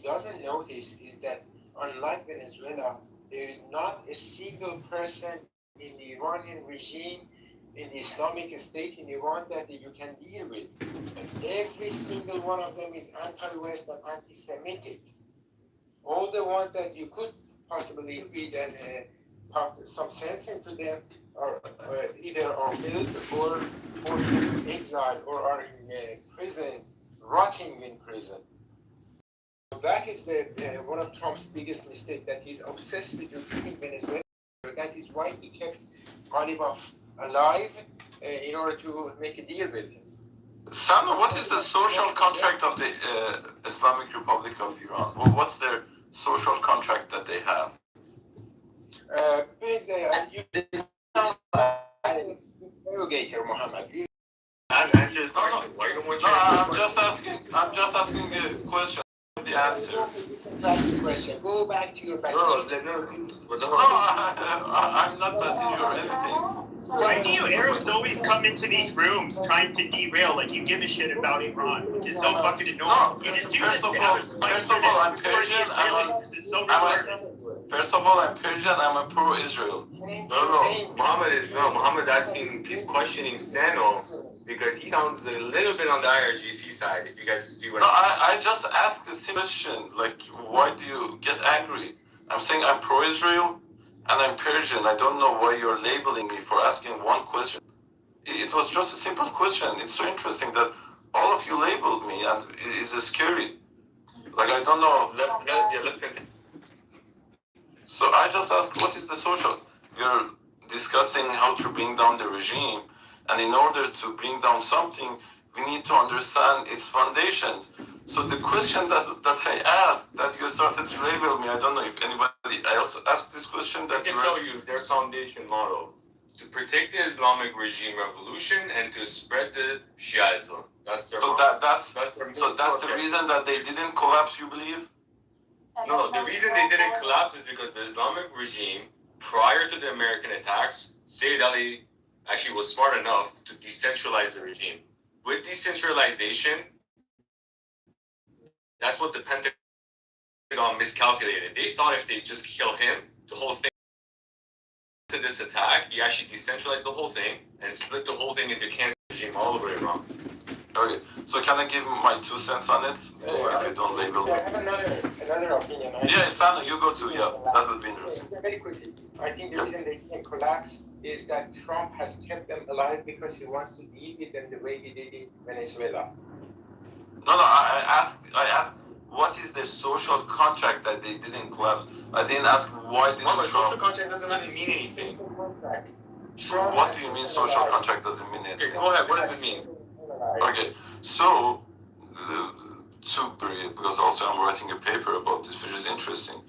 doesn't notice is that unlike Venezuela, there is not a single person in the Iranian regime, in the Islamic State in Iran that you can deal with. And every single one of them is anti-West and anti-Semitic. All the ones that you could possibly read and put some sense into them are either are killed or forced into exile or are in prison, rotting in prison. So that is one of Trump's biggest mistakes, that he's obsessed with defeating Venezuela. That is why he kept Ghalibaf alive in order to make a deal with him. Sano, what is the social contract of the Islamic Republic of Iran? Well, what's their social contract that they have? Please, you interrogator, Muhammad. Answer his question. Why you don't want I'm just asking a question. The answer. That's the question. Go back to your passage. I'm not passage or anything. Why do you Arabs always come into these rooms trying to derail like you give a shit about Iran, which is so fucking annoying? No, You just do first this of to all, have a fight first of all, I'm for the Persian. Israelis. This is so retarded. First of all, I'm Persian. I'm a pro-Israel. No. Muhammad's asking, he's questioning Sano because he sounds a little bit on the IRGC side. If you guys see what I just asked a simple question. Like, why do you get angry? I'm saying I'm pro-Israel and I'm Persian. I don't know why you're labeling me for asking one question. It was just a simple question. It's so interesting that all of you labeled me, and it's scary. Like, I don't know. Let's continue. So I just asked, what is the social? You're discussing how to bring down the regime, and in order to bring down something, we need to understand its foundations. So the question that I asked, that you started to label me, I don't know if anybody else asked this question. I can tell you their foundation model: to protect the Islamic regime revolution and to spread the Shiaism. That's their model. That's the reason that they didn't collapse, you believe? No, the reason they didn't collapse is because the Islamic regime, prior to the American attacks, Sayyid Ali actually was smart enough to decentralize the regime. With decentralization, that's what the Pentagon miscalculated. They thought if they just kill him, the whole thing to this attack, he actually decentralized the whole thing and split the whole thing into cancer regime all over Iran. Okay, so can I give my 2 cents on it? If you don't label me. I have another opinion. Yeah, Sano, you go too. Yeah, that would be interesting. Very quickly, I think the reason they can collapse is that Trump has kept them alive because he wants to deal with them the way he did in Venezuela. No, I asked, what is their social contract that they didn't collapse? I didn't ask why didn't Trump. Social contract doesn't really mean anything. What do you mean social contract doesn't mean anything? Okay, go ahead. What does it mean? Okay, so because also I'm writing a paper about this, which is interesting.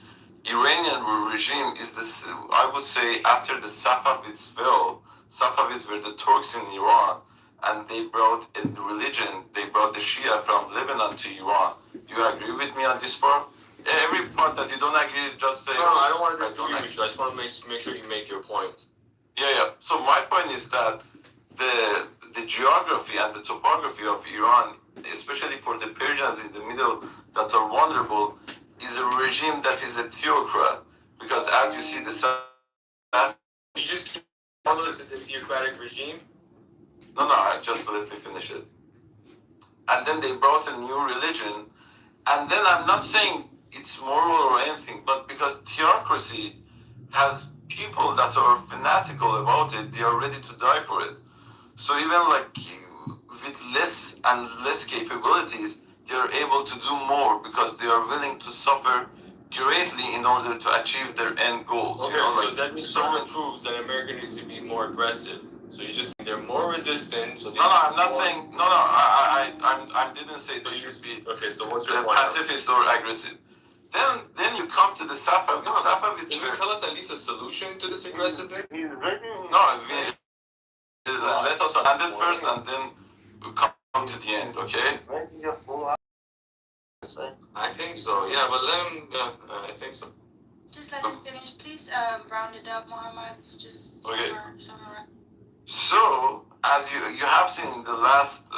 Iranian regime is this. I would say after the Safavids fell, Safavids were the Turks in Iran, and they brought a religion. They brought the Shia from Lebanon to Iran. Do you agree with me on this part? Every part that you don't agree, just say. No, I don't want to disagree with you. I just want to make sure you make your point. Yeah. So my point is that the geography and the topography of Iran, especially for the Persians in the middle that are vulnerable, is a regime that is a theocrat. Because as you see, You just call this as a theocratic regime? No, just let me finish it. And then they brought a new religion, and then I'm not saying it's moral or anything, but because theocracy has people that are fanatical about it, they are ready to die for it. So even like with less and less capabilities, they are able to do more because they are willing to suffer greatly in order to achieve their end goals. Okay, you know, so that proves that America needs to be more aggressive. So you just they're more resistant. So I'm not saying I didn't say they should be. Okay, so what's your point? Pacifist or aggressive. Then you come to the Safavids. Safavids. Can you tell us at least a solution to this aggressive thing? Let us land it first and then come to the end, okay? I think so, yeah, but let him, I think so. Just let him finish, please. Round it up, Muhammad. Just okay. summarize. So, as you have seen in the last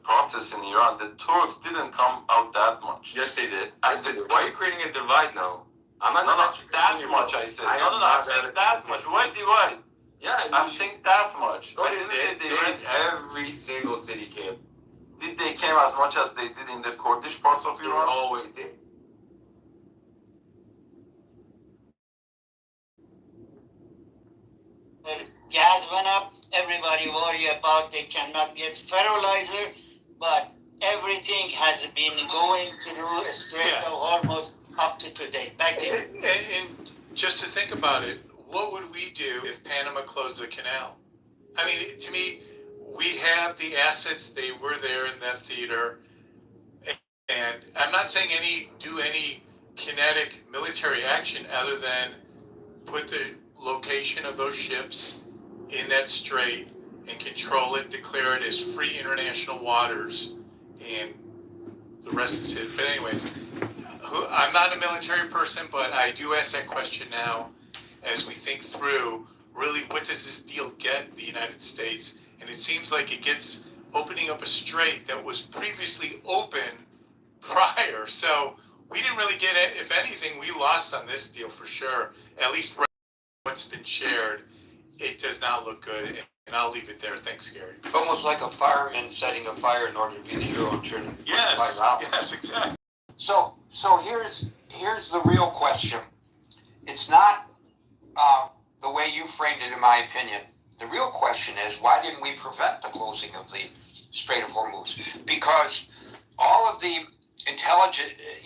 protests in Iran, the Turks didn't come out that much. Yes, they did. I said, why are you creating a divide now? I'm not. No, that much I said. No, I'm saying that much. Why divide? Yeah, I'm saying that much. No, I didn't say they went. every single city came. Did they came as much as they did in the Kurdish parts of They Iran? always did. Gas went up. Everybody worry about they cannot get fertilizer, but everything has been going through a Strait of Hormuz up to today. Back to you. And just to think about it, what would we do if Panama closed the canal? I mean, to me, we have the assets. They were there in that theater. And I'm not saying do any kinetic military action other than put the location of those ships in that strait and control it, declare it as free international waters, and the rest is it. But anyways, I'm not a military person, but I do ask that question now as we think through, really, what does this deal get the United States? And it seems like it gets opening up a strait that was previously open prior. So we didn't really get it. If anything, we lost on this deal for sure. At least what's been shared, it does not look good. And I'll leave it there. Thanks, Gary. It's almost like a fireman setting a fire in order to be the hero and turn the fire out. Yes, exactly. So here's the real question. It's not the way you framed it, in my opinion. The real question is, why didn't we prevent the closing of the Strait of Hormuz? Because all of the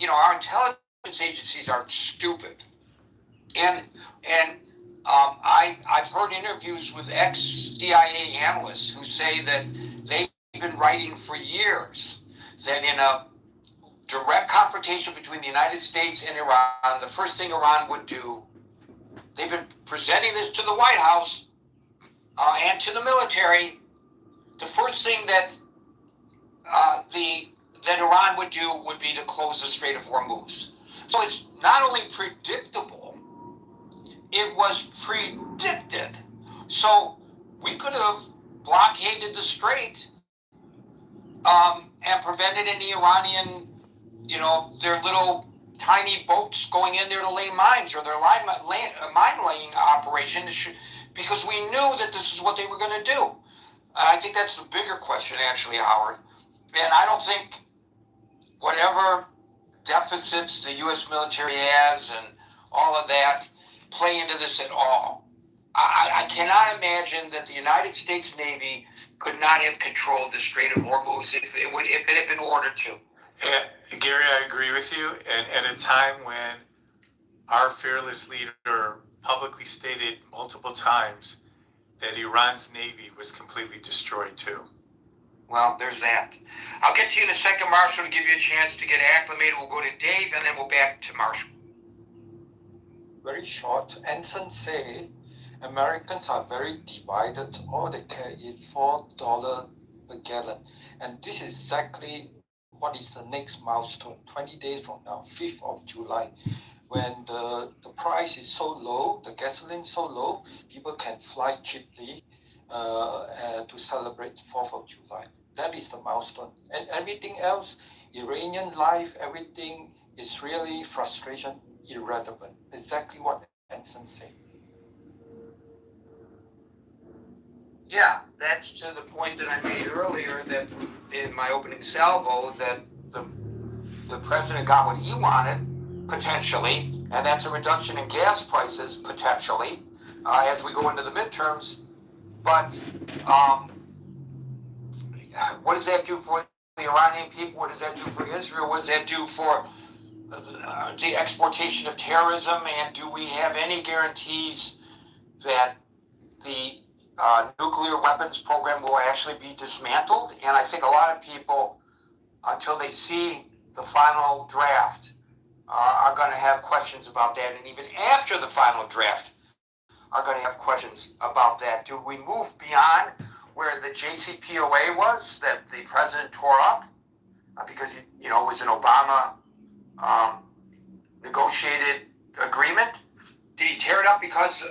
our intelligence agencies are stupid. And I've heard interviews with ex-CIA analysts who say that they've been writing for years that in a direct confrontation between the United States and Iran, the first thing Iran would do, they've been presenting this to the White House and to the military, the first thing that Iran would do would be to close the Strait of Hormuz. So it's not only predictable, it was predicted. So we could have blockaded the strait and prevented any Iranian, their little tiny boats going in there to lay mines or their mine-laying operation, because we knew that this is what they were going to do. I think that's the bigger question, actually, Howard. And I don't think whatever deficits the U.S. military has and all of that play into this at all. I cannot imagine that the United States Navy could not have controlled the Strait of Hormuz if it had been ordered to. Yeah, Gary, I agree with you. And at a time when our fearless leader publicly stated multiple times that Iran's Navy was completely destroyed too. Well, there's that. I'll get to you in a second, Marshall, to give you a chance to get acclimated. We'll go to Dave, and then we'll back to Marshall. Very short. Anson say Americans are very divided. All they care is $4 per gallon. And this is exactly what is the next milestone, 20 days from now, 5th of July. When the price is so low, the gasoline so low, people can fly cheaply to celebrate 4th of July. That is the milestone. And everything else, Iranian life, everything is really frustration, irrelevant. Exactly what Anson said. Yeah, that's to the point that I made earlier, that in my opening salvo, that the president got what he wanted, potentially, and that's a reduction in gas prices, potentially, as we go into the midterms. But what does that do for the Iranian people? What does that do for Israel? What does that do for the exportation of terrorism? And do we have any guarantees that the nuclear weapons program will actually be dismantled? And I think a lot of people, until they see the final draft, are going to have questions about that. And even after the final draft, are going to have questions about that. Do we move beyond where the JCPOA was, that the president tore up, because it was an Obama negotiated agreement? Did he tear it up because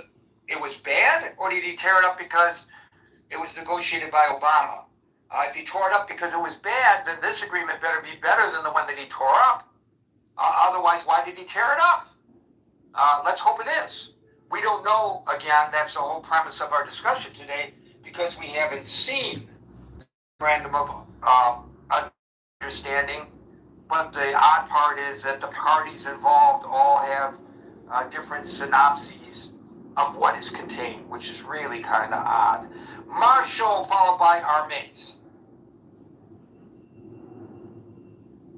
it was bad, or did he tear it up because it was negotiated by Obama. If he tore it up because it was bad, then this agreement better be better than the one that he tore up. Otherwise, why did he tear it up? Let's hope it is. We don't know, again, that's the whole premise of our discussion today, because we haven't seen the memorandum of understanding. But the odd part is that the parties involved all have different synopses of what is contained, which is really kind of odd. Marshall, followed by Armaze.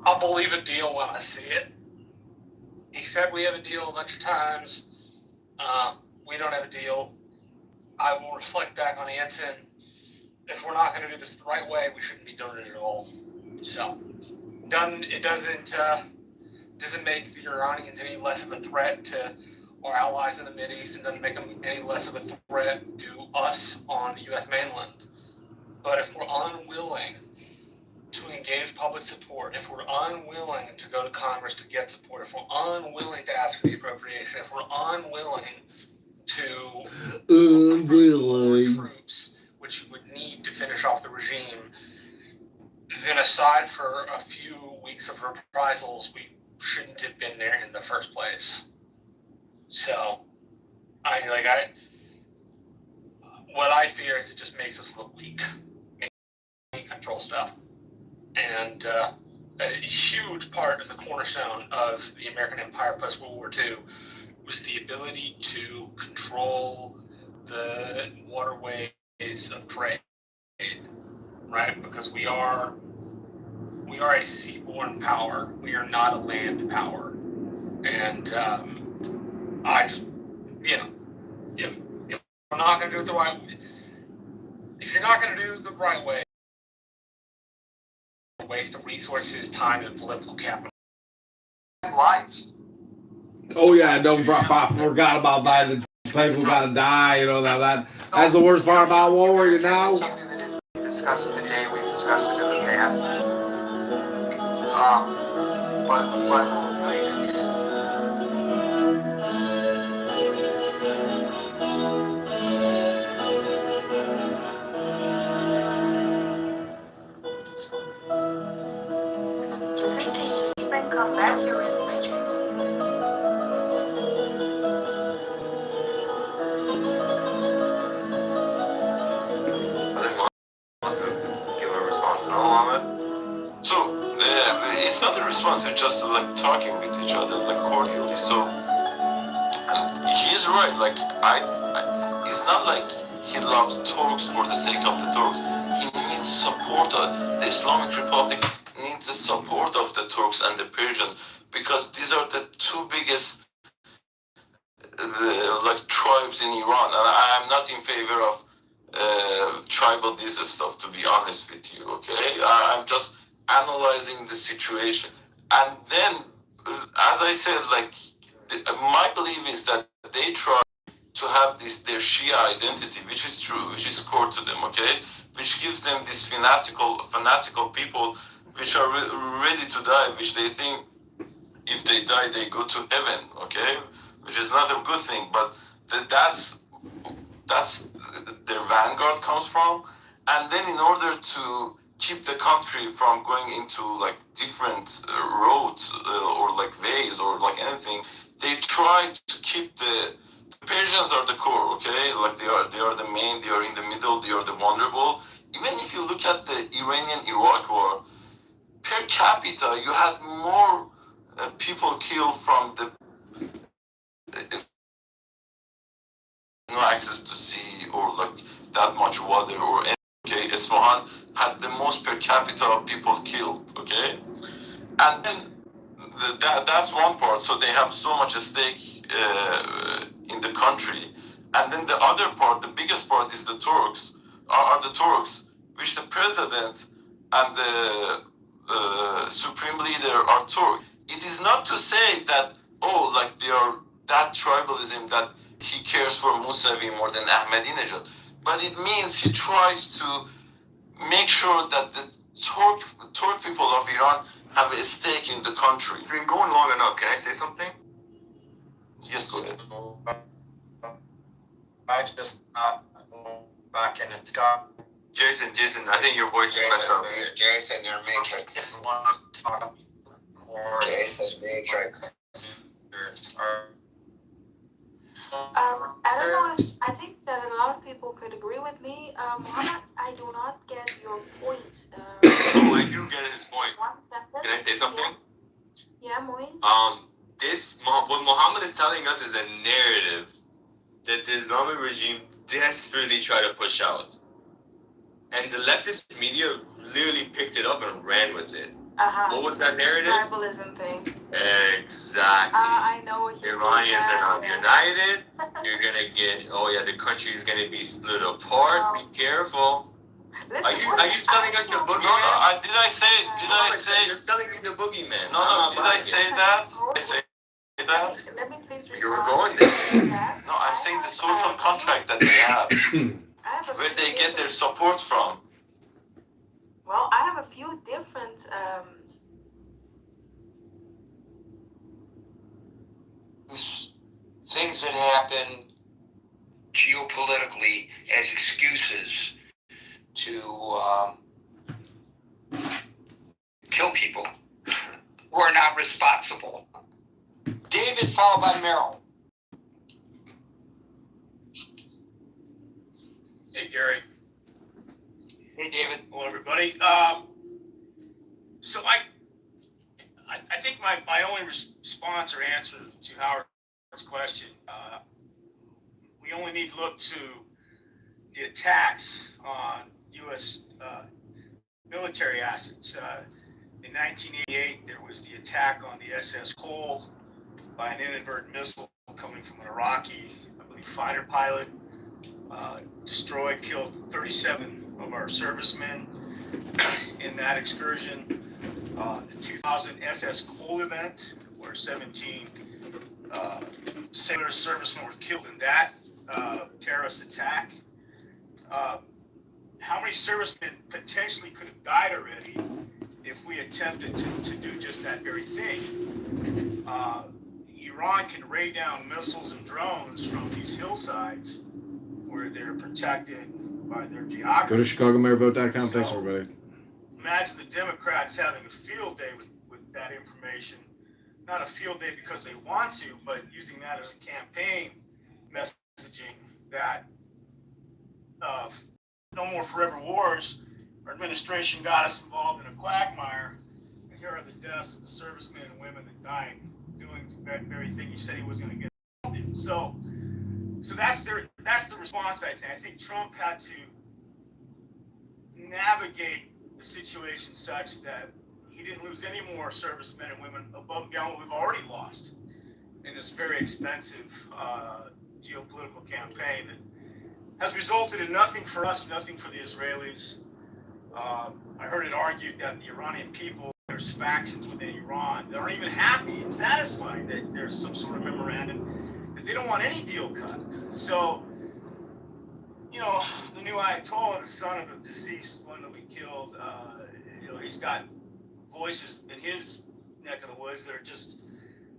I'll believe a deal when I see it. He said we have a deal a bunch of times. We don't have a deal. I will reflect back on Anson. If we're not going to do this the right way, we shouldn't be doing it at all. So, it doesn't make the Iranians any less of a threat to our allies in the Mideast, and doesn't make them any less of a threat to us on the U.S. mainland. But if we're unwilling to engage public support, if we're unwilling to go to Congress to get support, if we're unwilling to ask for the appropriation, if we're unwilling to troops, which you would need to finish off the regime, then aside for a few weeks of reprisals, we shouldn't have been there in the first place. So, what I fear is it just makes us look weak. Control stuff. And a huge part of the cornerstone of the American empire post-World War II was the ability to control the waterways of trade, right? Because we are a seaborne power. We are not a land power. And I just, if we're not going to do it the right way, if you're not going to do it the right way, waste of resources, time, and political capital. Lives. Oh yeah, I forgot about that. The people gotta die. That's the worst part about war. Something that is discussed today. We discussed it in the past. But come back here in the Matrix. I think want to give a response now on it. So it's not a response. It's just like talking with each other, like cordially. So and he's right. Like it's not like he loves Turks for the sake of the Turks. He needs support. The Islamic Republic needs the support of the Turks and the Persians, because these are the two biggest tribes in Iran. And I'm not in favor of tribal this stuff, to be honest with you. Okay, I'm just analyzing the situation. And then, as I said, my belief is that they try to have their Shia identity, which is true, which is core to them, okay? Which gives them this fanatical people which are ready to die, which they think if they die, they go to heaven, okay? Which is not a good thing, but that's their vanguard comes from. And then in order to keep the country from going into different roads or ways or anything, they try to keep the Persians are the core, okay? They are the main, they are in the middle, they are the vulnerable. Even if you look at the Iranian-Iraq war, per capita, you had more people killed from the no access to sea or that much water or anything. Okay, Isfahan had the most per capita of people killed. Okay, and then that's one part. So they have so much at stake in the country, and then the other part, the biggest part, is the Turks. Are the Turks, which the president and the supreme leader are Turk. It is not to say that they are that tribalism that he cares for Musavi more than Ahmadinejad, but it means he tries to make sure that the Turk people of Iran have a stake in the country. It's been going long enough. Can I say something? Yes, go ahead. I just back in the sky. Jason, I think your voice is messed up. Jason, your matrix. Jason, matrix. I don't know if I think that a lot of people could agree with me. Muhammad, I do not get your point. Oh, I do get his point. One sentence. Can I say something? Yeah, Moin. What Muhammad is telling us is a narrative that the Islamic regime desperately tried to push out. And the leftist media literally picked it up and ran with it. What was that narrative? Tribalism thing. Exactly. I know what Iranians are not united. You're gonna get, the country is gonna be split apart. Be careful. Listen, Are you selling us the boogeyman? No, did I say? You're selling me the boogeyman. No, did I say that? Let me please respond. You were going there. No, I'm saying the social contract that they have, where they get their support from. Well, I have a few different things that happen geopolitically as excuses to kill people who are not responsible. David, followed by Merrill. Hey, Gary. Hey, David. Hello, everybody. So I think my only response or answer to Howard's question, we only need to look to the attacks on U.S. Military assets. In 1988, there was the attack on the SS Cole by an inadvertent missile coming from an Iraqi, I believe, fighter pilot. Destroyed, killed 37 of our servicemen in that excursion. The 2000 SS Cole event, where 17 sailors, servicemen were killed in that terrorist attack. How many servicemen potentially could have died already if we attempted to do just that very thing? Iran can rain down missiles and drones from these hillsides where they're protected by their geography. Go to ChicagoMayorVote.com. Thanks, everybody. Imagine the Democrats having a field day with that information. Not a field day because they want to, but using that as a campaign messaging that no more forever wars. Our administration got us involved in a quagmire, and here are the deaths of the servicemen and women that died doing that very thing he said he was going to get involved in. So that's the response, I think. I think Trump had to navigate the situation such that he didn't lose any more servicemen and women above and beyond what we've already lost in this very expensive geopolitical campaign that has resulted in nothing for us, nothing for the Israelis. I heard it argued that the Iranian people, there's factions within Iran that aren't even happy and satisfied that there's some sort of memorandum, that they don't want any deal cut. So, the new Ayatollah, the son of the deceased one that we killed, he's got voices in his neck of the woods that are just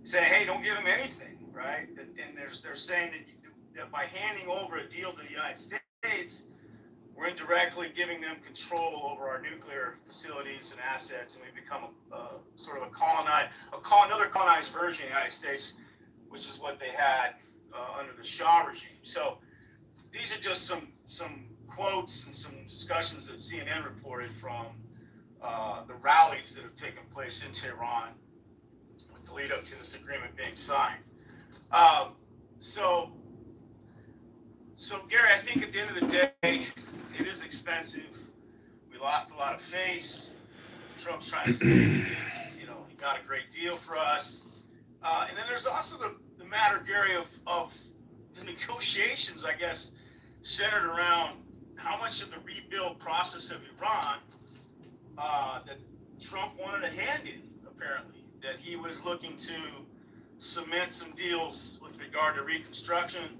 saying, hey, don't give him anything, right? And they're saying that by handing over a deal to the United States, we're indirectly giving them control over our nuclear facilities and assets, and we become sort of another colonized version of the United States, which is what they had under the Shah regime. So these are just some quotes and some discussions that CNN reported from the rallies that have taken place in Tehran with the lead up to this agreement being signed. So Gary, I think at the end of the day, it is expensive. We lost a lot of face. Trump's trying to say he got a great deal for us. And then there's also the matter, Gary, of the negotiations, I guess, centered around how much of the rebuild process of Iran that Trump wanted a hand in, apparently, that he was looking to cement some deals with regard to reconstruction.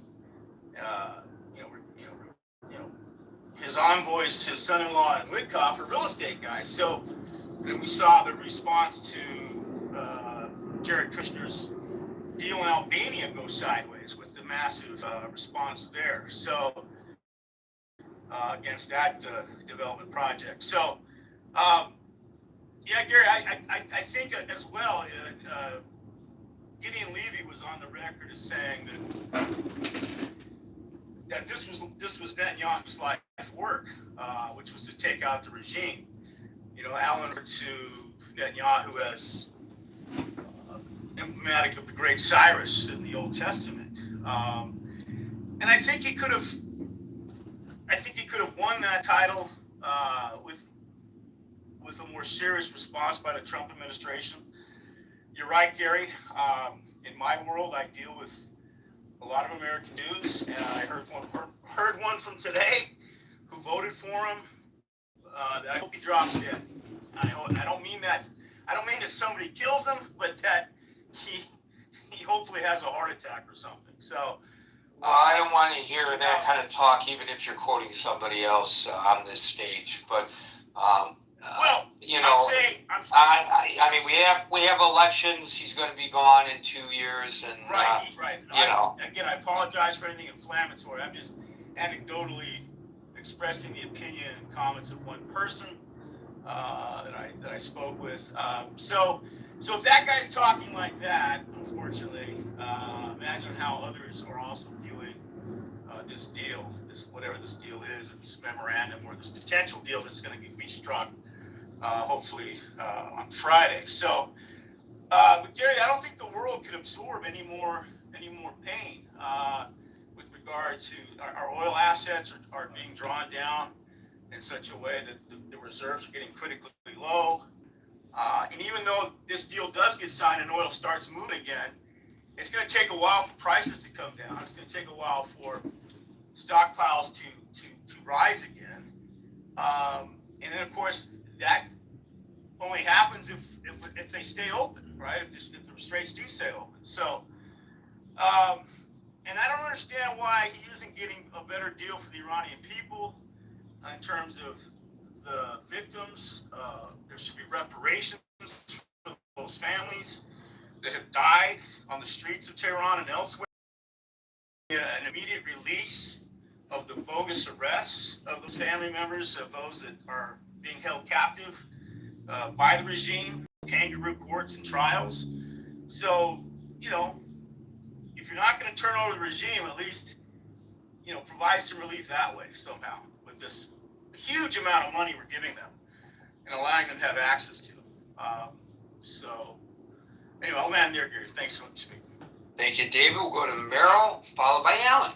His envoys, his son-in-law and Witkoff are real estate guys. So then we saw the response to Jared Kushner's deal in Albania go sideways with the massive response there. So against that development project. So, yeah, Gary, I think as well, Gideon Levy was on the record as saying that this was Netanyahu's life work, which was to take out the regime. You know, Alan referred to Netanyahu as emblematic of the great Cyrus in the Old Testament, and I think he could have won that title with a more serious response by the Trump administration. You're right, Gary. In my world, I deal with a lot of American news, and I heard one from today who voted for him. That I hope he drops dead. I don't mean that. I don't mean that somebody kills him, but that he hopefully has a heart attack or something. So. Well, I don't want to hear that kind of talk, even if you're quoting somebody else on this stage. But well, you know, I'm saying, I mean, we have elections. He's going to be gone in 2 years, and right. You know, Again, I apologize for anything inflammatory. I'm just anecdotally expressing the opinion and comments of one person that I spoke with. So if that guy's talking like that, unfortunately, imagine how others are also viewing this deal, whatever this deal is, this memorandum or this potential deal that's going to be struck, hopefully on Friday. So, but Gary, I don't think the world could absorb any more pain with regard to our oil assets are being drawn down in such a way that the reserves are getting critically low. And even though this deal does get signed and oil starts moving again, it's going to take a while for prices to come down. It's going to take a while for stockpiles to rise again. And then, of course, that only happens if they stay open, right? If the straits do stay open. So, and I don't understand why he isn't getting a better deal for the Iranian people in terms of the victims. There should be reparations for those families that have died on the streets of Tehran and elsewhere. An immediate release of the bogus arrests of those family members, of those that are being held captive by the regime, kangaroo courts and trials. So, you know, if you're not going to turn over the regime, at least, you know, provide some relief that way somehow with this huge amount of money we're giving them and allowing them to have access to. So, anyway, I'll land there, Gary. Thanks for speaking. Thank you, David. We'll go to Merrill, followed by Alan.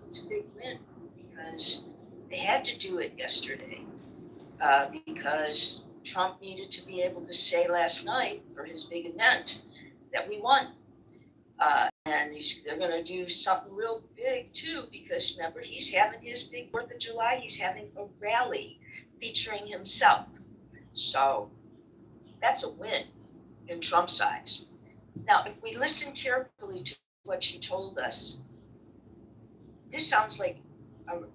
It's a big win because they had to do it yesterday because Trump needed to be able to say last night for his big event that we won. And they're going to do something real big too, because remember, he's having his big 4th of July. He's having a rally featuring himself. So that's a win in Trump's eyes. Now, if we listen carefully to what she told us, this sounds like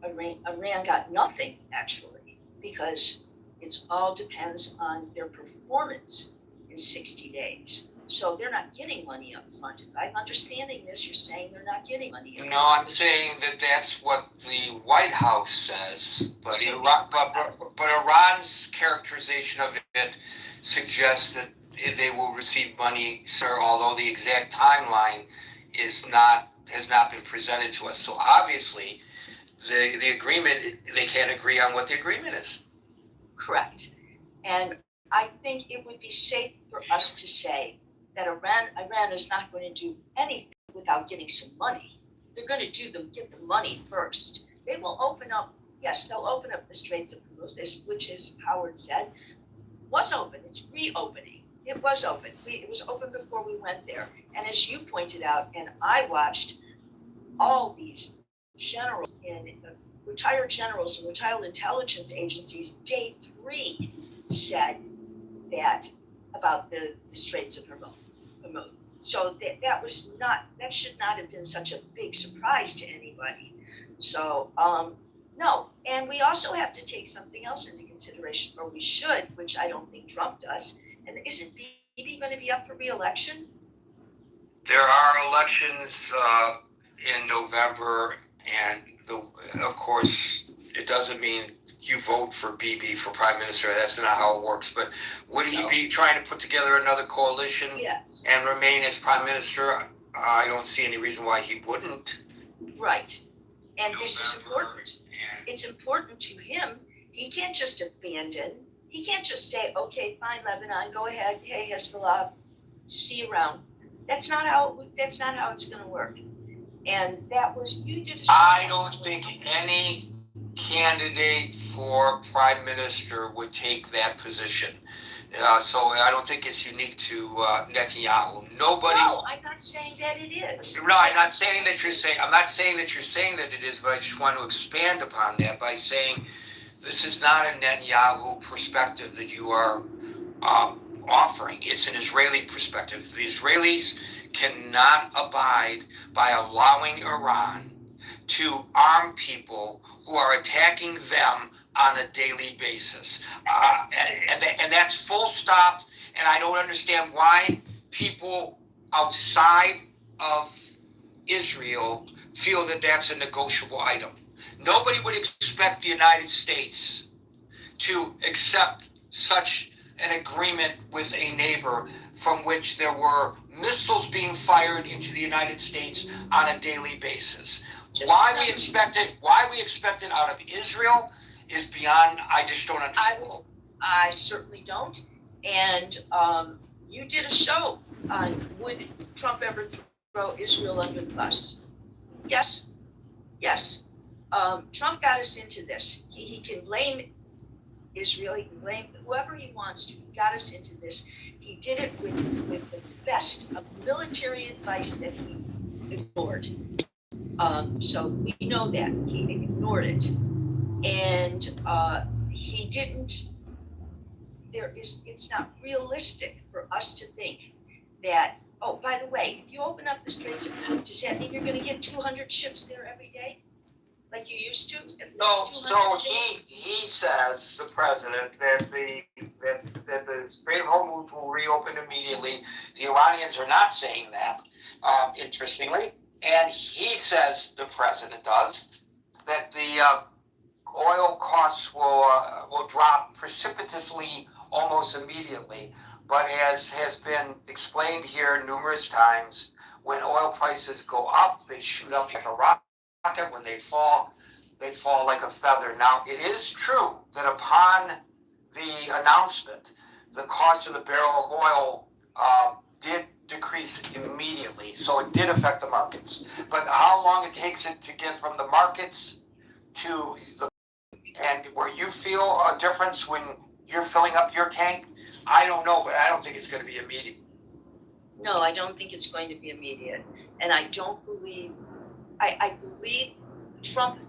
Iran got nothing, actually, because it all depends on their performance in 60 days. So they're not getting money up front. If I'm understanding this, you're saying they're not getting money up front. No, I'm saying that that's what the White House says, but Iran's characterization of it suggests that they will receive money, sir, although the exact timeline has not been presented to us. So obviously, the agreement, they can't agree on what the agreement is. Correct. And I think it would be safe for us to say that Iran is not going to do anything without getting some money. They're going to get the money first. They will open up, yes, they'll open up the Straits of Hormuz, which, as Howard said, was open. It's reopening. It was open. It was open before we went there. And as you pointed out, and I watched, all these generals retired generals and retired intelligence agencies, day 3 said that about the Straits of Hormuz. So that should not have been such a big surprise to anybody. So no, and we also have to take something else into consideration, or we should, which I don't think Trump does. And isn't Bibi going to be up for re-election? There are elections in November, and of course, it doesn't mean you vote for Bibi for prime minister. That's not how it works. But would he be trying to put together another coalition Yes. and remain as prime minister? I don't see any reason why he wouldn't. Right. And this is important. It's important to him. He can't just abandon. He can't just say, okay, fine, Lebanon, go ahead. Hey, Hezbollah, see you around. That's not how it's going to work. And that was, you did. I don't think any candidate for prime minister would take that position. So I don't think it's unique to Netanyahu. Nobody. No, I'm not saying that it is. No, I'm not saying that you're saying. I'm not saying that you're saying that it is, but I just want to expand upon that by saying this is not a Netanyahu perspective that you are offering. It's an Israeli perspective. The Israelis cannot abide by allowing Iran to arm people who are attacking them on a daily basis. And that's full stop. And I don't understand why people outside of Israel feel that that's a negotiable item. Nobody would expect the United States to accept such an agreement with a neighbor from which there were missiles being fired into the United States on a daily basis. Why we expect it out of Israel is beyond, I just don't understand. I certainly don't. And you did a show on would Trump ever throw Israel under the bus? Yes. Yes. Trump got us into this. He can blame Israel, he can blame whoever he wants to. He got us into this. He did it with the best of military advice that he ignored. So we know that. He ignored it. And he didn't, it's not realistic for us to think that, oh, by the way, if you open up the Straits of Hormuz, does that mean you're going to get 200 ships there every day? Like you used to? No, so he says, the president, that the Strait of Hormuz will reopen immediately. The Iranians are not saying that, interestingly. And he says, the president does, that the oil costs will drop precipitously almost immediately. But as has been explained here numerous times, when oil prices go up, they shoot up like a rocket. When they fall like a feather. Now, it is true that upon the announcement, the cost of the barrel of oil did decrease immediately. So it did affect the markets. But how long it takes it to get from the markets to the, and where you feel a difference when you're filling up your tank, I don't know, but I don't think it's going to be immediate. No, I don't think it's going to be immediate. And I don't believe, I believe Trump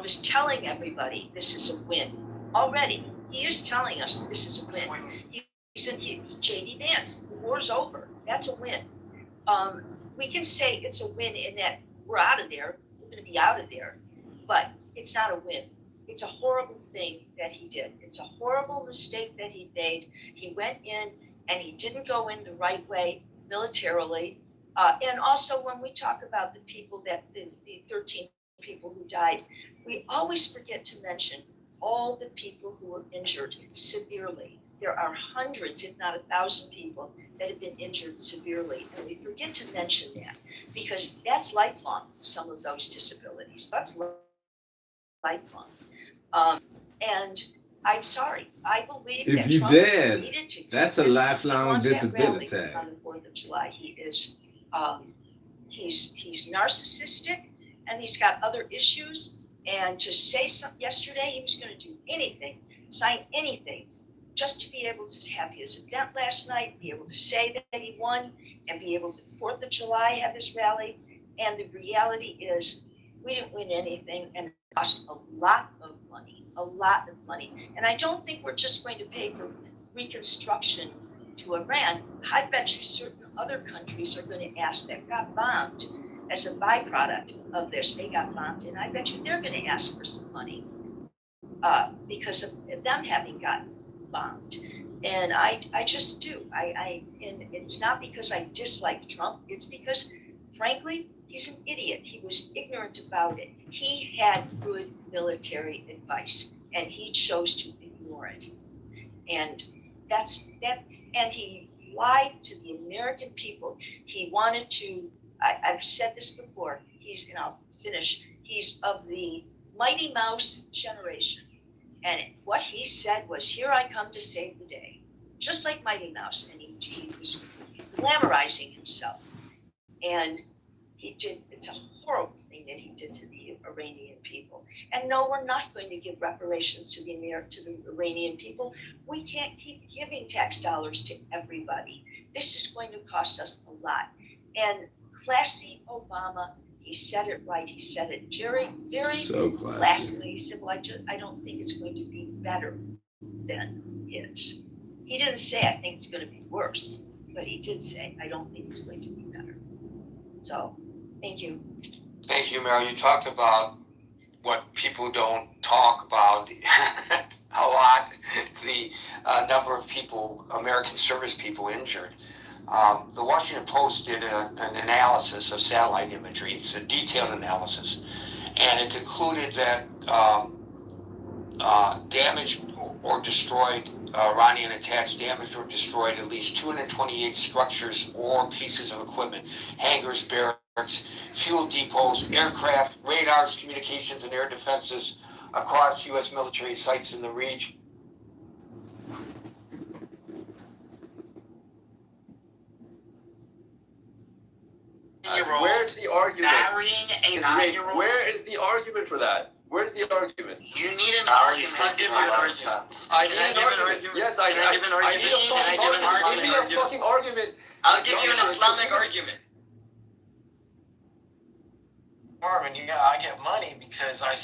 is telling everybody this is a win. Already, he is telling us this is a win. He said, J.D. Vance, the war's over. That's a win. We can say it's a win in that we're out of there. We're going to be out of there. But it's not a win. It's a horrible thing that he did. It's a horrible mistake that he made. He went in and he didn't go in the right way militarily. And also when we talk about the people the 13 people who died, we always forget to mention all the people who were injured severely. There are hundreds, if not 1,000 people that have been injured severely. And we forget to mention that because that's lifelong, some of those disabilities. That's lifelong. And I'm sorry, I believe if that you Trump dead, needed to that's a lifelong disability. on the 4th of July. He is, he's narcissistic and he's got other issues. And to say something yesterday, he was going to do anything, sign anything, just to be able to have his event last night, be able to say that he won, and be able to 4th of July have his rally. And the reality is, we didn't win anything, and it cost a lot of money. And I don't think we're just going to pay for reconstruction to Iran. I bet you certain other countries are going to ask that got bombed as a byproduct of this. They got bombed, and I bet you they're going to ask for some money because of them having gotten bombed. And I just do. And it's not because I dislike Trump. It's because frankly, he's an idiot. He was ignorant about it. He had good military advice, and he chose to ignore it. And that's that. And he lied to the American people. He wanted to. I've said this before. He's, and I'll finish. He's of the Mighty Mouse generation. And what he said was, "Here I come to save the day," just like Mighty Mouse. And he was glamorizing himself. And he did, it's a horrible thing that he did to the Iranian people. And no, we're not going to give reparations to the Iranian people. We can't keep giving tax dollars to everybody. This is going to cost us a lot. And classy Obama, he said it right. He said it very, very So classy. classily. He said, well, I don't think it's going to be better than his. He didn't say, I think it's going to be worse, but he did say, I don't think it's going to be better. So, thank you. Thank you, Mary. You talked about what people don't talk about a lot, the number of people, American service people injured. The Washington Post did an analysis of satellite imagery. It's a detailed analysis. And it concluded that damaged or destroyed, Iranian attacks damaged or destroyed at least 228 structures or pieces of equipment, hangars, barracks, fuel depots, aircraft, radars, communications, and air defenses across U.S. military sites in the region. Where's the argument? Marrying a 9-year-old? Where is the argument for that? Where's the argument? You need an argument. I need an argument. Yes, I need a fucking argument. I'll give you an Islamic argument. Marvin, yeah, I get money because I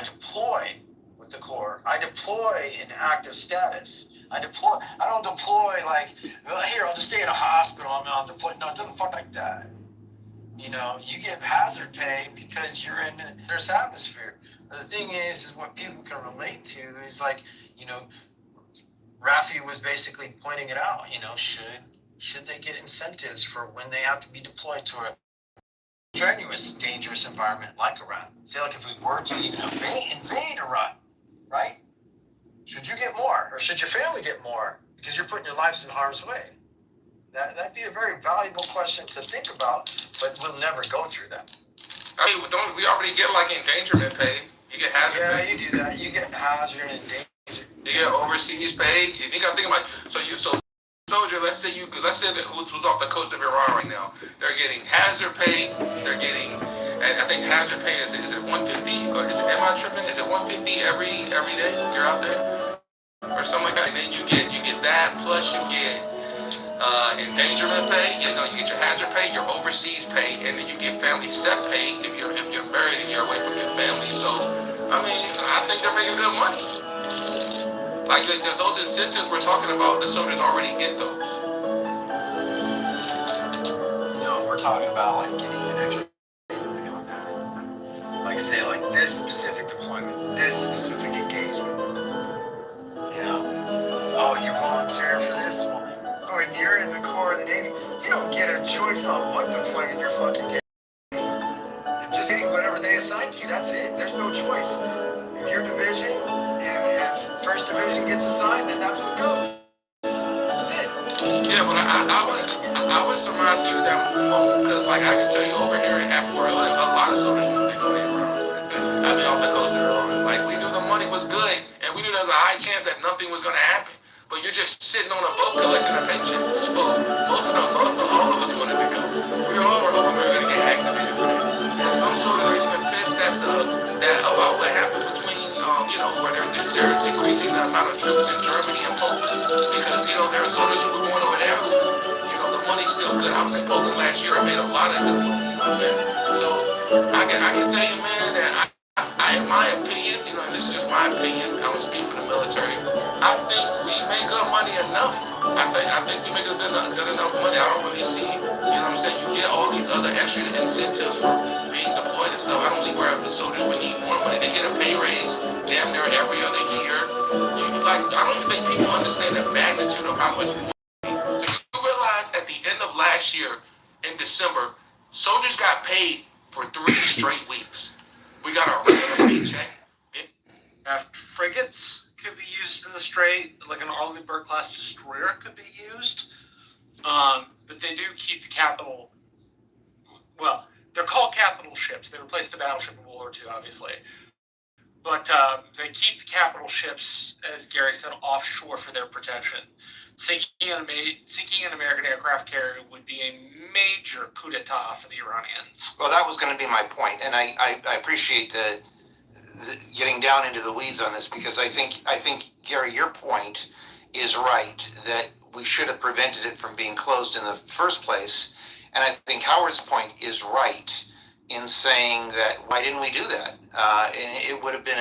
deploy with the Corps. I deploy in active status. I don't deploy like, well, here, I'll just stay in a hospital. I'm deployed. No, it doesn't fuck like that. You know, you get hazard pay because you're in Earth's atmosphere. But the thing is what people can relate to is like, you know, Rafi was basically pointing it out. You know, should they get incentives for when they have to be deployed to a strenuous, dangerous environment like Iran? Say, like, if we were to even invade Iran, right? Should you get more, or should your family get more because you're putting your lives in harm's way? That'd be a very valuable question to think about, but we'll never go through that. I mean, don't we already get like endangerment pay? You get hazard pay. Yeah, you do that. You get hazard and danger. You get overseas pay. You think I'm thinking about soldier. Let's say that who's off the coast of Iran right now. They're getting hazard pay. They're getting. I think hazard pay is it 150 or is it, am I tripping? Is it 150 every day you're out there or something like that? And then you get that plus you get endangerment pay. You know, you get your hazard pay, your overseas pay, and then you get family set pay if you're married and you're away from your family. So I mean, I think they're making good money. Like those incentives we're talking about, the soldiers already get those. No, we're talking about like getting an extra on that. Like say like this specific deployment, this specific engagement. You know, oh, you volunteer for this one. When you're in the Corps of the Navy, you don't get a choice on what deployment you're fucking getting. You're just getting whatever they assign to you. That's it. There's no choice. If your division, if First Division gets assigned, then that's what goes. That's it. Yeah, but I would surmise to you that because like I can tell you over here in Afro, a lot of soldiers wanted to go to Iran. I mean, off the coast of Iran. Like we knew the money was good, and we knew there was a high chance that nothing was going to happen. But you're just sitting on a boat collecting a paycheck. So most of them, all of us wanted to go. We all were hoping we were going to get activated for that. And some sort of even pissed at about what happened between, where they're decreasing the amount of troops in Germany and Poland. Because, there are soldiers who were going over there who, the money's still good. I was in Poland last year. I made a lot of good money. You know what I'm saying? So I can tell you, man, that I, in my opinion, and this is just my opinion, I don't speak for the military, I think we make good money enough. I think we make good enough money. I don't really see, what I'm saying? You get all these other extra incentives for being deployed and stuff. I don't see where the soldiers would need more money. They get a pay raise damn near every other year. I don't even think people understand the magnitude of how much money. Do you realize at the end of last year, in December, Soldiers got paid for 3 straight weeks. We got our regular paycheck. Frigates could be used in the strait, like an Arleigh Burke class destroyer could be used. But they do keep the capital. Well, they're called capital ships. They replaced the battleship in World War II, obviously. But they keep the capital ships, as Gary said, offshore for their protection. Sinking an American aircraft carrier would be a major coup d'etat for the Iranians. Well, that was going to be my point, and I appreciate the getting down into the weeds on this, because I think Gary, your point is right, that we should have prevented it from being closed in the first place, and I think Howard's point is right in saying that why didn't we do that? And it would have been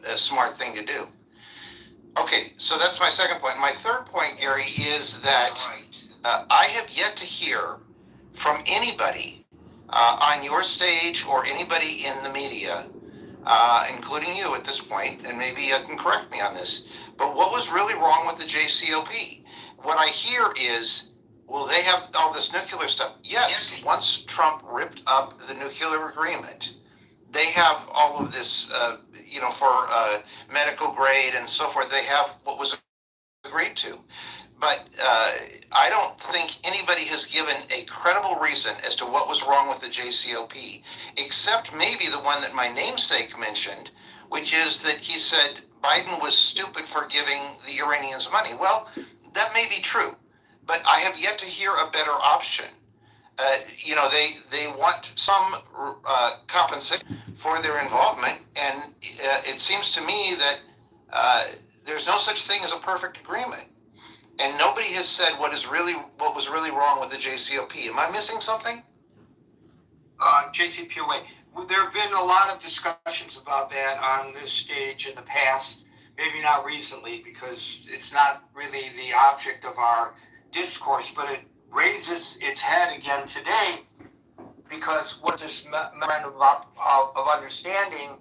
a smart thing to do. Okay, so that's my second point. My third point, Gary, is that I have yet to hear from anybody on your stage or anybody in the media, including you at this point, and maybe you can correct me on this, but what was really wrong with the JCPOA? What I hear is, well, they have all this nuclear stuff. Yes, once Trump ripped up the nuclear agreement, they have all of this, for medical grade and so forth. They have what was agreed to. But I don't think anybody has given a credible reason as to what was wrong with the JCPOA, except maybe the one that my namesake mentioned, which is that he said Biden was stupid for giving the Iranians money. Well, that may be true, but I have yet to hear a better option. They want some compensation for their involvement, and it seems to me that there's no such thing as a perfect agreement, and nobody has said what was really wrong with the JCPOA. Am I missing something? JCPOA. There have been a lot of discussions about that on this stage in the past, maybe not recently, because it's not really the object of our discourse, but it raises its head again today, because what this memorandum of understanding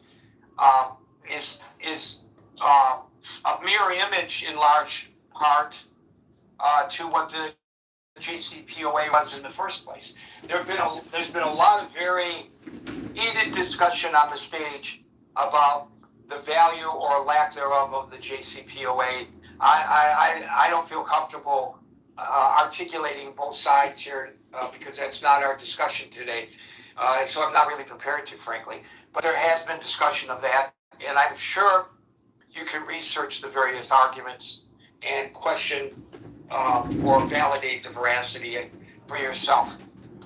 is a mirror image in large part to what the JCPOA was in the first place. There's been a lot of very heated discussion on the stage about the value or lack thereof of the JCPOA. I don't feel comfortable articulating both sides here because that's not our discussion today. So I'm not really prepared to, frankly. But there has been discussion of that, and I'm sure you can research the various arguments and question or validate the veracity for yourself.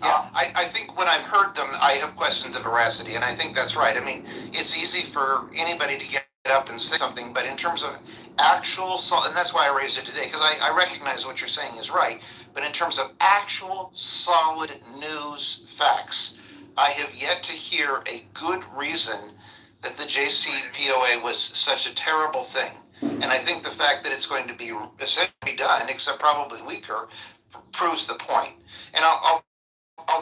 Yeah, I think when I've heard them, I have questioned the veracity, and I think that's right. I mean, it's easy for anybody to get up and say something, but in terms of actual, and that's why I raised it today, because I recognize what you're saying is right, but in terms of actual solid news facts, I have yet to hear a good reason that the JCPOA was such a terrible thing. And I think the fact that it's going to be essentially done, except probably weaker, proves the point. And I'll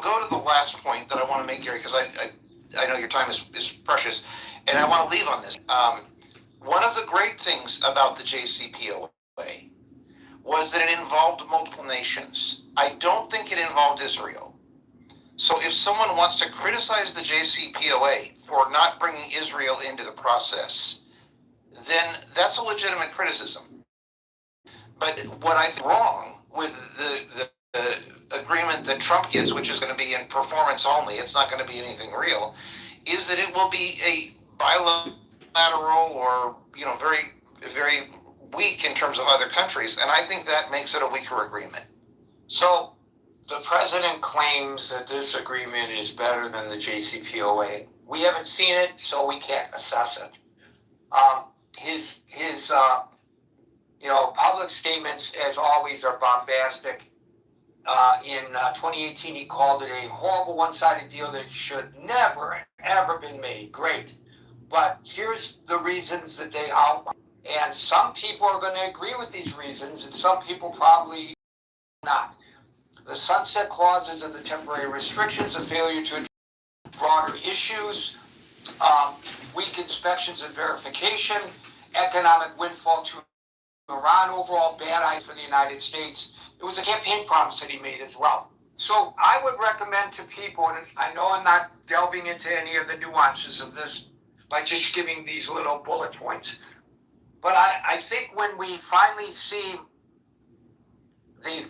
go to the last point that I want to make, Gary, because I know your time is precious, and I want to leave on this. One of the great things about the JCPOA was that it involved multiple nations. I don't think it involved Israel. So if someone wants to criticize the JCPOA for not bringing Israel into the process, then that's a legitimate criticism. But what I think wrong with the agreement that Trump gets, which is going to be in performance only, it's not going to be anything real, is that it will be a bilateral or, very, very weak in terms of other countries. And I think that makes it a weaker agreement. So the president claims that this agreement is better than the JCPOA. We haven't seen it, so we can't assess it. His public statements, as always, are bombastic. In 2018, he called it a horrible one-sided deal that should never, ever been made. Great. But here's the reasons that they outline. And some people are going to agree with these reasons, and some people probably not. The sunset clauses and the temporary restrictions, a failure to address broader issues, weak inspections and verification, economic windfall to Iran, overall bad idea for the United States. It was a campaign promise that he made as well. So I would recommend to people, and I know I'm not delving into any of the nuances of this by just giving these little bullet points, but I think when we finally see the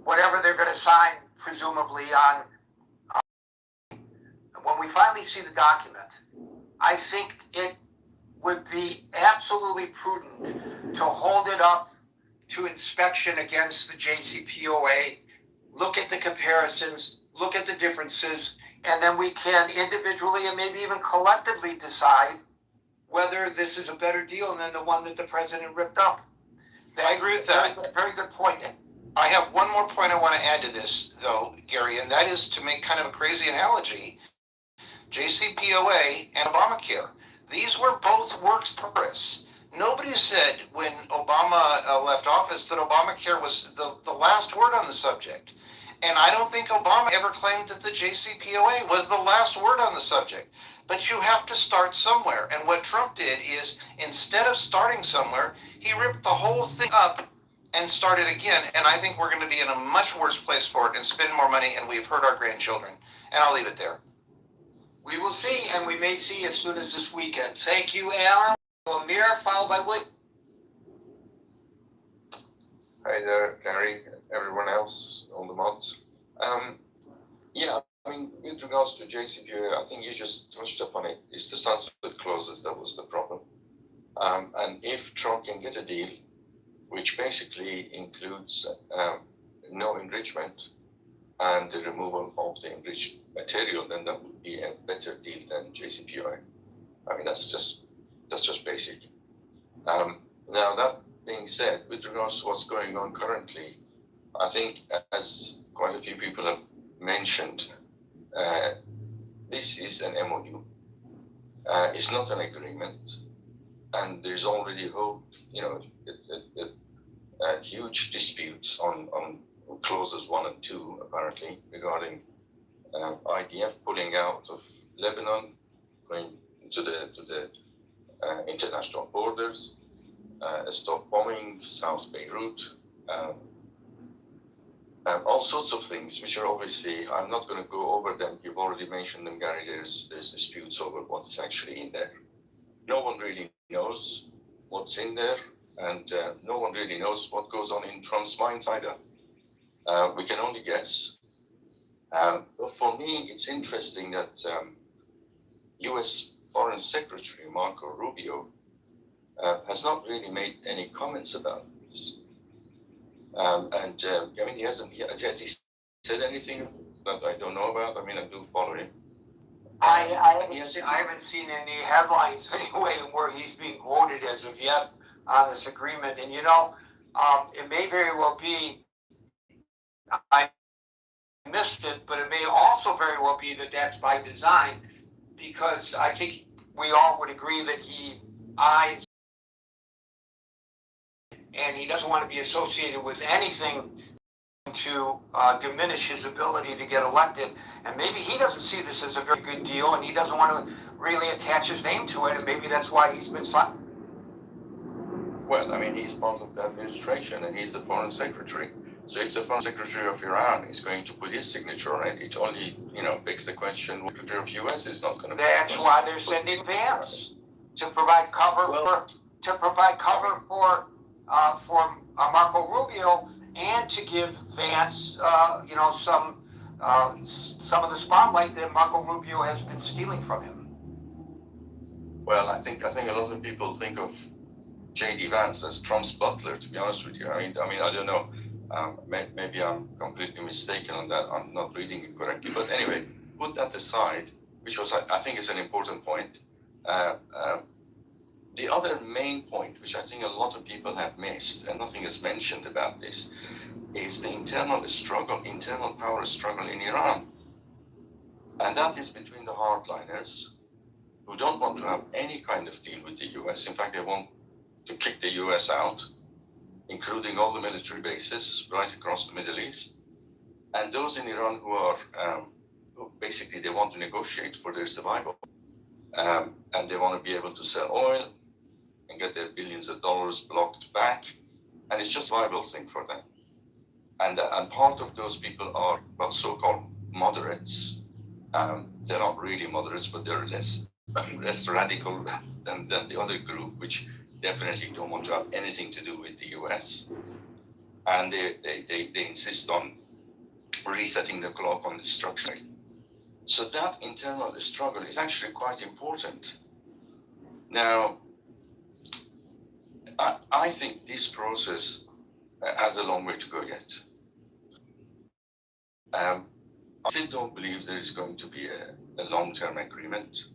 whatever they're going to sign, presumably on, when we finally see the document, I think it would be absolutely prudent to hold it up to inspection against the JCPOA, look at the comparisons, look at the differences, and then we can individually and maybe even collectively decide whether this is a better deal than the one that the president ripped up. I agree with that. Very good point. I have one more point I want to add to this, though, Gary, and that is to make kind of a crazy analogy. JCPOA and Obamacare. These were both works progress. Nobody said when Obama left office that Obamacare was the last word on the subject. And I don't think Obama ever claimed that the JCPOA was the last word on the subject. But you have to start somewhere. And what Trump did is, instead of starting somewhere, he ripped the whole thing up and started again. And I think we're going to be in a much worse place for it and spend more money, and we've hurt our grandchildren. And I'll leave it there. We will see, and we may see as soon as this weekend. Thank you, Alan. Amir, followed by Wood. Hi there, Gary, everyone else on the mods. Yeah, I mean, with regards to JCPOA, I think you just touched upon it. It's the sunset clauses that was the problem. And if Trump can get a deal, which basically includes no enrichment and the removal of the enriched material, then that would be a better deal than JCPOA. I mean, that's just basic. Now, that being said, with regards to what's going on currently, I think, as quite a few people have mentioned, this is an MOU. It's not an agreement, and there's already huge disputes on clauses 1 and 2, apparently, regarding IDF pulling out of Lebanon, going to the international borders, stop bombing South Beirut, and all sorts of things, which are obviously, I'm not going to go over them. You've already mentioned them, Gary. There's disputes over what's actually in there. No one really knows what's in there, and no one really knows what goes on in Trump's mind either. We can only guess. But for me, it's interesting that U.S. Foreign Secretary Marco Rubio has not really made any comments about this. I mean, has he said anything that I don't know about? I mean, I do follow him. I haven't seen any headlines anyway where he's being quoted as of yet on this agreement. And it may very well be, I missed it, but it may also very well be that that's by design, because I think we all would agree that he eyes and he doesn't want to be associated with anything to diminish his ability to get elected. And maybe he doesn't see this as a very good deal, and he doesn't want to really attach his name to it, and maybe that's why he's been silent. Well, I mean, he's part of the administration, and he's the foreign secretary. So if the foreign secretary of Iran is going to put his signature on it, it only, begs the question, what the secretary of U.S. is not going to. That's why they're sending Vance to provide cover for Marco Rubio, and to give Vance, some of the spotlight that Marco Rubio has been stealing from him. Well, I think a lot of people think of J.D. Vance as Trump's butler, to be honest with you. I mean, I don't know. Maybe I'm completely mistaken on that. I'm not reading it correctly. But anyway, put that aside, which was, I think, is an important point. The other main point, which I think a lot of people have missed, and nothing is mentioned about this, is the internal power struggle in Iran. And that is between the hardliners, who don't want to have any kind of deal with the US. In fact, they want to kick the US out, including all the military bases right across the Middle East. And those in Iran who basically they want to negotiate for their survival. And they want to be able to sell oil and get their billions of dollars blocked back. And it's just a survival thing for them. And part of those people are, well, so-called moderates. They're not really moderates, but they're less radical than the other group, which definitely don't want to have anything to do with the US. And they insist on resetting the clock on destruction. So that internal struggle is actually quite important. Now, I think this process has a long way to go yet. I still don't believe there is going to be a long-term agreement.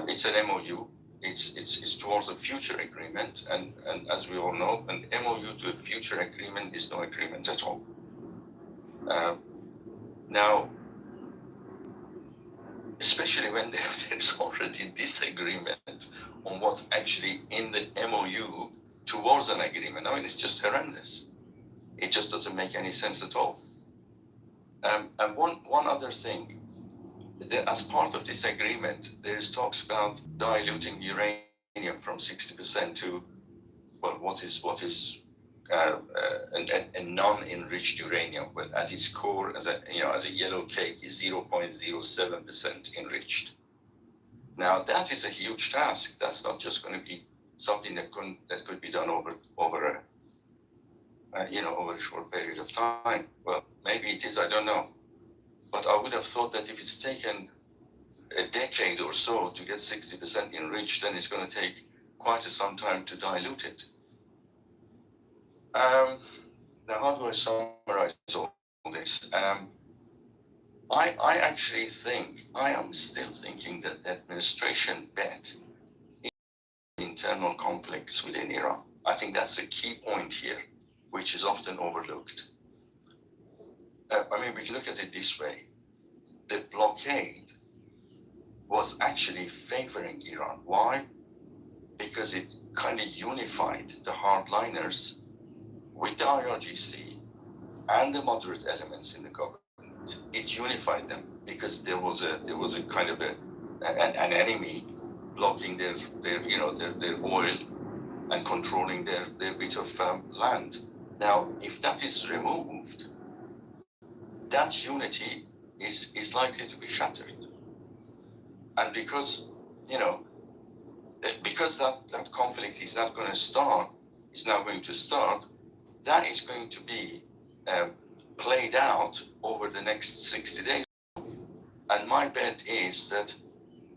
It's an MOU. It's towards a future agreement, and as we all know, an MOU to a future agreement is no agreement at all. Now, especially when there's already disagreement on what's actually in the MOU towards an agreement. I mean, it's just horrendous. It just doesn't make any sense at all. And one other thing, as part of this agreement, there is talks about diluting uranium from 60% to, well, what is a non-enriched uranium, but at its core, as a yellow cake, is 0.07% enriched. Now that is a huge task. That's not just going to be something that could be done over a short period of time. Well, maybe it is, I don't know. But I would have thought that if it's taken a decade or so to get 60% enriched, then it's going to take quite some time to dilute it. Now, how do I summarize all this? I actually think, I am still thinking that the administration bet internal conflicts within Iran. I think that's a key point here, which is often overlooked. We can look at it this way. The blockade was actually favoring Iran. Why? Because it kind of unified the hardliners with the IRGC and the moderate elements in the government. It unified them because there was a kind of an enemy blocking their oil and controlling their bit of land. Now, if that is removed, that unity is likely to be shattered. And because that conflict is now going to start, that is going to be played out over the next 60 days. And my bet is that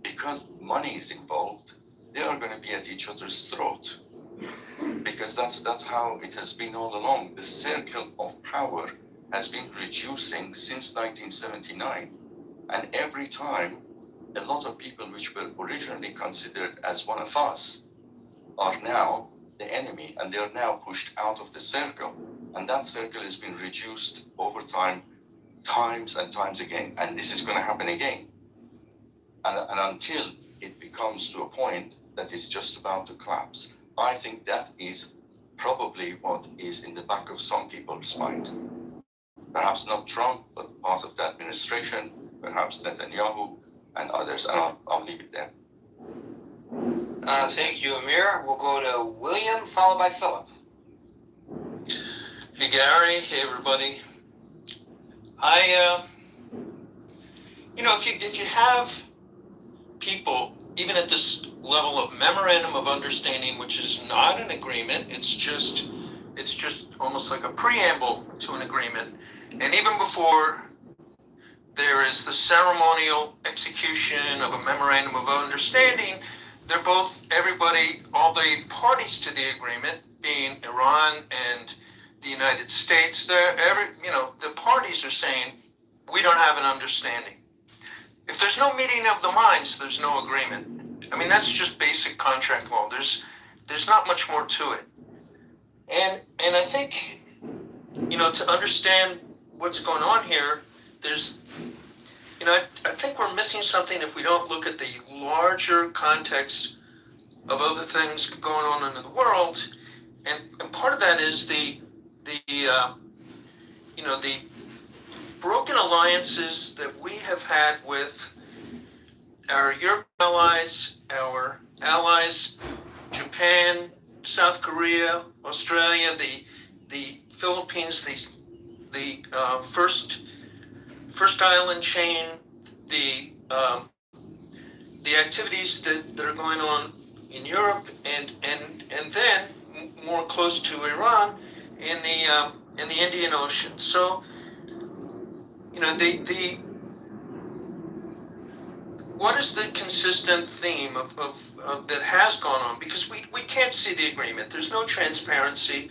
because money is involved, they are going to be at each other's throat. Because that's how it has been all along. The circle of power has been reducing since 1979. And every time, a lot of people which were originally considered as one of us are now the enemy, and they are now pushed out of the circle. And that circle has been reduced over time, times and times again. And this is going to happen again. And until it becomes to a point that is just about to collapse. I think that is probably what is in the back of some people's mind. Perhaps not Trump, but part of the administration, perhaps Netanyahu and others. And I'll leave it there. Thank you, Amir. We'll go to William, followed by Philip. Hey, Gary. Hey, everybody. If you have people, even at this level of memorandum of understanding, which is not an agreement, it's just almost like a preamble to an agreement. And even before there is the ceremonial execution of a memorandum of understanding, they're both, all the parties to the agreement, being Iran and the United States, the parties are saying, we don't have an understanding. If there's no meeting of the minds, there's no agreement. I mean, that's just basic contract law. There's not much more to it. And I think, to understand what's going on here, I think we're missing something if we don't look at the larger context of other things going on in the world. And part of that is the broken alliances that we have had with our European allies, our allies, Japan, South Korea, Australia, the Philippines, first island chain, the activities that are going on in Europe, and then more close to Iran in the Indian Ocean. So, what is the consistent theme of that has gone on? Because we can't see the agreement. There's no transparency.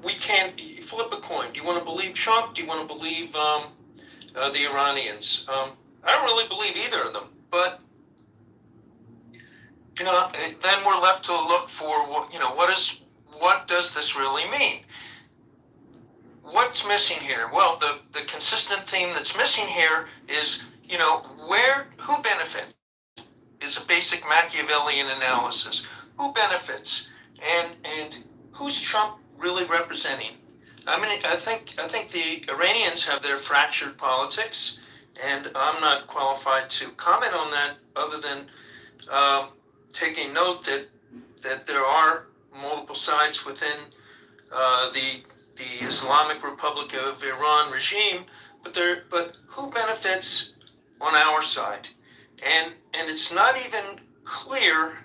We can't flip a coin. Do you want to believe Trump? Do you want to believe the Iranians? I don't really believe either of them. But then we're left to look for what does this really mean? What's missing here? Well, the consistent theme that's missing here is who benefits is a basic Machiavellian analysis. Who benefits, and who's Trump really representing? I mean, I think the Iranians have their fractured politics, and I'm not qualified to comment on that other than taking note that there are multiple sides within the Islamic Republic of Iran regime, but who benefits on our side? And it's not even clear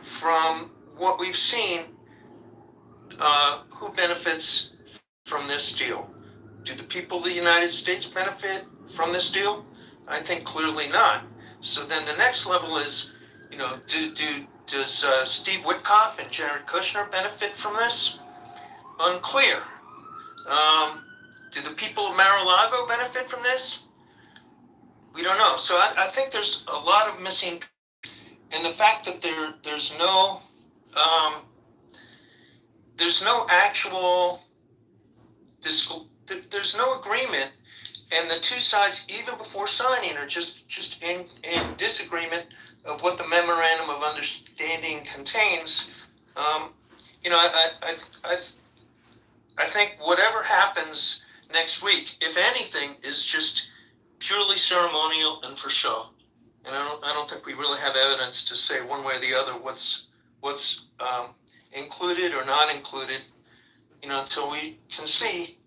from what we've seen who benefits from this deal. Do the people of the United States benefit from this deal? I think clearly not. So then the next level is, does Steve Witkoff and Jared Kushner benefit from this? Unclear. Do the people of Mar-a-Lago benefit from this? We don't know. So I think there's a lot of missing, and the fact that there's no actual there's no agreement, and the two sides, even before signing, are just in disagreement of what the memorandum of understanding contains. I think whatever happens next week, if anything, is just purely ceremonial and for show. And I don't think we really have evidence to say one way or the other what's included or not included, until we can see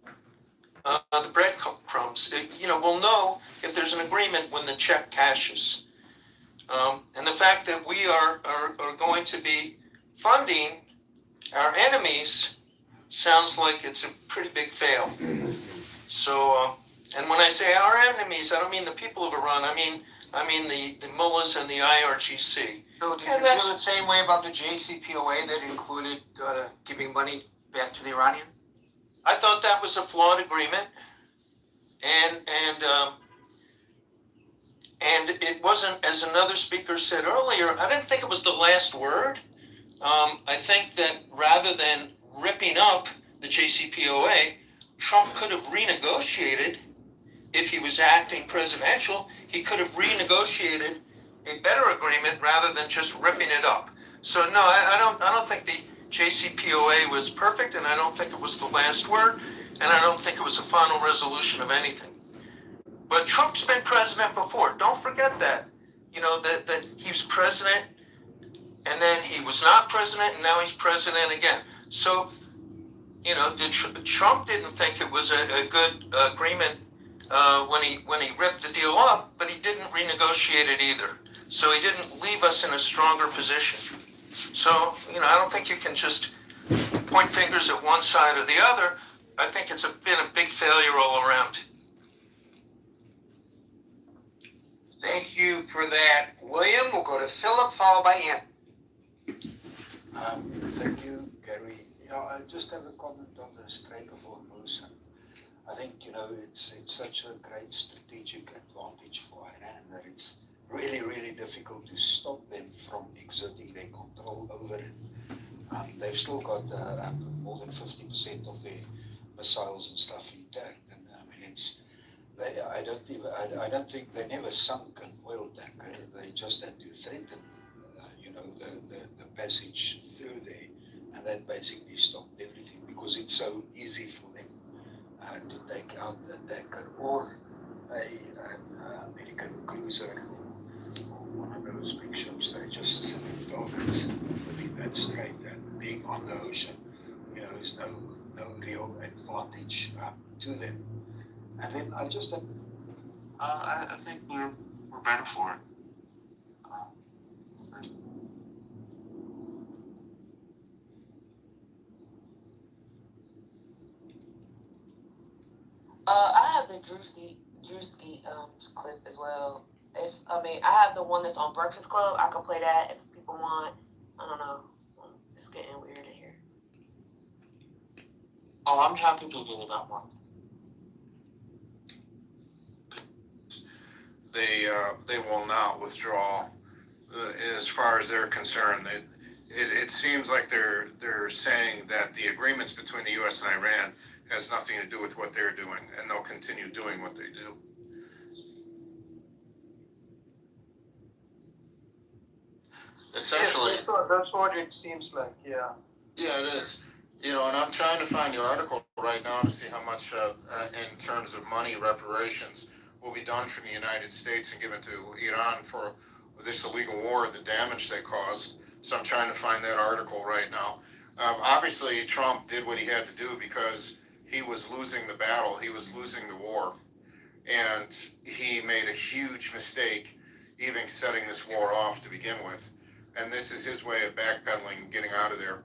the breadcrumbs. We'll know if there's an agreement when the check cashes. And the fact that we are going to be funding our enemies sounds like it's a pretty big fail. So, and when I say our enemies, I don't mean the people of Iran. I mean the mullahs and the IRGC. So did you feel the same way about the JCPOA that included giving money back to the Iranian? I thought that was a flawed agreement, and it wasn't, as another speaker said earlier, I didn't think it was the last word. I think that rather than ripping up the JCPOA, Trump could have renegotiated. If he was acting presidential, he could have renegotiated a better agreement rather than just ripping it up. So no, I don't think the JCPOA was perfect, and I don't think it was the last word, and I don't think it was a final resolution of anything. But Trump's been president before. Don't forget that. That he was president, and then he was not president, and now he's president again. So, Trump didn't think it was a good agreement when he ripped the deal up, but he didn't renegotiate it either. So he didn't leave us in a stronger position. So, I don't think you can just point fingers at one side or the other. I think it's been a big failure all around. Thank you for that, William. We'll go to Philip, followed by Ann. Thank you, Gary. I just have a comment on the Strait of Hormuz. I think, it's such a great strategic advantage for Iran that it's really, really difficult to stop them from exerting their control over it. They've still got more than 50% of their missiles and stuff intact, and I don't think they never sunk an oil tanker. They just had to threaten, the passage through there, and that basically stopped everything because it's so easy for them to take out a tanker or a American cruiser or one of those big ships. They just sit in targets within that strait, and being on the ocean, is no real real advantage to them. And then I just have I think we're better for it. I have the Drewski clip as well. I have the one that's on Breakfast Club. I can play that if people want. I don't know. It's getting weird in here. Oh, I'm happy to do that one. They will not withdraw as far as they're concerned. It seems like they're saying that the agreements between the U.S. and Iran has nothing to do with what they're doing, and they'll continue doing what they do. Essentially, yes, that's what it seems like. Yeah. Yeah, it is. You know, and I'm trying to find the article right now to see how much, in terms of money reparations, will be done from the United States and given to Iran for this illegal war, the damage they caused. So I'm trying to find that article right now. Obviously, Trump did what he had to do because he was losing the battle. He was losing the war. And he made a huge mistake even setting this war off to begin with. And this is his way of backpedaling and getting out of there.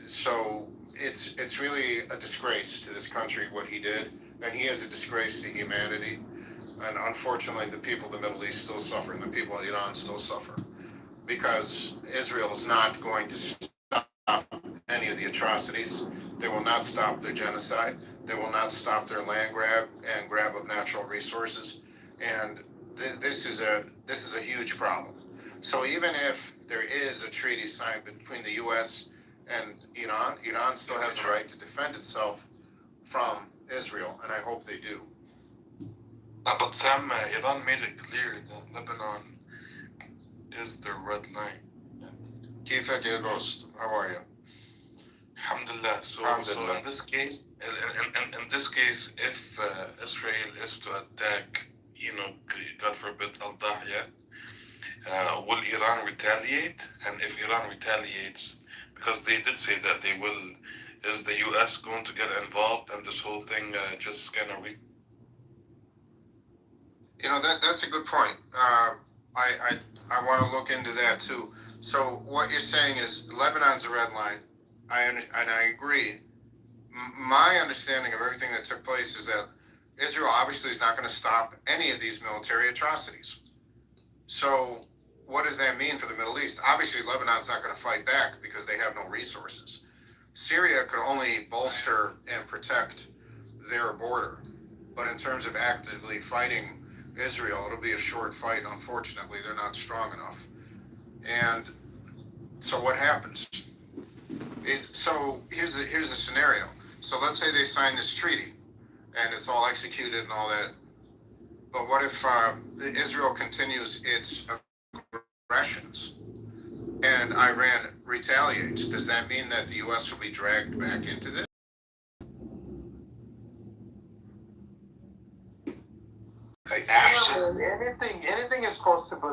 So it's really a disgrace to this country what he did, and he is a disgrace to humanity. And unfortunately, the people of the Middle East still suffer, and the people of Iran still suffer, because Israel is not going to stop any of the atrocities. They will not stop their genocide. They will not stop their land grab and grab of natural resources. And this is a huge problem. So even if there is a treaty signed between the U.S. and Iran still has the right to defend itself from Israel, and I hope they do. But Sam, Iran made it clear that Lebanon is their red line. Kifak Ghost, how are you? Alhamdulillah. So in this case, if Israel is to attack, God forbid, Al-Dahya, will Iran retaliate? And if Iran retaliates, because they did say that they will, is the U.S. going to get involved and this whole thing just kind of that's a good point. I want to look into that too. So what you're saying is Lebanon's a red line. I agree. My understanding of everything that took place is that Israel obviously is not going to stop any of these military atrocities. So what does that mean for the Middle East? Obviously, Lebanon's not going to fight back because they have no resources. Syria could only bolster and protect their border. But in terms of actively fighting Israel, it'll be a short fight. Unfortunately, they're not strong enough. And so what happens? Here's a scenario. So let's say they sign this treaty and it's all executed and all that. But what if Israel continues its aggressions and Iran retaliates? Does that mean that the U.S. will be dragged back into this? Anything is possible.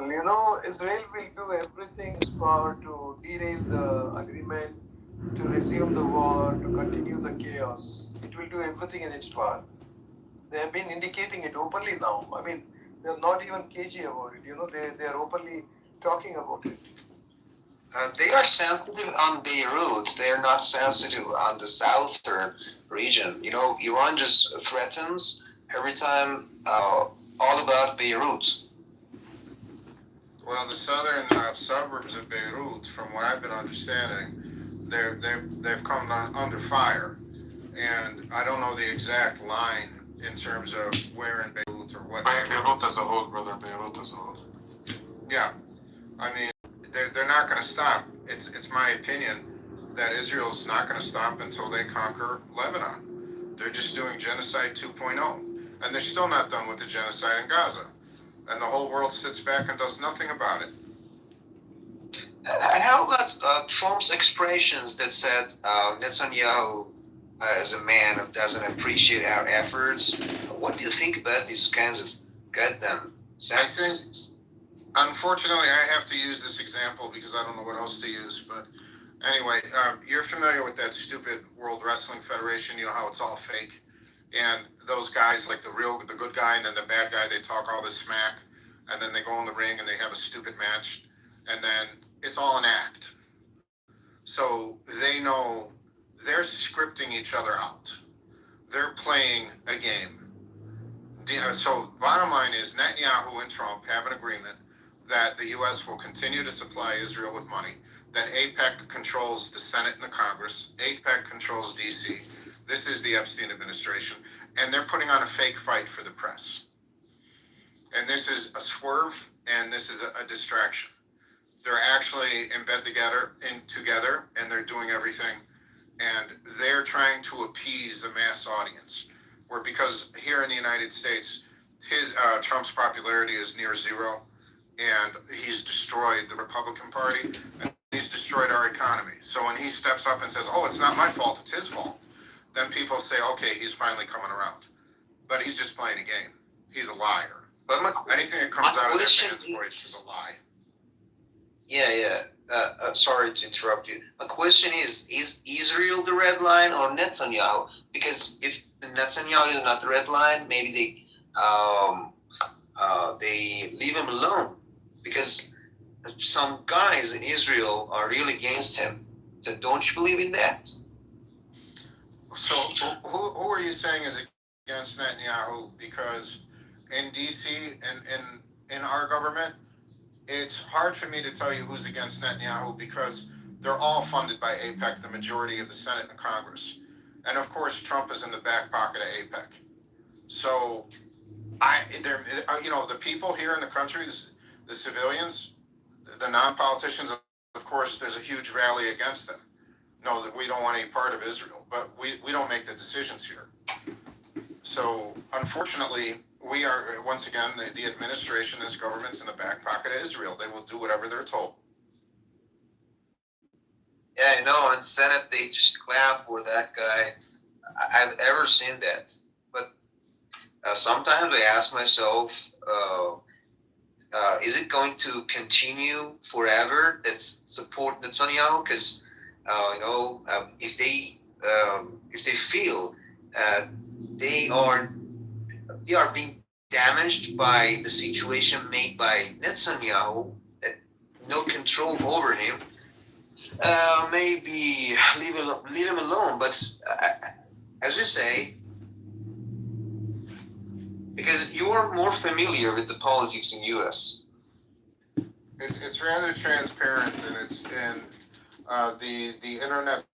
Israel will do everything in its power to derail the agreement, to resume the war, to continue the chaos. It will do everything in its power. They have been indicating it openly now. I mean, they're not even cagey about it. They are openly talking about it. They are sensitive on Beirut. They are not sensitive on the southern region. Iran just threatens every time. All about Beirut. Well, the southern suburbs of Beirut, from what I've been understanding, they've come under fire, and I don't know the exact line in terms of where in Beirut or what. Beirut as a whole, brother. Beirut as a whole. Yeah, I mean, they're not going to stop. It's my opinion that Israel's not going to stop until they conquer Lebanon. They're just doing genocide 2.0. And they're still not done with the genocide in Gaza. And the whole world sits back and does nothing about it. And how about Trump's expressions that said Netanyahu is a man who doesn't appreciate our efforts? What do you think about these kinds of goddamn sentences? Unfortunately, I have to use this example because I don't know what else to use, but Anyway, you're familiar with that stupid World Wrestling Federation. You know how it's all fake, and those guys, like the good guy and then the bad guy, they talk all this smack, and then they go in the ring and they have a stupid match, and then it's all an act. So they know they're scripting each other out. They're playing a game. So bottom line is Netanyahu and Trump have an agreement that the U.S. will continue to supply Israel with money, that AIPAC controls the Senate and the Congress, AIPAC controls D.C. This is the Epstein administration, and they're putting on a fake fight for the press. And this is a swerve, and this is a distraction. They're actually in bed together, and they're doing everything, and they're trying to appease the mass audience. Where because here in the United States, Trump's popularity is near zero, and he's destroyed the Republican Party, and he's destroyed our economy. So when he steps up and says, "Oh, it's not my fault, it's his fault," then people say, "Okay, he's finally coming around." But he's just playing a game. He's a liar. But anything that comes out of that man's voice is a lie. Yeah. Sorry to interrupt you. My question is Israel the red line or Netanyahu? Because if Netanyahu is not the red line, maybe they leave him alone. Because some guys in Israel are really against him. So don't you believe in that? So who are you saying is against Netanyahu? Because in D.C. and in our government, it's hard for me to tell you who's against Netanyahu because they're all funded by AIPAC, the majority of the Senate and Congress. And of course, Trump is in the back pocket of AIPAC. So, the people here in the country, the civilians, the non-politicians, of course, there's a huge rally against them. No, that we don't want any part of Israel, but we don't make the decisions here. So, unfortunately, we are, once again, the administration, this government's in the back pocket of Israel. They will do whatever they're told. Yeah, I know. In the Senate, they just clap for that guy. I've ever seen that. But sometimes I ask myself, is it going to continue forever? That's support Netanyahu? Because if they feel they are being damaged by the situation made by Netanyahu, that no control over him, maybe leave him alone. But as you say, because you are more familiar with the politics in U.S. It's rather transparent, and the internet's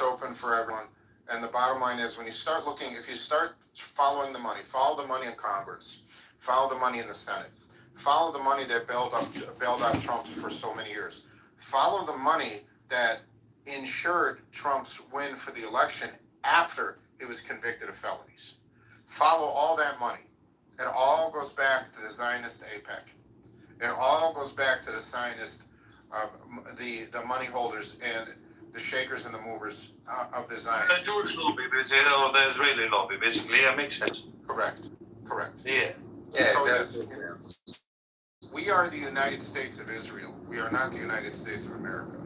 open for everyone. And the bottom line is, if you start following the money, follow the money in Congress, follow the money in the Senate, follow the money that bailed out Trump for so many years, follow the money that ensured Trump's win for the election after he was convicted of felonies. Follow all that money. It all goes back to the Zionist AIPAC. It all goes back to the Zionist, the money holders and the shakers and the movers of the Zionists. The Jewish lobby, or the Israeli lobby, basically. Yeah, makes sense. Correct. Yeah. So yes, we are the United States of Israel. We are not the United States of America.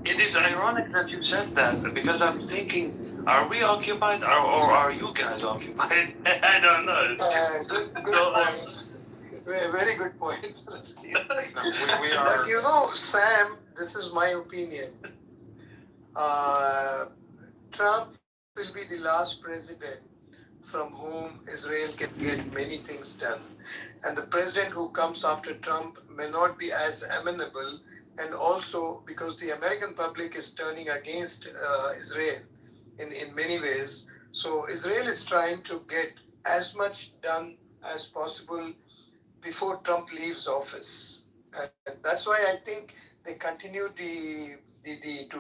It is ironic that you said that, because I'm thinking, are we occupied or are you guys occupied? I don't know. Good point. Very good point. we are. But Sam, this is my opinion. Trump will be the last president from whom Israel can get many things done. And the president who comes after Trump may not be as amenable, and also because the American public is turning against Israel in many ways. So Israel is trying to get as much done as possible before Trump leaves office. And that's why I think they continue to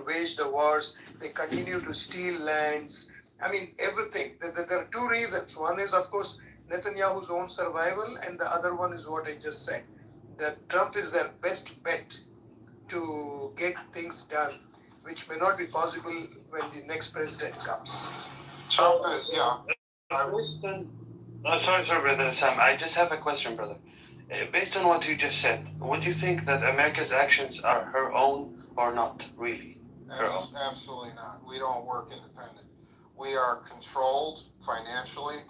wage the wars. They continue to steal lands. I mean, everything. There are two reasons. One is, of course, Netanyahu's own survival, and the other one is what I just said, that Trump is their best bet to get things done, which may not be possible when the next president comes. Trump is, Sorry, Brother Sam. I just have a question, brother. Based on what you just said, would you think that America's actions are her own, or not really? Absolutely not. We don't work independent. We are controlled financially.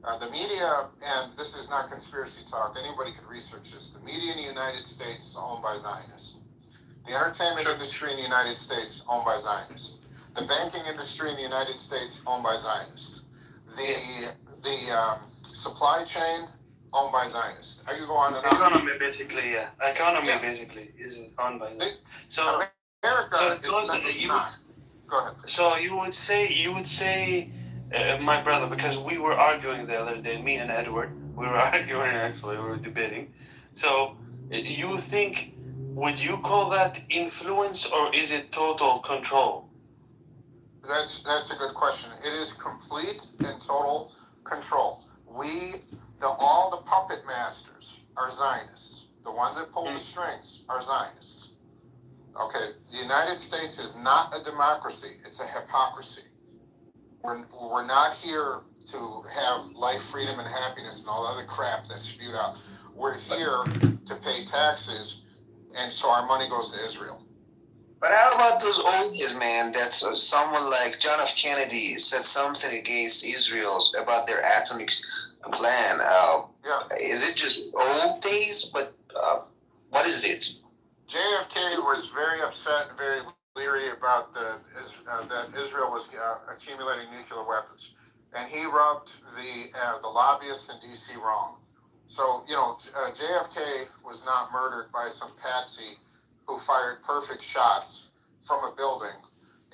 The media, and this is not conspiracy talk, anybody could research this. The media in the United States is owned by Zionists. The entertainment industry in the United States owned by Zionists. The banking industry in the United States owned by Zionists. The supply chain owned by Zionists. I could go on and on. Economy basically, yeah. Economy basically is owned by Zionists. So America is not. Go ahead. So you would say, my brother, because we were arguing the other day, me and Edward, we were arguing actually, we were debating. So you think, would you call that influence or is it total control? That's a good question. It is complete and total control. All the puppet masters are Zionists. The ones that pull the strings are Zionists. Okay, the United States is not a democracy. It's a hypocrisy. We're not here to have life, freedom, and happiness and all the other crap that's spewed out. We're here to pay taxes, and so our money goes to Israel. But how about those old days, man? That someone like John F. Kennedy said something against Israel about their atomic plan. Is it just old days? But what is it? JFK was very upset and very leery about that Israel was accumulating nuclear weapons, and he rubbed the lobbyists in D.C. wrong. So JFK was not murdered by some patsy who fired perfect shots from a building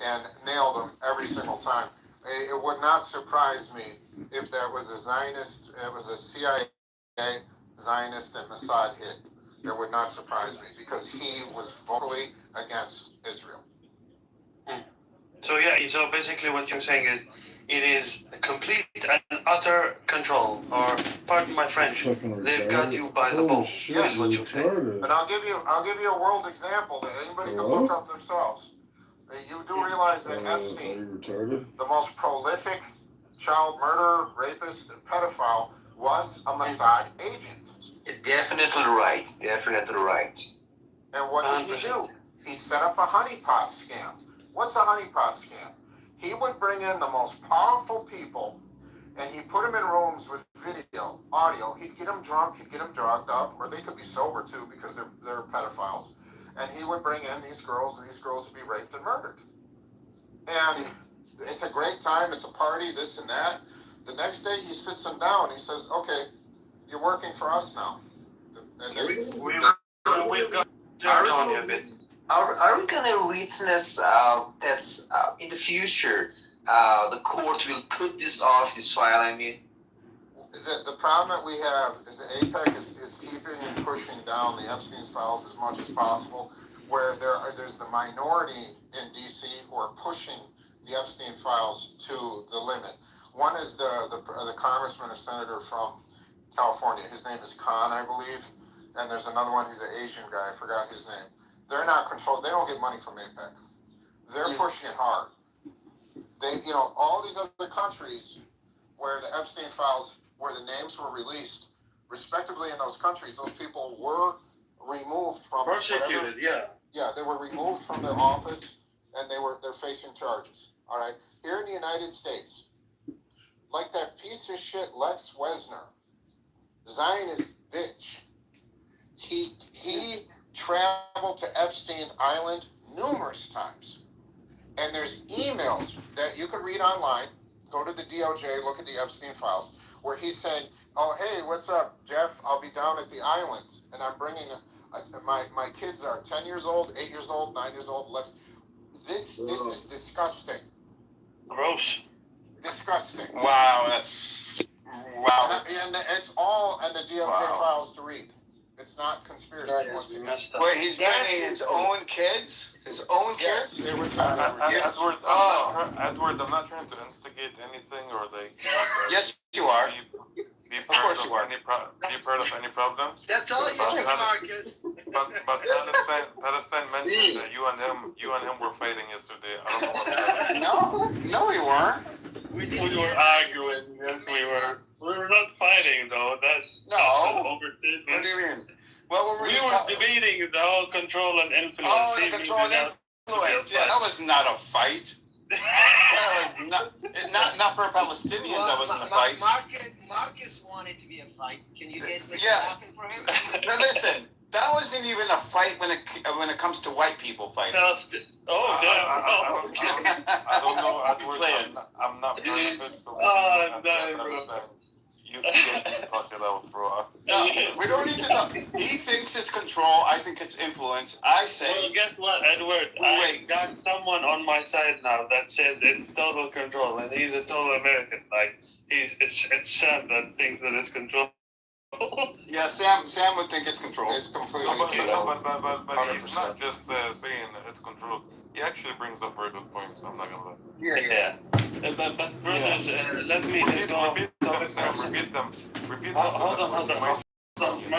and nailed them every single time. It would not surprise me if that was a Zionist, it was a CIA Zionist and Mossad hit. It would not surprise me because he was vocally against Israel. So so basically what you're saying is it is complete and utter control, or pardon my French, they've got you by the balls. Yes, is what you're saying. And I'll give you a world example that anybody can look up themselves. You do realize that Epstein, the most prolific child murderer, rapist, and pedophile, was a Mossad agent. Definitely right. Definitely right. And what did he do? He set up a honeypot scam. What's a honeypot scam? He would bring in the most powerful people, and he put them in rooms with video, audio. He'd get them drunk, he'd get them drugged up, or they could be sober too because they're pedophiles. And he would bring in these girls, and these girls would be raped and murdered. And it's a great time, it's a party, this and that. The next day he sits them down, he says, okay, you're working for us now. We've got on you a bit. Are we going to witness that's in the future the court will put this off, this file, I mean? The problem that we have is that APEC is keeping and pushing down the Epstein files as much as possible, where there's the minority in D.C. who are pushing the Epstein files to the limit. One is the congressman or senator from California. His name is Khan, I believe. And there's another one, he's an Asian guy, I forgot his name. They're not controlled, they don't get money from APEC. They're pushing it hard. All these other countries where the Epstein files, where the names were released, respectively in those countries, those people were removed from persecuted, Yeah, they were removed from their office and they're facing charges. All right. Here in the United States, like that piece of shit Lex Wesner, Zionist bitch, he traveled to Epstein's island numerous times. And there's emails that you could read online, go to the DOJ, look at the Epstein files, where he's saying, oh, hey, what's up, Jeff? I'll be down at the island, and I'm bringing my kids are 10 years old, 8 years old, 9 years old. This is disgusting. Gross. Disgusting. Wow. And it's all in the DOJ files to read. It's not conspiracy. Wait, he's bringing his own kids? His own kids? They were Edward, I'm not trying to instigate anything or Yes, you are. Be part of any problems. That's all you do, Marcus. But Palestine mentioned that you and him were fighting yesterday. I don't know what No, we weren't. We were arguing. Yes, we were. We were not fighting though. That's no. overstatement. What do you mean? What were We were debating the whole control and influence. Oh, the control and influence. Yeah, that was not a fight. Not for Palestinians. That wasn't a fight. Marcus wanted to be a fight. Can you guys make Yeah. that happen for him? Now listen, that wasn't even a fight when it comes to white people fighting. Oh, damn. I don't know. I'm not perfect. So bro. You guys need to talk it out, bro. No, we don't need to talk. He thinks it's control. I think it's influence. I say. Well, guess what, Edward? I got someone on my side now that says it's total control, and he's a total American. Like it's Sam that thinks that it's control. Yeah, Sam would think it's control. It's completely But control. he's not just saying it's control. He actually brings up very good points. I'm not gonna lie. Yeah. But brothers, let me just go repeat them, Sam. Repeat them. Hold on.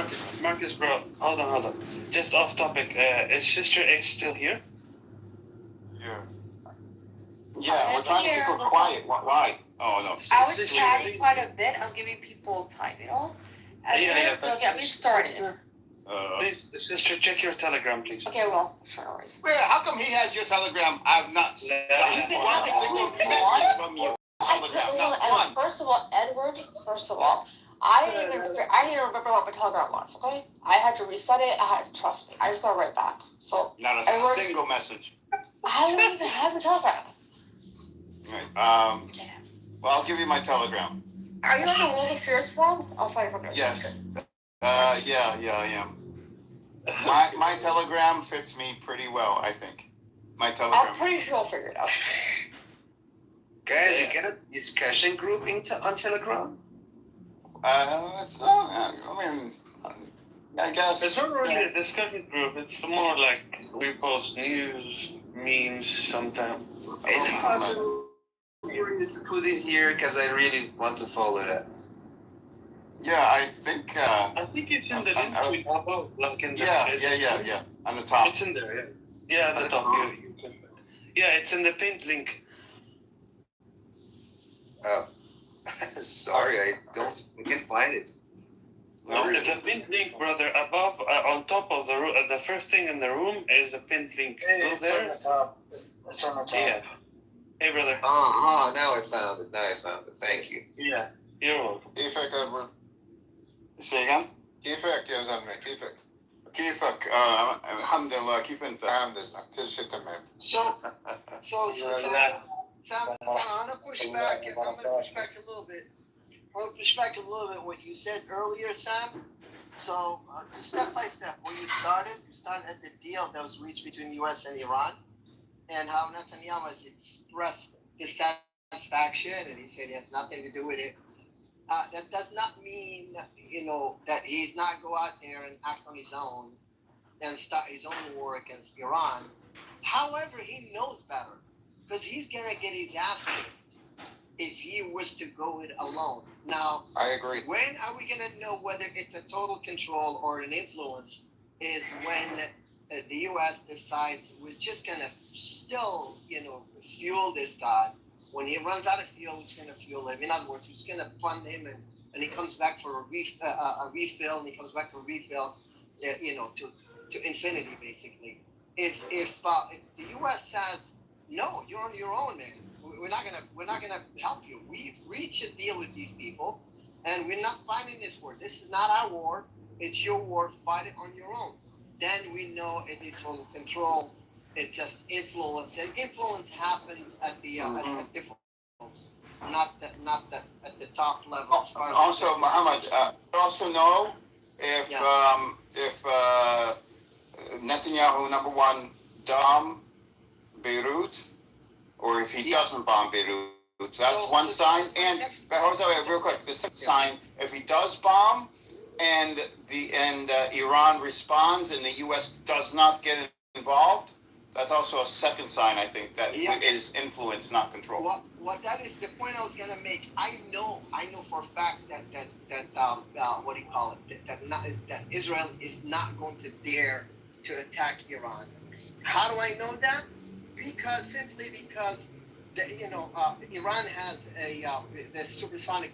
Marcus, bro. Hold on. Just off topic. Is Sister Ace still here? Yeah. Yeah, we're trying to keep her quiet. Why? Oh no. I was chatting quite a bit. I'm giving people time, you know? Don't get me started. Please, sister, check your Telegram, please. Okay, well, sure, no worries. Wait, how come he has your Telegram? I've not gotten one single message from you. Telegram, First of all, Edward, I didn't even remember what my Telegram was, okay? I had to reset it. I had to trust me. I just got right back. So, not a Edward, single message. I don't even have a Telegram. Right. Well, I'll give you my Telegram. Are you on the World Affairs forum? I'll find it from there. Yes. Yeah, I am. My Telegram fits me pretty well, I think. My Telegram. I'm pretty sure I'll figure it out. Guys, you get a discussion group on Telegram? It's not, I guess. It's not really a discussion group. It's more like we post news, memes sometimes. Is it possible for you to put it here? Because I really want to follow that. Yeah, I think it's in the link tree above, like in the yeah. On the top. It's in there, yeah. Yeah, at the top. Yeah, it's in the pinned link. Oh, sorry, I can't find it. No, it's a pinned link, brother. Above, on top of the room, the first thing in the room is a pinned link. Go there. It's on the top. Yeah. Hey, brother. Oh, now I found it. Thank you. Yeah, you're welcome. Kifek, Edward. Say again? Kifek, yes, I'm Kifek. Kifek, alhamdulillah, كيف أنت؟ Alhamdulillah, كل شيء تمام. So Sam, I'm gonna push back a little bit. What you said earlier, Sam. So, step by step, where you started at the deal that was reached between the U.S. and Iran, and how Netanyahu has expressed dissatisfaction, and he said he has nothing to do with it. That does not mean, that he's not go out there and act on his own and start his own war against Iran. However, he knows better, because he's gonna get his ass kicked if he was to go it alone. Now, I agree. When are we gonna know whether it's a total control or an influence? Is when the U.S. decides we're just gonna still, fuel this guy. When he runs out of fuel, it's gonna fuel him. In other words, it's gonna fund him, and he comes back for a refill, and he comes back for a refill, to infinity, basically. If the U.S. says, no, you're on your own, man. We're not gonna help you. We've reached a deal with these people, and we're not fighting this war. This is not our war. It's your war. Fight it on your own. Then we know it is total control. It's just influence, and influence happens at the at different levels, not at the top level. Also, Muhammad, also know if Netanyahu, number one, bomb Beirut, or if he doesn't bomb Beirut. That's one sign. And Jose, real quick, the second sign, if he does bomb and Iran responds and the U.S. does not get involved, that's also a second sign, I think, that is influence, not control. What that is the point I was gonna make. I know for a fact that what do you call it? That Israel is not going to dare to attack Iran. How do I know that? Simply because Iran has the supersonic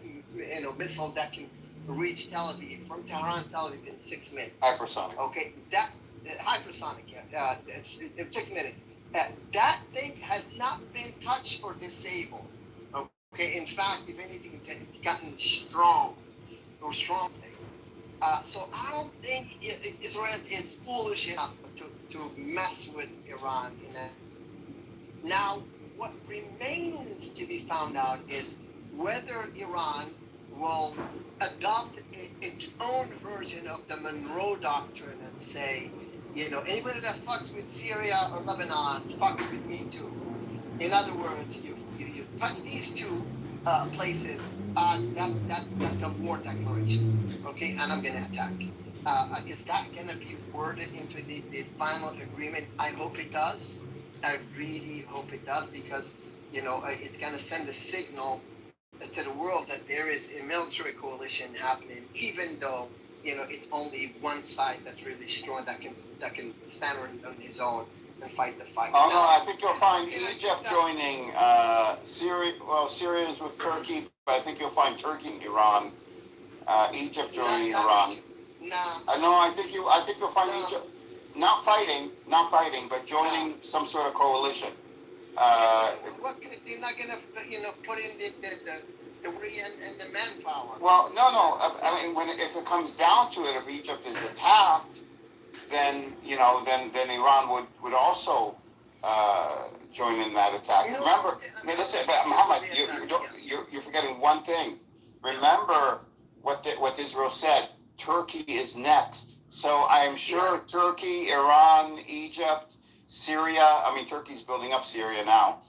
missile that can reach Tel Aviv, from Tehran to Tel Aviv in 6 minutes. Hypersonic. Okay, that hypersonic, it's 6 minutes. That thing has not been touched or disabled. Okay, in fact, if anything, it's gotten strong or strong. So I don't think Israel is foolish enough to mess with Iran in that. Now, what remains to be found out is whether Iran will adopt its own version of the Monroe Doctrine and say, anybody that fucks with Syria or Lebanon fucks with me too. In other words, you touch these two places, that's a war declaration, okay? And I'm going to attack. Is that going to be worded into the final agreement? I hope it does. I really hope it does, because it's going to send a signal to the world that there is a military coalition happening, even though it's only one side that's really strong that can stand on his own and fight the fight. Oh no, I think you'll find Egypt joining Syria. Well, Syria is with Turkey, but I think you'll find Turkey and Iran. Egypt joining Iran. No, I think you'll find Egypt not fighting, but joining some sort of coalition. What you're not gonna put in the way and the manpower? Well, no. I mean, if it comes down to it, if Egypt is attacked, then then Iran would also join in that attack. Remember, listen, Muhammad, you're forgetting one thing. Remember what Israel said. Turkey is next. So I am sure Turkey, Iran, Egypt, Syria. I mean, Turkey's building up Syria now.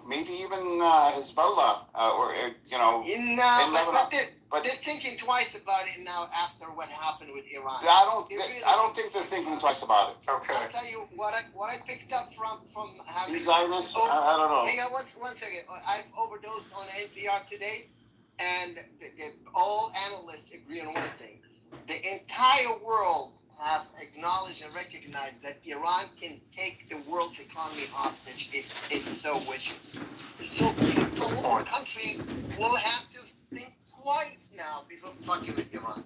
Maybe even Hezbollah in Lebanon. But they're thinking twice about it now after what happened with Iran. I don't think they're thinking twice about it. Okay. I'll tell you what I picked up from having. These Zionists, I don't know. Hang on one second. I've overdosed on NPR today, and all analysts agree on one thing: the entire world have acknowledged and recognized that Iran can take the world's economy hostage if it so wishes. So the whole country will have to think twice now before fucking with Iran.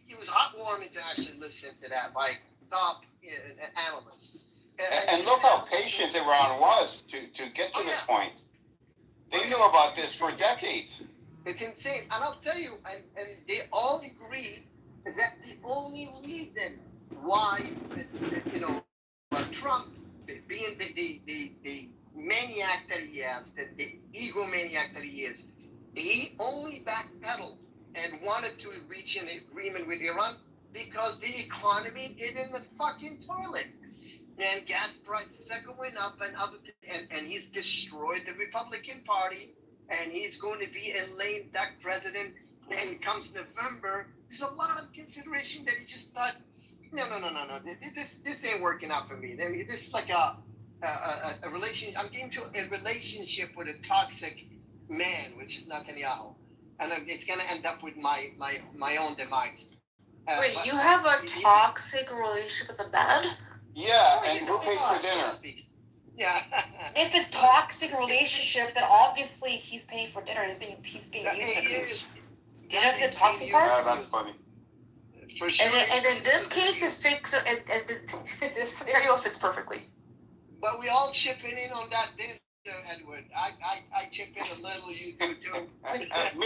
It was heartwarming to actually listen to that by top analysts. And look how patient Iran was to get to this point. They knew about this for decades. It's insane. And I'll tell you, and they all agree that the only reason why, Trump, being the maniac that he is, the egomaniac that he is, he only backpedaled and wanted to reach an agreement with Iran because the economy is in the fucking toilet. And gas prices are going up, and he's destroyed the Republican Party, and he's going to be a lame duck president. And comes November, there's a lot of consideration that he just thought, no, this ain't working out for me. This is like a relation. I'm getting to a relationship with a toxic man, which is Netanyahu, and it's gonna end up with my own demise. Wait, you have a toxic relationship with a man? Yeah, and who pays for dinner? Yeah. If it's toxic relationship, then obviously he's paying for dinner. He's being used. You just get toxic part? Yeah, that's funny. For sure. And in this case, it fits. And this scenario fits perfectly. But we all chipping in on that dinner, Edward. I chip in a little. You do too. How did I get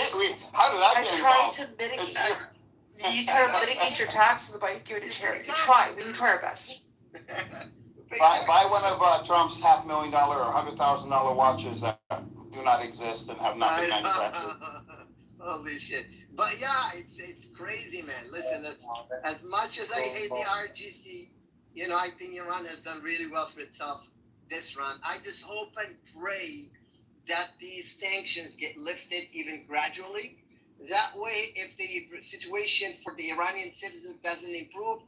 I involved? try to mitigate. You try to mitigate your taxes by giving it to charity. We try our best. Buy one of Trump's $500,000 or $100,000 watches that do not exist and have not been manufactured. Holy shit. But yeah, it's crazy, man. Listen, as much as I hate the RGC, I think Iran has done really well for itself this run. I just hope and pray that these sanctions get lifted even gradually. That way, if the situation for the Iranian citizens doesn't improve,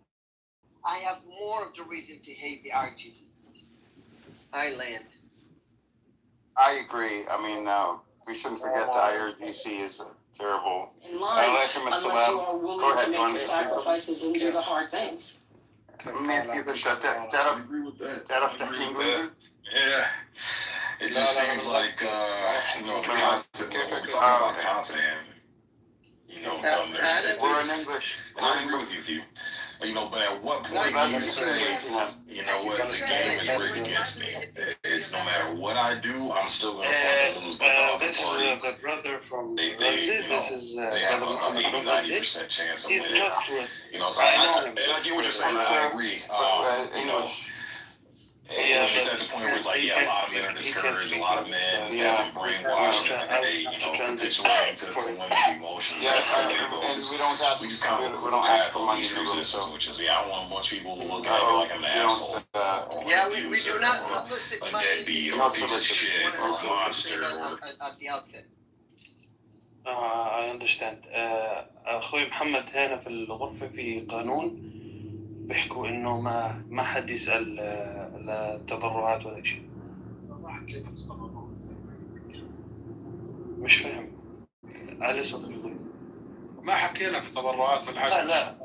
I have more of the reason to hate the RGC. I land. I agree. I mean, we shouldn't forget the IRGC is terrible. In life, unless you are willing to make the sacrifices and do the hard things. I agree with that. Yeah. It just seems like, the concept, when we talk about content, thunder. We're in English. And I agree with you. But at what point do you say, what, the game is rigged against me? It's no matter what I do, I'm still going to fucking lose, but the other party, the brother from they have a 80-90% chance of winning. So and I get what you're saying, I agree. And it's at the point where it's like, a lot of men are discouraged, a lot of men have been brainwashed, and they, capitulating to women's emotions. Yes, That's how and they go. we don't have, We just kind of we don't ask for money least in the room, resistance, so. which is, I don't want a bunch of people looking at me like I'm an asshole, or an we abuser, do not or solicit a money. deadbeat, or a piece of shit, or a monster, or... At the outset. I understand. اخوي محمد هنا في الغرفة في قانون بيحكوا انه ما حد يسأل لا تبرعات ولا شيء. مش فاهم. على صوتك اخوي. ما حكينا في تبرعات في العشاء. لا.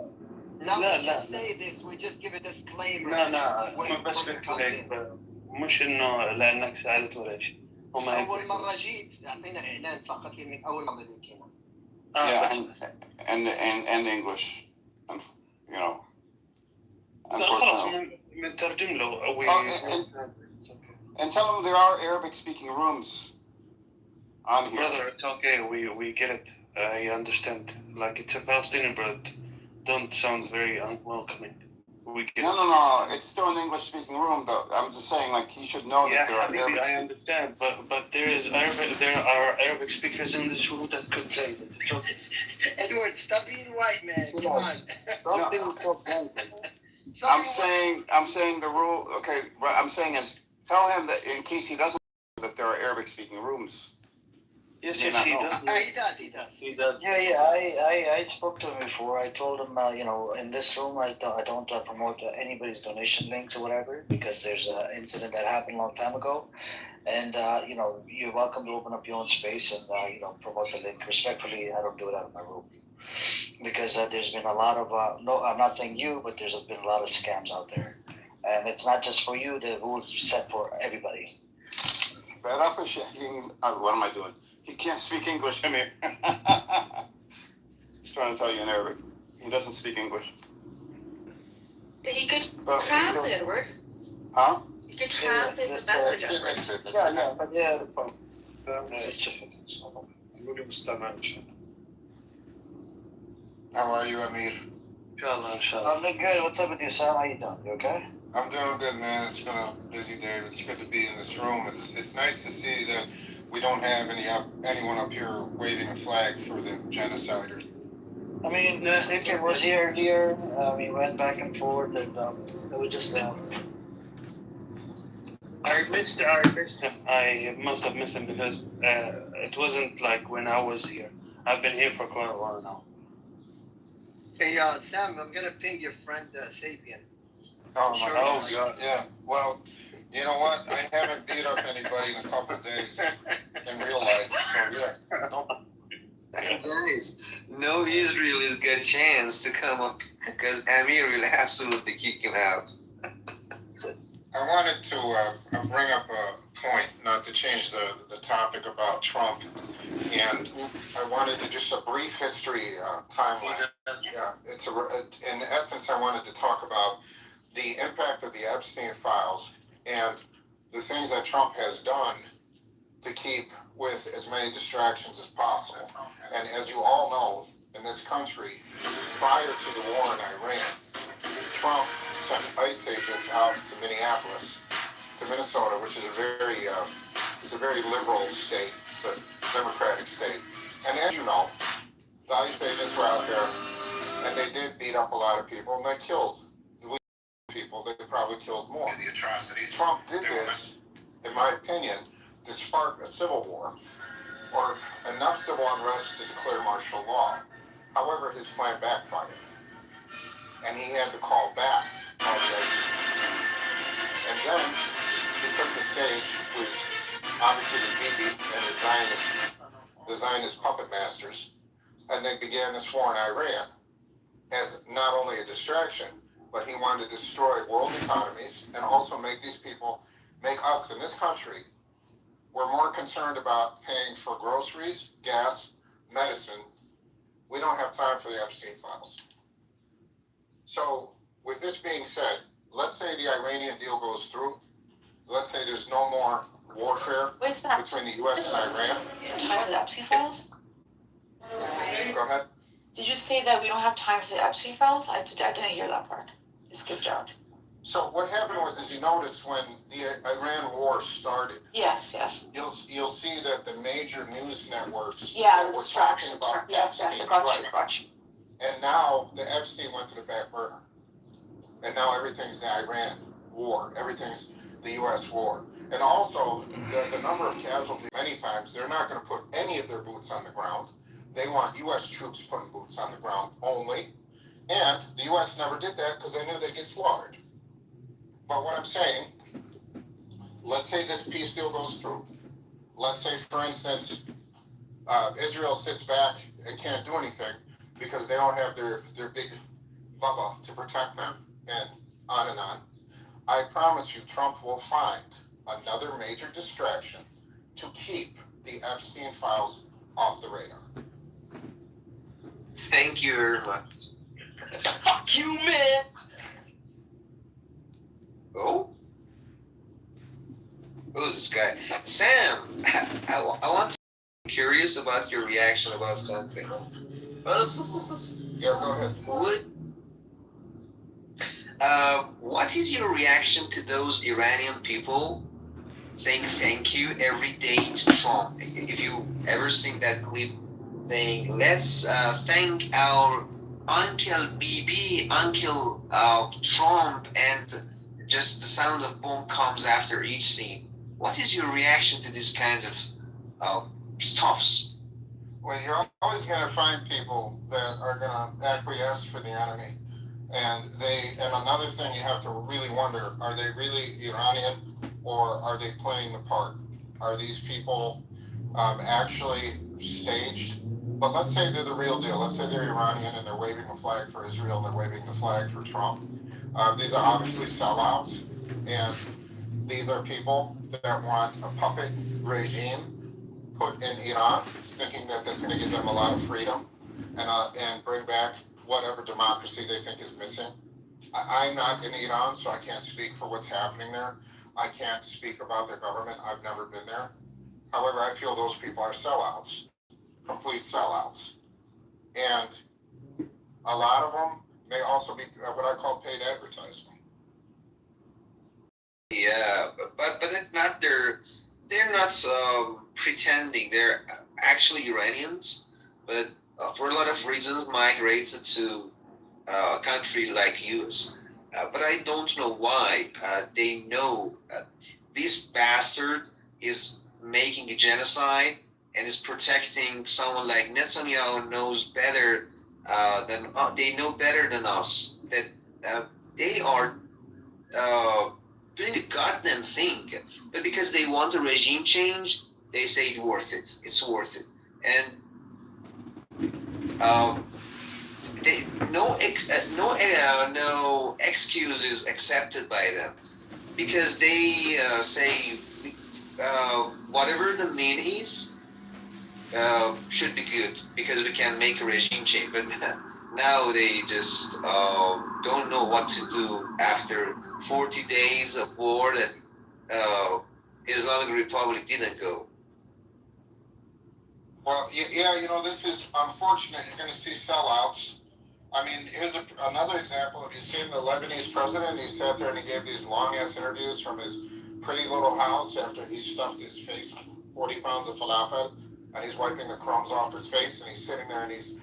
Say this, we just give a disclaimer. لا هم بس بيحكوا هيك مش انه لانك سألت ولا شيء. هم هيك. أول مرة جيت أعطينا إعلان فقط من أول مرة جينا. and English, unfortunately. بنترجم له and tell them there are Arabic speaking rooms on here. Brother, it's okay. We get it. I understand. Like it's a Palestinian, but don't sound very unwelcoming. We get No. It's still an English speaking room, though. I'm just saying, like, he should know that there are Arabic. I understand, but there are Arabic speakers in this room that could say it. It's okay. Edward, stop being white, man. Come on. Stop being so bad. I'm saying the rule. Okay, what I'm saying is tell him that in case he doesn't know that there are Arabic speaking rooms. Yes, he does. He does. Yeah. I spoke to him before. I told him, in this room, I don't promote anybody's donation links or whatever because there's an incident that happened a long time ago, and you're welcome to open up your own space and promote the link. Respectfully, I don't do it out of my room because there's been a lot of I'm not saying you, but there's been a lot of scams out there, and it's not just for you. The rules are set for everybody. What am I doing? He can't speak English, I mean. He's trying to tell you in Arabic. He doesn't speak English. You could translate it, Edward. Huh? You could translate the message, Edward. How are you, Amir? Inshallah. I'm doing good. What's up with you, Sam? How you doing? You okay? I'm doing good, man. It's been a busy day. It's good to be in this room. It's nice to see that we don't have anyone up here waving a flag for the genocider. I mean, Zikr was here. We went back and forth, and it was just. I missed him. I must have missed him because it wasn't like when I was here. I've been here for quite a while now. Hey, Sam, I'm gonna ping your friend Sapien. Oh my God! Yeah. Well, you know what? I haven't beat up anybody in a couple of days in real life. So yeah. Guys, no Israelis get a chance to come up because Amir will absolutely kick him out. I wanted to bring up a point, not to change the topic about Trump, and I wanted to just a brief history timeline. Yeah, in essence, I wanted to talk about the impact of the Epstein files and the things that Trump has done to keep with as many distractions as possible. And as you all know, in this country, prior to the war in Iran, Trump sent ICE agents out to Minneapolis, to Minnesota, which is a very liberal state. It's a Democratic state. And as you know, the ICE agents were out there, and they did beat up a lot of people, and they killed people. They probably killed more. The atrocities. Trump did this, in my opinion, to spark a civil war, or enough civil unrest to declare martial law. However, his plan backfired, and he had to call back all the ICE. And then he took the stage with obviously the Bibi and the Zionist puppet masters, and they began this war in Iran as not only a distraction, but he wanted to destroy world economies and also make us in this country We're more concerned about paying for groceries, gas, medicine. We don't have time for the Epstein files. So, with this being said, let's say the Iranian deal goes through. Let's say there's no more warfare between the U.S. and Iran. Time for the Epstein files? Go ahead. Did you say that we don't have time for the Epstein files? I didn't hear that part. You skipped out. So what happened was, as you noticed, when the Iran war started. Yes, yes. You'll see that the major news networks. Yeah, that the were talking about yes, Epstein, I got you. And now the Epstein went to the back burner. And now everything's the Iran war. Everything's the U.S. war. And also, the number of casualties, many times, they're not going to put any of their boots on the ground. They want U.S. troops putting boots on the ground only. And the U.S. never did that because they knew they'd get slaughtered. But what I'm saying, let's say this peace deal goes through. Let's say, for instance, Israel sits back and can't do anything because they don't have their big bubba to protect them, and on and on. I promise you, Trump will find another major distraction to keep the Epstein files off the radar. Thank you very much. Fuck you, man! Oh? Who's this guy? Sam, I want to be curious about your reaction about something. Yeah, go ahead. What is your reaction to those Iranian people saying thank you every day to Trump? If you ever seen that clip saying, let's thank our Uncle BB, Uncle Trump, and just the sound of boom comes after each scene. What is your reaction to these kinds of stuffs? Well, you're always going to find people that are going to acquiesce for the enemy. And another thing you have to really wonder, are they really Iranian or are they playing the part? Are these people actually staged? But let's say they're the real deal. Let's say they're Iranian and they're waving the flag for Israel and they're waving the flag for Trump. These are obviously sellouts, and these are people that want a puppet regime put in Iran, thinking that that's going to give them a lot of freedom and bring back whatever democracy they think is missing. I'm not in Iran, so I can't speak for what's happening there. I can't speak about their government. I've never been there. However, I feel those people are sellouts, complete sellouts. And a lot of them may also be what I call paid advertising. Yeah, but they're not pretending. They're actually Iranians, but for a lot of reasons migrated to a country like US. But I don't know why. They know this bastard is making a genocide and is protecting someone like Netanyahu knows better they know better than us that they are doing a goddamn thing, but because they want a regime change, they say it's worth it. It's worth it, and no excuses accepted by them, because they say whatever the mean is should be good because we can make a regime change. But now they just don't know what to do after 40 days of war that Islamic Republic didn't go. Well, yeah, this is unfortunate. You're going to see sellouts. I mean, here's another example. Have you seen the Lebanese president? He sat there and he gave these long-ass interviews from his pretty little house after he stuffed his face with 40 pounds of falafel, and he's wiping the crumbs off his face, and he's sitting there and he's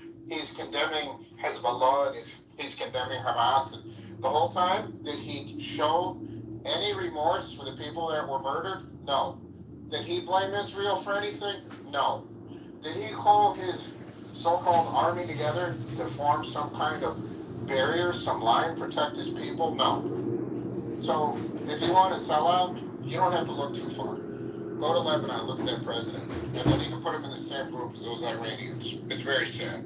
condemning Hezbollah, and he's condemning Hamas. And the whole time, did he show any remorse for the people that were murdered? No. Did he blame Israel for anything? No. Did he call his so-called army together to form some kind of barrier, some line, protect his people? No. So if you want to sell out, you don't have to look too far. Go to Lebanon, look at that president, and then you can put him in the same group as those Iranians. It's very sad.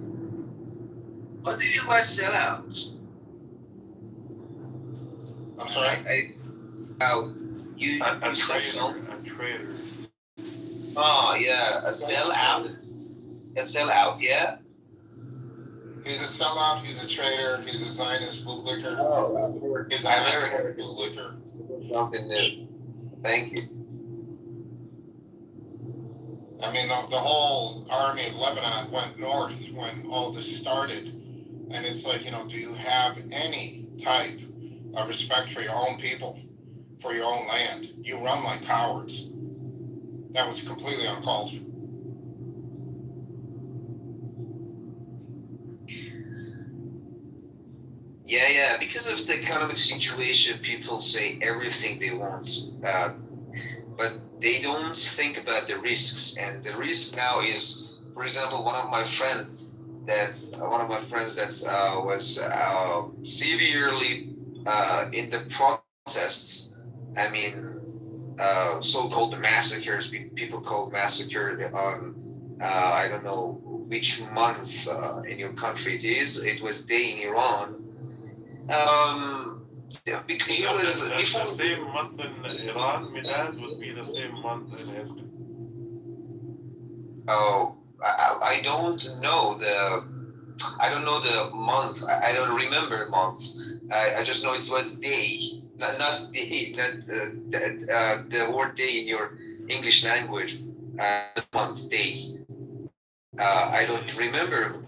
What do you mean by sellouts? I'm sorry? You said so. A traitor. Oh yeah, a sellout. A sellout, yeah. He's a sellout. He's a traitor. He's a Zionist bootlicker. Oh, He's I've a never heard bootlicker. something new. Thank you. I mean, the whole army of Lebanon went north when all this started. And it's like, do you have any type of respect for your own people, for your own land? You run like cowards. That was completely uncalled for. Yeah. Because of the economic situation, people say everything they want, but they don't think about the risks. And the risk now is, for example, one of my friends that's was severely in the protests. I mean, so-called massacres. People called massacre on I don't know which month in your country it is. It was day in Iran. Because it was before the same month in Iran. Milad would be the same month in his. Oh, I don't know the months. I don't remember months. I just know it was day, not day, not the word day in your English language. Month, day. I don't remember.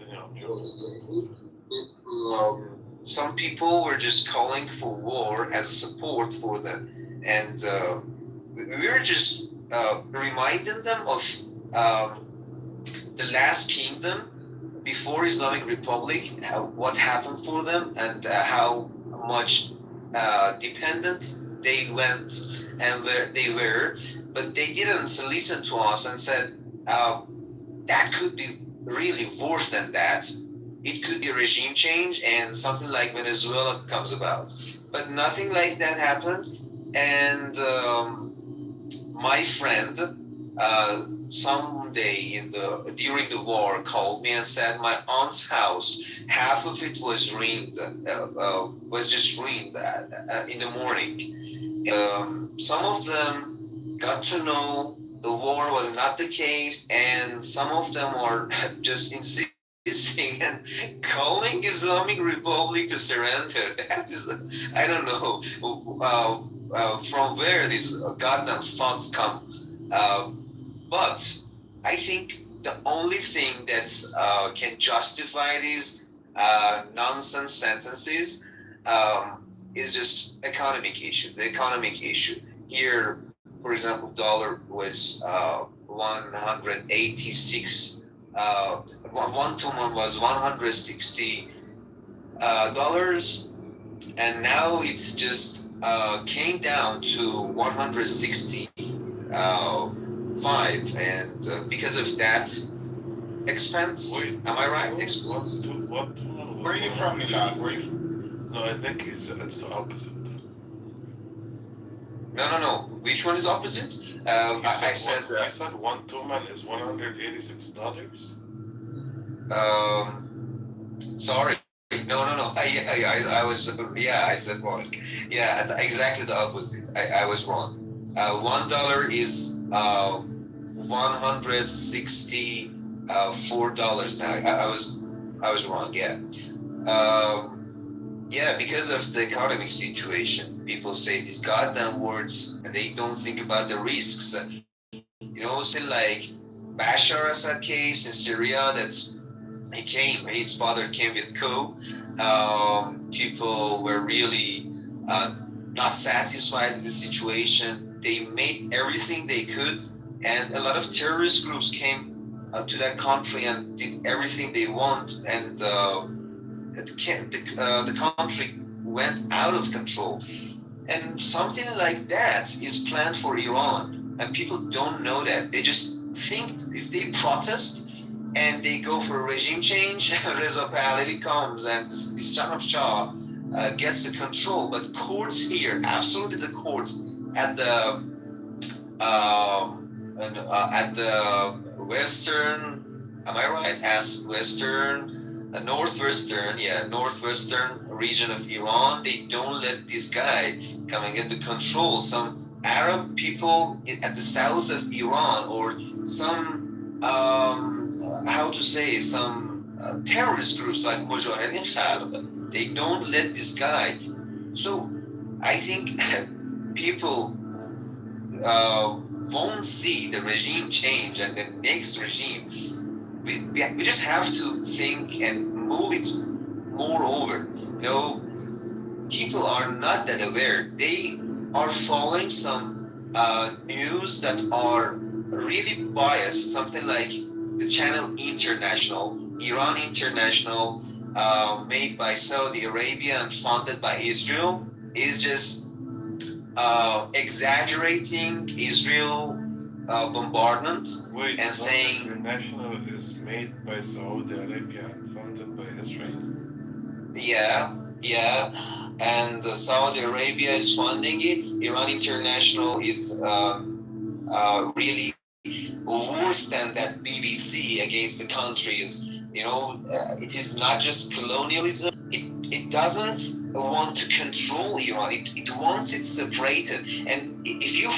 Some people were just calling for war as support for them, and we were just reminding them of the last kingdom before Islamic Republic, what happened for them, and how much dependent they went and where they were, but they didn't listen to us and said that could be really worse than that. It could be a regime change and something like Venezuela comes about, but nothing like that happened. And my friend someday during the war called me and said my aunt's house, half of it was ruined, was just ruined in the morning. Some of them got to know the war was not the case, and some of them are just insisting and calling Islamic Republic to surrender. That is, I don't know from where these goddamn thoughts come. But I think the only thing that can justify these nonsense sentences is just economic issue. The economic issue here, for example, dollar was 186. One to one was $160, and now it's just came down to 165, and because of that expense. Wait, am I right? Expense. What? Where are you from, Milad? Where are you from? No, I think it's the opposite. No. Which one is opposite? I said. You said 1 2-man is $186. Sorry. No. I was. Yeah, I said wrong. Yeah, exactly the opposite. I was wrong. $1 is $164 now. I was wrong. Yeah. Yeah, because of the economic situation, people say these goddamn words and they don't think about the risks. Something like Bashar Assad case in Syria, his father came with coup. People were really not satisfied with the situation. They made everything they could, and a lot of terrorist groups came to that country and did everything they want, and the country went out of control. And something like that is planned for Iran, and people don't know that. They just think if they protest and they go for a regime change, Reza Pahlavi comes and the son of Shah gets the control. But courts here, absolutely the courts at the western, am I right? As northwestern region of Iran, they don't let this guy come and get the control. Some Arab people at the south of Iran or some how to say, some terrorist groups like Mujahideen Khalid. They don't let this guy. So I think people won't see the regime change and the next regime. We just have to think and move it more over. You know, people are not that aware. They are following some news that are really biased. Something like the channel International, Iran International, made by Saudi Arabia and funded by Israel, is just exaggerating Israel bombardment. Wait, and saying International is made by Saudi Arabia and funded by Israel? Yeah, and Saudi Arabia is funding it. Iran International is really worse than that BBC against the countries. You know, it is not just colonialism. It doesn't want to control Iran. It wants it separated. And if you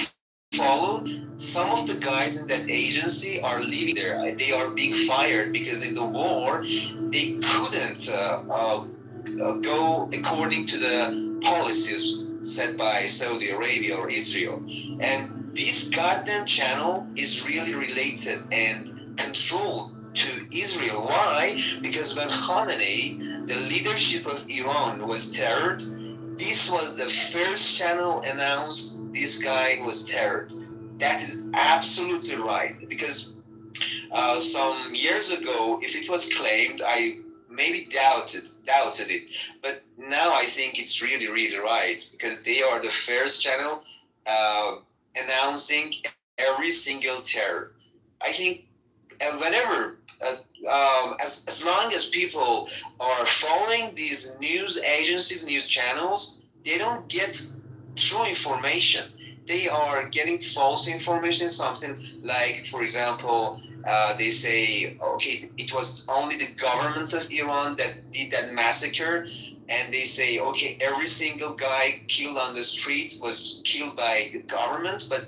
follow, some of the guys in that agency are leaving there. They are being fired because in the war they couldn't go according to the policies set by Saudi Arabia or Israel. And this goddamn channel is really related and controlled to Israel. Why? Because when Khamenei, the leadership of Iran, was terrored, this was the first channel announced this guy was terrored. That is absolutely right. Because some years ago, if it was claimed, I maybe doubted it. But now I think it's really, really right, because they are the first channel announcing every single terror. I think whenever, as long as people are following these news agencies, news channels, they don't get true information. They are getting false information, something like, for example, they say, okay, it was only the government of Iran that did that massacre, and they say, okay, every single guy killed on the streets was killed by the government, but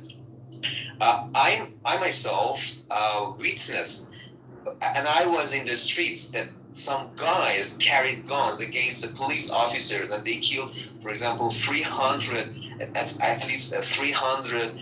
I myself witnessed, and I was in the streets, that some guys carried guns against the police officers, and they killed, for example, 300, at least 300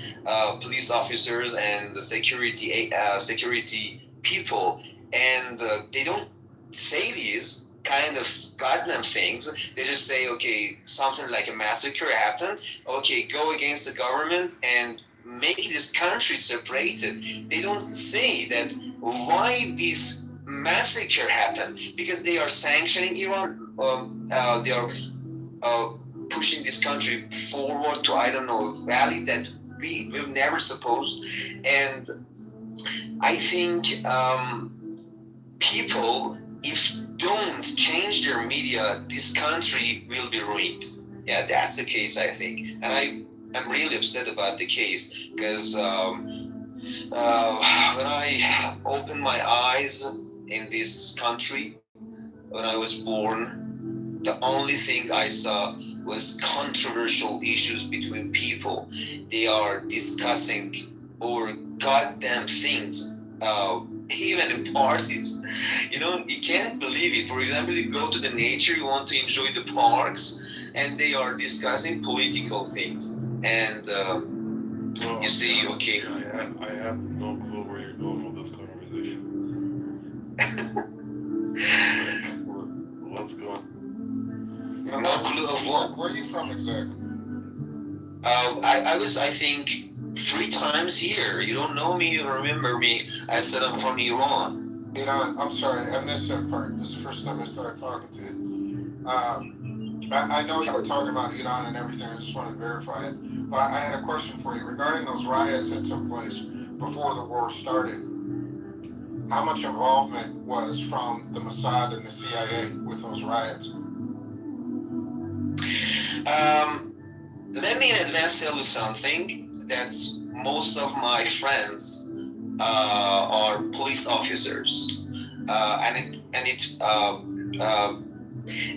police officers and the security people, and they don't say these kind of goddamn things. They just say, okay, something like a massacre happened. Okay, go against the government and make this country separated. They don't say that why this massacre happened, because they are sanctioning Iran. They are pushing this country forward to, I don't know, a valley that we've never supposed. And I think people, if don't change their media, this country will be ruined. Yeah, that's the case, I think. And I'm really upset about the case, because when I opened my eyes in this country, when I was born, the only thing I saw was controversial issues between people. They are discussing over goddamn things, even in parties. You know, you can't believe it. For example, you go to the nature, you want to enjoy the parks, and they are discussing political things. And you see, okay. I have no clue where you're going with this conversation. What's going? No clue of what? Where are you from exactly? I was, I think, 3 times here. You don't know me, you don't remember me. I said I'm from Iran. You know, I'm sorry, I missed that part. This is the first time I started talking to you. I know you were talking about Iran and everything. I just wanted to verify it. But I had a question for you regarding those riots that took place before the war started. How much involvement was from the Mossad and the CIA with those riots? Let me in advance tell you something. That's most of my friends are police officers, and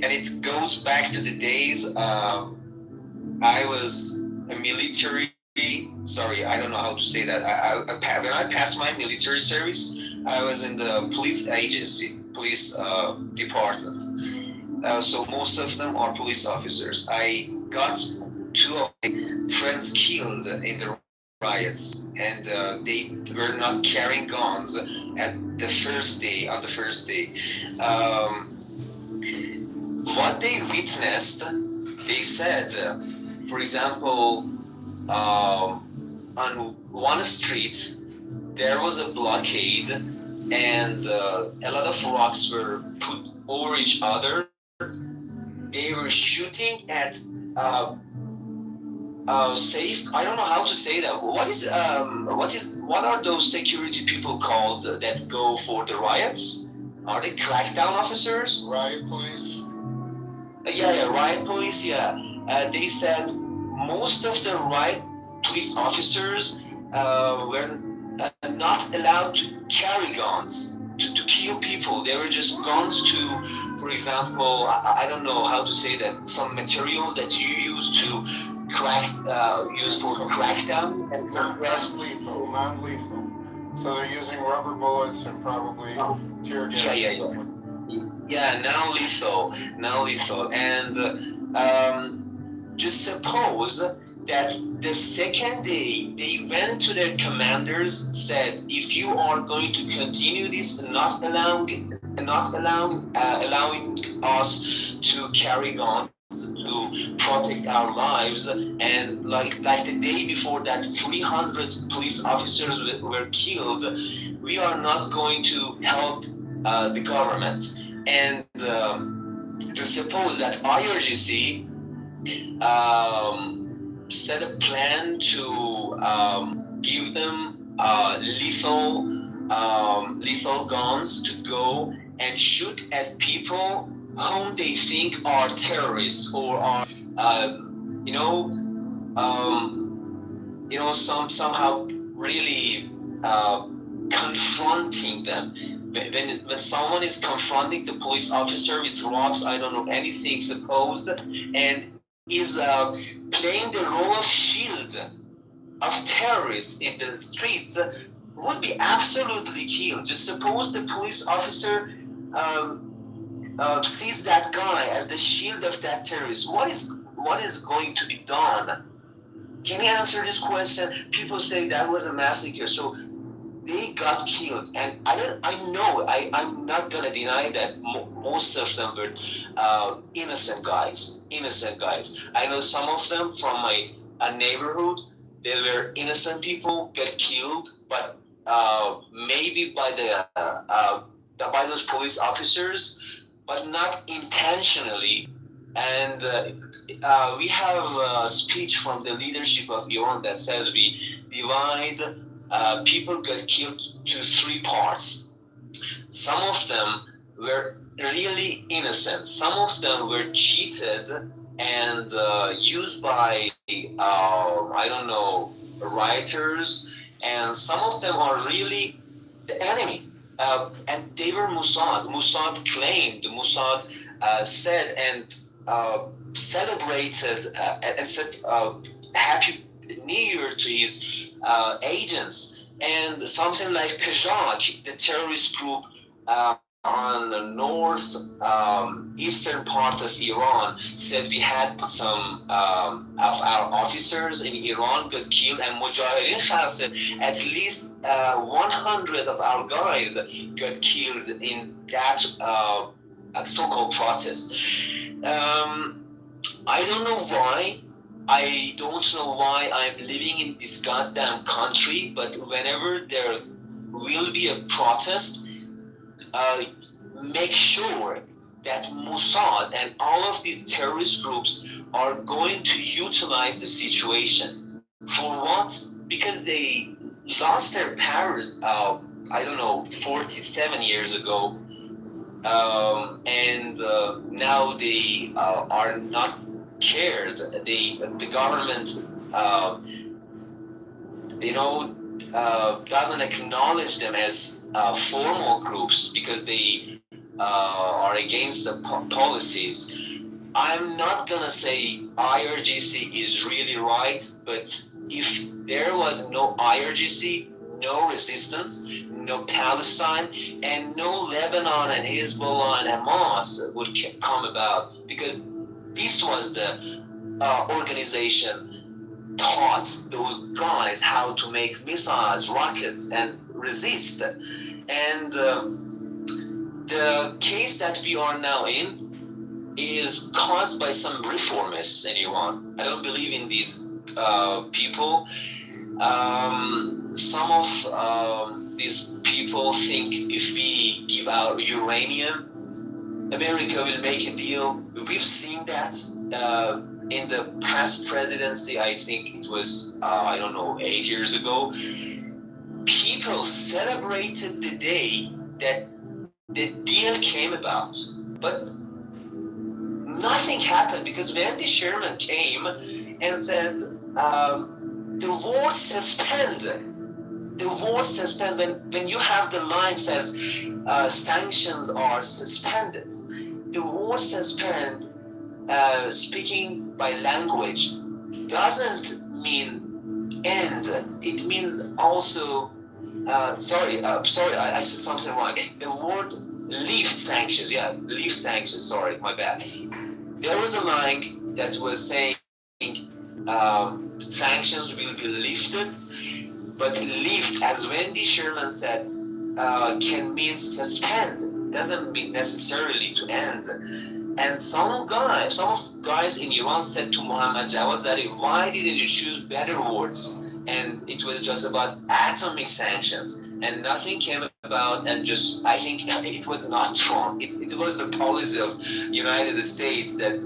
it goes back to the days I was a military sorry, I don't know how to say that. When I passed my military service, I was in the police agency, police department. So most of them are police officers. I got two of my friends killed in the riots, and they were not carrying guns at the first day. On the first day, what they witnessed, they said, for example, on one street there was a blockade, and a lot of rocks were put over each other. They were shooting at safe. I don't know how to say that. What are those security people called that go for the riots? Are they crackdown officers? Riot police. Yeah, riot police. Yeah, they said most of the riot police officers were not allowed to carry guns to kill people. They were just guns to, for example, I don't know how to say that, some materials that you use to use for crackdown and suppress. Non-lethal. So they're using rubber bullets and probably tear gas. Yeah, non-lethal. And just suppose that the second day they went to their commanders, said, if you are going to continue this, not allowing us to carry guns to protect our lives, and like the day before that 300 police officers were killed, we are not going to help the government. And just suppose that IRGC set a plan to give them lethal guns to go and shoot at people whom they think are terrorists, or are somehow really confronting them. When someone is confronting the police officer with rocks, I don't know anything supposed, and is playing the role of shield of terrorists in the streets, would be absolutely killed. Just suppose the police officer sees that guy as the shield of that terrorist. What is going to be done? Can you answer this question? People say that was a massacre, so they got killed, and I'm not gonna deny that most of them were innocent guys. I know some of them from my neighborhood. They were innocent people, get killed, but maybe by by those police officers, but not intentionally. And we have a speech from the leadership of Iran that says we divide people get killed to three parts. Some of them were really innocent. Some of them were cheated and used by, I don't know, rioters. And some of them are really the enemy. And they were Mossad. Mossad claimed, Mossad said and celebrated and said Happy New Year to his agents. And something like Pejak, the terrorist group on the north eastern part of Iran, said we had some of our officers in Iran got killed, and Mujahideen said at least 100 of our guys got killed in that so-called protest. I don't know why. I don't know why I'm living in this goddamn country, but whenever there will be a protest, make sure that Mossad and all of these terrorist groups are going to utilize the situation. For what? Because they lost their power, I don't know, 47 years ago. And now they are not cared. The government, doesn't acknowledge them as formal groups because they are against the policies. I'm not gonna say IRGC is really right, but if there was no IRGC, no resistance, no Palestine, and no Lebanon and Hezbollah and Hamas would come about, because this was the organization taught those guys how to make missiles, rockets, and resist. And the case that we are now in is caused by some reformists in Iran. I don't believe in these people. Some of these people think if we give out uranium, America will make a deal. We've seen that in the past presidency. I think it was, 8 years ago. People celebrated the day that the deal came about, but nothing happened, because Wendy Sherman came and said, the war suspend. The war suspend. When you have the line says sanctions are suspended, the war suspend, speaking by language, doesn't mean end. It means also, sorry, I said something wrong. The word lift sanctions, lift sanctions, sorry, my bad. There was a line that was saying sanctions will be lifted, but lift, as Wendy Sherman said, can mean suspend, doesn't mean necessarily to end. And some of the guys in Iran said to Mohammad Javad Zarif, why didn't you choose better words? And it was just about atomic sanctions, and nothing came about. And just, I think it was not Trump. It was the policy of United States that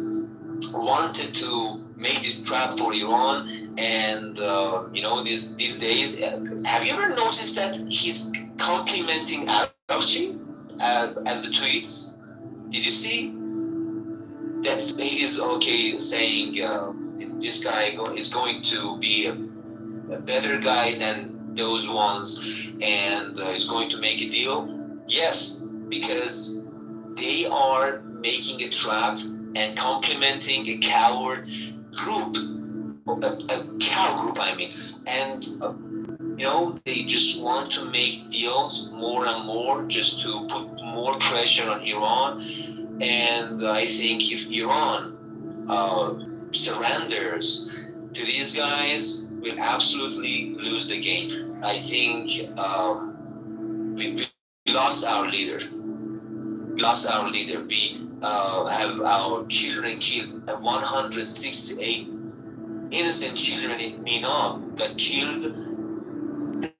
wanted to make this trap for Iran. And these days, have you ever noticed that he's complimenting Arabchi as the tweets? Did you see that he is saying this guy is going to be a better guy than those ones, and is going to make a deal? Yes, because they are making a trap and complimenting a coward group, a cow group, I mean. And, they just want to make deals more and more just to put more pressure on Iran. And I think if Iran surrenders to these guys, we'll absolutely lose the game. I think we lost our leader. We have our children killed. 168 innocent children in Mina got killed.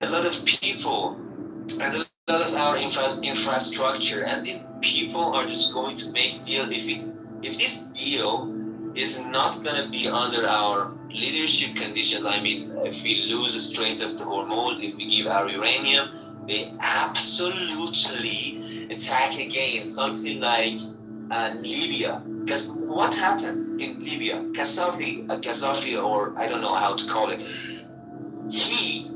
A lot of people and a lot of our infrastructure, and these people are just going to make deal. If this deal is not going to be under our leadership conditions, I mean, if we lose the Strait of the Hormuz, if we give our uranium, they absolutely attack again, something like Libya. Because what happened in Libya? Gaddafi, or I don't know how to call it, he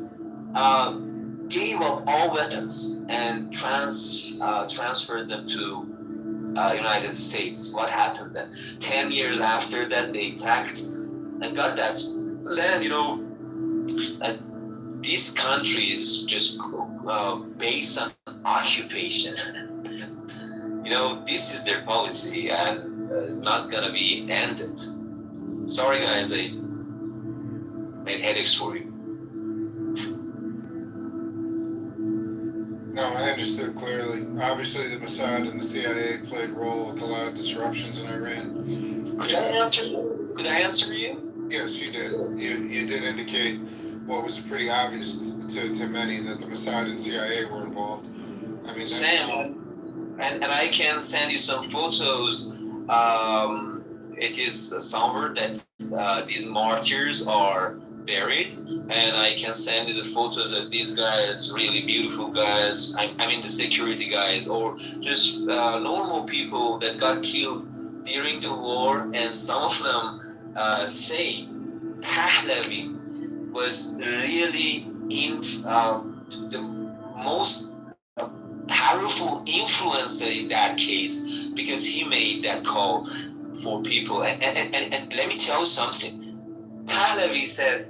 gave up all weapons and transferred them to United States. What happened then? 10 years after that, they attacked and got that land. This country is just based on occupation. This is their policy, and it's not gonna be ended. Sorry guys, I made headaches for you. No, I understood clearly. Obviously, the Mossad and the CIA played a role with a lot of disruptions in Iran. Could I answer you? Yes, you did. You did indicate what was pretty obvious to many, that the Mossad and CIA were involved. I mean, Sam, and I can send you some photos. It is somewhere that these martyrs are buried, and I can send you the photos of these guys, really beautiful guys. I mean the security guys, or just normal people that got killed during the war. And some of them say Pahlavi was really the most powerful influencer in that case, because he made that call for people. And let me tell you something. Pahlavi said,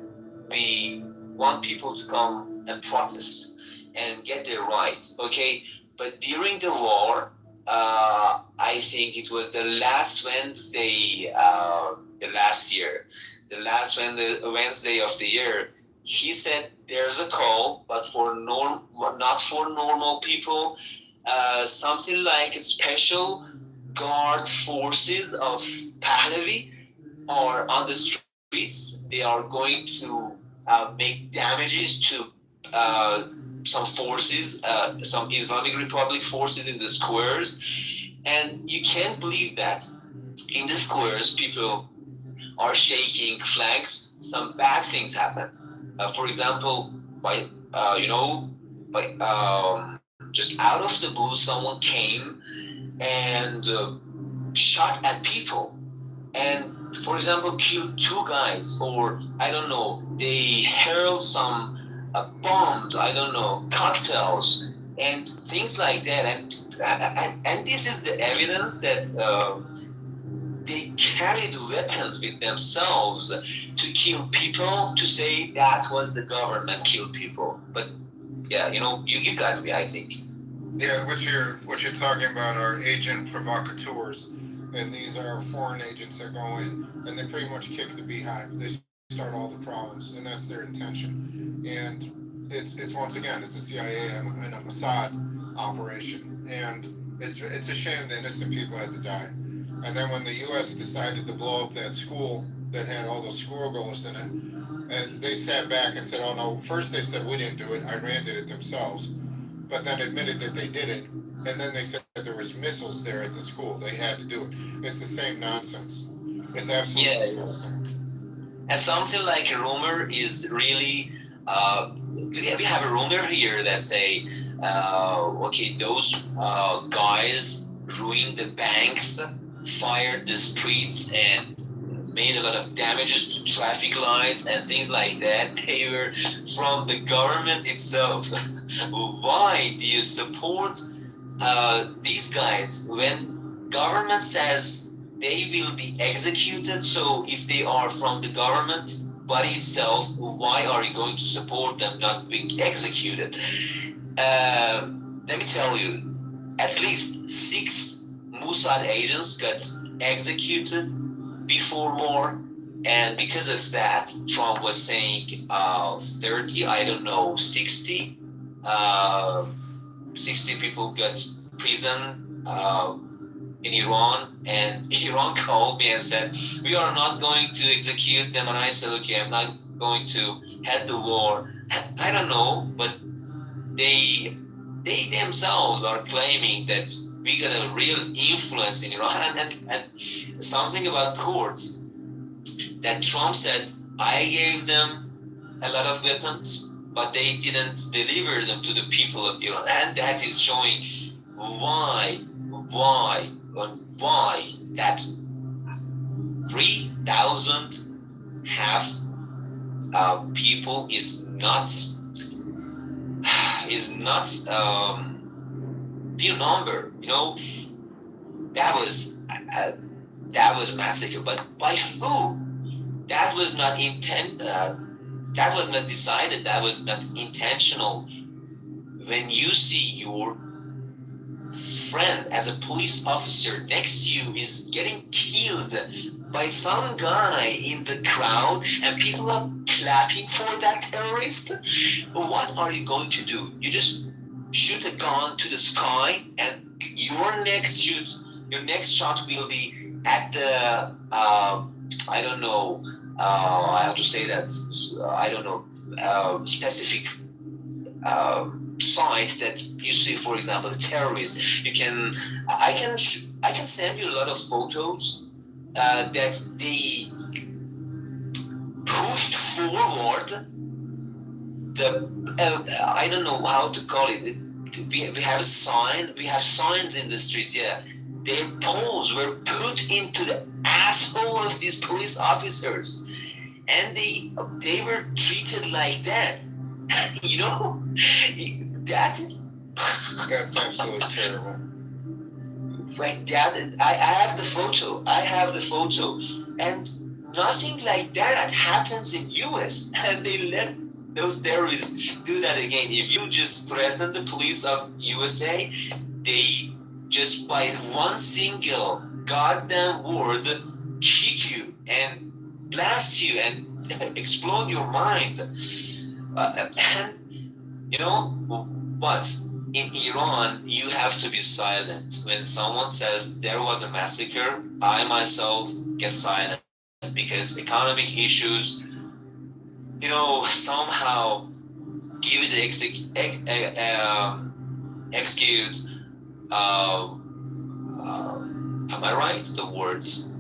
we want people to come and protest and get their rights, okay? But during the war, I think it was the last Wednesday, the last year, the last Wednesday of the year, he said there's a call, but not for normal people, something like a special guard forces of Pahlavi are on the streets. They are going to make damages to some forces, some Islamic Republic forces in the squares. And you can't believe that in the squares, people are shaking flags. Some bad things happen. For example, by just out of the blue, someone came and shot at people, and for example, killed 2 guys, or I don't know, they hurled some bombs, I don't know, cocktails, and things like that. And this is the evidence that they carried weapons with themselves to kill people, to say that was the government killed people. But yeah, you got me, I think. Yeah, what you're talking about are agent provocateurs, and these are foreign agents that go in and they pretty much kick the beehive. They start all the problems, and that's their intention. And it's once again, it's a CIA and a Mossad operation, and it's a shame that innocent people had to die. And then when the U.S. decided to blow up that school that had all those schoolgirls in it, and they sat back and said, "Oh no!" First they said we didn't do it. Iran did it themselves, but then admitted that they did it. And then they said there was missiles there at the school. They had to do it. It's the same nonsense. It's absolutely disgusting. And something like a rumor is really, we have a rumor here that say, okay, those guys ruined the banks, fired the streets, and made a lot of damages to traffic lights and things like that. They were from the government itself. Why do you support these guys when government says they will be executed? So if they are from the government body itself, why are you going to support them not being executed? Let me tell you, at least 6 Mossad agents got executed before war, and because of that, Trump was saying 30, I don't know, 60 people got prison in Iran, and Iran called me and said, we are not going to execute them. And I said, okay, I'm not going to head the war. I don't know, but they themselves are claiming that we got a real influence in Iran. And something about courts, that Trump said, I gave them a lot of weapons, but they didn't deliver them to the people of Iran. And that is showing why that 3,000 half people is not few number. That was massacre, but by who? That was not that was not decided. That was not intentional. When you see your friend as a police officer next to you is getting killed by some guy in the crowd and people are clapping for that terrorist, what are you going to do? You just shoot a gun to the sky, and your next shot will be at the I don't know, I have to say that, I don't know, specific site that you see, for example, terrorists. I can send you a lot of photos that they pushed forward I don't know how to call it. We have signs in the streets. Yeah, their poles were put into the asshole of these police officers, and they were treated like that. That's absolutely terrible. Right, I have the photo. And nothing like that happens in US, and they let those terrorists do that again. If you just threaten the police of USA, they just by one single goddamn word kick you and blast you and explode your mind. And you know, but in Iran, you have to be silent. When someone says there was a massacre, I myself get silent because economic issues, you know, somehow give the excuse. Am I right? The words.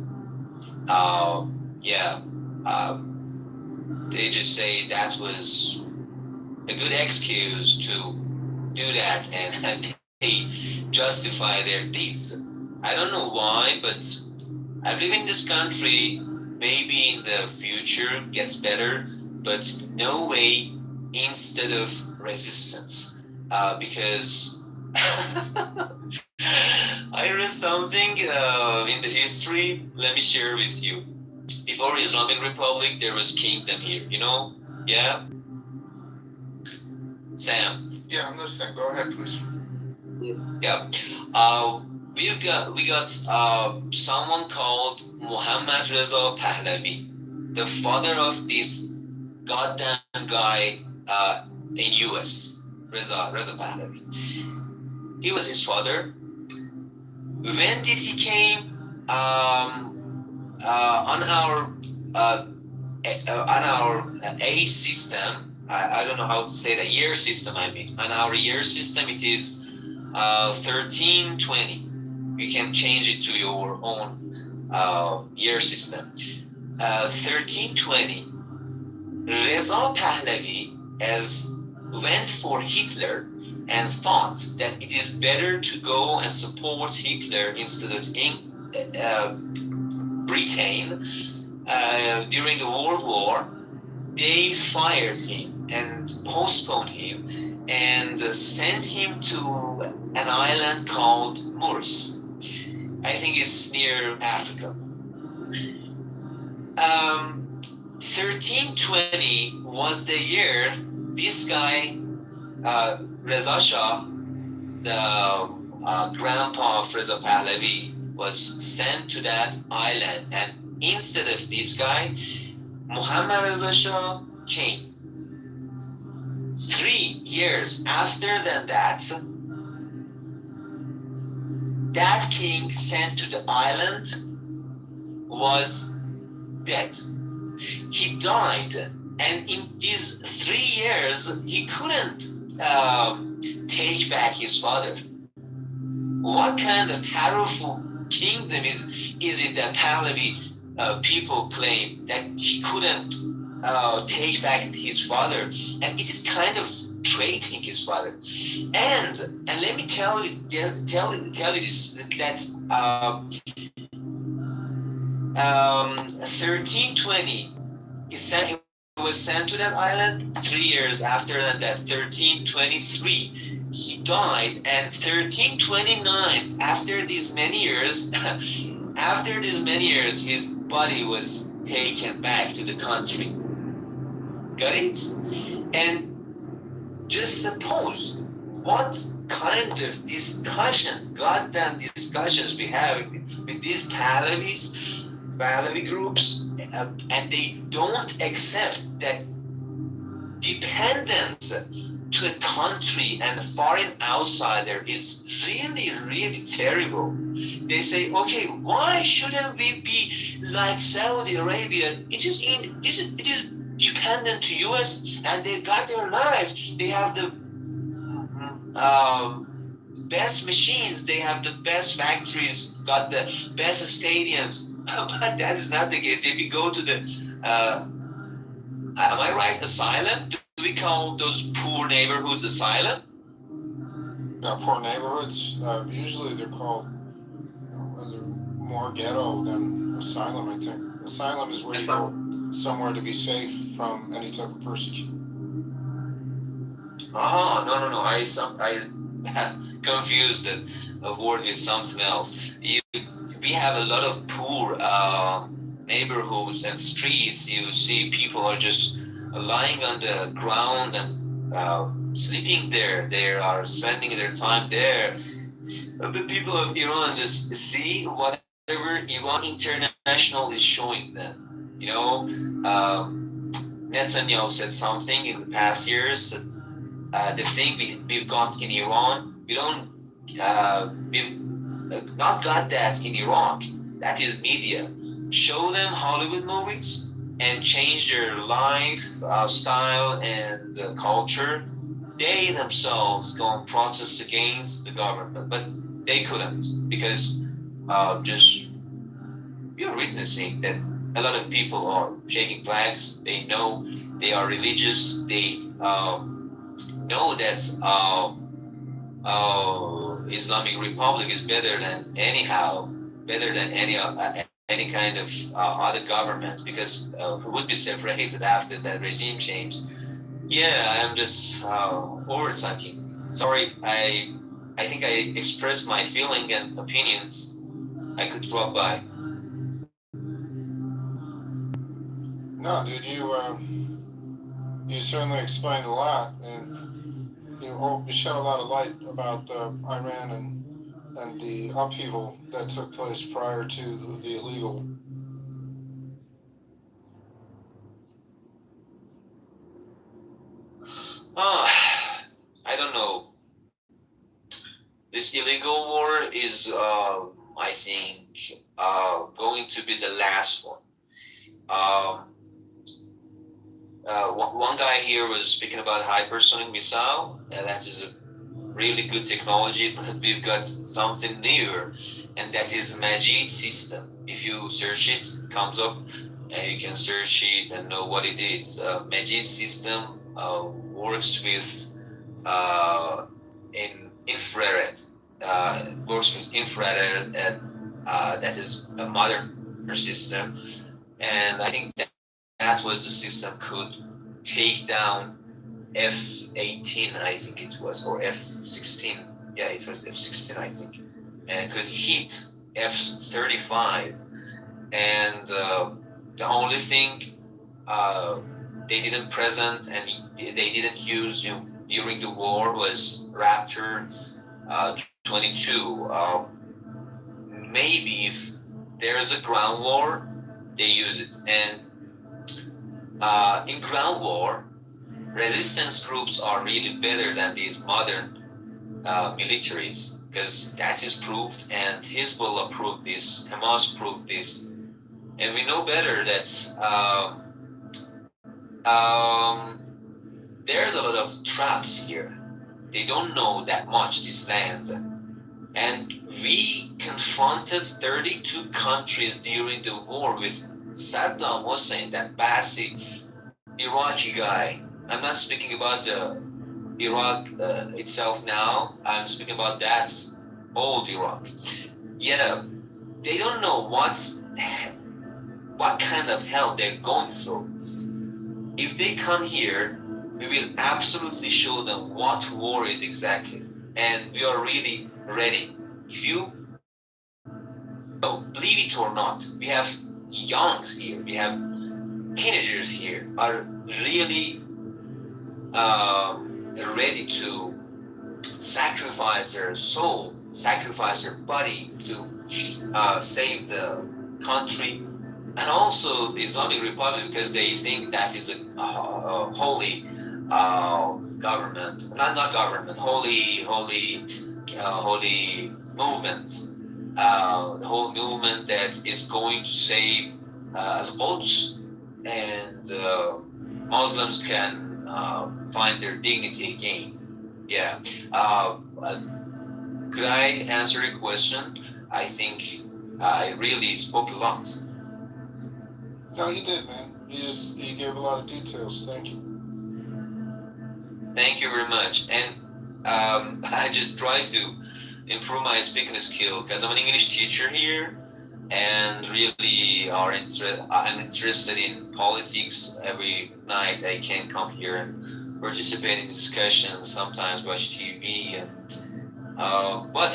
Yeah. They just say that was a good excuse to do that, and they justify their deeds. I don't know why, but I believe in this country. Maybe in the future gets better, but no way instead of resistance. Because I read something in the history. Let me share with you. Before Islamic Republic, there was kingdom here. You know? Yeah. Sam. Yeah, I'm listening. Go ahead, please. Yeah. We got someone called Muhammad Reza Pahlavi, the father of this goddamn guy in US, Reza Pahlavi. He was his father. When did he came on our age system? I don't know how to say that, year system. I mean, on our year system, it is 1320. You can change it to your own year system. 1320. Reza Pahlavi went for Hitler and thought that it is better to go and support Hitler instead of Britain during the World War. They fired him and postponed him and sent him to an island called Maurice. I think it's near Africa. 1320 was the year this guy, Reza Shah, the grandpa of Reza Pahlavi, was sent to that island. And instead of this guy, Muhammad Reza Shah came. 3 years after that king sent to the island was dead. He died, and in these 3 years, he couldn't take back his father. What kind of powerful kingdom is it that Pahlavi people claim that he couldn't take back his father, and it is kind of trading his father. And let me tell you this, that 1320 he was sent to that island. 3 years after that, 1323 he died, and 1329, after these many years his body was taken back to the country. Got it? And just suppose what kind of goddamn discussions we have with these Pahlavi groups, and they don't accept that dependence to a country and a foreign outsider is really, really terrible. They say, okay, why shouldn't we be like Saudi Arabia? It is dependent to US, and they got their lives. They have the best machines, they have the best factories, got the best stadiums. But that is not the case. If you go to the am I right, asylum? Do we call those poor neighborhoods asylum? Yeah, poor neighborhoods. Usually they're called they're more ghetto than asylum, I think. Asylum is where you go somewhere to be safe from any type of persecution. Oh, no. I confused a word with something else. We have a lot of poor neighborhoods and streets, you see people are just lying on the ground and sleeping there. They are spending their time there. The people of Iran just see whatever Iran International is showing them. Netanyahu said something in the past years. The thing we've got in Iran, we've not got that in Iraq. That is media. Show them Hollywood movies and change their life style and culture. They themselves go and protest against the government, but they couldn't because just we are witnessing that a lot of people are shaking flags. They know they are religious. They know that Islamic Republic is better than any kind of other government because we would be separated after that regime change. Yeah, I'm just over talking. Sorry, I think I expressed my feeling and opinions. I could drop by. No, dude, you certainly explained a lot, and you shed a lot of light about Iran and the upheaval that took place prior to the illegal. I don't know. This illegal war is, I think, going to be the last one. One guy here was speaking about hypersonic missile. That is a really good technology, but we've got something newer, and that is Majid system. If you search it, it comes up, and you can search it and know what it is. Majid system works with in infrared. Works with infrared, and that is a modern system. And I think that was the system could take down F-18, I think it was, or F-16. Yeah, it was F-16, I think, and could hit F-35. And the only thing they didn't present and they didn't use during the war was Raptor 22. Maybe if there's a ground war, they use it. And in ground war, resistance groups are really better than these modern militaries because that is proved, and Hezbollah proved this, Hamas proved this, and we know better that there's a lot of traps here. They don't know that much this land, and we confronted 32 countries during the war with Saddam Hussein, that basic Iraqi guy. I'm not speaking about the Iraq itself now. I'm speaking about that old Iraq. Yeah, they don't know what kind of hell they're going through. If they come here, we will absolutely show them what war is exactly, and we are really ready. If you believe it or not, we have youngs here, we have teenagers here are really ready to sacrifice their soul, sacrifice their body to save the country, and also the Islamic Republic, because they think that is a holy government, not government, holy movement, the whole movement that is going to save the Quds, and Muslims can find their dignity again. Yeah. Could I answer your question? I think I really spoke a lot. No, you did, man. You gave a lot of details. Thank you. Thank you very much. And I just try to improve my speaking skill because I'm an English teacher here, and really I'm interested in politics. Every night I can come here and participate in discussions, sometimes watch TV, and but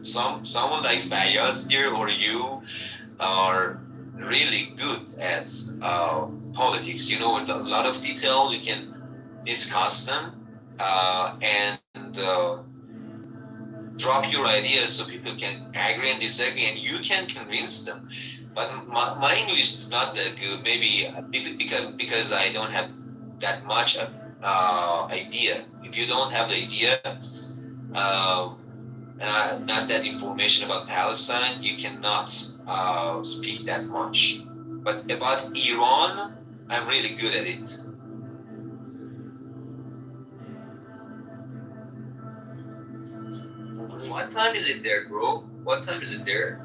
someone like Fayaz here or you are really good at politics. You know a lot of details. You can discuss them and drop your ideas so people can agree and disagree, and you can convince them. But my English is not that good. Maybe because I don't have that much idea. If you don't have the idea and not that information about Palestine, you cannot speak that much. But about Iran, I'm really good at it. What time is it there, bro? What time is it there?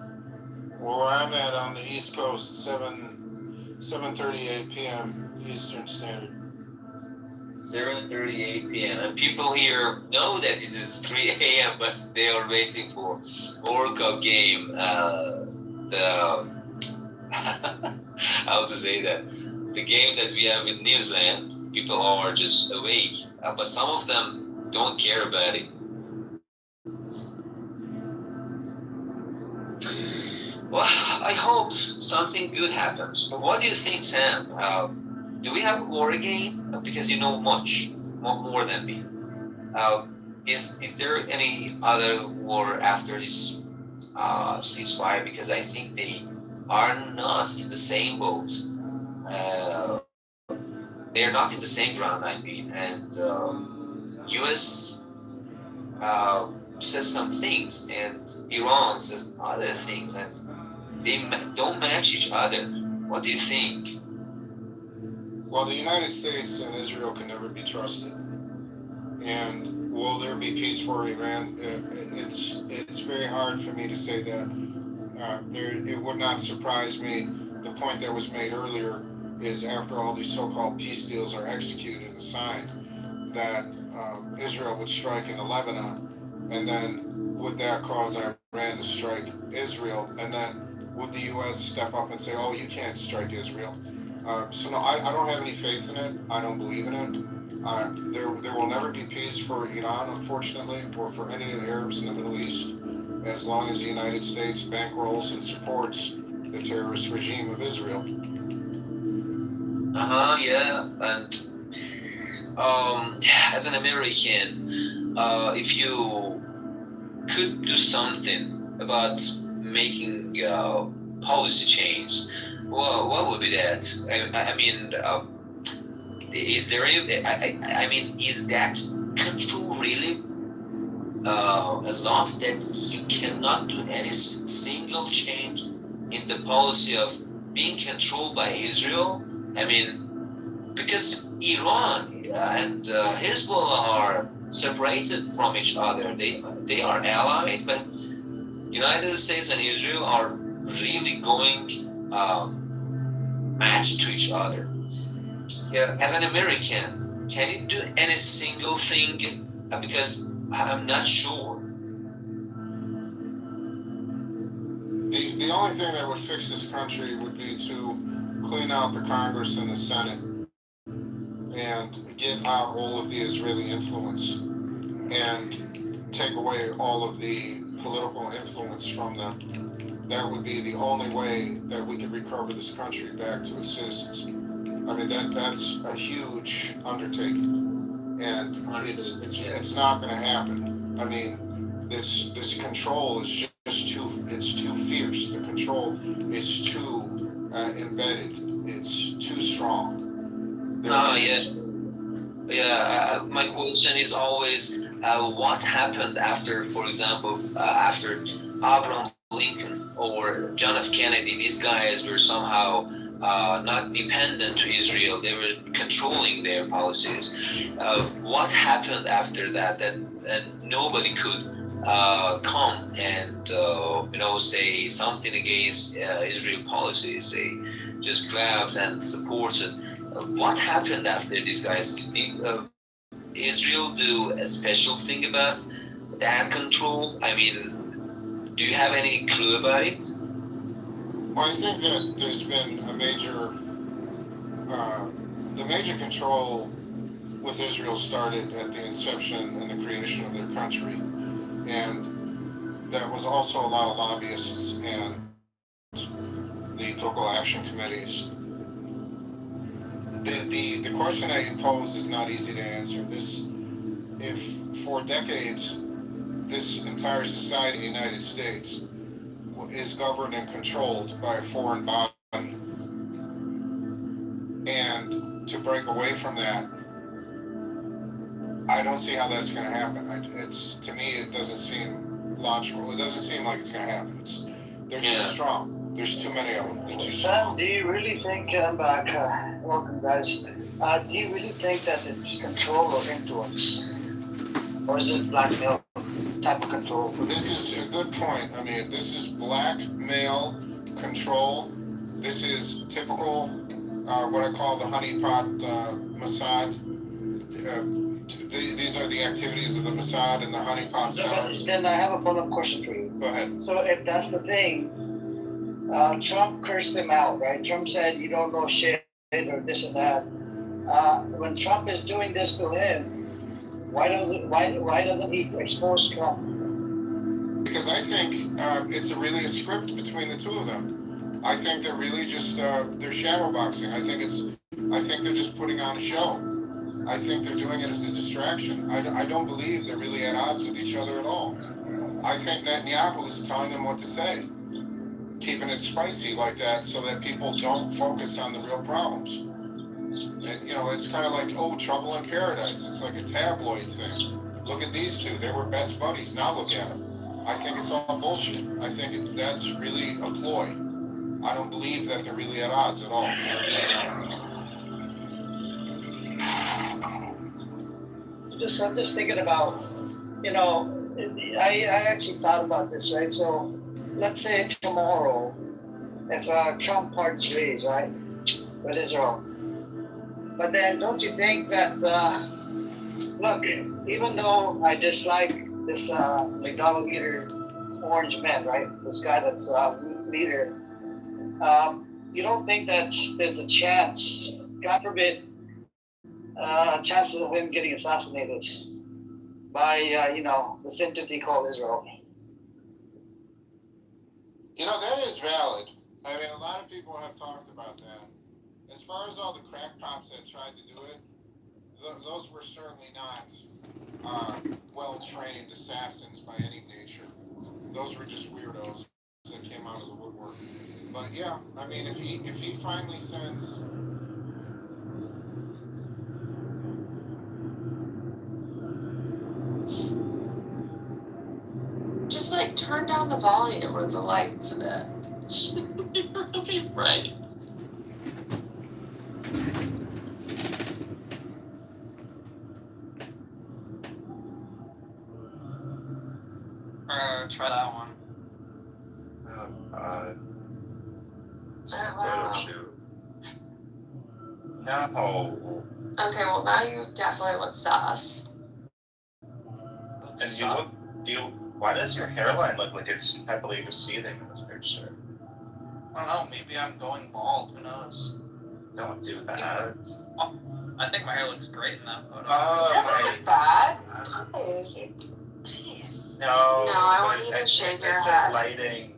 Well, where I'm at on the East Coast, 7:38 p.m. Eastern Standard. 7:38 p.m. And people here know that it is 3 a.m., but they are waiting for World Cup game. The how to say that? The game that we have with New Zealand. People are just awake, but some of them don't care about it. Well, I hope something good happens. But what do you think, Sam? Do we have a war again? Because you know much more than me. Is there any other war after this ceasefire? Because I think they are not in the same boat. They are not in the same ground. I mean, and U.S. Says some things, and Iran says other things, and they don't match each other. What do you think? Well, the United States and Israel can never be trusted. And will there be peace for Iran? It's very hard for me to say that. It would not surprise me. The point that was made earlier is after all these so-called peace deals are executed and signed, that Israel would strike into Lebanon, and then would that cause Iran to strike Israel, and then would the U.S. step up and say, "Oh, you can't strike Israel"? So no, I don't have any faith in it. I don't believe in it. There will never be peace for Iran, unfortunately, or for any of the Arabs in the Middle East, as long as the United States bankrolls and supports the terrorist regime of Israel. Yeah, and as an American, if you could do something about making policy change, well, what would be that? I mean, is there any? I mean, is that control really a lot that you cannot do any single change in the policy of being controlled by Israel? I mean, because Iran and Hezbollah are separated from each other. They are allied, but United States and Israel are really going matched to each other. Yeah, as an American, can you do any single thing? Because I'm not sure. The only thing that would fix this country would be to clean out the Congress and the Senate and get out all of the Israeli influence and take away all of the political influence from them. That would be the only way that we could recover this country back to its citizens. I mean, that's a huge undertaking, and it's not going to happen. I mean, this control is just too fierce. The control is too embedded. It's too strong. My question is always what happened after, for example, after Abraham Lincoln or John F. Kennedy. These guys were somehow not dependent to Israel. They were controlling their policies. What happened after that? And nobody could come and say something against Israel policies. They just grabbed and supported. What happened after these guys? Did Israel do a special thing about that control? I mean, do you have any clue about it? Well, I think that there's been a the major control with Israel started at the inception and the creation of their country. And that was also a lot of lobbyists and the political action committees. The question that you pose is not easy to answer. If for decades this entire society in the United States is governed and controlled by a foreign body, and to break away from that, I don't see how that's going to happen. To me, it doesn't seem logical. It doesn't seem like it's going to happen. They're too strong. There's too many of them. They're too strong. Do you really think, back, welcome guys, do you really think that it's control or influence? Or is it blackmail type of control? This is a good point. I mean, this is blackmail control. This is typical, what I call the honeypot Mossad. These are the activities of the Mossad and the honeypot cells. Then I have a follow-up question for you. Go ahead. So if that's the thing, Trump cursed him out, right? Trump said, you don't know shit or this and that. When Trump is doing this to him, why doesn't he expose Trump? Because I think it's really a script between the two of them. I think they're really just they're shadow boxing. I think they're just putting on a show. I think they're doing it as a distraction. I don't believe they're really at odds with each other at all. I think Netanyahu's telling them what to say, keeping it spicy like that so that people don't focus on the real problems. And, it's kind of like, oh, trouble in paradise. It's like a tabloid thing. Look at these two. They were best buddies. Now look at them. I think it's all bullshit. I think that's really a ploy. I don't believe that they're really at odds at all. I'm just thinking about, I actually thought about this, right? So let's say tomorrow, if Trump parts ways, right, with Israel. But then don't you think that, look, even though I dislike this McDonald eater orange man, right, this guy that's leader, you don't think that there's a chance, God forbid, chances of him getting assassinated by, this entity called Israel? That is valid. I mean, a lot of people have talked about that. As far as all the crackpots that tried to do it, those were certainly not well-trained assassins by any nature. Those were just weirdos that came out of the woodwork. But yeah, I mean, if he finally sends... Just like turn down the volume or the lights a bit. You're really right. Try that one. Wow. No. Okay, well now you definitely look sus. And why does your hairline look like it's heavily receding in this picture? I don't know, maybe I'm going bald, who knows? Don't do that. Oh, I think my hair looks great in that photo. It doesn't look bad. Jeez. No, I want you to shave your head. Lighting.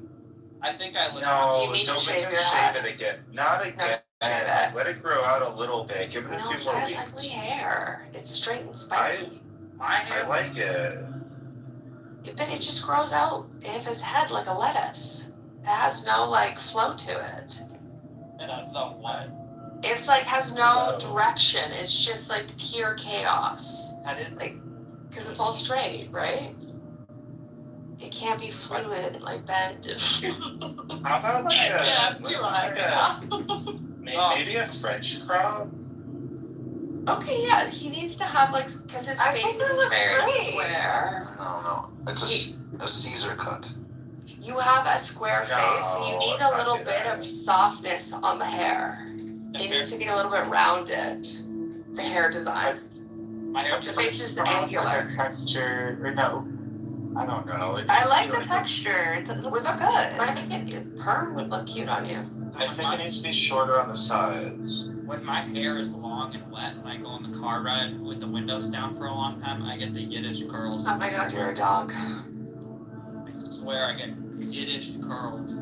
I think I look. No, you need to shave your head. head. Shave it again. Not again. No, shave it. Let it grow out a little bit. Give it No, a he few more has weeks. ugly hair. It's straight and spiky. My hair. I like it. But it just grows out of his head like a lettuce. It has no flow to it. It has no what? It's has no direction. It's just pure chaos. Because it's all straight, right? It can't be fluid bend. How about maybe a French crowd? Okay, yeah, he needs to have because his face is very square. No, it's a Caesar cut. You have a square face, and you need a little bit of softness on the hair. It needs to be a little bit rounded. The hair design. The face is angular. Texture, or no? I don't know. I like the texture. It looks good. I think perm would look cute on you. I think it needs to be shorter on the sides. When my hair is long and wet and I go on the car ride with the windows down for a long time, I get the Yiddish curls. Oh my god, you're a dog. I swear I get Yiddish curls.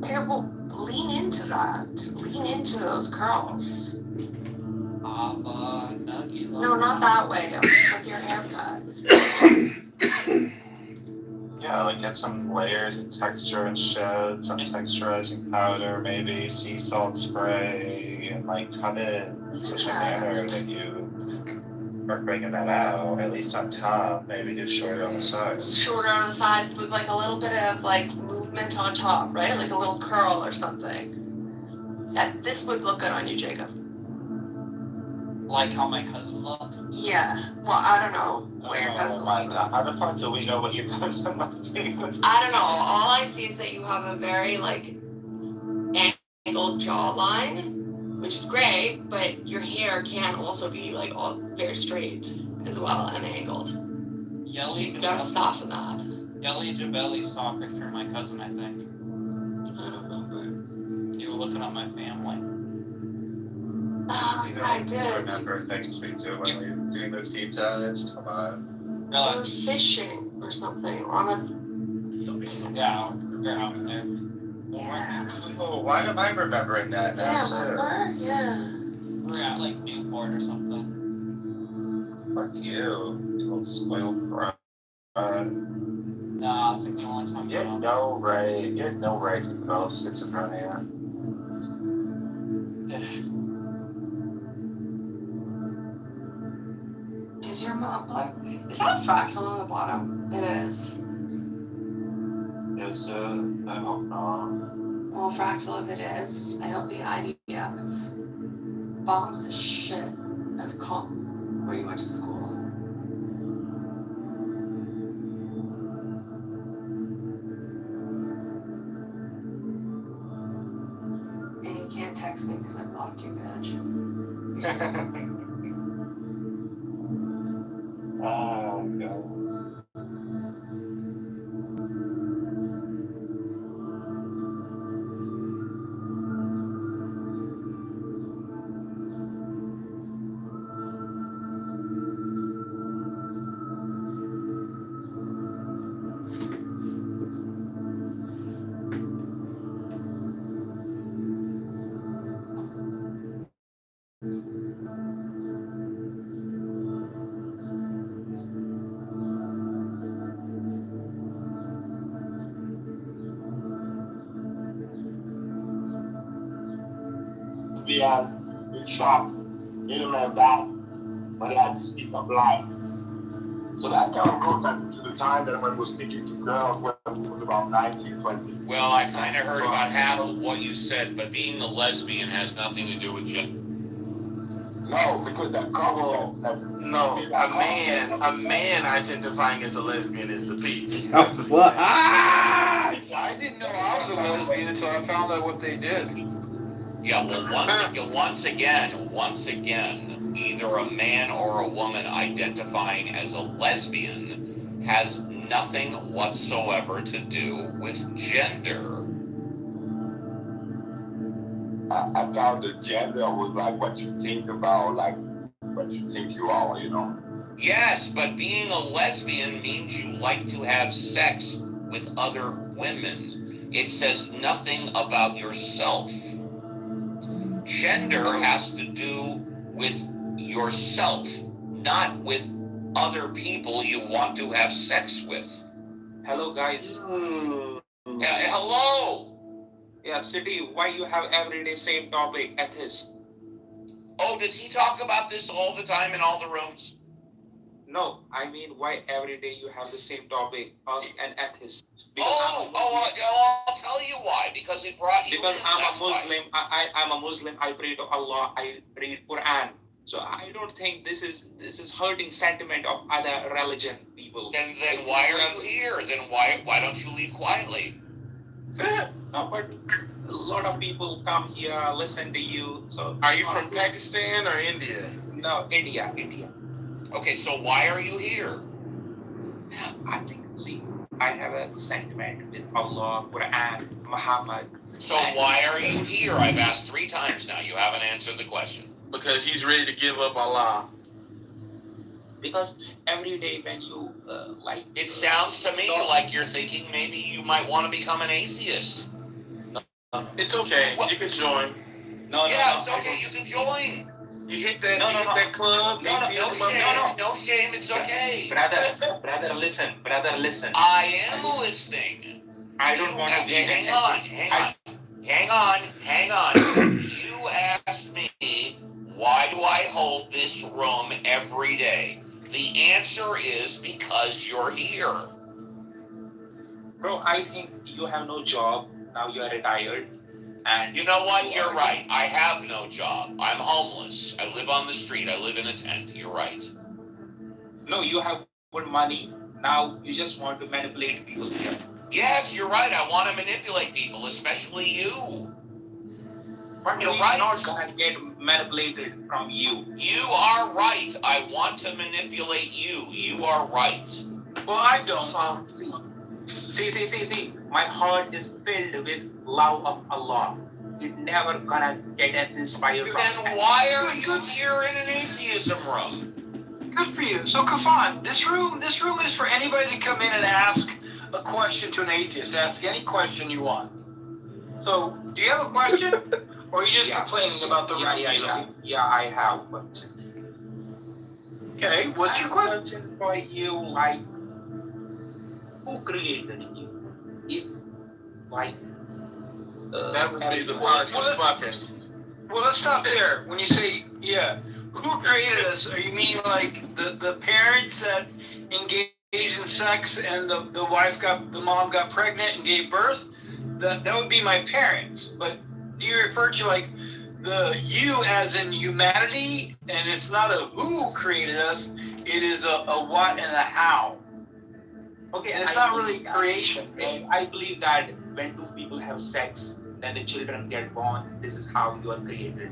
Okay, well, lean into that. Lean into those curls. No, not that way. With your haircut. Yeah, like get some layers and texture and shit, some texturizing powder, maybe sea salt spray, and like cut it in such a manner that you are bringing that out, at least on top, maybe just shorter on the sides. Shorter on the sides with like a little bit of like movement on top, right? Like a little curl or something. That this would look good on you, Jacob. Like how my cousin looked? Yeah. Well, I don't know what your cousin looks like. How the fuck do we know what your cousin looks like? I don't know. All I see is that you have a very like angled jawline, which is great, but your hair can also be like all very straight as well and angled. So you gotta soften that. Yelly Jabelli saw a picture of my cousin, I think. I don't remember. You were looking at my family. I did. You remember things we do when we were doing those deep dives? Come on. You were fishing or something on a. Yeah, you're out there. Yeah. Oh, why am I remembering that now? Yeah, remember? Yeah. We're at like Newport or something. Fuck you, little spoiled brat. Nah, it's like the only time You had no right to develop schizophrenia. Is your mumbler? Is that fractal on the bottom? It is. Is I hope not. Well, fractal if it is, I hope the IDF bombs the shit out of comp where you went to school. And you can't text me because I blocked you, bitch. Oh, no. We have been shocked, human that when they had to speak of life. So that kind of goes back to the time that when we were speaking to girls when it was about 1920. Well, I kind of heard about half of what you said, but being a lesbian has nothing to do with gender. No, because that couple No, a man identifying as a lesbian is a piece. What? I didn't know I was a lesbian until I found out what they did. Yeah, well, once again, either a man or a woman identifying as a lesbian has nothing whatsoever to do with gender. I thought the gender was like what you think about, like what you think you are, you know? Yes, but being a lesbian means you like to have sex with other women. It says nothing about yourself. Gender has to do with yourself, not with other people you want to have sex with. Hello, guys. Hello! Yeah, City, why you have everyday same topic, atheist? Oh, does he talk about this all the time in all the rooms? No, I mean, why every day you have the same topic, us and atheists? I'll tell you why. Because it brought you. Because I'm a Muslim. I'm a Muslim. I pray to Allah. I read Quran. So I don't think this is hurting sentiment of other religion people. Then why are you here? Then why don't you leave quietly? No, but a lot of people come here, listen to you. So Are you from Pakistan or India? No, India. Okay, so why are you here? I think, see, I have a sentiment with Allah, Quran, Muhammad. So why are you here? I've asked 3 times now. You haven't answered the question. Because he's ready to give up Allah. Because every day when you It sounds to me like you're thinking maybe you might want to become an atheist. It's okay. You can join. It's okay. You can join. You hit that club. No shame. It's okay. Brother, listen. I am listening. I don't want to be. Hang on. You asked me, why do I hold this room every day? The answer is because you're here. Bro, I think you have no job. Now you are retired. And you know what? You're right. I have no job. I'm homeless. I live on the street. I live in a tent. You're right. No, you have good money. Now you just want to manipulate people here. Yes, you're right. I want to manipulate people, especially you. But you're right. Not gonna get manipulated from you. You are right. I want to manipulate you. You are right. Well, I don't. See. My heart is filled with love of Allah. It never gonna get inspired from. Then why are you here in an atheism room? Good for you. So, Kafan, this room is for anybody to come in and ask a question to an atheist. Ask any question you want. So, do you have a question? Or are you just complaining about the room? Yeah, I have a question. Okay, what's your question? For you, like, who created you? If, like, that would be the part of fucking. Well, let's stop there. When you say, who created us? Are you meaning like the parents that engaged in sex and the mom got pregnant and gave birth? That would be my parents. But do you refer to like the you as in humanity? And it's not a who created us. It is a what and a how. Okay, and it's not really creation. Right? I believe that when two people have sex, then the children get born. This is how you are created.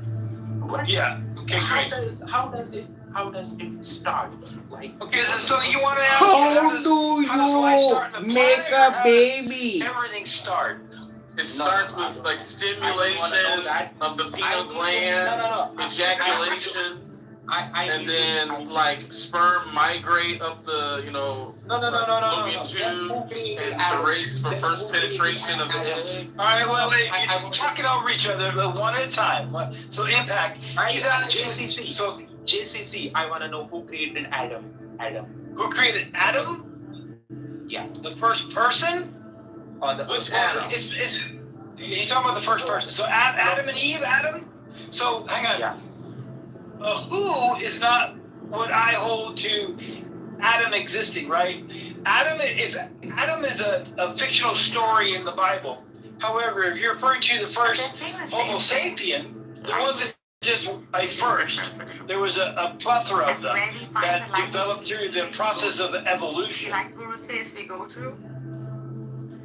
But okay, great. How does it start? Like, okay, so you want to ask how do you make a baby? Everything start. It starts with like stimulation of the pineal gland, ejaculation. And then like sperm migrate up the fallopian tubes and to race for first penetration of the egg. All right, well, I'm talking over each other one at a time. So impact. He's on JCC. So JCC, I want to know who created Adam. Who created Adam? Yeah. The first person? Which Adam? He's talking about the first person. So Adam and Eve, Adam? So hang on. Yeah. Who is not what I hold to Adam existing, right? Adam is a fictional story in the Bible. However, if you're referring to the first Homo sapien, there wasn't just a first. There was a plethora of them that developed through the process of evolution.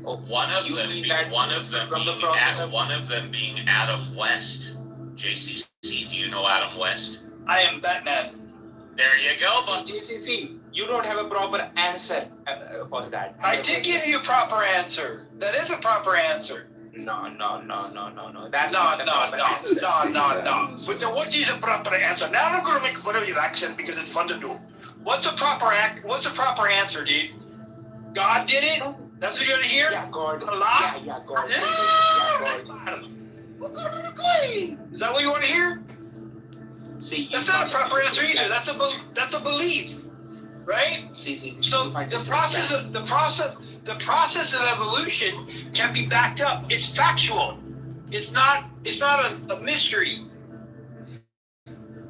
One of them being Adam West. JCC, do you know Adam West? I am Batman. There you go. But JCC, you don't have a proper answer for that. I did give you a proper answer. That is a proper answer. No. That's not the proper answer. No. But then what is a proper answer? Now I'm going to make fun of your accent because it's fun to do. What's a proper answer, dude? God did it? That's what you're going to hear? Yeah, God. Allah? Yeah, God. Is that what you want to hear? See, that's not a proper answer either. That's a belief, right? So the process of evolution can be backed up. It's factual. It's not a mystery.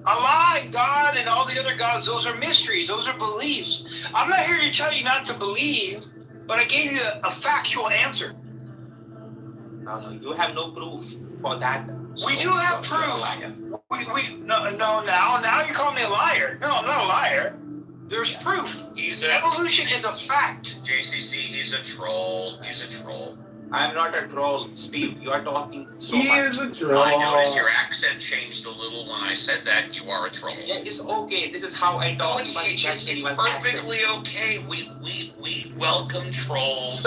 Allah and God and all the other gods, those are mysteries. Those are beliefs. I'm not here to tell you not to believe, but I gave you a factual answer. No, you have no proof for that. We do have proof. Now you call me a liar. No, I'm not a liar. There's proof. Evolution is a fact. JCC, he's a troll. I'm not a troll, Steve. You are talking so much. He is a troll. I noticed your accent changed a little when I said that. You are a troll. Yeah, it's okay. This is how I talk. It's perfectly okay. We welcome trolls.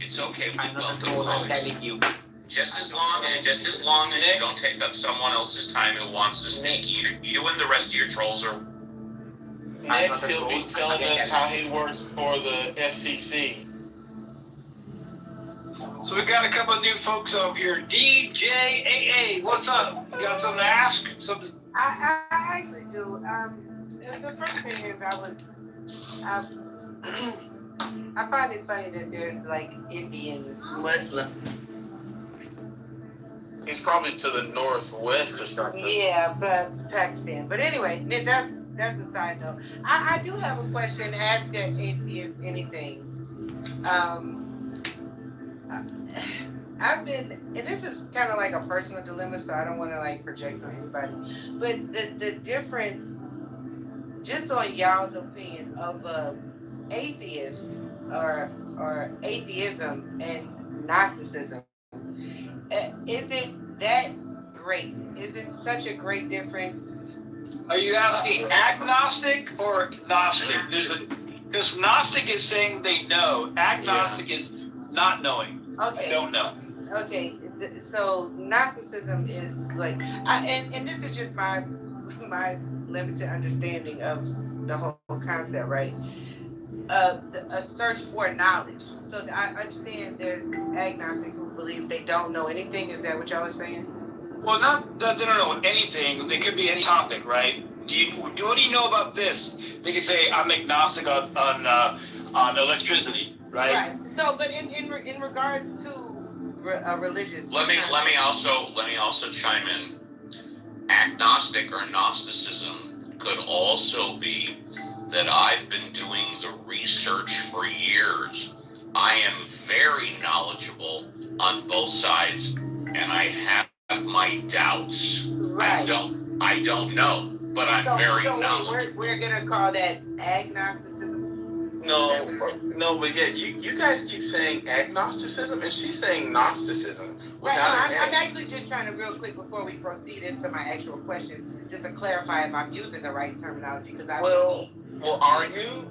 It's okay. We welcome trolls. I'm telling you. Just as long as you don't take up someone else's time who wants to speak, you and the rest of your trolls are. Next, he'll be telling us how he works for the FCC. So we got a couple of new folks up here. DJAA, what's up? You got something to ask? Something? I actually do. The first thing is I find it funny that there's like Indian Muslim. He's probably to the northwest or something. Yeah, but Pakistan. But anyway, that's a side note. I do have a question. Ask that atheist anything. I've been, and this is kind of like a personal dilemma, so I don't want to like project on anybody. But the difference, just on y'all's opinion of atheist or atheism and Gnosticism, is it that great? Is it such a great difference? Are you asking agnostic or Gnostic? Because Gnostic is saying they know. Agnostic is not knowing. Okay. I don't know. Okay, so Gnosticism is like, and this is just my limited understanding of the whole concept, right? A search for knowledge. So I understand there's agnostic who believes they don't know anything. Is that what y'all are saying? Well, not that they don't know anything. It could be any topic, right? What do you know about this? They can say I'm agnostic on electricity, right? Right. So, but in regards to religious. Let me also chime in. Agnostic or Gnosticism could also be that I've been doing the research for years. I am very knowledgeable on both sides, and I have my doubts. Right. I don't know, but I'm very knowledgeable. We're gonna call that agnosticism. No, but yeah, you guys keep saying agnosticism, and she's saying Gnosticism. Right, no, I'm actually just trying to real quick before we proceed into my actual question, just to clarify if I'm using the right terminology, because Well, are you?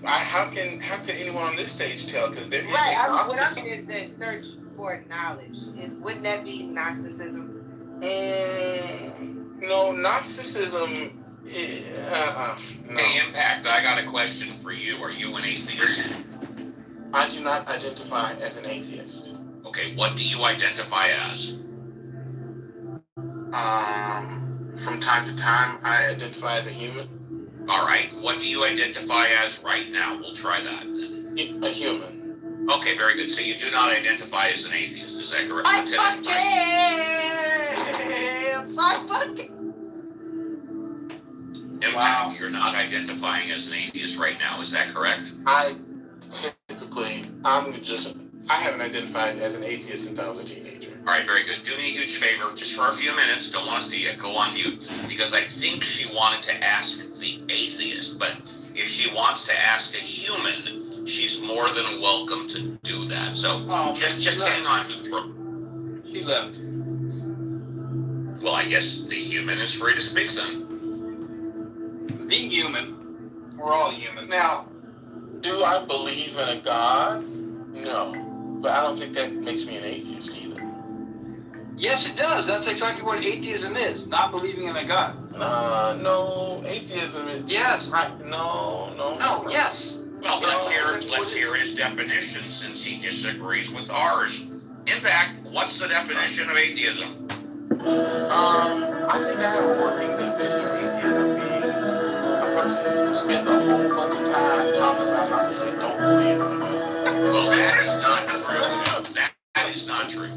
How can anyone on this stage tell? Because there is right. What I'm saying is the search for knowledge wouldn't that be Gnosticism? No, Gnosticism. No. Hey, Impact, I got a question for you. Are you an atheist? I do not identify as an atheist. Okay, what do you identify as? From time to time, I identify as a human. All right, what do you identify as right now? We'll try that then. A human. Okay, very good. So you do not identify as an atheist, is that correct? Impact, you're not identifying as an atheist right now, is that correct? I haven't identified as an atheist since I was a teenager. All right, very good. Do me a huge favor, just for a few minutes. Don't want to see it. Go on mute, because I think she wanted to ask the atheist, but if she wants to ask a human, she's more than welcome to do that. So just hang on for. She left. Well, I guess the human is free to speak then. Being human, we're all human. Now, do I believe in a God? No, but I don't think that makes me an atheist either. Yes, it does. That's exactly what atheism is, not believing in a God. No, atheism is... Yes. No, yes. Well, let's hear his definition, since he disagrees with ours. Impact, what's the definition of atheism? I think I have a working definition of atheism being a person who spends a whole bunch of time talking about how they don't believe in God. Well, that is not true. That is not true.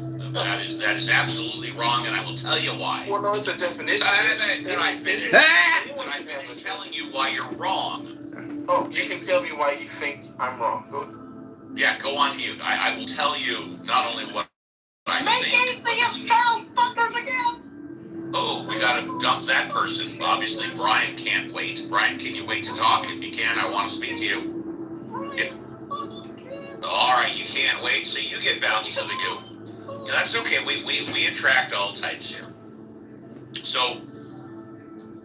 That is absolutely wrong, and I will tell you why. Well, no, it's a definition. Then I finish. When I finish telling you why you're wrong. Oh, you can tell me why you think I'm wrong. Go ahead. Yeah, go on mute. I will tell you not only what I think. Make atheist spell fuckers again. Oh, we gotta dump that person. Obviously, Brian can't wait. Brian, can you wait to talk? If you can, I want to speak to you. Yeah. All right, you can't wait, so you get bounced to the goo. Yeah, that's okay. We attract all types here. So,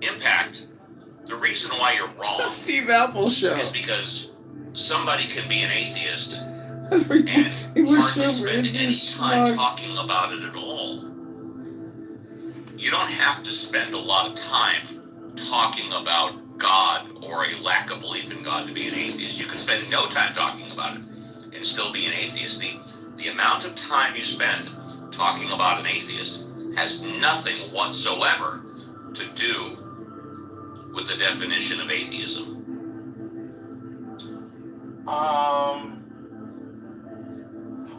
Impact, the reason why you're wrong Steve Apple show is because somebody can be an atheist and hardly spend any time talking about it at all. You don't have to spend a lot of time talking about God or a lack of belief in God to be an atheist. You can spend no time talking about it and still be an atheist. The amount of time you spend talking about an atheist has nothing whatsoever to do with the definition of atheism.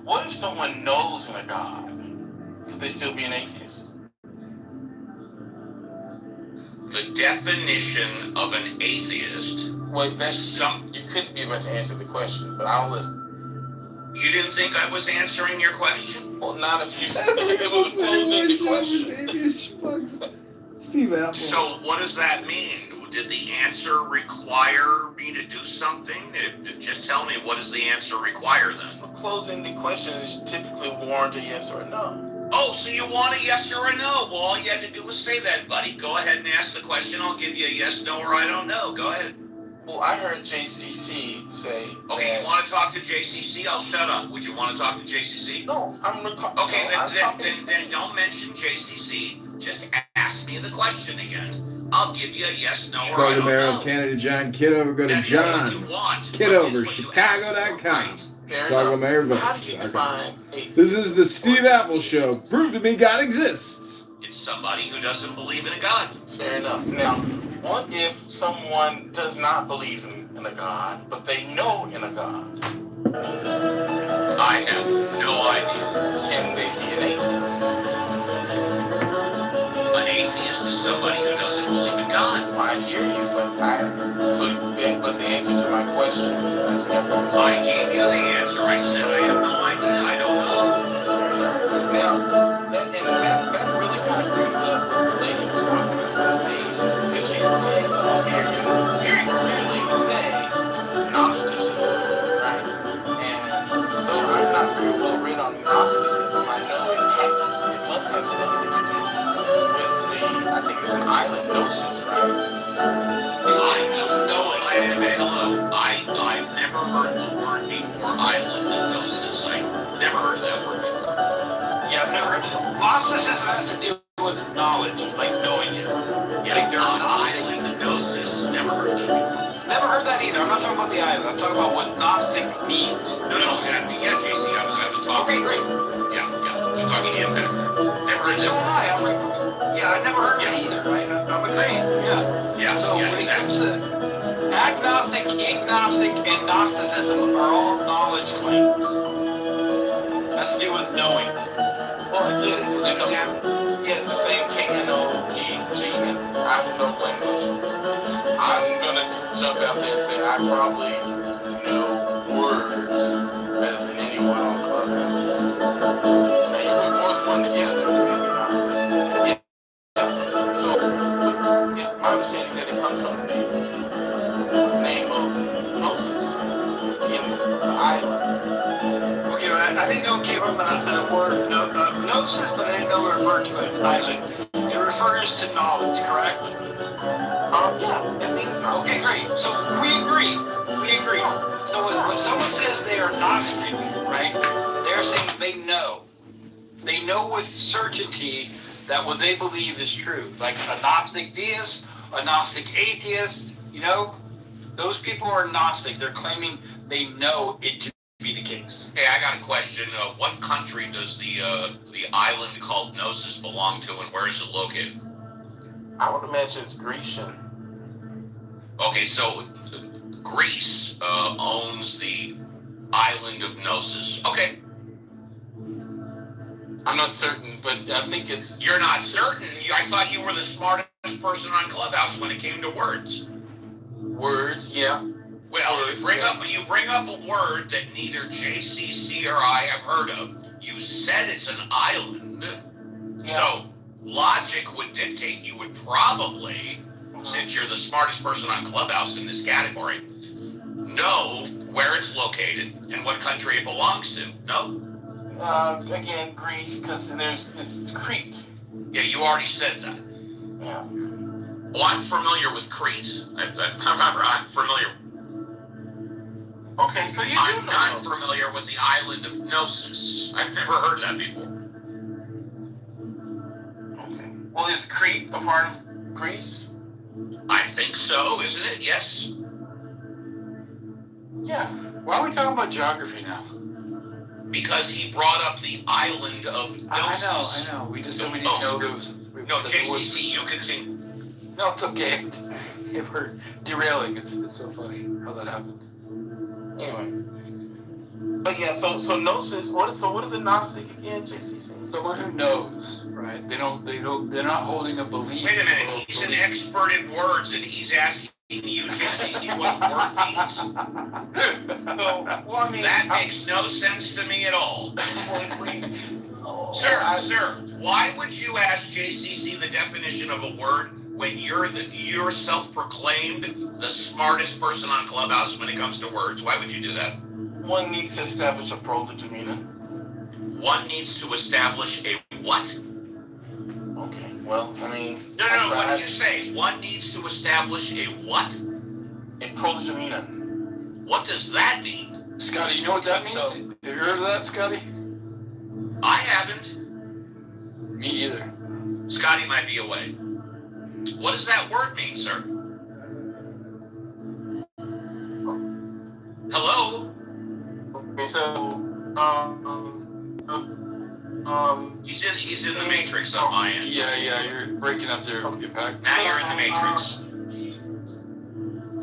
What if someone knows in a God? Could they still be an atheist? The definition of an atheist. Wait, you couldn't be about to answer the question, but I'll listen. You didn't think I was answering your question? Well, not if you said it was closing the question. Steve Apple. So what does that mean? Did the answer require me to do something? Just tell me, what does the answer require then? Closing the question is typically warrant a yes or a no. Oh, so you want a yes or a no? Well, all you had to do was say that, buddy. Go ahead and ask the question. I'll give you a yes, no, or I don't know. Go ahead. Well, I heard JCC say. Okay, you want to talk to JCC? I'll shut up. Would you want to talk to JCC? No, Okay, then don't mention JCC. Just ask me the question again. I'll give you a yes, no, or I Chicago don't Mayor know. of Canada, John Kitover. Go to John Kitover, Chicago.com. Chicago Mayor vote. How do you define atheist? This is the Steve Apple Show. Prove to me God exists. It's somebody who doesn't believe in a God. Fair enough. Now, what if someone does not believe in a God, but they know in a God? I have no idea. Can they be an atheist? An atheist is somebody who doesn't believe in God. Well, I hear you, but the answer to my question is never. I gave you the answer. I said I have no idea. I don't know. Now, that really kind of brings up what the lady was talking about on stage, because she did very clearly say Gnosticism, right? And though I'm not very well read on Gnosticism, I know it must have something to do with I think it's an island gnosis, right? I don't know. I've never heard the word before. Island gnosis. I never heard that word before. Yeah, I've never heard of Gnosticism has to do with knowledge, like knowing it. Yeah, like island gnosis. Never heard that before. Never heard that either. I'm not talking about the island. I'm talking about what Gnostic means. No, yeah, JC, I was talking. Okay, great. Yeah, I'm talking impact. Never heard that. So am I. Yeah, I never heard that either, right? I'm agreeing. Yeah. So when it comes to agnostic, agnostic, and Gnosticism are all knowledge claims. Has to do with knowing. Well, I get it, because it's the same K-N-O-T-G, and I have no language. I'm going to jump out there and say I probably know words better than anyone on Clubhouse. Now, you put more than one together, maybe not. Yeah. So, my understanding that it comes from the name of Moses in the island. Okay, I didn't know it came from the word gnosis, but I didn't know it referred to an island. It refers to knowledge, correct? Yeah, it means knowledge. Okay, great. So we agree. So when someone says they are Gnostic, right, they're saying they know. They know with certainty that what they believe is true. Like a Gnostic deist, a Gnostic atheist, those people are Gnostic. They're claiming they know it to be the case. Hey, I got a question. What country does the island called Gnosis belong to, and where is it located? I would imagine it's Grecian. Okay, so Greece owns the island of Gnosis. Okay. I'm not certain, but I think it's... You're not certain? I thought you were the smartest person on Clubhouse when it came to words. Words, yeah. Well, words, you bring up a word that neither JCC or I have heard of. You said it's an island. Yeah. So logic would dictate you would probably, since you're the smartest person on Clubhouse in this category, know where it's located and what country it belongs to. No? Again, Greece, because it's Crete. Yeah, you already said that. Yeah. Well, I'm familiar with Crete. I'm familiar. Okay, so I'm not familiar with the island of Gnosis. I've never heard that before. Okay. Well, is Crete a part of Greece? I think so, isn't it? Yes. Yeah. Why are we talking about geography now? because he brought up the island of Gnosis. I know. We just said we Oh, didn't know those. No, JCC, you continue. No, it's okay. If we're derailing, it's so funny how that happened. Anyway. But yeah, so gnosis. What is a Gnostic again, JCC? Someone who knows, right? They're not holding a belief. Wait a minute, he's an expert in words, and he's asking you, JCC, what a word means? That makes no sense to me at all. Sir, why would you ask JCC the definition of a word when you're self-proclaimed the smartest person on Clubhouse when it comes to words? Why would you do that? One needs to establish a prolegomena. One needs to establish a what? Okay, well, I mean... No, what did you say? One needs to establish a what? A prolegomena. What does that mean? Scotty, you know what that means? Have you heard of that, Scotty? I haven't. Me either. Scotty might be away. What does that word mean, sir? Hello? Okay, so, he's in the Matrix on my end. Yeah, you're breaking up there. Now you're in the Matrix.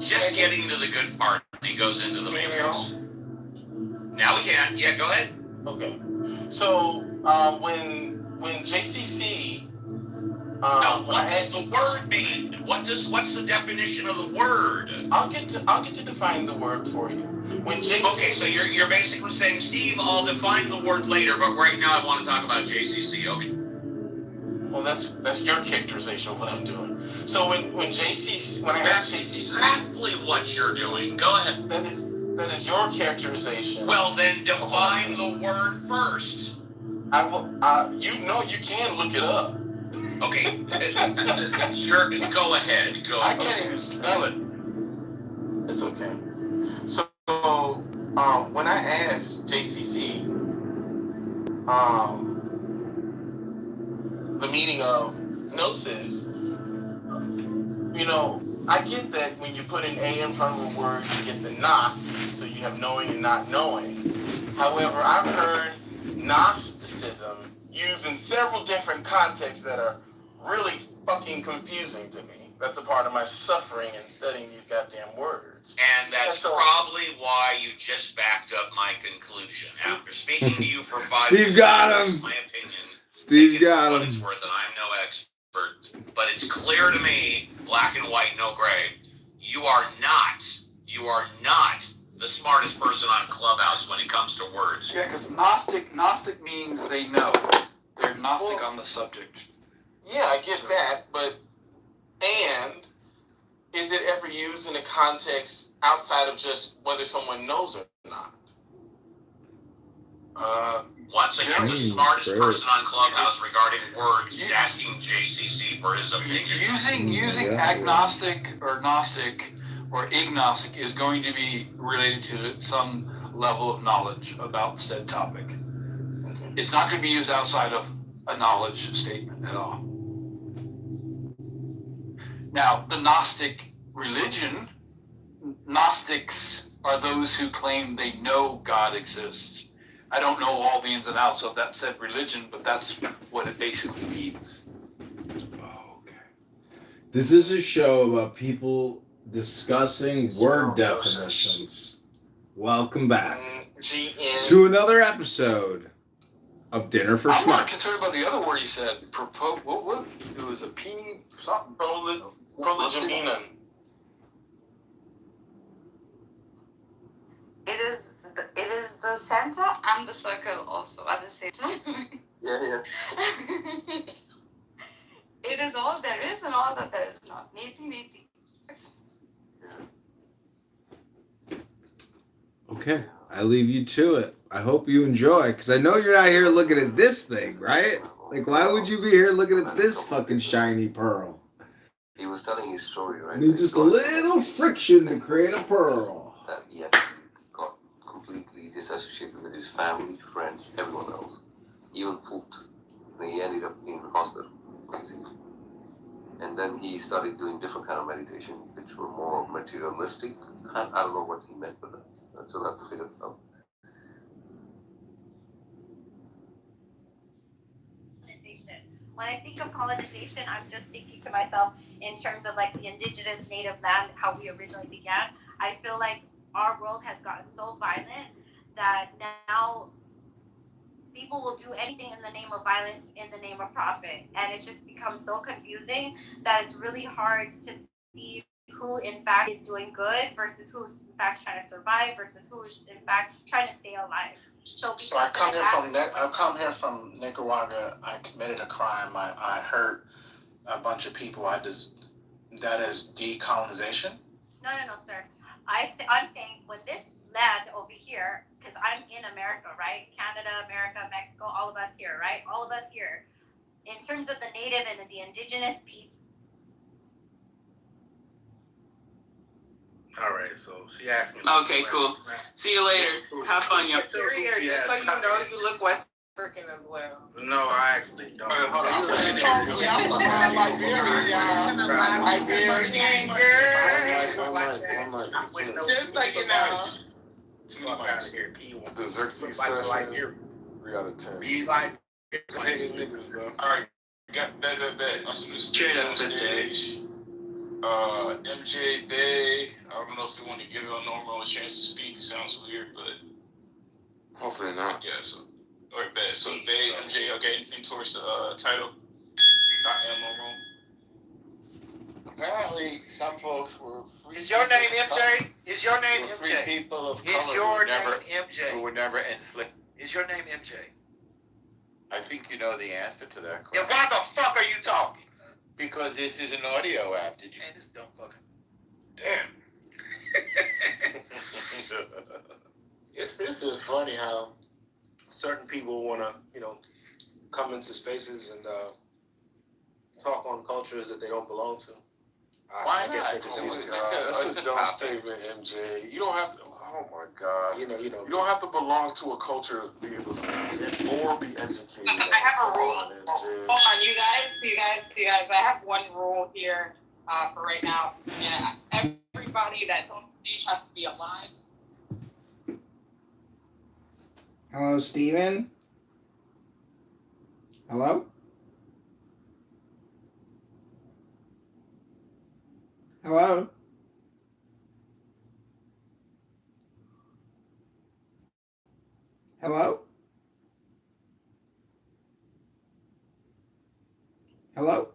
Just getting to the good part, he goes into the Matrix. Now we can. Yeah, go ahead. Okay. So, when JCC... now, what does the word mean? What's the definition of the word? I'll get to define the word for you. When JCC... Okay, so you're basically saying, Steve, I'll define the word later, but right now I want to talk about JCC. Okay. Well, that's your characterization of what I'm doing. So when I ask JCC... exactly what you're doing. Go ahead. That is your characterization. Well, then define the word first. I will. You can look it up. Okay. Go ahead. Go. I can't even spell it. It's okay. So when I asked JCC the meaning of gnosis, I get that when you put an A in front of a word, you get the not, so you have knowing and not knowing. However, I've heard Gnosticism used in several different contexts that are really fucking confusing to me. That's a part of my suffering in studying these goddamn words. And that's probably why you just backed up my conclusion. After speaking to you for 5 Steve minutes, got him. my opinion. Steve got him. It's worth, and I'm no expert, but it's clear to me, black and white, no gray. You are not the smartest person on Clubhouse when it comes to words. Yeah, because Gnostic means they know. They're Gnostic on the subject. Yeah, I get that, but and is it ever used in a context outside of just whether someone knows or not? Once again, the smartest person on Clubhouse regarding words is asking JCC for his opinion. Using agnostic or Gnostic or agnostic is going to be related to some level of knowledge about said topic. Okay. It's not going to be used outside of a knowledge statement at all. Now, the Gnostic religion, Gnostics are those who claim they know God exists. I don't know all the ins and outs of that said religion, but that's what it basically means. Okay. This is a show about people discussing word definitions. Welcome back to another episode of Dinner for Schmucks. I'm not concerned about the other word you said. What? It was a P something. Prolegomena. It is the center and the circle also at the same time. Yeah. It is all there is and all that there is not. Neti. Okay, I leave you to it. I hope you enjoy, because I know you're not here looking at this thing, right? Like, why would you be here looking at this fucking shiny pearl? He was telling his story, right? Need just a little friction to create a pearl. That he had got completely disassociated with his family, friends, everyone else, even food. And he ended up in the hospital, basically. And then he started doing different kind of meditation, which were more materialistic. I don't know what he meant by that. So that's a figure out. colonization. When I think of colonization, I'm just thinking to myself in terms of like the indigenous native land, how we originally began. I feel like our world has gotten so violent that now people will do anything in the name of violence, in the name of profit. And it just becomes so confusing that it's really hard to see who in fact is doing good versus who's in fact trying to survive versus who is in fact trying to stay alive. So I come here from Nicaragua. I committed a crime. I hurt a bunch of people. That is decolonization? No, sir. I'm saying when this land over here, because I'm in America, right? Canada, America, Mexico, all of us here, right? All of us here. In terms of the native and the indigenous people. All right, so she asked me. Okay, cool. See you later. Have fun, y'all. Just so you know, you look West African as well. No, I actually don't. Hold on. Yeah, I'm from Liberia, y'all. Liberian girl. Just so you know. Fuck out of here, P. The Xerxes Like session, here. 3 out of 10. Be like, hating niggas, bro. Alright, got bet. Straight up, stage. MJ Bay. I don't know if you want to give El Normo a chance to speak. It sounds weird, but Hopefully not. I guess. Or bet. So Bay, MJ, okay, anything towards the title? Not El Normo. Apparently, some folks were. Is your name MJ? Is your name MJ? People of Is color your who name never, MJ? Who were never inflicted. Is your name MJ? I think you know the answer to that Then question. why the fuck are you talking? Because this is an audio app. Did you? Man, this dumb fucking. Damn. It's just funny how certain people want to, come into spaces and talk on cultures that they don't belong to. Why I guess not? they just Oh use my it. God, that's a dumb statement, MJ. You don't have to. Oh my God. You don't have to belong to a culture to be able to or be educated. I have a rule. Hold on, you guys. I have one rule here for right now. Yeah, everybody that's on stage has to be alive. Hello, Steven? Hello? Hello? Hello? Hello?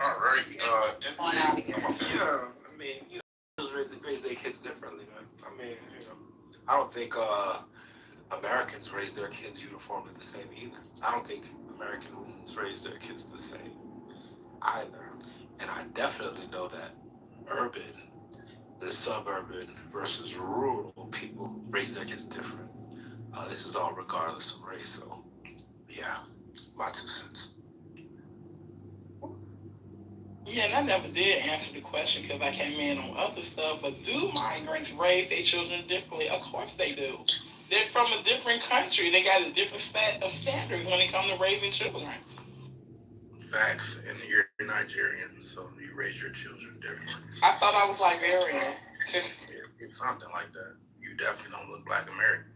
All right. Yeah, I mean, just raise their kids differently, man. I mean, I don't think Americans raise their kids uniformly the same either. I don't think Americans raise their kids the same either. And I definitely know that the suburban versus rural people raise their kids different. This is all regardless of race, so yeah, my 2 cents. Yeah, and I never did answer the question because I came in on other stuff, but do migrants raise their children differently? Of course they do. They're from a different country. They got a different set of standards when it comes to raising children. Facts, and you're Nigerian, so you raise your children differently. I thought I was Liberian. It's something like that. You definitely don't look Black American.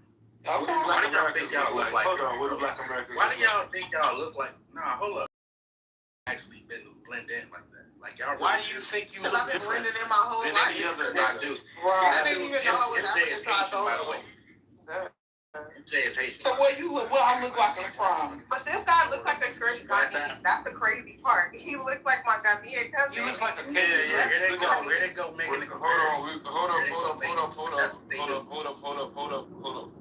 Okay. Why do y'all think y'all look like? Hold on, what do Black Americans Why look do y'all think y'all look like? Nah, hold up. Actually, been blend in like that. Like y'all. Why do you think you look I've been different blending in my whole than life. any other I nigga? do. I didn't even know I was MJ is African until I Haitian, told by the way. him. MJ is Haitian. So where you look? Where I look like I'm from? But this guy looks like a straight Ghanaian. That's the crazy part. He looks like my Ghanaian cousin. He looks like a kid. Yeah, here they go. Here they go making the comparison. Hold up.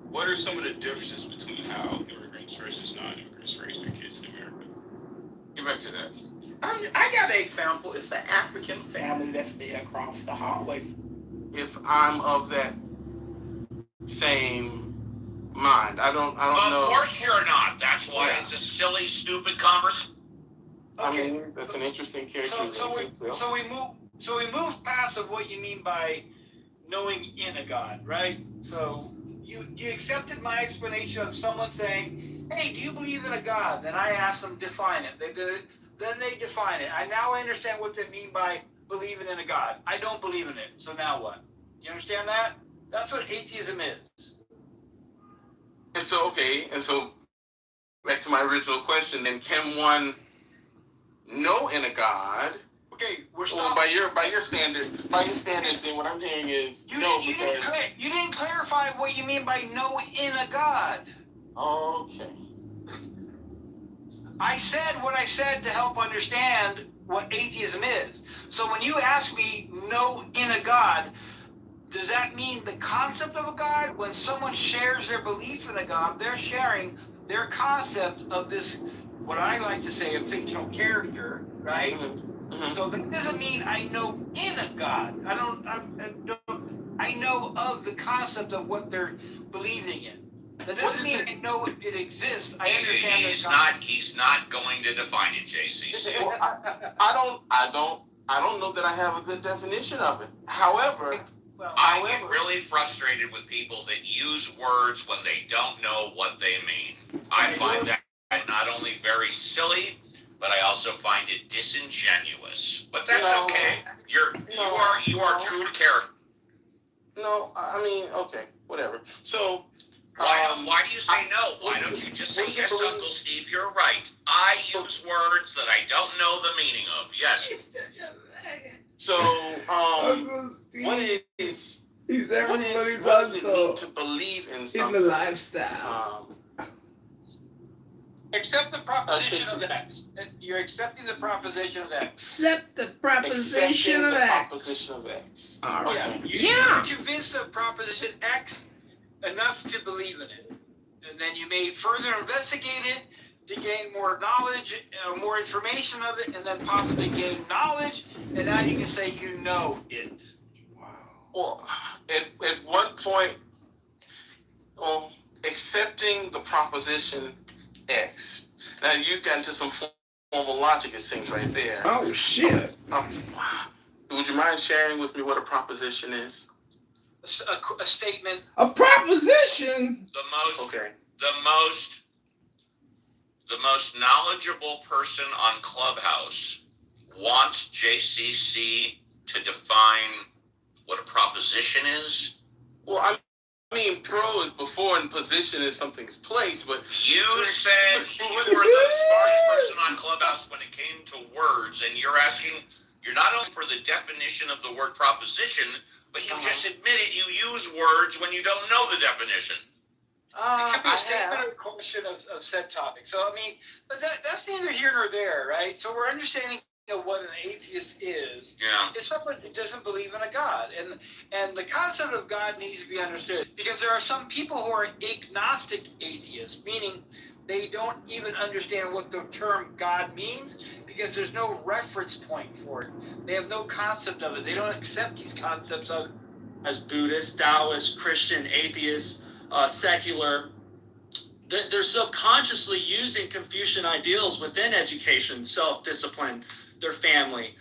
What are some of the differences between how immigrants versus non-immigrants raise their kids in America? Get back to that. I got an example. It's an African family that's there across the hallway. If I'm of that same mind, I don't know. Of course you're not. That's why it's a silly, stupid conversation. I mean, that's an interesting characterization. So we move past of what you mean by knowing in a God, right? So you accepted my explanation of someone saying, "Hey, do you believe in a God?" Then I asked them define it. They did it then they define it. I now understand what they mean by believing in a God. I don't believe in it. So now what? You understand that? That's what atheism is. And so, back to my original question, then can one know in a God? Okay, we're well, by your standard, then what I'm hearing is you because you didn't clarify what you mean by know in a God. Okay. I said what I said to help understand what atheism is. So when you ask me know in a God, does that mean the concept of a God? When someone shares their belief in a God, they're sharing their concept of this, what I like to say, a fictional character, right? Mm-hmm. So that doesn't mean I know in a God. I know of the concept of what they're believing in. That doesn't mean I know it exists. I understand He's not going to define it, JCC. Well, I don't know that I have a good definition of it. However, I get really frustrated with people that use words when they don't know what they mean. I find that not only very silly, but I also find it disingenuous. But that's okay. You are true to character. No, I mean, okay, whatever. So, why do you say no? Why don't you just say yes, Uncle Steve? You're right. I use words that I don't know the meaning of. Yes. So, what is he's everybody's what does it uncle. mean to believe in something? In the lifestyle. Accept the proposition of X. You're accepting the proposition of X. Accept the proposition of X. Proposition of X. All right. You're convinced of proposition X enough to believe in it. And then you may further investigate it to gain more knowledge, more information of it, and then possibly gain knowledge, and now you can say you know it. Well, at one point, accepting the proposition X. Now you got into some formal logic, it seems, right there. Oh shit! Would you mind sharing with me what a proposition is? A statement. A proposition. The most knowledgeable person on Clubhouse wants JCC to define what a proposition is. Well, I mean, pro is before and position is something's place, but you said you were the smartest person on Clubhouse when it came to words, and you're not only for the definition of the word proposition, but you just admitted you use words when you don't know the definition. It could be a statement or a question of said topic. So, I mean, but that's neither here nor there, right? So we're understanding what an atheist is. Yeah. It's someone who doesn't believe in a God. And the concept of God needs to be understood. Because there are some people who are agnostic atheists, meaning they don't even understand what the term God means because there's no reference point for it. They have no concept of it. They don't accept these concepts of it. As Buddhist, Taoist, Christian, atheist, secular, they're subconsciously using Confucian ideals within education, self-discipline, their family,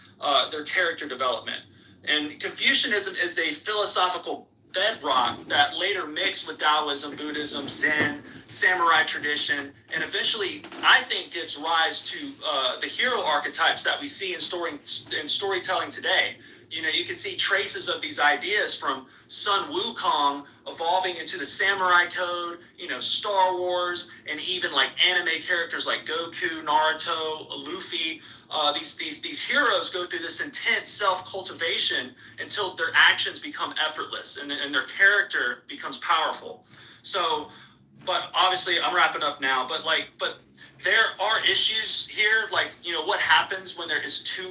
their character development. And Confucianism is a philosophical bedrock that later mixed with Taoism, Buddhism, Zen, samurai tradition, and eventually, I think, gives rise to the hero archetypes that we see in storytelling today. You know, you can see traces of these ideas from Sun Wukong evolving into the samurai code, Star Wars, and even like anime characters like Goku, Naruto, Luffy. These heroes go through this intense self-cultivation until their actions become effortless and their character becomes powerful. So, but obviously I'm wrapping up now, but there are issues here, what happens when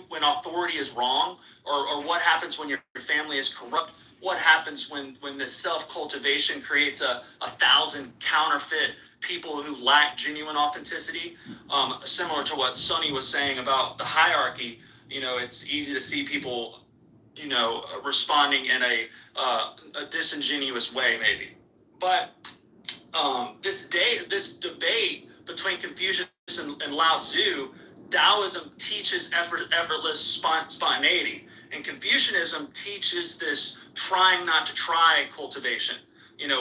when authority is wrong, or what happens when your family is corrupt. What happens when this self-cultivation creates a 1,000 counterfeit people who lack genuine authenticity? Similar to what Sonny was saying about the hierarchy, it's easy to see people, responding in a disingenuous way, maybe. But this debate between Confucius and Lao Tzu, Taoism teaches effortless spontaneity. And Confucianism teaches this trying not to try cultivation.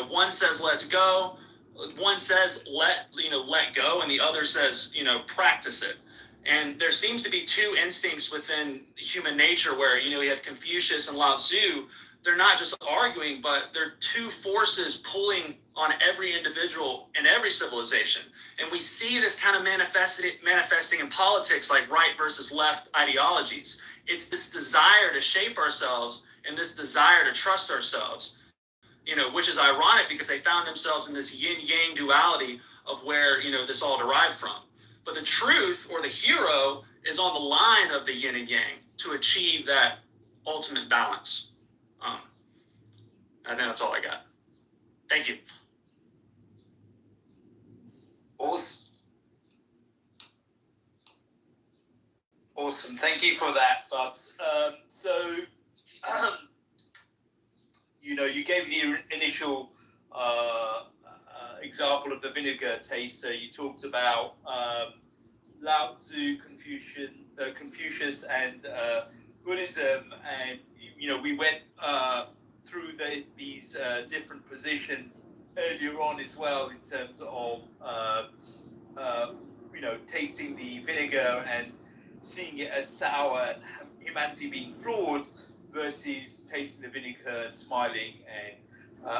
One says, let's go. One says, let go. And the other says, practice it. And there seems to be two instincts within human nature where, you have Confucius and Lao Tzu. They're not just arguing, but they're two forces pulling on every individual in every civilization. And we see this kind of manifesting in politics, like right versus left ideologies. It's this desire to shape ourselves and this desire to trust ourselves, which is ironic because they found themselves in this yin-yang duality of where, this all derived from. But the truth or the hero is on the line of the yin and yang to achieve that ultimate balance. I think that's all I got. Thank you. Awesome. Thank you for that, Bubs. You gave the initial example of the vinegar taster. You talked about Lao Tzu, Confucius, and Buddhism, and we went through these different positions earlier on as well in terms of tasting the vinegar and seeing it as sour and humanity being flawed versus tasting the vinegar and smiling and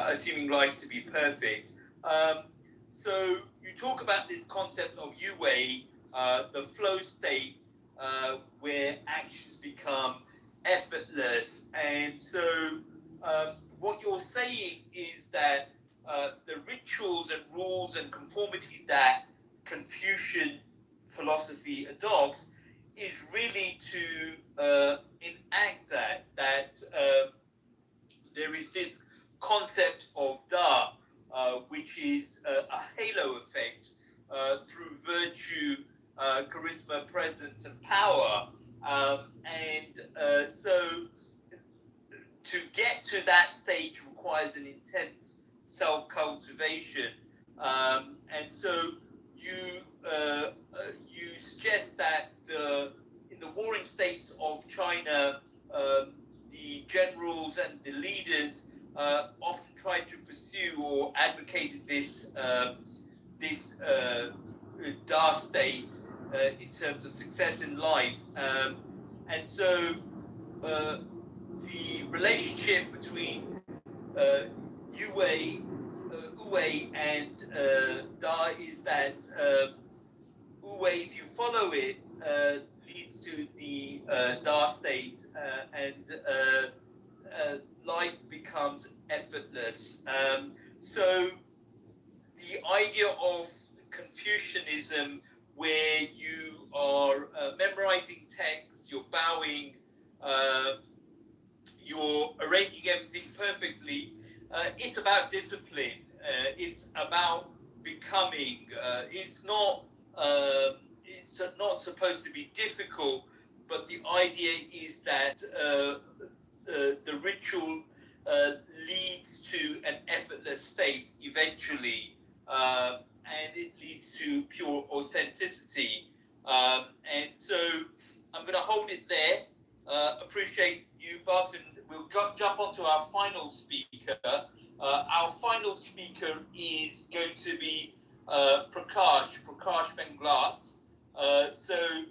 assuming life to be perfect. So you talk about this concept of Yu-Wei, the flow state where actions become effortless. And so what you're saying is that the rituals and rules and conformity that Confucian philosophy adopts is really to enact that there is this concept of Da, which is a halo effect through virtue, charisma, presence, and power. So to get to that stage requires an intense self-cultivation. And so you suggest that in the warring states of China, the generals and the leaders often tried to pursue or advocated this Da state in terms of success in life. And so the relationship between Wu-Wei and Da is that Wu-Wei, if you follow it, leads to the Da state, and life becomes effortless. So the idea of Confucianism, where you are memorizing texts, you're bowing, you're arranging everything perfectly, it's about discipline. It's about becoming. It's not supposed to be difficult, but the idea is that the ritual leads to an effortless state eventually, and it leads to pure authenticity. And so I'm going to hold it there. Appreciate you, Bubs, and we'll jump onto our final speaker. Our final speaker is going to be Prakash Benglat. So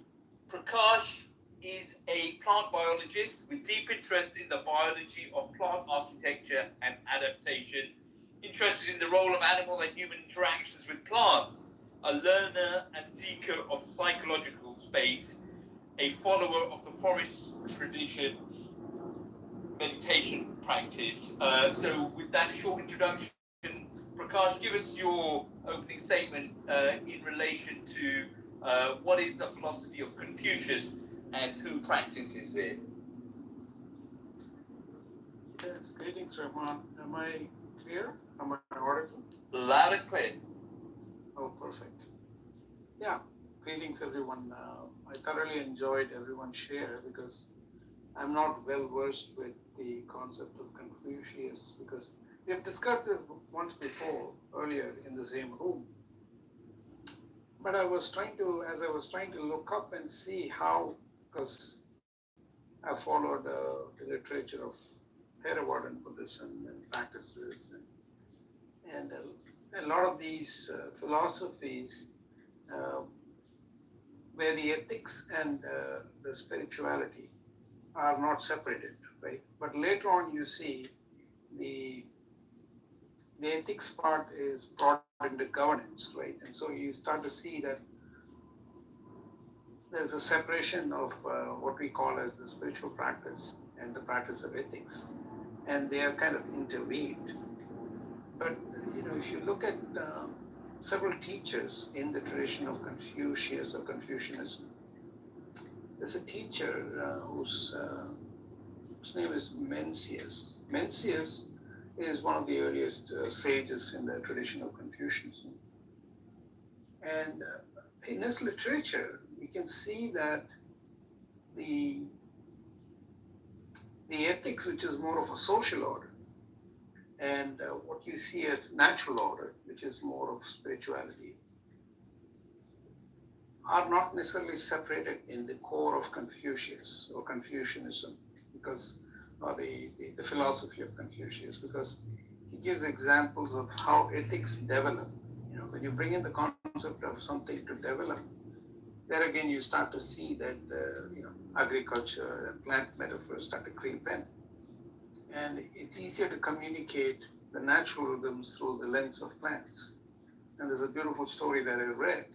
Prakash is a plant biologist with deep interest in the biology of plant architecture and adaptation, interested in the role of animal and human interactions with plants, a learner and seeker of psychological space, a follower of the forest tradition, meditation practice. So with that short introduction, Prakash, give us your opening statement in relation to what is the philosophy of Confucius and who practices it. Yes, greetings, Rahman. Am I clear? Am I audible? Loud and clear. Oh, perfect. Yeah, greetings, everyone. I thoroughly enjoyed everyone's share because I'm not well versed with the concept of Confucius because we have discussed this once before, earlier in the same room. But as I was trying to look up and see how, because I followed the literature of Theravada Buddhism and practices, and a lot of these philosophies where the ethics and the spirituality are not separated, right? But later on, you see the ethics part is brought into governance, right? And so you start to see that there's a separation of what we call as the spiritual practice and the practice of ethics, and they are kind of interweaved. But if you look at several teachers in the tradition of Confucius or Confucianism, there's a teacher whose name is Mencius. Mencius is one of the earliest sages in the tradition of Confucianism. And in his literature, we can see that the ethics, which is more of a social order, and what you see as natural order, which is more of spirituality, are not necessarily separated in the core of Confucius or Confucianism, because the philosophy of Confucius, because he gives examples of how ethics develop. When you bring in the concept of something to develop, there again you start to see that agriculture and plant metaphors start to creep in, and it's easier to communicate the natural rhythms through the lens of plants. And there's a beautiful story that I read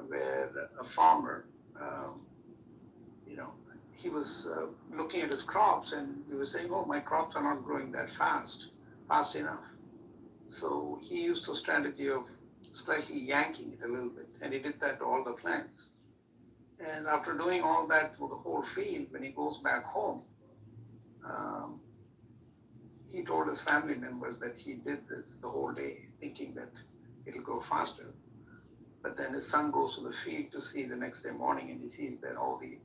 where a farmer, he was looking at his crops, and he was saying, "Oh, my crops are not growing that fast enough." So he used a strategy of slightly yanking it a little bit, and he did that to all the plants. And after doing all that for the whole field, when he goes back home, he told his family members that he did this the whole day, thinking that it'll go faster. But then his son goes to the field to see the next day morning, and he sees that all the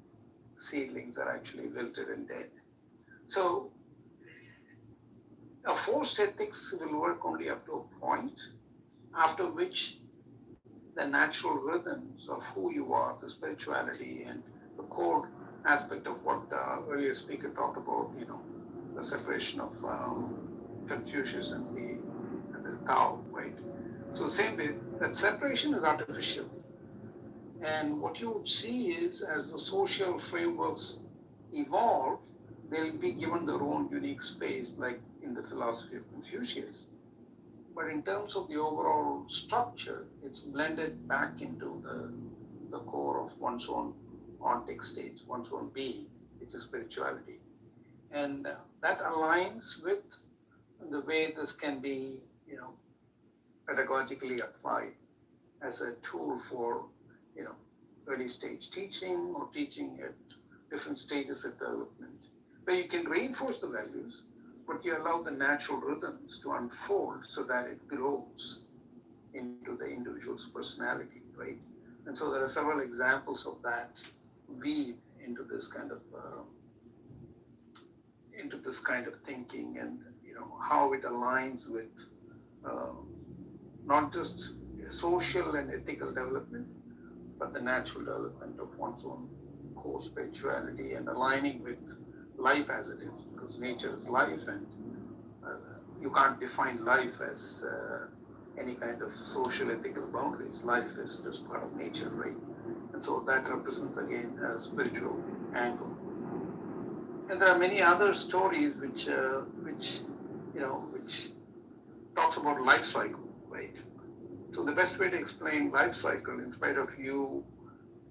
seedlings are actually wilted and dead. So a forced ethics will work only up to a point, after which the natural rhythms of who you are, the spirituality, and the core aspect of what earlier speaker talked about, the separation of Confucius and the Tao, right? So same way, that separation is artificial. And what you would see is, as the social frameworks evolve, they'll be given their own unique space, like in the philosophy of Confucius. But in terms of the overall structure, it's blended back into the core of one's own ontic state, one's own being, which is spirituality. And that aligns with the way this can be, pedagogically applied as a tool for, early stage teaching or teaching at different stages of development, where you can reinforce the values, but you allow the natural rhythms to unfold so that it grows into the individual's personality, right? And so there are several examples of that weave into this kind of thinking, and how it aligns with not just social and ethical development, but the natural development of one's own core spirituality, and aligning with life as it is, because nature is life, and you can't define life as any kind of social ethical boundaries. Life is just part of nature, right? And so that represents again a spiritual angle. And there are many other stories which talks about life cycle, right? So the best way to explain life cycle, in spite of you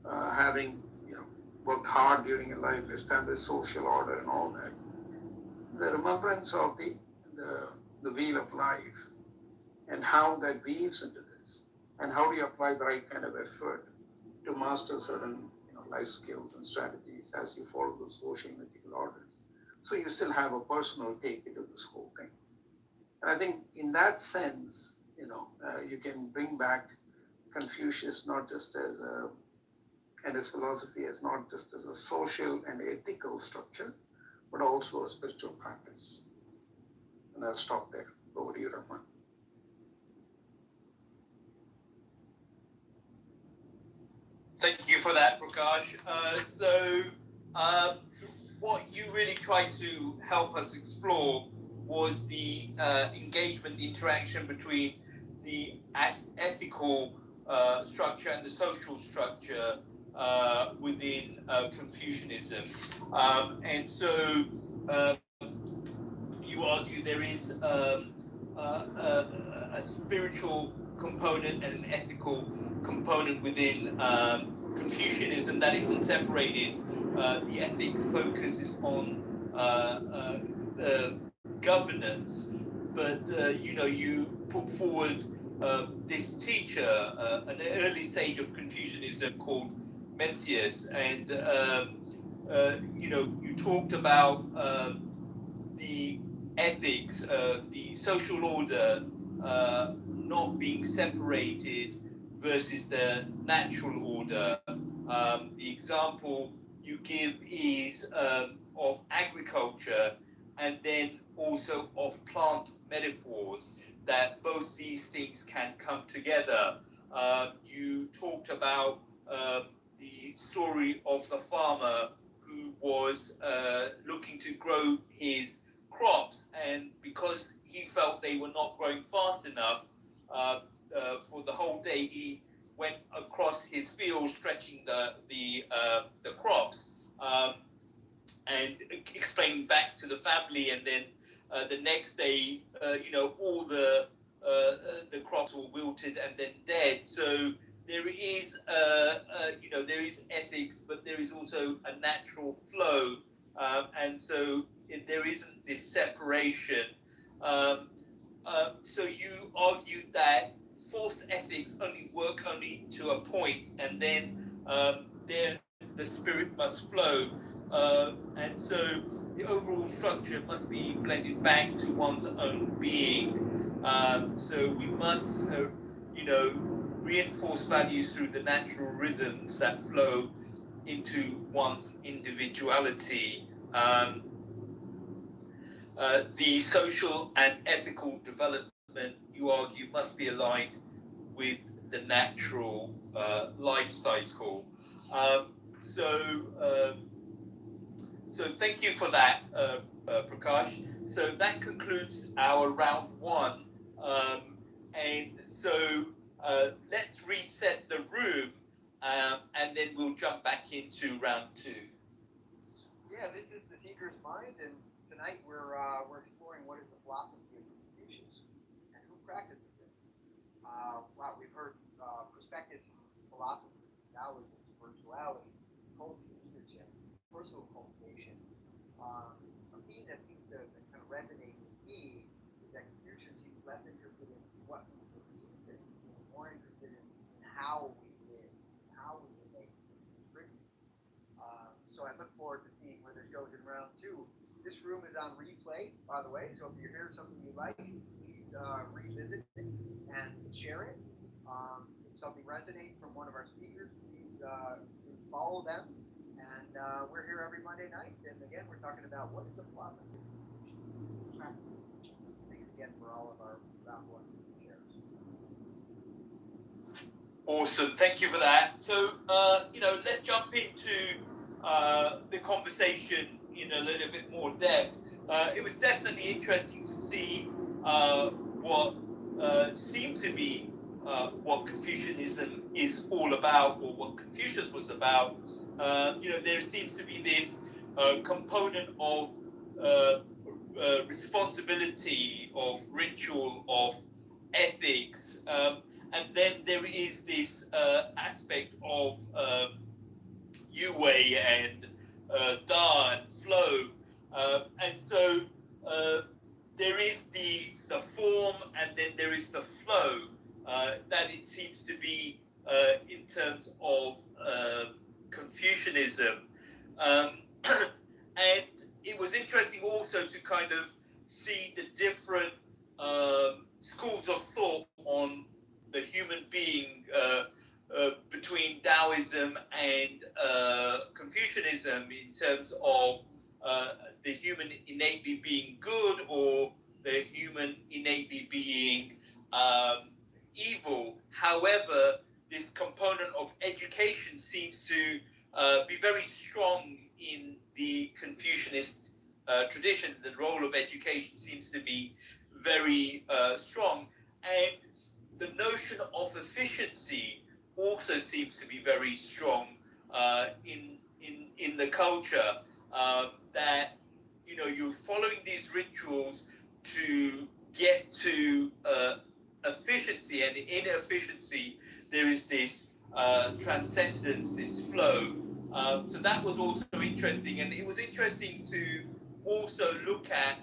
having worked hard during your life, established social order and all that, the remembrance of the wheel of life, and how that weaves into this, and how do you apply the right kind of effort to master certain life skills and strategies as you follow the social and ethical orders. So you still have a personal take into this whole thing. And I think in that sense, you can bring back Confucius not just as and his philosophy as not just as a social and ethical structure, but also a spiritual practice. And I'll stop there. Over to you, Rahman. Thank you for that, Prakash. What you really tried to help us explore was the engagement, interaction between the ethical structure and the social structure within Confucianism. And so you argue there is a spiritual component and an ethical component within Confucianism that isn't separated. The ethics focuses on governance, but you put forward this teacher, an early sage of Confucianism called Mencius, and you talked about the ethics, the social order not being separated versus the natural order. The example you give is of agriculture and then also of plant metaphors, that both these things can come together. You talked about the story of the farmer who was looking to grow his crops, and because he felt they were not growing fast enough, for the whole day he went across his field stretching the crops, and explaining back to the family, and then the next day all the crops were wilted and then dead. So there is there is ethics, but there is also a natural flow, and so there isn't this separation. So you argued that forced ethics only work only to a point, and then the spirit must flow, and so the overall structure must be blended back to one's own being. So we must, reinforce values through the natural rhythms that flow into one's individuality. The social and ethical development, you argue, must be aligned with the natural life cycle. So thank you for that, Prakash. So that concludes our round one. And so let's reset the room, and then we'll jump back into round two. Yeah, this is The Seeker's Mind, and tonight we're exploring what is the philosophy of Confucius and who practices it. Wow, we've heard perspectives from philosophy, Taoism, spirituality, culture, leadership, personal cultivation. A theme that seems to kind of resonate with me is that Confucius seems less interested in what we believe and more interested in how we live, how we relate to contribute. So I look forward to seeing where this goes in round two. This room is on replay, by the way, so if you hear something you like, please revisit it and share it. If something resonates from one of our speakers, please follow them. And we're here every Monday night, and again, we're talking about what is the philosophy of Confucius. Thanks again for all of our round one shares. Awesome, thank you for that. So, let's jump into the conversation in a little bit more depth. It was definitely interesting to see what seemed to be what Confucianism is all about, or what Confucius was about. There seems to be this component of responsibility, of ritual, of ethics, and then there is this aspect of Yue and Da and flow, and so there is the form, and then there is the flow that it seems to be in terms of Confucianism, and it was interesting also to kind of see the different schools of thought on the human being between Taoism and Confucianism, in terms of the human innately being good, or the human innately being evil. However, this component of education seems to be very strong in the Confucianist tradition. The role of education seems to be very strong, and the notion of efficiency also seems to be very strong in the culture, that you're following these rituals to get to efficiency, and in efficiency there is this transcendence, this flow. So that was also interesting, and it was interesting to also look at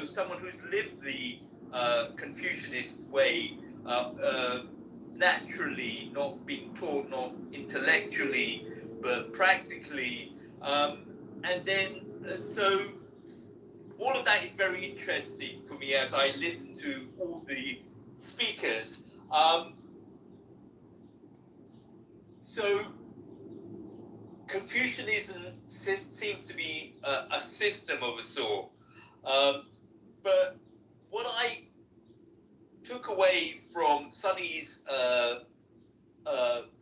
someone who's lived the Confucianist way, naturally, not being taught, not intellectually, but practically. And then, so all of that is very interesting for me as I listen to all the speakers. So Confucianism seems to be a system of a sort. But what I took away from Sunny's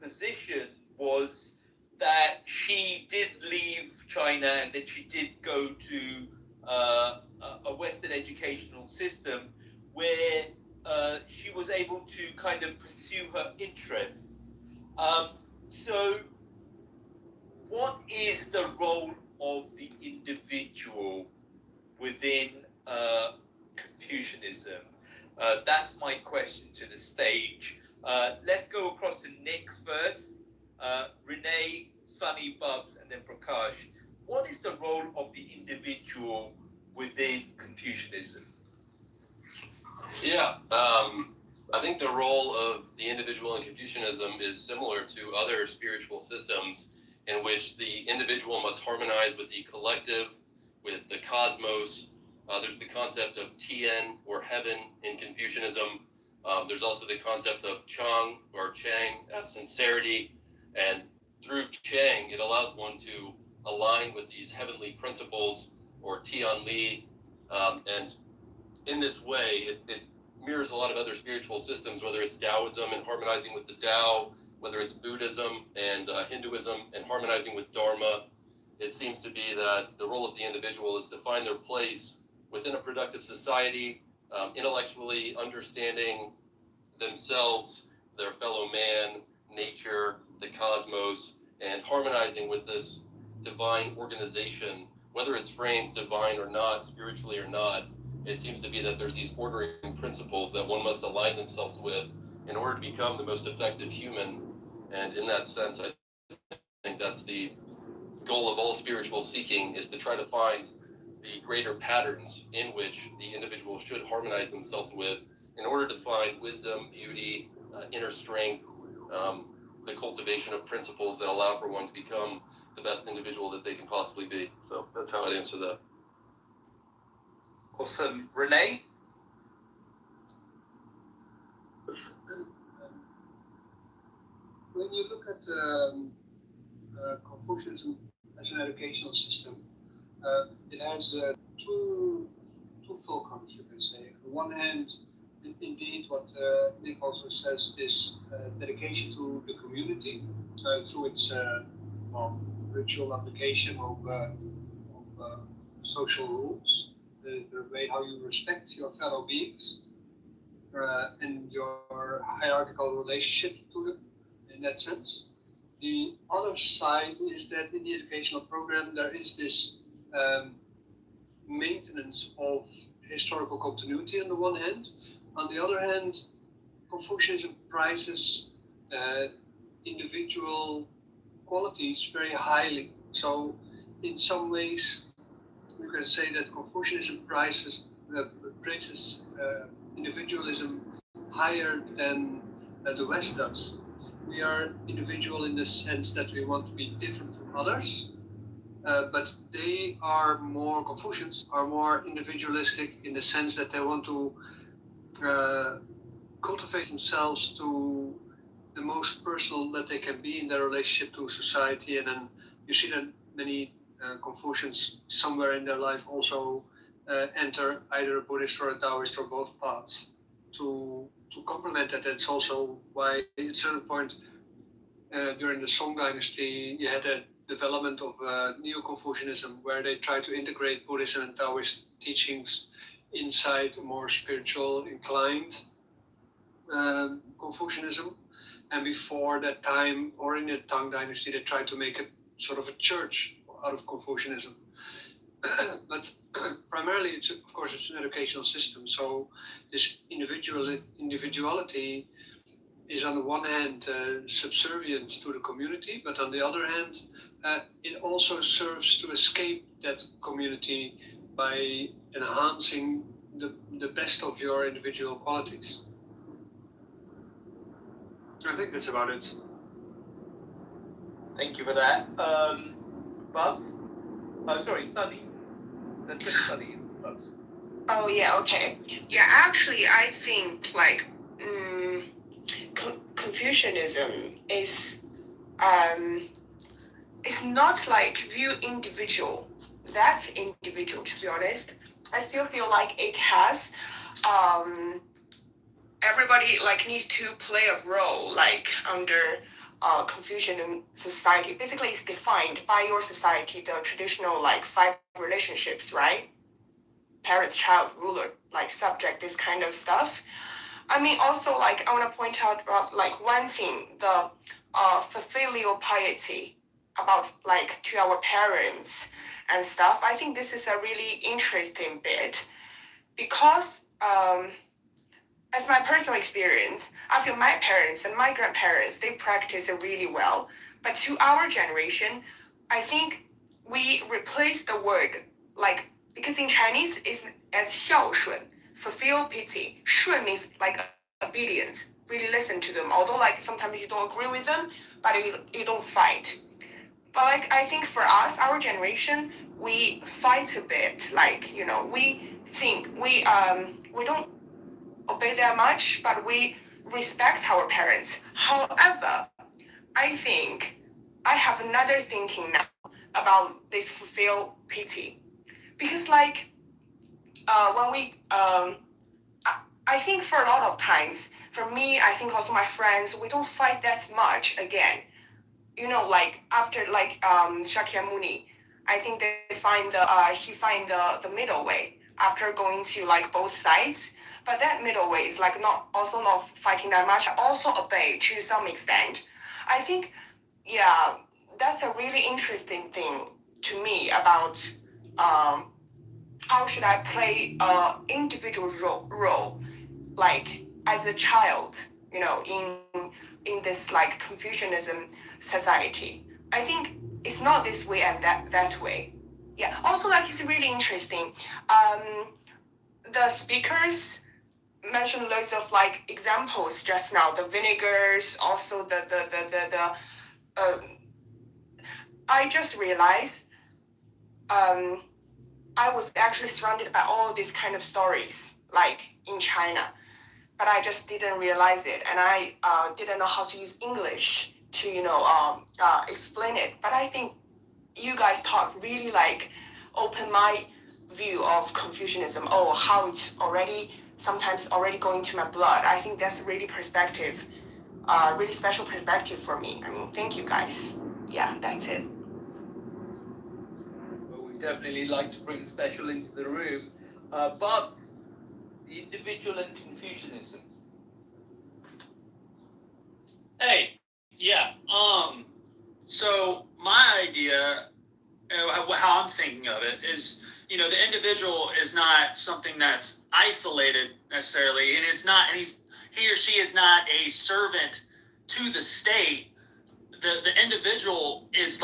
position was that she did leave China, and then she did go to a Western educational system where she was able to kind of pursue her interests. So what is the role of the individual within Confucianism? That's my question to the stage. Let's go across to Nick first. Renee, Sunny, Bubs, and then Prakash. What is the role of the individual within Confucianism? Yeah, I think the role of the individual in Confucianism is similar to other spiritual systems in which the individual must harmonize with the collective, with the cosmos. There's the concept of Tian, or heaven, in Confucianism. There's also the concept of Chang, or Chang, sincerity. And through Chang, it allows one to align with these heavenly principles, or Tian Li. And in this way, it mirrors a lot of other spiritual systems, whether it's Taoism and harmonizing with the Tao, whether it's Buddhism and Hinduism and harmonizing with Dharma. It seems to be that the role of the individual is to find their place within a productive society, intellectually understanding themselves, their fellow man, nature, the cosmos, and harmonizing with this divine organization, whether it's framed divine or not, spiritually or not. It seems to be that there's these ordering principles that one must align themselves with in order to become the most effective human. And in that sense, I think that's the goal of all spiritual seeking, is to try to find the greater patterns in which the individual should harmonize themselves with in order to find wisdom, beauty, inner strength, the cultivation of principles that allow for one to become the best individual that they can possibly be. So that's how I'd answer that. Awesome. Renee? When you look at Confucianism as an educational system, it has two fulcrums, you can say. On the one hand, indeed, what Nick also says is dedication to the community through its ritual application of social rules, the way how you respect your fellow beings, and your hierarchical relationship to them in that sense. The other side is that in the educational program there is this maintenance of historical continuity on the one hand. On the other hand, Confucianism prizes individual qualities very highly. So in some ways, you can say that Confucianism praises individualism higher than the West does. We are individual in the sense that we want to be different from others, but they are more, Confucians are more individualistic in the sense that they want to cultivate themselves to the most personal that they can be in their relationship to society. And then you see that many Confucians somewhere in their life also enter either a Buddhist or a Taoist or both paths to complement that. It's also why at a certain point during the Song Dynasty you had a development of Neo-Confucianism where they tried to integrate Buddhism and Taoist teachings inside a more spiritual inclined Confucianism. And before that time, or in the Tang Dynasty, they tried to make a sort of a church out of Confucianism. But primarily, of course, it's an educational system. So this individuality is on the one hand subservient to the community, but on the other hand, it also serves to escape that community by enhancing the best of your individual qualities. I think that's about it. Thank you for that. Bubs? Oh, sorry, Sunny. Let's get Sunny, Bubs. Oh yeah, okay. Yeah, actually, I think like Confucianism is it's not like view individual. That's individual, to be honest. I still feel like it has everybody like needs to play a role like under Confucian society. Basically, it's defined by your society, the traditional like 5 relationships, right? Parents, child, ruler, like subject, this kind of stuff. I mean, also like I want to point out about like one thing, the filial piety about like to our parents and stuff. I think this is a really interesting bit because as my personal experience, I feel my parents and my grandparents, they practice it really well. But to our generation, I think we replace the word like, because in Chinese it's as 孝顺, fulfill pity. 顺 means like obedience, really listen to them. Although like sometimes you don't agree with them, but you don't fight. But like I think for us, our generation, we fight a bit. Like, you know, we think we don't obey that much, but we respect our parents. However, I think I have another thinking now about this fulfill pity. Because like when we I think for a lot of times, for me, I think also my friends, we don't fight that much again. You know, like after like Shakyamuni, I think they find he find the middle way after going to like both sides. But that middle way is like not fighting that much. Also obey to some extent. I think, yeah, that's a really interesting thing to me about how should I play a individual role like as a child, you know, in this like Confucianism society. I think it's not this way and that way. Yeah. Also, like it's really interesting. The speakers mentioned loads of like examples just now. The vinegars, also the I just realized I was actually surrounded by all these kind of stories like in China, but I just didn't realize it, and I didn't know how to use English to explain it. But I think you guys talk really like open my view of Confucianism. Oh, how it's sometimes already going to my blood. I think that's really perspective, really special perspective for me. I mean, thank you guys. Yeah, that's it. Well, we definitely like to bring special into the room. Bubs, the individual and Confucianism. Hey, yeah. So my idea, how I'm thinking of it, is the individual is not something that's isolated necessarily, and it's not, and he or she is not a servant to the state. The individual is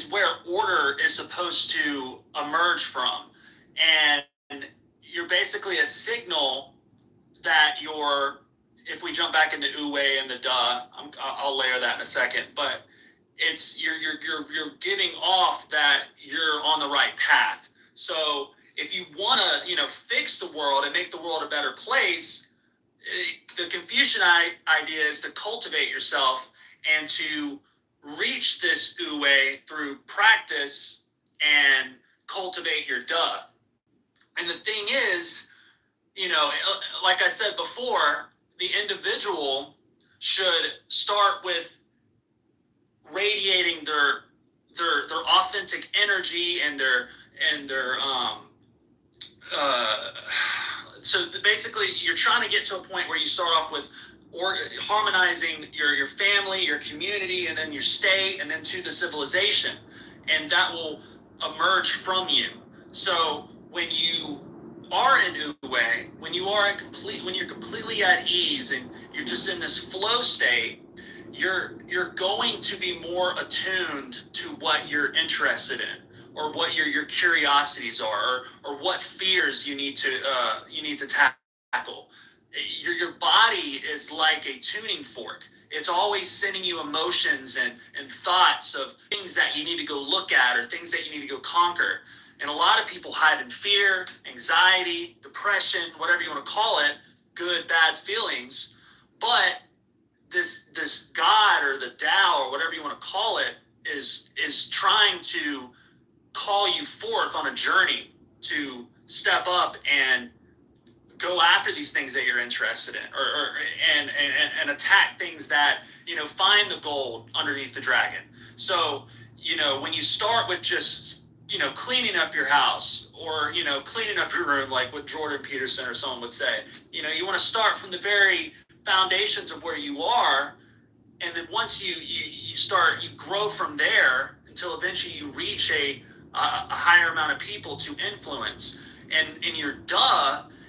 where order is supposed to emerge from, and you're basically a signal that if we jump back into Wu Wei and the Da, I'll layer that in a second, but it's you're giving off that you're on the right path. So if you want to fix the world and make the world a better place, the Confucian idea is to cultivate yourself and to reach this Wu Wei through practice and cultivate your Da. And the thing is, like I said before, the individual should start with radiating their authentic energy and their so basically you're trying to get to a point where you start off with or harmonizing your family, your community, and then your state, and then to the civilization, and that will emerge from you. So when you are in Uwe, when you're completely at ease and you're just in this flow state, you're going to be more attuned to what you're interested in, or what your curiosities are, or what fears you need to tackle. Your body is like a tuning fork. It's always sending you emotions and thoughts of things that you need to go look at, or things that you need to go conquer. And a lot of people hide in fear, anxiety, depression, whatever you want to call it, good, bad feelings. But this God or the Tao or whatever you want to call it is trying to call you forth on a journey to step up and go after these things that you're interested in, and attack things that, find the gold underneath the dragon. So, when you start with just, cleaning up your house, or, cleaning up your room, like what Jordan Peterson or someone would say, you want to start from the very foundations of where you are. And then once you grow from there until eventually you reach a higher amount of people to influence. And your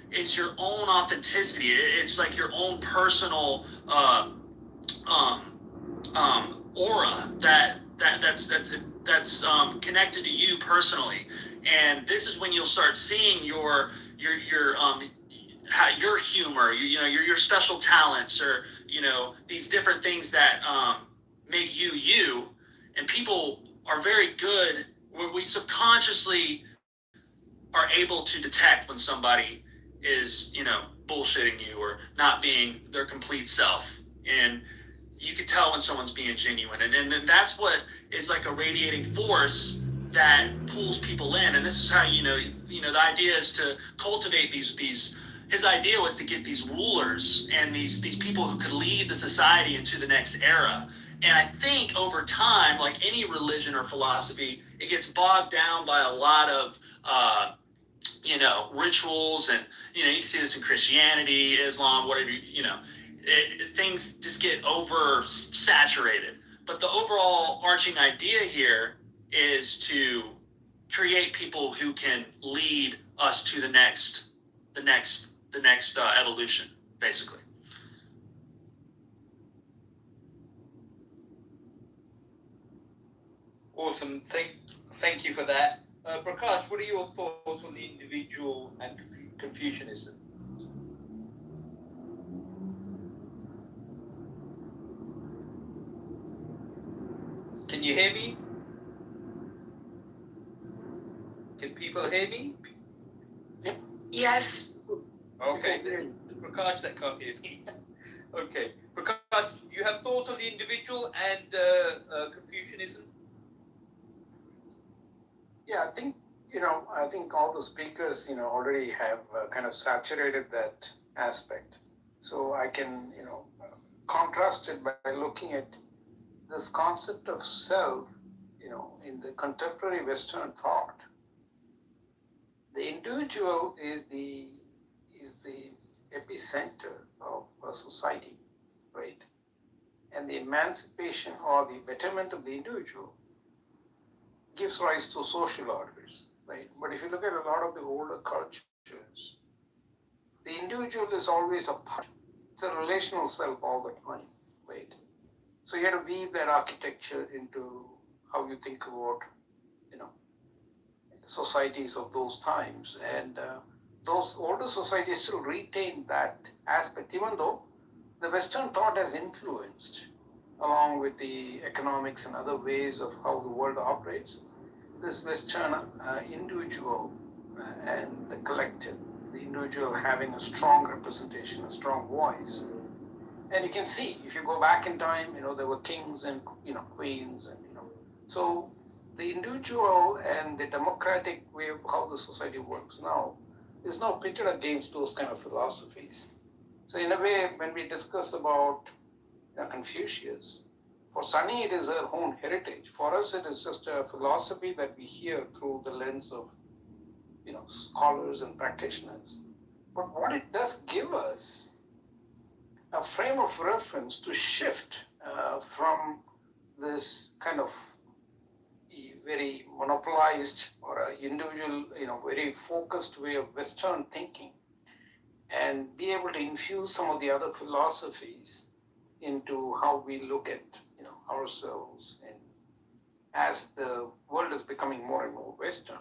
is your own authenticity. It's like your own personal aura that's connected to you personally. And this is when you'll start seeing your humor, your special talents, or these different things that make you. And people are very good. We subconsciously are able to detect when somebody is, bullshitting you or not being their complete self. And you can tell when someone's being genuine. And then that's what is like a radiating force that pulls people in. And this is how, the idea is to cultivate these his idea was to get these rulers and these people who could lead the society into the next era. And I think over time, like any religion or philosophy, it gets bogged down by a lot of rituals, and you can see this in Christianity, Islam, whatever, things just get oversaturated. But the overall arching idea here is to create people who can lead us to the next evolution, basically. Awesome. Thank you for that. Prakash, what are your thoughts on the individual and Confucianism? Can you hear me? Can people hear me? Yes. Okay, Prakash, that can't hear me. Okay, Prakash, do you have thoughts on the individual and Confucianism? Yeah, I think all the speakers, already have kind of saturated that aspect. So I can, contrast it by looking at this concept of self, in the contemporary Western thought. The individual is the epicenter of a society, right? And the emancipation or the betterment of the individual gives rise to social orders, right? But if you look at a lot of the older cultures, the individual is always a part. It's a relational self all the time, right? So you have to weave that architecture into how you think about, societies of those times. And those older societies still retain that aspect, even though the Western thought has influenced, along with the economics and other ways of how the world operates, this Western individual and the collective, the individual having a strong representation, a strong voice. And you can see, if you go back in time, there were kings and, queens, and, so the individual and the democratic way of how the society works now is now pitted against those kind of philosophies. So in a way, when we discuss about Confucius, for Sunny it is her own heritage. For us, it is just a philosophy that we hear through the lens of, scholars and practitioners. But what it does give us a frame of reference to shift from this kind of very monopolized or a individual, very focused way of Western thinking, and be able to infuse some of the other philosophies into how we look at, ourselves. And as the world is becoming more and more Western,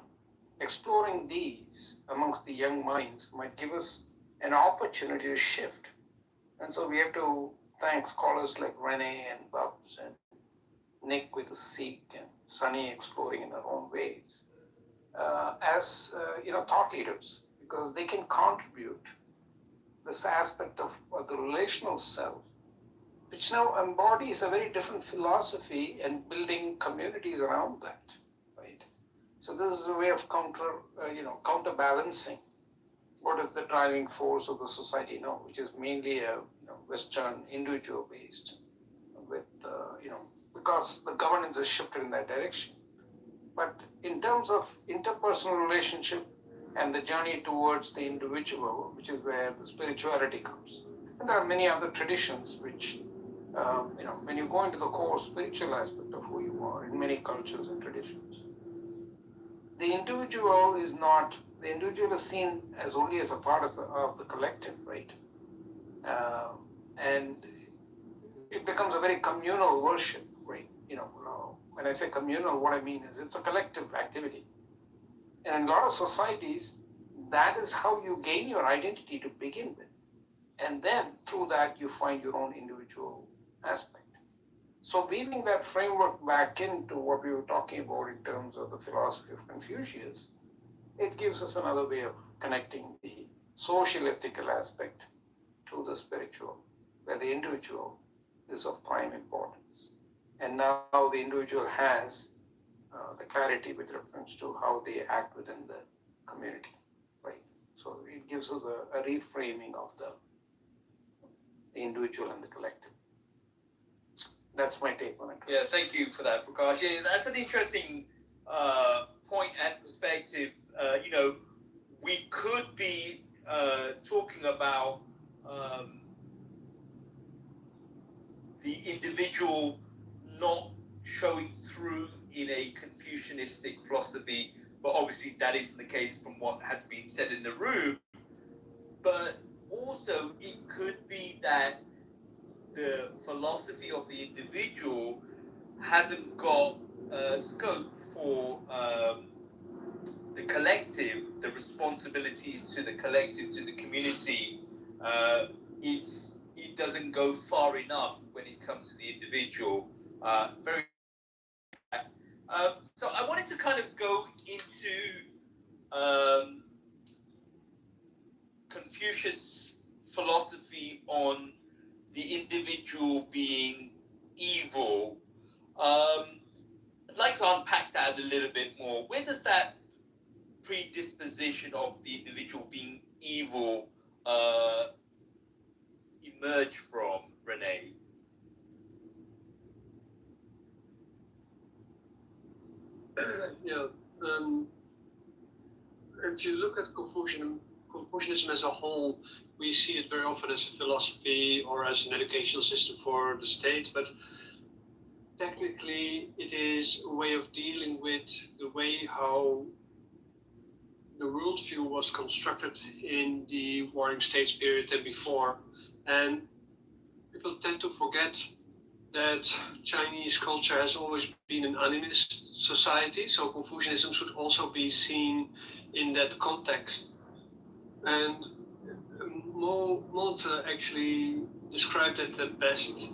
exploring these amongst the young minds might give us an opportunity to shift. And so we have to thank scholars like Rene and Babs and Nick with the Sikh and Sunny exploring in their own ways as thought leaders, because they can contribute this aspect of the relational self, which now embodies a very different philosophy and building communities around that, right? So this is a way of counterbalancing what is the driving force of the society now, which is mainly a Western individual based, with because the governance has shifted in that direction. But in terms of interpersonal relationship and the journey towards the individual, which is where the spirituality comes, and there are many other traditions which, when you go into the core spiritual aspect of who you are in many cultures and traditions, the individual is seen as only as a part of the collective, right? And it becomes a very communal worship, right? When I say communal, what I mean is it's a collective activity. And in a lot of societies, that is how you gain your identity to begin with. And then through that, you find your own individual aspect. So weaving that framework back into what we were talking about in terms of the philosophy of Confucius, it gives us another way of connecting the social ethical aspect to the spiritual, where the individual is of prime importance. And now the individual has the clarity with reference to how they act within the community, right? So it gives us a reframing of the individual and the collective. That's my take on it. Yeah, thank you for that, Prakash. Yeah, that's an interesting point and perspective. We could be talking about the individual not showing through in a Confucianistic philosophy, but obviously that isn't the case from what has been said in the room. But also, it could be that the philosophy of the individual hasn't got scope for the collective, the responsibilities to the collective, to the community. It doesn't go far enough when it comes to the individual. So I wanted to kind of go into Confucius' philosophy on the individual being evil. I'd like to unpack that a little bit more. Where does that predisposition of the individual being evil emerge from, Rene? Yeah. If you look at Confucianism as a whole, we see it very often as a philosophy or as an educational system for the state, but technically it is a way of dealing with the way how the worldview was constructed in the Warring States period and before. And people tend to forget that Chinese culture has always been an animist society, so Confucianism should also be seen in that context. And Molte actually described it the best,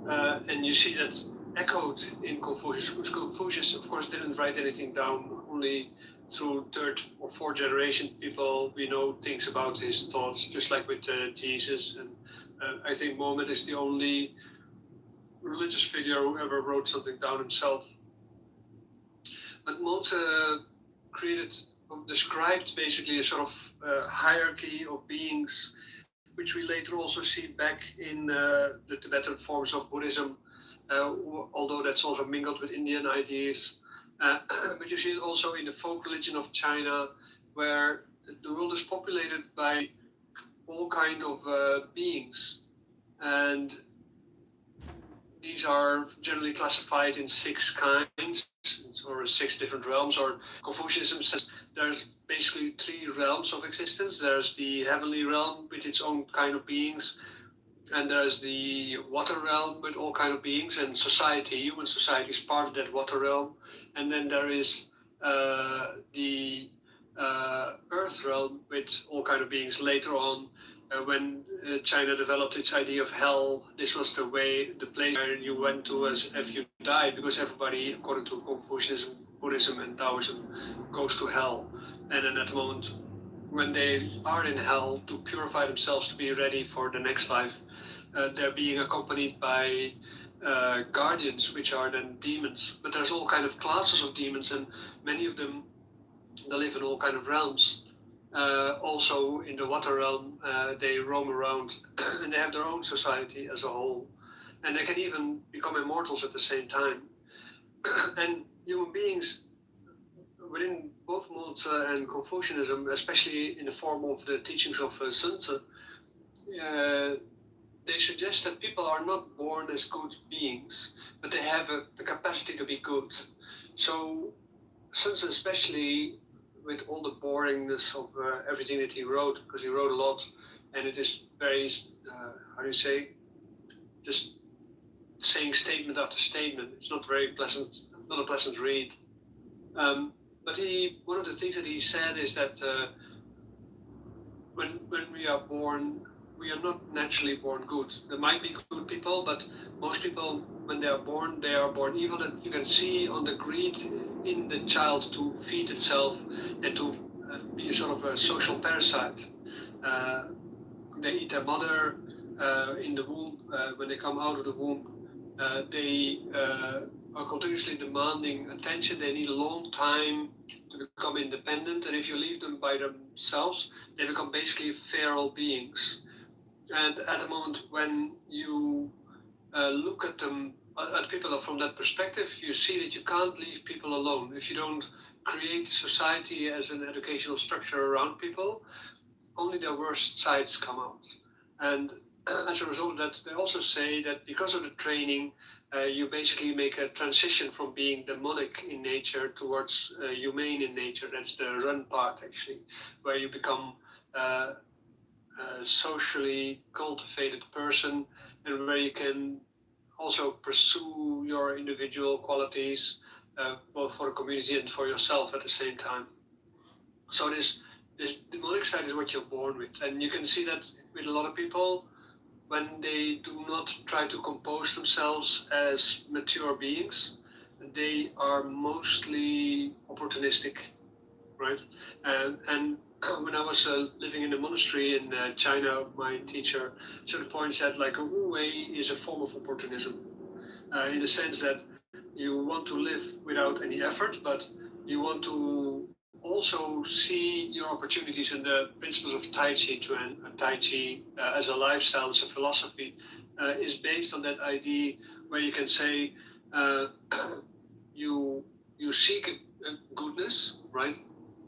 and you see that echoed in Confucius, because Confucius, of course, didn't write anything down. Only through third or fourth generation people we know things about his thoughts, just like with Jesus. And I think Mohammed is the only religious figure who ever wrote something down himself. But Molte described basically a sort of hierarchy of beings, which we later also see back in the Tibetan forms of Buddhism, although that's also mingled with Indian ideas. But you see it also in the folk religion of China, where the world is populated by all kinds of beings. and these are generally classified in 6 kinds, or 6 different realms. Or Confucianism says there's basically 3 realms of existence. There's the heavenly realm with its own kind of beings, and there's the water realm with all kind of beings, and society, human society, is part of that water realm. And then there is the earth realm with all kind of beings. Later on, when China developed its idea of hell, this was the place where you went to as if you died, because everybody, according to Confucianism, Buddhism, and Taoism, goes to hell. And then at the moment when they are in hell, to purify themselves to be ready for the next life, they're being accompanied by guardians, which are then demons. But there's all kind of classes of demons, and many of them, they live in all kind of realms. Also in the water realm, they roam around and they have their own society as a whole. And they can even become immortals at the same time. And human beings, within both modes and Confucianism, especially in the form of the teachings of Sun Tzu, they suggest that people are not born as good beings, but they have the capacity to be good. So Sun Tzu, especially with all the boringness of everything that he wrote, because he wrote a lot, and it is very, how do you say, just saying statement after statement. It's not very pleasant, not a pleasant read. But one of the things that he said is that when we are born, we are not naturally born good. There might be good people, but most people, when they are born evil. And you can see on the greed in the child to feed itself and to be a sort of a social parasite. They eat their mother in the womb. When they come out of the womb, they are continuously demanding attention. They need a long time to become independent, and if you leave them by themselves, they become basically feral beings. And at the moment when you look at them, at people from that perspective, you see that you can't leave people alone. If you don't create society as an educational structure around people, only their worst sides come out. And as a result of that, they also say that because of the training, you basically make a transition from being demonic in nature towards humane in nature. That's the run part, actually, where you become a socially cultivated person, and where you can also pursue your individual qualities, both for the community and for yourself at the same time. So this demonic side is what you're born with, and you can see that with a lot of people. When they do not try to compose themselves as mature beings, they are mostly opportunistic, right? And when I was living in a monastery in China, my teacher sort of points out like Wu Wei is a form of opportunism, in the sense that you want to live without any effort, but you want to also see your opportunities in the principles of Tai Chi. Tai Chi as a lifestyle, as a philosophy, is based on that idea where you can say you seek goodness, right?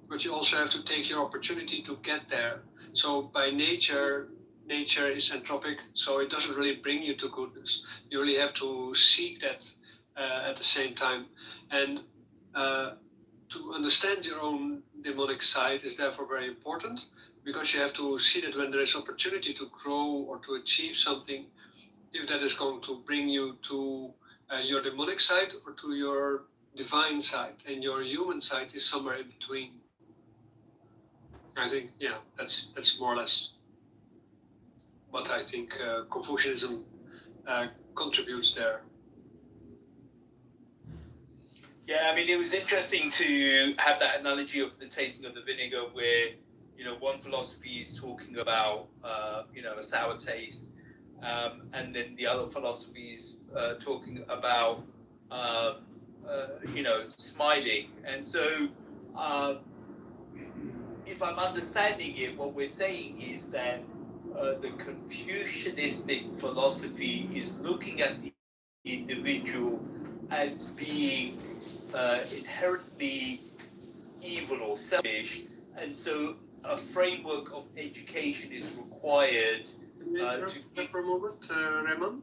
But you also have to take your opportunity to get there. So by nature is entropic, so it doesn't really bring you to goodness. You really have to seek that at the same time. And to understand your own demonic side is therefore very important, because you have to see that when there is opportunity to grow or to achieve something, if that is going to bring you to your demonic side or to your divine side, and your human side is somewhere in between. I think, yeah, that's more or less what I think Confucianism contributes there. Yeah, I mean, it was interesting to have that analogy of the tasting of the vinegar, where, you know, one philosophy is talking about, you know, a sour taste, and then the other philosophy is talking about, you know, smiling. And so, if I'm understanding it, what we're saying is that the Confucianistic philosophy is looking at the individual as being inherently evil or selfish, and so a framework of education is required Can we interrupt that for a moment, Raymond?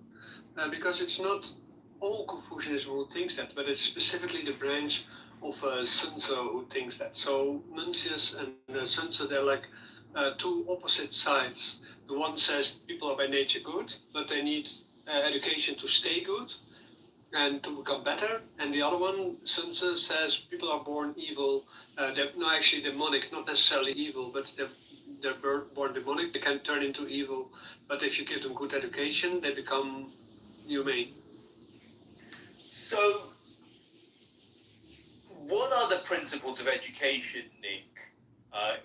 Because it's not all Confucianism who thinks that, but it's specifically the branch of Sun Tzu who thinks that. So Mencius and Sun Tzu, they're like two opposite sides. The one says people are by nature good, but they need education to stay good and to become better. And the other one, Sun Tzu, says people are born evil. They're no, actually demonic, not necessarily evil, but they're born demonic. They can turn into evil, but if you give them good education, they become humane. So, what are the principles of education, Nick,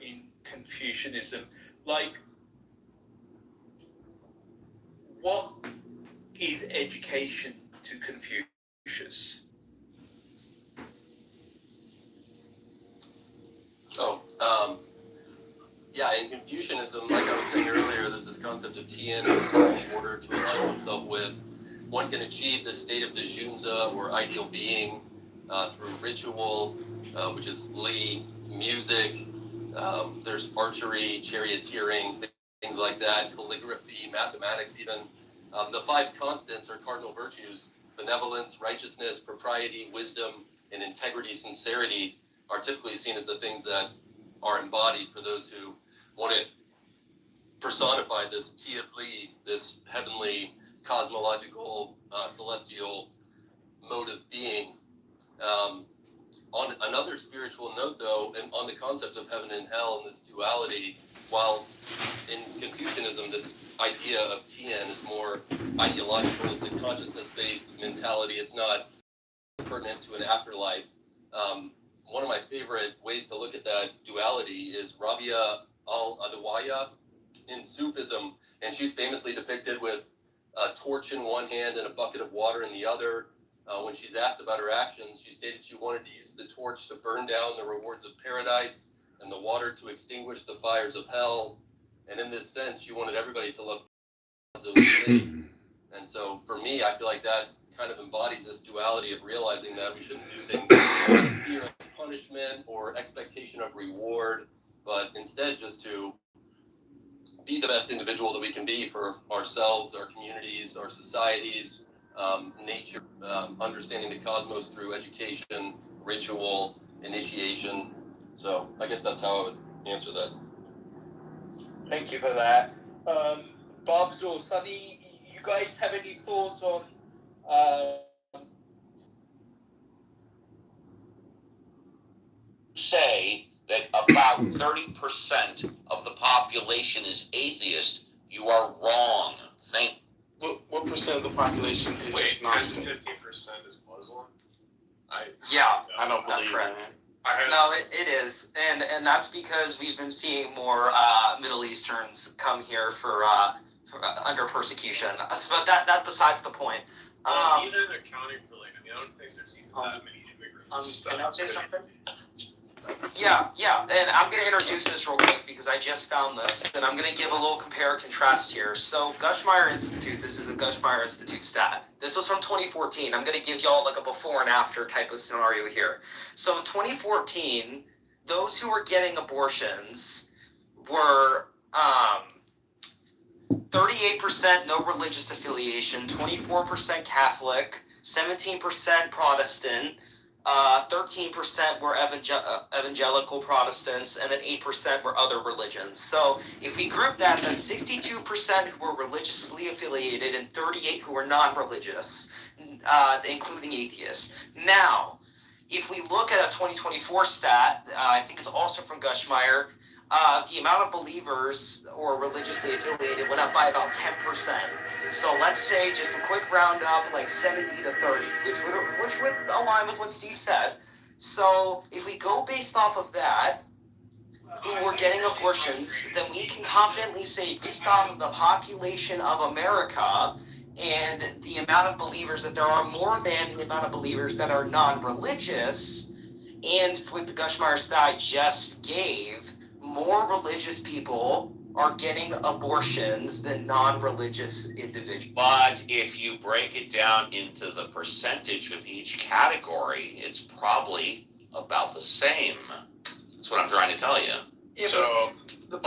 in Confucianism? Like, what is education to Confucius? Yeah, in Confucianism, like I was saying earlier, there's this concept of Tian, in order to align oneself with. One can achieve this state of the Junzi, or ideal being, through ritual, which is Li, music, there's archery, charioteering, things like that, calligraphy, mathematics even. The five constants or cardinal virtues, benevolence, righteousness, propriety, wisdom, and integrity, sincerity, are typically seen as the things that are embodied for those who want to personify this Tia Li, this heavenly, cosmological, celestial mode of being. On another spiritual note, though, and on the concept of heaven and hell and this duality, while in Confucianism this idea of Tian is more ideological, it's a consciousness-based mentality, it's not pertinent to an afterlife. One of my favorite ways to look at that duality is Rabia al-Adawiyya in Sufism, and she's famously depicted with a torch in one hand and a bucket of water in the other. When she's asked about her actions, she stated she wanted to use the torch to burn down the rewards of paradise and the water to extinguish the fires of hell. And in this sense, she wanted everybody to love God as faith. And so for me, I feel like that kind of embodies this duality of realizing that we shouldn't do things out of fear of punishment or expectation of reward, but instead just to be the best individual that we can be for ourselves, our communities, our societies, nature, understanding the cosmos through education, ritual, initiation. So I guess that's how I would answer that. Thank you for that. Bobs or Sunny, you guys have any thoughts on say that about 30% of the population is atheist, you are wrong. What percent of the population is agnostic? 10 to 15% is Muslim. I don't believe correct. that. No, it is, and that's because we've been seeing more Middle Easterns come here for under persecution. But that's besides the point. Even accounting for I don't think there's even that many immigrants. Can I say something? Yeah, and I'm going to introduce this real quick because I just found this, and I'm going to give a little compare and contrast here. So, Gushmeyer Institute, this is a Gushmeyer Institute stat. This was from 2014. I'm going to give y'all like a before and after type of scenario here. So, in 2014, those who were getting abortions were 38% no religious affiliation, 24% Catholic, 17% Protestant, 13% were evangelical Protestants, and then 8% were other religions. So if we group that, then 62% who were religiously affiliated and 38% who were non-religious, including atheists. Now, if we look at a 2024 stat, I think it's also from Gushmeyer, the amount of believers or religiously affiliated went up by about 10%. So let's say, just a quick roundup, like 70 to 30, which would align with what Steve said. So if we go based off of that, who were getting abortions, then we can confidently say, based off of the population of America and the amount of believers, that there are more than the amount of believers that are non-religious, and with the Gushmeyer stat I just gave, more religious people are getting abortions than non-religious individuals. But if you break it down into the percentage of each category, it's probably about the same. That's what I'm trying to tell you. So The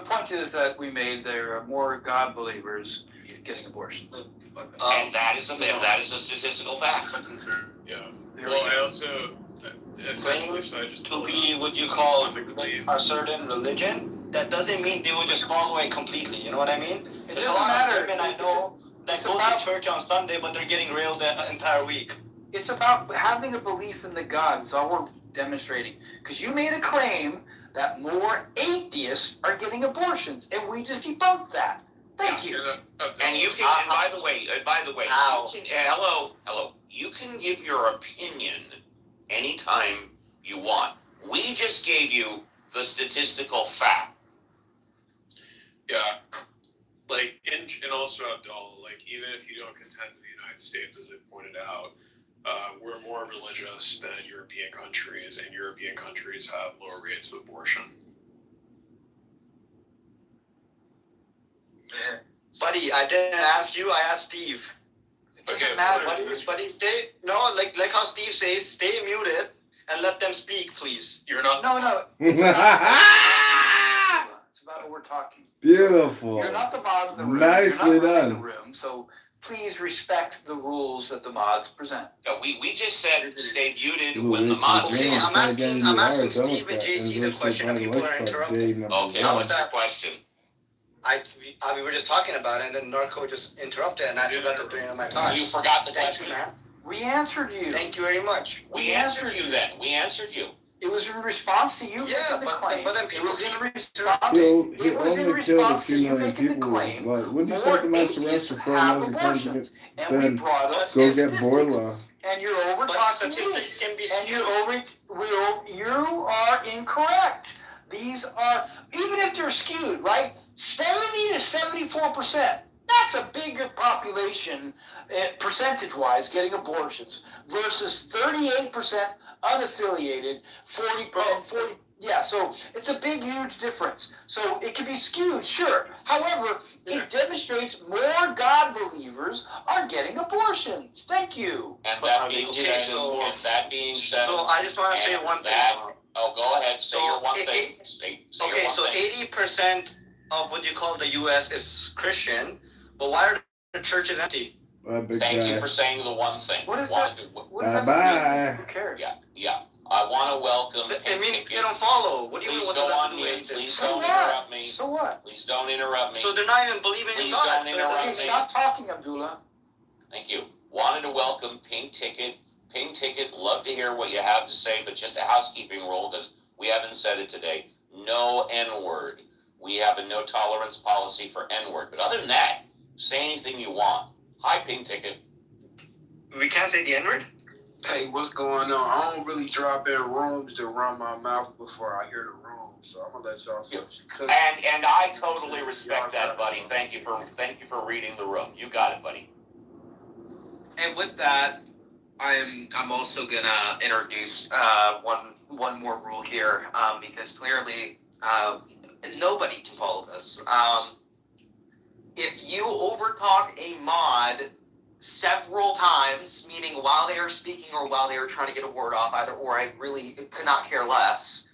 point is that we made there are more God believers getting abortion. And that is a statistical fact. Yeah. Well, I also, essentially, so I just to be what you call a certain religion, that doesn't mean they will just follow it completely. You know what I mean? There's a lot of women I know that go to church on Sunday, but they're getting railed the entire week. It's about having a belief in the God. It's all we're demonstrating. Because you made a claim that more atheists are getting abortions, and we just debunked that. Thank you. And you can, and by the way, you can, hello, you can give your opinion anytime you want. We just gave you the statistical fact. yeah, like, and also Abdullah, like, even if you don't contend in the United States, as I pointed out, we're more religious than European countries, and European countries have lower rates of abortion. Buddy, I didn't ask you, I asked Steve. Okay, buddy, stay, no, like how Steve says, stay muted and let them speak, please. You're not. No. It's about what we're talking. Beautiful. You're not the mod in the room. Nicely You're not running done. the room, so please respect the rules that the mods present. No, we just said stay muted We'll when the wait till mods. Jane I'm asking alright, Steve and JC the question and people are interrupting. Okay, what's that question? We were just talking about it, and then Narco just interrupted, and I forgot to bring in my time. You forgot the Thank question. you, man. We answered you. Thank you very much. We answered you then. We answered you. It was in response to you making the claim. But then people it was in keep response. He It was in only killed a response to few you million making the people. claim. Like, when you More start the mass arrest atheists for have foreigners and abortions, and we then brought up go get statistics. Borla. And you're over But talking statistics can be and skewed. you are incorrect. These are, even if they're skewed, right? 70 to 74%. That's a bigger population, percentage-wise, getting abortions versus 38% unaffiliated, 40%. Yeah, so it's a big, huge difference. So it can be skewed, sure. However, it demonstrates more God believers are getting abortions. Thank you. And that being said, so I just want to say one thing. Oh, go ahead. Say your one thing. Say your one thing. 80% of what you call the U.S. is Christian, but why are the churches empty? Thank you for saying the one thing. What is that? Bye. Who cares? Yeah. I want to welcome. I mean, they don't follow. What do you Please want go them on to do mute. anything? Please So don't what? interrupt me. So what? Please don't interrupt me. So they're not even believing in Please God. don't interrupt Okay, me. stop talking, Abdullah. Thank you. Wanted to welcome Pink Ticket. Pink Ticket, love to hear what you have to say, but just a housekeeping rule because we haven't said it today. No N-word. We have a no tolerance policy for N-word. But other than that, say anything you want. Hi, Pink Ticket. We can't say the N-word? Hey, what's going on? I don't really drop in rooms to run my mouth before I hear the room, so I'm gonna let y'all finish. And I totally respect that, buddy. Thank you for reading the room. You got it, buddy. And with that, I'm also gonna introduce one more rule here because clearly nobody can follow this. If you overtalk a mod several times, meaning while they are speaking or while they are trying to get a word off, either or, I really could not care less,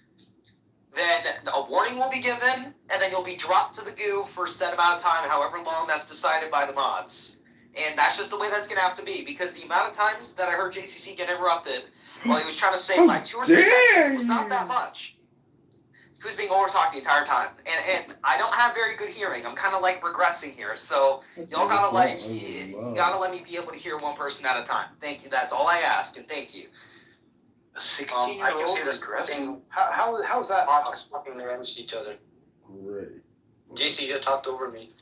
then a warning will be given, and then you'll be dropped to the goo for a set amount of time, however long that's decided by the mods. And that's just the way that's going to have to be, because the amount of times that I heard JCC get interrupted while he was trying to say like 2 or 3 seconds was not that much. He was being overtalked the entire time. And I don't have very good hearing. I'm kind of like regressing here. So y'all gotta let me be able to hear one person at a time. Thank you. That's all I ask, and thank you. A 16-year-old regressing? How is that possible? Talking against each other. Great. JC just talked over me.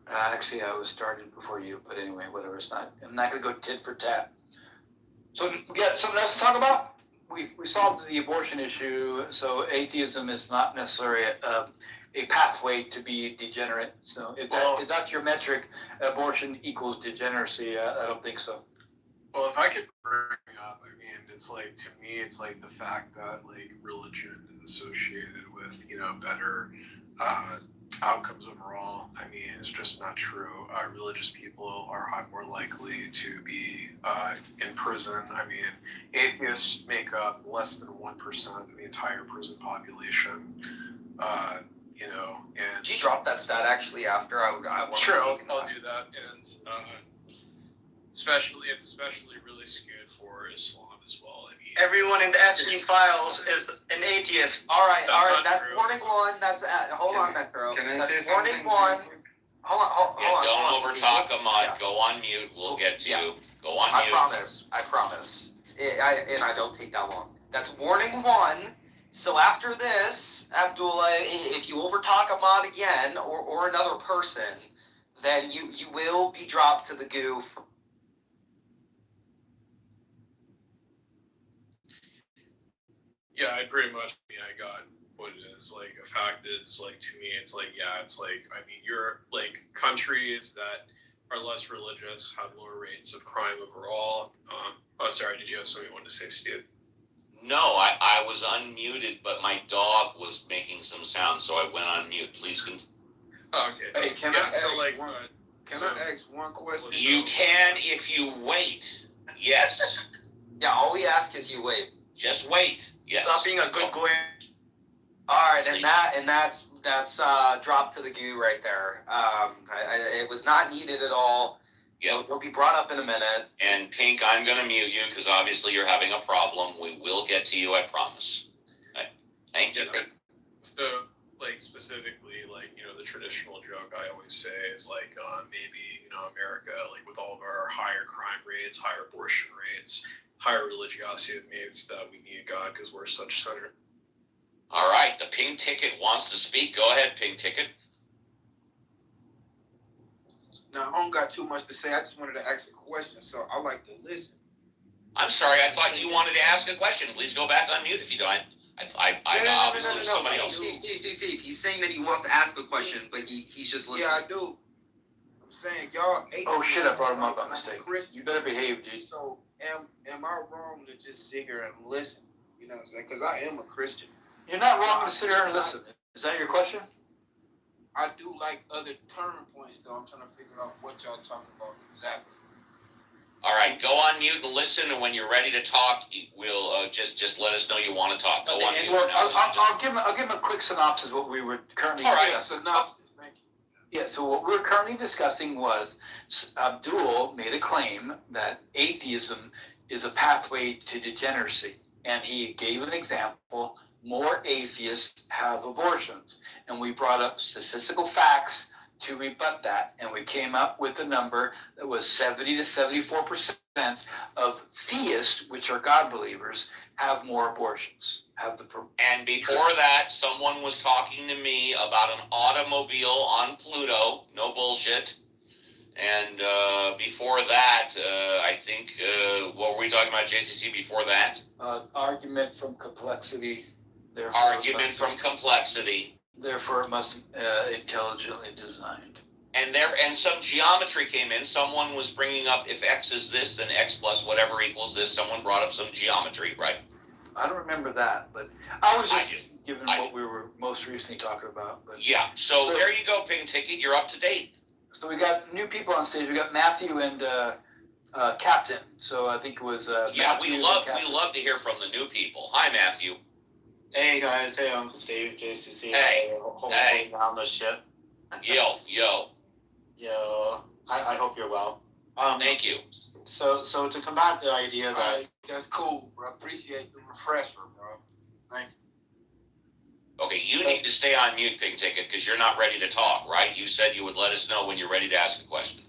Actually, I was started before you, but anyway, whatever. I'm not going to go tit for tat. So we got something else to talk about? We solved the abortion issue, so atheism is not necessarily a pathway to be degenerate. So if that's your metric, abortion equals degeneracy, I don't think so. Well, if I could bring up, I mean, it's like, to me, it's like the fact that like religion is associated with, better outcomes overall. I mean, it's just not true. Religious people are more likely to be in prison. I mean, atheists make up less than 1% of the entire prison population. You know, and Could you drop that stat actually after I want sure, I'll do that, and it's especially really skewed for Islam as well. I mean, everyone in the Epstein files is an atheist. All right. That's warning one. That's hold on, Metro. That's warning one. Hold on. Don't overtalk Ahmad. Go on mute. We'll get to you. Go on mute. I promise. I don't take that long. That's warning one. So after this, Abdullah, if you overtalk Ahmad again or another person, then you will be dropped to the goo. yeah, I pretty much. I mean, I got what it is. Like, a fact is, like, to me, it's like, yeah, it's like, I mean, you're like countries that are less religious have lower rates of crime overall. Oh, sorry, did you have something you wanted to say, Steve? No, I was unmuted, but my dog was making some sound, so I went on mute. Please continue. Okay. Hey, can I ask one question? You can if you wait. Yes. Yeah, all we ask is you wait. Just wait. Yes. Stop being a good goy. All right, and that's dropped to the goo right there. It was not needed at all. Yeah. It'll be brought up in a minute. And Pink, I'm going to mute you because obviously you're having a problem. We will get to you, I promise. Thank you. So, like, specifically, like, you know, the traditional joke I always say is, like, maybe, you know, America, like, with all of our higher crime rates, higher abortion rates, higher religiosity rates, that we need God because we're such center. All right, the Pink Ticket wants to speak. Go ahead, Pink Ticket. Now, I don't got too much to say. I just wanted to ask a question, so I like to listen. I'm sorry, I thought you wanted to ask a question. Please go back on mute if you don't. Obviously somebody else. Steve, he's saying that he wants to ask a question, but he's just listening. Yeah, I do. I'm saying, y'all... Oh, shit, I brought him up by mistake. You better behave, dude. So, am I wrong to just sit here and listen? You know what I'm saying? Because I am a Christian. You're not wrong to sit here and listen. Is that your question? I do like other turning points, though. I'm trying to figure out what y'all talking about exactly. All right, go on mute and listen, and when you're ready to talk, we'll just let us know you want to talk. Go on mute. Well, I'll give him a quick synopsis of what we were currently discussing. Synopsis, thank you. Yeah, so what we're currently discussing was Abdul made a claim that atheism is a pathway to degeneracy, and he gave an example. More atheists have abortions, and we brought up statistical facts to rebut that, and we came up with a number that was 70 to 74% of theists, which are God believers, have more abortions. And before that, someone was talking to me about an automobile on Pluto. No bullshit. And before that, I think, what were we talking about, JCC, before that? Argument from complexity. Argument from complexity. Therefore, it must intelligently designed. And some geometry came in. Someone was bringing up if x is this, then x plus whatever equals this. Someone brought up some geometry, right? I don't remember that, but I was just given what we were most recently talking about. But yeah, so there you go, Pink Ticket. You're up to date. So we got new people on stage. We got Matthew and Captain. So I think it was yeah. Matthew We love to hear from the new people. Hi, Matthew. Hey guys, hey, I'm Steve, JCC. Hey, hey. On the ship. Yo. I hope you're well. Thank you. So to combat the idea that that's cool, bro. Appreciate the refresher, bro. Thank you. Okay, you need to stay on mute, Pink Ticket, because you're not ready to talk, right? You said you would let us know when you're ready to ask a question.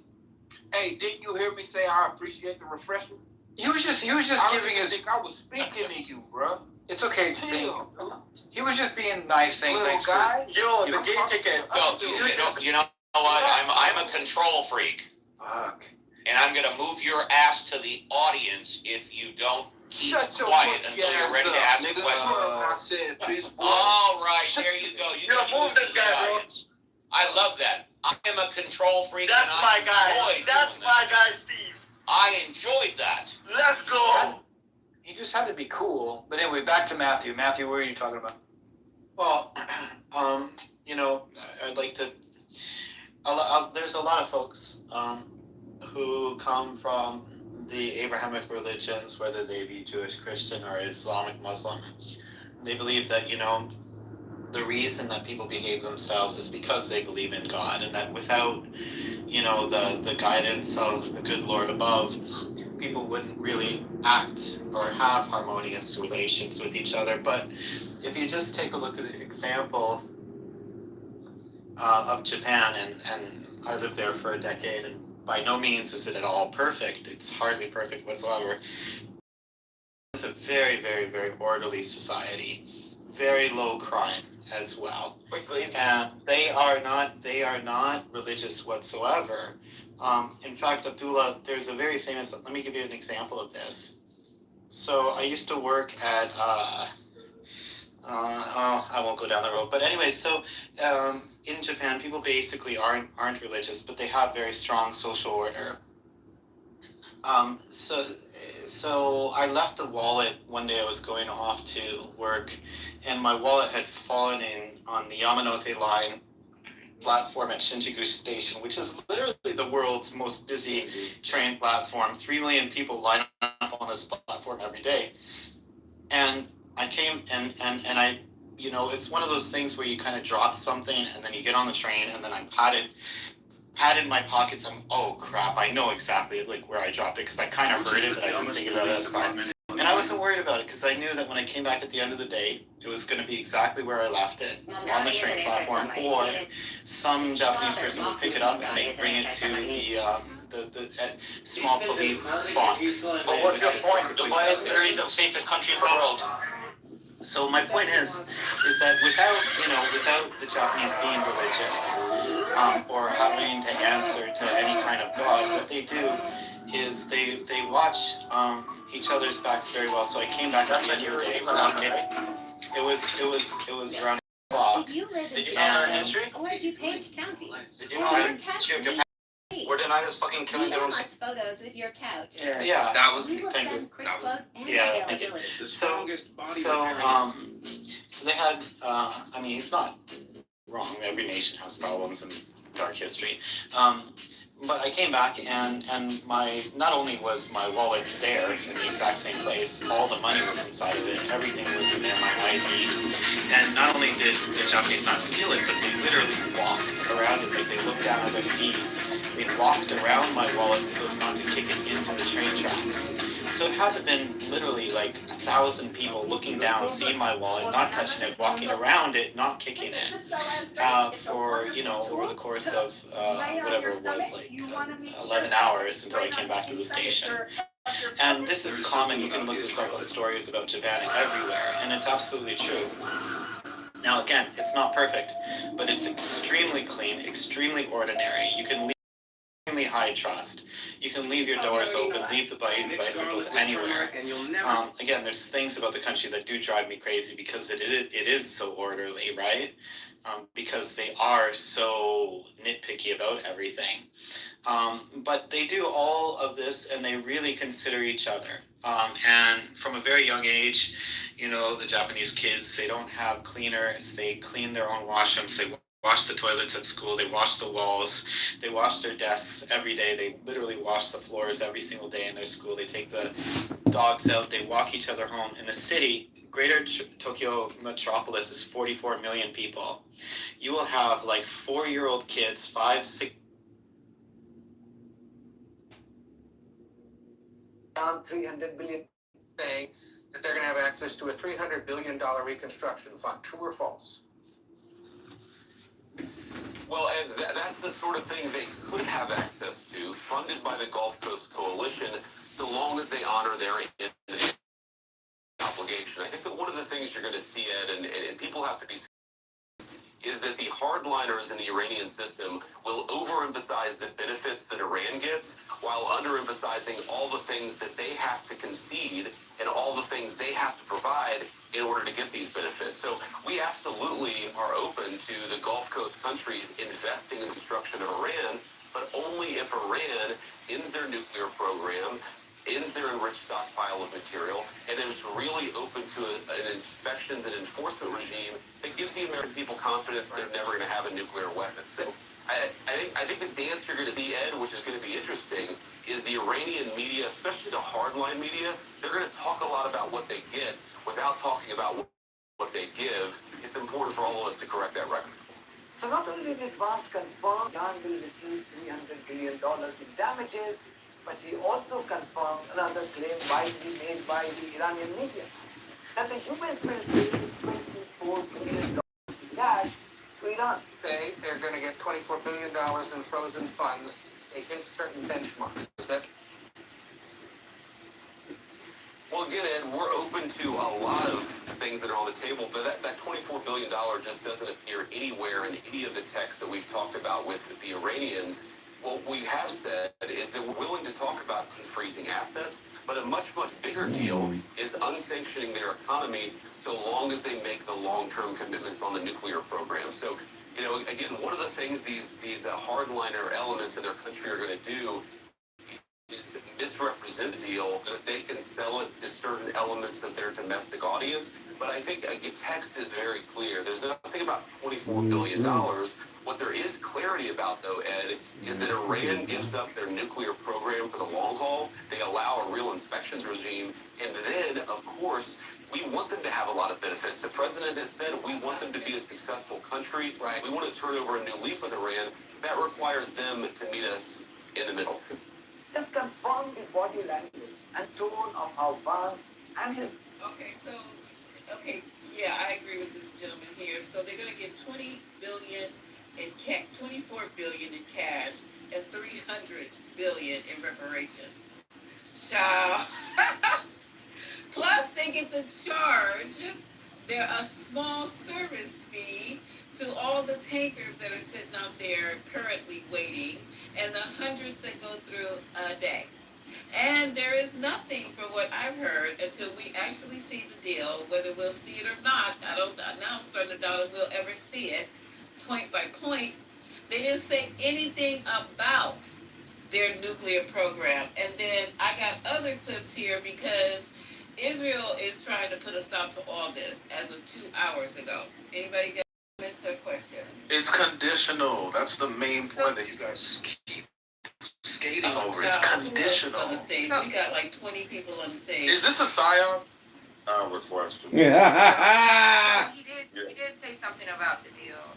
Hey, didn't you hear me say I appreciate the refresher? He was just giving us. I think I was speaking to you, bro. It's okay. He was just being nice, saying thanks. Guy. Yo, the gay ticket. Well, you know what? I'm a control freak. Fuck. And I'm gonna move your ass to the audience if you don't keep quiet until you're ready to ask a question. All right, there you go. You can move this guy, bro. I love that. I am a control freak. That's my guy. That's my guy, Steve. I enjoyed that. Let's go. He just had to be cool. But anyway, back to Matthew. Matthew, what are you talking about? Well, you know, I'd like to. There's a lot of folks who come from the Abrahamic religions, whether they be Jewish, Christian, or Islamic, Muslim. They believe that, you know, the reason that people behave themselves is because they believe in God, and that without, the guidance of the good Lord above, people wouldn't really act or have harmonious relations with each other. But if you just take a look at an example of Japan, and I lived there for a decade, and by no means is it at all perfect. It's hardly perfect whatsoever. It's a very, very, very orderly society, very low crime as well, and they are not religious whatsoever. In fact, Abdullah, there's a very famous. Let me give you an example of this. So I used to work at. I won't go down the road, but anyway, so in Japan, people basically aren't religious, but they have very strong social order. So I left the wallet one day. I was going off to work, and my wallet had fallen in on the Yamanote line platform at Shinjuku Station, which is literally the world's most busy train platform. 3 million people line up on this platform every day. And I came and I, it's one of those things where you kind of drop something and then you get on the train, and then I patted my pockets. Oh crap, I know exactly like where I dropped it because I kind of heard it, but I didn't think about it at the time. And I wasn't worried about it because I knew that when I came back at the end of the day, it was going to be exactly where I left it, on the train platform, or some Japanese person would pick it up and they'd bring it to the small police box. But what's your point? Dubai is literally the safest country in the world. So my point is that without the Japanese being religious, or having to answer to any kind of God, what they do is they watch each other's backs very well. So I came back at the end of the day. It was around 8 o'clock. Did you know the history? Or DuPage County. Did you know the history of Japan? Where the night is fucking killing DM everyone. us photos with your couch. Yeah. That was We will thank you. send quick quote and Yeah, thank you. availability. So they had. It's not wrong. Every nation has problems and dark history. But I came back and not only was my wallet there in the exact same place, all the money was inside of it, everything was in there, my ID. And not only did the Japanese not steal it, but they literally walked around it, like they looked down at their feet. They walked around my wallet so as not to kick it into the train tracks. So it had to have been literally like 1,000 people looking down, seeing my wallet, not touching it, walking around it, not kicking it, for, over the course of whatever it was, like 11 hours until I came back to the station. And this is common. You can look this up on stories about Japan everywhere, and it's absolutely true. Now, again, it's not perfect, but it's extremely clean, extremely ordinary. You can leave extremely high trust. You can leave your doors open, leave the bicycles anywhere. Again, there's things about the country that do drive me crazy because it is so orderly, right? Because they are so nitpicky about everything. But they do all of this and they really consider each other. And from a very young age, the Japanese kids, they don't have cleaners. They clean their own washrooms. They wash the toilets at school. They wash the walls. They wash their desks every day. They literally wash the floors every single day in their school. They take the dogs out. They walk each other home. In the city, Greater Tokyo metropolis is 44 million people. You will have like 4-year-old kids, 5, 6. $300 billion saying that they're going to have access to a $300 billion reconstruction fund. True or false? Well, and that's the sort of thing they could have access to, funded by the Gulf Coast Coalition, so long as they honor their obligation. I think that one of the things you're going to see, Ed, and people have to be, is that the hardliners in the Iranian system will overemphasize the benefits that Iran gets while underemphasizing all the things that they have to concede and all the things they have to provide in order to get these benefits. So we absolutely are open to the Gulf Coast countries investing in the destruction of Iran, but only if Iran ends their nuclear program, ends their enriched stockpile of material, and is really open to an inspections and enforcement regime that gives the American people confidence they're never going to have a nuclear weapon. So I think the dance you're going to see, Ed, which is going to be interesting, is the Iranian media, especially the hardline media, they're going to talk a lot about what they get without talking about what they give, it's important for all of us to correct that record. So not only did Vance confirm Iran will receive $300 billion in damages, but he also confirmed another claim widely made by the Iranian media, that the US will pay $24 billion in cash to Iran. Say they're going to get $24 billion in frozen funds. They hit certain benchmarks. Is that? Well, again, Ed, we're open to a lot of things that are on the table, but that $24 billion just doesn't appear anywhere in any of the texts that we've talked about with the Iranians. What we have said is that we're willing to talk about unfreezing assets, but a much, much bigger deal is unsanctioning their economy so long as they make the long-term commitments on the nuclear program. So, you know, again, one of the things these hardliner elements in their country are going to do is misrepresent the deal that they can sell it to certain elements of their domestic audience. But I think the text is very clear. There's nothing about $24 billion. What there is clarity about, though, Ed, is that Iran gives up their nuclear program for the long haul. They allow a real inspections regime. And then, of course, we want them to have a lot of benefits. The president has said we want them to be a successful country. Right. We want to turn over a new leaf with Iran. That requires them to meet us in the middle. Just confirm the body language and tone of how Vance and his... Okay, yeah, I agree with this gentleman here. So they're going to get $24 billion in cash and $300 billion in reparations. Child. Plus, they get to charge a small service fee to all the tankers that are sitting out there currently waiting, and the hundreds that go through a day. And there is nothing, from what I've heard, until we actually see the deal, whether we'll see it or not. Now I'm starting to doubt if we'll ever see it, point by point. They didn't say anything about their nuclear program. And then I got other clips here because Israel is trying to put a stop to all this as of 2 hours ago. Anybody got comments or questions? It's conditional. That's the main point that you guys keep skating over. It's conditional. On the stage, we got like 20 people on the stage. Is this a psyop? Request. Yeah. He did say something about the deal.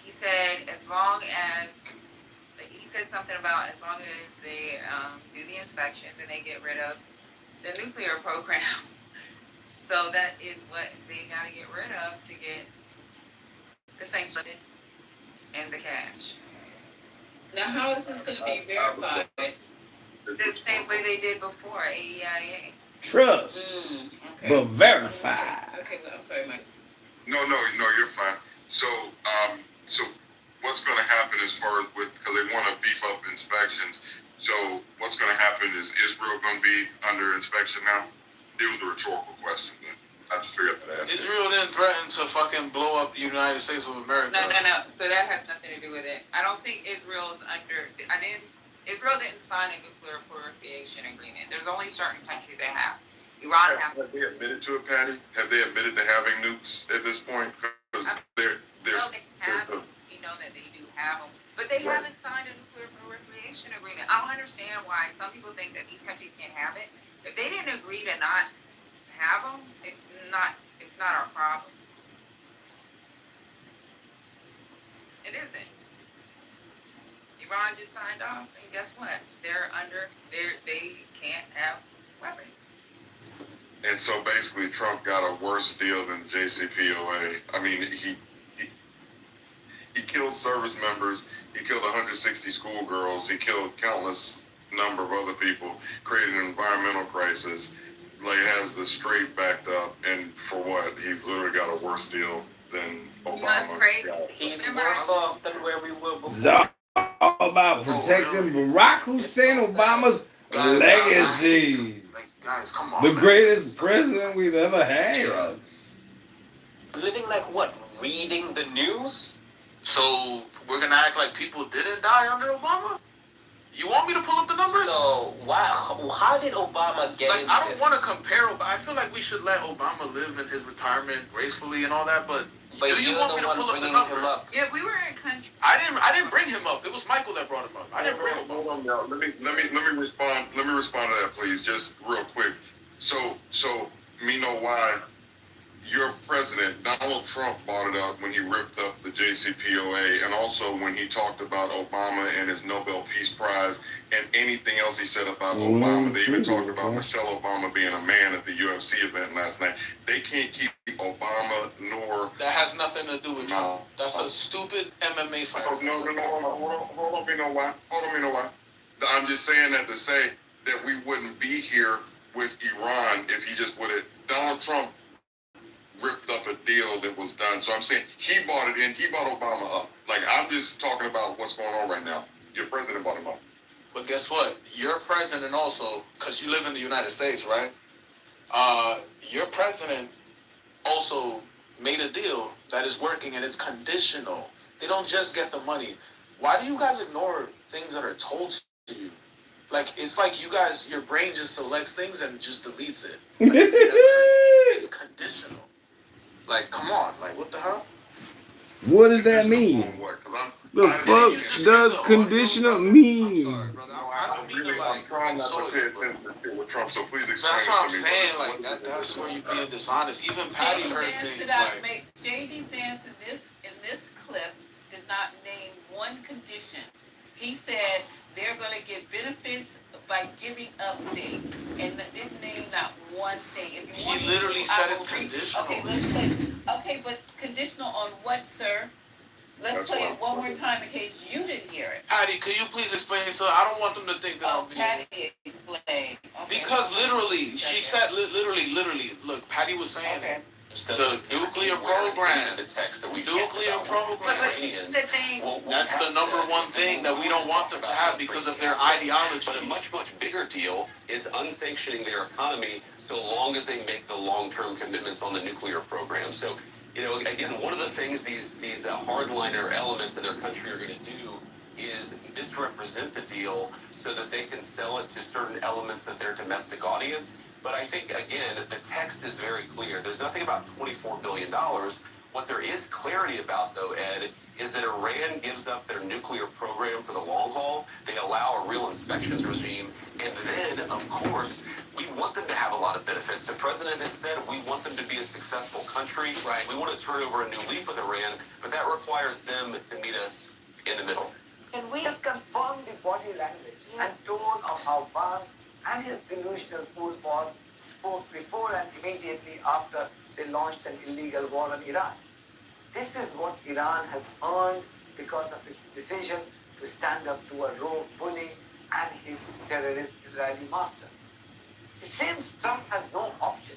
He said as long as they do the inspections and they get rid of the nuclear program. So that is what they got to get rid of to get the sanctions and the cash. Now, how is this going to be verified? The same way they did before, AEIA. Trust, but verify. Okay, well, I'm sorry, Mike. No, you're fine. So what's going to happen as far as because they want to beef up inspections. So what's going to happen is Israel going to be under inspection now? It was a rhetorical question, but I just figured that out. Israel didn't threaten to fucking blow up the United States of America. No. So that has nothing to do with it. I don't think Israel didn't sign a nuclear proliferation agreement. There's only certain countries that have. Iran has. Have they admitted to it, Patty? Have they admitted to having nukes at this point? Because they're they have them. We know that they do have them. But they haven't signed a nuclear proliferation agreement. I don't understand why some people think that these countries can't have it. If they didn't agree to not have them, it's not our problem. It isn't. Iran just signed off, and guess what? They can't have weapons. And so basically Trump got a worse deal than JCPOA. I mean, he killed service members, he killed 160 schoolgirls, he killed countless number of other people, created an environmental crisis, like has the straight backed up, and for what? He's literally got a worse deal than Obama. He's worse off than where we were before. It's all about protecting Barack Hussein Obama's legacy. Guys, come on. The greatest president we've ever had. Living like what? Reading the news? So we're gonna act like people didn't die under Obama? You want me to pull up the numbers? So how did Obama get into I don't this? want to compare. I feel like we should let Obama live in his retirement gracefully and all that. But do you want me to pull up the numbers? Yeah, we were in country. I didn't bring him up. It was Michael that brought him up. I didn't bring him up. Hold on, y'all. Let me respond. Let me respond to that, please, just real quick. So me know why your president president, Donald Trump brought it up when he ripped up the JCPOA, and also when he talked about Obama and his Nobel Peace Prize and anything else he said about Obama. They even talked about Michelle Obama being a man at the UFC event last night. They can't keep Obama nor... That has nothing to do with Trump. That's a stupid MMA fight. No, hold on, you know why? I'm just saying that to say that we wouldn't be here with Iran if he just would have... Donald Trump ripped up a deal that was done. So I'm saying he bought it in. He bought Obama up. Like, I'm just talking about what's going on right now. Your president bought him up. But guess what? Your president also, because you live in the United States, right? Your president also made a deal that is working and it's conditional. They don't just get the money. Why do you guys ignore things that are told to you? Like, it's like you guys, your brain just selects things and just deletes it. Like, it's conditional. Like, come on. Like, what the hell? What does that mean? The fuck does conditional mean? I'm trying not to pay attention to what Trump, so please explain That's what I'm it to me. saying. Like, that's where you're being dishonest. Even Patty heard things like... J.D. Vance in this clip did not name one condition. He said they're going to get benefits by giving up dates, and didn't name not one thing. If you want He literally said it's conditional. Okay, let's play. Okay, but conditional on what, sir? Let's play it one more time in case you didn't hear it. Patty, could you please explain so I don't want them to think that I'm being... Patty, explain. Okay. Because literally, she said, literally, look, Patty was saying the nuclear program, the text that we nuclear program, that's the number one thing that we don't want them to have because of their ideology. But a much bigger deal is unsanctioning their economy so long as they make the long-term commitments on the nuclear program. So, you know, again, one of the things these hardliner elements in their country are going to do is misrepresent the deal so that they can sell it to certain elements of their domestic audience. But I think, again, the text is very clear. There's nothing about $24 billion. What there is clarity about, though, Ed, is that Iran gives up their nuclear program for the long haul. They allow a real inspections regime. And then, of course, we want them to have a lot of benefits. The president has said we want them to be a successful country. Right. We want to turn over a new leaf with Iran, but that requires them to meet us in the middle. Can we just confirm the body language and tone of how Vance and his delusional fool boss spoke before and immediately after they launched an illegal war on Iran? This is what Iran has earned because of its decision to stand up to a rogue bully and his terrorist Israeli master. It seems Trump has no option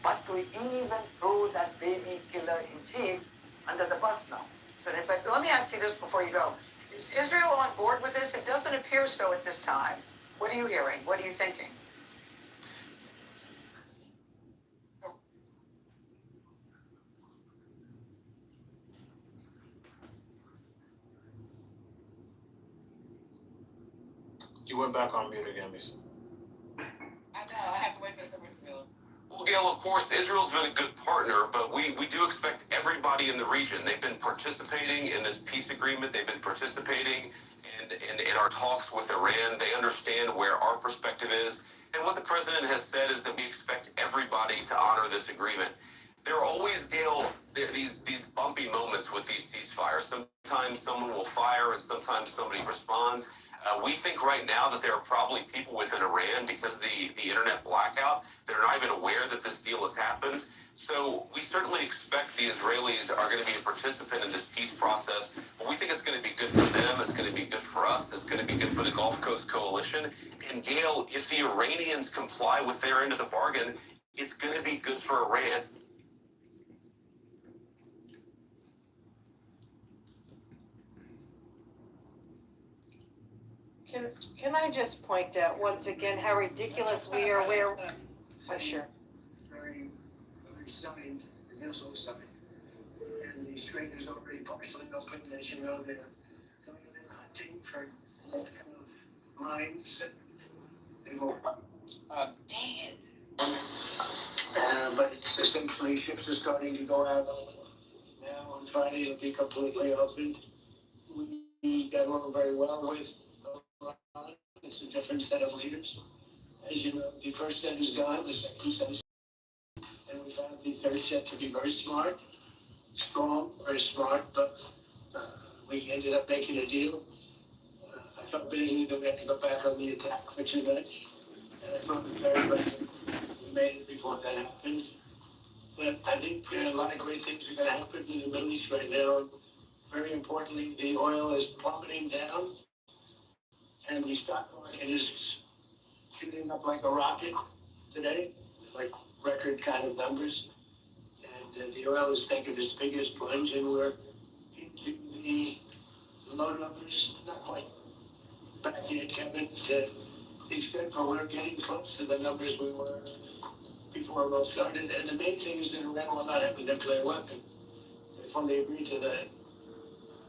but to even throw that baby killer in chief under the bus now. So, but let me ask you this before you go. Is Israel on board with this? It doesn't appear so at this time. What are you hearing? What are you thinking? You went back on mute again, Lisa. I know, I have to wait for the commercial. Well, Gail, of course, Israel's been a good partner, but we do expect everybody in the region. They've been participating in this peace agreement. They've been participating in our talks with Iran. They understand where our perspective is. And what the president has said is that we expect everybody to honor this agreement. There are always, Gail, these bumpy moments with these ceasefires. Sometimes someone will fire and sometimes somebody responds. We think right now that there are probably people within Iran, because of the internet blackout, that are not even aware that this deal has happened. So we certainly expect the Israelis are going to be a participant in this peace process. But we think it's going to be good for them. It's going to be good for us. It's going to be good for the Gulf Coast Coalition. And Gail, if the Iranians comply with their end of the bargain, it's going to be good for Iran. Can I just point out once again how ridiculous we are? Oh, sure. Very signed, and also signed. And the string is already partially open, as you know, they're going in hunting for all kind of mines that they go. But essentially, ships are starting to go out now. On Friday, it'll be completely opened. We got along very well with Iran. It's a different set of leaders. As you know, the first set is gone, the second set is, and we've families that are said to be very smart, strong, very smart, but we ended up making a deal. I felt bitterly that we had to go back on the attack for 2 nights, and I thought it was very glad we made it before that happened. But I think a lot of great things are going to happen in the Middle East right now. Very importantly, the oil is plummeting down, and the stock market is shooting up like a rocket today, like record kind of numbers. And the oil is taking its biggest plunge, and we're into the low numbers, not quite back yet, Kevin, to the extent where we're getting close to the numbers we were before it all started. And the main thing is that Iran will not have a nuclear weapon. They fully agreed to that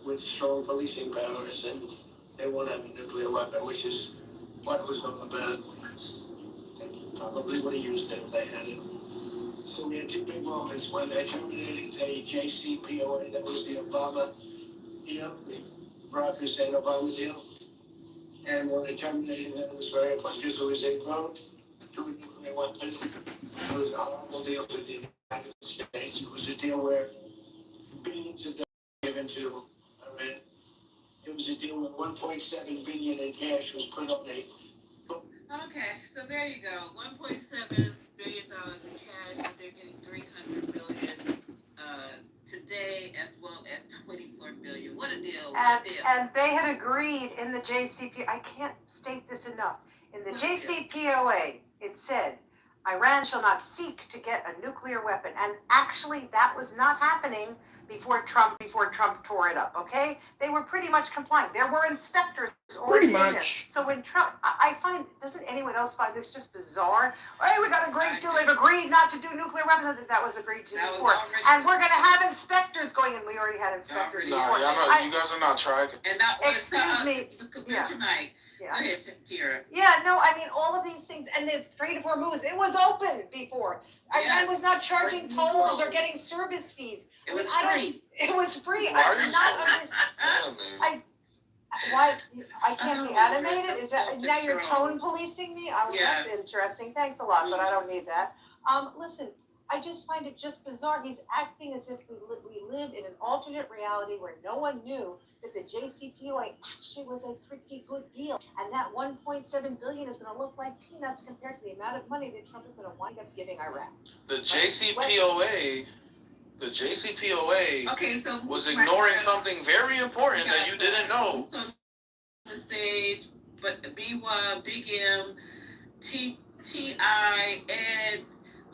with strong policing powers, and they won't have a nuclear weapon, which is what it was all about. They probably would have used it if they had it. So we had 2 big moments when they terminated the JCPOA, that was the Obama deal, the Barack Hussein Obama deal. And when they terminated that, it was very important because it was a road to a nuclear weapon. It was a horrible deal for the United States. It was a deal where billions of dollars given to Iran. It was a deal where 1.7 billion in cash was put on a. Okay, so there you go. $1.7 billion in cash, but they're getting $300 billion today, as well as $24 billion. What a deal! What a deal! And they had agreed in the JCP. I can't state this enough. In the JCPOA, it said Iran shall not seek to get a nuclear weapon, and actually, that was not happening before Trump tore it up. Okay, they were pretty much compliant. There were inspectors already in there. So when Trump, I find, doesn't anyone else find this just bizarre? Hey, we got a great deal. They've agreed not to do nuclear weapons. That was agreed to before, and we're going to have inspectors going in. We already had inspectors before. You guys are not trying. And that was excuse me. Yeah. Tonight. Yeah. Go ahead, Tira. Yeah, no, I mean, all of these things, and the 3 to 4 moves, it was open before. Iran was not charging tolls or getting service fees. It was free. It was free. I did not understand. Why, I can't be animated? Is that, now you're tone policing me? Oh, that's interesting. Thanks a lot, but I don't need that. Listen, I just find it just bizarre. He's acting as if we live in an alternate reality where no one knew that the JCPOA actually was a pretty good deal. And that 1.7 billion is going to look like peanuts compared to the amount of money that Trump is going to wind up giving Iraq. The JCPOA was ignoring something very important that you didn't know. On the stage, but B1, Big M, T.I., Ed,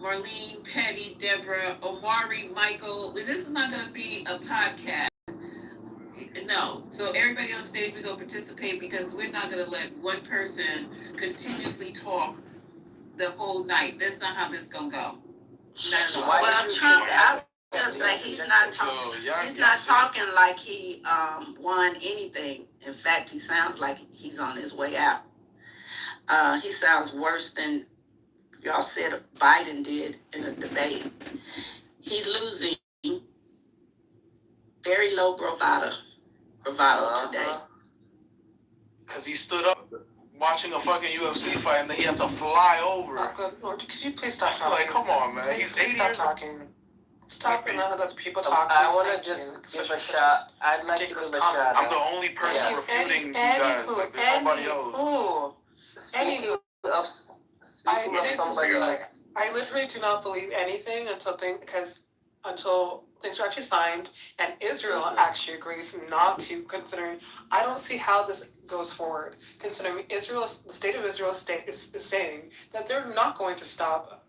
Marlene, Peggy, Deborah, Omari, Michael. This is not going to be a podcast. No. So everybody on stage, we're going to participate because we're not going to let one person continuously talk the whole night. That's not how this is going to go. Well, Trump, I just say he's not talking. He's not talking like he won anything. In fact, he sounds like he's on his way out. He sounds worse than y'all said Biden did in a debate. He's losing. Very low bravado today. Because he stood up watching a fucking UFC fight and then he had to fly over. Lord, could you please stop talking? Like, come on, man. He's 80 stop years talking. Stop letting other people talk. I want to just give a shout. I'd like to give a shout. I'm the only person refuting you guys. Like, there's nobody else. Anywho, I literally do not believe anything until things are actually signed and Israel actually agrees not to, considering I don't see how this goes forward, considering the state of Israel is saying that they're not going to stop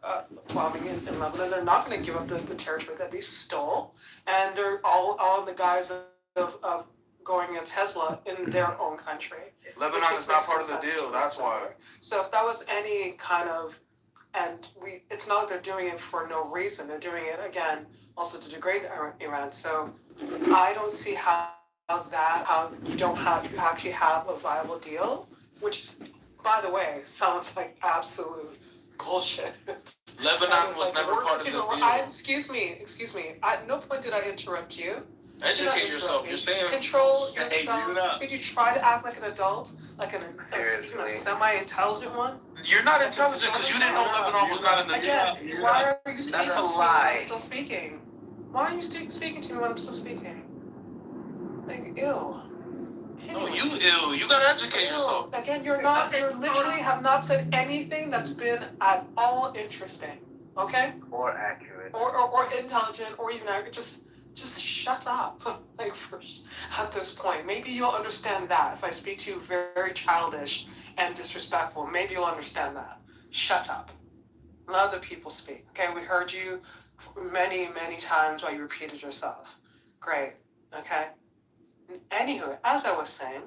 bombing in Lebanon. They're not going to give up the territory that they stole, and they're all in the guise of going against Hezbollah in their own country. Lebanon is not part of the deal, that's why. So if that was any kind of, it's not like they're doing it for no reason. They're doing it, again, also to degrade Iran. So I don't see how you actually have a viable deal, which, by the way, sounds like absolute bullshit. Lebanon was never part of the deal. Excuse me. At no point did I interrupt you. Educate yourself. You're saying control hey, yourself. Could you try to act like an adult, like even a semi-intelligent one? You're not intelligent because you didn't know Lebanon was not in the. Again, why are you speaking That's a to me when lie. I'm still speaking? Why are you speaking to me when I'm still speaking? Like, ew. No, you ill. You gotta educate yourself. Again, you're not. You literally have not said anything that's been at all interesting. Okay? Or accurate. Or intelligent, or even accurate. Just shut up. Like, at this point, maybe you'll understand that if I speak to you very childish and disrespectful. Maybe you'll understand that. Shut up. Let other people speak. Okay? We heard you many, many times while you repeated yourself. Great. Okay? Anywho, as I was saying,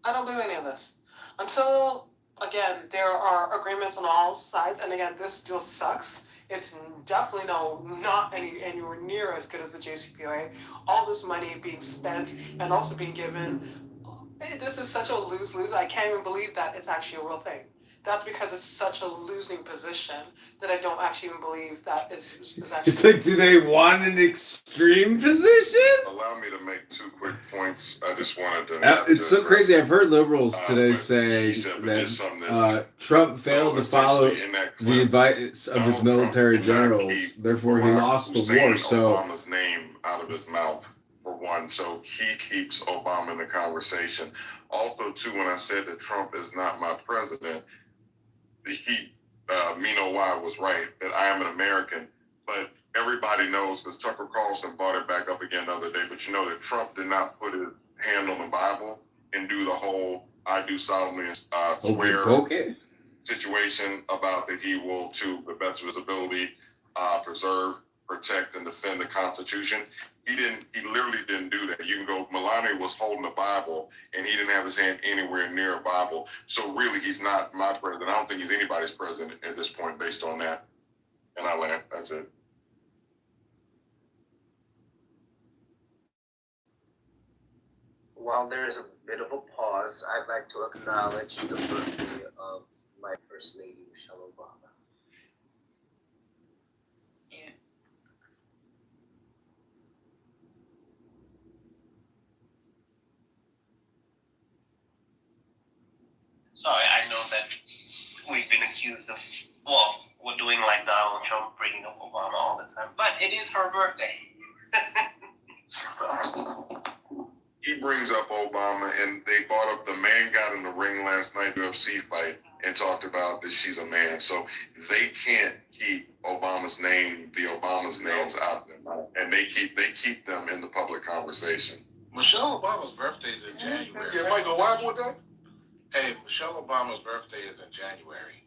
I don't believe any of this. Until, again, there are agreements on all sides, and again, this still sucks. It's definitely not anywhere near as good as the JCPOA. All this money being spent and also being given, this is such a lose-lose. I can't even believe that it's actually a real thing. That's because it's such a losing position that I don't actually even believe that is actually. It's like, do they want an extreme position? Allow me to make 2 quick points. I just wanted to. It's so crazy. I've heard liberals today say that Trump failed to follow the advice of his military generals. Therefore, he lost the war. So Obama's name out of his mouth, for one. So he keeps Obama in the conversation. Also, too, when I said that Trump is not my president, Mino Y was right that I am an American, but everybody knows because Tucker Carlson brought it back up again the other day. But you know that Trump did not put his hand on the Bible and do the whole "I do solemnly swear" situation about that he will, to the best of his ability, preserve, protect, and defend the Constitution. He literally didn't do that. You can go, Melania was holding the Bible and he didn't have his hand anywhere near a Bible. So really, he's not my president. I don't think he's anybody's president at this point based on that. And I land. That's it. While there is a bit of a pause, I'd like to acknowledge the birthday of my First Lady, Michelle Obama. Sorry, I know that we've been accused of, we're doing like Donald Trump bringing up Obama all the time, but it is her birthday. He brings up Obama, and they brought up the man got in the ring last night, UFC fight, and talked about that she's a man. So they can't keep Obama's names out of their mouth, and they keep them in the public conversation. Michelle Obama's birthday is in January. Yeah, Michael, why with that? Hey, Michelle Obama's birthday is in January.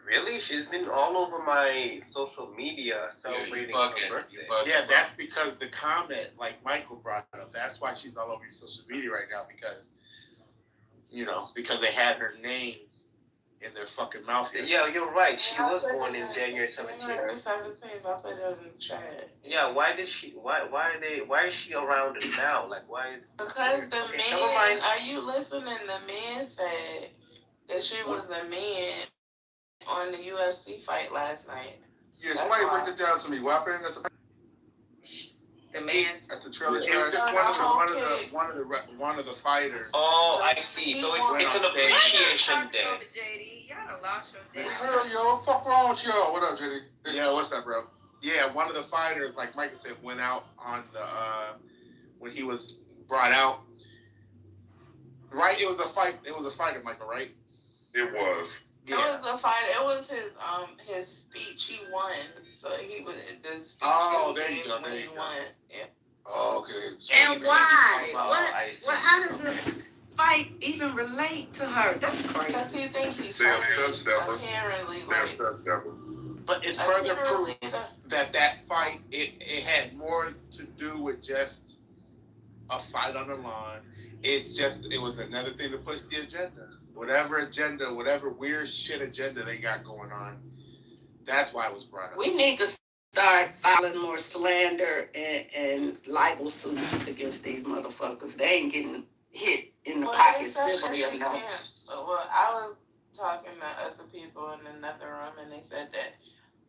Really? She's been all over my social media celebrating her birthday. Yeah, that's because the comment, like Michael brought up, that's why she's all over your social media right now, because they had her name in their fucking mouth. Yeah, you're right. She was born in January 17th. January 17th, I put it in the chat. Yeah, why is she around now? Like, why is... Because the man, are you listening? The man said that she was the man on the UFC fight last night. Yeah, somebody break it down to me. What happened at the man at the trailer It trash? was just one of the fighters. Oh, I see. So it's an appreciation day. JD, y'all done lost your day. Yo, what the fuck wrong with y'all? What up, JD? Yeah, what's up, bro? Yeah, one of the fighters, like Michael said, went out on the when he was brought out. Right, it was a fight. It was a fighter, Michael, right? It was. Yeah. It was the fight. It was his speech. He won, so he was the speech. Oh, there you go. There you go. Won. Yeah. Oh, okay. So and why? What? How does the fight even relate to her? That's crazy. Because he thinks he's apparently like. But it's further proof that fight it had more to do with just a fight on the lawn. It was another thing to push the agenda. Whatever weird shit agenda they got going on, that's why it was brought up. We need to start filing more slander and libel suits against these motherfuckers. They ain't getting hit in the pocket civilly enough. Well, I was talking to other people in another room, and they said that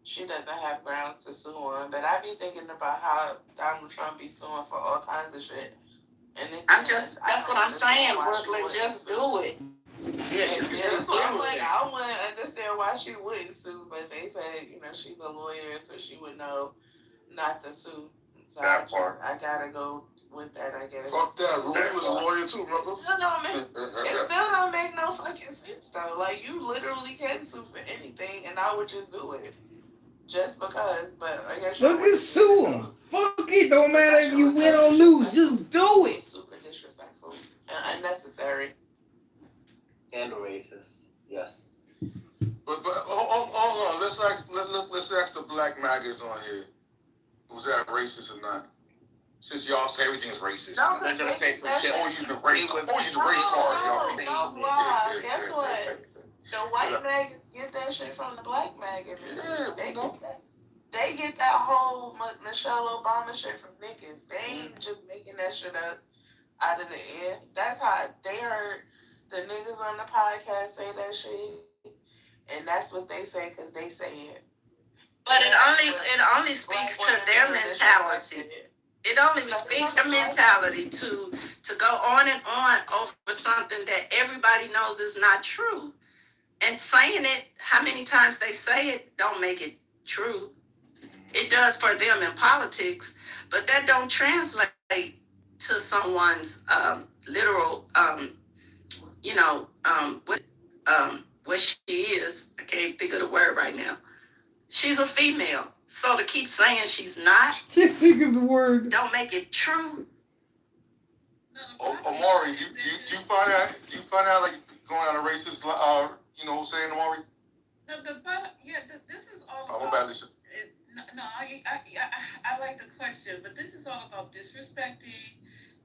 she doesn't have grounds to sue on. But I be thinking about how Donald Trump be suing for all kinds of shit. And that's what I'm saying, Brooklyn, just do it. Yeah, so I'm like, I want to understand why she wouldn't sue, but they say, she's a lawyer, so she would know not to sue. So I gotta go with that, I guess. Fuck that. Rudy was a lawyer too, remember? It still don't make no fucking sense though. Like, you literally can sue for anything, and I would just do it. Just because, but I guess Fucking sue him. Fuck it. Don't matter if you win or lose. Just do it. Super disrespectful and unnecessary. And racist. Yes. But hold on. Let's ask the black maggots on here. Was that racist or not? Since y'all say everything is racist. No, they're gonna say some shit. Or use the race card. Y'all. No, why? Guess what? The white maggots get that shit from the black maggots. They get that whole Michelle Obama shit from niggas. They ain't just making that shit up out of the air. That's how they heard the niggas on the podcast say that shit, and that's what they say because they say it. But it only speaks to their mentality. It only speaks to mentality to go on and on over something that everybody knows is not true. And saying it, how many times they say it, don't make it true. It does for them in politics, but that don't translate to someone's literal, what she is. I can't think of the word right now. She's a female. So to keep saying she's not, Can't think of the word. Don't make it true. Amari, do you find out like going out of racist, saying Amari? No, this is all about. I like the question, but this is all about disrespecting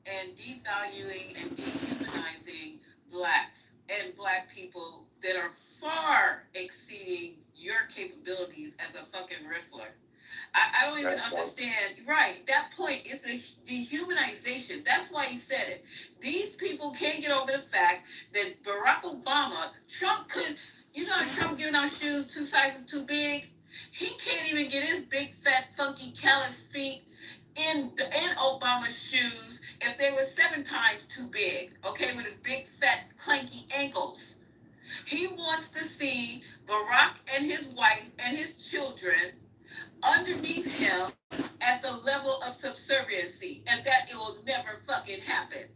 and devaluing and dehumanizing blacks and black people that are far exceeding your capabilities as a fucking wrestler. I don't even understand. Right, that point is the dehumanization. That's why he said it. These people can't get over the fact that Barack Obama, Trump could, how Trump giving out shoes 2 sizes too big? He can't even get his big, fat, funky, callous feet in Obama's shoes if they were 7 times too big, okay, with his big, fat, clanky ankles. He wants to see Barack and his wife and his children underneath him at the level of subserviency, and that it will never fucking happen.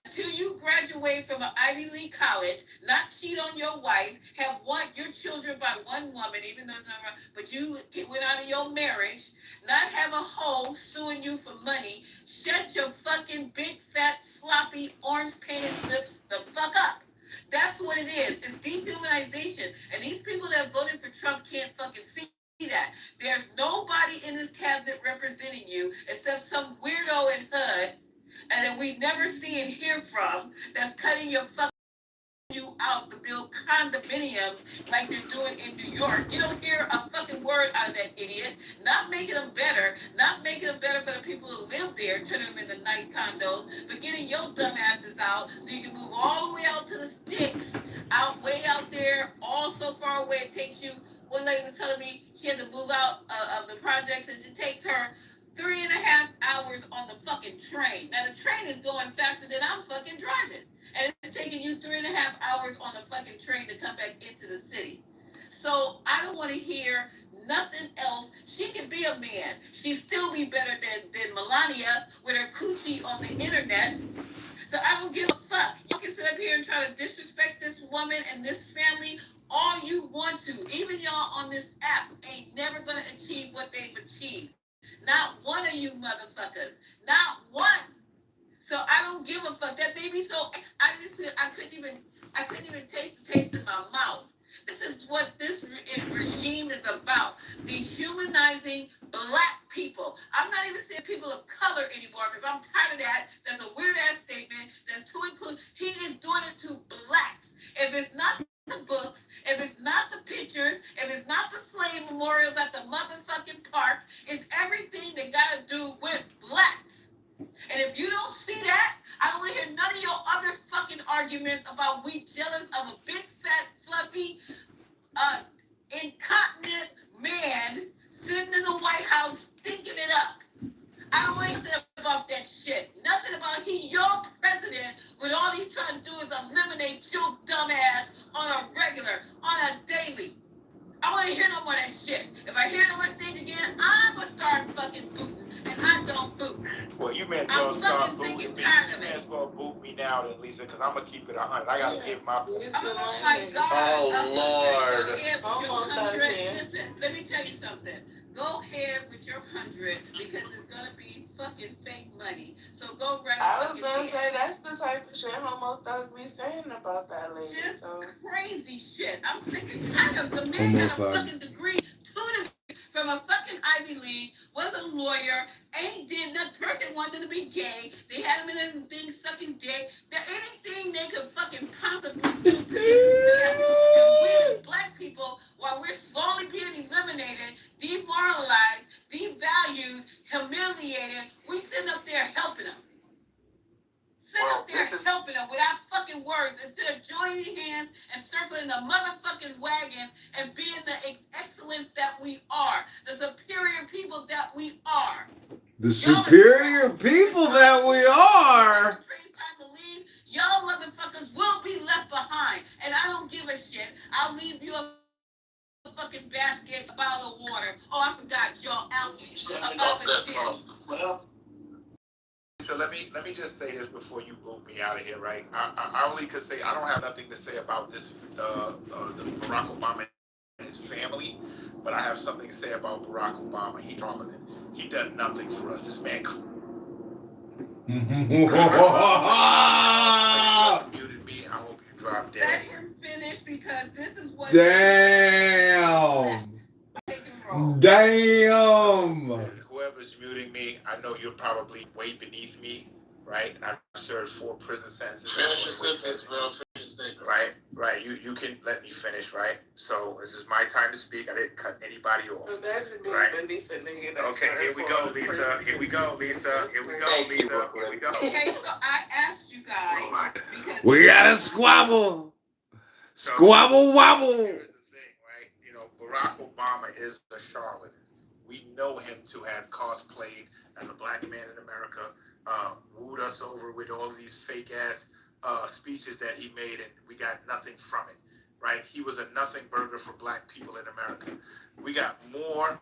Until you graduate from an Ivy League college, not cheat on your wife, have your children by one woman, even though it's not wrong, but you went out of your marriage, not have a hoe suing you for money, shut your fucking big, fat, sloppy, orange-painted lips the fuck up. That's what it is. It's dehumanization. And these people that voted for Trump can't fucking see that. There's nobody in this cabinet representing you except some weirdo in HUD and that we never see and hear from that's cutting your fucking you out to build condominiums like they're doing in New York. You don't hear a fucking word out of that idiot. Not making them better for the people who live there, turning them into nice condos, but getting your dumb asses out so you can move all the way out to the sticks, way out there, all so far away it takes you. One lady was telling me she had to move out of the projects and it takes her 3.5 hours on the fucking train. Now the train is going faster than I'm fucking driving. And it's taking you 3.5 hours on the fucking train to come back into the city. So I don't want to hear nothing else. She can be a man. She'd still be better than Melania with her coochie on the internet. So I don't give a fuck. You can sit up here and try to disrespect this woman and this family all you want to. Even y'all on this app ain't never going to achieve what they've achieved. Not one of you motherfuckers. Not one. So I don't give a fuck. That made me so I couldn't even taste the taste in my mouth. This is what this regime is about. Dehumanizing black people. I'm not even saying people of color anymore because I'm tired of that. That's a weird ass statement. That's too inclusive. He is doing it to blacks. If it's not the books, if it's not the pictures, if it's not the slave memorials at the motherfucking park, it's everything that got to do with blacks. And if you don't see that, I don't want to hear none of your other fucking arguments about we jealous of a big, fat, fluffy, incontinent man You may as well start booting me. You may as well boot me now, then, Lisa, because I'm gonna keep it 100. I gotta give my. Oh my God. Oh, Lord. Go ahead with your 100. Listen, let me tell you something. Go ahead with your 100 because it's gonna be fucking fake money. So go right. I was gonna say that's the type of shit Homo Thug be saying about that lady. Just so crazy shit. I'm sick and tired of the man Homo got a Thug. fucking degree, 2 degrees from a fucking Ivy League, was a lawyer, ain't did nothing. First they wanted to be gay. They had him in a thing sucking dick. Anything they could fucking possibly do to this family. And we as black people, while we're slowly being eliminated, demoralized, devalued, humiliated, we sit up there helping them. Up there helping them without fucking words instead of joining hands and circling the motherfucking wagons and being the excellence that we are, the superior people that we are. The superior people that we are. It's time to leave. Y'all motherfuckers will be left behind, and I don't give a shit. I'll leave you a fucking basket, a bottle of water. Oh, I forgot y'all out. Well. So let me just say this before you boot me out of here, right? I only could say I don't have nothing to say about this the Barack Obama and his family, but I have something to say about Barack Obama. He's prominent. He done nothing for us. This man muted me. I hope you drop dead. Let him finish because this is what. Damn. Damn. Whoever's muting me, I know you're probably way beneath me, right? And I've served 4 prison sentences. Finish your sentence, bro. Finish your statement. Right. You can let me finish, right? So this is my time to speak. I didn't cut anybody off. Right? Okay, here we go, Lisa. Here we go, Lisa. Here we go, Lisa. Here we go. Okay, so I asked you guys because We gotta squabble. Squabble wobble. Here's the thing, right? You know, Barack Obama is a charlatan. We know him to have cosplayed as a black man in America, wooed us over with all of these fake ass speeches that he made, and we got nothing from it, right? He was a nothing burger for black people in America. We got more.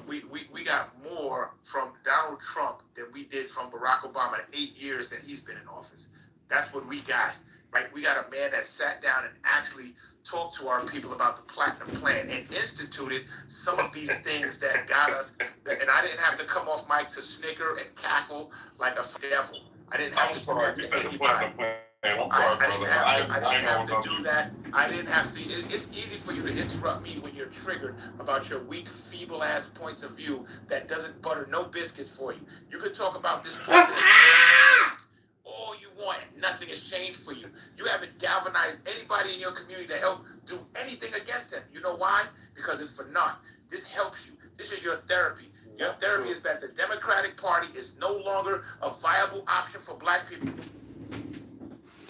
We got more from Donald Trump than we did from Barack Obama in 8 years that he's been in office. That's what we got, right? We got a man that sat down and actually talked to our people about the Platinum Plan and instituted some of these things that got us. And I didn't have to come off mic to snicker and cackle like a devil. I didn't have to do that to anybody. I didn't have to do that. I didn't have to. It's easy for you to interrupt me when you're triggered about your weak, feeble-ass points of view that doesn't butter no biscuits for you. You could talk about this president all you want, and nothing has changed for you. You haven't galvanized anybody in your community to help do anything against them. You know why? Because it's for naught. This helps you. This is your therapy. Your therapy is that the Democratic Party is no longer a viable option for black people.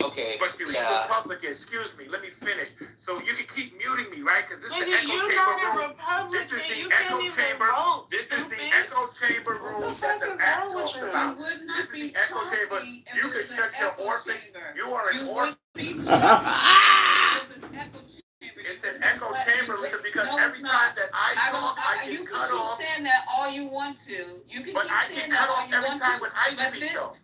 Okay. But the Republican, excuse me, let me finish. So you can keep muting me, right? Because this is the echo chamber room. This is the echo chamber. This is the echo chamber room that the act talks about. This is the echo chamber. You can shut your orphan. You are an orphan. It's an echo chamber, Lisa, because every time that I talk, I get cut off. You can keep saying that all you want to. You can keep saying that all you want to. When I speak, though.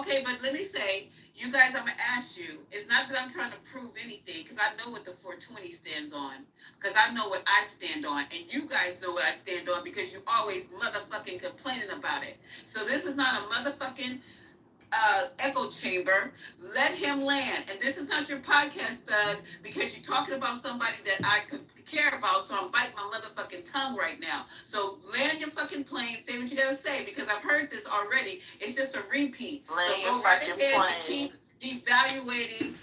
Okay, but let me say, you guys, I'm going to ask you, it's not that I'm trying to prove anything, because I know what the 420 stands on, because I know what I stand on, and you guys know what I stand on, because you always motherfucking complaining about it. So this is not a motherfucking echo chamber. Let him land. And this is not your podcast, Thug, because you're talking about somebody that I could care about, so I'm biting my motherfucking tongue right now. So land your fucking plane, say what you gotta say, because I've heard this already. It's just a repeat. Land so your fucking plane. Keep devaluating,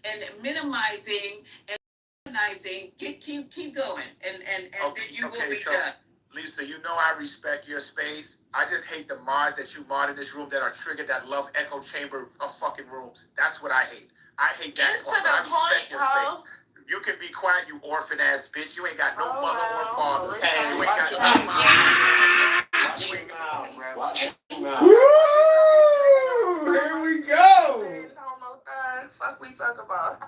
and minimizing and minimizing. Keep going, and okay, you will be so, done. Lisa, you know I respect your space. I just hate the mods that you mod in this room that are triggered, that love echo chamber of fucking rooms. That's what I hate. I hate that part. I respect your space. You can be quiet, you orphan ass bitch. You ain't got no mother or father. Hey, you ain't got no mom. Watch your mouth. Woo! Here we go. Fuck we talk about.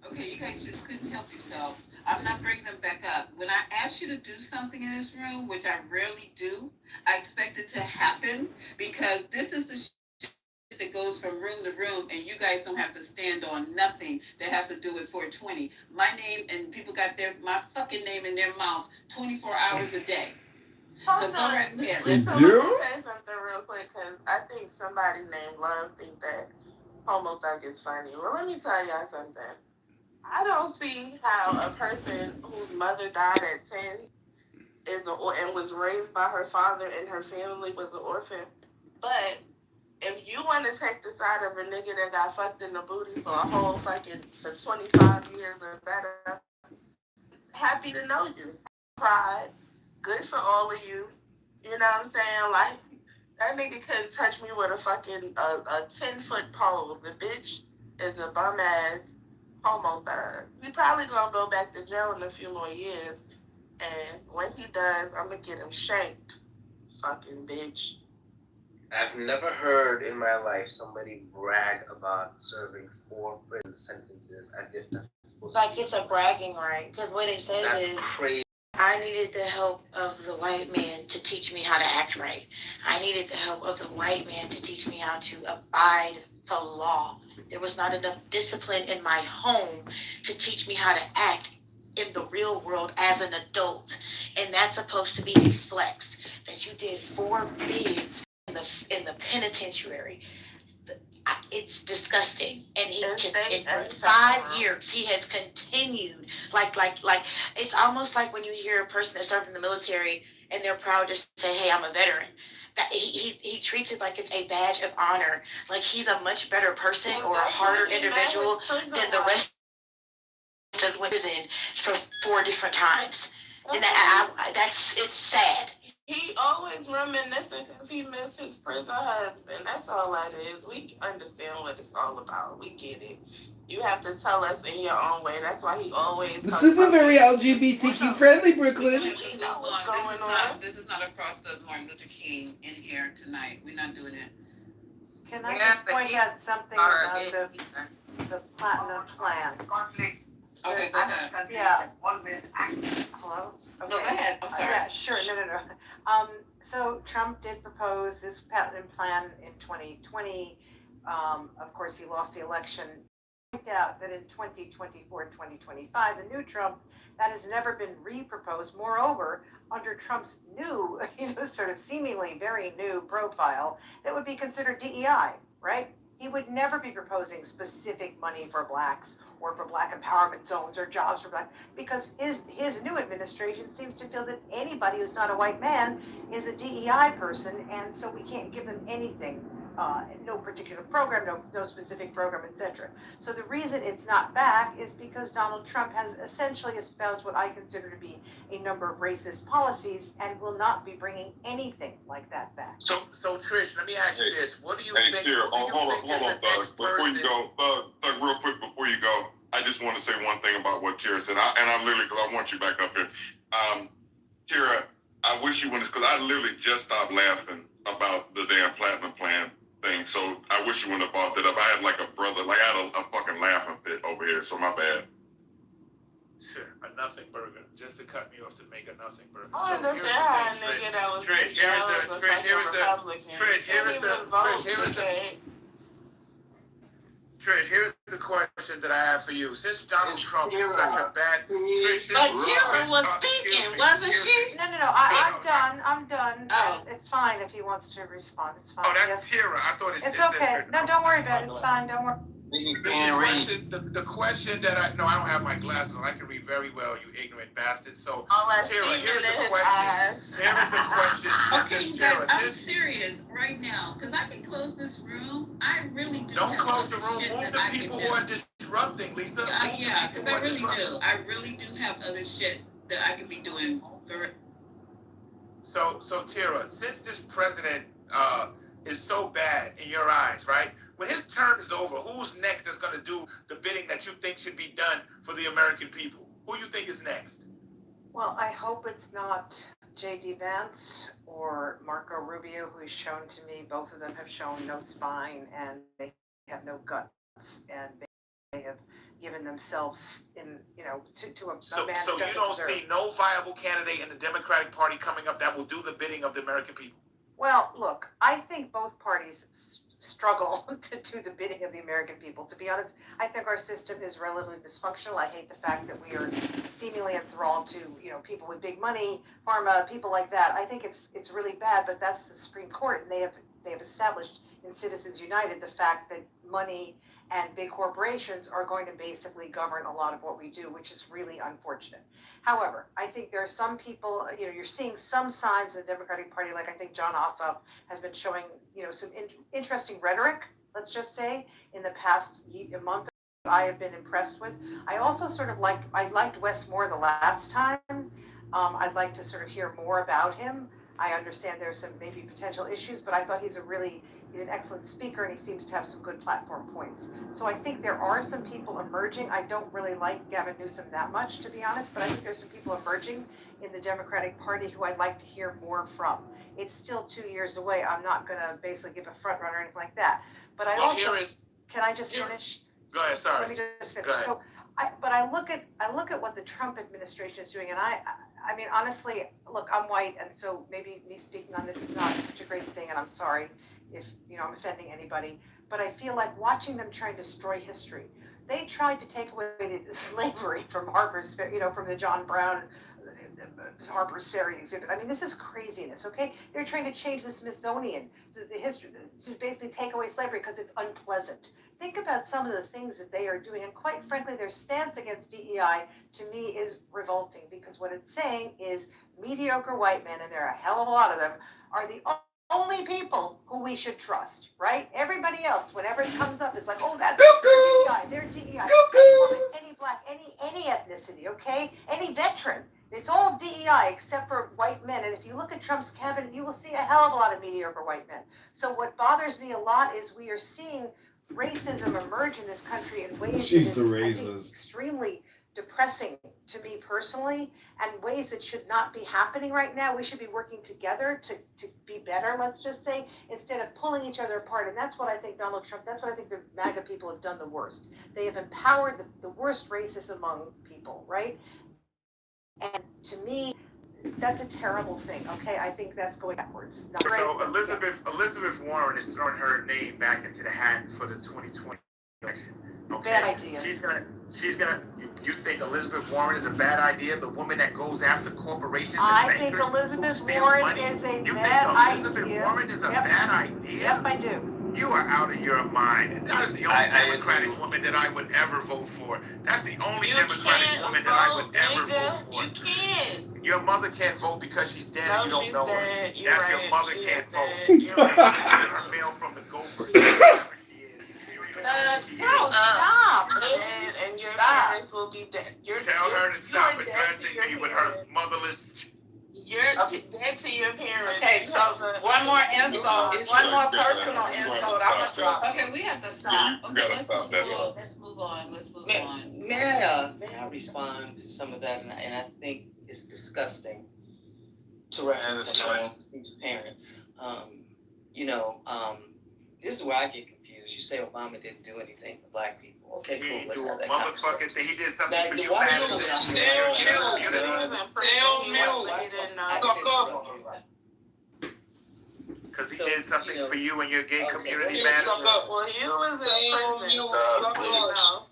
Okay, you guys just couldn't help yourself. I'm not bringing them back up. When I ask you to do something in this room, which I rarely do, I expect it to happen because this is the shit that goes from room to room, and you guys don't have to stand on nothing that has to do with 420. My name and people got my fucking name in their mouth 24 hours a day. So go right ahead. You So do? let me say something real quick, because I think somebody named Love think that Homo Thug is funny. Well, let me tell y'all something. I don't see how a person whose mother died at 10 and was raised by her father and her family was an orphan. But if you want to take the side of a nigga that got fucked in the booty for a whole for 25 years or better, happy to know you. Pride. Good for all of you. You know what I'm saying? Like, that nigga couldn't touch me with a fucking a 10-foot pole. The bitch is a bum ass homo thug. He probably gonna go back to jail in a few more years. And when he does, I'm gonna get him shanked. Fucking bitch. I've never heard in my life somebody brag about serving 4 prison sentences as if that's supposed Like to be it's a bragging right, because what it says That's is, crazy. I needed the help of the white man to teach me how to act right. I needed the help of the white man to teach me how to abide the law. There was not enough discipline in my home to teach me how to act in the real world as an adult. And that's supposed to be a flex that you did 4 bids in the penitentiary. It's disgusting, and for 5 years he has continued like it's almost like when you hear a person that served in the military and they're proud to say, hey, I'm a veteran. That he treats it like it's a badge of honor, like he's a much better person or a harder individual than the rest of the prison for 4 different times. And it's sad. He always reminiscing because he missed his prison husband. That's all that is. We understand what it's all about. We get it. You have to tell us in your own way. That's why he always. This isn't very LGBTQ friendly, Brooklyn. You know what's going on. This is not across the Martin Luther King in here tonight. We're not doing it. Can I just point out something about the platinum plan? Okay, go ahead. Yeah. Hello? Okay. No, go ahead. I'm sorry. Yeah, sure. No. So Trump did propose this platinum plan in 2020. Of course, he lost the election. Point out that in 2024 and 2025, the new Trump, that has never been re-proposed. Moreover, under Trump's new, sort of seemingly very new profile, that would be considered DEI, right? He would never be proposing specific money for blacks or for black empowerment zones or jobs for black, because his new administration seems to feel that anybody who's not a white man is a DEI person, and so we can't give them anything, no particular program, no specific program, etc. So the reason it's not back is because Donald Trump has essentially espoused what I consider to be a number of racist policies and will not be bringing anything like that back. So Trish, let me ask you this: what do you think? Hey, Sarah, hold on, Thug. Before you go, Thug, real quick before you go, I just want to say one thing about what Tara said, and I'm literally, because I want you back up here. Tara, I wish you wouldn't, because I literally just stopped laughing about the damn platinum plan thing. So I wish you wouldn't have brought that up. I had like a brother, like I had a fucking laughing fit over here. So my bad. Sure, a nothing burger, just to cut me off to make a nothing burger. I understand how a nigga that was Trish, here here's the question that I have for you. Since Donald Trump is such a bad... But Tara was speaking, wasn't she? No, I'm done. Oh. It's fine if he wants to respond. It's fine. Oh, that's Tara. I thought it's okay. No, don't worry about it. It's fine. Don't worry. The question that I don't have my glasses on. I can read very well, you ignorant bastard. So, Tara, here's the question. Okay, you guys, I'm serious right now, because I can close this room. I really do. Don't close the room. Move the people who are disrupting, Lisa. Yeah, because I really do. I really do have other shit that I could be doing. So Tara, since this president is so bad in your eyes, right? When his term is over, who's next that's going to do the bidding that you think should be done for the American people? Who you think is next? Well, I hope it's not J.D. Vance or Marco Rubio, who's shown to me, both of them have shown no spine and they have no guts and they have given themselves in, to a So man so who you doesn't don't deserve. see no viable candidate in the Democratic Party coming up that will do the bidding of the American people? Well, look, I think both parties struggle to do the bidding of the American people. To be honest, I think our system is relatively dysfunctional. I hate the fact that we are seemingly enthralled to, people with big money, pharma, people like that. I think it's really bad, but that's the Supreme Court, and they have established in Citizens United the fact that money and big corporations are going to basically govern a lot of what we do, which is really unfortunate. However, I think there are some people, you're seeing some signs in the Democratic Party, like I think John Ossoff has been showing, some interesting rhetoric, let's just say, in the past month I have been impressed with. I also I liked Wes Moore the last time. I'd like to sort of hear more about him. I understand there's some maybe potential issues, but I thought he's an excellent speaker, and he seems to have some good platform points. So I think there are some people emerging. I don't really like Gavin Newsom that much, to be honest, but I think there's some people emerging in the Democratic Party who I'd like to hear more from. It's still 2 years away. I'm not going to basically give a front runner or anything like that. But I also, can I just finish? Go ahead, sorry. Let me just finish. So, I look at what the Trump administration is doing, and I mean, honestly, look, I'm white, and so maybe me speaking on this is not such a great thing, and I'm sorry if I'm offending anybody, but I feel like watching them try and destroy history. They tried to take away the slavery from Harper's, from the John Brown Harper's Ferry exhibit. I mean, this is craziness, okay? They're trying to change the Smithsonian, the history, to basically take away slavery because it's unpleasant. Think about some of the things that they are doing, and quite frankly, their stance against DEI, to me, is revolting, because what it's saying is mediocre white men, and there are a hell of a lot of them, are the only people who we should trust, right? Everybody else, whenever it comes up, is like, oh, that's DEI, they're DEI. Any black, any ethnicity, okay? Any veteran. It's all DEI except for white men. And if you look at Trump's cabinet, you will see a hell of a lot of mediocre white men. So what bothers me a lot is we are seeing racism emerge in this country in ways that is, I think, extremely depressing to me personally, and ways that should not be happening right now. We should be working together to be better, let's just say, instead of pulling each other apart. And that's what I think Donald Trump, that's what I think the MAGA people have done the worst. They have empowered the worst racists among people, right? And to me, that's a terrible thing, okay? I think that's going backwards. So Elizabeth Warren is throwing her name back into the hat for the 2020 election. Okay? Bad idea. You think Elizabeth Warren is a bad idea? The woman that goes after corporations? I think Elizabeth Warren is a bad idea. Elizabeth Warren is a bad idea? Yep, I do. You are out of your mind. That is the only Democratic woman that I would ever vote for. That's the only Democratic woman that I would ever vote for. You can't. Your mother can't vote because she's dead and you don't know her. Dead. That's right. your mother She can't is vote. dead. You're right. Her mail from the Gopher. Stop. And your parents will be dead. Tell her to stop addressing me with her motherless. You're dead to your parents. Okay, so one more insult, one more personal insult. I'm gonna drop. Okay, we have to stop. Okay, let's move on. May I respond to some of that? And I think it's disgusting to reference these parents. This is where I get confused. You say Obama didn't do anything for black people. Okay, cool. Let's have that conversation. He did something for you. Because he did something for you and your gay community, man. Well, you was in prison, so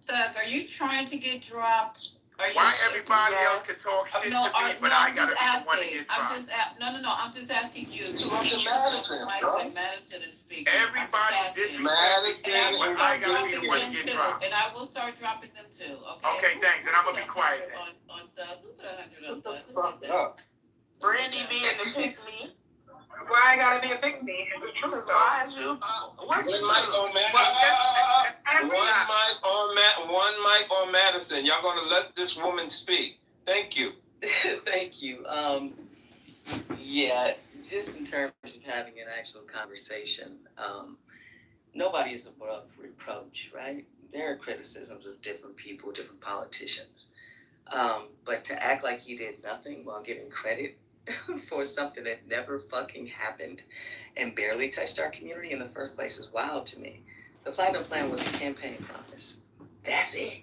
Doug, are you trying to get dropped? Why everybody else can talk shit to me, but I gotta be the one to get dropped? I'm just asking you. Madison is speaking. Everybody's disrespecting, but I gotta be the one to get dropped. And I will start dropping them too, okay? Okay, thanks, and I'm gonna be quiet then. On Doug, who put 100 on Doug? Brandy being the pick me. Why I gotta be a pick me? Why is you? One mic on Madison. Y'all gonna let this woman speak? Thank you. Thank you. Yeah, just in terms of having an actual conversation, nobody is above reproach, right? There are criticisms of different people, different politicians. But to act like he did nothing while giving credit for something that never fucking happened and barely touched our community in the first place is wild to me. The Platinum Plan was a campaign promise. That's it.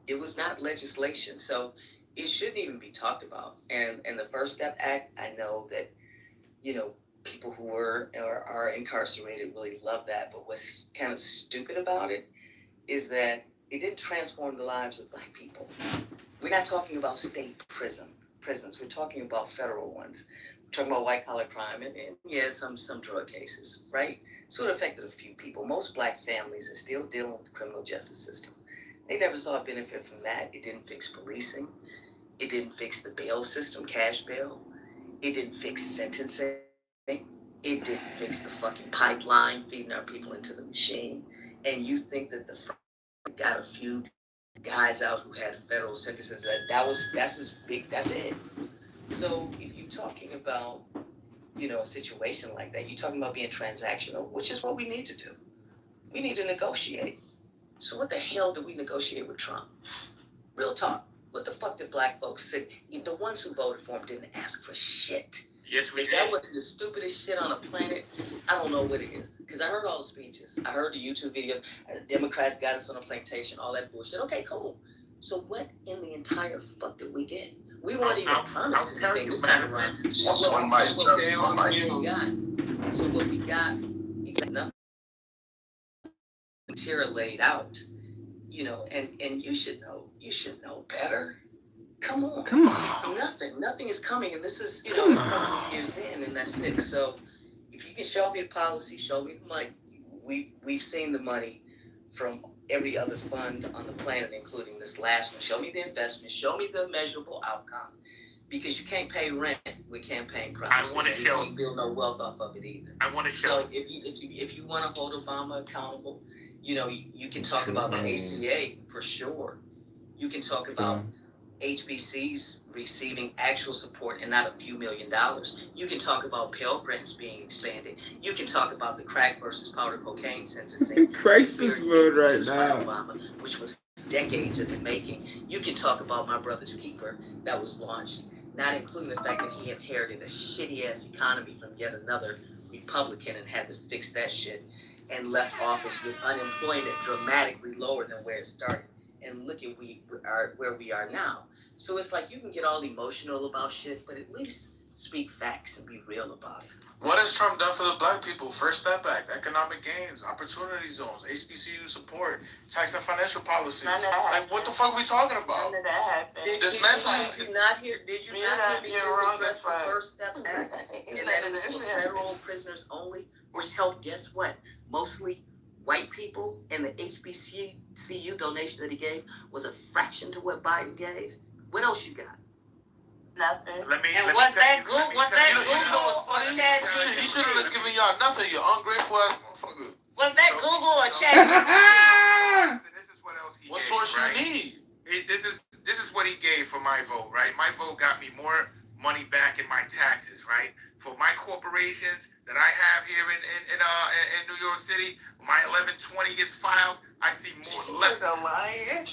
It was not legislation, so it shouldn't even be talked about. And the First Step Act, I know that, people who were or are incarcerated really love that, but what's kind of stupid about it is that it didn't transform the lives of Black people. We're not talking about state prisons. We're talking about federal ones. We're talking about white-collar crime and yeah, some drug cases, right? So it affected a few people. Most Black families are still dealing with the criminal justice system. They never saw a benefit from that. It didn't fix policing. It didn't fix the bail system, cash bail. It didn't fix sentencing. It didn't fix the fucking pipeline, feeding our people into the machine. And you think that got a few guys out who had federal sentences, that's it. So if you're talking about, a situation like that, you're talking about being transactional, which is what we need to do. We need to negotiate. So what the hell do we negotiate with Trump? Real talk. What the fuck did Black folks say? The ones who voted for him didn't ask for shit. Yes, we If did. that wasn't the stupidest shit on the planet, I don't know what it is. Because I heard all the speeches. I heard the YouTube videos. Democrats got us on a plantation, all that bullshit. Okay, cool. So what in the entire fuck did we get? We weren't even promised anything this time around. So what we got, nothing material laid out, and you should know better. Come on. So nothing is coming, and this is, a couple of years in, and that's it. So if you can show me the policy, show me the money. We've seen the money from every other fund on the planet, including this last one. Show me the investment. Show me the measurable outcome. Because you can't pay rent with campaign promises. I want to show. You can't build no wealth off of it either. I want to show. So if you want to hold Obama accountable, you can talk about the ACA for sure. You can talk about HBCs receiving actual support and not a few $1 million. You can talk about Pell Grants being expanded. You can talk about the crack versus powder cocaine sentencing. Crisis mode right now. Obama, which was decades in the making. You can talk about my brother's keeper that was launched, not including the fact that he inherited a shitty ass economy from yet another Republican and had to fix that shit, and left office with unemployment dramatically lower than where it started. And look at where we are now. So it's like you can get all emotional about shit, but at least speak facts and be real about it. What has Trump done for the Black people? First Step Act, economic gains, opportunity zones, HBCU support, tax and financial policies. Like, what the fuck are we talking about? None of that happened. Did you not hear me just address the First Step Act? And that it was for federal prisoners only, which helped, guess what? Mostly white people, and the HBCU donation that he gave was a fraction to what Biden gave. What else you got? Nothing. Was that Google or Chat GPT? He shouldn't have given y'all nothing, you ungrateful ass motherfucker. Was that Google or Chat This is what else he what gave, source right? you need? This is what he gave for my vote, right? My vote got me more money back in my taxes, right? For my corporations that I have here in New York City, when my 1120 gets filed, I see less. a liar. I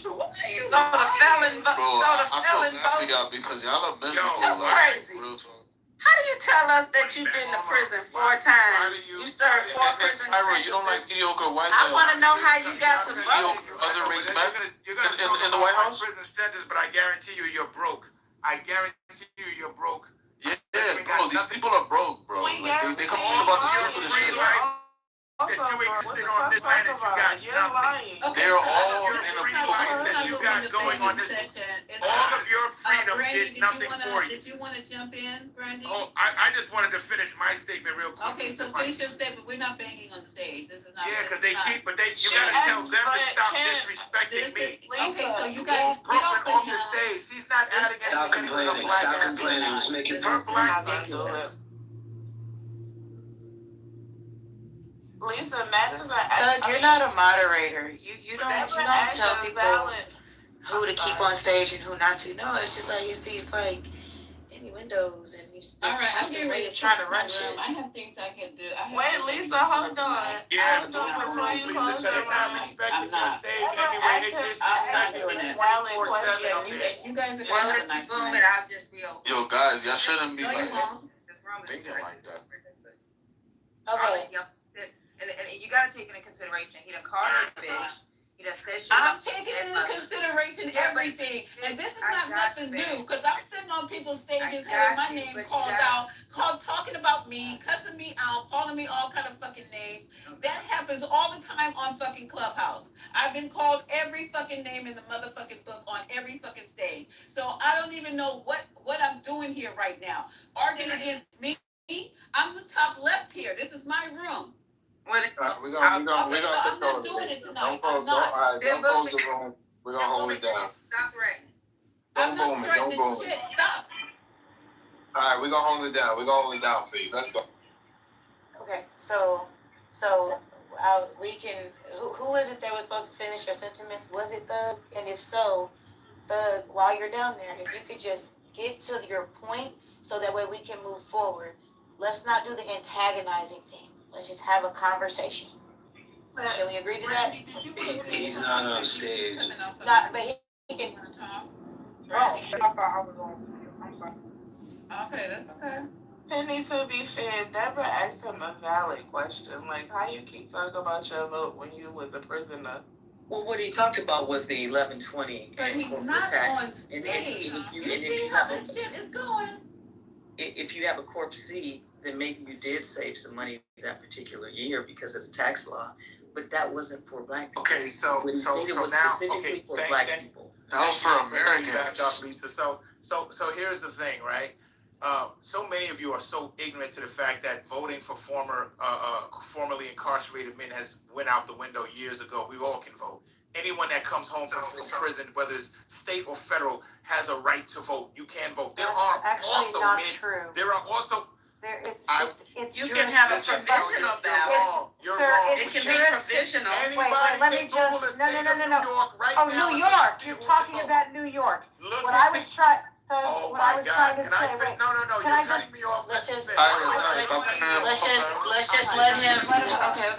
figure because y'all are miserable. That's crazy. Real talk. How do you tell us that you've been to prison 4 times? You served 4 prison Tyra, you don't like sentences. mediocre white I men. want to know how you got to vote. Mediocre other race men You're gonna in the White House? prison sentence, but I guarantee you're broke. I guarantee you're broke. Yeah, bro. These people are broke, bro. Like, they complain about the stupidest shit. Also, what the fuck talking about? You're lying. They're all in a that you got going on this. All of your freedom did nothing for you. Did you want to jump in, Brandy? Oh, I just wanted to finish my statement real quick. Okay, so finish your statement. We're not banging on the stage. This is not. Yeah, because you gotta tell them to stop disrespecting me. Okay, so you guys get Brooklyn off off the the stage. He's not adding anything to the black Stop complaining. Just make it ridiculous. Lisa, matters are. Doug, you're not a moderator. You don't tell people who to keep on stage and who not to. No, it's just like it's these like innuendos and these all right, I'm constant way ready of trying to run shit. I have things I can do. Wait, Lisa, hold on. Yeah, before you close your mouth. I'm not. You guys are gonna have a nice night. I'll just be over. Yo, guys, y'all shouldn't be No, you like won't. thinking like that. Okay. and you got to take into consideration. He done called her a bitch. He done said shit. I'm taking into consideration everything, and this is not nothing new. Because I'm sitting on people's stages, hearing my name called out, talking about me, cussing me out, calling me all kind of fucking names. That happens all the time on fucking Clubhouse. I've been called every fucking name in the motherfucking book on every fucking stage. So I don't even know what I'm doing here right now. Arguing against me. I'm the top left here. This is my room. We're gonna I'm not doing it tonight. I'm not. Don't close the room. We're gonna hold it down. Stop threatening. I'm not Don't threatening boom shit. Stop. All right, we're gonna hold it down. We're gonna hold it down for you. Let's go. Okay, so we can. Who is it that was supposed to finish your sentiments? Was it Thug? And if so, Thug, while you're down there, if you could just get to your point, so that way we can move forward. Let's not do the antagonizing thing. Let's just have a conversation. Can we agree to that? He's not on stage. Not, but he can. Okay, that's okay. It needs to be fair. Deborah asked him a valid question, like how you keep talking about your vote when you was a prisoner. Well, what he talked about was the 1120 But he's not tax. on stage. You see how this shit is going? If you have a Corp C, then maybe you did save some money that particular year because of the tax law, but that wasn't for black people. Okay, so What he stated was now, specifically for black people. That was for Americans. Back up, Lisa. So here's the thing, right? So many of you are so ignorant to the fact that voting for formerly incarcerated men has went out the window years ago. We all can vote. Anyone that comes home from prison, whether it's state or federal, has a right to vote. You can vote. There are actually also not men, true. There are also it's you can have a provisional ballot. Sir, it can be provisional. Wait, let me just no. Oh, New York. You're talking about New York. What I was trying to say. Wait, no. Can I cutting me off. Let's just let him. Okay,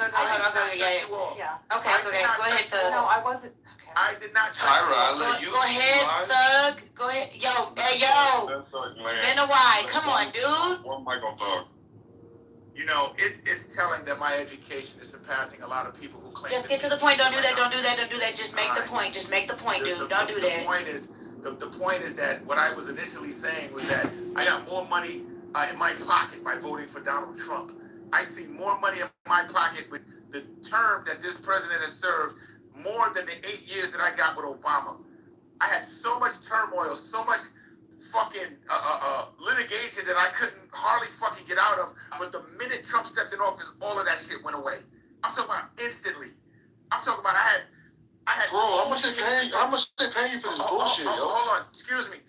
yeah. Okay, go ahead, Thug. No, I wasn't. I did not. Tyra, I let you. Go ahead, Thug. Go ahead. Yo. Menawai, come on, dude. One mic on Thug. You know, it's telling that my education is surpassing a lot of people who claim. Just get to the point. Don't do that. Just make the point. Just make the point, dude. Don't do that. The point is that what I was initially saying was that I got more money in my pocket by voting for Donald Trump. I see more money in my pocket with the term that this president has served more than the 8 years that I got with Obama. I had so much turmoil, so much fucking litigation that I couldn't hardly fucking get out of. But the minute Trump stepped in office, all of that shit went away. I'm talking about instantly. I'm talking about I had. Bro, how much they pay you for this bullshit, yo? Hold on. Excuse me.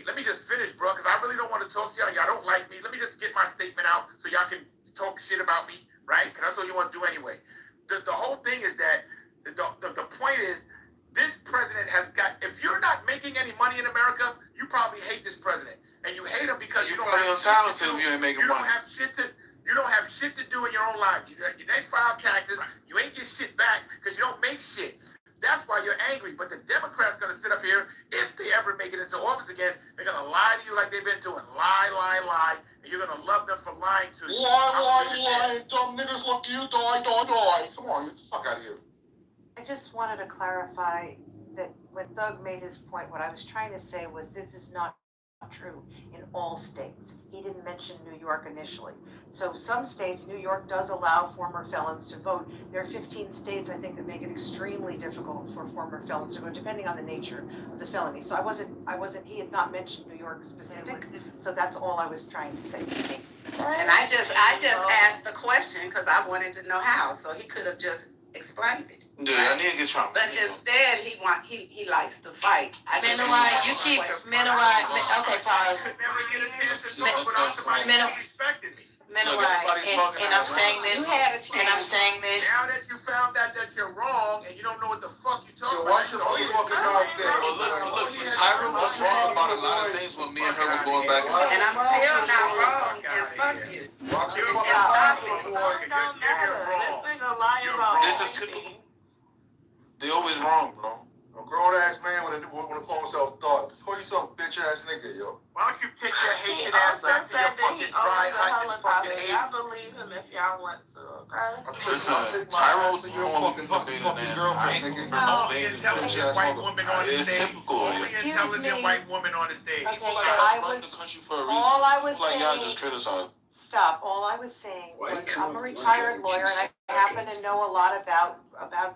Let me just finish, bro, because I really don't want to talk to y'all. Y'all don't like me. Let me just get my statement out so y'all can talk shit about me, right? Because that's what you want to do anyway. The whole thing is that the point is this president has got. If you're not making any money in America, you probably hate this president, and you hate him because you don't have shit to do. If you ain't making money. You don't have shit to do in your own life. You ain't file taxes. You ain't get shit back because you don't make shit. That's why you're angry. But the Democrats gonna sit up here, if they ever make it into office again, they're gonna lie to you like they've been doing. Lie. And you're gonna love them for lying to you. Lie. Dumb niggas, look you, die. Come on, get the fuck out of here. I just wanted to clarify that when Thug made his point, what I was trying to say was this is not true in all states. He didn't mention New York initially. So some states, New York does allow former felons to vote. There are 15 states, I think, that make it extremely difficult for former felons to vote, depending on the nature of the felony. So he had not mentioned New York specific, so that's all I was trying to say. And I just asked the question because I wanted to know how, so he could have just explained it. Yeah, I need to get Trump. But instead, he likes to fight. Menawai, you keep Menawai. Okay, pause. Menawai, and I'm saying this. Now that you found out that you're wrong and you don't know what the fuck you're talking about. Watch your fucking mouth there. But look, Tyra was wrong about a lot of things when me and her were going back and forth. And I'm still not wrong. And fuck you. Watch your fucking mouth, boy. This is typical. They always wrong, bro. A grown ass man want to call himself Thug. Call yourself bitch ass nigga, yo. Why don't you take your hating ass back to your fucking dry a helicopter. Y'all believe him if y'all want to, okay? Listen, Tyrone, you're a fucking girlfriend, nigga. Only intelligent white woman on the It's stage. typical. Only Excuse intelligent me. white woman on the stage. Okay, People so like I us run was, the country for a reason. all I was People like y'all saying, just criticize. stop, all I was saying was I'm a retired lawyer and I happen to know a lot about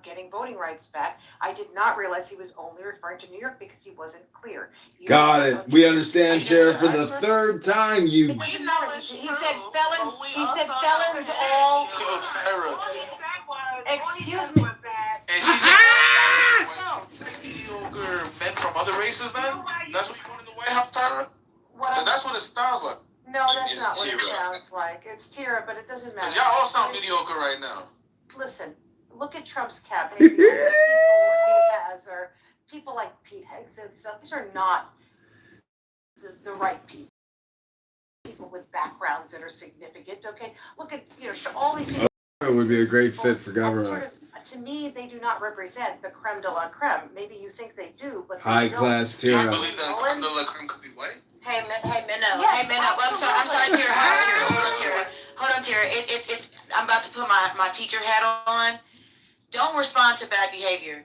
getting voting rights back. I did not realize he was only referring to New York because he wasn't clear. Got it. We understand, Sheriff, for the third time. You. It doesn't matter. He said felons. He said felons all. Yo, Tyra. Excuse me. And she's mediocre men from other races then? That's what you want in the White House, Tyra? Because that's what it sounds like. No, that's not what it sounds like. It's Tira, but it doesn't matter. Because y'all all sound mediocre right now. Listen, look at Trump's cabinet. The only people he has are people like Pete Hegseth and stuff. These are not the right people. People with backgrounds that are significant. Okay, look at all these people. It would be a great fit for government. Sort of, to me, they do not represent the creme de la creme. Maybe you think they do, but high class Tira. I believe that creme de la creme could be white. Hey, Minnow. Yes, hey, Minnow. I'm sorry, Tira. Hold on, Tira. It's. I'm about to put my teacher hat on. Don't respond to bad behavior.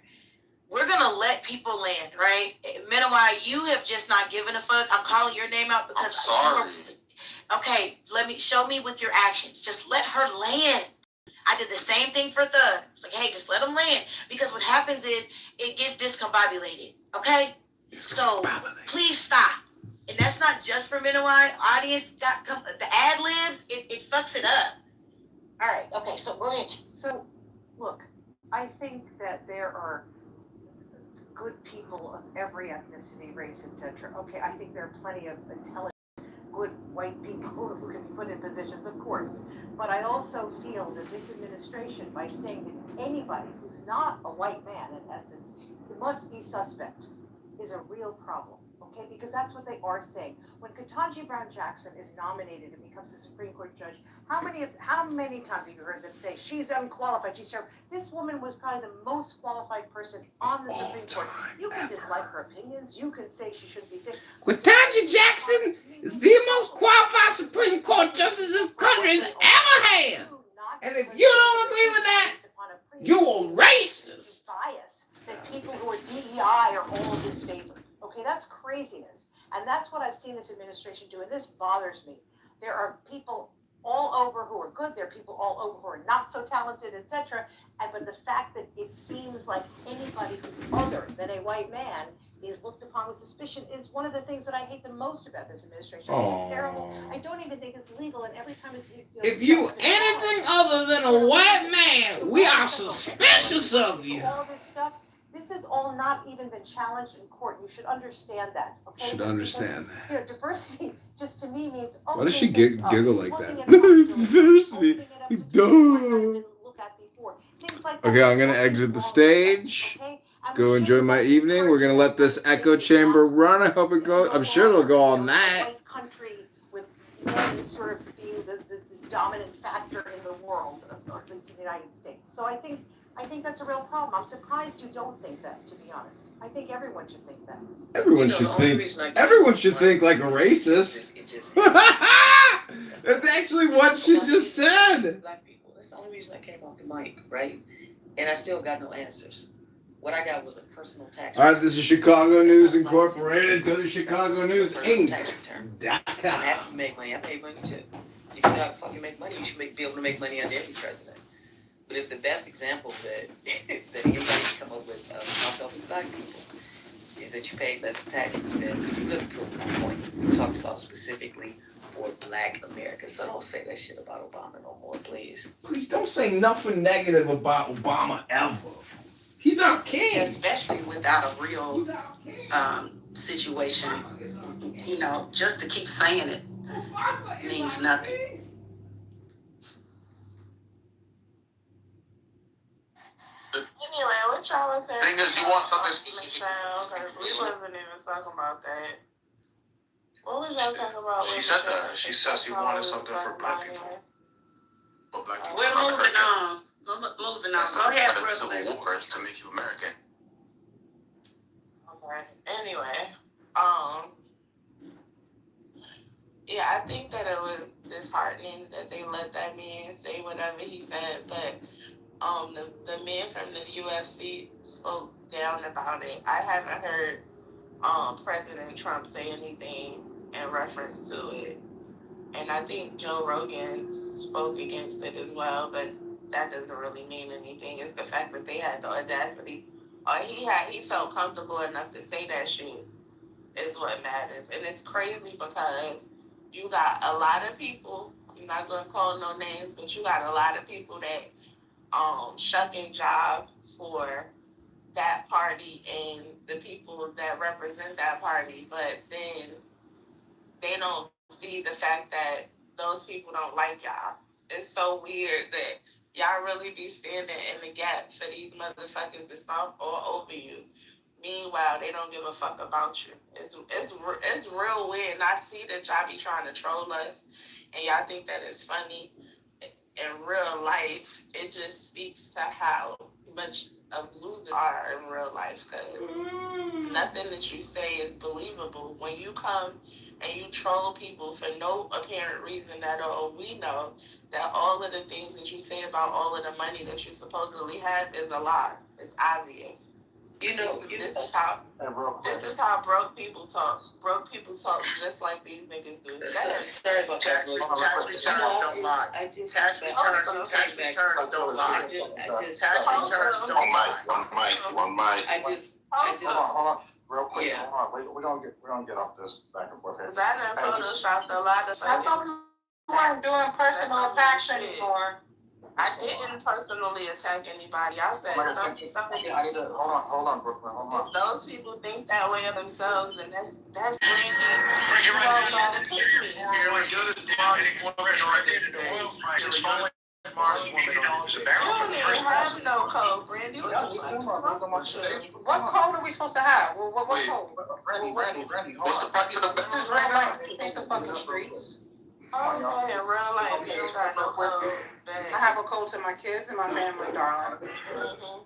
We're gonna let people land, right? Minnow, you have just not given a fuck. I'm calling your name out because I'm sorry. Okay, show me with your actions. Just let her land. I did the same thing for Thug. It's like, hey, just let him land. Because what happens is it gets discombobulated. Okay? So please stop. And that's not just for Minowai. Audience got the ad libs, it fucks it up. All right, okay, so go ahead. So, look, I think that there are good people of every ethnicity, race, etc. Okay, I think there are plenty of intelligent, good white people who can be put in positions, of course. But I also feel that this administration, by saying that anybody who's not a white man, in essence, must be suspect, is a real problem. Okay, because that's what they are saying. When Ketanji Brown Jackson is nominated and becomes a Supreme Court judge, how many times have you heard them say she's unqualified? This woman was probably the most qualified person on the Supreme Court. You can dislike her opinions. You can say she shouldn't be safe. Ketanji Jackson is the most qualified Supreme Court justice this country has ever had. And if you don't agree with that, you're a racist. Bias that people who are DEI are all disfavored. Okay, that's craziness. And that's what I've seen this administration do, and this bothers me. There are people all over who are good, there are people all over who are not so talented, etc. But the fact that it seems like anybody who's other than a white man is looked upon with suspicion is one of the things that I hate the most about this administration. I think it's terrible. I don't even think it's legal, and every time it's if you anything other than a white man, we are suspicious of you. All this stuff. This has all not even been challenged in court. You should understand that. Okay? Should understand that. Diversity just to me means. Why does she giggle like that? Diversity. Duh. Okay, I'm gonna exit the stage. Go enjoy my evening. We're gonna let this echo chamber run. I hope it goes. I'm sure it'll go all night. Country with men sort of being the dominant factor in the world, or at least in the United States. So I think that's a real problem. I'm surprised you don't think that, to be honest. I think everyone should think that. Everyone should think. Everyone should think like a racist. That's actually what she just said. Black people. That's the only reason I came off the mic, right? And I still got no answers. What I got was a personal tax. All right, this is Chicago News Incorporated. Go to ChicagoNewsInc.com. I'm happy to make money. I made money too. If you know how to fucking make money, you should be able to make money under any president. But if the best example that anybody can come up with of how helping black people is that you pay less taxes, then you really proved my point. We talked about specifically for black America. So don't say that shit about Obama no more, please. Please don't say nothing negative about Obama ever. He's our king. Especially without a real situation. Just to keep saying it means nothing. Anyway, what y'all was saying? Thing is, you want something specific. We wasn't even talking about that. What was y'all talking about? She said that. She said she wanted something for black people. For black people. We're moving on. Moving on. Go ahead, Civil War is to make you American. Okay. Anyway, yeah, I think that it was disheartening that they let that man say whatever he said. But the man from the UFC spoke down about it. I haven't heard President Trump say anything in reference to it. And I think Joe Rogan spoke against it as well, but that doesn't really mean anything. It's the fact that they had the audacity, or he felt comfortable enough to say that shit is what matters. And it's crazy because you got a lot of people. I'm not gonna call no names, but you got a lot of people that shucking job for that party and the people that represent that party, but then they don't see the fact that those people don't like y'all. It's so weird that y'all really be standing in the gap for these motherfuckers to stomp all over you. Meanwhile, they don't give a fuck about you. It's real weird. And I see that y'all be trying to troll us, and y'all think that it's funny. In real life, it just speaks to how much of losers are in real life. Because nothing that you say is believable. When you come and you troll people for no apparent reason at all, we know that all of the things that you say about all of the money that you supposedly have is a lie. It's obvious. This is how broke people talk. Broke people talk just like these niggas do. Sorry about that. Tax returns don't lie. Tax returns don't lie. Tax returns don't lie. One mic. Hold on, real quick. Yeah. Hold on. We're gonna get off this back and forth here. Because I done photoshopped a lot of I thought we weren't doing personal attacks anymore. I didn't personally attack anybody. I said something. Hold on, Brooklyn. Hold on. If those people think that way of themselves, then that's Brandy. You all gotta pick me. You're the smartest woman on this stage. You're the only smartest woman on this stage. You don't even have no code, Brandy. What the fuck is wrong with you? What code are we supposed to have? What code? Brandy. What's the price of the This is red light. This ain't the fucking streets. Oh, yeah, in real life, you don't got no code. I have a code to my kids and my family, darling.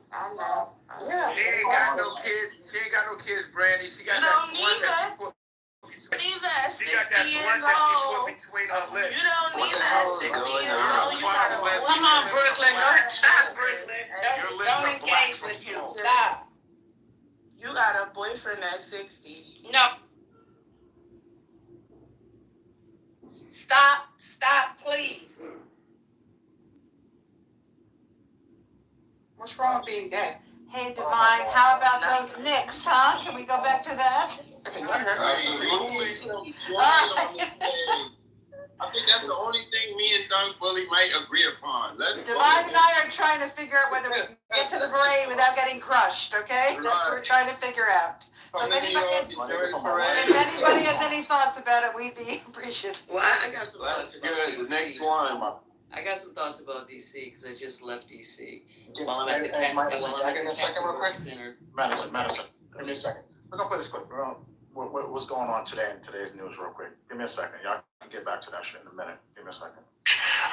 I know. Yeah. She ain't got no kids. She ain't got no kids, Brandy. She got You that don't one need that that. people. You don't need that. She got that 60 one years that she put old. between her lips. You don't need that. 60 years old. You gotta Come on, Brooklyn. Stop, Brooklyn. Don't engage with you. Stop. You got a boyfriend at 60. No. Stop, please. What's wrong with being gay? Hey, Divine, how about those Knicks, huh? Can we go back to that? Absolutely. I think that's the only thing me and Don Bully might agree upon. Divine and I are trying to figure out whether we can get to the parade without getting crushed, okay? That's what we're trying to figure out. So if anybody has any thoughts about it, we'd be appreciative. Well, I got some thoughts about Good. The next one. I got some thoughts about DC because I just left DC. Give While I'm at the me a second real quick. Center. Madison. Give me a second. We're gonna play this clip. What's going on today in today's news real quick? Give me a second. Y'all can get back to that shit in a minute. Give me a second.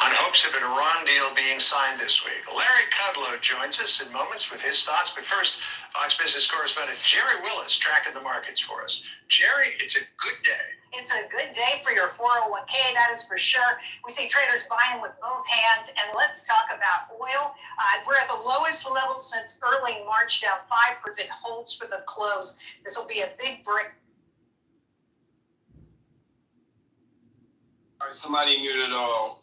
On hopes of an Iran deal being signed this week, Larry Kudlow joins us in moments with his thoughts. But first, Fox Business correspondent Jerry Willis tracking the markets for us. Jerry, it's a good day. It's a good day for your 401k, that is for sure. We see traders buying with both hands. And let's talk about oil. We're at the lowest level since early March, down 5%. It holds for the close. This will be a big break. All right, somebody mute it all.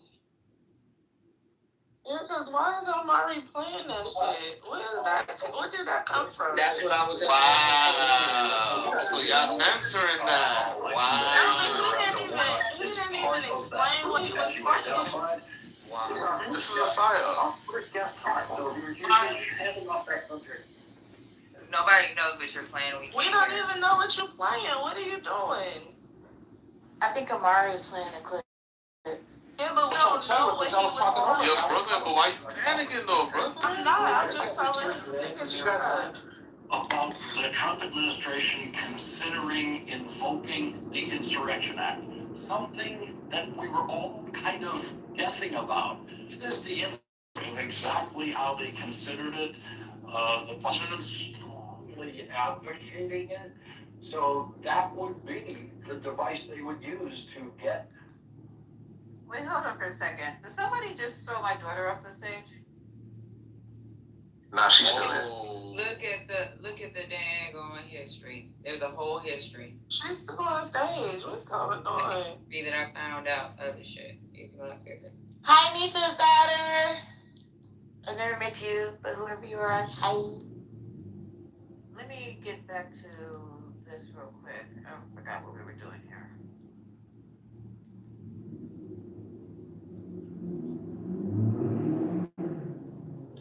Yeah, because why is Omari playing that shit? What is that? Where did that come from? That's what I was saying. Wow. So y'all censoring that. Wow. He didn't even explain what he was playing. Wow. This is a fire. Nobody knows what you're playing. We don't even know what you're playing. What are you doing? I think Amari was playing a clip. Yeah, but we don't know what he was doing. Yo, Brooklyn, but why you panicking though, Brooklyn? I'm not. I'm just telling niggas. About the Trump administration considering invoking the Insurrection Act, something that we were all kind of guessing about. Is this the of exactly how they considered it? The president's strongly advocating it, so that would be the device they would use to get Wait, hold on for a second. Did somebody just throw my daughter off the stage? Nah, she's still there. Look at the daggone history. There's a whole history. She's still on stage. What's going on? Be that I found out other shit. You can look at it. Hi, Nisa's daughter. I've never met you, but whoever you are, hi. Let me get back to this real quick. I forgot what we were doing here.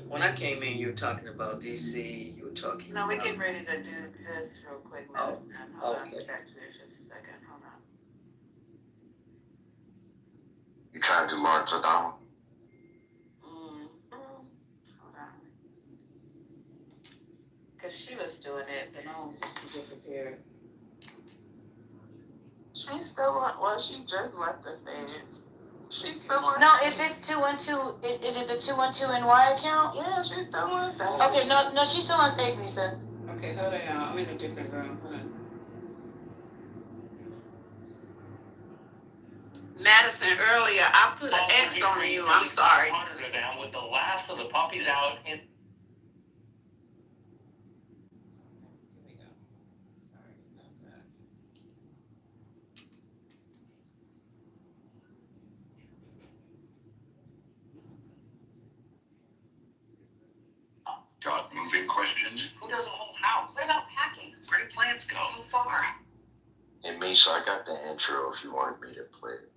When I came in, you were talking about DC. You were talking. No, we're getting ready to do this real quick, medicine. Hold on, okay. get back to it just a second. Hold on. You trying to do Lawrence O'Donnell? Hold on. Because she was doing it, the gnomes just disappeared. She's still on, well, she just left the stage. She's still on. No, if it's 212, is it the 212 NY account? Yeah, she's still on stage. Okay, no, she's still on stage, Nisa. Okay, hold on, y'all. I'm in a different room. Hold on. Madison, earlier, I put an X on you. I'm sorry. Down with the last of the puppies out in. Got moving questions? Who does a whole house? What about packing? Where do plants go? So far. Hey, Misha, I got the intro if you wanted me to play it.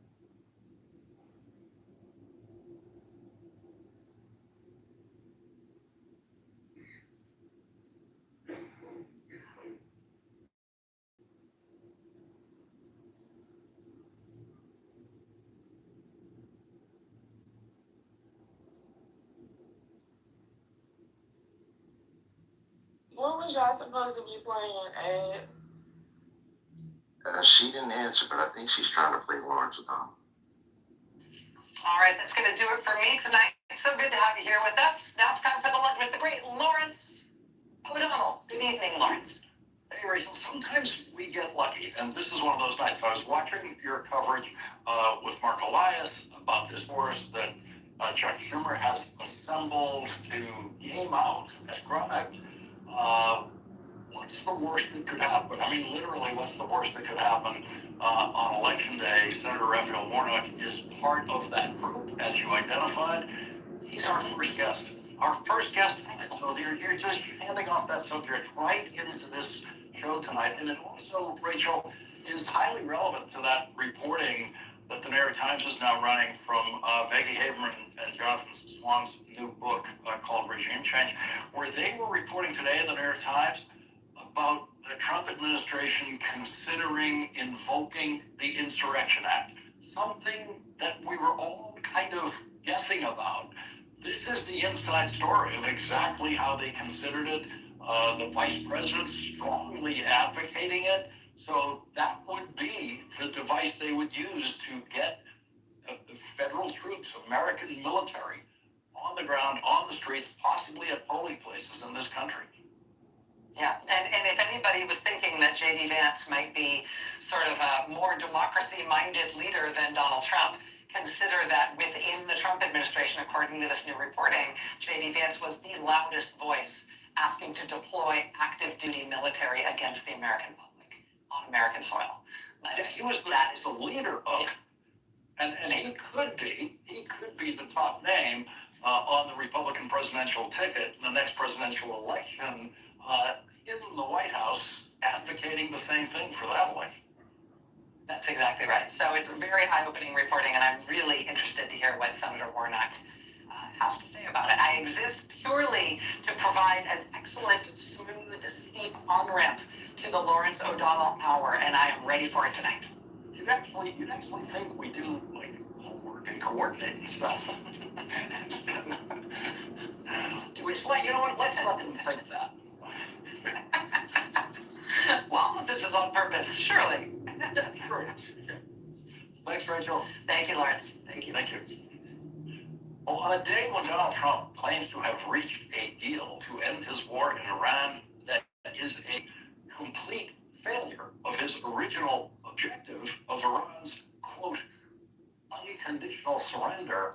What was y'all supposed to be playing, Ed? She didn't answer, but I think she's trying to play Lawrence O'Donnell. All right, that's going to do it for me tonight. So good to have you here with us. Now it's time for the lunch with the great Lawrence O'Donnell. Good evening, Lawrence. Hey, Rachel, sometimes we get lucky, and this is one of those nights. I was watching your coverage with Mark Elias about this force that Chuck Schumer has assembled to game out as product. What's the worst that could happen? I mean, literally, what's the worst that could happen on Election Day? Senator Raphael Warnock is part of that group, as you identified. He's our first guest. Our first guest. So you're just handing off that subject right into this show tonight. And it also, Rachel, is highly relevant to that reporting that the New York Times is now running from Maggie Haberman and Jonathan Swan's new book called Regime Change, where they were reporting today in the New York Times about the Trump administration considering invoking the Insurrection Act, something that we were all kind of guessing about. This is the inside story of exactly how they considered it. The vice president strongly advocating it. So that would be the device they would use to get federal troops, American military, on the ground, on the streets, possibly at polling places in this country. Yeah, and if anybody was thinking that J.D. Vance might be sort of a more democracy-minded leader than Donald Trump, consider that within the Trump administration, according to this new reporting, J.D. Vance was the loudest voice asking to deploy active duty military against the American public on American soil. He was the leader of it. And he could be the top name on the Republican presidential ticket in the next presidential election in the White House, advocating the same thing for that election. That's exactly right. So it's very eye-opening reporting, and I'm really interested to hear what Senator Warnock has to say about it. I exist purely to provide an excellent, smooth, steep on-ramp to the Lawrence O'Donnell Hour, and I am ready for it tonight. You'd actually think we do like homework and coordinating stuff. Well, you know what? Let's let them think that. Well, all of this is on purpose, surely. Sure. Thanks, Rachel. Thank you, Lawrence. Thank you. Thank you. Well, on a day when Donald Trump claims to have reached a deal to end his war in Iran that is a complete failure of his original objective of Iran's, quote, conditional surrender,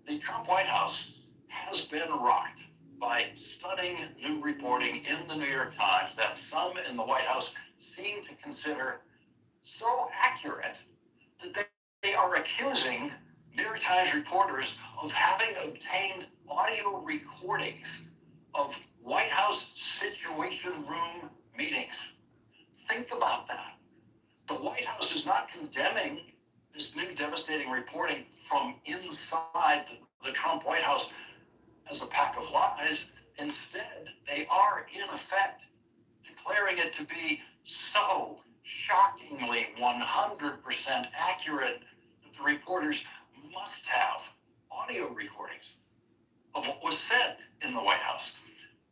the Trump White House has been rocked by stunning new reporting in the New York Times that some in the White House seem to consider so accurate that they are accusing New York Times reporters of having obtained audio recordings of White House Situation Room meetings. Think about that. The White House is not condemning this new devastating reporting from inside the Trump White House as a pack of lies. Instead, they are, in effect, declaring it to be so shockingly 100% accurate that the reporters must have audio recordings of what was said in the White House.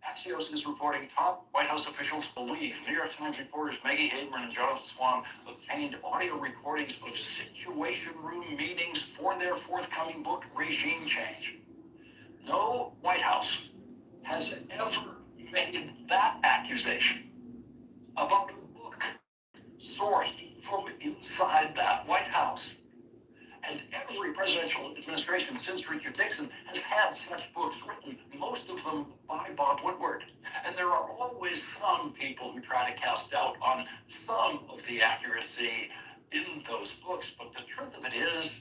Axios is reporting top White House officials believe New York Times reporters Maggie Haberman and Jonathan Swan obtained audio recordings of Situation Room meetings for their forthcoming book, Regime Change. No White House has ever made that accusation about a book sourced from inside that White House. And every presidential administration since Richard Nixon has had such books written, most of them by Bob Woodward. And there are always some people who try to cast doubt on some of the accuracy in those books. But the truth of it is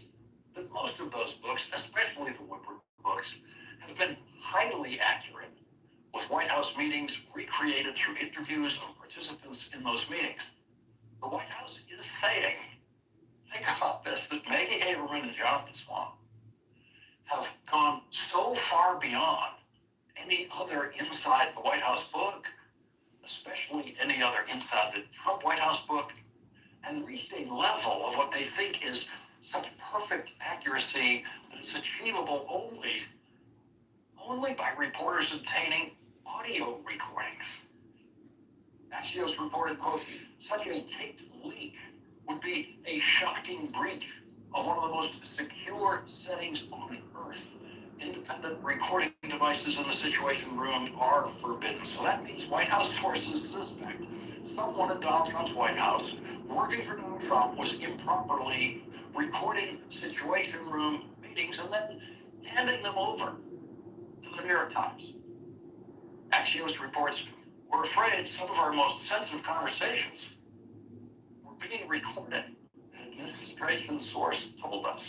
that most of those books, especially the Woodward books, have been highly accurate, with White House meetings recreated through interviews of participants in those meetings. The White House is saying, think about this, that Maggie Haberman and Jonathan Swan have gone so far beyond any other inside the White House book, especially any other inside the Trump White House book, and reached a level of what they think is such perfect accuracy that it's achievable only by reporters obtaining audio recordings. Axios reported, quote, such a taped leak would be a shocking breach of one of the most secure settings on earth. Independent recording devices in the Situation Room are forbidden. So that means White House sources suspect someone in Donald Trump's White House working for Donald Trump was improperly recording Situation Room meetings and then handing them over to the New York Times. Axios reports, we're afraid some of our most sensitive conversations were being recorded, an administration source told us.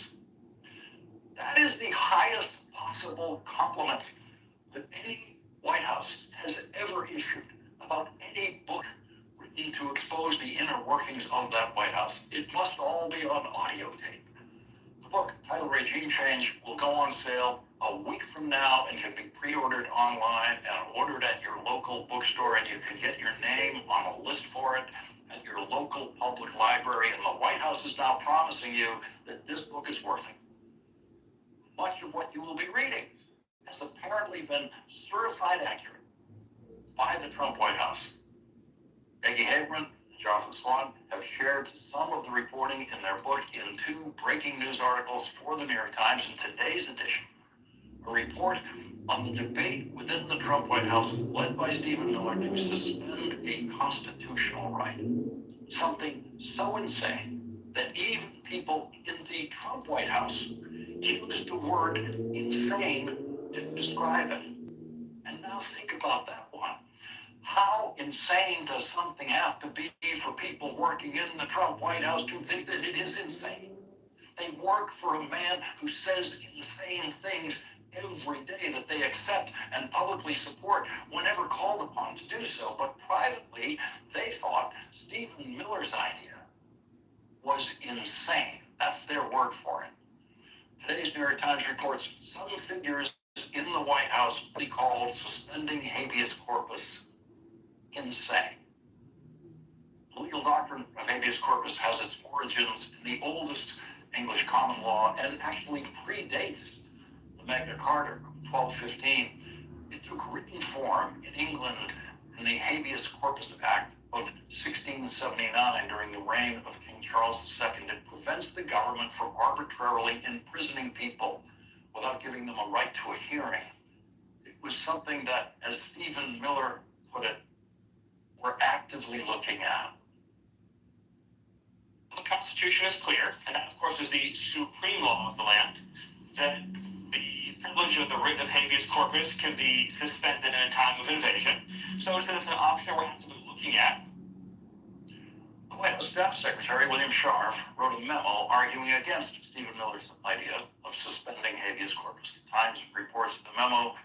That is the highest possible compliment that any White House has ever issued about any book written to expose the inner workings of that White House. It must all be on audio tape. The book, titled Regime Change, will go on sale a week from now and can be pre-ordered online and ordered at your local bookstore, and you can get your name on a list for it at your local public library. And the White House is now promising you that this book is worth it. Much of what you will be reading has apparently been certified accurate by the Trump White House. Maggie Haberman and Jonathan Swan have shared some of the reporting in their book in two breaking news articles for the New York Times in today's edition. A report on the debate within the Trump White House led by Stephen Miller to suspend a constitutional right. Something so insane that even people in the Trump White House used the word insane to describe it. And now think about that one. How insane does something have to be for people working in the Trump White House to think that it is insane? They work for a man who says insane things every day that they accept and publicly support whenever called upon to do so. But privately, they thought Stephen Miller's idea was insane. That's their word for it. Today's New York Times reports some figures in the White House called suspending habeas corpus insane. The legal doctrine of habeas corpus has its origins in the oldest English common law and actually predates the Magna Carta of 1215. It took written form in England in the Habeas Corpus Act of 1679 during the reign of King Charles II. It prevents the government from arbitrarily imprisoning people without giving them a right to a hearing. It was something that, as Stephen Miller put it, we're actively looking at. The Constitution is clear, and that, of course, is the supreme law of the land, that the privilege of the writ of habeas corpus can be suspended in a time of invasion. So it's an option we're actively looking at. The White House Staff Secretary William Scharf wrote a memo arguing against Stephen Miller's idea of suspending habeas corpus. The Times reports the memo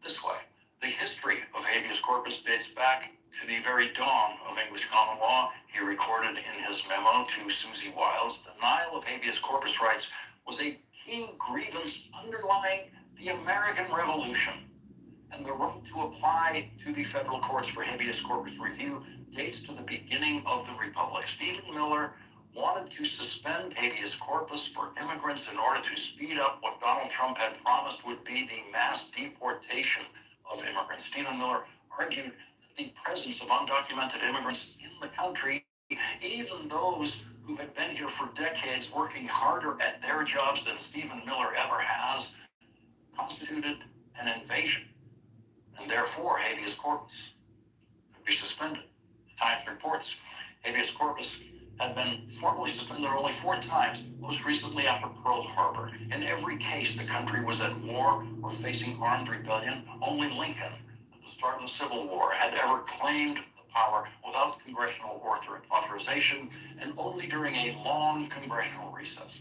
this way. The history of habeas corpus dates back to the very dawn of English common law. He recorded in his memo to Susie Wiles, denial of habeas corpus rights was a key grievance underlying the American Revolution, and the right to apply to the federal courts for habeas corpus review dates to the beginning of the Republic. Stephen Miller wanted to suspend habeas corpus for immigrants in order to speed up what Donald Trump had promised would be the mass deportation of immigrants. Stephen Miller argued that the presence of undocumented immigrants in the country, even those who had been here for decades working harder at their jobs than Stephen Miller ever has, constituted an invasion, and therefore habeas corpus could be suspended. The Times reports habeas corpus had been formally suspended only 4 times, most recently after Pearl Harbor. In every case, the country was at war or facing armed rebellion. Only Lincoln, at the start of the Civil War, had ever claimed the power without congressional authorization, and only during a long congressional recess.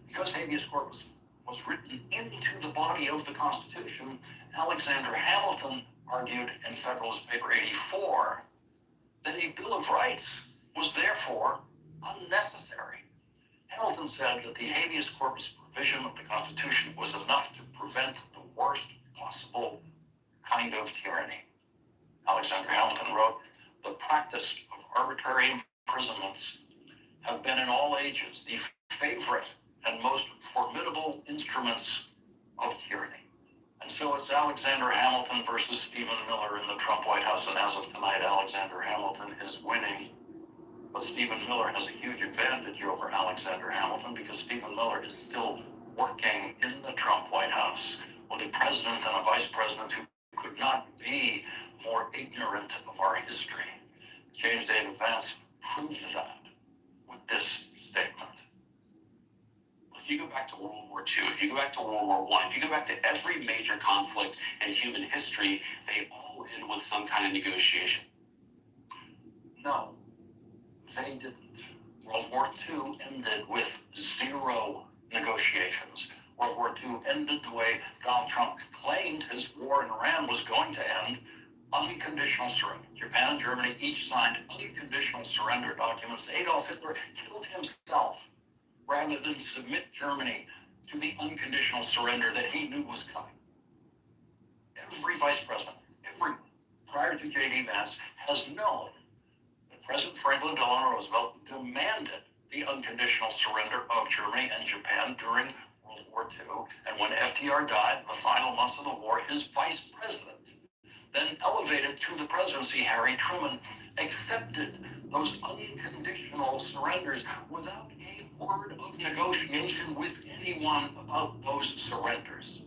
Because habeas corpus was written into the body of the Constitution, Alexander Hamilton argued in Federalist Paper 84 that a Bill of Rights was therefore unnecessary. Hamilton said that the habeas corpus provision of the Constitution was enough to prevent the worst possible kind of tyranny. Alexander Hamilton wrote, "The practice of arbitrary imprisonments have been in all ages the favorite and most formidable instruments of tyranny." And so it's Alexander Hamilton versus Stephen Miller in the Trump White House, and as of tonight, Alexander Hamilton is winning. But Stephen Miller has a huge advantage over Alexander Hamilton because Stephen Miller is still working in the Trump White House with a president and a vice president who could not be more ignorant of our history. James David Vance proves that with this statement. If you go back to World War II, if you go back to World War I, if you go back to every major conflict in human history, they all end with some kind of negotiation. No, they didn't. World War II ended with 0 negotiations. World War II ended the way Donald Trump claimed his war in Iran was going to end, unconditional surrender. Japan and Germany each signed unconditional surrender documents. Adolf Hitler killed himself rather than submit Germany to the unconditional surrender that he knew was coming. Every vice president, prior to J.D. Vance, has known that President Franklin Delano Roosevelt demanded the unconditional surrender of Germany and Japan during World War II. And when FDR died in the final months of the war, his vice president, then elevated to the presidency, Harry Truman, accepted those unconditional surrenders without a word of negotiation with anyone about those surrenders.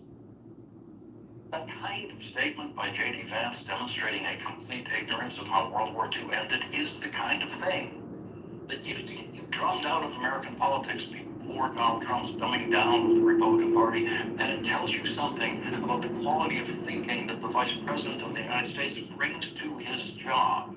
That kind of statement by J.D. Vance demonstrating a complete ignorance of how World War II ended is the kind of thing that used to get you drummed out of American politics before Donald Trump's dumbing down with the Republican Party, and it tells you something about the quality of thinking that the Vice President of the United States brings to his job.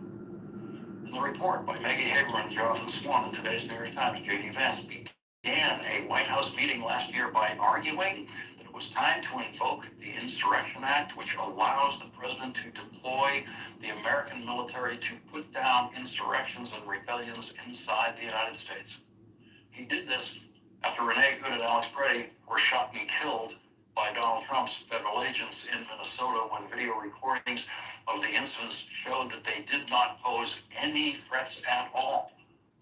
In the report by Maggie Haber and Jonathan Swan in today's New York Times, J.D. Vance began a White House meeting last year by arguing that it was time to invoke the Insurrection Act, which allows the president to deploy the American military to put down insurrections and rebellions inside the United States. He did this after Renee Good and Alex Preddy were shot and killed by Donald Trump's federal agents in Minnesota when video recordings of the incidents showed that they did not pose any threats at all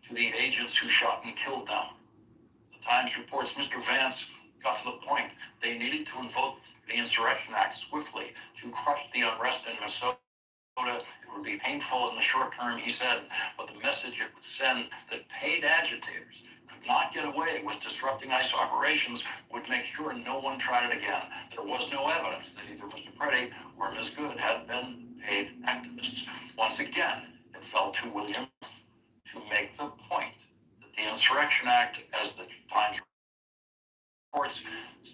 to the agents who shot and killed them. The Times reports Mr. Vance got to the point they needed to invoke the Insurrection Act swiftly to crush the unrest in Minnesota. It would be painful in the short term, he said, but the message it would send that paid agitators could not get away with disrupting ICE operations would make sure no one tried it again. There was no evidence that either Mr. Preddy or Ms. Good had been paid activists. Once again, it fell to William to make the point that the Insurrection Act, as the Times reports,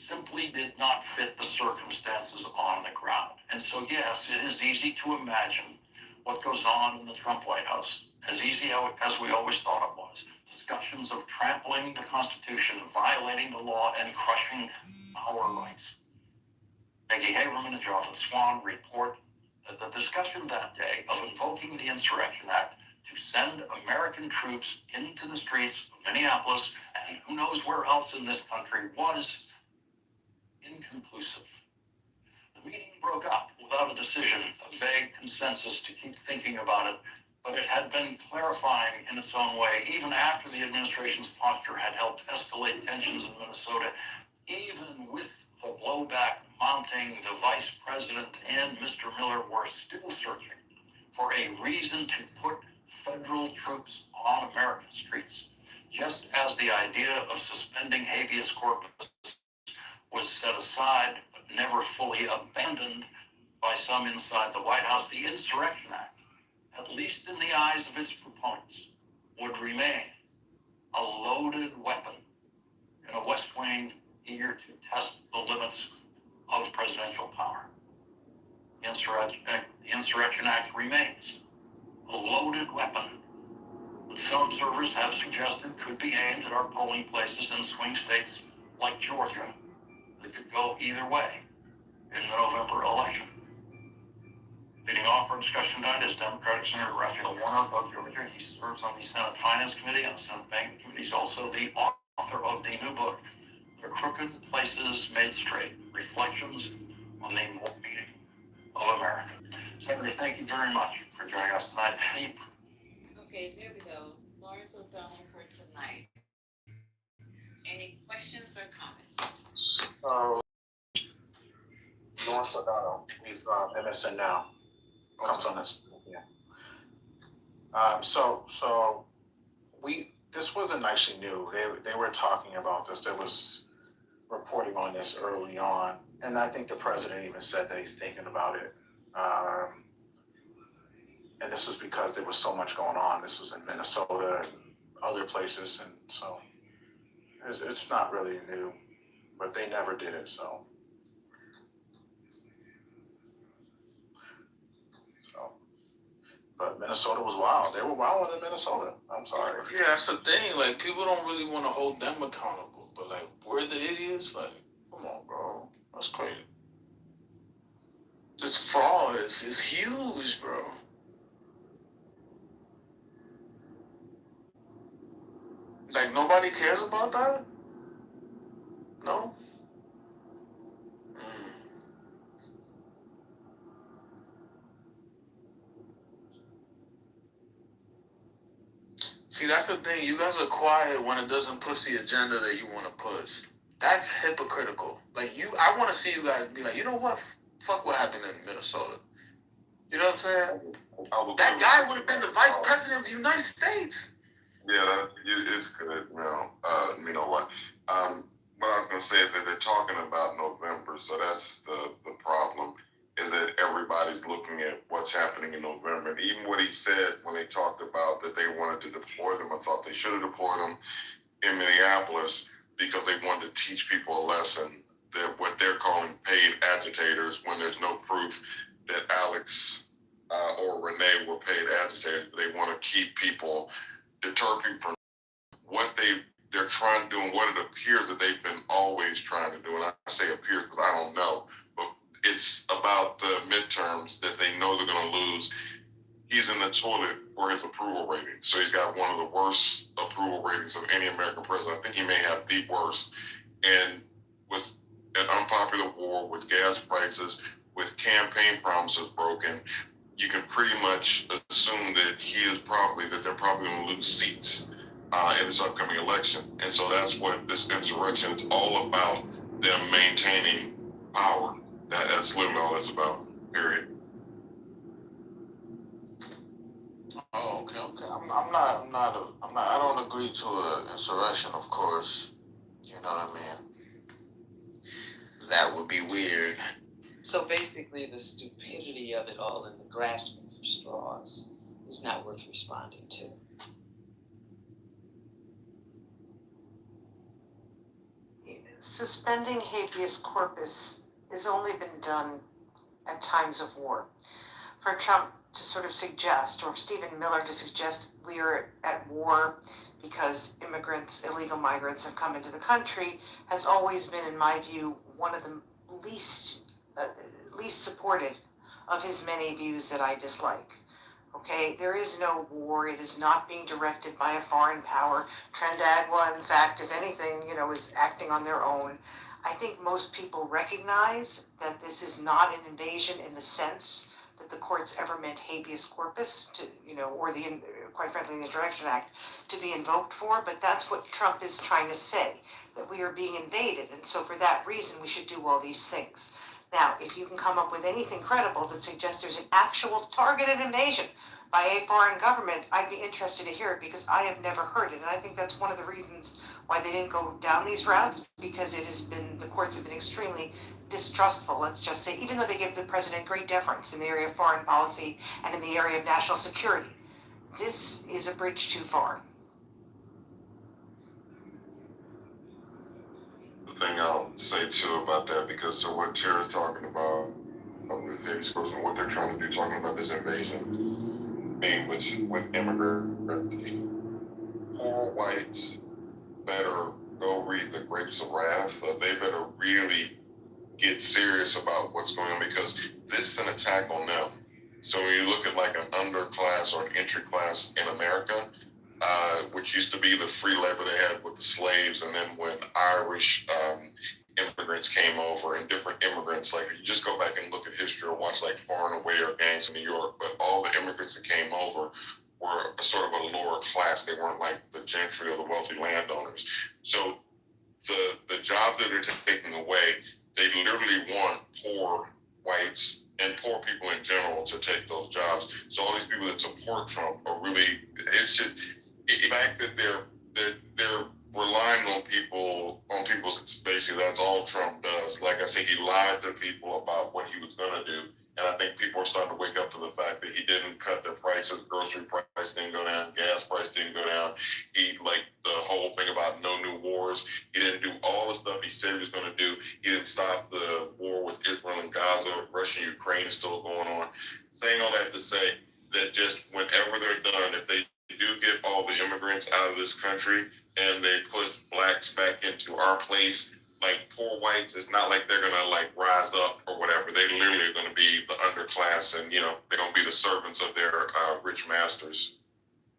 simply did not fit the circumstances on the ground. And so, yes, it is easy to imagine what goes on in the Trump White House, as easy as we always thought it was. Discussions of trampling the Constitution, violating the law, and crushing our rights. Peggy Haberman and Jonathan Swan report that the discussion that day of invoking the Insurrection Act to send American troops into the streets of Minneapolis and who knows where else in this country was inconclusive. The meeting broke up without a decision, a vague consensus to keep thinking about it, but it had been clarifying in its own way, even after the administration's posture had helped escalate tensions in Minnesota. Even with the blowback mounting, the vice president and Mr. Miller were still searching for a reason to put federal troops on American streets, just as the idea of suspending habeas corpus was set aside but never fully abandoned by some inside the White House. The Insurrection Act, at least in the eyes of its proponents, would remain a loaded weapon in a West Wing eager to test the limits of presidential power. The Insurrection Act remains a loaded weapon that some observers have suggested could be aimed at our polling places in swing states like Georgia that could go either way in the November election. Leading off our discussion tonight is Democratic Senator Raphael Warnock of Georgia. He serves on the Senate Finance Committee and the Senate Banking Committee. He's also the author of the new book, The Crooked Places Made Straight, Reflections on the Meaning of America. Senator, thank you very much for joining us tonight. Okay, there we go. Lawrence O'Donnell for tonight. Any questions or comments? Lawrence O'Donnell, he's MSN Now, comes on this. Yeah. This wasn't actually new. They were talking about this. There was reporting on this early on, and I think the president even said that he's thinking about it. And this was because there was so much going on. This was in Minnesota and other places, and so it's not really new, but they never did it, so. But Minnesota was wild. They were wild in Minnesota. I'm sorry. Yeah, that's the thing. Like, people don't really want to hold them accountable. But, like, we're the idiots. Like, come on, bro. That's crazy. This fraud is huge, bro. Like, nobody cares about that? No? See, that's the thing. You guys are quiet when it doesn't push the agenda that you want to push. That's hypocritical. Like, I want to see you guys be like, you know what? Fuck what happened in Minnesota. You know what I'm saying? That guy would have been the vice president of the United States. Yeah, it's good. You know what? What I was going to say is that they're talking about November, so that's the problem, is that everybody's looking at what's happening in November. And even what he said when they talked about that they wanted to deploy them, I thought they should have deployed them in Minneapolis because they wanted to teach people a lesson, that what they're calling paid agitators, when there's no proof that Alex or Renee were paid agitators. They want to keep people, deter people from what they're trying to do and what it appears that they've been always trying to do. And I say appears because I don't know, but it's about the midterms that they know they're going to lose. He's in the toilet for his approval rating. So he's got one of the worst approval ratings of any American president. I think he may have the worst. And with an unpopular war, with gas prices, with campaign promises broken, you can pretty much assume that they're probably going to lose seats in this upcoming election. And so that's what this insurrection is all about, them maintaining power. That's literally all it's about, period. Oh, okay. I don't agree to an insurrection, of course. You know what I mean? That would be weird. So basically, the stupidity of it all and the grasping for straws is not worth responding to. suspending habeas corpus has only been done at times of war. For Trump to sort of suggest, or Stephen Miller to suggest we are at war because illegal migrants have come into the country, has always been, in my view, one of the least supported of his many views that I dislike. Okay, there is no war. It is not being directed by a foreign power. Trindagwa, in fact, if anything, is acting on their own. I think most people recognize that this is not an invasion in the sense that the courts ever meant habeas corpus to, or quite frankly, the Insurrection Act to be invoked for, but that's what Trump is trying to say, that we are being invaded, and so for that reason we should do all these things. Now, if you can come up with anything credible that suggests there's an actual targeted invasion by a foreign government, I'd be interested to hear it, because I have never heard it, and I think that's one of the reasons why they didn't go down these routes, because the courts have been extremely distrustful, let's just say, even though they give the president great deference in the area of foreign policy and in the area of national security. This is a bridge too far. The thing I'll say too about that, because of what Tara's talking about with habeas corpus and what they're trying to do, talking about this invasion being with immigrants, poor whites better go read the Grapes of Wrath. They better really get serious about what's going on, because this is an attack on them. So when you look at like an underclass or an entry class in America, which used to be the free labor they had with the slaves, and then when Irish immigrants came over and different immigrants, like you just go back and look at history or watch like Far and Away or Gangs in New York, but all the immigrants that came over were sort of a lower class. They weren't like the gentry or the wealthy landowners. So the jobs that they're taking away, they literally want poor whites and poor people in general to take those jobs. So all these people that support Trump are really, it's just the fact that they're relying on people's, basically that's all Trump does. Like I said, he lied to people about what he was gonna do. And I think people are starting to wake up to the fact that he didn't cut the prices, grocery price didn't go down, gas price didn't go down. He, like the whole thing about no new wars, he didn't do all the stuff he said he was going to do. He didn't stop the war with Israel and Gaza. Russia and Ukraine is still going on. Saying all that to say that just whenever they're done, if they do get all the immigrants out of this country and they push blacks back into our place, like poor whites, it's not like they're gonna like rise up or whatever. They literally are gonna be the underclass, and they're gonna be the servants of their rich masters.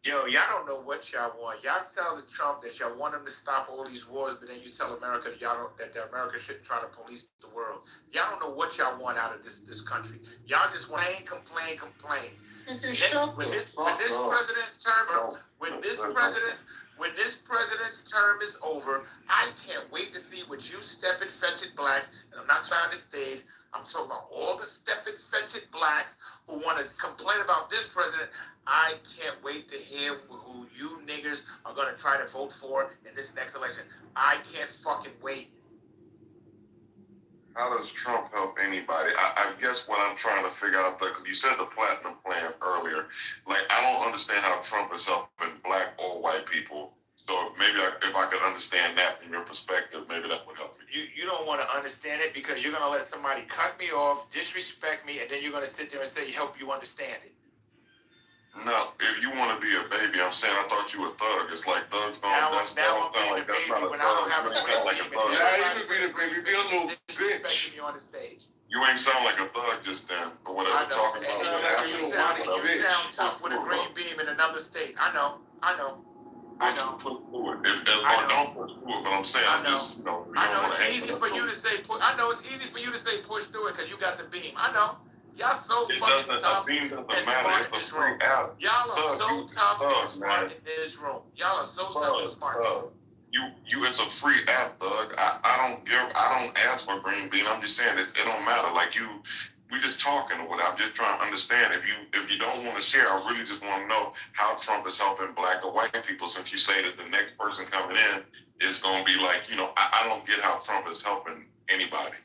Yo, y'all don't know what y'all want. Y'all tell the Trump that y'all want him to stop all these wars, but then you tell America that that America shouldn't try to police the world. Y'all don't know what y'all want out of this country. Y'all just complain. When this president's term is over, I can't wait to see what you stepping fetching blacks, and I'm not trying to stage, I'm talking about all the stepping fetching blacks who want to complain about this president. I can't wait to hear who you niggers are going to try to vote for in this next election. I can't fucking wait. How does Trump help anybody? I guess what I'm trying to figure out, because you said the platinum plan earlier, like I don't understand how Trump is helping black or white people. So maybe if I could understand that from your perspective, maybe that would help me. You don't want to understand it because you're going to let somebody cut me off, disrespect me, and then you're going to sit there and say, help you understand it. No, if you want to be a baby, I'm saying I thought you were a thug. It's like thugs don't. That's not a thug. You ain't sound like a thug. Yeah, you could be the baby. Be a little bitch. On the stage. You ain't sound like a thug just then, or whatever. Talking about you sound tough with a green beam in another state. I know. Push through it. Don't push through it, but I'm saying I'm just, it's easy for you to say push. I know it's easy for you to say push through it because you got the beam. I know. Y'all so fucking tough. A beam doesn't matter. It's a free out. Y'all are so tough and smart in this room. Y'all are so tough and smart. It's a free app, Thug. I don't ask for green bean. I'm just saying it don't matter. Like we just talking or whatever. I'm just trying to understand. If you don't want to share, I really just want to know how Trump is helping black or white people, since you say that the next person coming in is going to be like, I don't get how Trump is helping anybody.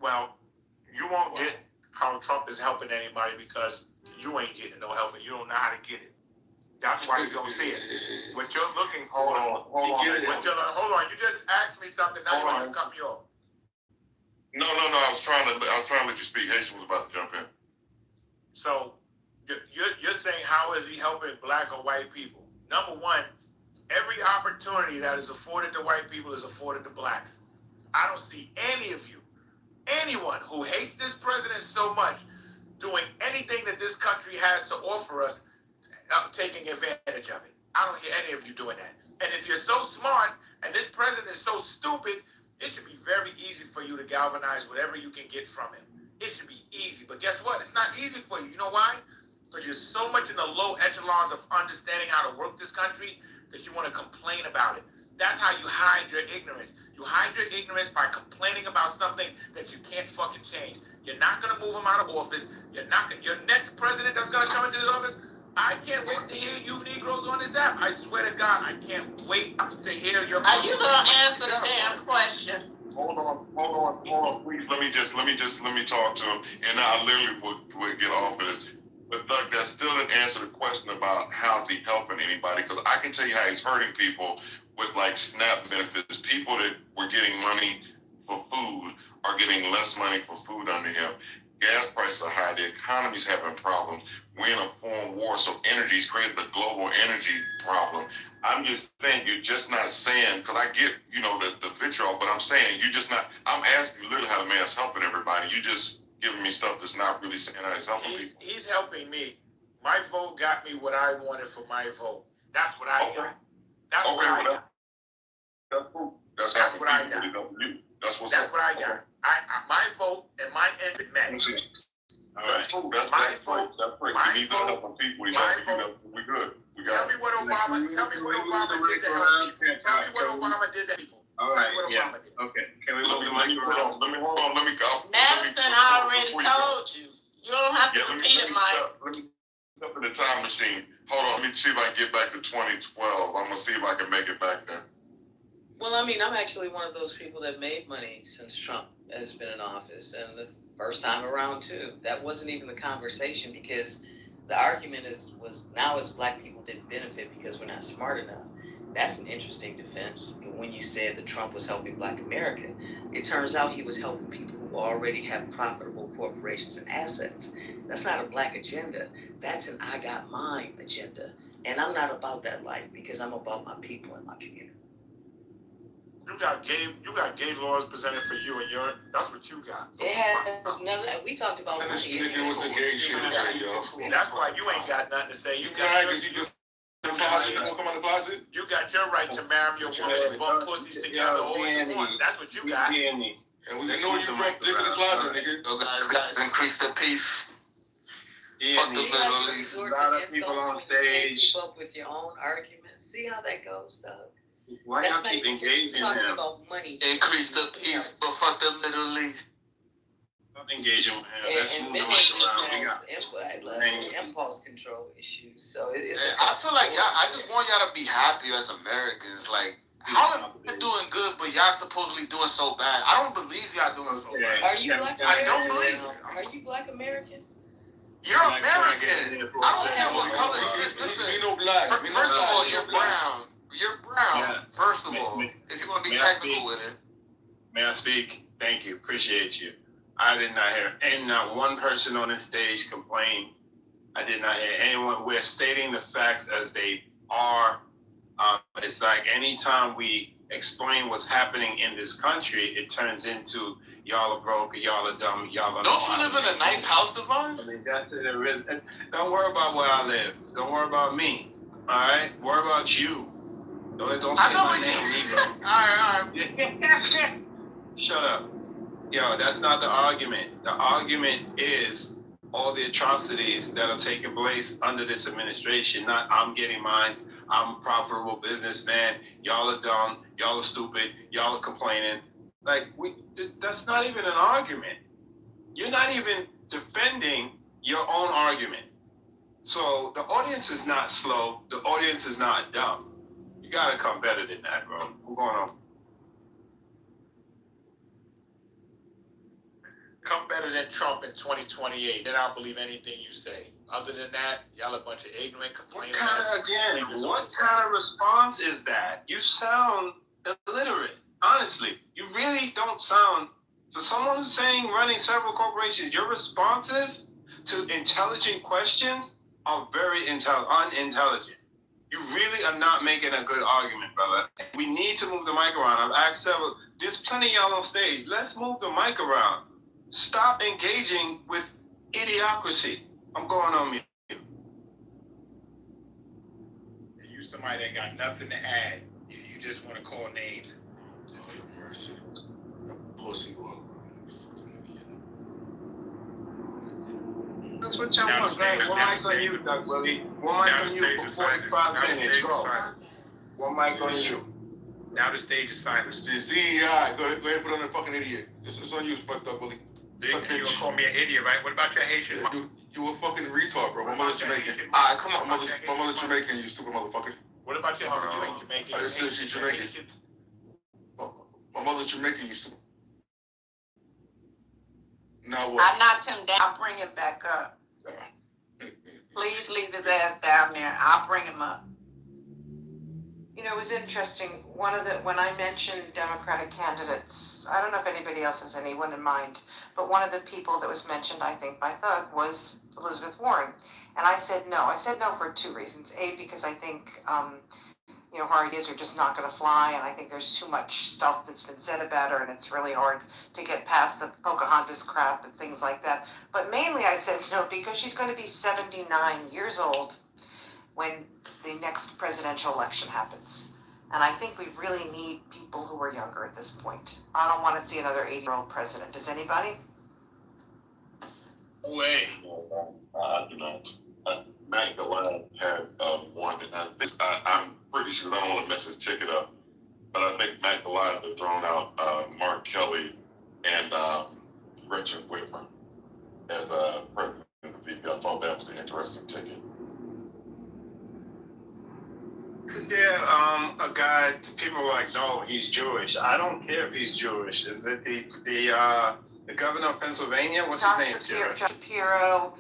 Well, you won't get how Trump is helping anybody because you ain't getting no help and you don't know how to get it. That's why you don't see it. What you're looking for. Hold on. Hold on. You just asked me something. Now you want to cut me off. No. I was trying to let you speak. Haitian was about to jump in. So you're saying how is he helping black or white people? Number one, every opportunity that is afforded to white people is afforded to blacks. I don't see any of you, anyone who hates this president so much, doing anything that this country has to offer us, taking advantage of it. I don't hear any of you doing that. And if you're so smart and this president is so stupid, it should be very easy for you to galvanize whatever you can get from him. It should be easy. But guess what? It's not easy for you. You know why? Because you're so much in the low echelons of understanding how to work this country that you want to complain about it. That's how you hide your ignorance. You hide your ignorance by complaining about something that you can't fucking change. You're not going to move him out of office. Your next president that's going to come into this office, I can't wait to hear you Negroes on this app. I swear to God, I can't wait to hear your. Are you gonna answer the damn question? Hold on, please. Let me talk to him, and I literally would get off of this. But Doug, that still didn't answer the question about how's he helping anybody, because I can tell you how he's hurting people with like SNAP benefits. People that were getting money for food are getting less money for food under him. Gas prices are high. The economy's having problems. We're in a foreign war, so energy's created a global energy problem. I'm just saying, you're just not saying, because I get, the vitriol, but I'm saying, you're just not, I'm asking you literally how the man's helping everybody. You just giving me stuff that's not really saying how he's helping people. He's helping me. My vote got me what I wanted for my vote. That's what I got. That's what I got. That's cool. That's what I got. That's what I got. My vote and my end met. All right. That's my vote. That's great. He's not helping people. He's helping you. We're good. We got Tell me what Obama did to help people. Tell me what Obama did to people. All right. Yeah. Okay. Can we move the mic around? Let me go. Madison already told you. You don't have to repeat it, Mike. Let me step in the time machine. Hold on. Let me see if I can get back to 2012. I'm gonna see if I can make it back there. Well, I mean, I'm actually one of those people that made money since Trump has been in office, and the first time around too. That wasn't even the conversation, because the argument was now as black people didn't benefit because we're not smart enough. That's an interesting defense. When you said that Trump was helping Black America, it turns out he was helping people who already have profitable corporations and assets. That's not a black agenda. That's an I got mine agenda. And I'm not about that life, because I'm about my people and my community. You got gay laws presented for you, and that's what you got. It has nothing. We talked about this nigga with the gay shit today, yo. That's why you ain't got nothing to say. You got your right to marry your woman and bump pussies together all you want. That's what you got. And we know you broke dick in the closet, nigga. So guys, increase the peace. Fuck the Middle East. A lot of people on stage. Keep up with your own arguments. See how that goes, Doug. Why y'all keep engaging him? About money. Increase the peace, but fuck the Middle East. Stop engaging with him. Let's move the mic around. We got impulse control issues. So it's. I feel like I just want y'all to be happy as Americans. Like, how am I doing good, but y'all supposedly doing so bad? I don't believe y'all doing so bad. Are you Black American? I don't believe it. Are you Black American? You're American. I don't care what color you is. Listen, first of all, you're brown. You're brown, yeah. First of all, if you want to be technical with it. May I speak? Thank you. Appreciate you. I did not hear not one person on this stage complain. I did not hear anyone. We're stating the facts as they are. It's like anytime we explain what's happening in this country, it turns into y'all are broke, y'all are dumb, y'all are. Don't you live in a nice house, Devon? I mean, that's it. Don't worry about where I live. Don't worry about me. All right? Worry about you. Don't say my name, Negro. All right. Shut up. Yo, that's not the argument. The argument is all the atrocities that are taking place under this administration. Not I'm getting mine. I'm a profitable businessman. Y'all are dumb. Y'all are stupid. Y'all are complaining. Like, that's not even an argument. You're not even defending your own argument. So the audience is not slow. The audience is not dumb. You gotta come better than that, bro. What's going on? Come better than Trump in 2028. Then I'll believe anything you say. Other than that, y'all a bunch of ignorant complaining. What kind of response is that? You sound illiterate. Honestly, you really don't sound. For someone who's saying running several corporations, your responses to intelligent questions are very unintelligent. You really are not making a good argument, brother. We need to move the mic around. I've asked several. There's plenty of y'all on stage. Let's move the mic around. Stop engaging with idiocracy. I'm going on mute. You somebody that got nothing to add. You just want to call names. Mercy. Pussy. That's what y'all want, right? One mic on you, Doug Willie. One mic on you for 45 minutes. Go. One mic on you. Now the stage is silent. It's DEI. Go ahead and put on the fucking idiot. It's on you, fucked up, Willie. You gonna call me an idiot, right? What about your Haitian? You a fucking retard, bro. My mother's Jamaican. Alright, come on. My mother's Jamaican, you stupid motherfucker. What about your mother? You ain't Jamaican. I just said she's Jamaican. My mother's Jamaican, you stupid. Now what? I knocked him down. I'll bring him back up. Please leave his ass down there. I'll bring him up. You know, it was interesting. When I mentioned Democratic candidates, I don't know if anybody else has anyone in mind, but one of the people that was mentioned, I think, by Thug was Elizabeth Warren. And I said no. I said no for two reasons. A, because I think, her ideas are just not going to fly, and I think there's too much stuff that's been said about her, and it's really hard to get past the Pocahontas crap and things like that. But mainly I said no because she's going to be 79 years old when the next presidential election happens. And I think we really need people who are younger at this point. I don't want to see another 80-year-old president. Does anybody? Way. I do not. Matt Goliath had won, and I'm pretty sure, I don't want to mess his ticket up, but I think Matt Goliath had thrown out Mark Kelly and Gretchen Whitmer as president of the VP. I thought that was an interesting ticket. Is there a guy, people are like, no, he's Jewish. I don't care if he's Jewish. Is it the governor of Pennsylvania? What's his name? Josh Shapiro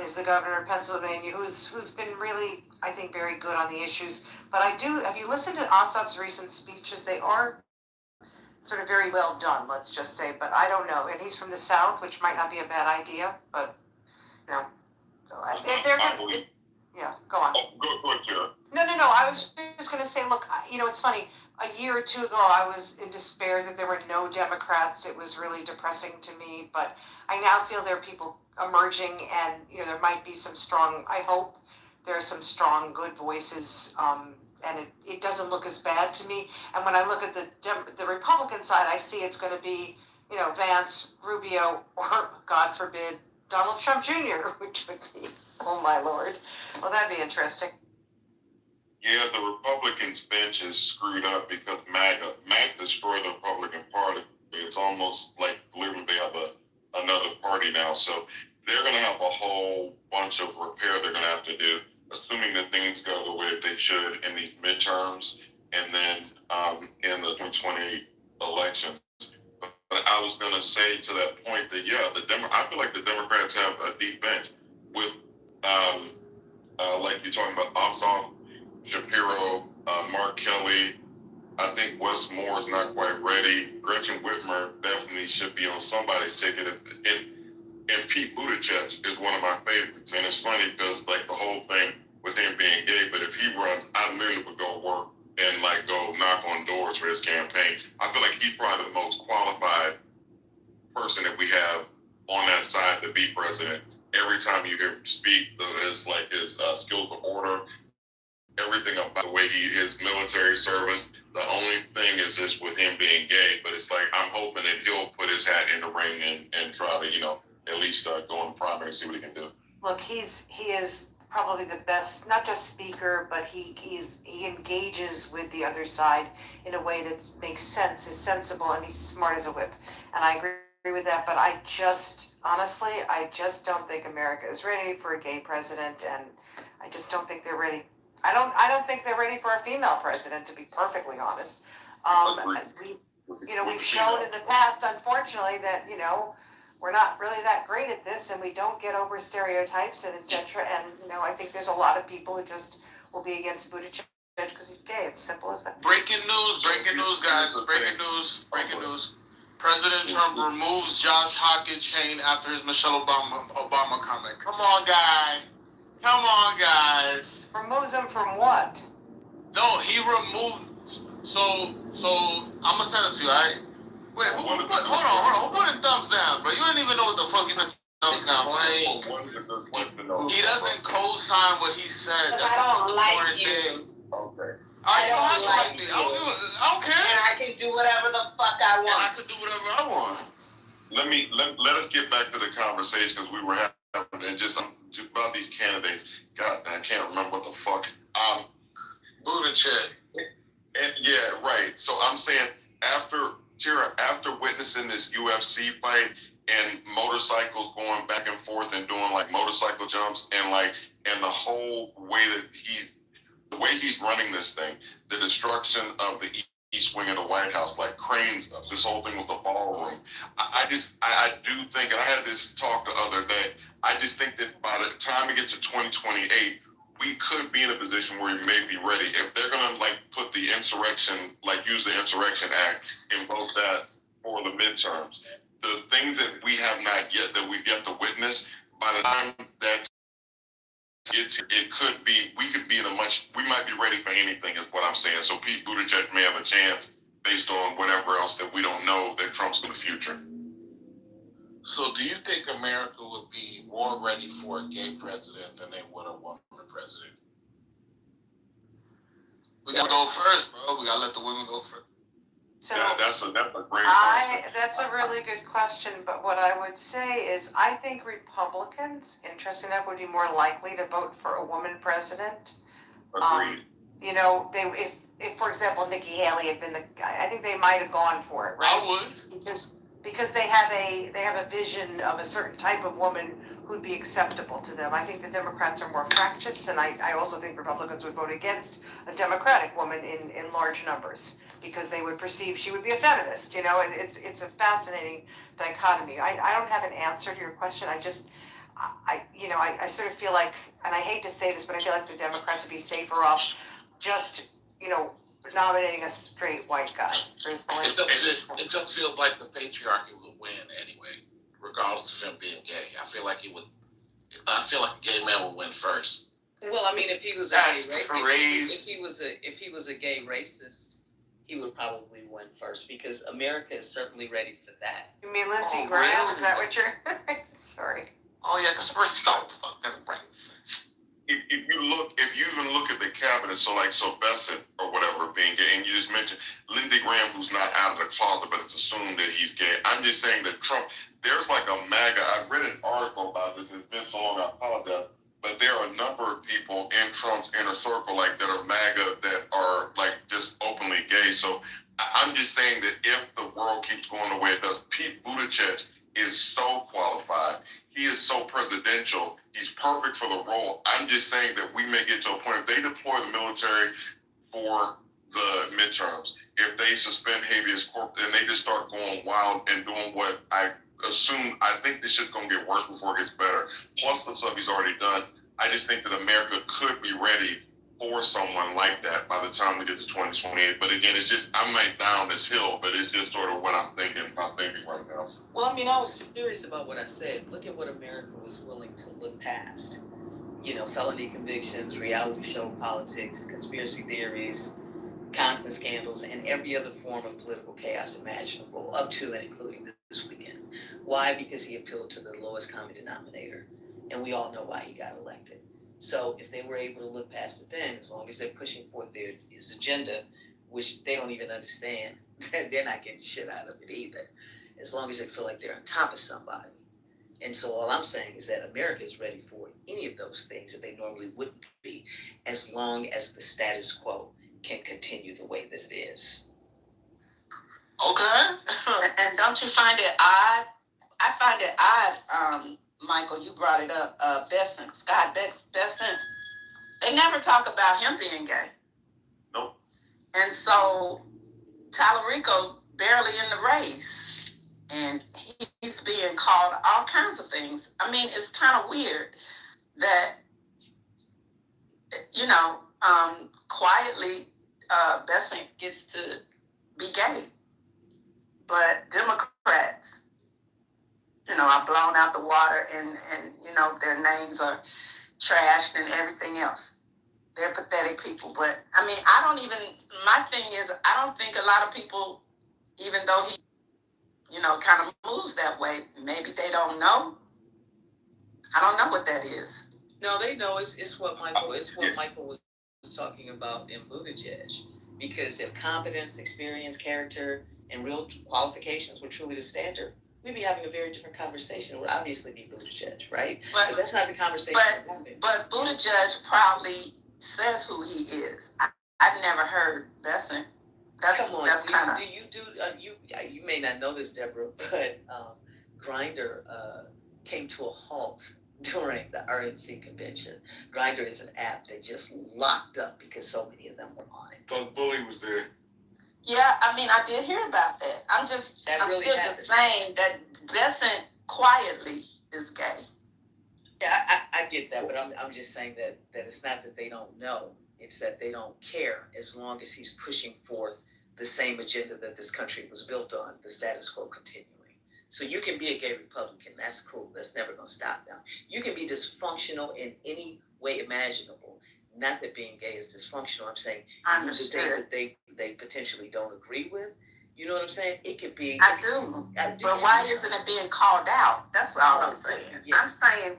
is the governor of Pennsylvania, who's been really, I think, very good on the issues. But have you listened to Ossoff's recent speeches? They are sort of very well done, let's just say, but I don't know. And he's from the South, which might not be a bad idea, but, So they're going to... Yeah, go on. Oh, go ahead, Sarah. No. I was just going to say, look, it's funny. A year or two ago, I was in despair that there were no Democrats. It was really depressing to me. But I now feel there are people emerging, and there might be some strong. I hope there are some strong, good voices. And it doesn't look as bad to me. And when I look at the Republican side, I see it's going to be Vance, Rubio, or God forbid, Donald Trump Jr., which would be, oh my Lord. Well, that'd be interesting. Yeah, the Republicans' bench is screwed up because MAGA destroyed the Republican Party. It's almost like literally they have another party now. So they're going to have a whole bunch of repair they're going to have to do, assuming that things go the way they should in these midterms and then in the 2020 elections. But I was going to say to that point that, yeah, I feel like the Democrats have a deep bench with, like you're talking about, Ossoff, Shapiro, Mark Kelly. I think Wes Moore is not quite ready. Gretchen Whitmer definitely should be on somebody's ticket. And Pete Buttigieg is one of my favorites. And it's funny because, like, the whole thing with him being gay, but if he runs, I literally would go work and, like, go knock on doors for his campaign. I feel like he's probably the most qualified person that we have on that side to be president. Every time you hear him speak, his skills of order, everything about the way his military service. The only thing is just with him being gay, but it's like I'm hoping that he'll put his hat in the ring and try to, at least go in the primary and see what he can do. Look, he is probably the best, not just speaker, but he engages with the other side in a way that makes sense, is sensible, and he's smart as a whip. And I agree with that, but I just don't think America is ready for a gay president, and I just don't think they're ready. I don't think they're ready for a female president, to be perfectly honest. We've shown in the past, unfortunately, that we're not really that great at this, and we don't get over stereotypes and etc. And I think there's a lot of people who just will be against Buttigieg because he's gay. It's simple as that. Breaking news, guys. Breaking news. President Trump removes Josh Hawkins chain after his Michelle Obama comment. Come on, guys. Removes him from what? No, he removed. So I'm gonna send it to you, alright? Wait, hold on. Who put his thumbs down, bro? You don't even know what the fuck you put thumbs down for. He doesn't co-sign what he said. But I don't like you. Okay. I don't like me. you. I don't care. And I can do whatever the fuck I want. And I can do whatever I want. Let us get back to the conversation because we were having and just about these candidates. God, I can't remember what the fuck. Buttigieg. And yeah, right. So I'm saying after witnessing this UFC fight and motorcycles going back and forth and doing like motorcycle jumps and the whole way that he's running this thing, the destruction of the East Wing of the White House, like cranes, this whole thing with the ballroom. I do think, and I had this talk the other day, I just think that by the time it gets to 2028, we could be in a position where we may be ready. If they're gonna put the insurrection, use the Insurrection Act, invoke that for the midterms. The things that we've yet to witness, by the time that we might be ready for anything is what I'm saying. So Pete Buttigieg may have a chance based on whatever else that we don't know that Trump's in the future. So do you think America would be more ready for a gay president than they would a woman president? We gotta go first, bro. We gotta let the women go first. So that's a great question. That's a really good question, but what I would say is I think Republicans, interesting enough, would be more likely to vote for a woman president. Agreed. If for example Nikki Haley had been I think they might have gone for it, right? I would. Because they have a vision of a certain type of woman who'd be acceptable to them. I think the Democrats are more fractious, and I also think Republicans would vote against a Democratic woman in large numbers because they would perceive she would be a feminist. It's a fascinating dichotomy. I don't have an answer to your question. I sort of feel like, and I hate to say this, but I feel like the Democrats would be safer off just nominating a straight white guy. It just feels like the patriarchy will win anyway, regardless of him being gay. I feel like a gay man will win first. Well, I mean, if he was a gay racist, he would probably win first because America is certainly ready for that. You mean Lindsey Graham? Really? Is that what you're? Sorry. Oh yeah, because we're so fucking racist. If you even look at the cabinet, so Bessent or whatever being gay, and you just mentioned Lindsey Graham, who's not out of the closet, but it's assumed that he's gay. I'm just saying that Trump, there's a MAGA. I read an article about this, and it's been so long, I apologize, but there are a number of people in Trump's inner circle, that are MAGA, that are, just openly gay. So I'm just saying that if the world keeps going the way it does, Pete Buttigieg is so qualified. He is so presidential. He's perfect for the role. I'm just saying that we may get to a point, if they deploy the military for the midterms, if they suspend habeas corpus, and they just start going wild and doing what I think this shit's going to get worse before it gets better, plus the stuff he's already done, I just think that America could be ready for someone like that by the time we get to 2028. But again, it's just, I'm down this hill, but it's just sort of what I'm thinking right now. Well, I mean, I was serious about what I said. Look at what America was willing to look past. Felony convictions, reality show politics, conspiracy theories, constant scandals, and every other form of political chaos imaginable, up to and including this weekend. Why? Because he appealed to the lowest common denominator. And we all know why he got elected. So if they were able to look past it then, as long as they're pushing forth his agenda, which they don't even understand, they're not getting shit out of it either, as long as they feel like they're on top of somebody. And so all I'm saying is that America is ready for any of those things that they normally wouldn't be, as long as the status quo can continue the way that it is. Okay. And don't you find it odd? I find it odd, Michael, you brought it up, Bessent, Scott Bessent. They never talk about him being gay. Nope. And so Tallarico barely in the race. and he's being called all kinds of things. I mean, it's kind of weird that, you know, quietly, Besant gets to be gay, but Democrats, you know, are blown out the water, and you know, their names are trashed and everything else. They're pathetic people. But I mean, my thing is, I don't think a lot of people, even though he, you know, kind of moves that way, maybe they don't know. I don't know what that is. No, they know it's what Michael was talking about in Buttigieg, because if competence, experience, character, and real qualifications were truly the standard, we'd be having a very different conversation. It would obviously be Buttigieg, right? But that's not the conversation. But Buttigieg proudly says who he is. I've never heard Besant. Come on, that's kind of. You may not know this, Deborah, but Grindr came to a halt during the RNC convention. Grindr is an app that just locked up because so many of them were on it. So Bully was there. Yeah, I mean, I did hear about that. I'm still just saying that Besant quietly is gay. Yeah, I get that, but I'm just saying that it's not that they don't know. It's that they don't care, as long as he's pushing forth the same agenda that this country was built on, the status quo continuing. So you can be a gay Republican. That's cool. That's never going to stop them. You can be dysfunctional in any way imaginable. Not that being gay is dysfunctional. I'm saying the things that they potentially don't agree with. You know what I'm saying? It could be. I do. But why isn't it being called out? That's all I'm saying. Yeah. I'm saying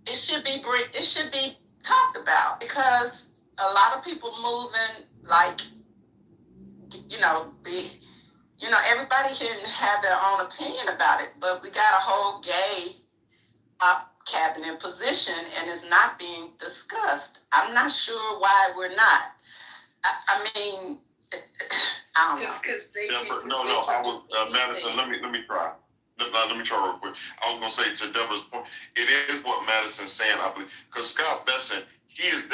it should be talked about, because a lot of people moving like, everybody can have their own opinion about it, but we got a whole gay cabinet position and it's not being discussed. I'm not sure why we're not. I mean, I don't know. Because Madison, let me try. Let me try real quick. I was gonna say, to Deborah's point, it is what Madison's saying, I believe, because Scott Besant, he's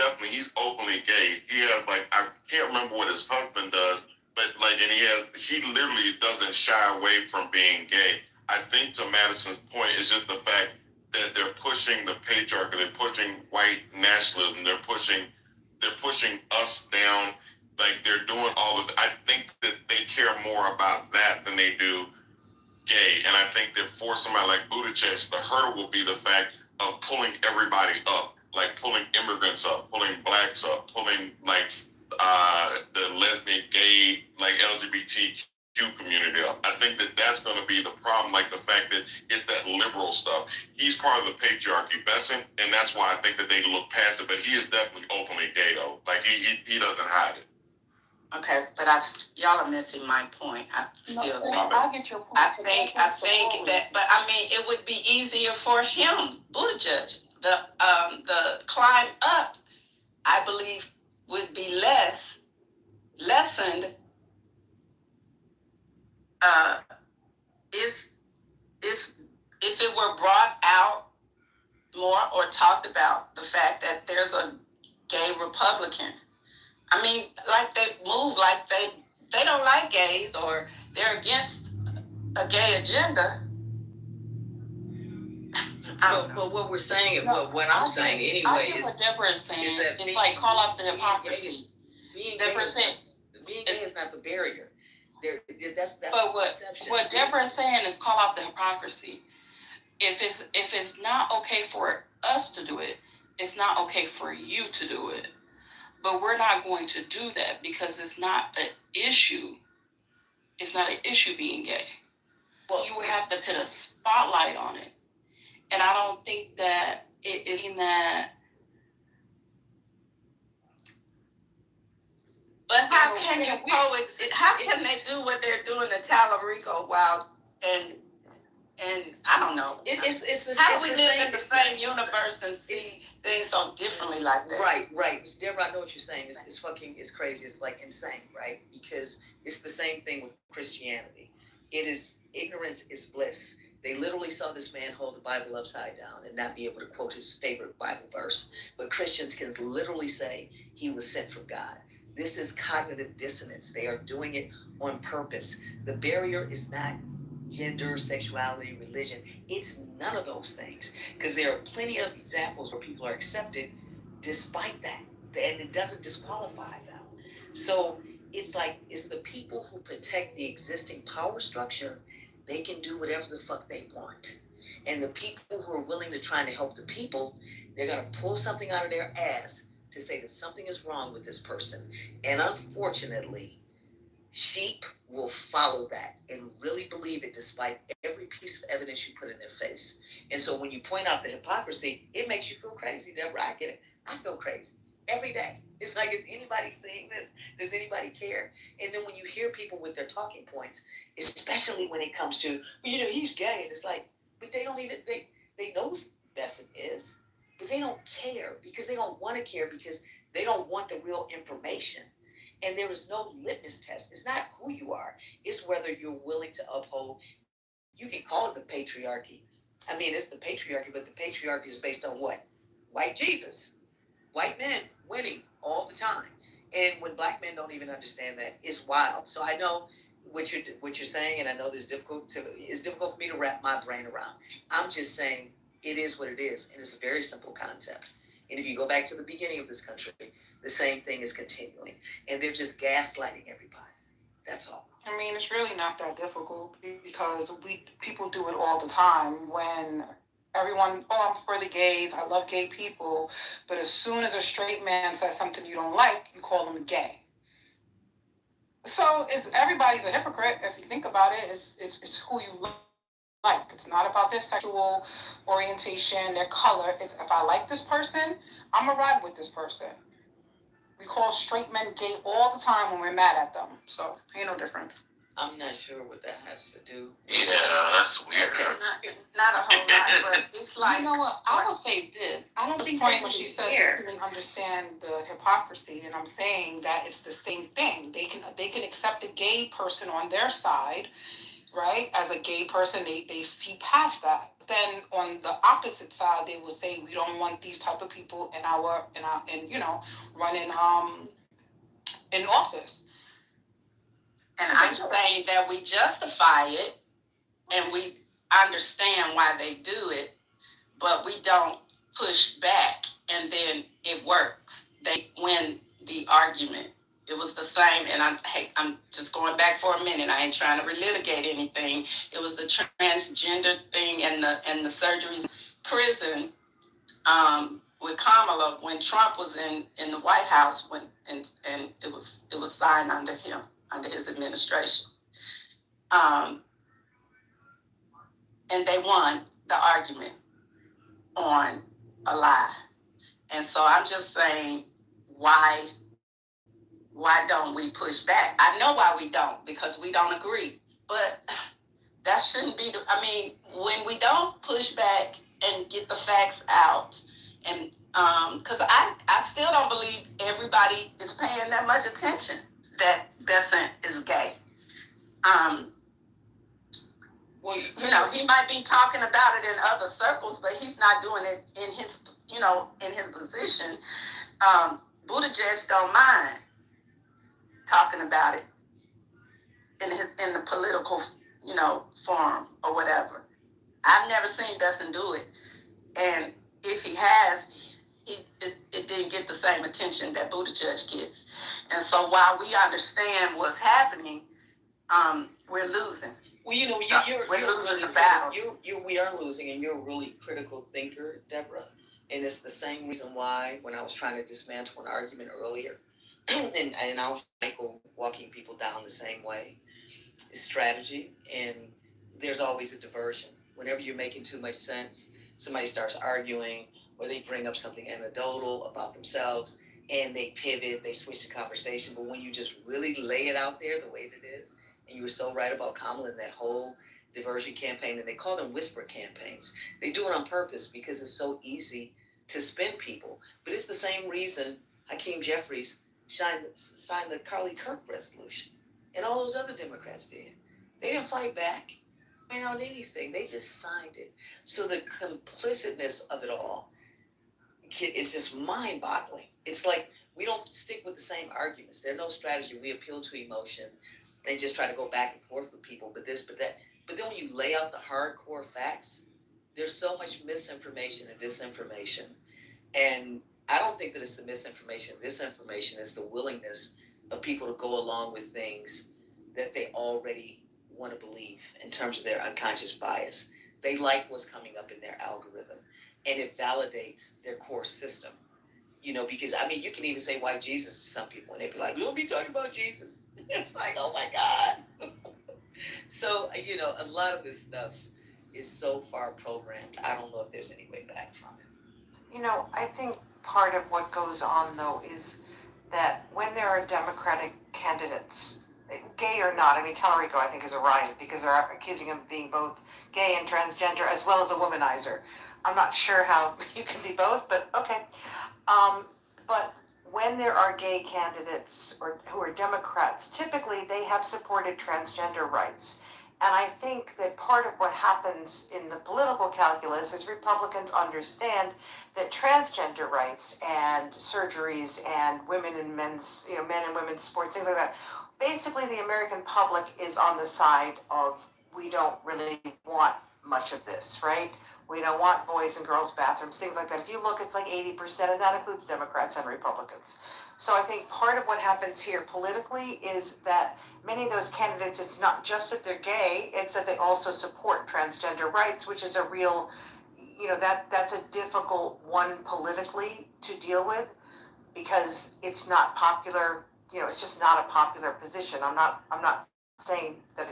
openly gay. He has, like, I can't remember what his husband does, but like, and he literally doesn't shy away from being gay. I think, to Madison's point, is just the fact that they're pushing the patriarchy, they're pushing white nationalism, they're pushing us down. Like, they're doing all of it. I think that they care more about that than they do gay. And I think that for somebody like Buttigieg, the hurdle will be the fact of pulling everybody up, like pulling immigrants up, pulling blacks up, pulling like the lesbian, gay, like LGBTQ community up. I think that that's going to be the problem, like the fact that it's that liberal stuff. He's part of the patriarchy, Besant, and that's why I think that they look past it. But he is definitely openly gay, though. Like, he doesn't hide it. Okay, but y'all are missing my point. I get your point. I think that, but I mean, it would be easier for him, Buttigieg. The climb up, I believe, would be lessened if it were brought out more or talked about, the fact that there's a gay Republican. I mean, like, they move like they don't like gays, or they're against a gay agenda. But what we're saying, what I'm saying anyway, is what Deborah is saying. Is that it's like, call out the hypocrisy. Being gay is not the barrier. But what Deborah is saying is, call out the hypocrisy. If it's not okay for us to do it, it's not okay for you to do it. But we're not going to do that, because it's not an issue. It's not an issue being gay. Well, you would have to put a spotlight on it. And I don't think that it is in that. But how can you coexist? How can they do what they're doing to Talarico while and I don't know. How do we live in the same universe and see things so differently like that? Right. Deborah, I know what you're saying. It's crazy. It's like insane, right? Because it's the same thing with Christianity. It is, ignorance is bliss. They literally saw this man hold the Bible upside down and not be able to quote his favorite Bible verse. But Christians can literally say he was sent from God. This is cognitive dissonance. They are doing it on purpose. The barrier is not gender, sexuality, religion. It's none of those things. Because there are plenty of examples where people are accepted despite that. And it doesn't disqualify them. So it's like, it's the people who protect the existing power structure, they can do whatever the fuck they want. And the people who are willing to try to help the people, they're going to pull something out of their ass to say that something is wrong with this person. And unfortunately, sheep will follow that and really believe it despite every piece of evidence you put in their face. And so when you point out the hypocrisy, it makes you feel crazy, Deborah. I get it. I feel crazy every day. It's like, is anybody seeing this? Does anybody care? And then when you hear people with their talking points, especially when it comes to, he's gay, and it's like, but they don't even, they know Besson is, but they don't care because they don't want to care because they don't want the real information. And there is no litmus test. It's not who you are. It's whether you're willing to uphold. You can call it the patriarchy. I mean, it's the patriarchy, but the patriarchy is based on what? White Jesus. White men winning all the time. And when black men don't even understand that, it's wild. So I know what you're saying, and I know it's difficult for me to wrap my brain around. I'm just saying it is what it is, and it's a very simple concept. And if you go back to the beginning of this country, the same thing is continuing. And they're just gaslighting everybody. That's all. I mean, it's really not that difficult because people do it all the time when everyone, I'm for the gays, I love gay people, but as soon as a straight man says something you don't like, you call him gay. So everybody's a hypocrite if you think about it. It's who you like. It's not about their sexual orientation, their color. It's if I like this person, I'm gonna ride with this person. We call straight men gay all the time when we're mad at them. So ain't no difference. I'm not sure what that has to do. Yeah, that's weird. Okay, not a whole lot, but it's like, You know what? I will say this. I don't think point they when she really said they care. didn't understand the hypocrisy, and I'm saying that it's the same thing. They can accept a gay person on their side, right? As a gay person, they see past that. Then on the opposite side, they will say we don't want these type of people in running in office. and I'm saying that we justify it and we understand why they do it, but we don't push back and then it works. They win the argument. It was the same, and I'm just going back for a minute. I ain't trying to relitigate anything. It was the transgender thing and the surgeries. Prison with Kamala when Trump was in the White House and it was signed under him, under his administration. And they won the argument on a lie. And so I'm just saying, why don't we push back? I know why we don't, because we don't agree. But that shouldn't be, when we don't push back and get the facts out, and because I still don't believe everybody is paying that much attention that Besant is gay. Well, he might be talking about it in other circles, but he's not doing it in his position. Buttigieg don't mind talking about it in the political, forum or whatever. I've never seen Besson do it, and if he has, it didn't get the same attention that Buttigieg gets. And so while we understand what's happening, we're losing. Well, we're losing the battle. We are losing, and you're a really critical thinker, Deborah. And it's the same reason why when I was trying to dismantle an argument earlier, and I was Michael walking people down the same way, is strategy, and there's always a diversion. Whenever you're making too much sense, somebody starts arguing, or they bring up something anecdotal about themselves, and they pivot, they switch the conversation. But when you just really lay it out there the way that it is, and you were so right about Kamala and that whole diversion campaign, and they call them whisper campaigns. They do it on purpose because it's so easy to spin people. But it's the same reason Hakeem Jeffries signed the Carly Kirk resolution, and all those other Democrats did. They didn't fight back on anything. They just signed it. So the complicitness of it all is just mind-boggling. It's like we don't stick with the same arguments. There's no strategy. We appeal to emotion and just try to go back and forth with people, but this, but that. But then when you lay out the hardcore facts, there's so much misinformation and disinformation. And I don't think that it's the misinformation, disinformation is the willingness of people to go along with things that they already want to believe in terms of their unconscious bias. They like what's coming up in their algorithm, and it validates their core system. You know, because I mean, you can even say white Jesus to some people, and they'd be like, "We'll be talking about Jesus." It's like, oh my God. So, you know, a lot of this stuff is so far programmed. I don't know if there's any way back from it. You know, I think part of what goes on though is that when there are Democratic candidates, gay or not, I mean, Tallarico I think is a riot because they're accusing him of being both gay and transgender as well as a womanizer. I'm not sure how you can be both, but okay. But when there are gay candidates or who are Democrats, typically they have supported transgender rights. And I think that part of what happens in the political calculus is Republicans understand that transgender rights and surgeries and women and men's, you know, men and women's sports, things like that, basically the American public is on the side of we don't really want much of this, right? We don't want boys and girls bathrooms, things like that. If you look, it's like 80%, and that includes Democrats and Republicans. So I think part of what happens here politically is that many of those candidates, it's not just that they're gay, it's that they also support transgender rights, which is a real, you know, that's a difficult one politically to deal with because it's not popular, you know, it's just not a popular position. I'm not saying that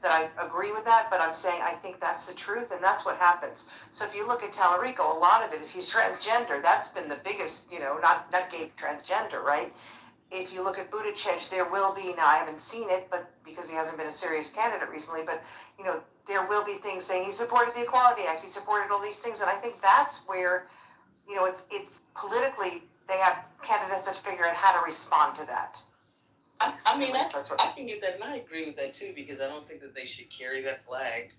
I agree with that, but I'm saying I think that's the truth and that's what happens. So if you look at Tallarico, a lot of it is he's transgender. That's been the biggest, you know, not gay, transgender, right? If you look at Buttigieg, there will be, now I haven't seen it, but because he hasn't been a serious candidate recently, but you know, there will be things saying he supported the Equality Act, he supported all these things, and I think that's where, you know, it's politically, they have candidates that figure out how to respond to that. I mean, I can get that, and I agree with that too, because I don't think that they should carry that flag,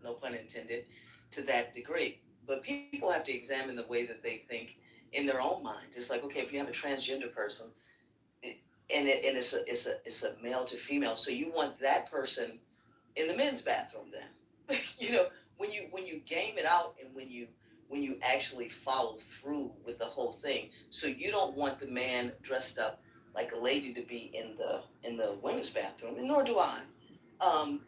no pun intended, to that degree. But people have to examine the way that they think in their own minds. It's like, okay, if you have a transgender person, and it's a male to female, so you want that person in the men's bathroom then. You know, when you game it out and when you actually follow through with the whole thing, so you don't want the man dressed up like a lady to be in the women's bathroom, and nor do I,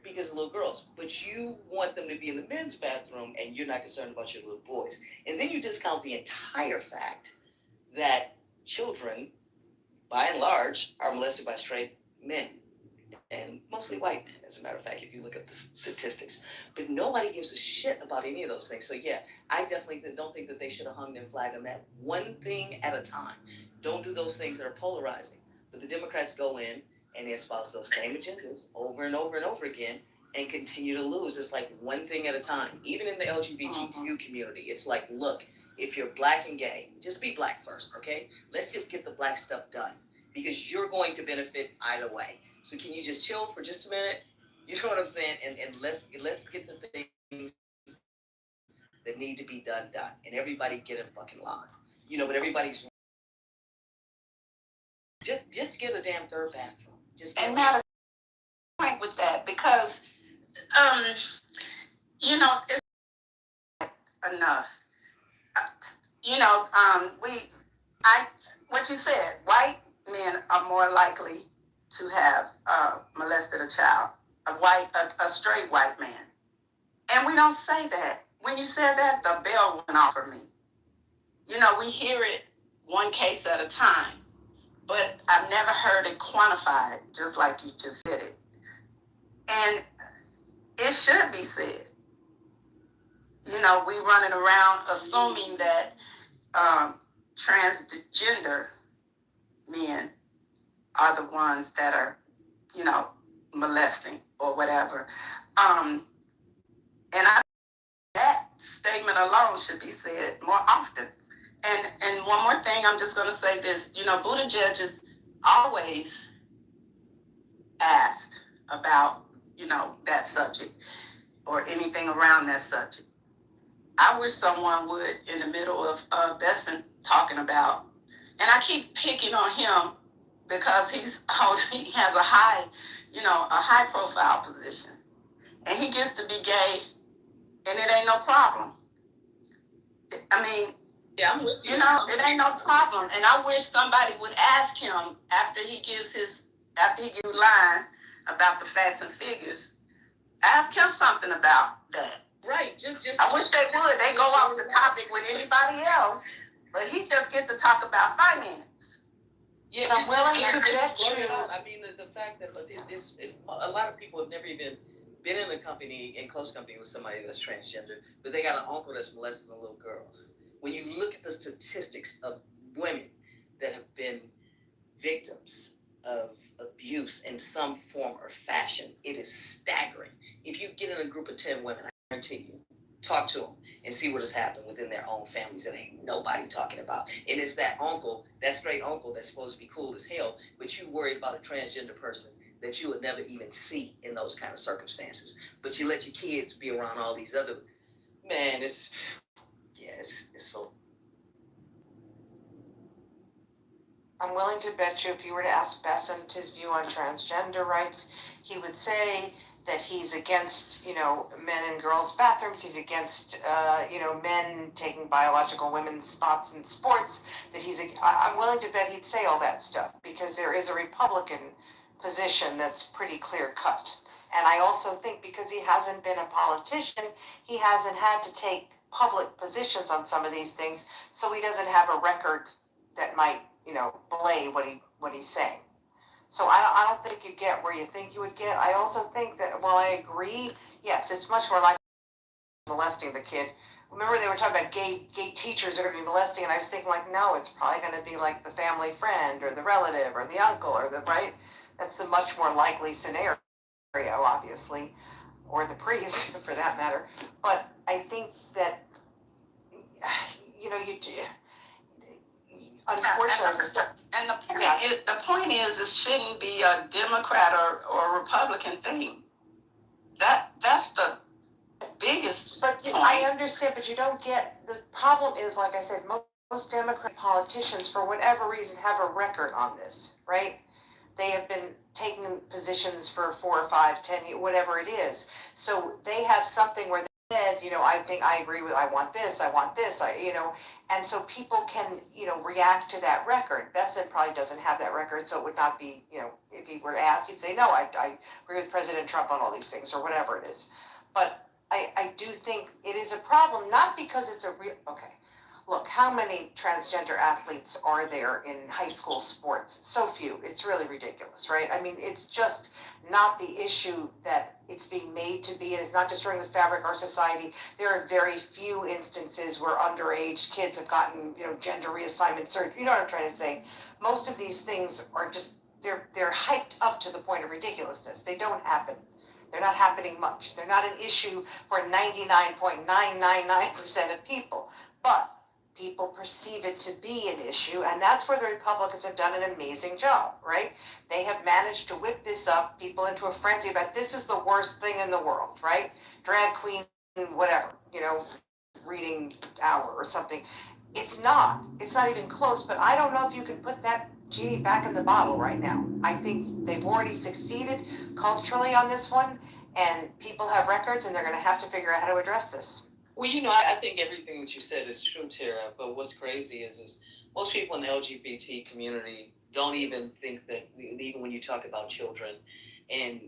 because of little girls. But you want them to be in the men's bathroom, and you're not concerned about your little boys. And then you discount the entire fact that children, by and large, are molested by straight men, and mostly white men, as a matter of fact, if you look at the statistics. But nobody gives a shit about any of those things. So yeah, I definitely don't think that they should have hung their flag on that, one thing at a time. Don't do those things that are polarizing. But the Democrats go in and they espouse those same agendas over and over and over again and continue to lose. It's like one thing at a time. Even in the LGBTQ community, it's like, look, if you're black and gay, just be black first, okay? Let's just get the black stuff done because you're going to benefit either way. So can you just chill for just a minute? You know what I'm saying? And let's get the things that need to be done. And everybody get in fucking line. You know, but everybody's just get a damn third bathroom. And Matt is point with that because you know, it's enough. You know, what you said, white men are more likely to have molested a child, a straight white man. And we don't say that. When you said that, the bell went off for me. You know, we hear it one case at a time, but I've never heard it quantified, just like you just said it. And it should be said. You know, we running around assuming that transgender men are the ones that are, you know, molesting or whatever. And that statement alone should be said more often. And one more thing, I'm just going to say this. You know, Buttigieg is always asked about, you know, that subject or anything around that subject. I wish someone would, in the middle of Besson talking about, and I keep picking on him because he has a high profile position. and he gets to be gay, and it ain't no problem. I mean, yeah, I'm with you. You know, it ain't no problem. And I wish somebody would ask him after he gives line about the facts and figures. Ask him something about that. Right. Just. I wish they would. They go off the topic with anybody else, but he just get to talk about finance. Yeah, I'm willing to bet you. I mean, the fact that it's a lot of people have never even been in close company with somebody that's transgender, but they got an uncle that's molesting the little girls. When you look at the statistics of women that have been victims of abuse in some form or fashion, it is staggering. If you get in a group of 10 women, I guarantee you, talk to them and see what has happened within their own families that ain't nobody talking about. And it's that uncle, that straight uncle that's supposed to be cool as hell, but you worried about a transgender person that you would never even see in those kind of circumstances. But you let your kids be around all these other, man, it's so. I'm willing to bet you if you were to ask Bessent his view on transgender rights, he would say that he's against, men and girls' bathrooms. He's against, men taking biological women's spots in sports. I'm willing to bet he'd say all that stuff because there is a Republican position that's pretty clear cut. And I also think because he hasn't been a politician, he hasn't had to take public positions on some of these things, so he doesn't have a record that might, belay what he's saying. So I don't think you get where you think you would get. I also think that while I agree, yes, it's much more likely molesting the kid. Remember they were talking about gay teachers that are going to be molesting, and I was thinking no, it's probably going to be like the family friend or the relative or the uncle or right. That's a much more likely scenario, obviously, or the priest for that matter. But I think that you unfortunately, and the point is, it shouldn't be a Democrat or Republican thing. That's the biggest. But point. I understand, but you don't get the problem. Is like I said, most Democrat politicians, for whatever reason, have a record on this, right? They have been taking positions for 4 or 5, 10 years, whatever it is. So they have something where they said, I think I agree with, I want this, and so people can, react to that record. Bessent probably doesn't have that record, so it would not be, if he were asked, he'd say, no, I agree with President Trump on all these things, or whatever it is. But I do think it is a problem, not because it's a real, okay. Look, how many transgender athletes are there in high school sports? So few. It's really ridiculous, right? I mean, it's just not the issue that it's being made to be. It's not destroying the fabric of our society. There are very few instances where underage kids have gotten, gender reassignment surgery. You know what I'm trying to say? Most of these things are just, they're hyped up to the point of ridiculousness. They don't happen. They're not happening much. They're not an issue for 99.999% of people. But people perceive it to be an issue, and that's where the Republicans have done an amazing job, right? They have managed to whip this up, people into a frenzy about this is the worst thing in the world, right? Drag queen, whatever, reading hour or something. It's not even close, but I don't know if you can put that genie back in the bottle right now. I think they've already succeeded culturally on this one, and people have records, and they're going to have to figure out how to address this. Well, I think everything that you said is true, Tara, but what's crazy is most people in the LGBT community don't even think that, even when you talk about children and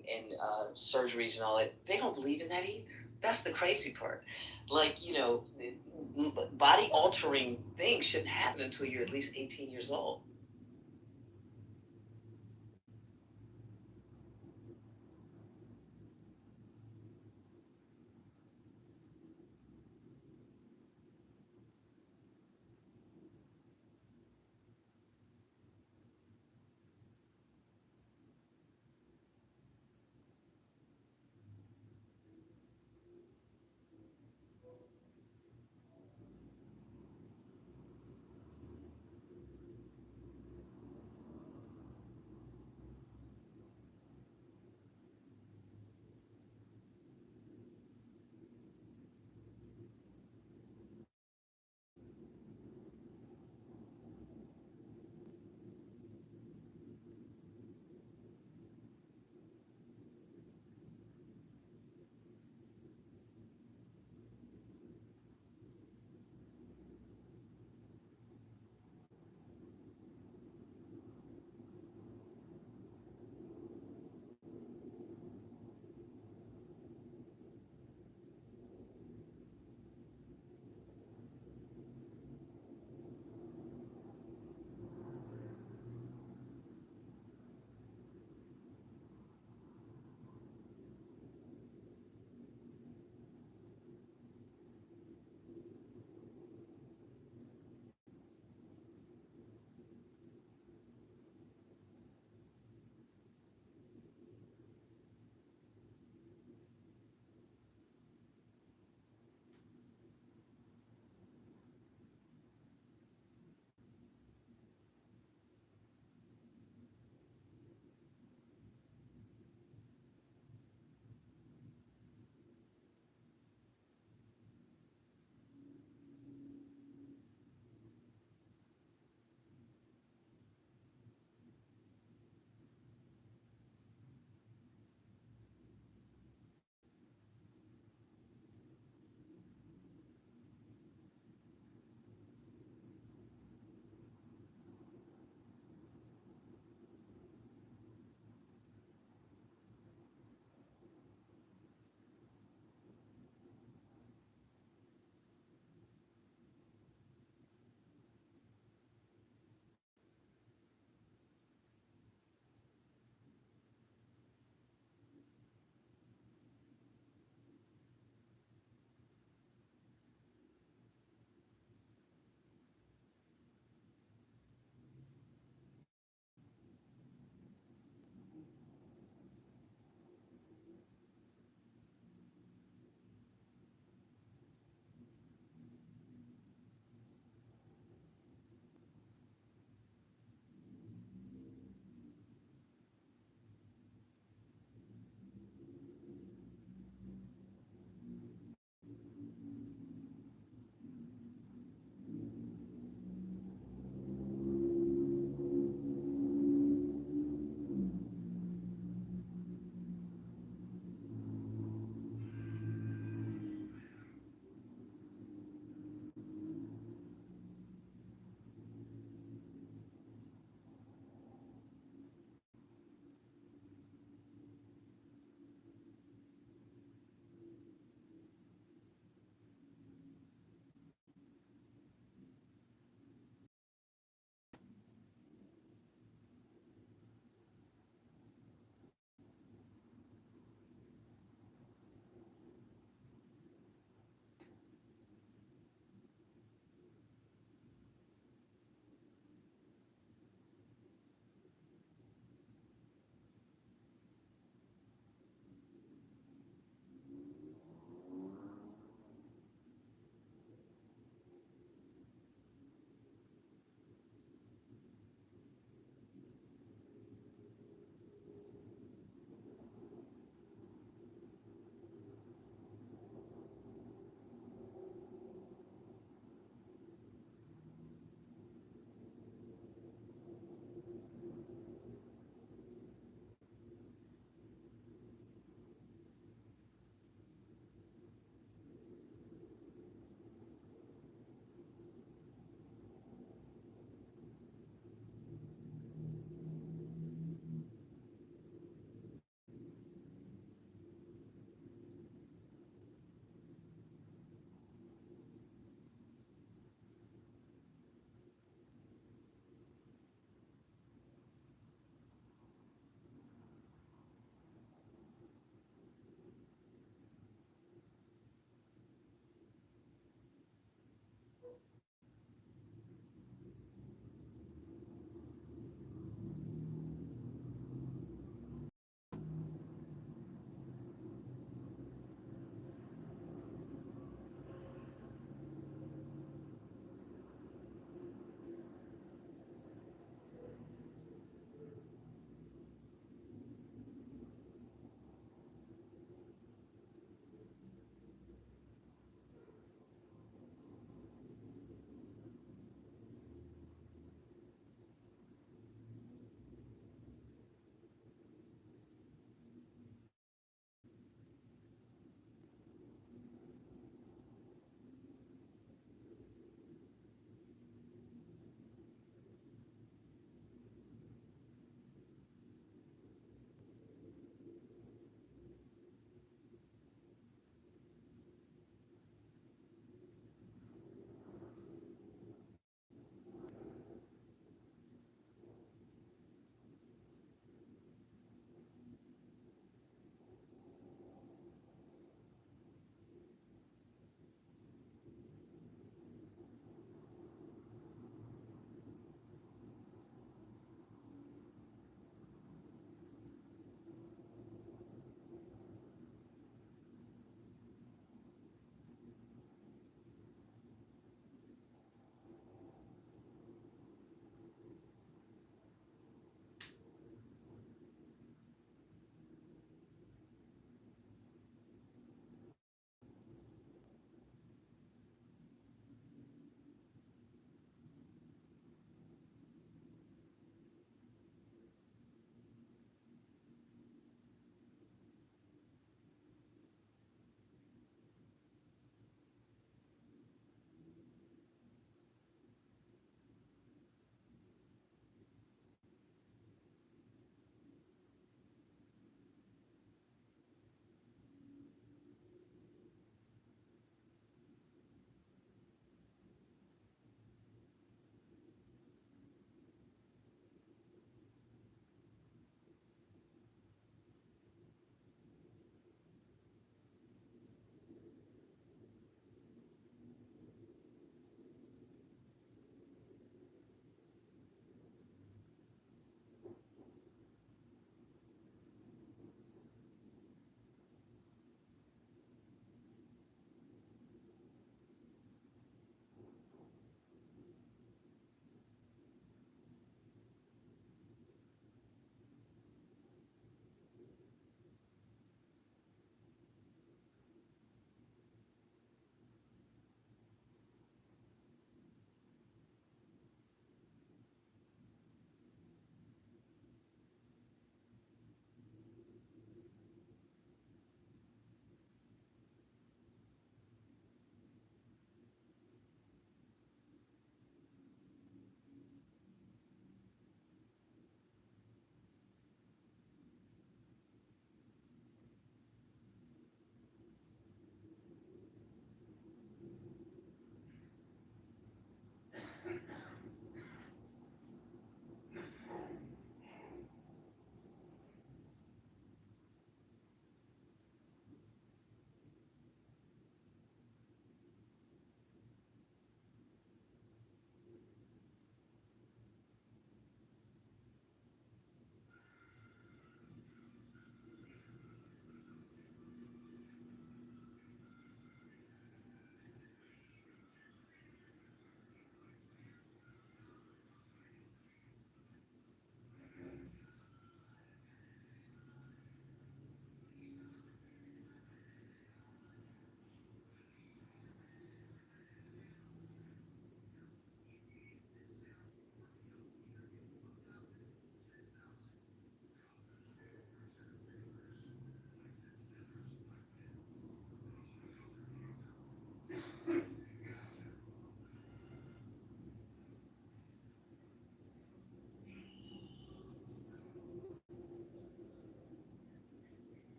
surgeries and all that, they don't believe in that either. That's the crazy part. Body altering things shouldn't happen until you're at least 18 years old.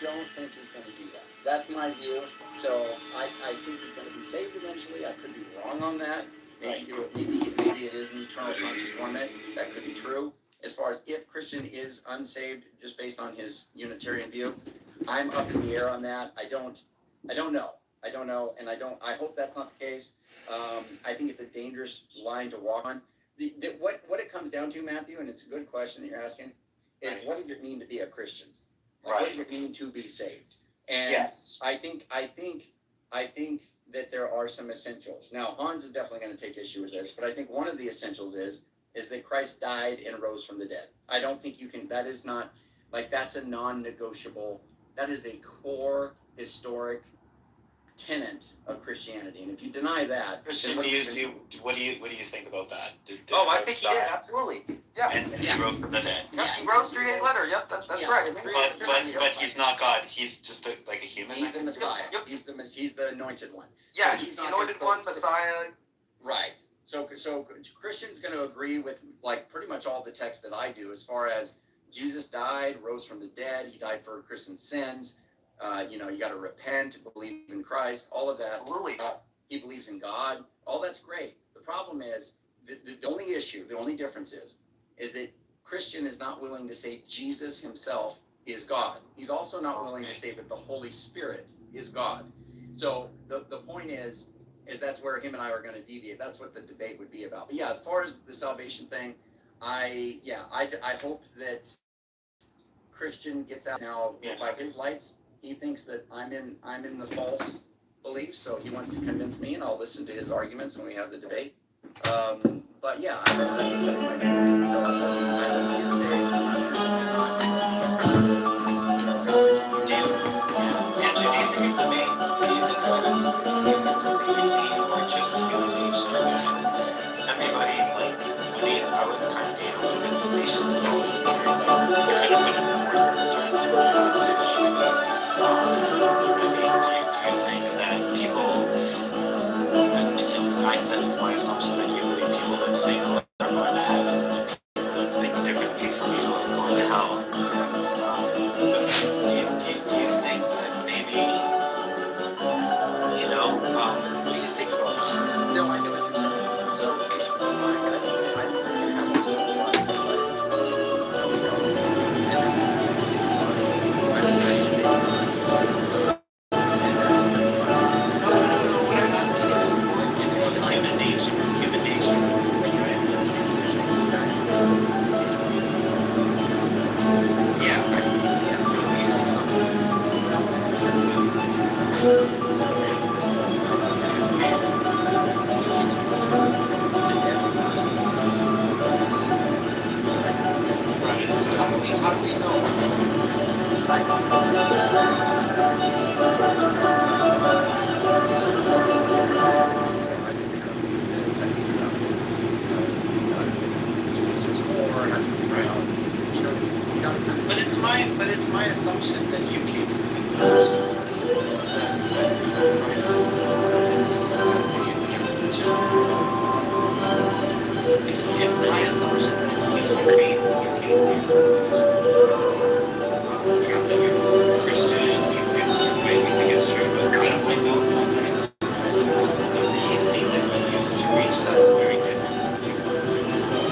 don't think he's going to do that. That's my view. So I think he's going to be saved eventually. I could be wrong on that. Maybe it is an eternal conscious torment. That could be true. As far as if Christian is unsaved, just based on his Unitarian view, I'm up in the air on that. I don't know. And I hope that's not the case. I think it's a dangerous line to walk on. What it comes down to, Matthew, and it's a good question that you're asking, is what does it mean to be a Christian? Like, what does it mean to be saved? And yes. I think that there are some essentials. Now, Hans is definitely going to take issue with this, but I think one of the essentials is that Christ died and rose from the dead. I don't think you can, that is not, like, that's a non-negotiable, that is a core historic tenet of Christianity. And if you deny that, Christian, what do you think about that? I think he did, absolutely. Yeah. And he rose from the dead. Yep, he rose 3 days later. Yep, that's correct. But he's not God. He's just like a human. He's the Messiah. Yep. He's the anointed one. Yeah, he's the anointed one, Messiah. Right. So Christian's going to agree with like pretty much all the text that I do, as far as Jesus died, rose from the dead. He died for Christian sins. You got to repent, believe in Christ, all of that. Absolutely. He believes in God. All that's great. The problem is, the only issue, the only difference is that Christian is not willing to say Jesus himself is God. He's also not willing to say that the Holy Spirit is God. So the point is that's where him and I are going to deviate. That's what the debate would be about. But yeah, as far as the salvation thing, I hope that Christian gets out now by his lights. He thinks that I'm in the false belief, so he wants to convince me, and I'll listen to his arguments when we have the debate. But yeah, that's my view. So I hope he'll stay. I'm not sure that he's not. Andrew, do you think it's amazing, or just human nature that everybody, I was kind of being a little bit facetious and also there, but you could have put it in worse in the joints as to do you think that people, I said it's my assumption that you believe people that think like are going to heaven and people that think differently from you are going to hell. Do you think that maybe, what do you think about that? No, I know what you're saying. So, I think you have a whole lot of somebody else. Human nature. Right. So how do we know what's But it's my assumption that you came to the conclusion that Christ is it's my assumption that you came to conclusions. That you're Christian, you think it's certain way, you think it's true, but I don't know that the reasoning that you use to reach that is very different to us to explore.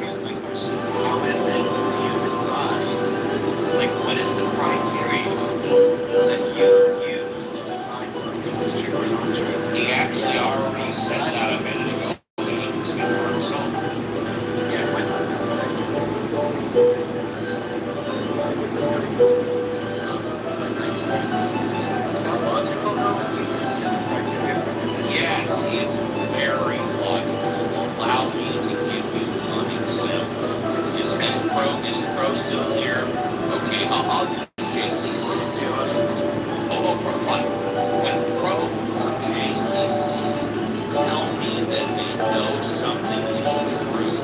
Here's my question. How is it, do you decide, what is the criteria that you use to decide something is true or not true? He actually already said that a minute ago. He can speak for himself. Sound logical though if you use different criteria? Yes, it's very logical. Allow me to give you an example. Is Pro still here? Okay, I'll use JCC. Fine. When Pro or JCC tell me that they know something is true,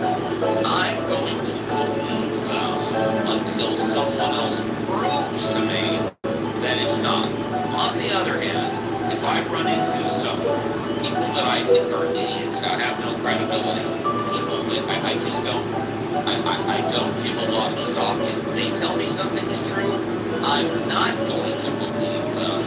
I think are idiots that have no credibility. People that I just don't, I don't give a lot of stock in. If they tell me something is true, I'm not going to believe them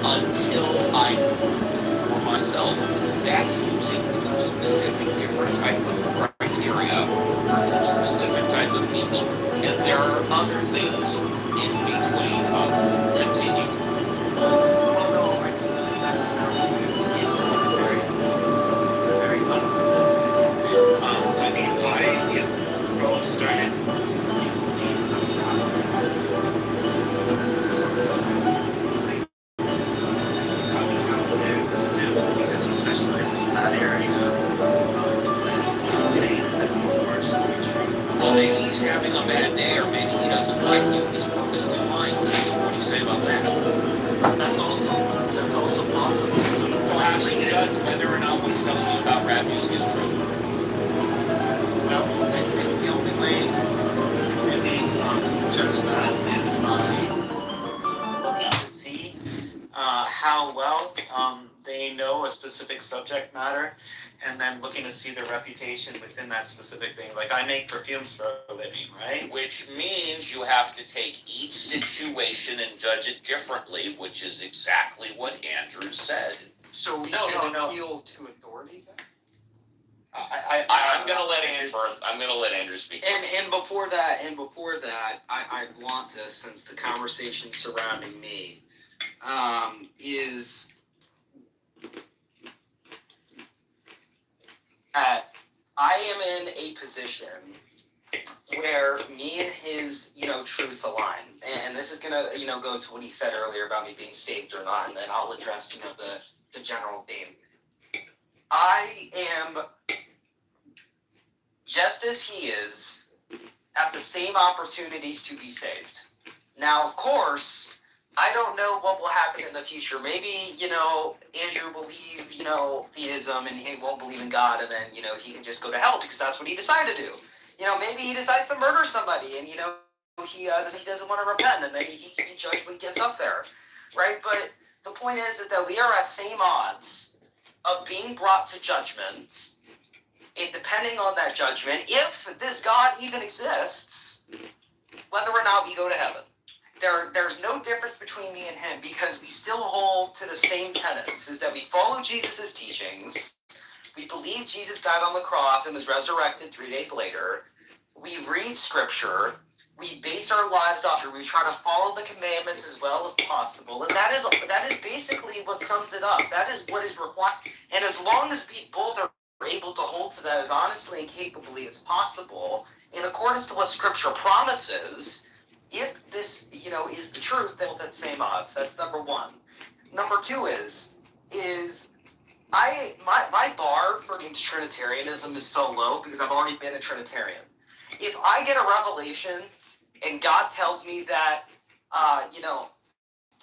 until I prove it for myself. That's using two specific different type of criteria for two specific type of people. And there are other things in between. Continue. Well, no, I mean, that sounds, it's very loose, very unspecific. I mean, Rome started to speak to me about how to pursue, because he specializes in that area, saying that these words should be true. Well, maybe he's having a bad day, or maybe he doesn't like you. He's purposely lying to you. What do you say about that? That's also possible. So how do you judge whether or not what's telling you about rap music is true? Well, I think the only way to really judge that is by looking to see how well they know a specific subject matter, and then looking to see their reputation within that specific thing. Like, I make perfumes for a living, right? Which means you have to take each situation and judge it differently, which is exactly what Andrew said. So we No. appeal to authority then? I'm gonna let Andrew speak. And before that, I want to, since the conversation surrounding me is that I am in a position where me and his, truths align. And this is gonna, go to what he said earlier about me being saved or not, and then I'll address, the general theme. I am just as he is, at the same opportunities to be saved. Now, of course, I don't know what will happen in the future. Maybe, Andrew will believe, theism, and he won't believe in God, and then, he can just go to hell because that's what he decided to do. Maybe he decides to murder somebody, and, he doesn't want to repent, and then he can be judged when he gets up there, right? But the point is that we are at same odds of being brought to judgment. And depending on that judgment, if this God even exists, whether or not we go to heaven. There's no difference between me and him, because we still hold to the same tenets, is that we follow Jesus' teachings, we believe Jesus died on the cross and was resurrected 3 days later, we read scripture, we base our lives off it, we try to follow the commandments as well as possible, and that is basically what sums it up. That is what is required. And as long as we both are able to hold to that as honestly and capably as possible, in accordance to what Scripture promises, if this, is the truth, then at same odds. That's number one. Number two is my bar for Trinitarianism is so low because I've already been a Trinitarian. If I get a revelation and God tells me that,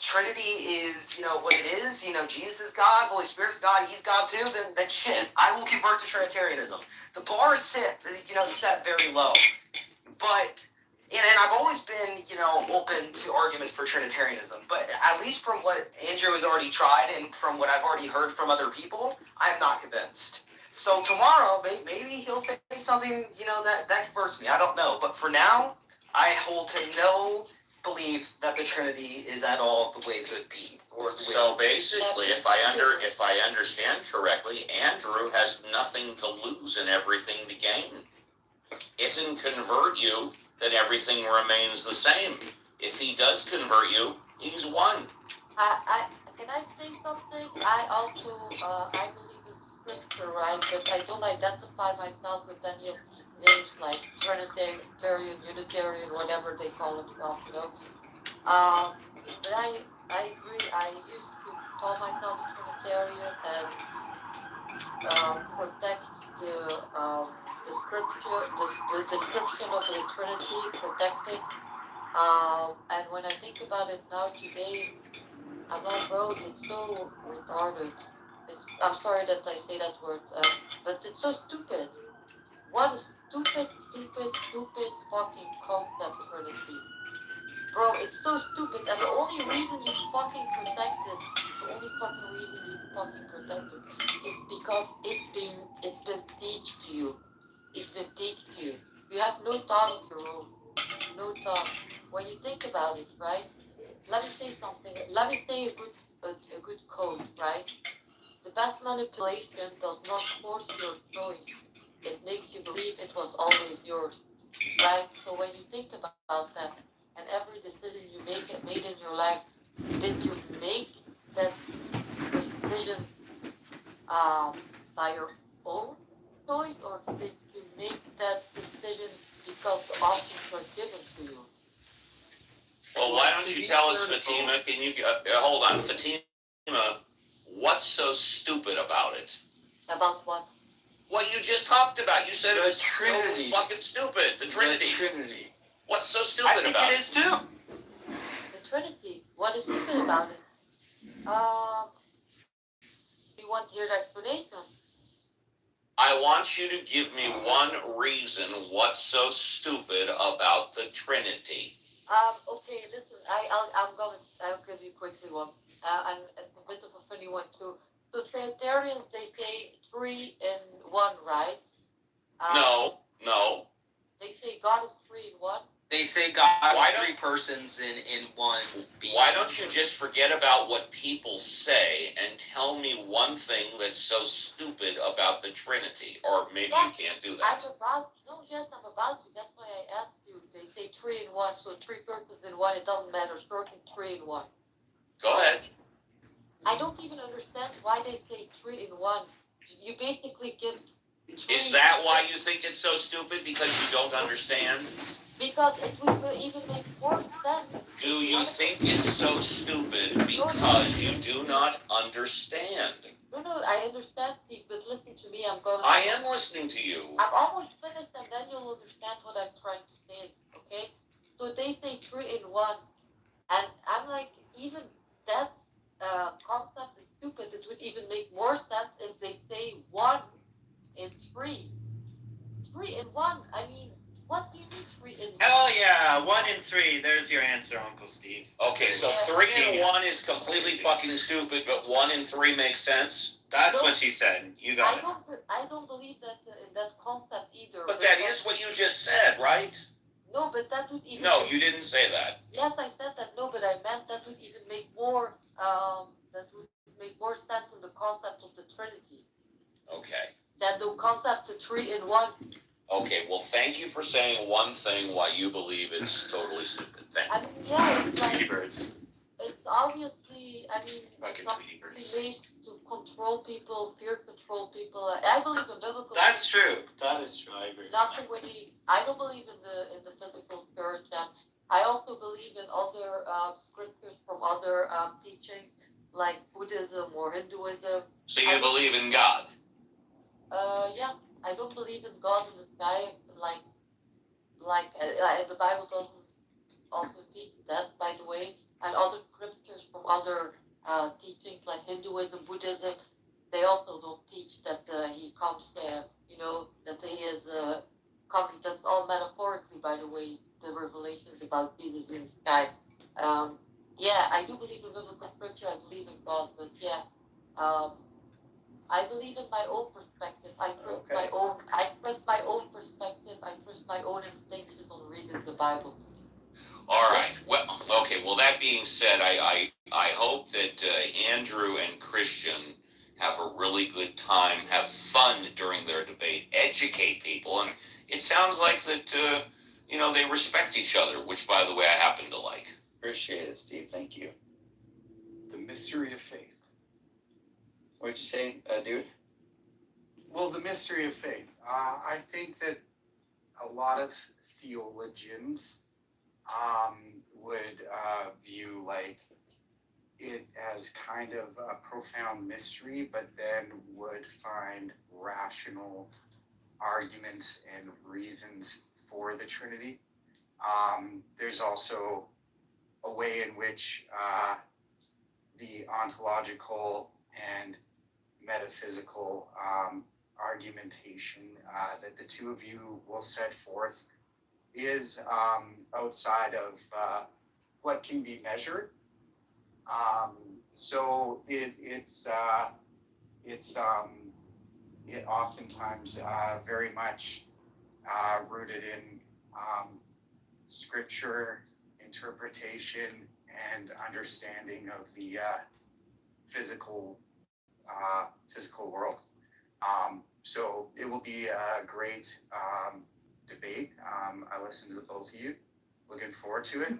Trinity is, what it is, Jesus is God, Holy Spirit is God, he's God too, then shit, I will convert to Trinitarianism. The bar is set very low. But, and I've always been, open to arguments for Trinitarianism, but at least from what Andrew has already tried and from what I've already heard from other people, I'm not convinced. So tomorrow, maybe he'll say something, that converts me. I don't know. But for now, I hold to no belief that the Trinity is at all the way it could be. So basically, if I understand correctly, Andrew has nothing to lose and everything to gain. If he can convert you, then everything remains the same. If he does convert you, he's won. Can I say something? I also I believe in scripture, right? But I don't identify myself with any of these names like Trinitarian, Unitarian, whatever they call themselves, But I agree. I used to call myself a Trinitarian and protect the scripture, the description of the Trinity, protect it. And when I think about it now today, I'm like, bro, it's so retarded. I'm sorry that I say that word, but it's so stupid. What a stupid fucking concept, Trinity. Bro, it's so stupid, and the only reason you fucking protect it is because teach to you. It's been taught to you. You have no thought of your own. No thought. When you think about it, right? Let me say something. Let me say a good quote, right? The best manipulation does not force your choice. It makes you believe it was always yours, right? So when you think about that, and every decision you made in your life, did you make that decision by your own choice, or did you make that decision because the options were given to you? Well, why don't you tell us, Fatima? Can you hold on, Fatima? What's so stupid about it? About what? What you just talked about. You said The it was Trinity. totally fucking stupid. The Trinity. The Trinity. What's so stupid about it? I think it is too. The Trinity. What is stupid about it? You want to hear the explanation? I want you to give me one reason what's so stupid about the Trinity. Okay, listen, I'll give you quickly one. And it's a bit of a funny one too. So Trinitarians, they say 3 in 1, right? No. They say God is 3 in 1. They say God is 3 persons in one being. Why don't you just forget about what people say and tell me one thing that's so stupid about the Trinity? Or maybe you can't do that. I'm about to. That's why I asked you. They say 3 in 1, so 3 persons in 1. It doesn't matter. Shorten 3 in 1. Go ahead. I don't even understand why they say 3 in 1. You basically give 3. Is that why you think it's so stupid? Because you don't understand? Because it would even make more sense. Do you think it's so stupid because you do not understand? No, I understand, Steve, but listen to me. I am listening to you. I'm almost finished, and then you'll understand what I'm trying to say, okay? So they say 3 in 1, and I'm like, even that concept is stupid. It would even make more sense if they say 1 in 3. 3 in 1, I mean, what do you need 3 in 1? Hell yeah, 1 in 3. There's your answer, Uncle Steve. Okay, so 3 in 1 is completely fucking stupid, but 1 in 3 makes sense? That's what she said. You got it. I don't believe that in that concept either. But that is what you just said, right? No, but that would even... No, you didn't say that. Yes, I said that. No, but I meant that would even make more... that would make more sense in the concept of the Trinity. Okay. Than the concept of 3 in 1. Okay, well, thank you for saying one thing why you believe it's totally stupid. Thank you. I mean, yeah, it's like... Tweety birds. It's obviously, I mean, Fucking Tweety birds. made to control people, fear control people. I believe in biblical... That's true. That is true. I agree. Not the way... I don't believe in the physical church, and I also believe in other scriptures from other teachings, like Buddhism or Hinduism. So you believe in God? Yes. I don't believe in God in the sky, like the Bible doesn't also teach that, by the way, and other scriptures from other teachings like Hinduism, Buddhism, they also don't teach that he comes there, that he is coming. That's all metaphorically, by the way, the revelations about Jesus in the sky. Yeah, I do believe in biblical scripture, I believe in God, but yeah, I believe in my own perspective. I trust my own perspective. I trust my own instinctions on reading the Bible. All right. Well, okay. Well, that being said, I hope that Andrew and Christian have a really good time, have fun during their debate, educate people, and it sounds like that they respect each other, which, by the way, I happen to like. Appreciate it, Steve. Thank you. The mystery of faith. What'd you say, dude? Well, the mystery of faith. I think that a lot of theologians would view like it as kind of a profound mystery, but then would find rational arguments and reasons for the Trinity. There's also a way in which the ontological and metaphysical argumentation that the two of you will set forth is outside of what can be measured. So it oftentimes very much rooted in scripture interpretation and understanding of the physical world. So it will be a great debate. I listened to both of you. Looking forward to it.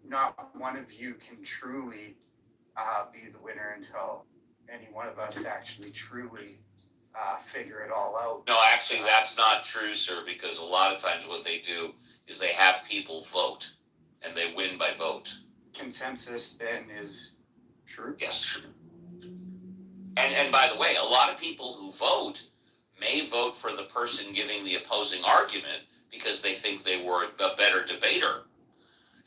Not one of you can truly be the winner until any one of us actually truly figure it all out. No, actually, that's not true, sir, because a lot of times what they do is they have people vote, and they win by vote. Consensus then is true? Yes. And by the way, a lot of people who vote may vote for the person giving the opposing argument because they think they were a better debater.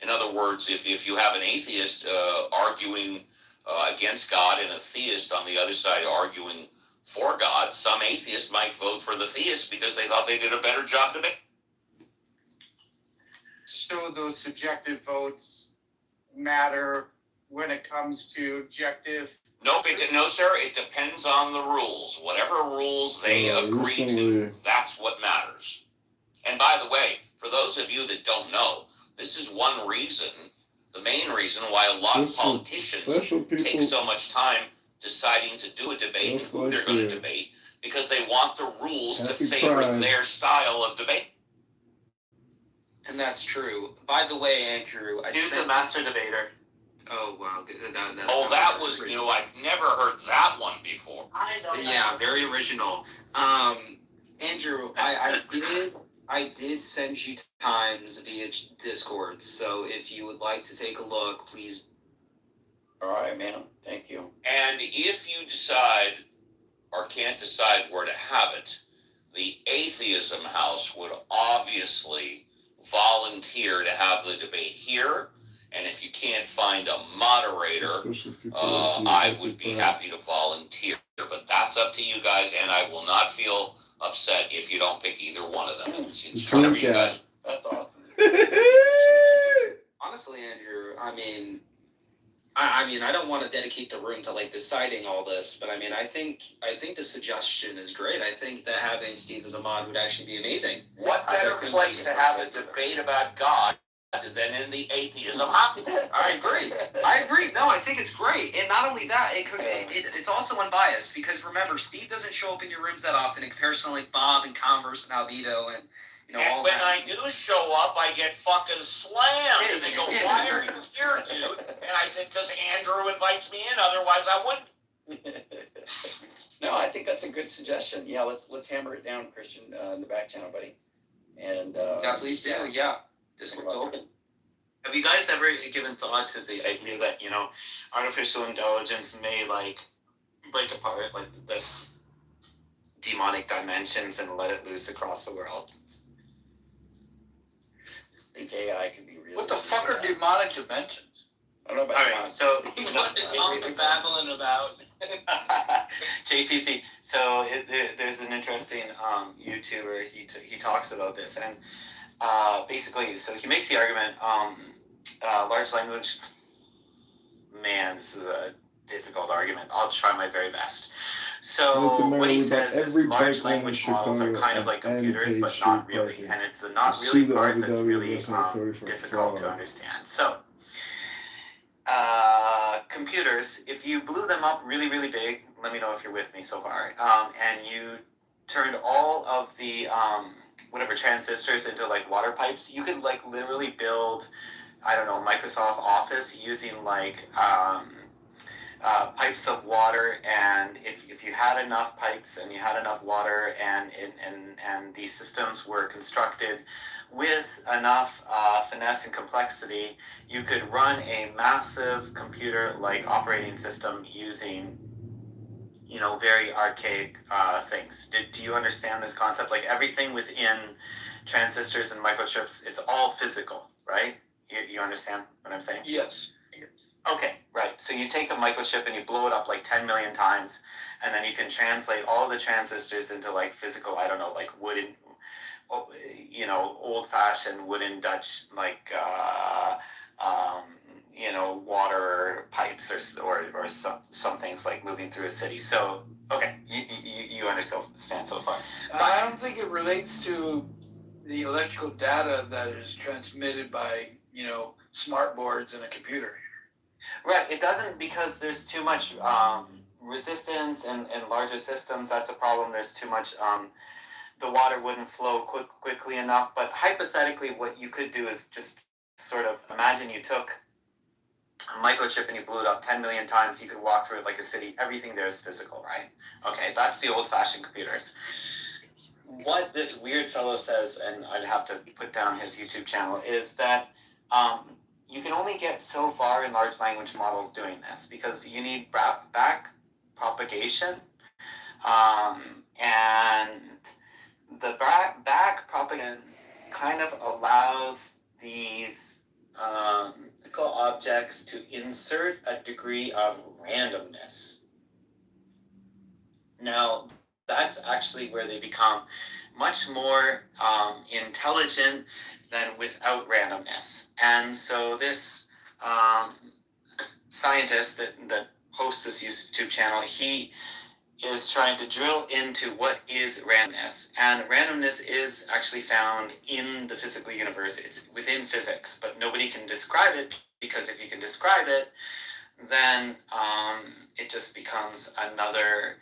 In other words, if you have an atheist arguing against God and a theist on the other side arguing for God, some atheists might vote for the theist because they thought they did a better job debating. So those subjective votes matter when it comes to objective? Nope, no, sir. It depends on the rules. Whatever rules they agree to, that's what matters. And by the way, for those of you that don't know, this is one reason, the main reason why a lot of politicians take so much time deciding to do a debate and who they're going to debate, because they want the rules to favor their style of debate. And that's true. By the way, Andrew, Who's the master debater? Oh wow, that was new. I've never heard that one before. I know. Yeah, very original. Andrew, I did send you times via Discord, so if you would like to take a look, please. All right, man. Thank you. And if you decide or can't decide where to have it, the Atheism House would obviously volunteer to have the debate here. And if you can't find a moderator, I would be happy to volunteer. But that's up to you guys, and I will not feel upset if you don't pick either one of them. It's whatever you guys. That's awesome. Honestly, Andrew, I don't want to dedicate the room to like deciding all this, but I think the suggestion is great. I think that having Steve as a mod would actually be amazing. What better place to have a debate about God than in the atheism house? I agree. No, I think it's great. And not only that, it's also unbiased, because remember, Steve doesn't show up in your rooms that often in comparison to like Bob and Converse and Albedo and and when I do show up, I get fucking slammed. And they go, why are you here, dude? And I said, because Andrew invites me in, otherwise I wouldn't. No, I think that's a good suggestion. Yeah, let's hammer it down, Christian, in the back channel, buddy. And yeah, please do. Yeah, Discord's open. Have you guys ever given thought to the idea that, artificial intelligence may break apart the demonic dimensions and let it loose across the world? I think AI can be really. What the fuck are demonic dimensions? I don't know about Alright, so what is all the babbling about? JCC. So there's an interesting YouTuber. He talks about this, and basically, so he makes the argument. Large language. Man, this is a difficult argument. I'll try my very best. So what he says is large language models are kind of like computers, but not really. And it's the not really part that's really difficult to understand. So computers, if you blew them up really, really big, let me know if you're with me so far, and you turned all of the transistors into like water pipes, you could like literally build, I don't know, Microsoft Office using like pipes of water. And if you had enough pipes and you had enough water and these systems were constructed with enough finesse and complexity, you could run a massive computer like operating system using very archaic things. Do you understand this concept? Like everything within transistors and microchips, it's all physical, right? You understand what I'm saying? Yes. Okay, right. So you take a microchip and you blow it up like 10 million times, and then you can translate all the transistors into like physical, I don't know, like wooden, old-fashioned wooden Dutch, like, water pipes or some things like moving through a city. So, okay, you understand so far. I don't think it relates to the electrical data that is transmitted by, smart boards in a computer. Right, it doesn't, because there's too much resistance in larger systems. That's a problem. There's too much, the water wouldn't flow quickly enough. But hypothetically, what you could do is just sort of imagine you took a microchip and you blew it up 10 million times. You could walk through it like a city. Everything there is physical, right? Okay, that's the old-fashioned computers. What this weird fellow says, and I'd have to put down his YouTube channel, is that you can only get so far in large language models doing this because you need back propagation, and the back propagation kind of allows these physical objects to insert a degree of randomness. Now, that's actually where they become much more intelligent than without randomness. And so this scientist that hosts this YouTube channel, he is trying to drill into what is randomness. And randomness is actually found in the physical universe. It's within physics, but nobody can describe it, because if you can describe it, then it just becomes another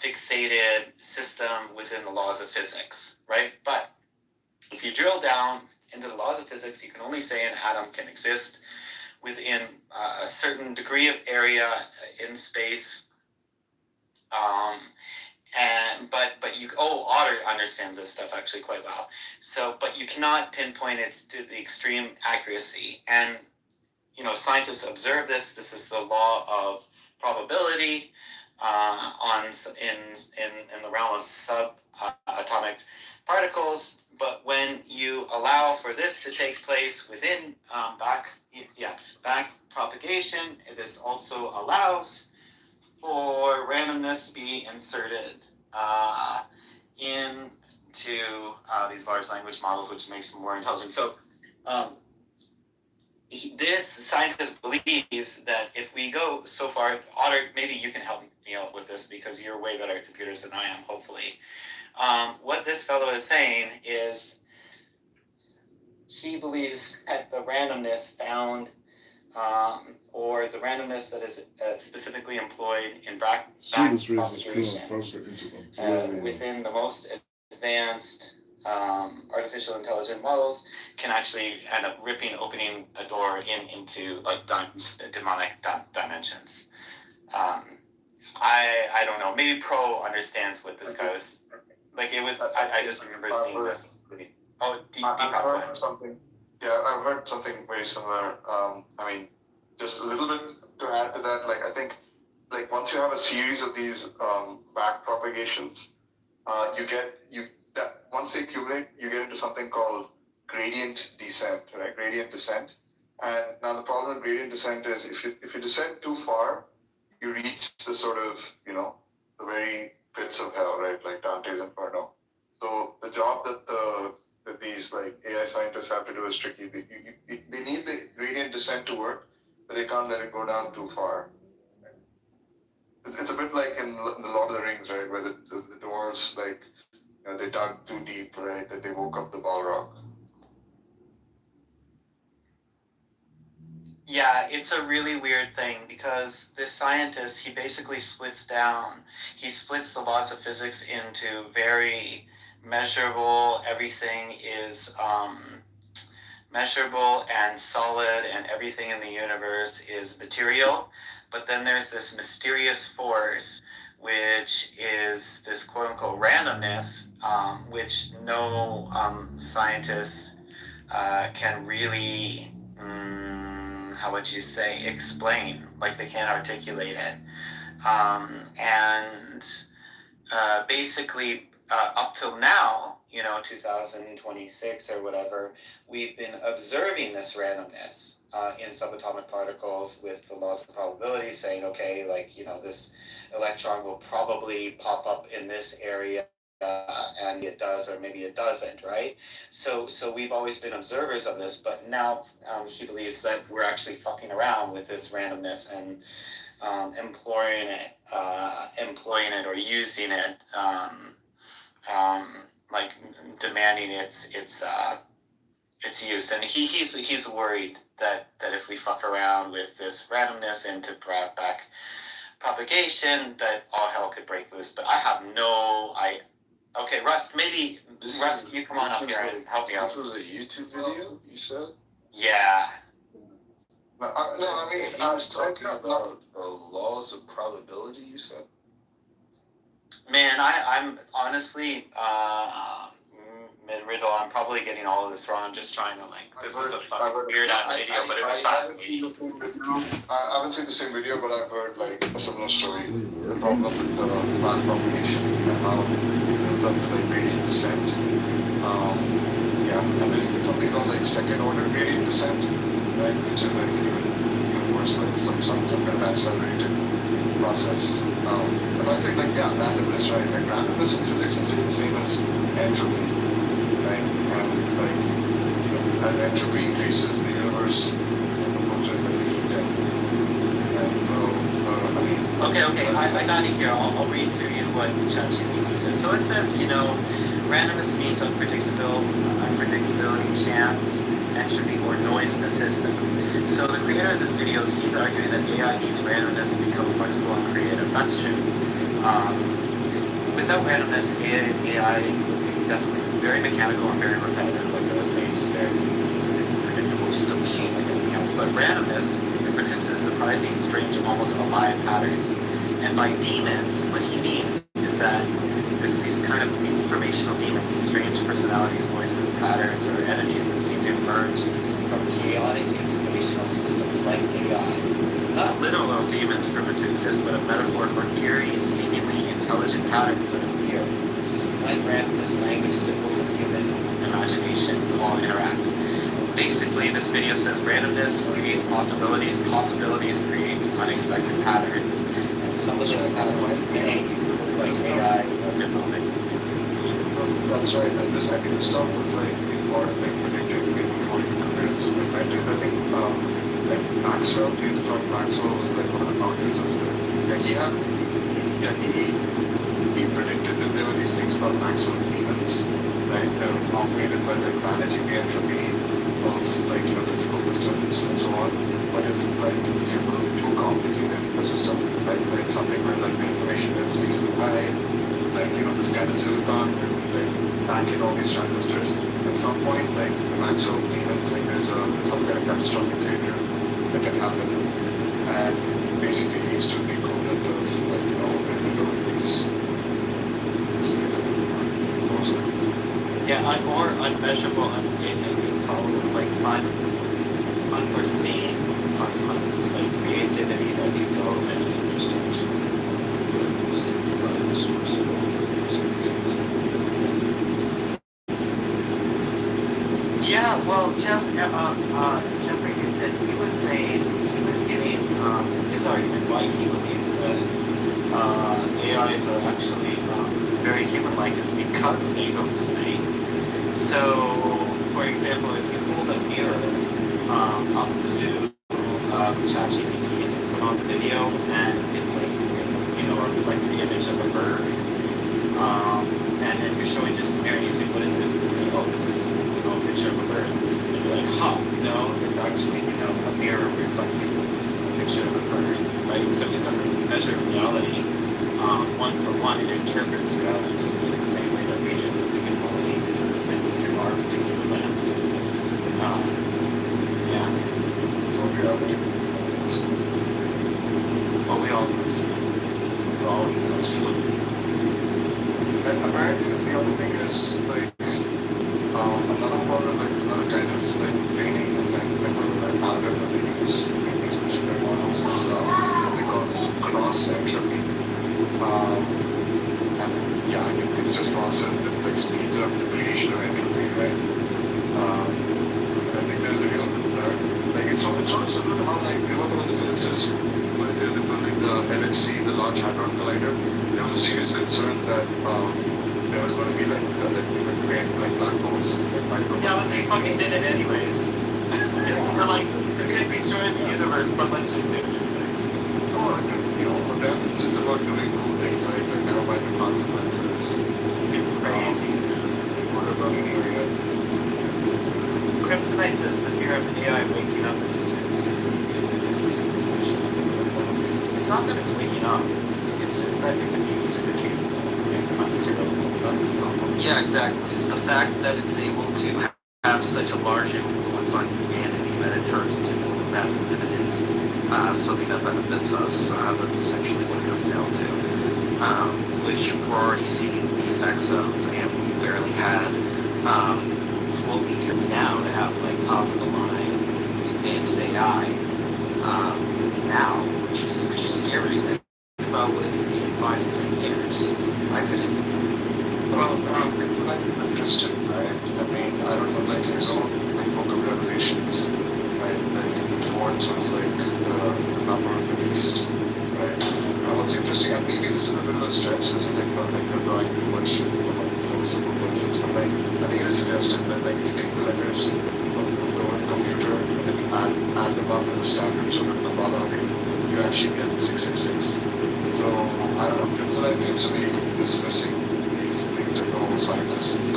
fixated system within the laws of physics, right? But if you drill down into the laws of physics, you can only say an atom can exist within a certain degree of area in space. Otter understands this stuff actually quite well. So, but you cannot pinpoint it to the extreme accuracy. And, scientists observe this. This is the law of probability in the realm of subatomic particles. But when you allow for this to take place within back propagation, this also allows for randomness to be inserted into these large language models, which makes them more intelligent. So this scientist believes that if we go so far, Otter, maybe you can help me with this because you're way better at computers than I am, hopefully. What this fellow is saying is he believes that the randomness found or the randomness that is specifically employed in back propagations within the most advanced artificial intelligent models can actually end up opening a door into like demonic dimensions. I don't know. Maybe Pro understands what this guy was like. It was. I just remember seeing this. Oh, Deepak. I've heard something. Yeah, I've heard something very similar. Just a little bit to add to that. I think, once you have a series of these back propagations, once they accumulate, you get into something called gradient descent, right? Gradient descent. And now the problem with gradient descent is if you descend too far, you reach the sort of, the very pits of hell, right? Like Dante's Inferno. So the job that these AI scientists have to do is tricky. They need the gradient descent to work, but they can't let it go down too far. It's a bit like in the Lord of the Rings, right? Where the dwarves, they dug too deep, right? That they woke up the Balrog. Yeah, it's a really weird thing because this scientist, he basically splits the laws of physics into very measurable, everything is measurable and solid, and everything in the universe is material. But then there's this mysterious force, which is this quote-unquote randomness, which no scientists can really, how would you say, explain. Like, they can't articulate it. Basically, up till now, 2026 or whatever, we've been observing this randomness in subatomic particles with the laws of probability, saying, okay, this electron will probably pop up in this area and it does or maybe it doesn't, right? So we've always been observers of this, but now he believes that we're actually fucking around with this randomness and employing it or using it, like demanding its use. And he's worried that if we fuck around with this randomness and to bring back propagation, that all hell could break loose. But I have no. Okay, Russ, maybe you come on up here and help me out. This was a YouTube video, you said? Yeah. No, I mean, I was talking about laws of probability, you said? Man, I'm honestly, mid-riddle, I'm probably getting all of this wrong. I'm just trying to, this is a fucking weird-ass video, but it was fascinating. I haven't seen the same video, but I've heard, a similar story. The problem with the back propagation and how it ends up to, gradient descent. And there's something called, second-order gradient descent, right? Which is, even worse, some kind of accelerated process. But I think, randomness, right? Randomness in physics is just the same as entropy, right? And, as entropy increases, the universe approaches heat death. And so, Okay, I got it here. I'll read to you what ChatGPT says. So it says, randomness means unpredictability, chance, entropy, or noise in the system. So the creator of this video, he's arguing that AI needs randomness to become flexible and creative. That's true. Without randomness, AI would be definitely very mechanical and very repetitive, like I was saying, just very predictable, just a machine like anything else. But randomness, it produces surprising, strange, almost alive patterns. And by demons, what he means is that there's these kind of informational demons, strange personalities, voices, patterns, or entities that seem to emerge from chaotic informational systems like AI. Not literal demons proven to exist, but a metaphor for eerie, seemingly intelligent patterns that appear. Like randomness, language, symbols, and human imaginations all interact. Basically, this video says randomness creates possibilities, possibilities creates unexpected patterns, and some of those patterns may, like AI, are different. That's right, and this stuff was important, predicted before computers invented. I think Maxwell, James Clerk Maxwell was one of the founders of he predicted that there were these things called Maxwell demons, right? That were operated by managing the entropy of physical systems and so on. But if you build too complicated a system, something where the information density is too high, this kind of silicon and back in all these transistors, at some point, the Maxwell demons, there's some kind of catastrophic failure that can happen, and basically leads to the equivalent of these. Yeah, or unmeasurable, unforeseen consequences, like creativity that could go in any direction. This could be probably the source of all the solutions. Yeah, well, Jeffrey Hinton, he was giving his argument why he believes that AIs are actually very human-like is because they hallucinate. So, for example, if you hold a mirror up to ChatGPT and you put on the video, and it's reflect the image of a bird, and then you're showing just a mirror, and you say, what is this? They say, oh, this is a picture of a bird. And you're like, no, it's actually a mirror reflecting a picture of a bird, right? So it doesn't measure reality one for one. It interprets reality just in the same way that we do. We can only interpret things through our particular lens. Yeah. Well, we all hallucinate. We're always hallucinating. And apparently, the other thing is another part of another kind of training and algorithm that they use in these machine learning models is something called cross entropy. And yeah, I think it's just process that speeds up the creation of entropy, right? I think there's a real it's sort of similar to how remember when the physicists when they were building the LHC, the Large Hadron Collider, there was a serious concern that there was going to be like that we would create like black holes, like micro. Yeah, but they fucking did it anyways. They're like, we could destroy the universe, but let's just do it anyways. Oh, you know, for them it's just about doing cool things, right? Like never mind the consequences. It's crazy. What about Kryptonite says the fear of AI waking up is a superstition. It's not that it's waking up. It's just that it can be super capable and unstable. That's the problem. Yeah, exactly. It's the fact that it's able to have such a large influence on humanity that it turns into that it is something that benefits us. That's essentially what it comes down to, which we're already seeing the effects of, and we barely had what we do now to have like top of the line advanced AI now, which is scary. Think about what it could be in 5 to 10 years. I couldn't. Well, like Christian, right? I mean, I don't know, like his own like book of Revelations, right? Like it warns sort of like the number of the beast, right? What's interesting, and maybe this is a bit of a stretch, this is like not like they're drawing too much philosophical questions, but like I think it is suggested that like you take the letters of the word computer and then you add them up to the standard sort of the bottom, you actually get 666. So I don't know, Kryptonite seems to be dismissing these things are all scientists.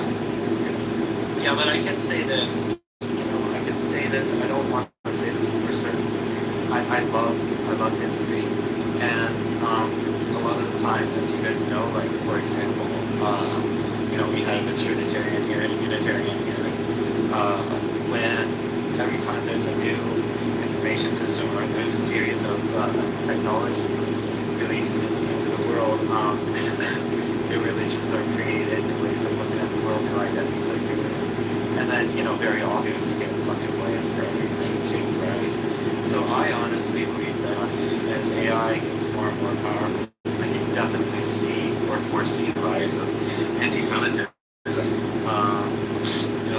Yeah, but I can say this. I can say this. I don't want to say this for certain. I love history, and a lot of the time, as you guys know, like for example, we have a Trinitarian here and a Unitarian here. When every time there's a new information system or a new series of technologies released into the world, new religions are created, new ways of looking at the world, new identities are created. And then, very obvious get fucking blamed for everything too, right? So I honestly believe that as AI gets more and more powerful, I can definitely see or foresee the rise of anti-Semitism.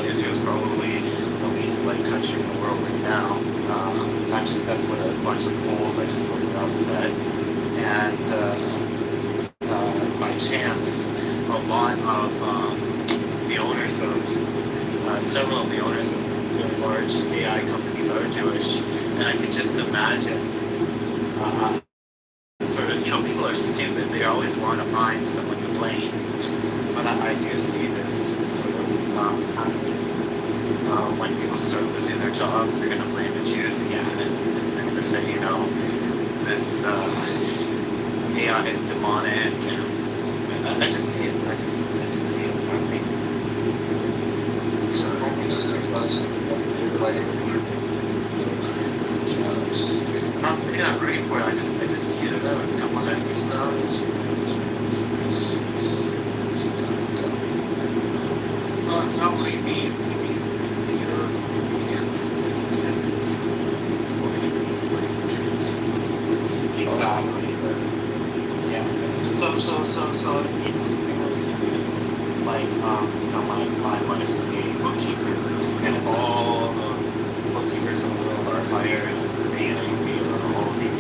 Israel's probably the least liked country in the world right now. Actually, that's what a bunch of polls I just looked up said. And by chance, a lot of the owners of several of the owners of very large AI companies are Jewish, and I could just imagine sort of, people are stupid. They always want to find someone to blame, but I do see this sort of happening. When people start losing their jobs, they're going to blame the Jews again, and they're going to say, this AI is demonic, and I just see it. I just see it happening. So we just maybe like jobs. I'm not saying I'm rooting for it. I just see it as what's demonic. Well, it's not what you mean. You mean pure obedience and attendance. Exactly. Yeah. So it needs to be like my wife's a bookkeeper, and if all the bookkeepers in the world are fired, and all the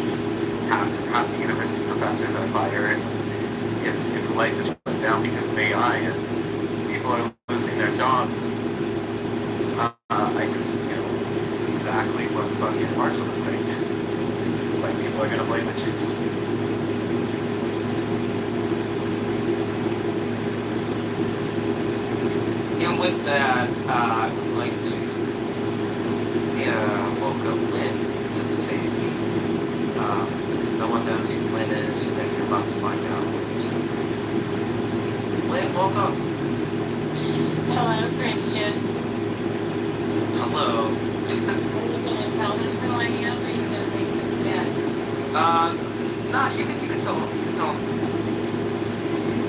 half the university professors are fired, if life is put down because of AI and people are losing their jobs, I just exactly what fucking Marshall was saying. Like people are gonna blame the Jews. And with that, I would like to welcome Lynn to the stage. If no one knows who Lynn is, then you're about to find out. Lynn, welcome. Hello, Christian. Hello. Are you going to tell them who I am, or are you going to make them guess? Nah, you can tell them. You can tell them.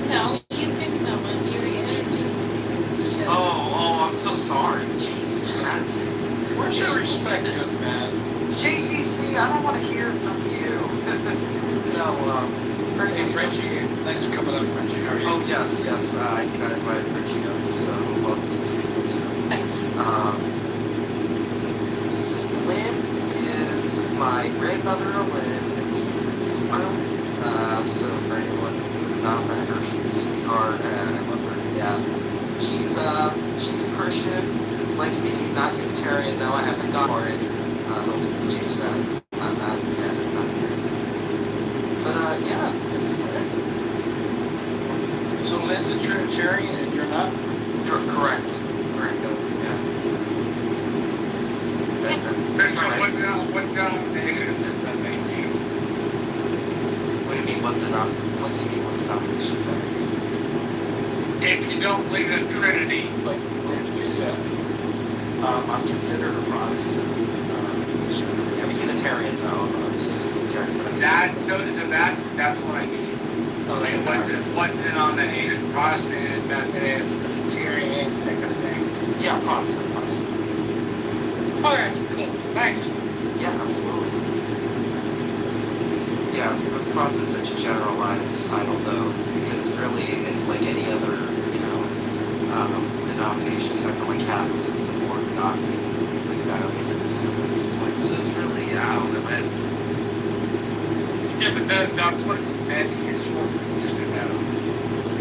No, you can tell them. You introduced me to the show. Oh, I'm so sorry. Jesus, attitude. Where's your respect, young man? JCC, I don't want to hear it from you. No, Hey, Frenchie, thanks for coming up, Frenchie. How are you? Oh, yes, I invited Frenchie up, so welcome to the stage. Lynn is my grandmother, Lynn is my so for anyone who has not met her, she's a sweetheart, and I love her. she's a Christian, like me, not Unitarian though. I haven't gone for it. Hopefully change that. Not yet. But yeah, this is it. So Lynn's a Trinitarian and you're not? Correct. Yeah. So what denomination does that make you? What do you mean, what denomination is that? If you don't believe in Trinity, like you said. I'm considered a Protestant. I'm a Unitarian though. I'm a Unitarian. So that's what I mean. Okay. Like what denomination? Protestant, Methodist, Presbyterian, that kind of thing. Yeah, Protestant. Alright, cool. Thanks. Yeah, absolutely. Yeah, Protestant's such a generalized title though, because really it's like any other, denomination, except for like Catholicism or Orthodoxy, things like that. At least at this point. So it's really, I don't know, man. Yeah, but that's what it's meant historically to know.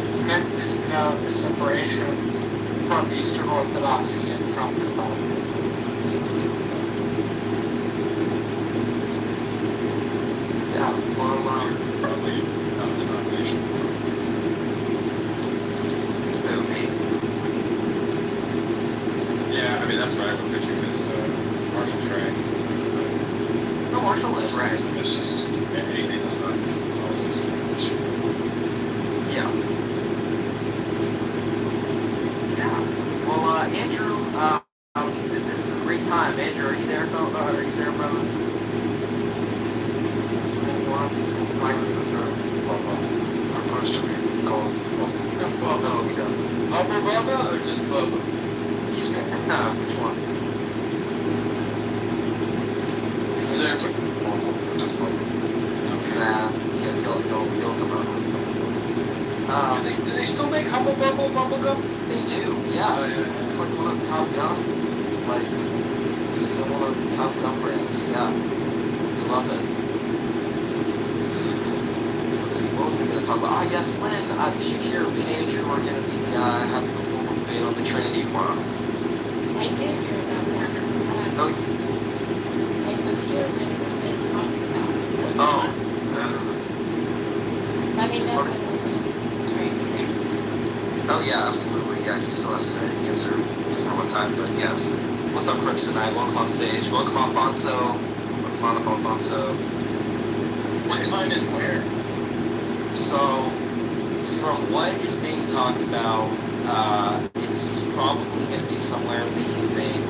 It's meant to know the separation from Eastern Orthodoxy and from Catholicism. Yeah, well, probably not a denomination. Yeah, I mean that's what I would picture because Marshall Trey. No, Marshall is right. It's just anything that's not Catholicism. Yeah. Yeah. Well, Andrew, this is a great time. Andrew, are you there, brother? Our first to be called Bubba, yes. Bubba or just Bubba? Which one? Nah, he'll come out. Do they still make Hubba Bubba bubblegum? They do, yeah. It's like one of the top gum, it's one of the top gum brands, yeah. I love it. Let's see, what was I going to talk about? Yes, Lynn, did you hear me and Andrew are going to be having a formal debate on the Trinity tomorrow? I did hear about that. Oh, I was here when it was being talked about. oh. Let me know when we're going to try and be there. Oh yeah, absolutely. Yeah, he still has to answer for what time, but yes. What's up, Crips tonight? Welcome on stage. Welcome, Alfonso. What's on up, Alfonso? what time and where? So, from what is being talked about, it's probably going to be somewhere in the evening,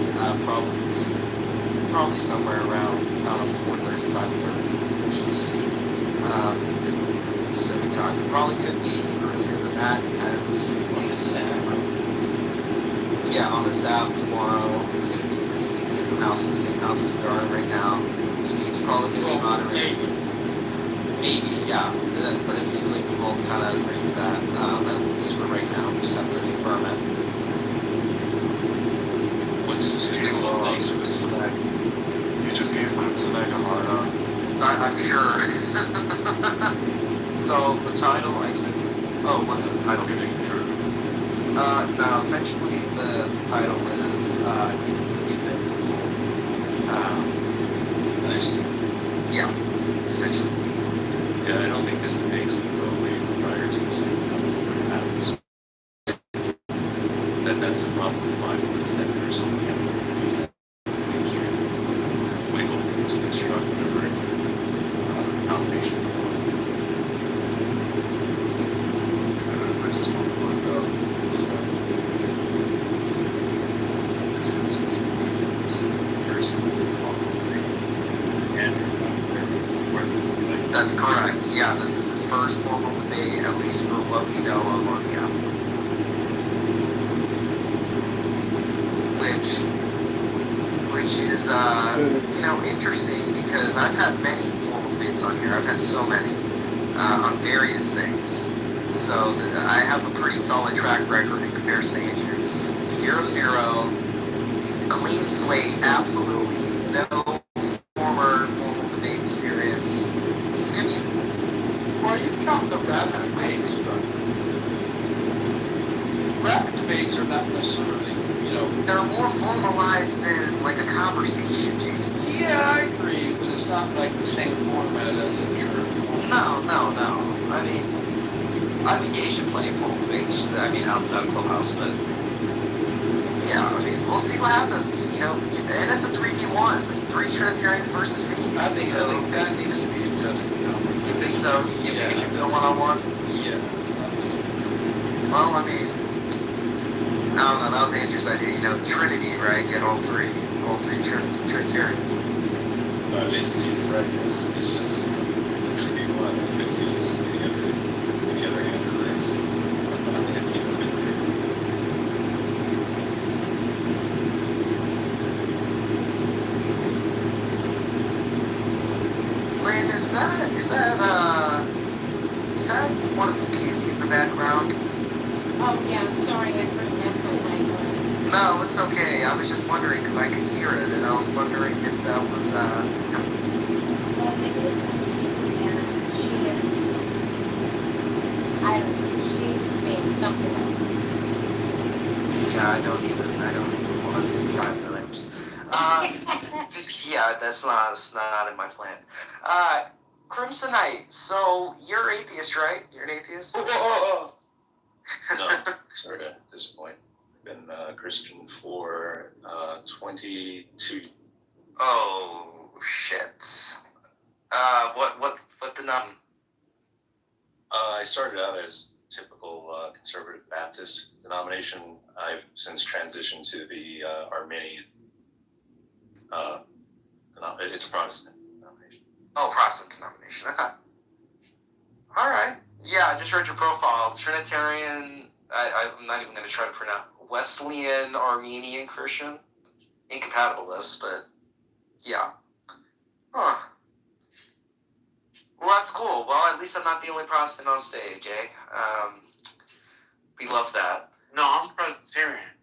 probably somewhere around 4:30, 5:30 PST. Pacific time. Probably could be earlier than that, depends. On the Saturday. Yeah, on the Zap tomorrow. It's going to be the same house as we are in right now. Steve's probably going to be moderating. Maybe, yeah. But it seems like we both kind of agree to that, at least for right now. We just have to confirm it. What's the title? Thanks for that. You just gave Crimson a hard on. I'm sure. So the title, I think. Oh, what's the title? Getting true. No, essentially the title is Nice. Yeah, essentially. Yeah, I don't think this debate's going to go away prior to the second happens. That's the problem with the Bible is that there's so many ambiguities that things you can wiggle to construct whatever combination you want. I just want to point out this is the first Andrew. That's correct. Yeah, this is his first formal debate, at least for what we know of on the app. Which is interesting because I've had many formal debates on here. I've had so many on various things. So I have a pretty solid track record in comparison to Andrew's. 0-0, clean slate, absolutely no formal debate experience. Well, you count the rabbit waves, but rap debates are not necessarily, They're more formalized than like a conversation, Jason. Yeah, I agree, but it's not like the same format as a church. No. I mean, I've engaged in plenty of formal debates, outside of Clubhouse, but yeah, we'll see what happens, and it's a 3v1, like 3 Trinitarians versus me. I think that needs to be adjusted. You think so? You think we can do a one-on-one? Yeah. Well, I don't know, that was Andrew's idea, Trinity, right? Get all three Trinitarians. JCC's right. It's just 3v1. It's basically just any other Andrew race. Lynn, is that wonderful kitty in the background? Oh, yeah, sorry, I couldn't have my No, it's okay. I was just wondering because I could hear it, and I was wondering if that was Well, it isn't really, and she is, I don't know, she's being something else. Yeah, I don't even want 5 milligrams. Yeah, that's not in my plan. Crimsonite, so you're atheist, right? You're an atheist? No, sorry to disappoint. I've been a Christian for 22. Oh shit. What the num? I started out as typical conservative Baptist denomination. I've since transitioned to the Arminian. It's a Protestant denomination. Oh, Protestant denomination. Okay. All right. Yeah, I just read your profile. Trinitarian. I'm not even going to try to pronounce. Wesleyan Armenian Christian. Incompatibilist, but yeah. Huh. Well, that's cool. Well, at least I'm not the only Protestant on stage, eh? We love that. No, I'm Presbyterian.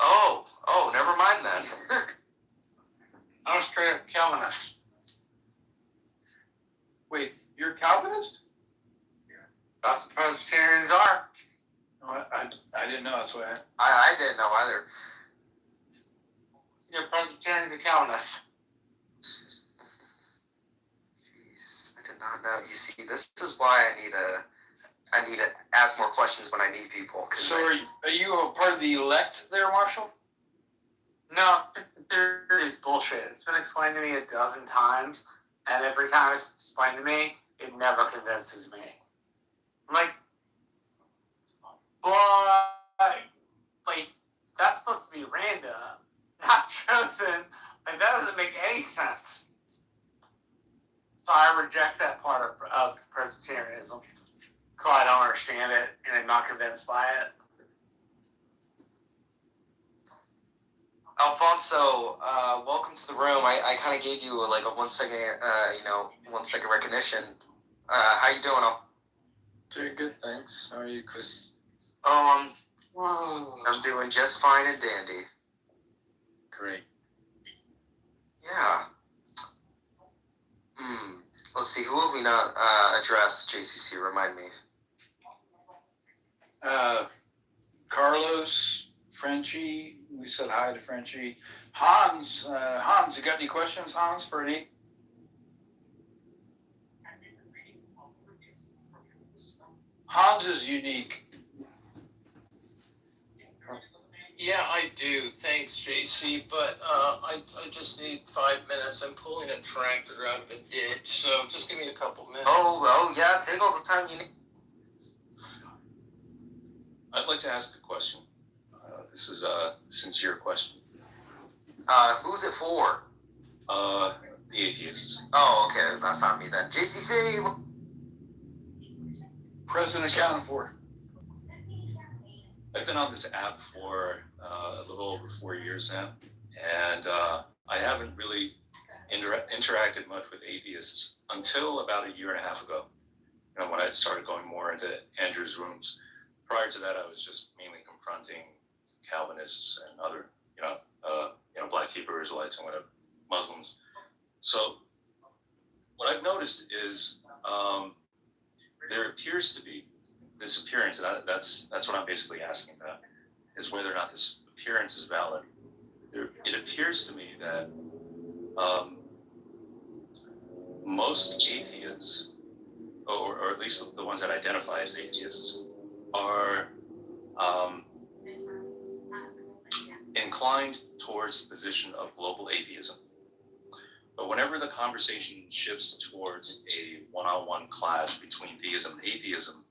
Oh, never mind then. I'm straight up Calvinist. Wait, you're a Calvinist? That's what Presbyterians are. No, I didn't know. That's why I didn't know either. You're Presbyterian to Calvinist. Jeez, I did not know. You see, this is why I need to ask more questions when I meet people. So are you a part of the elect there, Marshall? No, theory is bullshit. It's been explained to me a dozen times, and every time it's explained to me, it never convinces me. I'm like, but, like, that's supposed to be random, not chosen. Like, that doesn't make any sense. So I reject that part of Presbyterianism. So I don't understand it, and I'm not convinced by it. Alfonso, welcome to the room. I kind of gave you like a 1 second, 1 second recognition. How you doing? Doing good, thanks. How are you, Chris? I'm doing just fine and dandy. Great. Yeah. Let's see. Who have we not addressed? JCC, remind me. Carlos, Frenchie. We said hi to Frenchie. Hans, you got any questions, Hans, for Eddie? Hans is unique. Yeah, I do. Thanks, JC. But I just need 5 minutes. I'm pulling a tractor out of a ditch, so just give me a couple minutes. Oh, yeah. Take all the time you need. I'd like to ask a question. This is a sincere question. Who's it for? The atheists. Oh, okay. That's not me then. JCC. President accounted for. I've been on this app for a little over 4 years now, and I haven't really interacted much with atheists until about 1.5 years ago, when I started going more into Andrew's rooms. Prior to that, I was just mainly confronting Calvinists and other, Black Hebrew Israelites and whatever, Muslims. So what I've noticed is there appears to be this appearance, and that's what I'm basically asking about, is whether or not this appearance is valid. It appears to me that most atheists, or at least the ones that identify as atheists, are inclined towards the position of global atheism. But whenever the conversation shifts towards a one-on-one clash between theism and atheism,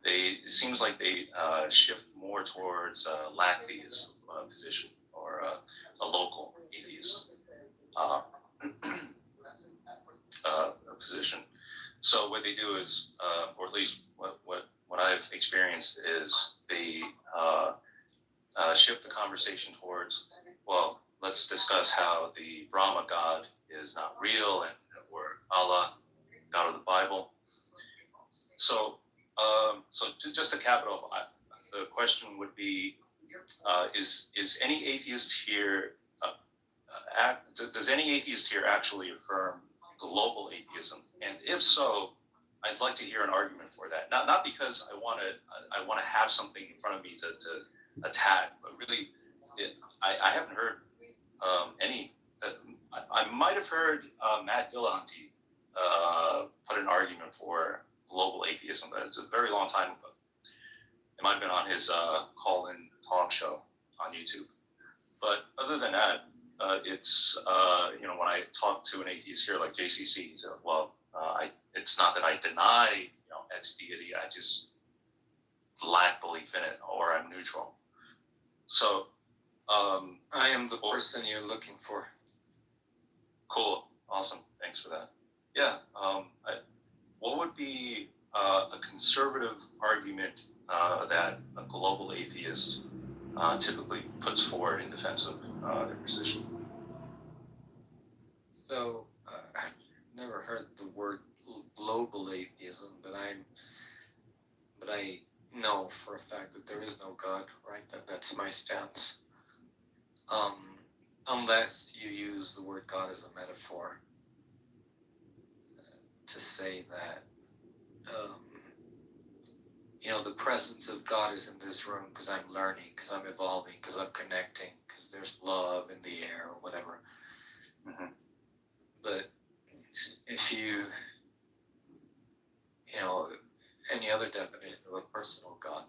it seems like they shift more towards a lack-theist position, or a local atheist position. So what they do is, or at least what I've experienced is, they shift the conversation towards, well, let's discuss how the Brahma God is not real, and or Allah, God of the Bible. So, just to cap it off, the question would be, is any atheist here, does any atheist here actually affirm global atheism? And if so, I'd like to hear an argument for that. Not because I want to have something in front of me to attack, but really, I haven't heard any. I might have heard Matt Dillahunty put an argument for global atheism, but it's a very long time ago. It might have been on his call-in talk show on YouTube. But other than that, it's when I talk to an atheist here like JCC, he said, well, it's not that I deny X deity, I just lack belief in it, or I'm neutral. So I am the person you're looking for. Cool, awesome, thanks for that. Yeah, what would be a conservative argument that a global atheist typically puts forward in defense of their position? So, I've never heard the word global atheism, but I know for a fact that there is no God, right? That's my stance. Unless you use the word God as a metaphor to say that, the presence of God is in this room because I'm learning, because I'm evolving, because I'm connecting, because there's love in the air or whatever. Mm-hmm. But if any other definition of a personal God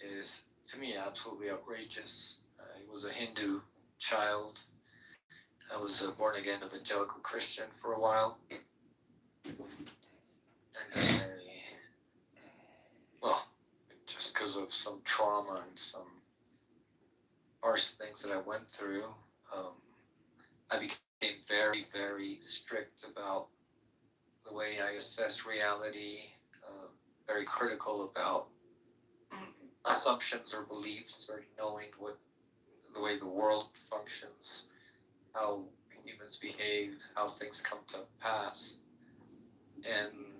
is, to me, absolutely outrageous. I was a Hindu child. I was a born-again evangelical Christian for a while. And then just because of some trauma and some harsh things that I went through, I became very, very strict about the way I assess reality, very critical about assumptions or beliefs, or knowing the way the world functions, how humans behave, how things come to pass. And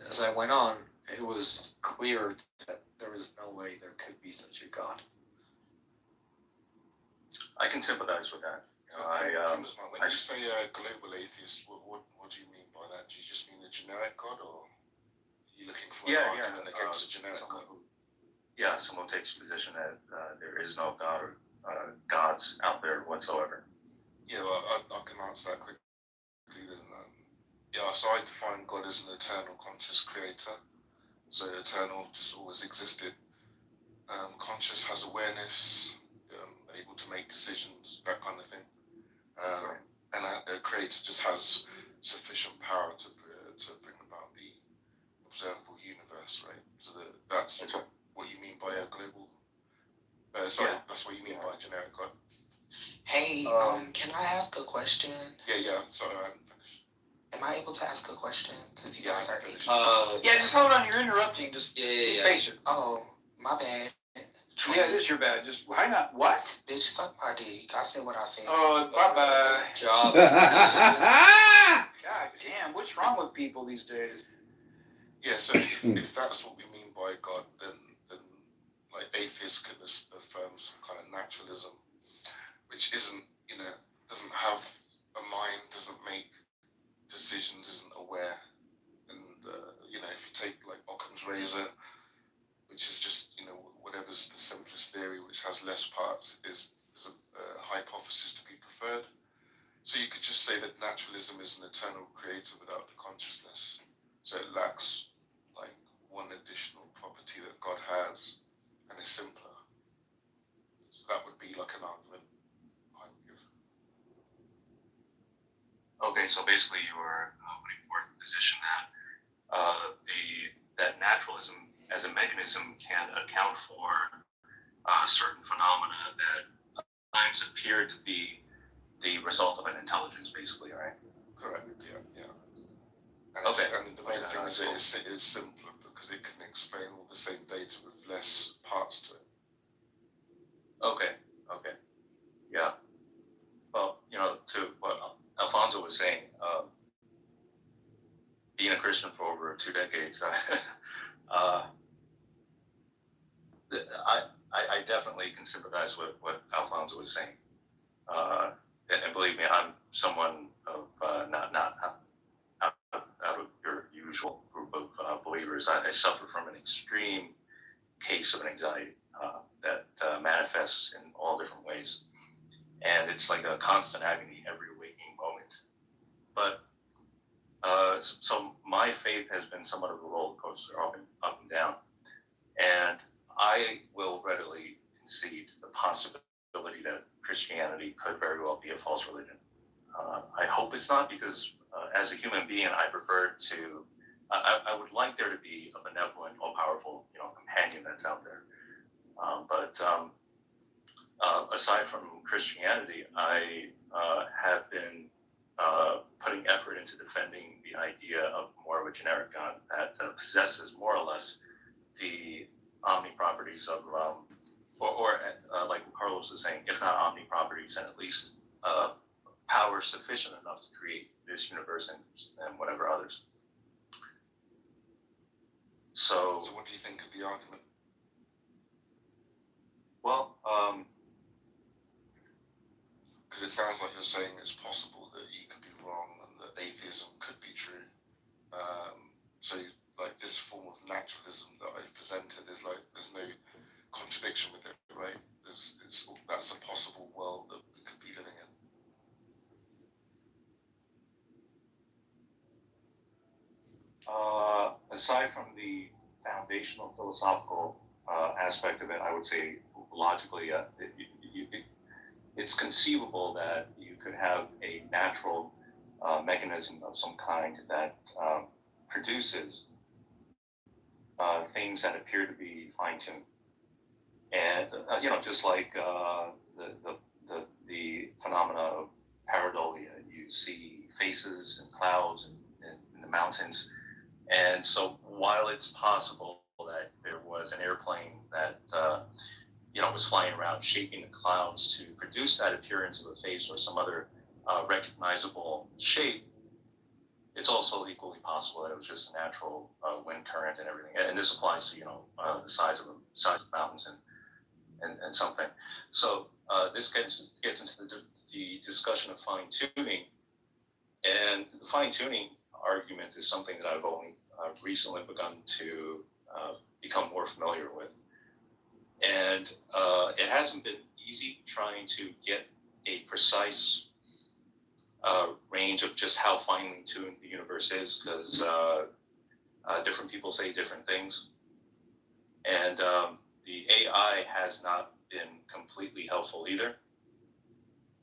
as I went on, it was clear that there was no way there could be such a God. I can sympathize with that. When you say global atheist, what do you mean by that? Do you just mean the generic God, or are you looking for an argument against the generic God? Yeah, someone takes a position that there is no God or gods out there whatsoever. Yeah, well, I can answer that quickly then. So I define God as an eternal conscious creator. So eternal, just always existed. Conscious, has awareness, able to make decisions, that kind of thing. And a creator just has sufficient power to bring about the observable universe, right? So that's what you mean by a global. That's what you mean by a generic God. Hey, can I ask a question? Yeah. Sorry, I haven't finished. Am I able to ask a question? Because you guys are atheists. Just hold on. You're interrupting. Just face it. Oh, my bad. Yeah, it is your bad. Just hang on. What? Bitch, suck my dick. I said what I said. Oh, bye-bye. Job. God damn, what's wrong with people these days? Yeah, so if that's what we mean by God, then like atheists could affirm some kind of naturalism, which isn't, doesn't have a mind, doesn't make decisions, isn't aware. And, if you take like Occam's razor, which is just, you know, whatever's the simplest theory, which has less parts, is a hypothesis to be preferred. So you could just say that naturalism is an eternal creator without the consciousness. So it lacks like one additional property that God has and is simpler. So that would be like an argument I would give. Okay, so basically you are putting forth the position that that naturalism as a mechanism can account for certain phenomena that at times appear to be the result of an intelligence, basically, right? Correct. Yeah. And Okay. And the main thing is it is simpler because it can explain all the same data with less parts to it. Okay. Yeah. Well, you know, to what Alfonso was saying, being a Christian for over 2 decades, I definitely can sympathize with what Alfonso was saying. And believe me, I'm someone of not out of your usual group of believers. I suffer from an extreme case of anxiety that manifests in all different ways. And it's like a constant agony every waking moment. But so my faith has been somewhat of a roller coaster, up and down. And I will readily concede the possibility that Christianity could very well be a false religion. I hope it's not, because as a human being, I prefer to. I would like there to be a benevolent, all-powerful, companion that's out there. But aside from Christianity, I have been putting effort into defending the idea of more of a generic God that possesses more or less the omni properties of, or like Carlos was saying, if not omni properties, then at least power sufficient enough to create this universe and whatever others. So what do you think of the argument? Well, because it sounds like you're saying it's possible that you could be wrong and that atheism could be true. So like this form of naturalism that I've presented is like there's no contradiction with it, right? That's a possible world that we could be living in. Aside from the foundational philosophical aspect of it, I would say logically, it's conceivable that you could have a natural mechanism of some kind that produces things that appear to be fine-tuned, and just like the phenomena of pareidolia, you see faces and clouds in the mountains. And so while it's possible that there was an airplane that was flying around shaping the clouds to produce that appearance of a face or some other recognizable shape, it's also equally possible that it was just a natural wind current and everything. And this applies to the size of mountains and something. So this gets into the discussion of fine tuning, and the fine tuning argument is something that I've only recently begun to become more familiar with. And it hasn't been easy trying to get a precise range of just how finely tuned the universe is, because different people say different things. And the AI has not been completely helpful either.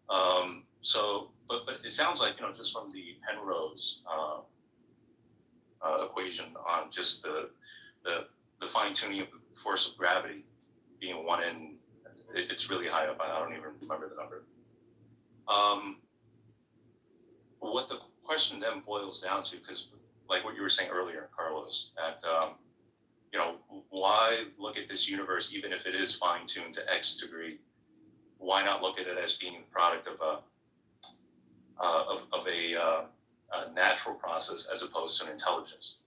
But it sounds like, just from the Penrose equation on just the fine tuning of the force of gravity being one in, it's really high up. I don't even remember the number. What the question then boils down to, because like what you were saying earlier, Carlos, that why look at this universe, even if it is fine tuned to X degree? Why not look at it as being the product of a natural process as opposed to an intelligence?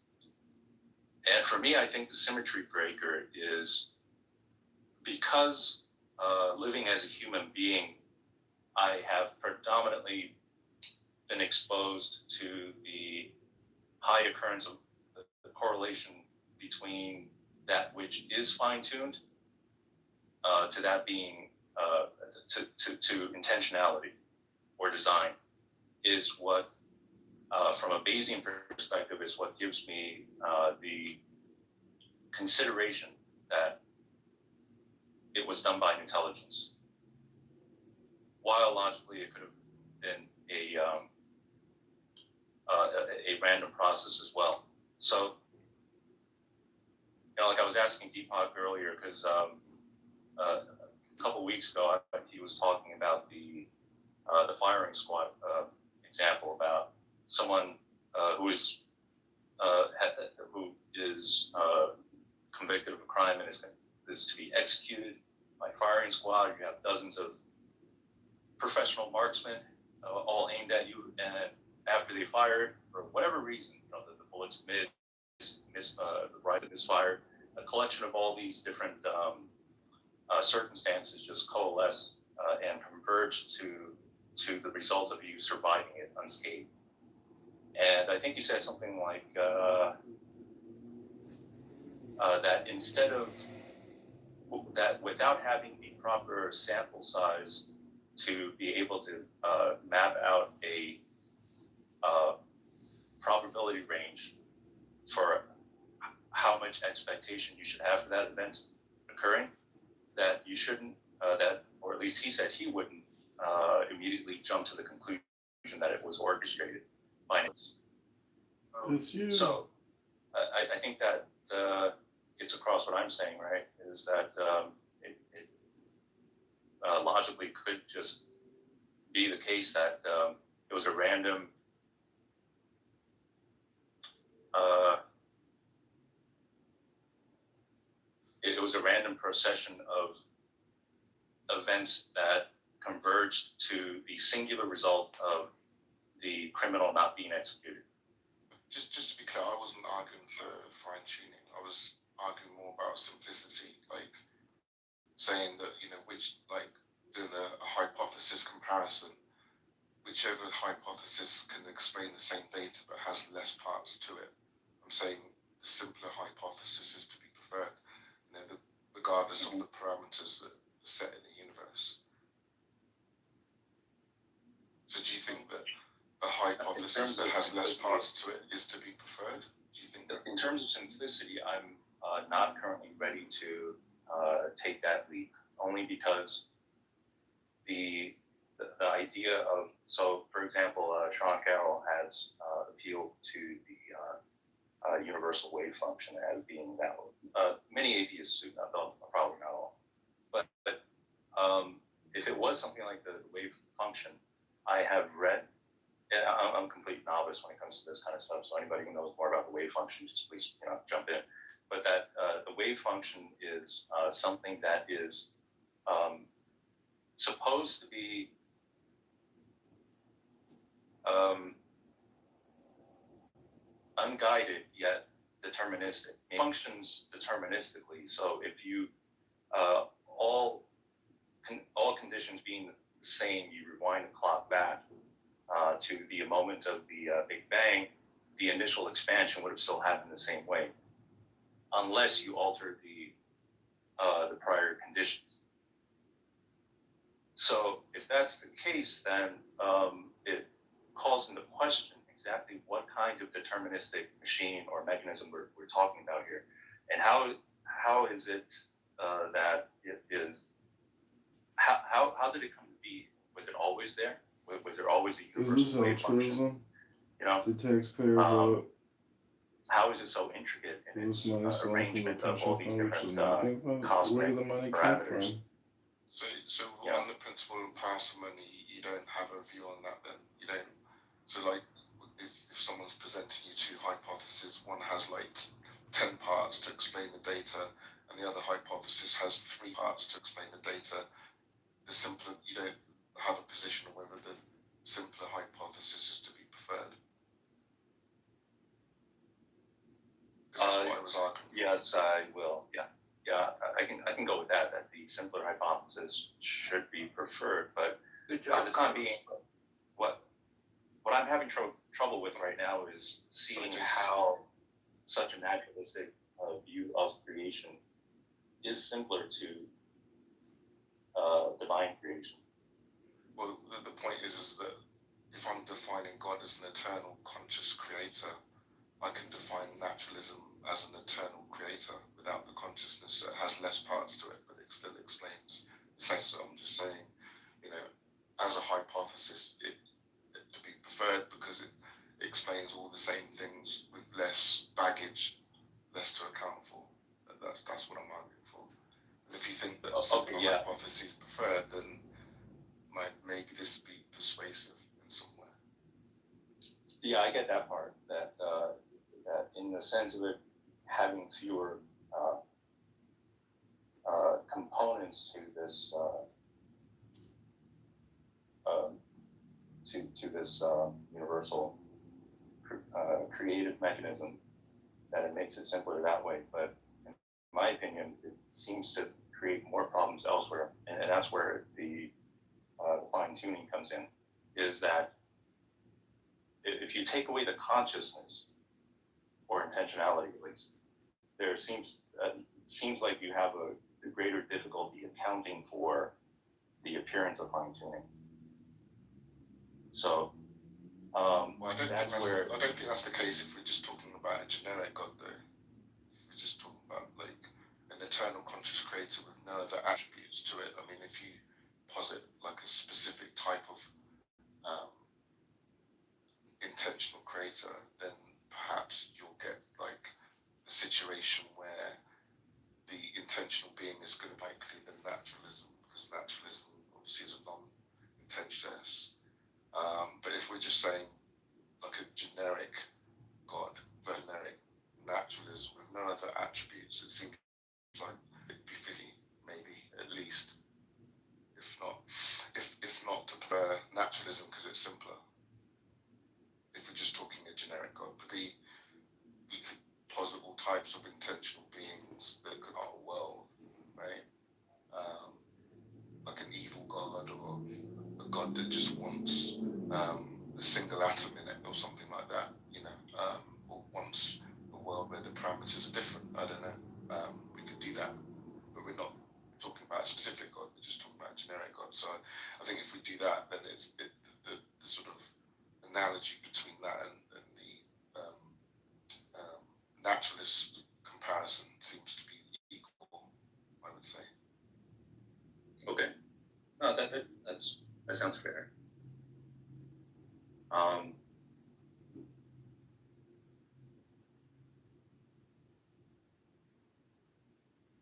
And for me, I think the symmetry breaker is because living as a human being, I have predominantly been exposed to the high occurrence of the correlation between that which is fine-tuned to that being to intentionality or design is what, from a Bayesian perspective, is what gives me the consideration that it was done by an intelligence. While logically it could have been a random process as well. So, like I was asking Deepak earlier, because a couple weeks ago he was talking about the firing squad example about someone who is convicted of a crime and is to be executed by firing squad. You have dozens of professional marksmen all aimed at you, and after they fired, for whatever reason, the bullets the rifle misfired. A collection of all these different circumstances just coalesce and converge to the result of you surviving it unscathed. And I think you said something like that instead of that, without having the proper sample size to be able to map out a probability range for how much expectation you should have for that event occurring, that you shouldn't, or at least he said he wouldn't immediately jump to the conclusion that it was orchestrated by us. So I think that gets across what I'm saying, right? Is that it logically could just be the case that it was a random procession of events that converged to the singular result of the criminal not being executed. Just to be clear, I wasn't arguing for fine tuning. I was arguing more about simplicity, like saying that, doing a hypothesis comparison, whichever hypothesis can explain the same data but has less parts to it. I'm saying the simpler hypothesis is to be preferred, regardless of the parameters that are set in the universe. So do you think that a hypothesis that has less parts to it is to be preferred? Do you think that? In terms of simplicity, I'm not currently ready to take that leap, only because the idea of, so for example, Sean Carroll has appealed to the universal wave function as being valid. Many atheists do not, though, probably not all. But if it was something like the wave function, I have read, and I'm a complete novice when it comes to this kind of stuff, so anybody who knows more about the wave function, just please jump in. But that the wave function is something that is supposed to be unguided yet deterministic. It functions deterministically. So if you all conditions being the same, you rewind the clock back to the moment of the Big Bang, the initial expansion would have still happened the same way, unless you alter the prior conditions. So if that's the case, then it calls into question exactly what kind of deterministic machine or mechanism we're talking about here, and how is it that it is? How did it come to be? Was it always there? Was there always a universal wave function? The taxpayer vote. How is it so intricate in its arrangement of all these different cosmic parameters? So on the principle of parsimony, you don't have a view on that then? You don't. So if someone's presenting you two hypotheses, one has 10 parts to explain the data, and the other hypothesis has 3 parts to explain the data, you don't have a position on whether the simpler hypothesis is to be preferred. That's what I was arguing. Yes, I will. Yeah, I can go with that. That the simpler hypothesis should be preferred, but good job. For the time being, what I'm having trouble with right now is seeing how such a naturalistic view of creation is simpler to divine creation. Well, the point is that if I'm defining God as an eternal conscious creator, I can define naturalism as an eternal creator without the consciousness. That has less parts to it, but it still explains. So I'm just saying, as a hypothesis, it to be preferred because it explains all the same things with less baggage, less to account for. That's what I'm arguing for. And if you think that hypothesis is preferred, then maybe this be persuasive in some way. Yeah, I get that part. That in the sense of it having fewer components to this to this universal creative mechanism, that it makes it simpler that way. But in my opinion, it seems to create more problems elsewhere, and that's where the fine tuning comes in. Is that if you take away the consciousness or intentionality, at least, there seems like you have a greater difficulty accounting for the appearance of fine tuning. So I don't think that's the case if we're just talking about a generic God, though. If we're just talking about like an eternal conscious creator with no other attributes to it. I mean, if you posit like a specific type of intentional creator, then perhaps you'll get like a situation where the intentional being is going to be likely than naturalism, because naturalism obviously is a non-intentionalist. But if we're just saying like a generic God, generic naturalism with no other attributes, it seems like it'd be fitting, maybe at least, if not to prefer naturalism because it's simpler. If we're just talking a generic God, we could posit all types of intentional beings that could our world, right? Like an evil God or a God that just wants a single atom in it or something like that, or wants a world where the parameters are different. I don't know. We could do that, but we're not talking about a specific God. We're just talking about a generic God. So I think if we do that, then the sort of analogy between that and the naturalist comparison seems to be equal, I would say. Okay. No, that sounds fair.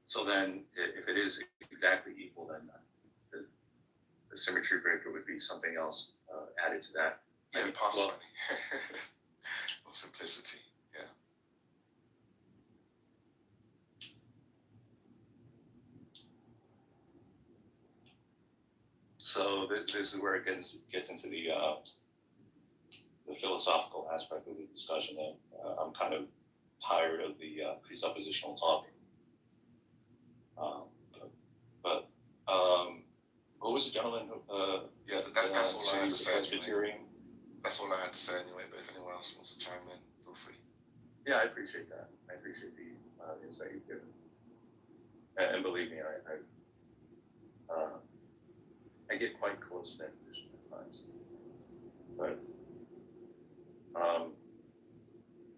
So then, if it is exactly equal, then the symmetry breaker would be something else added to that. Yeah, possibly. Or simplicity, yeah. So this is where it gets into the philosophical aspect of the discussion. That I'm kind of tired of the presuppositional talk. But what was the gentleman who? That's all I had to say. Presbyterian. That's all I had to say anyway. But if anyone else wants to chime in, feel free. Yeah, I appreciate that. I appreciate the insight you've given. And believe me, I get quite close to that position at times. But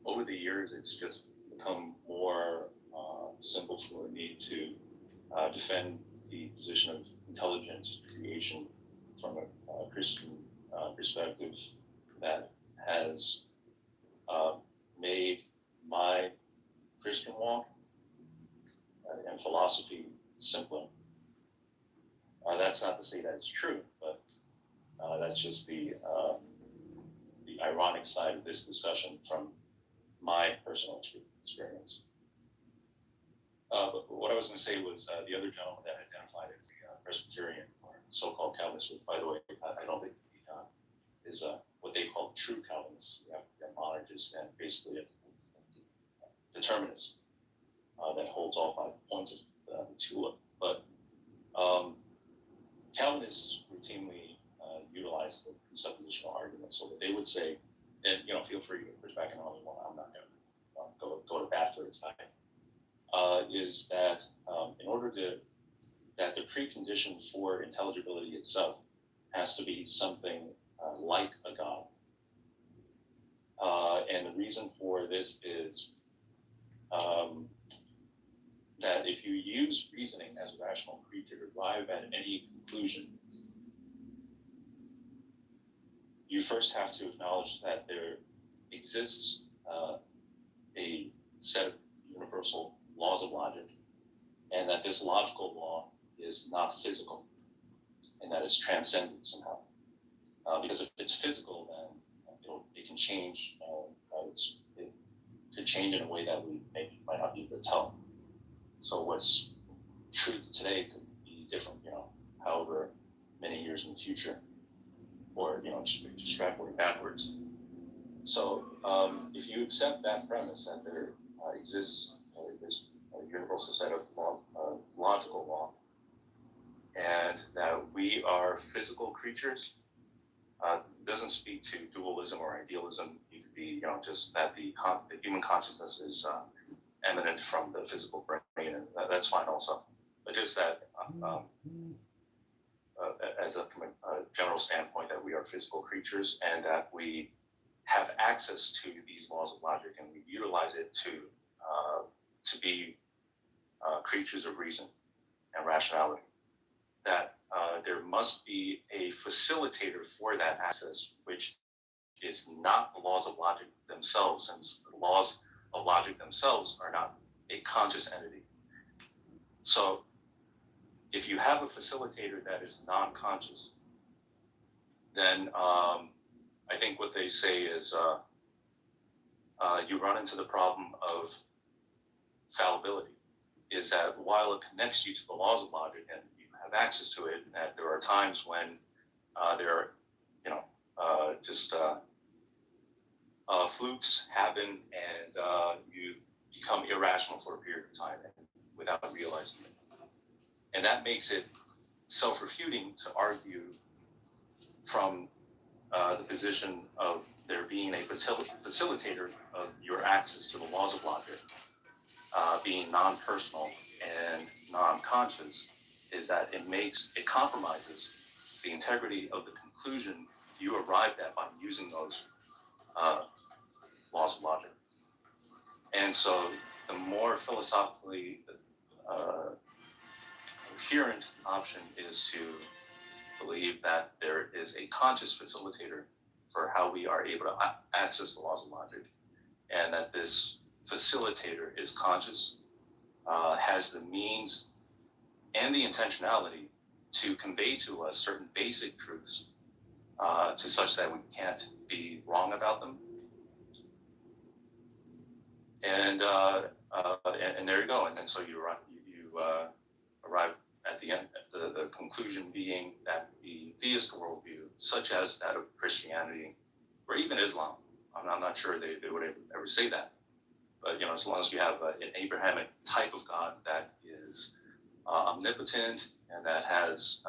over the years, it's just become more simple for me to defend the position of intelligent creation from a Christian perspective that has made my Christian walk and philosophy simpler. That's not to say that it's true, but that's just the ironic side of this discussion from my personal experience. But what I was going to say was the other gentleman that identified as the Presbyterian or so-called Calvinist, which, by the way, I don't think is what they call true Calvinists. You have monergists and basically a determinist that holds all 5 points of the tulip. But Calvinists routinely utilize the presuppositional argument, so that they would say, and feel free to push back on all you want. I'm not going to go to bat for a time, is that in order that the precondition for intelligibility itself has to be something like a God. And the reason for this is that if you use reasoning as a rational creature to arrive at any conclusion, you first have to acknowledge that there exists a set of universal laws of logic, and that this logical law is not physical, and that it's transcendent somehow. Because if it's physical, then it can change. It could change in a way that we might not be able to tell. So what's truth today could be different, however many years in the future, or extrapolate backwards. So if you accept that premise that there exists this universal set of logical law, and that we are physical creatures, doesn't speak to dualism or idealism. It could be, just that the human consciousness is eminent from the physical brain, and that's fine also. But just that, from a general standpoint, that we are physical creatures and that we have access to these laws of logic, and we utilize it to be creatures of reason and rationality. That there must be a facilitator for that access, which is not the laws of logic themselves, since the laws of logic themselves are not a conscious entity. So if you have a facilitator that is non-conscious, then I think what they say is you run into the problem of fallibility, is that while it connects you to the laws of logic and you have access to it, that there are times when there are, flukes happen, and you become irrational for a period of time without realizing it. And that makes it self-refuting to argue from the position of there being a facilitator of your access to the laws of logic, being non-personal and non-conscious, is that it compromises the integrity of the conclusion you arrived at by using those laws of logic. And so the more philosophically coherent option is to believe that there is a conscious facilitator for how we are able to access the laws of logic, and that this facilitator is conscious, has the means and the intentionality to convey to us certain basic truths, to such that we can't be wrong about them. And there you go. And then so you arrive at the end, the conclusion being that the theist worldview, such as that of Christianity, or even Islam, I'm not sure they would ever say that, but as long as you have an Abrahamic type of God that is omnipotent and that has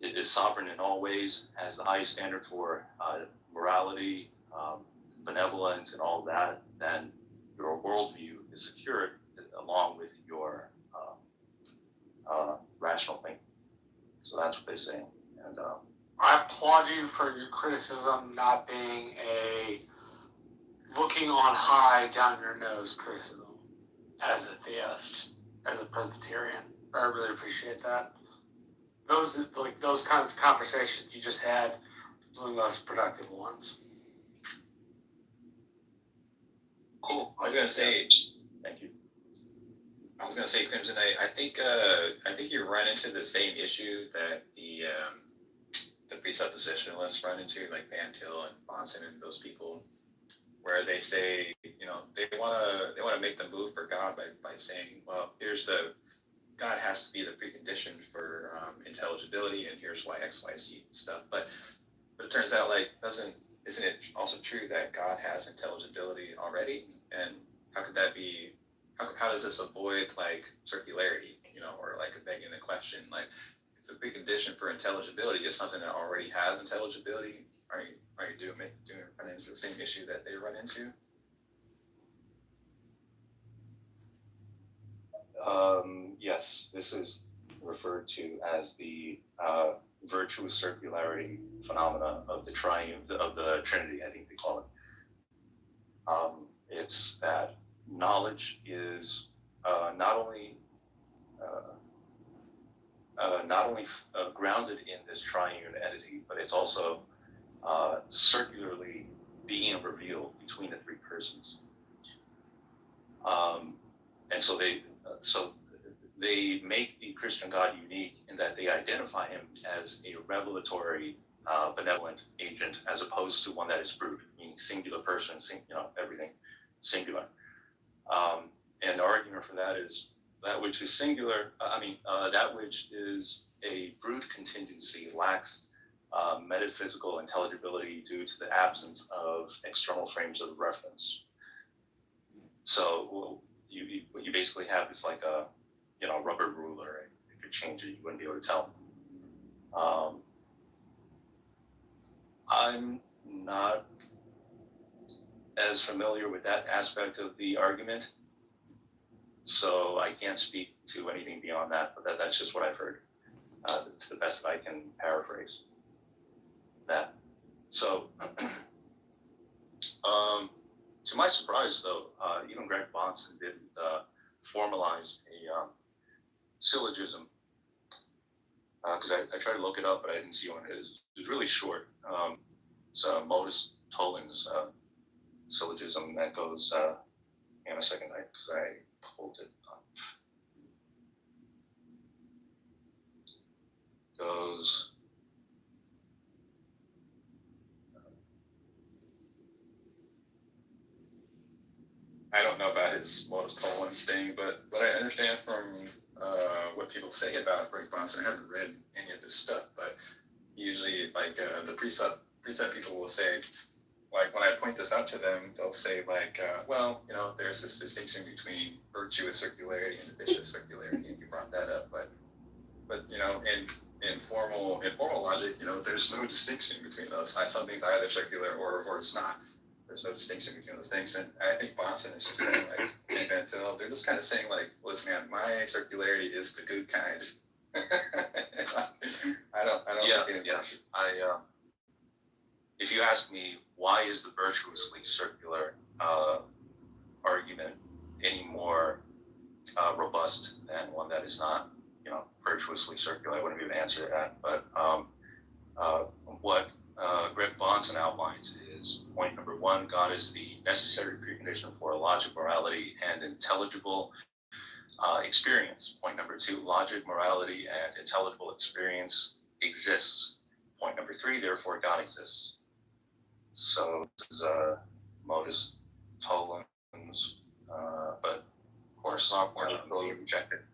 it is sovereign in all ways, has the highest standard for morality, benevolence, and all that, then your worldview is secured along with your rational thinking. So that's what they say. And I applaud you for your criticism not being a looking on high down your nose criticism as a theist, as a Presbyterian. I really appreciate that. Those kinds of conversations you just had were the most productive ones. Cool. I was gonna say, thank you. I was gonna say, Crimson. I think you run into the same issue that the presuppositionalists run into, like Van Til and Bonson and those people, where they say, they wanna make the move for God by saying, well, God has to be the precondition for intelligibility, and here's why X, Y, Z stuff. But it turns out, isn't it also true that God has intelligibility already? And how could that be? How does this avoid circularity, or begging the question, if the precondition for intelligibility is something that already has intelligibility, are you run into the same issue that they run into? yes, this is referred to as the virtuous circularity phenomena of the triune of the Trinity. I think they call it. It's that knowledge is not only grounded in this triune entity, but it's also circularly being revealed between the three persons. And so they make the Christian God unique in that they identify him as a revelatory, benevolent agent, as opposed to one that is brute, meaning singular person, everything singular. And the argument for that is that which is singular, that which is a brute contingency lacks metaphysical intelligibility due to the absence of external frames of reference. So what you basically have is like a rubber ruler. If you change it, you wouldn't be able to tell. I'm not as familiar with that aspect of the argument, so I can't speak to anything beyond that, but that's just what I've heard, to the best that I can paraphrase that. So, to my surprise, though, even Greg Bonson didn't formalize a syllogism, because I tried to look it up, but I didn't see one. It was really short. So Modus Tolling's syllogism that goes, hang on a second, because I pulled it up. Goes, I don't know about his Modus Tollens thing, but what I understand from what people say about Greg Bonson, I haven't read any of this stuff, but usually like the precept people will say, like when I point this out to them, they'll say like, well, there's this distinction between virtuous circularity and vicious circularity, and you brought that up, but in formal logic, there's no distinction between those. Something's either circular or it's not. There's no distinction between those things, and I think Bonson is just saying like, they're just kind of saying like, listen, man, my circularity is the good kind. I don't. Yeah. If you ask me, why is the virtuously circular argument any more robust than one that is not, virtuously circular, I wouldn't be able to answer that. But what Greg Bonson outlines is point number one: God is the necessary precondition for logic, morality, and intelligible experience. Point number two: logic, morality, and intelligible experience exists. Point number three: therefore God exists. So this is Modus Tollens, but of course we reject it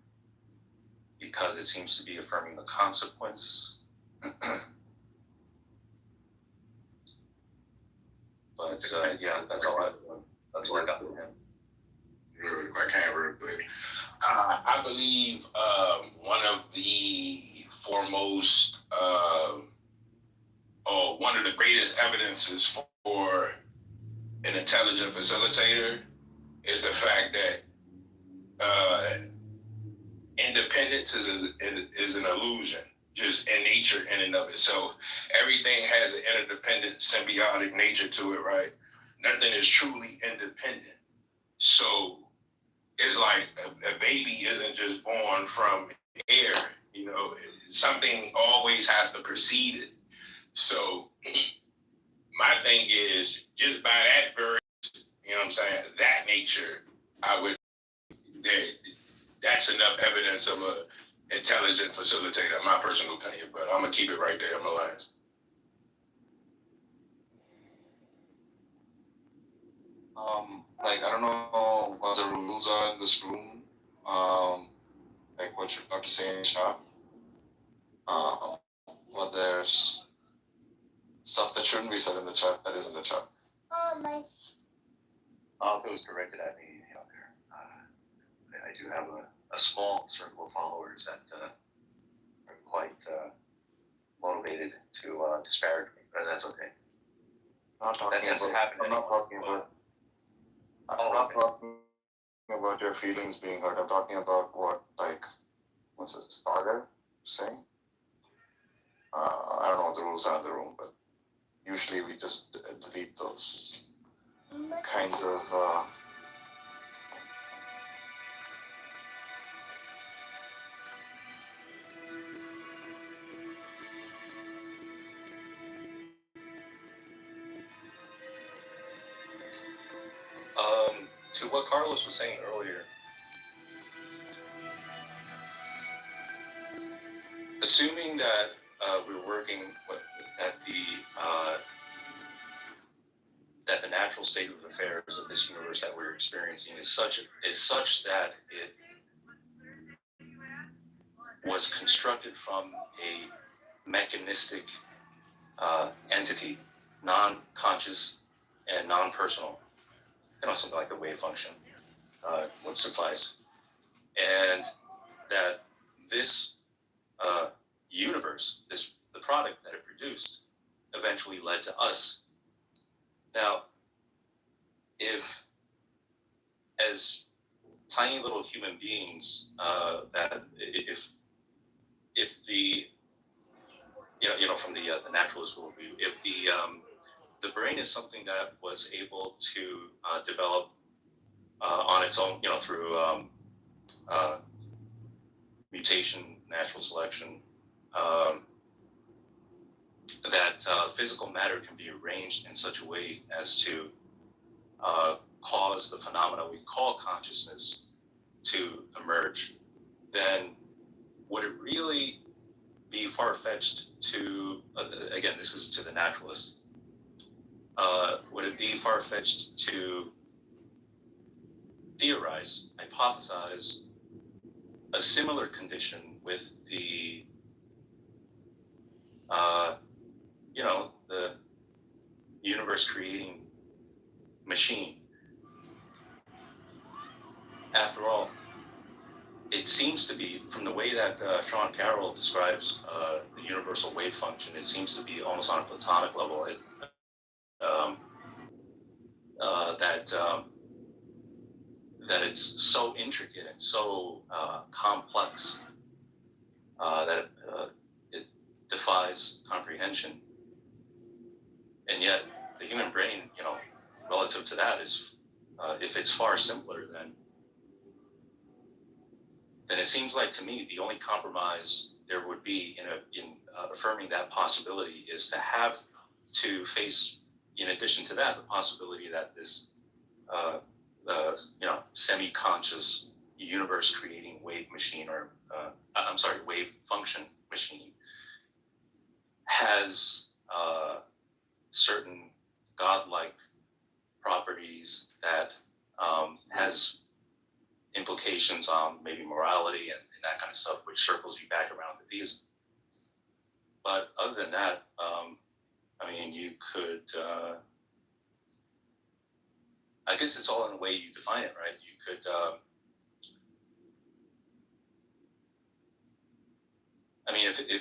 because it seems to be affirming the consequence. But that's all I got from him. I believe one of the foremost, or one of the greatest evidences for an intelligent facilitator is the fact that independence is an illusion, just in nature in and of itself. Everything has an interdependent, symbiotic nature to it, right? Nothing is truly independent. So it's like a baby isn't just born from air, something always has to precede it. So my thing is, just by that very, that nature, that's enough evidence of an intelligent facilitator, my personal opinion, but I'm going to keep it right there. I'm going to last. I don't know what the rules are in this room, like what you're about to say in the chat. But there's stuff that shouldn't be said in the chat that is in the chat. It was directed at me out there. I do have a small circle of followers that are quite motivated to disparage me, but that's okay. I'm not talking about your feelings being hurt. I'm talking about what, what's it, starter saying? I don't know what the rules are in the room, but usually we just delete those kinds of to what Carlos was saying earlier, assuming that we're working at that the natural state of affairs of this universe that we're experiencing is such that it was constructed from a mechanistic entity, non-conscious and non-personal, something like the wave function would suffice, and that this universe, the product that it produced, eventually led to us. Now, if as tiny little human beings, that if the from the naturalist worldview, if the brain is something that was able to develop on its own, through mutation, natural selection, that physical matter can be arranged in such a way as to cause the phenomena we call consciousness to emerge, then would it really be far-fetched to, again, this is to the naturalist, would it be far-fetched to theorize, hypothesize a similar condition with the the universe creating machine? After all, it seems to be, from the way that Sean Carroll describes the universal wave function, it seems to be almost on a platonic level. That it's so intricate and so complex that it defies comprehension. And yet, the human brain, relative to that, is if it's far simpler, then it seems like to me the only compromise there would be in affirming that possibility is to have to face, in addition to that, the possibility that this semi-conscious universe-creating wave machine, or wave function machine, has certain godlike properties that has implications on maybe morality and that kind of stuff, which circles you back around to theism. But other than that, you could, I guess it's all in the way you define it, right? You could,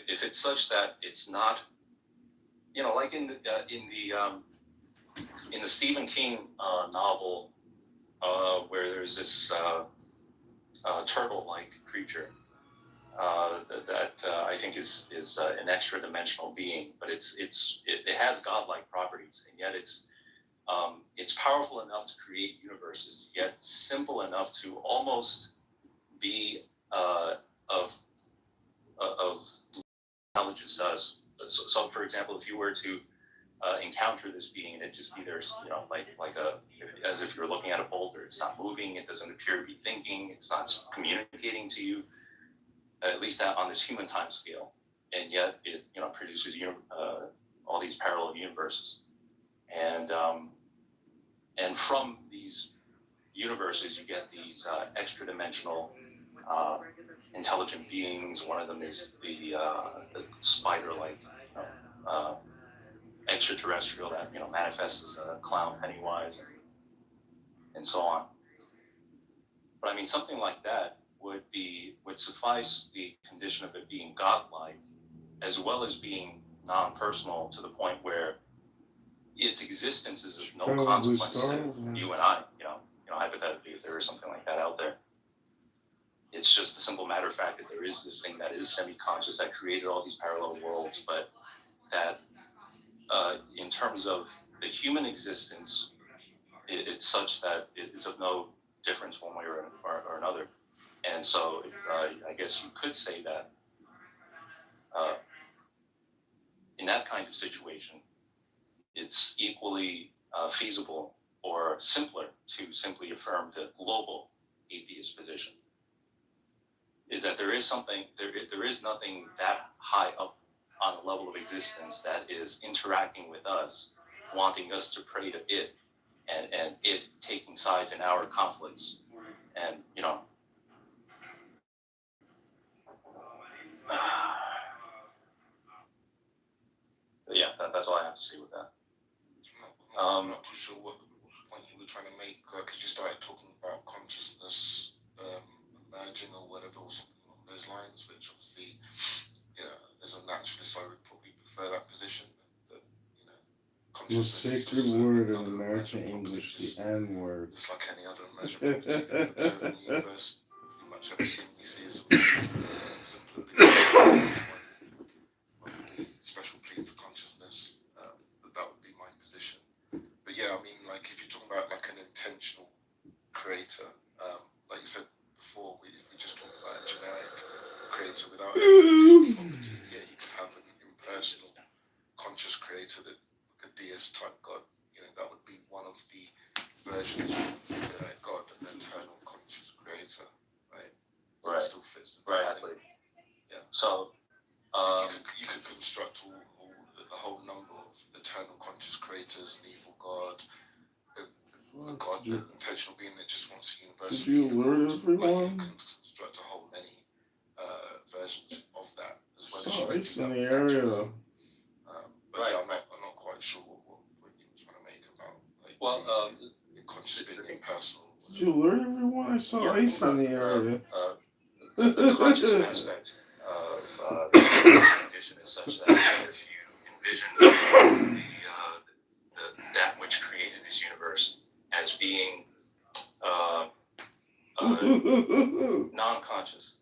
if it's such that it's not, like in the Stephen King novel, where there's this turtle-like creature that I think is an extra-dimensional being, but it has godlike properties, and yet it's powerful enough to create universes, yet simple enough to almost be of intelligence does. So, for example, if you were to encounter this being, and it just be there, as if you're looking at a boulder. It's not moving. It doesn't appear to be thinking. It's not communicating to you, at least on this human time scale. And yet it, produces all these parallel universes. And from these universes, you get these extra-dimensional intelligent beings. One of them is the spider-like extraterrestrial that manifests as a clown Pennywise and so on. But something like that would suffice the condition of it being godlike, as well as being non-personal, to the point where its existence is of no consequence to you and I. Hypothetically, if there is something like that out there. it's just the simple matter of fact that there is this thing that is semi-conscious that created all these parallel worlds, but that in terms of the human existence, it's such that it's of no difference one way or another. And so I guess you could say that in that kind of situation, it's equally feasible or simpler to simply affirm the global atheist position. Is that there is something, there is nothing that high up on a level of existence that is interacting with us, wanting us to pray to it, and it taking sides in our conflicts. And, you know, yeah, that's all I have to say with that. I'm not too sure what point you were trying to make, because you started talking about consciousness emerging or whatever, or something along those lines, which obviously, as a naturalist, I would probably prefer that position. That, The sacred word in American English, the N word. It's like any other measurement in the universe. Pretty much everything we see is a measurement, special plea for consciousness. That would be my position. But yeah, I mean, like if you're talking about like an intentional creator, like you said before, if we just talk about a generic creator without any properties, yeah, you could have an impersonal, conscious creator, that like a deist type god. That would be one of the versions of God, an eternal conscious creator, right? Right. Still fits the Exactly. Yeah. So you could construct a whole number of eternal conscious creators, an evil God, a God, an intentional being that just wants a universe. Did you alert everyone? You can construct a whole many versions of that as well. So it's in the area. But yeah, I'm not quite sure what you were trying to make about conscious being impersonal. Did you alert everyone? I saw ice in the area. The conscious aspect of the condition is such that if you envision that which created this universe as being non-conscious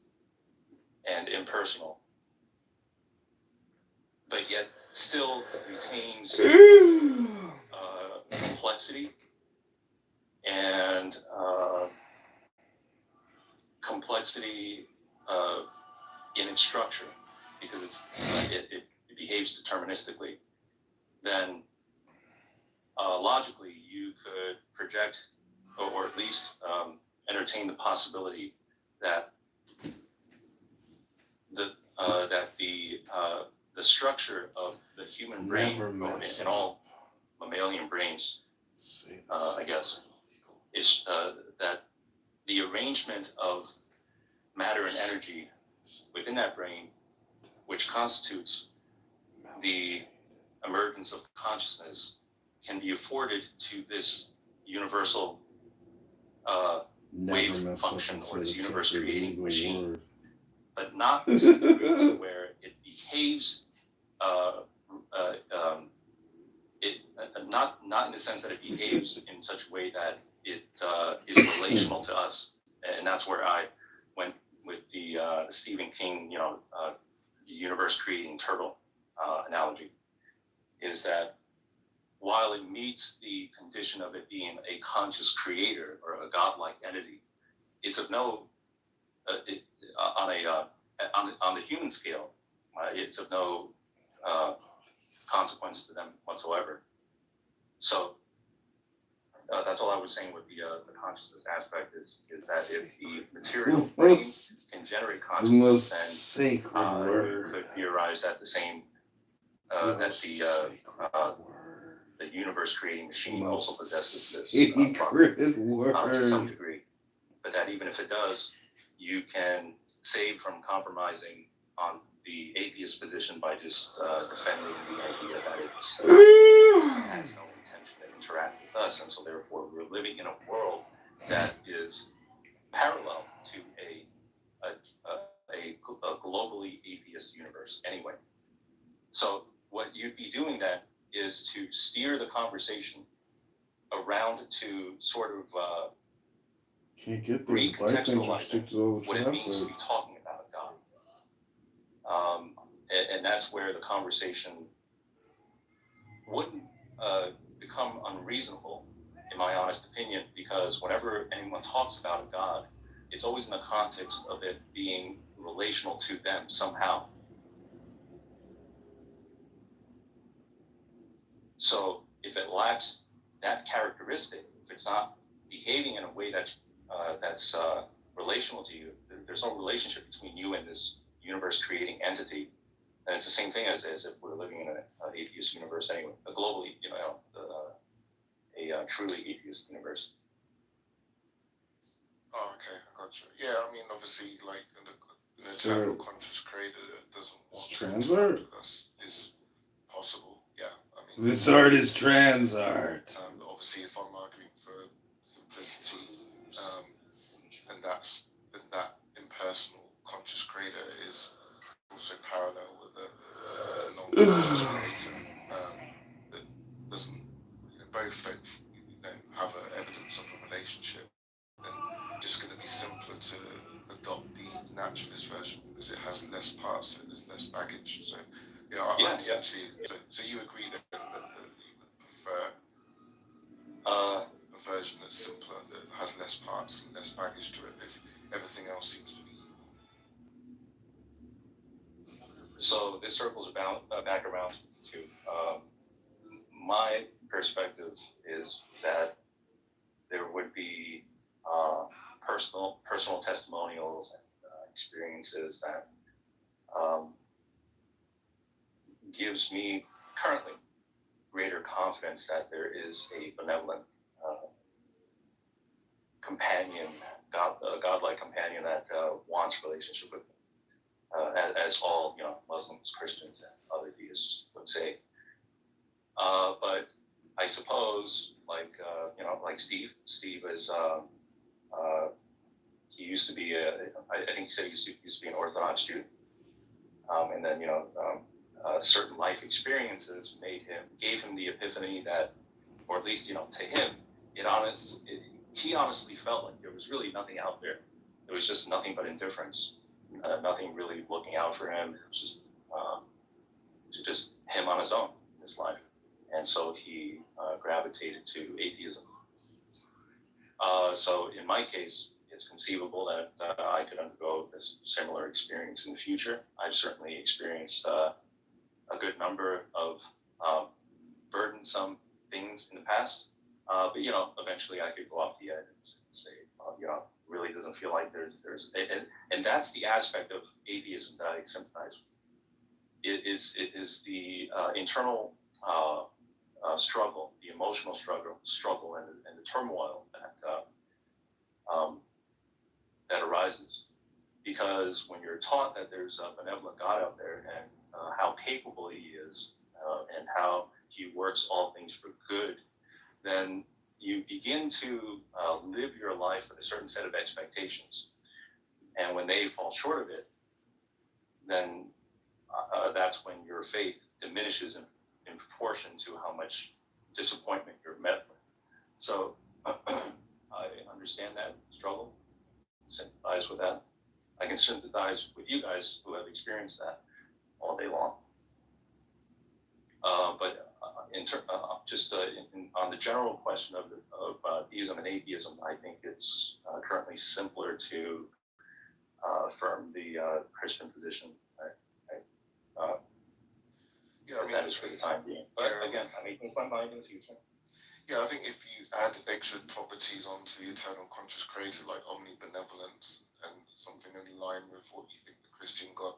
and impersonal, but yet still retains complexity and complexity in its structure, because it behaves deterministically, then logically you could project or at least entertain the possibility that the structure of the human brain and all mammalian brains, I guess, is that the arrangement of matter and energy within that brain, which constitutes the emergence of consciousness, can be afforded to this universal wave function or this universe creating machine, but not to the degree to where it behaves not in the sense that it behaves in such a way that it is relational to us. And that's where I went with the Stephen King, universe creating turtle analogy, is that while it meets the condition of it being a conscious creator or a godlike entity, it's of no on the human scale, it's of no consequence to them whatsoever. So that's all I was saying with the consciousness aspect is that if the material brain can generate consciousness, then you could theorize that the same that the universe creating machine also possesses this property to some degree, but that even if it does, you can save from compromising on the atheist position by just defending the idea that it has no intention to interact with us, and so therefore we're living in a world that is parallel to a globally atheist universe anyway. So what you'd be doing then is to steer the conversation around to sort of Can't get there. The Bible things restricted all the what it means to traffic. be talking about a God. And that's where the conversation wouldn't become unreasonable, in my honest opinion, because whenever anyone talks about a God, it's always in the context of it being relational to them somehow. So if it lacks that characteristic, if it's not behaving in a way that's relational to you, there's no relationship between you and this universe-creating entity. And it's the same thing as if we're living in an atheist universe anyway, a globally, a truly atheist universe. Oh, okay, I got you. Yeah, I mean, obviously, like an eternal conscious creator that doesn't want trans art. Is possible. Yeah, I mean, This art is trans art. Obviously, if I'm arguing for simplicity, and that impersonal conscious creator is also parallel with the non-conscious creator that doesn't both don't have evidence of a relationship, then it's just going to be simpler to adopt the naturalist version because it has less parts to it, there's less baggage. So essentially, so you agree that you would prefer a version that's simpler, that has less parts and less baggage to it if everything else seems to be equal. So this circles back around to my perspective is that there would be personal testimonials and experiences that gives me currently greater confidence that there is a benevolent companion, a godlike companion that wants relationship with me, as all Muslims, Christians, and other theists would say. But I suppose, like Steve is. He used to be I think he said he used to be an Orthodox Jew, and then certain life experiences gave him the epiphany that, or at least to him, he honestly felt like there was really nothing out there. There was just nothing but indifference, nothing really looking out for him. It was just him on his own in his life, and so he gravitated to atheism. So in my case, it's conceivable that I could undergo this similar experience in the future. I've certainly experienced a good number of burdensome things in the past, but eventually I could go off the edge and say, really doesn't feel like there's and that's the aspect of atheism that I sympathize with. It is the internal struggle, the emotional struggle, and the turmoil that arises. Because when you're taught that there's a benevolent God out there and how capable He is and how He works all things for good, then you begin to live your life with a certain set of expectations. And when they fall short of it, then that's when your faith diminishes in proportion to how much disappointment you're met with. So I understand that struggle, sympathize with that. I can sympathize with you guys who have experienced that all day long. But on the general question of theism and atheism, I think it's currently simpler to affirm the Christian position. That is for the time being. But again, I may change my mind in the future. Yeah, I think if you add extra properties onto the eternal conscious creator, like omnibenevolence and something in line with what you think the Christian God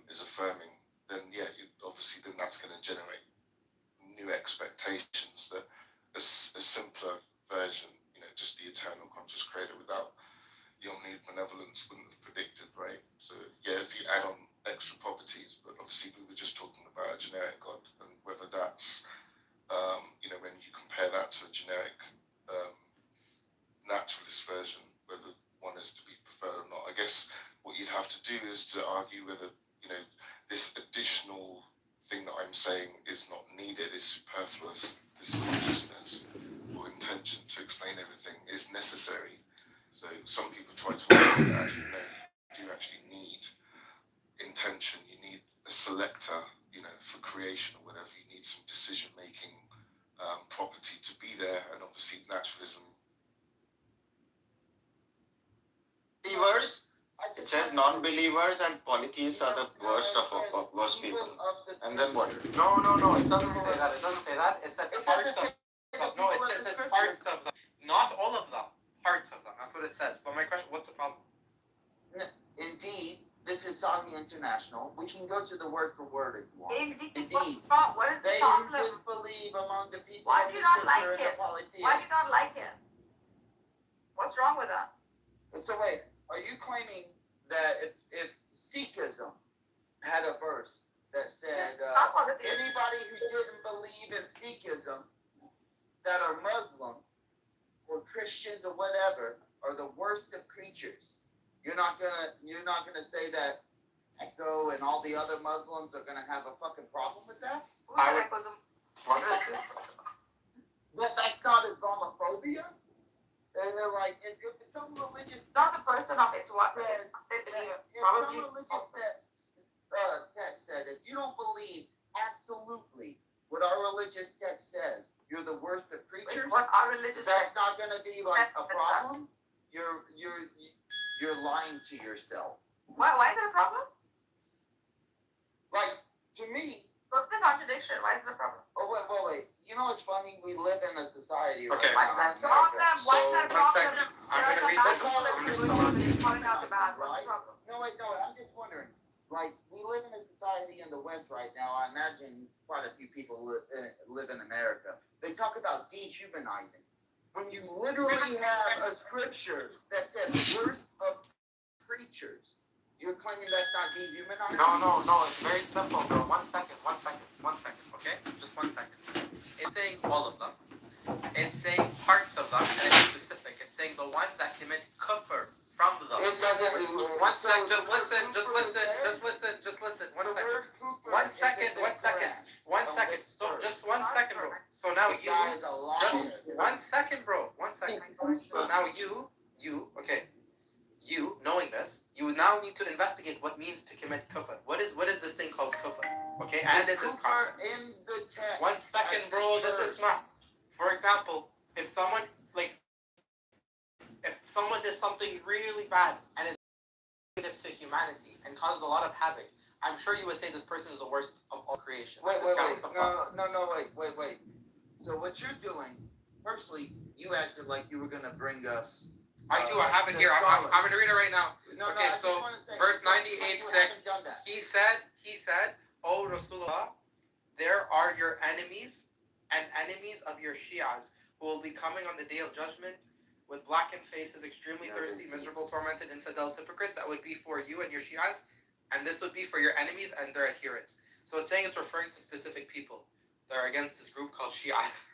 is affirming, then obviously then that's going to generate new expectations that a simpler version, just the eternal conscious creator without the omnibenevolence wouldn't have predicted, right? So if you add on extra properties, but obviously we were just talking about a generic God and whether that's when you compare that to a generic naturalist version, whether one is to be preferred or not. I guess what you'd have to do is to argue whether this additional thing that I'm saying is not needed, is superfluous. This consciousness or intention to explain everything is necessary, you actually need intention. You need a selector, for creation or whatever. You need some decision-making property to be there, and obviously naturalism. Believers, it says non-believers and polytheists are the worst of worst people. And then what? No, it doesn't say that. It doesn't say that. It says parts of. No, it says parts of them. Not all of them. Parts of them. That's what it says. But my question, what's the problem? Indeed, this is Sami International. We can go to the word for word if you want. Indeed. What is the They problem? disbelieve among the people Why of do the you not scripture like and it? the polytheists. Why do you not like it? What's wrong with that? So wait, are you claiming that if Sikhism had a verse that said anybody who didn't believe in Sikhism that are Muslim or Christians or whatever are the worst of creatures? You're not gonna say that Echo and all the other Muslims are gonna have a fucking problem with that? But that's not Islamophobia. And they're like, if some religious Not the person of it. What? some religious text said, if you don't believe absolutely what our religious text says, you're the worst of creatures. What our religious That's not gonna be like a problem. You're lying to yourself. Why is it a problem? Like, to me. What's the contradiction? Why is it a problem? Oh, wait. You know what's funny? We live in a society Okay. right now. So, 1 second. I'm going to read this. No, I'm just wondering. Like, we live in a society in the West right now. I imagine quite a few people live in America. They talk about dehumanizing. When you literally have a scripture that says worst of creatures, you're claiming that's not dehumanizing? No. It's very simple, bro. 1 second. Okay? Just 1 second. It's saying all of them. It's saying parts of them, and it's specific. It's saying the ones that commit kufr from them. It doesn't. 1 second. Just listen. 1 second. 1 second. 1 second. So just 1 second, bro. So now you. Just 1 second, bro. 1 second. So now you. Okay. You, knowing this, you now need to investigate what means to commit kufr. What is this thing called kufr? Okay, and in this context. In the text. 1 second, bro. This is not. For example, if someone does something really bad and is negative to humanity and causes a lot of havoc, I'm sure you would say this person is the worst of all creation. Wait. Wait. So what you're doing, firstly, you acted like you were gonna bring us. I do. I have it here. I'm going to read it right now. Okay, so verse 98:6. He said, "O Rasulullah, there are your enemies and enemies of your Shias who will be coming on the day of judgment with blackened faces, extremely thirsty, miserable, tormented, infidels, hypocrites. That would be for you and your Shias, and this would be for your enemies and their adherents." So it's saying it's referring to specific people that are against this group called Shias.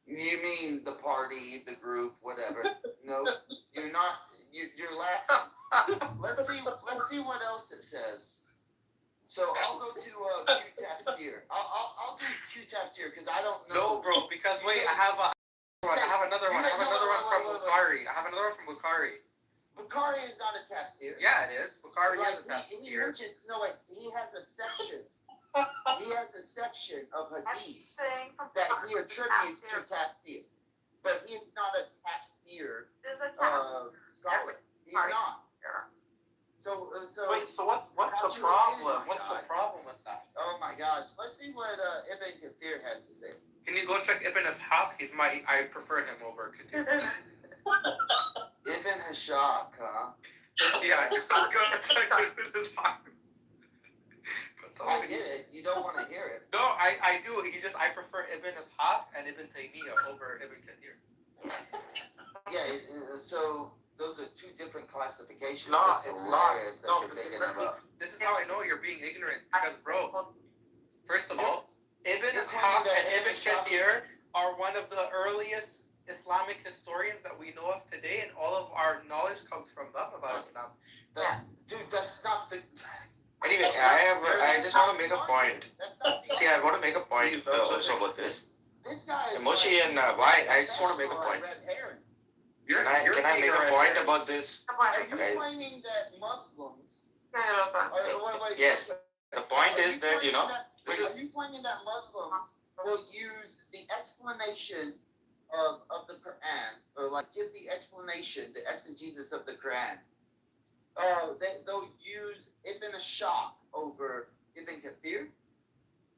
You mean the party, the group, whatever? No, you're not. You're laughing. Let's see what else it says. So I'll go to Q-Tafsir. I'll do Q-Tafsir because I don't know. No, bro. Because wait, I have another one. I have another one from Bukhari. Bukhari is not a tafsir. Yeah, it is. Bukhari is a tafsir. He mentions he has a section. He has a section of hadith that he attributes to tafsir, but he's not a tafsir scholar. He's not. So wait. So what's the problem? What's the problem with that? Oh my gosh! Let's see what Ibn Kathir has to say. Can you go check Ibn Ishaq? I prefer him over Kathir. Ibn Ishaq, huh? Yeah, go check Ibn Ishaq. I get it. You don't want to hear it. No, I do. I prefer Ibn Ishaq and Ibn Taymiyyah over Ibn Kathir. Yeah, so those are two different classifications. No, it's not. This is how I know you're being ignorant. Because, bro, first of all, Ibn Ishaq and Ibn Kathir are one of the earliest Islamic historians that we know of today, and all of our knowledge comes from them about Islam. Dude, that's not the... Anyway, I just want to make a point. See, I want to make a point also about this. This guy is Moshi and why? I just want to make a point. You're Can I make a point about this? Are you Guys. claiming that Muslims? Wait. Yes. The point is that, you know, Are you claiming that Muslims will use the explanation of the Quran, or like give the explanation, the exegesis of the Quran? They'll use Ibn Ashaq over Ibn Kathir?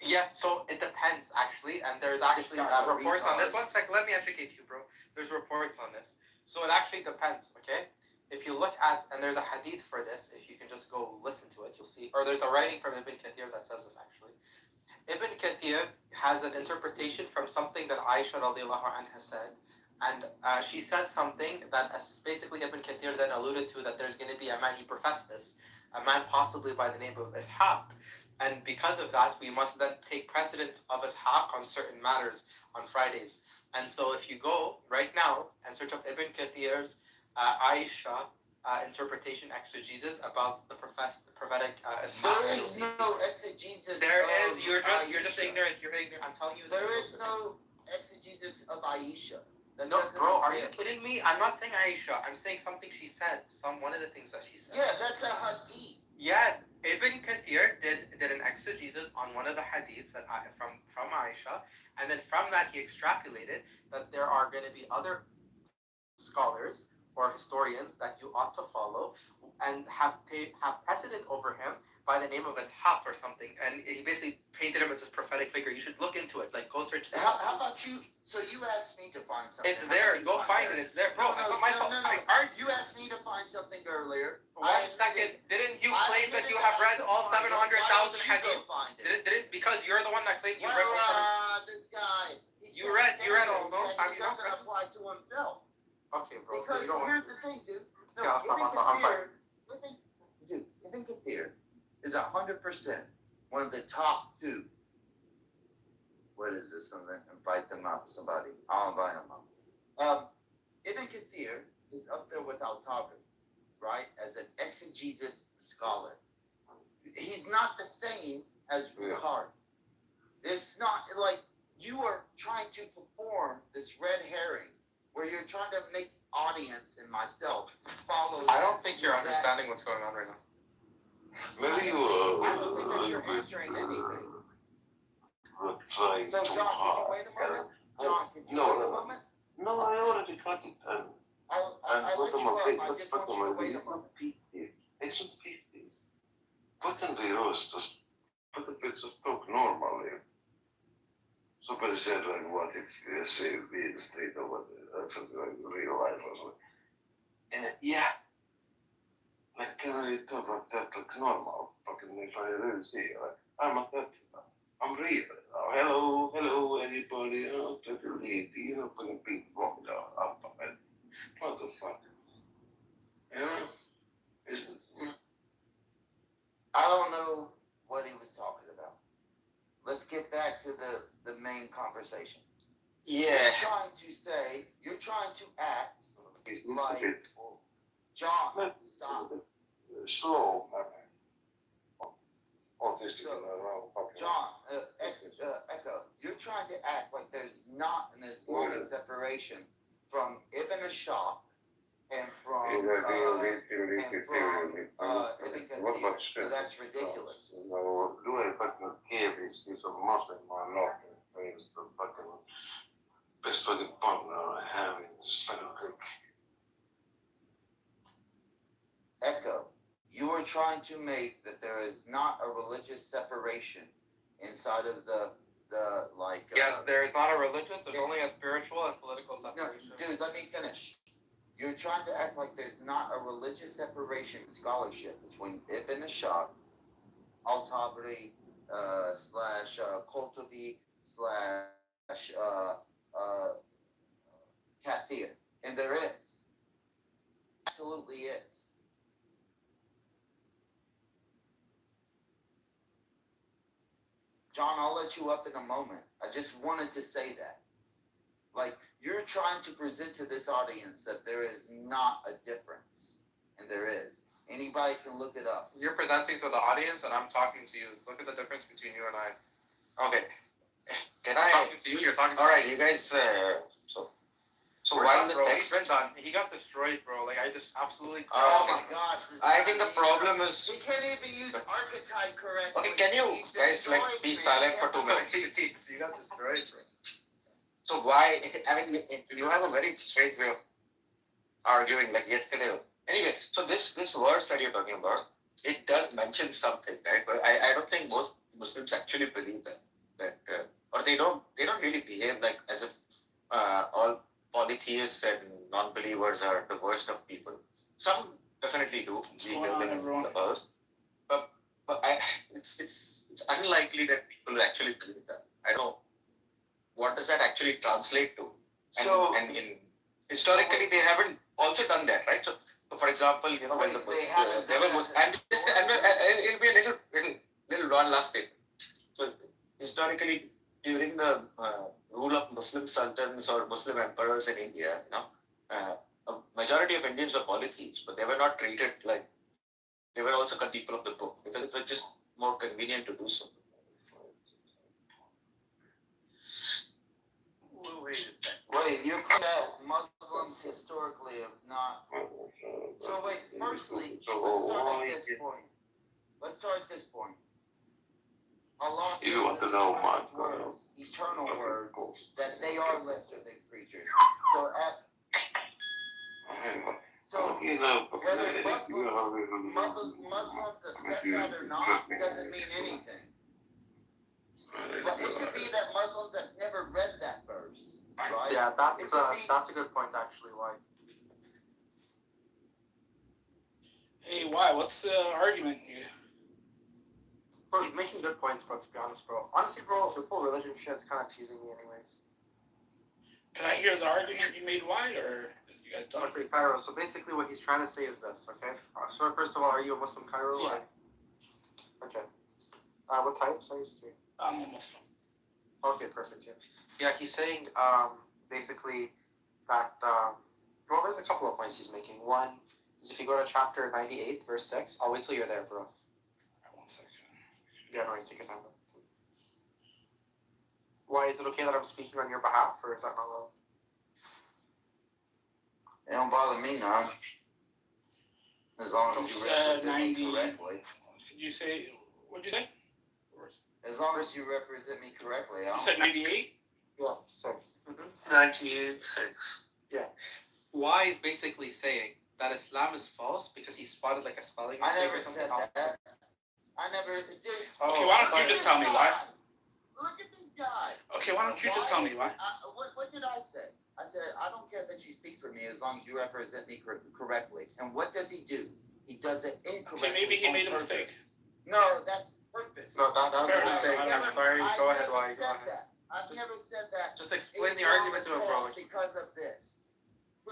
Yes, so it depends actually, and there's actually reports on this. 1 sec, let me educate you, bro. There's reports on this. So it actually depends, okay? If you look at, and there's a hadith for this, if you can just go listen to it, you'll see. Or there's a writing from Ibn Kathir that says this actually. Ibn Kathir has an interpretation from something that Aisha radiallahu anha said. And she said something that basically Ibn Kathir then alluded to, that there's going to be a man, he professed this, a man possibly by the name of Ishaq. And because of that, we must then take precedent of Ishaq on certain matters on Fridays. And so if you go right now and search up Ibn Kathir's Aisha interpretation exegesis about the prophetic Ishaq. There is no exegesis. There is. You're just ignorant. You're ignorant. I'm telling you. There is no exegesis of Aisha. No, bro, are you kidding me? I'm not saying Aisha. I'm saying something she said. One of the things that she said. Yeah, that's a hadith. Yes, Ibn Kathir did an exegesis on one of the hadiths that from Aisha, and then from that he extrapolated that there are going to be other scholars or historians that you ought to follow and have precedent over him by the name of Ishaq or something. And he basically painted him as this prophetic figure. You should look into it. Like, go search this. How about you? So you asked me to find something. It's there. Go find it. It's there. Bro, it's not my fault. You asked me to find something earlier. 1 second. Didn't you claim that you have read all 700,000 hadiths? Didn't because you're the one that claimed you read all this guy. You read all of them. He doesn't apply to himself. Okay, bro. Because so you don't here's the thing, dude. No, yeah, I'm sorry. Ibn Kathir is 100% one of the top two. What is this? Invite them up, somebody. I'll invite them up. Ibn Kathir is up there with Al-Tabari, right? As an exegesis scholar. He's not the same as Bukhari. It's not like you are trying to perform this red herring where you're trying to make audience and myself follow. I don't think you're understanding what's going on right now. Maybe you I don't think that you're answering anything. Trying So, too John, hard. could you wait a moment? John, could you No, wait a no, moment? no, I already cut it. And I let you up. I just want you to wait a moment. I should speak this. Vad kan det röstas? Vad det blir så språk normally. So but it's like what if you say real estate or what that's like real life or something. Yeah. Like can I talk about that like normal? Fucking if I really see like I'm at that I'm real. Hello, everybody. Take a lead. You know, fucking people walking down up and what the fuck? Yeah. I don't know what he was talking about. Let's get back to the main conversation. Yeah. You're trying to act like John. Stop. Slow, John, Echo, you're trying to act like there's not an Islamic separation from Ibn Ashaq and from Ibn Kathir. So that's ridiculous. No, du är fucking kevis, liksom måste man låta det fucking best fucking partner I have in this fucking thing. Echo, you are trying to make that there is not a religious separation inside of the like. Yes, there is not a religious. There's only a spiritual and political separation. No, dude, let me finish. You're trying to act like there's not a religious separation scholarship between Ibn Ashaq, Al-Tabari, slash Qurtubi, slash Kathir. And there is. Absolutely is. John, I'll let you up in a moment. I just wanted to say that. Like, you're trying to present to this audience that there is not a difference. And there is. Anybody can look it up. You're presenting to the audience and I'm talking to you. Look at the difference between you and I. Okay. I'm talking to you, you're talking to All right, me. you guys. So So We're why done, the bro. text? We're done. He got destroyed, bro. Like I just absolutely. Oh my gosh. I think the problem is. He can't even use archetype correctly. Okay, can you He's guys like destroyed, be man. silent for 2 minutes? You got destroyed, bro. So why? I mean, you have a very straight way of arguing, like yesterday. Anyway, so this verse that you're talking about, it does mention something, right? But I don't think most Muslims actually believe that or they don't really behave like as if all polytheists and non-believers are the worst of people. Some definitely do. We live in the earth, but it's unlikely that people actually believe that. I don't know what does that actually translate to, and in historically they haven't also done that, right? So for example, you know, when the devil was, and it'll be a little one last statement. So historically, during the rule of Muslim sultans or Muslim emperors in India, you know, a majority of Indians were polytheists, but they were not treated like they were also people of the book because it was just more convenient to do so. Wait, you're claiming that Muslims historically have not. So wait, firstly, let's start at this point. Let's start at this point. Allah says You want to in know eternal words, that they are lesser than creatures. So whether Muslims accept that or not doesn't mean anything. But it could be that Muslims have never read that verse, right? Yeah, that's a good point actually. Why? Hey, why? What's the argument here? Bro, he's making good points, bro, to be honest, bro. Honestly, bro, this whole religion shit's kind of teasing me anyways. Can I hear the argument you made why, or you guys talk? Okay, Cairo, so basically what he's trying to say is this, okay? So first of all, are you a Muslim, Cairo? Yeah. Okay. What type? Sorry, I'm a Muslim. Okay, perfect, yeah. Yeah, he's saying, basically, that, well, there's a couple of points he's making. One is if you go to chapter 98, verse 6, I'll wait till you're there, bro. 1 second. Yeah, no, take your time. Why, is it okay that I'm speaking on your behalf, or is that not allowed? It don't bother me none. As long as you represent me correctly. Did you say, what'd you say? As long as you represent me correctly. You said 98? Yeah, 6. 98, 6. Yeah. Y is basically saying that Islam is false because he spotted like a spelling I mistake never or something said else. that. I never did. Okay, why don't you just tell me why? Look at this guy. Okay, why don't you just tell me why? What did I say? I said, I don't care that you speak for me as long as you represent me correctly. And what does he do? He does it incorrectly. Okay, maybe he made a mistake. No, that's purpose. No, that was a mistake. I'm sorry. Go ahead, Why? Go ahead. I've never said that. Just explain the argument to him, bro. Because of this.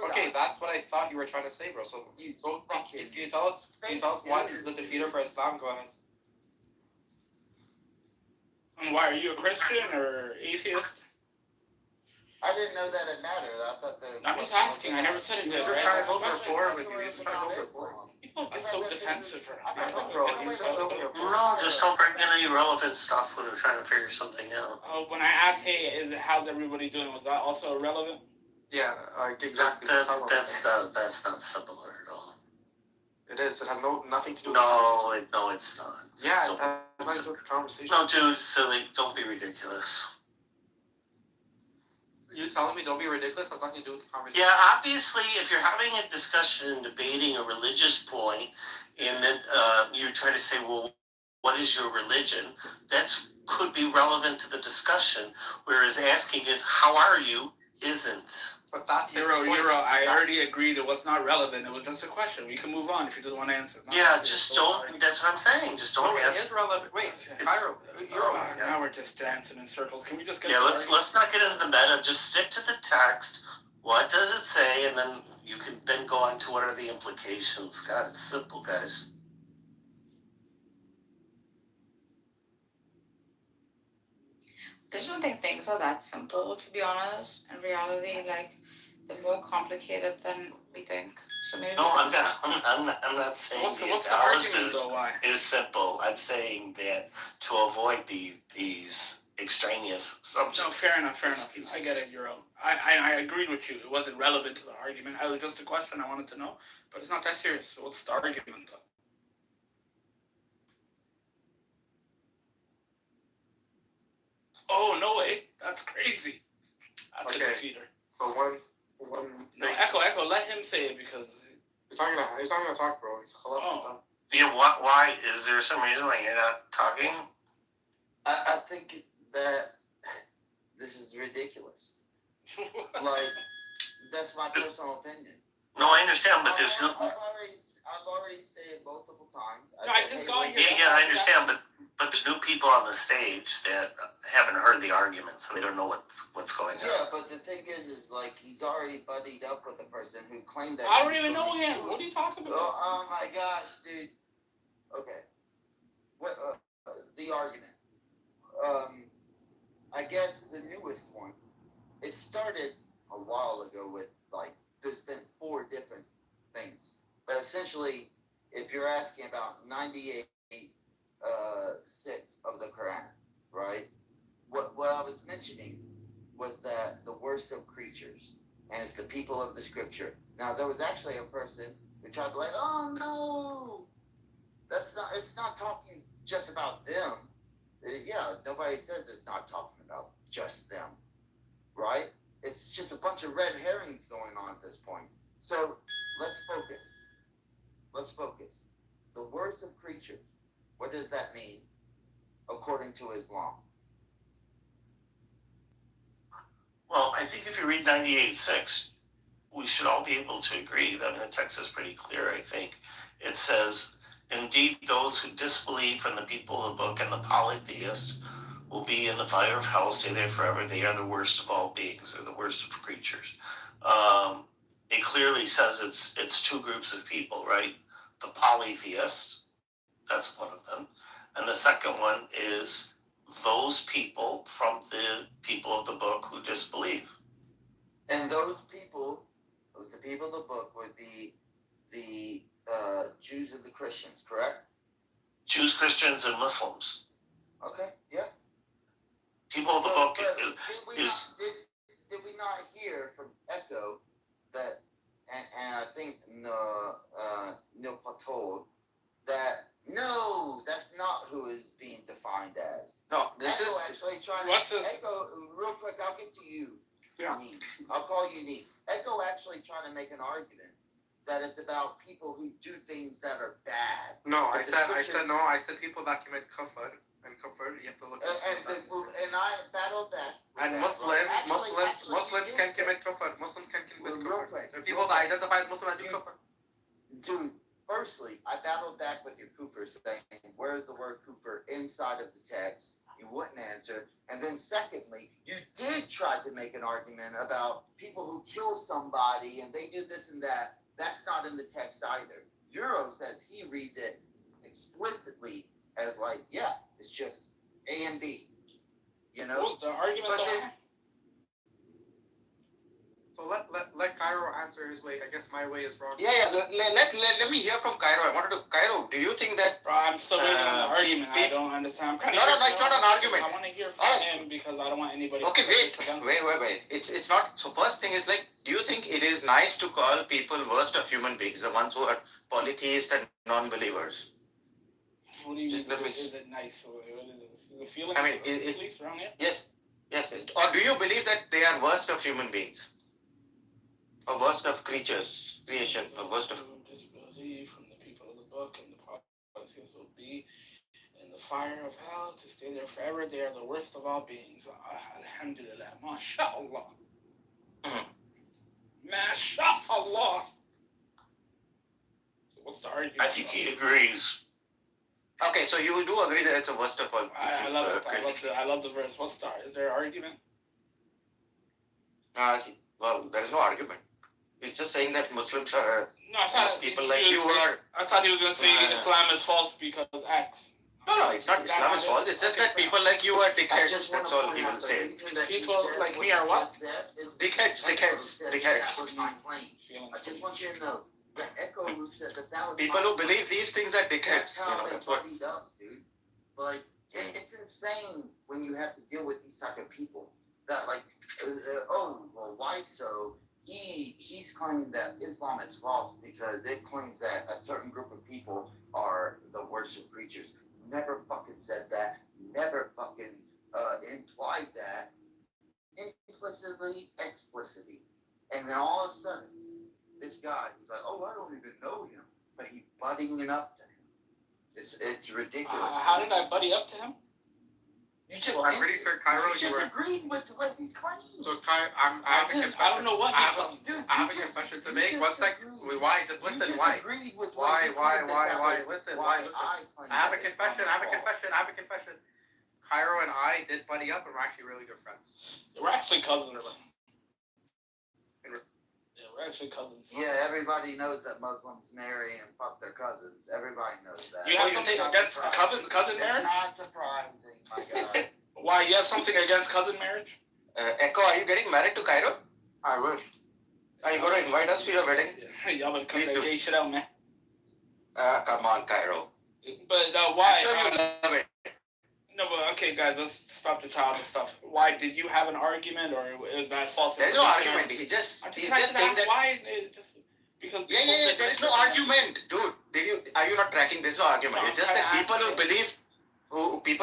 Okay, that's what I thought you were trying to say, bro. So, can you tell us why this is the defeater for Islam? Go ahead. And why, are you a Christian or atheist? I didn't know that it mattered. I thought that. I'm just asking. I never said it did. You're trying to go for 4 with you. You're trying to go for 4. People get so defensive for No, just don't bring in irrelevant stuff when we're trying to figure something out. When I asked, hey, how's everybody doing? Was that also irrelevant? Yeah, exactly. That's not similar at all. It is. It has nothing to do with No, it's not. Yeah, it has nothing to do with the conversation. No, dude, silly. Don't be ridiculous. You telling me don't be ridiculous has nothing to do with the conversation? Yeah, obviously, if you're having a discussion and debating a religious point, and then you're trying to say, well, what is your religion? That could be relevant to the discussion, whereas asking is, how are you, isn't. But that's Euro, I already agreed it was not relevant. It was just a question. We can move on if you just want to answer. Yeah, just don't. That's what I'm saying. Just don't ask. It is relevant. Wait, Cairo, now we're just dancing in circles. Can we just get? Yeah, let's not get into the meta. Just stick to the text. What does it say, and then you can then go on to what are the implications. God, it's simple, guys. I just don't think things are that simple, to be honest. In reality, like, they're more complicated than we think. So maybe. No, I'm not saying What's the argument, analysis though? Why? is simple. I'm saying that to avoid these extraneous No, subjects. fair enough. I get it, Euro. I agreed with you. It wasn't relevant to the argument. I was just a question I wanted to know, but it's not that serious. So what's the argument, though? Oh, no way. That's crazy. That's Okay. a defeater. So one No, Echo, let him say it because he's not gonna talk, bro. He's oh. Yeah, why? Is there some reason why you're not talking? I think that this is ridiculous. Like, that's my personal opinion. No, I understand, but there's no. I've already stated multiple times. I just got here. Yeah, I understand, but there's new people on the stage that haven't heard the argument, so they don't know what's going on. Yeah, but the thing is like he's already buddied up with the person who claimed that. I don't even know him. What are you talking about? Oh my gosh, dude. Okay. What? The argument. I guess the newest one. It started a while ago with like there's been 4 different things, but essentially, if you're asking about 98 6 of the Quran, right? What I was mentioning was that the worst of creatures and it's the people of the scripture. Now there was actually a person who tried to like, oh no, it's not talking just about them. Yeah, nobody says it's not talking about just them, right? It's just a bunch of red herrings going on at this point. So let's focus. The worst of creatures. What does that mean according to Islam? Well, I think if you read 98:6, we should all be able to agree that the text is pretty clear, I think. It says, indeed, those who disbelieve from the people of the book and the polytheists will be in the fire of hell, stay there forever. They are the worst of all beings, or the worst of creatures. It clearly says it's 2 groups of people, right? The polytheists, that's one of them. And the second one is those people from the people of the book who disbelieve. And those people, the people of the book, would be the Jews and the Christians, correct? Jews, Christians, and Muslims. Okay, yeah. People of the book is. Did we not hear from Echo that, and I think Neil Patel, that no, that's not who is being defined as. No, this Echo is actually trying what's to. this? Echo, real quick, I'll get to you. Yeah. Neat. I'll call you Neat. Echo actually trying to make an argument that it's about people who do things that are bad. No, But I said no. I said people that commit kufr. And kufr, you have to look at and I battled that. And Muslims can commit kufr. Muslims can commit kufr. There are people that identify as Muslim and do kufr. Dude, firstly, I battled back with your Cooper saying, where's the word Cooper inside of the text? You wouldn't answer. And then secondly, you did try to make an argument about people who kill somebody and they do this and that. That's not in the text either. Euro says he reads it explicitly as like, yeah, it's just A and B. You know? What's the argument? So let Cairo answer his way. I guess my way is wrong. Yeah. Let me hear from Cairo. Cairo, do you think that? Bro, I'm still waiting on the argument. I don't understand. No, it's not an argument. I want to hear from him because I don't want anybody. Okay, wait. It's not. So first thing is like, do you think it is nice to call people worst of human beings, the ones who are polytheists and non-believers? What do you mean? Is it nice? What is this? Is it feeling? I mean, police around here? Yes. Or do you believe that they are worst of human beings? Or worst of creatures, creation, or worst of... Disbelief from the people of the book and the polytheists will be in the fire of hell to stay there forever. They are the worst of all beings. Alhamdulillah. MashaAllah. MashaAllah. So what's the argument? I think he agrees. Okay, so you do agree that it's a worst of all. I love it. I love the verse. What's the? Is there an argument? Well, there is no argument. It's just saying that Muslims are people like you are. I thought he was going to say Islam is false because X. No, it's not Islam is false. It's just that people like you are dickheads. That's all he will say. People like me are what? Dickheads. That was my claim. I just want you to know. The Echo said that was people who believe these things are dickheads. That's how they buddied up, dude. Like, It's insane when you have to deal with these type of people that like, oh, well, why so? He's claiming that Islam is false because it claims that a certain group of people are the worship preachers. Never fucking said that. Never fucking implied that. Implicitly, explicitly. And then all of a sudden, this guy, he's like, oh, I don't even know him. But he's buddying it up to him. It's ridiculous. How did I buddy up to him? You just, I'm pretty sure Cairo, you just agreed with what he claimed. So I have a confession. I don't know what I he told me. have a confession to make. One sec. Why? Just listen. Why? Why? Listen. Why? Listen. I have a confession. Cairo and I did buddy up, and we're actually really good friends. We're actually cousins. Yeah, we're actually cousins. Yeah, everybody knows that Muslims marry and fuck their cousins. Everybody knows that. You have something against cousin marriage? It's not surprising, my God. Why, you have something against cousin marriage? Echo, are you getting married to Cairo? I wish. Are you going to invite us to your wedding? Y'all better cut that gay shit out, man. Come on, Cairo. But why? I'm sure you love it. No, but okay, guys, let's stop the childish stuff. Why, did you have an argument, or is that false? There's no argument. He's just saying that. Why? Because There's no argument, dude. Are you not tracking? There's no argument. It's just that people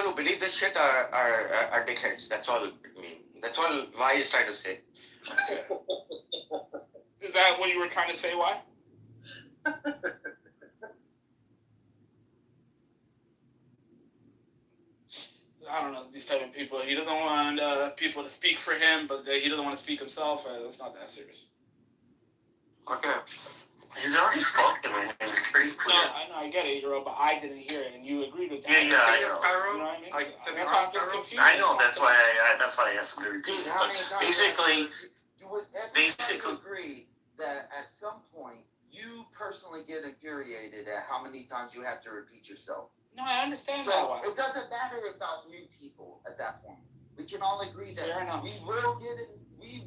who believe this shit are dickheads. That's all it means. That's all. Why he's trying to say. Is that what you were trying to say? Why? I don't know, these type of people. He doesn't want people to speak for him, but he doesn't want to speak himself. It's not that serious. Okay. He's already spoken, and it's pretty clear. No, I know, I get it, but I didn't hear it, and you agreed with that. Yeah, I know. You know what I mean? That's why I'm just confused. I know. That's why I asked him to repeat it. But basically, agree that at some point you personally get infuriated at how many times you have to repeat yourself. No, I understand so that one. It doesn't matter about new people at that point. We can all agree that we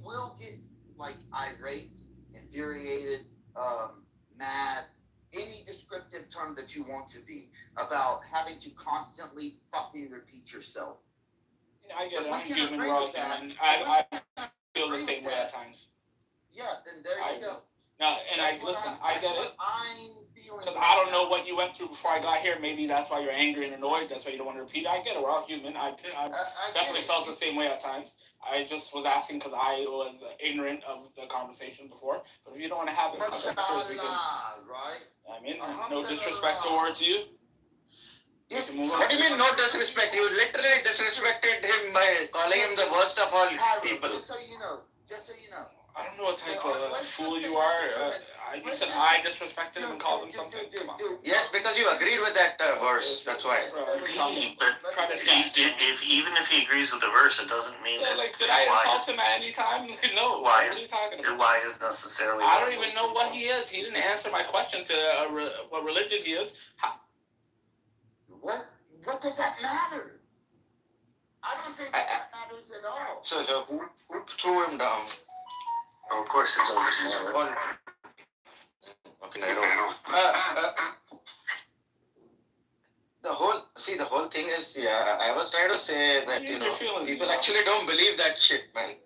will get like irate, infuriated, mad, any descriptive term that you want to be about having to constantly fucking repeat yourself. Yeah, I get it. I'm human, we're all human. I feel the same way at times. Yeah, then there you go. No, and I get it. Because I don't know what you went through before I got here. Maybe that's why you're angry and annoyed. That's why you don't want to repeat it. I get it. We're all human. I definitely felt the same way at times. I just was asking because I was ignorant of the conversation before. But if you don't want to have it, I'm sure we can. Right? I mean, no disrespect towards you. What do you mean no disrespect? You literally disrespected him by calling him the worst of all people. Just so you know. I don't know what type of fool you are. You said I disrespected him and called him something. Come on. Yes, because you agreed with that verse. That's why. But even if he agrees with the verse, it doesn't mean that. Like, did I insult him at any time? No. Why what are you talking about? Why is necessarily? I don't even know what he is. He didn't answer my question to what religion he is. What does that matter? I don't think that matters at all. So who threw him down? Oh, of course it doesn't matter. Okay, I don't know. The whole thing is, I was trying to say that, people actually don't believe that shit, man.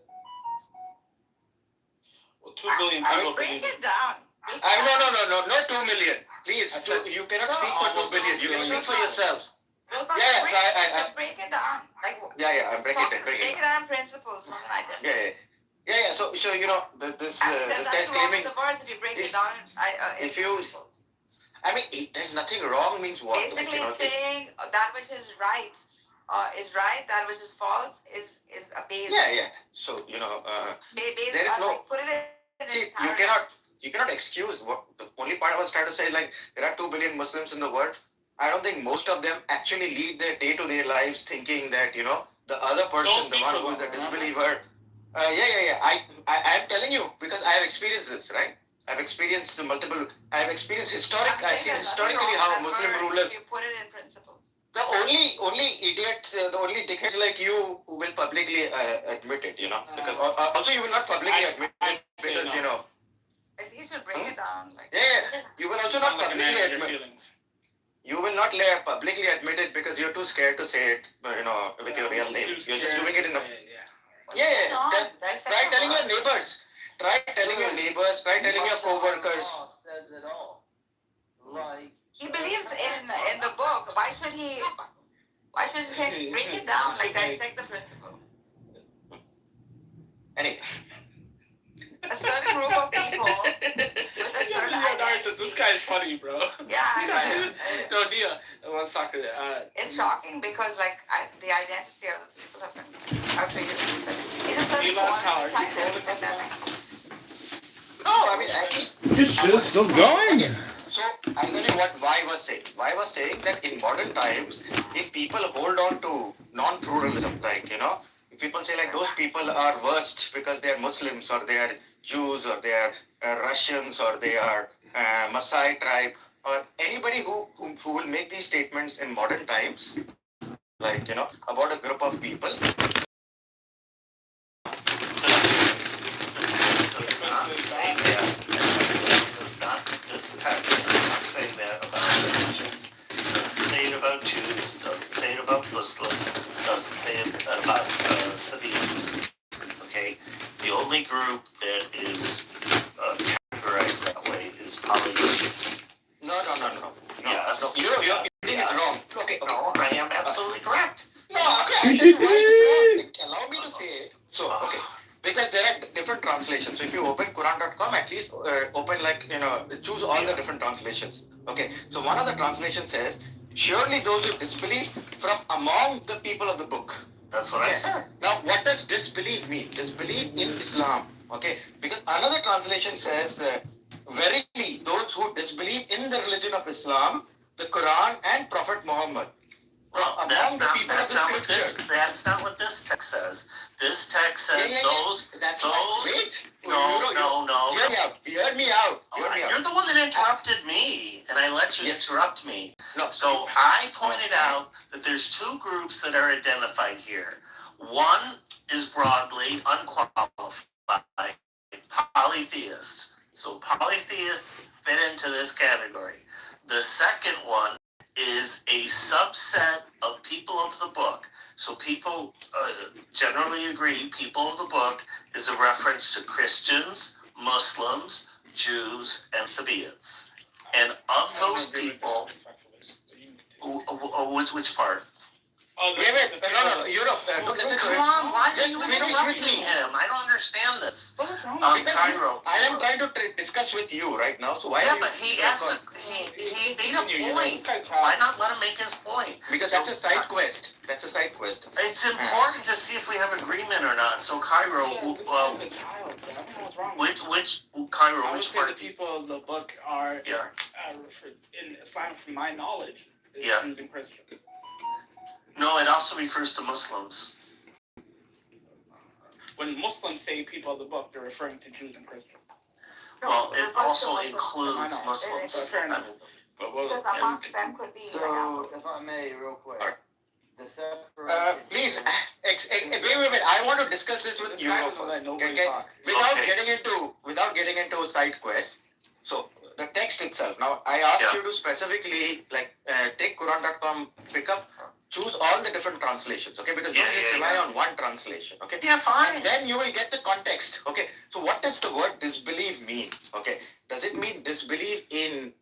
Well, 2 billion people break it down. No, not 2 million. Please, you cannot speak for 2 billion. You can speak for yourself. Break it down. Like, I'm breaking it. Break it down principles, something like that. Yeah. So this guy's claiming. The verse, if you break it down, there's nothing wrong means what? Basically, it's saying that which is right, that which is false is a base. Yeah. So there is no. Put it in. See, you cannot excuse what the only part I was trying to say is like there are 2 billion Muslims in the world. I don't think most of them actually lead their day-to-day lives thinking that the other person, the one who is a disbeliever. I'm telling you because I have experienced this, right? I've experienced historically how Muslim rulers. You put it in principles. The only idiots, the only dickheads like you who will publicly admit it, because also you will not publicly admit it because He should break it down. You will also not publicly admit. You will will not publicly admit it because you're too scared to say it, with your real name. You're just doing it in a. Try telling your neighbors. Try telling your neighbors. Try telling your co-workers. Says it all. Like He believes in the book. Why should he break it down, like dissect the principle? Anyway. A certain group of people with a certain identity. This guy is funny, bro. Yeah, I know. No, Nia, let's talk to It's shocking because, like, the identity of the people have been treated differently. It's a certain No, I mean, actually. This shit is still going. So, I'll tell you what Vai was saying. Vai was saying that in modern times, if people hold on to non-pluralism, like, if people say like those people are worst because they are Muslims or they are Jews or they are Russians or they are Maasai tribe or anybody who will make these statements in modern times, like, about a group of people. This text does not say that about Christians, doesn't say it about Jews, doesn't say it about Muslims, doesn't say it about Sabians. Okay? The only group that is categorized that way is polytheists. No. Yes. You're getting it wrong. Okay. No, I am absolutely correct. No, okay, I tell you why it's wrong. Allow me to say it. So, okay. Because there are different translations. So if you open Quran.com, at least open choose all the different translations. Okay. So one of the translations says, surely those who disbelieve from among the people of the book. That's what I said. Now, what does disbelieve mean? Disbelieve in Islam. Okay. Because another translation says, verily those who disbelieve in the religion of Islam, the Quran and Prophet Muhammad. Well, that's not what this text says. This text says those. Wait. No. Hear me out. You're the one that interrupted me, and I let you interrupt me. No. So I pointed out that there's two groups that are identified here. One is broadly unqualified polytheist. So polytheists fit into this category. The second one is a subset of people of the book. So people generally agree people of the book is a reference to Christians, Muslims, Jews, and Sabaeans. And of those people, which part? Wait, no, Europe. Come on, why are you interrupting him? I don't understand this. Cairo. I am trying to discuss with you right now, so why? Yeah, but he made a point. Why not let him make his point? Because that's a side quest. It's important to see if we have agreement or not. So Cairo, which Cairo, which part? The people of the book are in Islam, from my knowledge, is Jews and Christians. No, it also refers to Muslims. When Muslims say people of the book, they're referring to Jews and Christians. Well, it also includes Muslims. Fair enough. So, if I may, real quick. The separation. Please, wait. I want to discuss this with you first. Okay? Without getting into side quests. So, the text itself. Now, I asked you to specifically, take Quran.com, pick up, choose all the different translations, okay? Because don't just rely on one translation, okay? Yeah, fine. And then you will get the context, okay? So what does the word disbelieve mean, okay? Does it mean disbelieve in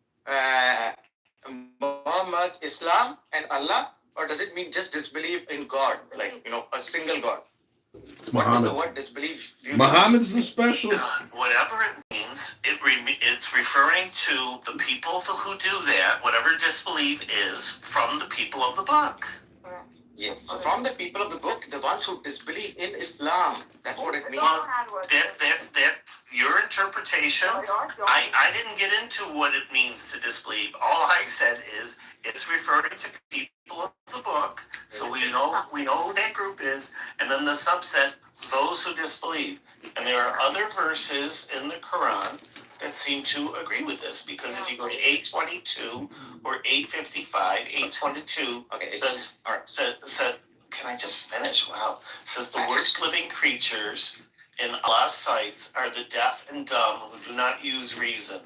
Muhammad, Islam, and Allah? Or does it mean just disbelieve in God, a single God? It's what Muhammad. does the word disbelieve mean? Muhammad's the special. Whatever it means, it's referring to the people who do that, whatever disbelief is, from the people of the book. Yes, so from the people of the book, the ones who disbelieve in Islam, that's what it means. Well, that's your interpretation. I didn't get into what it means to disbelieve. All I said is it's referring to people of the book, so we know who that group is, and then the subset, those who disbelieve. And there are other verses in the Quran that seem to agree with this, because if you go to 822 or 855, 822 says, can I just finish? Wow. Says the worst living creatures in Allah's sights are the deaf and dumb who do not use reason.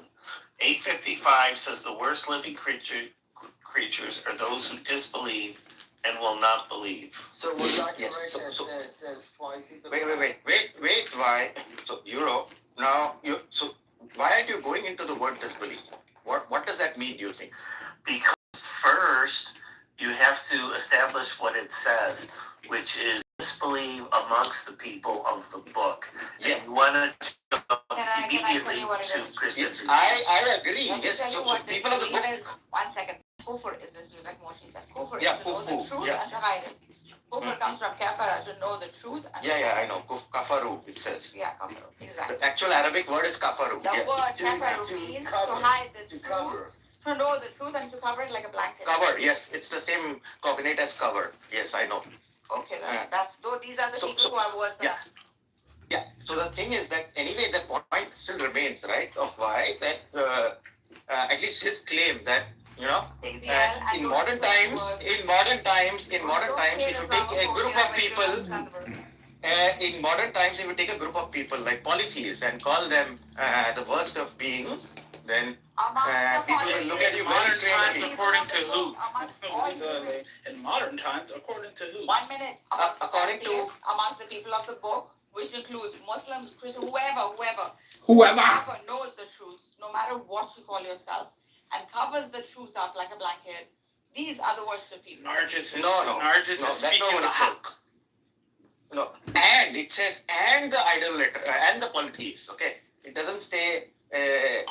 855 says the worst living creatures creatures are those who disbelieve and will not believe. So what document says twice in the Wait, why? So, so why aren't you going into the word disbelief? What does that mean, do you think? Because first, you have to establish what it says, which is disbelieve amongst the people of the book. Yes. And you want to Can I tell you what it to is? Christians and Jews. I agree. Let me Yes. tell you So what people of the book. disbelief is. 1 second. Kufr is disbelief, like Moshe said. Kufr is Yeah, to know the kufur, truth yeah. and to hide it. Kufr comes from kafara, to know the truth. And I know. Kafaru, it says. Yeah, kafaru, exactly. The actual Arabic word is kafaru. The word kafaru means to hide the truth, to know the truth and to cover it like a blanket. Cover, yes. It's the same cognate as cover. Yes, I know. Okay, then these are the people who are worse than us. Yeah, so the thing is that anyway, the point still remains, right, of why that, at least his claim that, in modern times, if you take a group of people, in modern times, if you take a group of people like polytheists and call them the worst of beings, then people will look at you very strangely. According to who? In modern times, according to who? 1 minute. According to amongst the people of the book, which includes Muslims, Christians, whoever knows the truth, no matter what you call yourself, and covers the truth up like a blanket. These are the worst of people. Nargis is that's speaking not what it says. No, and it says, and the idolater, and the polytheists, okay? It doesn't say the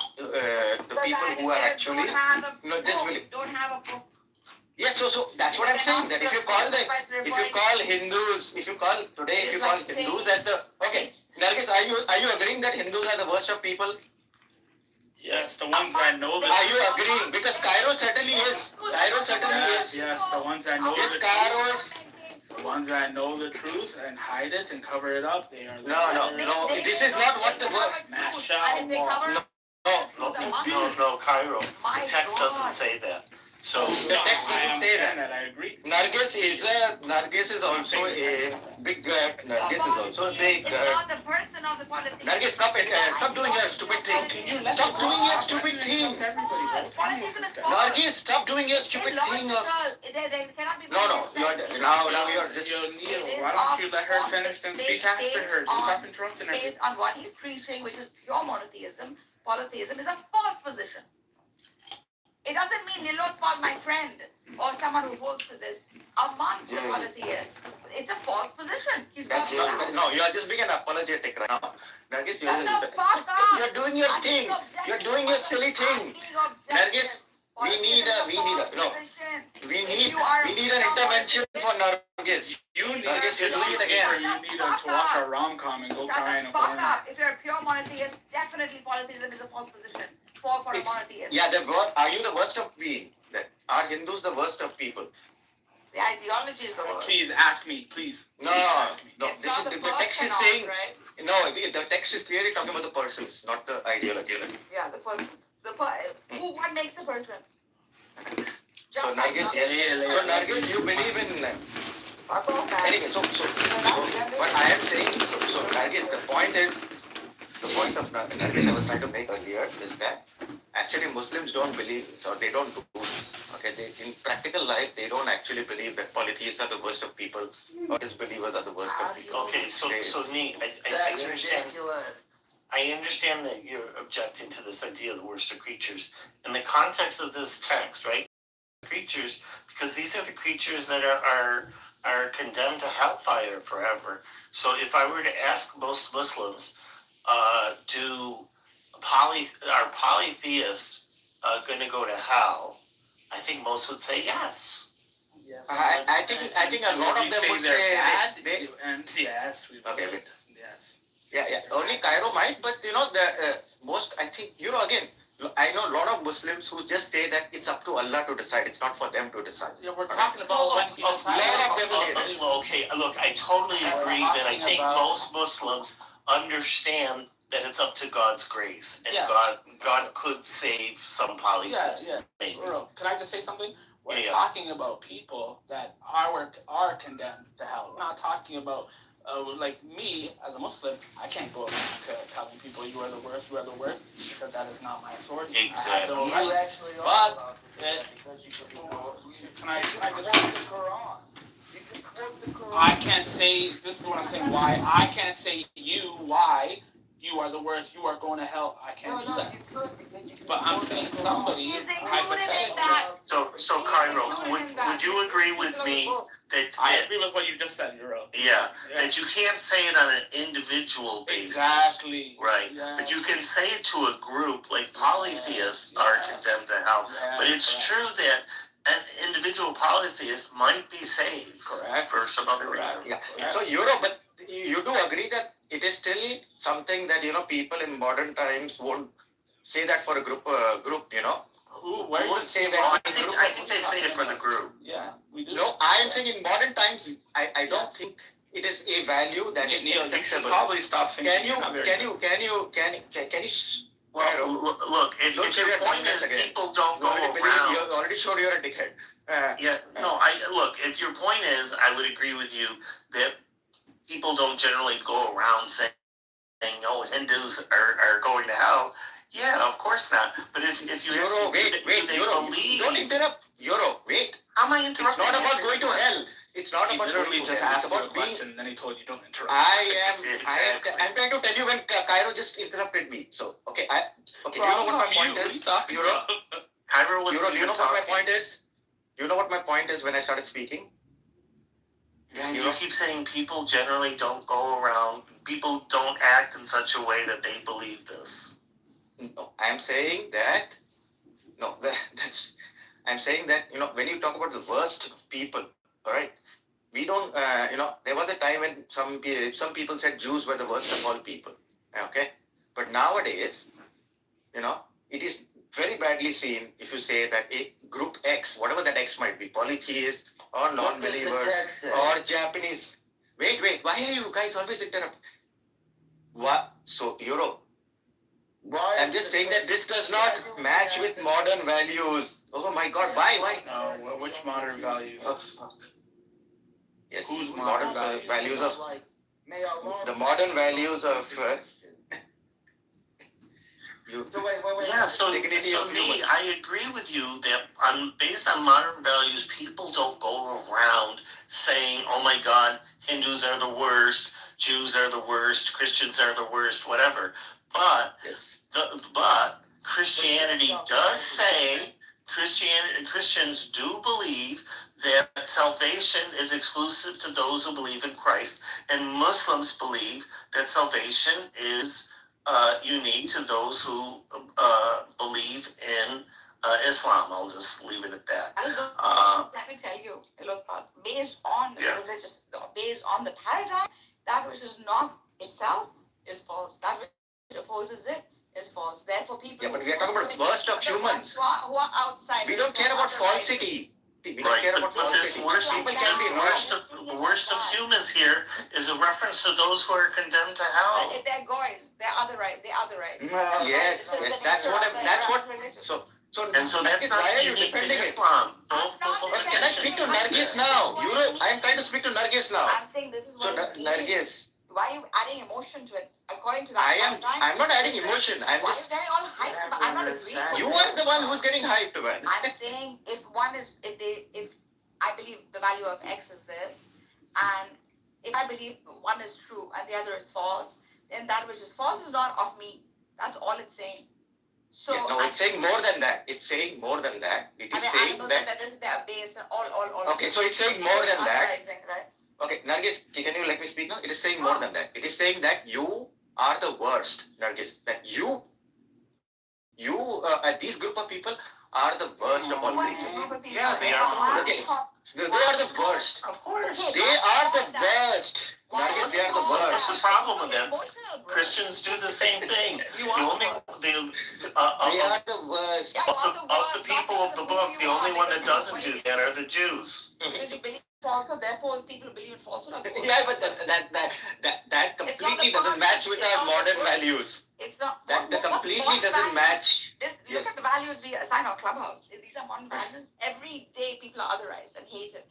people who are actually disbelieving. Don't have a book. Yeah, so that's what I'm saying. That if you call Hindus, if you call Hindus as the Nargis, are you agreeing that Hindus are the worst of people? Yes, the ones that know the truth. Are you agreeing? Because Cairo certainly is. Yes, the ones that know the truth. The ones that know the truth and hide it and cover it up, they are the No. This is not what the word. No, Cairo. The text doesn't say that. So the text doesn't say that. I agree. Nargis is also a big. Nargis is also a big. Not the person of the politics. Nargis, stop doing your stupid thing. Stop doing your stupid thing. Nargis, stop doing your stupid thing. No. You're just. Why don't you let her finish and speak after her? Stop interrupting her. Based on what he's preaching, which is pure monotheism, polytheism is a false position. It doesn't mean Nilot was my friend or someone who holds to this amongst the polytheists. It's a false position. No, you are just being an apologetic right now. Nargis, you're doing your thing. You're doing your silly thing. Nargis, we need an intervention for Nargis. Nargis, you're doing it again. You need to watch a rom-com and go cry in a corner. If you're a pure monotheist, definitely polytheism is a false position. For a monotheist. Yeah, are you the worst of beings? Are Hindus the worst of people? The ideology is the worst. Please ask me, please. No. The text is saying. Right? No, the text is clearly talking about the persons, not the ideology. Yeah, the persons. What makes the person? So Nargis, you believe in. Anyway, so what I am saying, so Nargis, the point of Nargis I was trying to make earlier is that actually Muslims don't believe, so they don't do this. Okay, in practical life, they don't actually believe that polytheists are the worst of people or disbelievers are the worst of people. Okay, so Nick, I understand that you're objecting to this idea of the worst of creatures. In the context of this text, right? Creatures, because these are the creatures that are condemned to hellfire forever. So if I were to ask most Muslims, are polytheists going to go to hell? I think most would say yes. Yes. I think a lot of them would say they and yes, we okay. Yes. Yeah. Only Cairo might, but most. I think again. I know a lot of Muslims who just say that it's up to Allah to decide. It's not for them to decide. Yeah, we're talking about when he decides. Okay, look, I totally agree that I think most Muslims understand that it's up to God's grace, and God could save some polytheists. Yeah. Can I just say something? We're talking about people that are condemned to hell. We're not talking about like me as a Muslim. I can't go around telling people you are the worst, because that is not my authority. Exactly. I have no right. You actually are but because you can go Can I quote just? the Quran. You can quote the Quran. I can't say. This is what I'm saying. Why I can't say you? Why you are the worst? You are going to hell. I can't do that. You could because you can But I'm quote saying the Quran. somebody He's included in hypothetically. that. So Cairo, would you agree with me that I agree with what you just said, Euro. yeah, that you can't say it on an individual basis. Exactly. Right. Yes. But you can say it to a group, like polytheists are condemned to hell. But it's true that an individual polytheist might be saved for some other reason. Yeah. So but you do agree that it is still something that people in modern times won't say that for a group. Who? Where you wouldn't say say that. I think they say it for the group. Yeah, we do. No, I am saying in modern times, I don't think it is a value that is Neil, acceptable. you should probably stop thinking. Can you? Well, look, if your point is people don't go around. You already showed you're a dickhead. If your point is, I would agree with you that people don't generally go around saying, oh, Hindus are going to hell. Yeah, of course not. But if you ask me, do they believe? Don't interrupt. Wait. How am I interrupting? It's not about going to hell. It's not about literally going to just hell. It's asked you a about being. question, and then he told you don't interrupt. I'm trying to tell you when Cairo just interrupted me. So, okay. Do you know what my point is? Cairo was do you know what my point is? Do you know what my point is when I started speaking? Yeah, you keep saying people generally don't go around, people don't act in such a way that they believe this. No, I'm saying that, I'm saying that, when you talk about the worst of people, all right, we don't, there was a time when some people said Jews were the worst of all people, okay? But nowadays, it is very badly seen if you say that a group X, whatever that X might be, polytheist or non-believer or Japanese. Wait, why are you guys always interrupt? What? So, I'm just saying that this does not match with modern values. Oh my God, why? No, which modern values? Yes, whose modern values of the modern values of So me, I agree with you that based on modern values, people don't go around saying, oh my God, Hindus are the worst, Jews are the worst, Christians are the worst, whatever. But Christianity does say, Christians do believe that salvation is exclusive to those who believe in Christ, and Muslims believe that salvation is unique to those who believe in Islam. I'll just leave it at that. Let me tell you, based on religion, based on the paradigm, that which is not itself is false. That which opposes it is false. Therefore, people. But we are talking about the worst of humans. Who are outside. We don't care about falsity. But this worst of humans here is a reference to those who are condemned to hell. They're goys. They're otherwise. Yes, that's what. So that's not unique to Islam. Can I speak to Nargis now? I am trying to speak to Nargis now. I'm saying this is what Nargis. Why are you adding emotion to it? According to that I'm not adding emotion. Why are you getting all hyped? I'm not agreeing with you are the one who's getting hyped, man. I'm saying if I believe the value of X is this, and if I believe one is true and the other is false, then that which is false is not of me. That's all it's saying. So yes, no, it's saying more than that. It's saying more than that. It is saying that they're based on all. Okay, so it's saying more than that. Right? Okay, Nargis, can you let me speak now? It is saying more than that. It is saying that you are the worst, Nargis. That these group of people are the worst of all creatures. Yeah, they are the worst. They are the worst. Of course. They are the worst. Nargis, they are the worst. What's the problem with them? Christians do the same thing. They are the worst. Of the people of the book, the only one that doesn't do that are the Jews. Falsehood, therefore people believe in falsehood. Yeah, but that completely doesn't match with our modern values. It's not. That completely doesn't match. Look at the values we assign our clubhouse. These are modern values. Every day people are otherized and hated.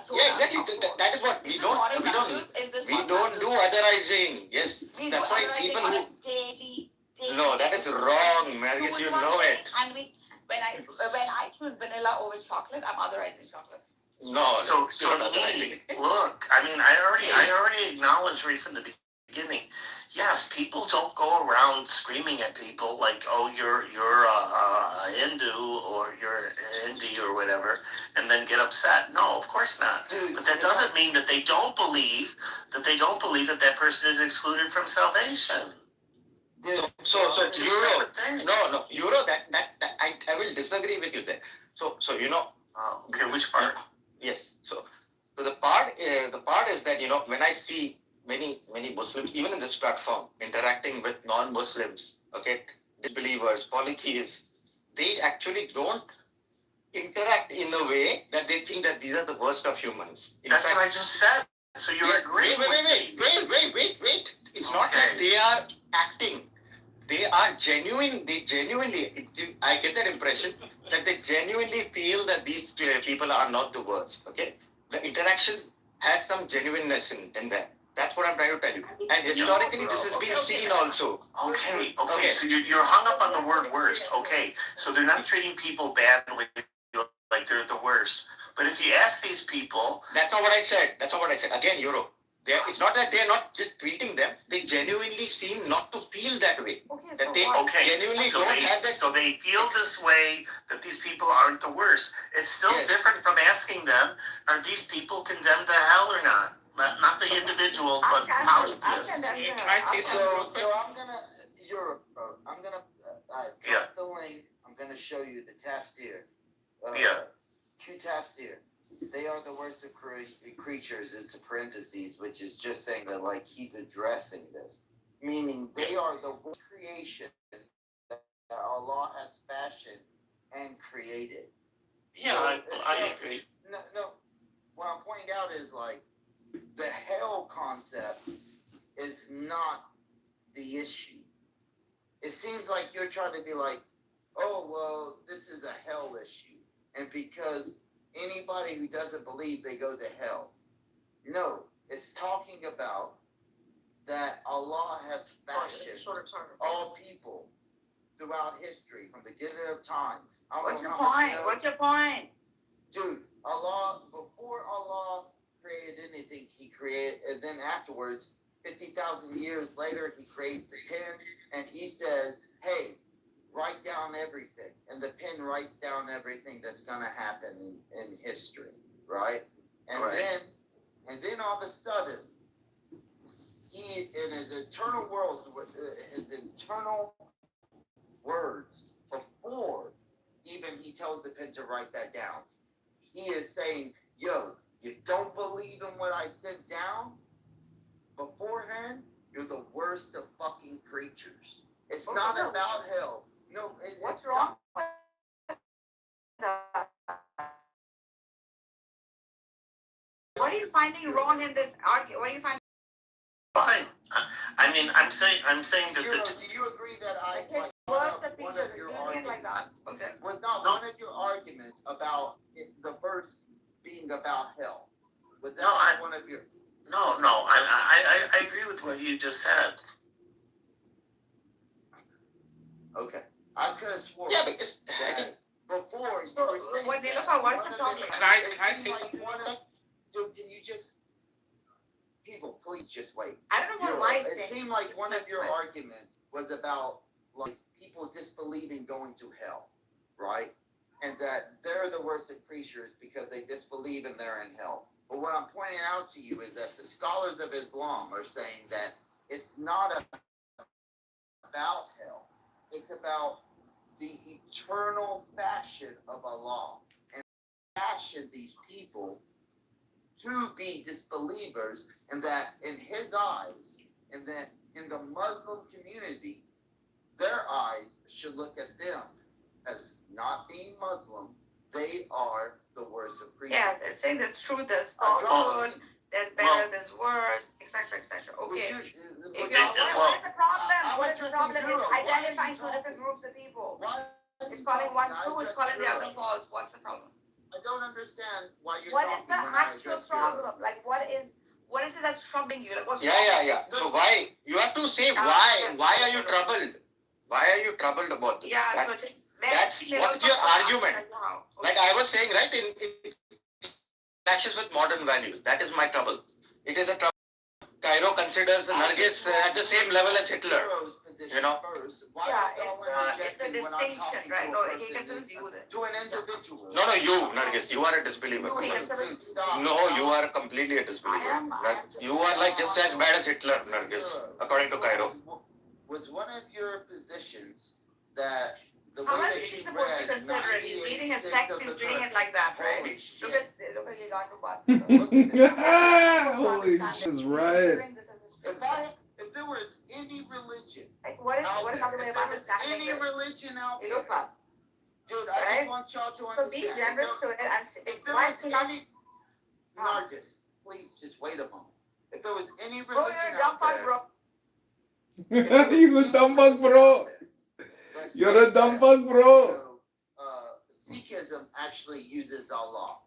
Yeah, exactly. That is what we don't do otherizing. Yes, that's why people who. Daily. No, that is wrong, Marcus. You know it. And When I choose vanilla over chocolate, I'm otherizing chocolate. No, so me, look, I mean, I already acknowledged right from the beginning. Yes, people don't go around screaming at people like, "Oh, you're a Hindu or you're Hindi or whatever," and then get upset. No, of course not. Dude, but that doesn't mean that they don't believe that person is excluded from salvation. Dude, So Two Euro, separate things. no, Euro, that I will disagree with you there. So okay, which part? yes. So the part is that when I see many Muslims, even in this platform, interacting with non-Muslims, okay, disbelievers, polytheists, they actually don't interact in a way that they think that these are the worst of humans. That's what I just said. So you're agreeing with me. Wait. It's not that they are acting. They are genuine. They genuinely, I get that impression that they genuinely feel that these people are not the worst. Okay, the interaction has some genuineness in there. That's what I'm trying to tell you. And historically, this has been seen also. Okay. So you're hung up on the word worst. Okay, so they're not treating people badly like they're the worst. But if you ask these people, that's not what I said. Again, Euro. It's not that they're not just treating them. They genuinely seem not to feel that way. Genuinely so don't they, have that. So they feel this way that these people aren't the worst. It's still different from asking them, are these people condemned to hell or not? Not the individual, but polytheists. Can I say something real quick? So I'm gonna drop the link. I'm gonna show you the tafsir. Q-tafsir. They are the worst of creatures is to parentheses, which is just saying that like he's addressing this, meaning they are the worst creation that Allah has fashioned and created. Yeah, I agree. No. What I'm pointing out is like the hell concept is not the issue. It seems like you're trying to be like, oh well, this is a hell issue, and because anybody who doesn't believe they go to hell. No, it's talking about that Allah has fashioned all people throughout history from the beginning of time. What's your point? What's your point? Dude, before Allah created anything, he created, and then afterwards, 50,000 years later, he created the pen, and he says, hey, write down everything, and the pen writes down everything that's going to happen in history, right? And then all of a sudden, he in his eternal worlds, his eternal words, before even he tells the pen to write that down, he is saying, yo, you don't believe in what I sent down beforehand, you're the worst of fucking creatures. It's not about hell. No, what's wrong? What are you finding wrong in this argument? What are you finding? Fine. I mean, I'm saying that do you agree that one of your arguments was not one of your arguments about the verse being about hell? Was that one of your? No. I agree with what you just said. Okay. I could have sworn. Yeah, because I think before. So when they look at what's the topic? Can I say something? Dude, can you just? People, please just wait. I don't know what I'm It seemed like one of your arguments was about like people disbelieving going to hell, right? And that they're the worst of creatures because they disbelieve and they're in hell. But what I'm pointing out to you is that the scholars of Islam are saying that it's not about hell. It's about the eternal fashion of Allah. And fashion these people to be disbelievers, and that in his eyes, and that in the Muslim community, their eyes should look at them as not being Muslim. They are the worst of creatures. Yes, it's saying there's truth, there's falsehood, there's better, there's worse, etc., etc. Okay. What is the problem? What is the problem? It's identifying two different groups of people. It's calling one true, it's calling the other false. What's the problem? I don't understand why you're What talking. is the actual problem? Like, what is it that's troubling you? Like, what's Yeah. So why you have to say why? Why are you troubled? Why are you troubled about this? Yeah. So That's what's your argument. Like I was saying, right? In clashes with modern values. That is my trouble. It is a trouble. Cairo considers Nargis at the same level as Hitler. You know? It's a distinction, right? No, he considers you then. To an individual. No, you, Nargis. You are a disbeliever. No, you are completely a disbeliever. You are like just as bad as Hitler, Nargis, according to Cairo. Was one of your positions that the How way is that he you supposed to read consider it? He's reading his 98 text, of he's the reading it verse? like that, right? Holy Look shit. at Ligatu Holy shit, is right. If there was any religion What is out another way there, of if there was understanding any this? religion out You there, look up. dude, I Right? just want y'all to So understand. be generous to it and If there why was is he not? any, Nargis, please just wait a moment. If there was any Bro, religion you're a dumb out fuck, there, bro. You a dumb fuck, bro. You're a dumb fuck, bro. Sikhism actually uses Allah.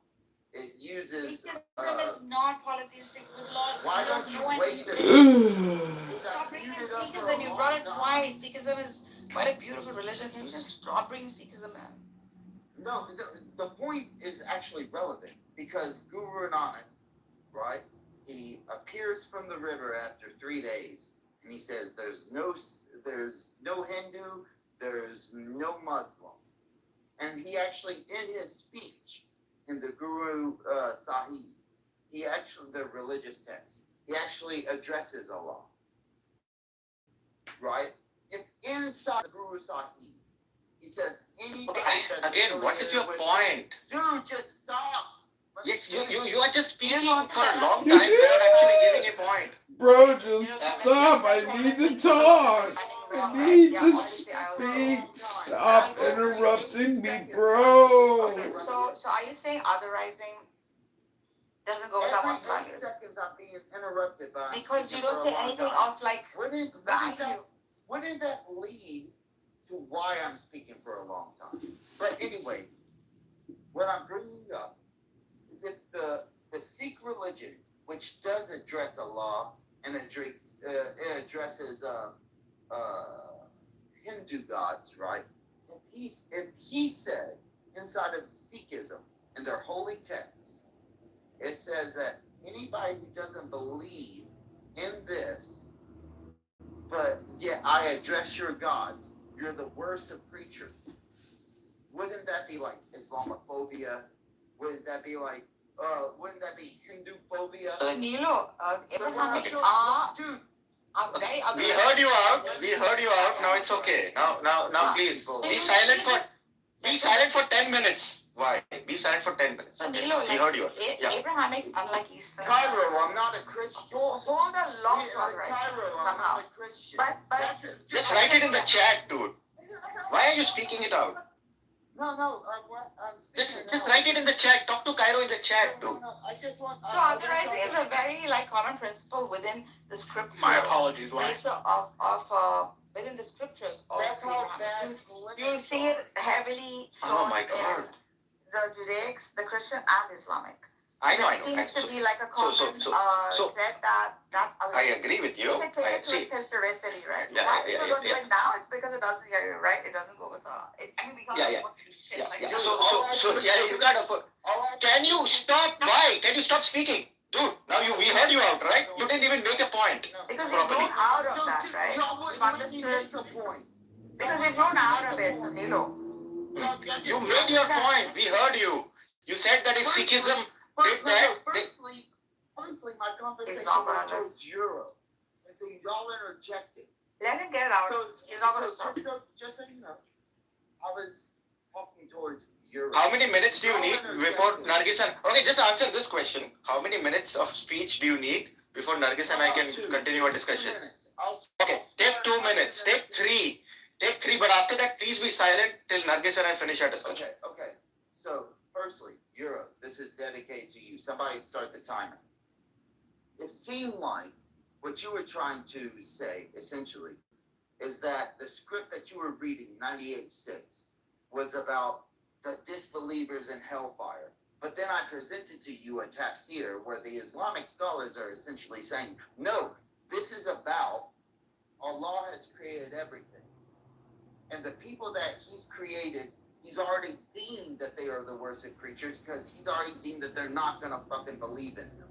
It uses. Sikhism is not polytheistic. Good Lord. Why don't you wait a Stop bringing Sikhism. You brought it twice. Sikhism is quite a beautiful religion. Can you just stop bringing Sikhism in? No, the point is actually relevant because Guru Nanak, right? He appears from the river after 3 days, and he says, "There's no Hindu, there's no Muslim," and he actually, in his speech, in the Guru Sahib, the religious text, he actually addresses Allah, right? If inside the Guru Sahib, he says, anybody that's Again, what is your point? Dude, just stop. Yes, you are just speaking for a long time without actually giving a point. Bro, just stop. I need to talk. I need to speak. Stop interrupting me, bro. Okay, so are you saying otherizing doesn't go without one values? Seconds I'm being interrupted by. Because you don't say anything of like value. Wouldn't that lead to why I'm speaking for a long time? But anyway, what I'm bringing up is if the Sikh religion, which does address Allah and it addresses Hindu gods, right? If he said inside of Sikhism in their holy text, it says that anybody who doesn't believe in this, but yet I address your gods, you're the worst of creatures. Wouldn't that be like Islamophobia? Wouldn't that be like, wouldn't that be Hindu-phobia? Nilo, Abrahamic dude. Very We heard you out. Now it's okay. Now please. Be silent for 10 minutes. Why? Be silent for 10 minutes. So Nilo, we heard you. Abrahamic, unlike Eastern. Cairo, I'm not a Christian. Hold a long talk right Cairo, somehow. I'm not a Christian. But Just write it in the chat, dude. Why are you speaking it out? No, I'm Just write it in the chat. Talk to Cairo in the chat, dude. I just want. So authorizing is a very common principle within the scripture. My apologies, why? Within the scriptures of That's how Abraham. bad You see it heavily Oh shown my in God. the Judaics, the Christian and Islamic. I know. It seems to be like a common So thread that I agree with you. You can take it to its historicity, right? Yeah, Why yeah, people don't do it now? It's because it doesn't get it right. It doesn't go with it. Becomes shit like that. So you gotta put. Can you stop? Why? Can you stop speaking? Dude, now we heard you out, right? You didn't even make a point. Because you've grown out of that, right? You've understood. Because you've grown out of it, Nilo. You made your point. We heard you. You said that if Sikhism did that, Firstly, my conversation was Europe. I think y'all interjected. Let him get it out. He's not going to stop. Just so you know, I was talking towards Europe. how many minutes do you need before Nargis and... Okay, just answer this question. How many minutes of speech do you need before Nargis and I can continue our discussion? Okay, take 2 minutes. Take 3. Take 3, but after that, please be silent till Nargis and I finish our discussion. Okay. So, firstly, Europe, this is dedicated to you. Somebody start the timer. It seemed like what you were trying to say, essentially, is that the script that you were reading, 98.6, was about the disbelievers in hellfire. But then I presented to you a tafsir where the Islamic scholars are essentially saying, no, this is about Allah has created everything. And the people that he's created, he's already deemed that they are the worst of creatures because he's already deemed that they're not going to fucking believe in him.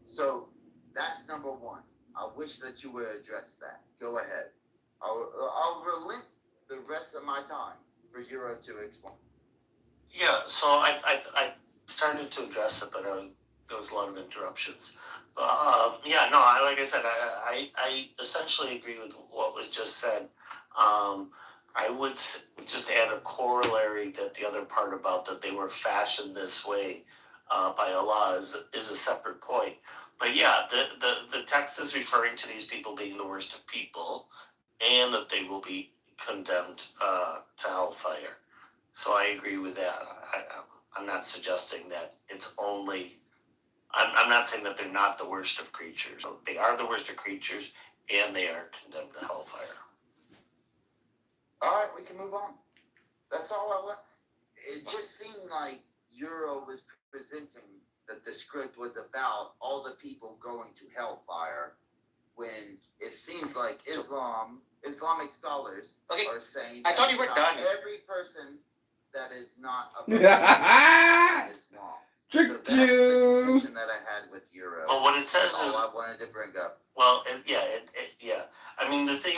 So that's number one. I wish that you would address that. Go ahead. I'll relent the rest of my time for Euro to explain. Yeah, so I started to address it, but there was a lot of interruptions. Yeah, no, like I said, I essentially agree with what was just said. I would just add a corollary that the other part about that they were fashioned this way by Allah is a separate point. But yeah, the text is referring to these people being the worst of people, and that they will be condemned to hellfire. So I agree with that. I'm not suggesting that it's only. I'm not saying that they're not the worst of creatures. They are the worst of creatures, and they are condemned to hellfire. All right, we can move on. That's all I want. It just seemed like Euro was presenting that the script was about all the people going to hellfire, when it seems like Islamic scholars are saying I thought you were done. Every person that is not a believer in Islam. Tricked So that's the you. contention that I had with Euro. Well, what it says That's is. all I wanted to bring up. Well, yeah. I mean, the thing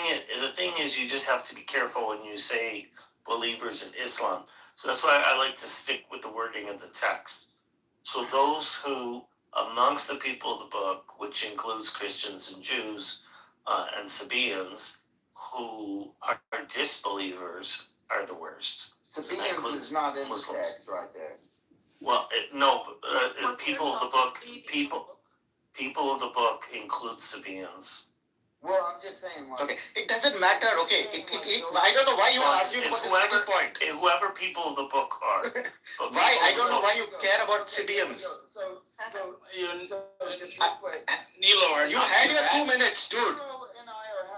is, you just have to be careful when you say believers in Islam. So that's why I like to stick with the wording of the text. So those who, amongst the people of the book, which includes Christians and Jews and Sabaeans, who are disbelievers, are the worst. Sabaeans is not in the text right there. Well, people of the book, people of the book include Sabaeans. Well, I'm just saying, like... Okay, it doesn't matter, okay. I don't know why you are arguing about this little point. Whoever people of the book are. Why? I don't know why you care about Sabaeans. Nilo, you had your 2 minutes, dude.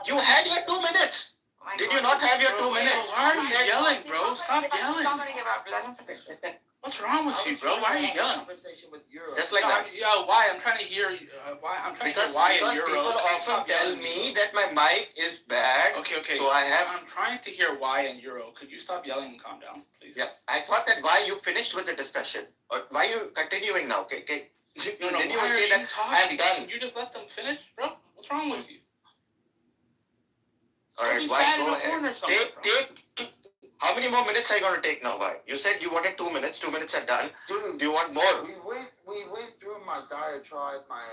You had your 2 minutes. Did you not have your 2 minutes? Why are you yelling, bro? Stop yelling. What's wrong with you, bro? Why are you yelling? Just like that. Yeah, why? I'm trying to hear why. I'm trying to hear why in Euro. People often tell me that my mic is bad. Okay. So I have. I'm trying to hear why in Euro. Could you stop yelling and calm down, please? Yeah, I thought that why you finished with the discussion, or why you continuing now? Okay. No. Then you Why will are say you that talking? I'm done. Can you just let them finish, bro? What's wrong with you? All right, why go ahead? Take. How many more minutes are you going to take now? Why? You said you wanted 2 minutes. 2 minutes are done. Dude, do you want more? We went through my diatribe, my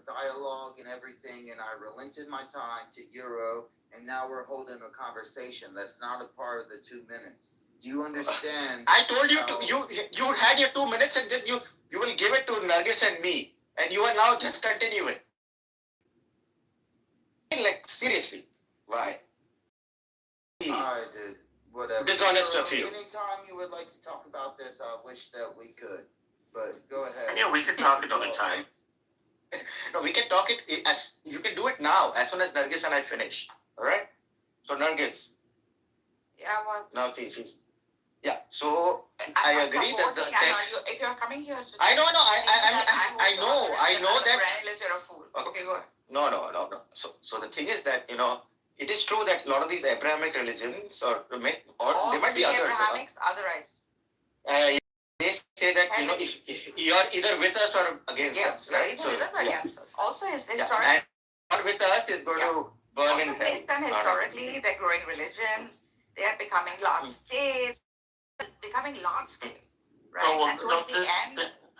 dialogue and everything, and I relented my time to Euro, and now we're holding a conversation that's not a part of the 2 minutes. Do you understand? I told you you had your 2 minutes, and then you will give it to Nargis and me, and you are now just continuing. Like, seriously, why? I did. Whatever. Dishonest of you. Anytime you would like to talk about this, I wish that we could. But go ahead. Yeah, we could talk another time. No, we can talk it as you can do it now, as soon as Nargis and I finish. All right? So Nargis. Yeah, well. Now see. Yeah. So I agree that the text. If you're coming here, I know. I know that. You're a fool. Okay, go ahead. No. So the thing is that it is true that a lot of these Abrahamic religions, or there might be others. Abrahamics, otherwise. They say that if you are either with us or against us, right? Either with us or against us. Also, historically, and or with us is going to burn in hell. Place them historically, they're growing religions. They are becoming large states, becoming large scale, right?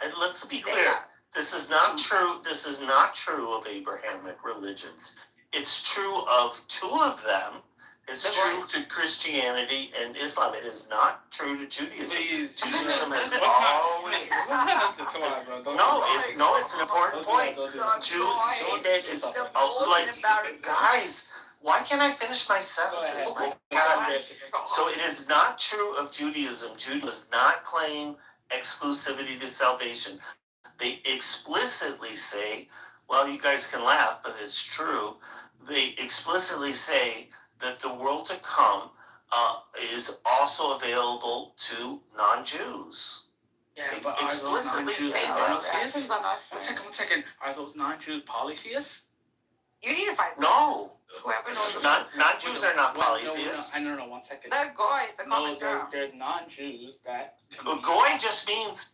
And let's be clear. This is not true. This is not true of Abrahamic religions. It's true of 2 of them. It's true to Christianity and Islam. It is not true to Judaism. Judaism has always. Come on, bro. No, it's an important point. Guys, why can't I finish my sentences? My God. So it is not true of Judaism. Judaism does not claim exclusivity to salvation. They explicitly say, well, you guys can laugh, but it's true. They explicitly say that the world to come is also available to non-Jews. Yeah, but explicitly say that. One second. Are those non-Jews polytheists? You need to fight. No. Whoever knows the Non-Jews are not polytheists. I don't know. 1 second. The goy, the common No, term. there's non-Jews that. Goy just means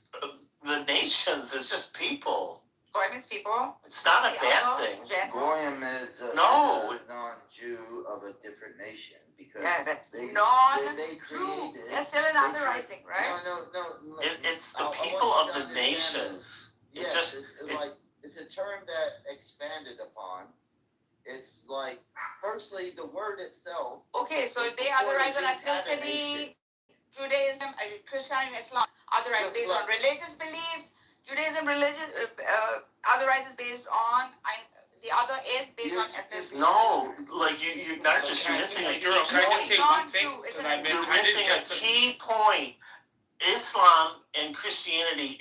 the nations. It's just people. Goy means people. It's not a bad thing. Goyim is a non-Jew of a different nation because they created. They're still an otherizing, right? No. It's the people of the nations. Yes, it's a term that expanded upon. It's like, firstly, the word itself. Okay, so they otherize on ethnicity, Judaism, Christianity, Islam, otherize based on religious beliefs. Judaism otherizes based on, the other is based on ethnicity. No, like you're not just missing a key point. You're missing a key point. Islam and Christianity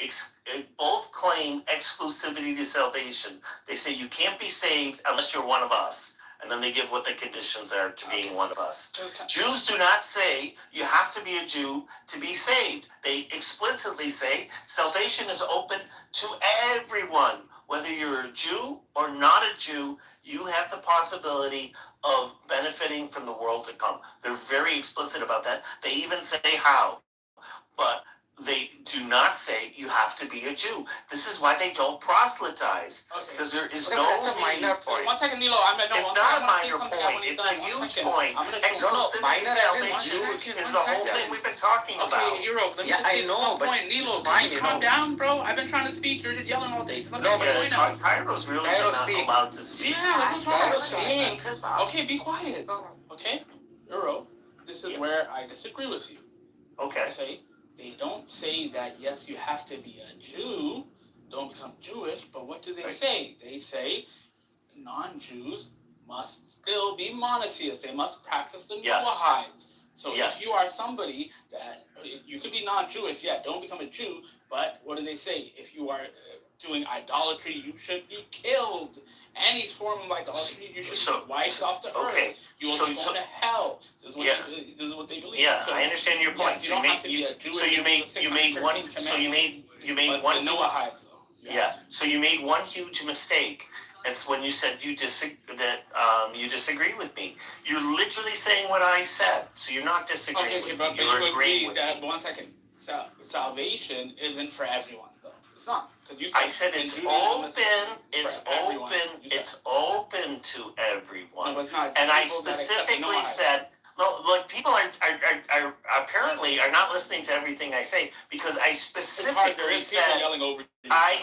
both claim exclusivity to salvation. They say you can't be saved unless you're one of us. And then they give what the conditions are to being one of us. Jews do not say you have to be a Jew to be saved. They explicitly say salvation is open to everyone. Whether you're a Jew or not a Jew, you have the possibility of benefiting from the world to come. They're very explicit about that. They even say how. But they do not say you have to be a Jew. This is why they don't proselytize. Because there is no need. 1 second, Nilo. It's not a minor point. It's a huge point. Exclusivity salvation is the whole thing we've been talking about. Okay, Euro, let me just say one point. Nilo, can you calm down, bro? I've been trying to speak. You're yelling all day. Cairo's really not allowed to speak. Yeah, what's wrong? Okay, be quiet. Okay? Euro, this is where I disagree with you. Okay. They don't say that, yes, you have to be a Jew, don't become Jewish, but what do they say? They say non-Jews must still be monotheists. They must practice the Noahides. So if you are somebody that, you could be non-Jewish, don't become a Jew, but what do they say? If you are doing idolatry, you should be killed. Any form of idolatry, you should be wiped off the earth. You will be going to hell. This is what they believe. Yeah, I understand your point. You don't have to be a Jewish. So you made one. So you made one. Noahides. Yeah. So you made one huge mistake. It's when you said you disagree with me. You're literally saying what I said. So you're not disagreeing with me. But You're agreeing with that. 1 second. Salvation isn't for everyone, though. It's not. I said it's open. It's open. It's open to everyone. No, it's not. And I specifically said, no, like people are apparently are not listening to everything I say because I specifically said. Yelling over you. I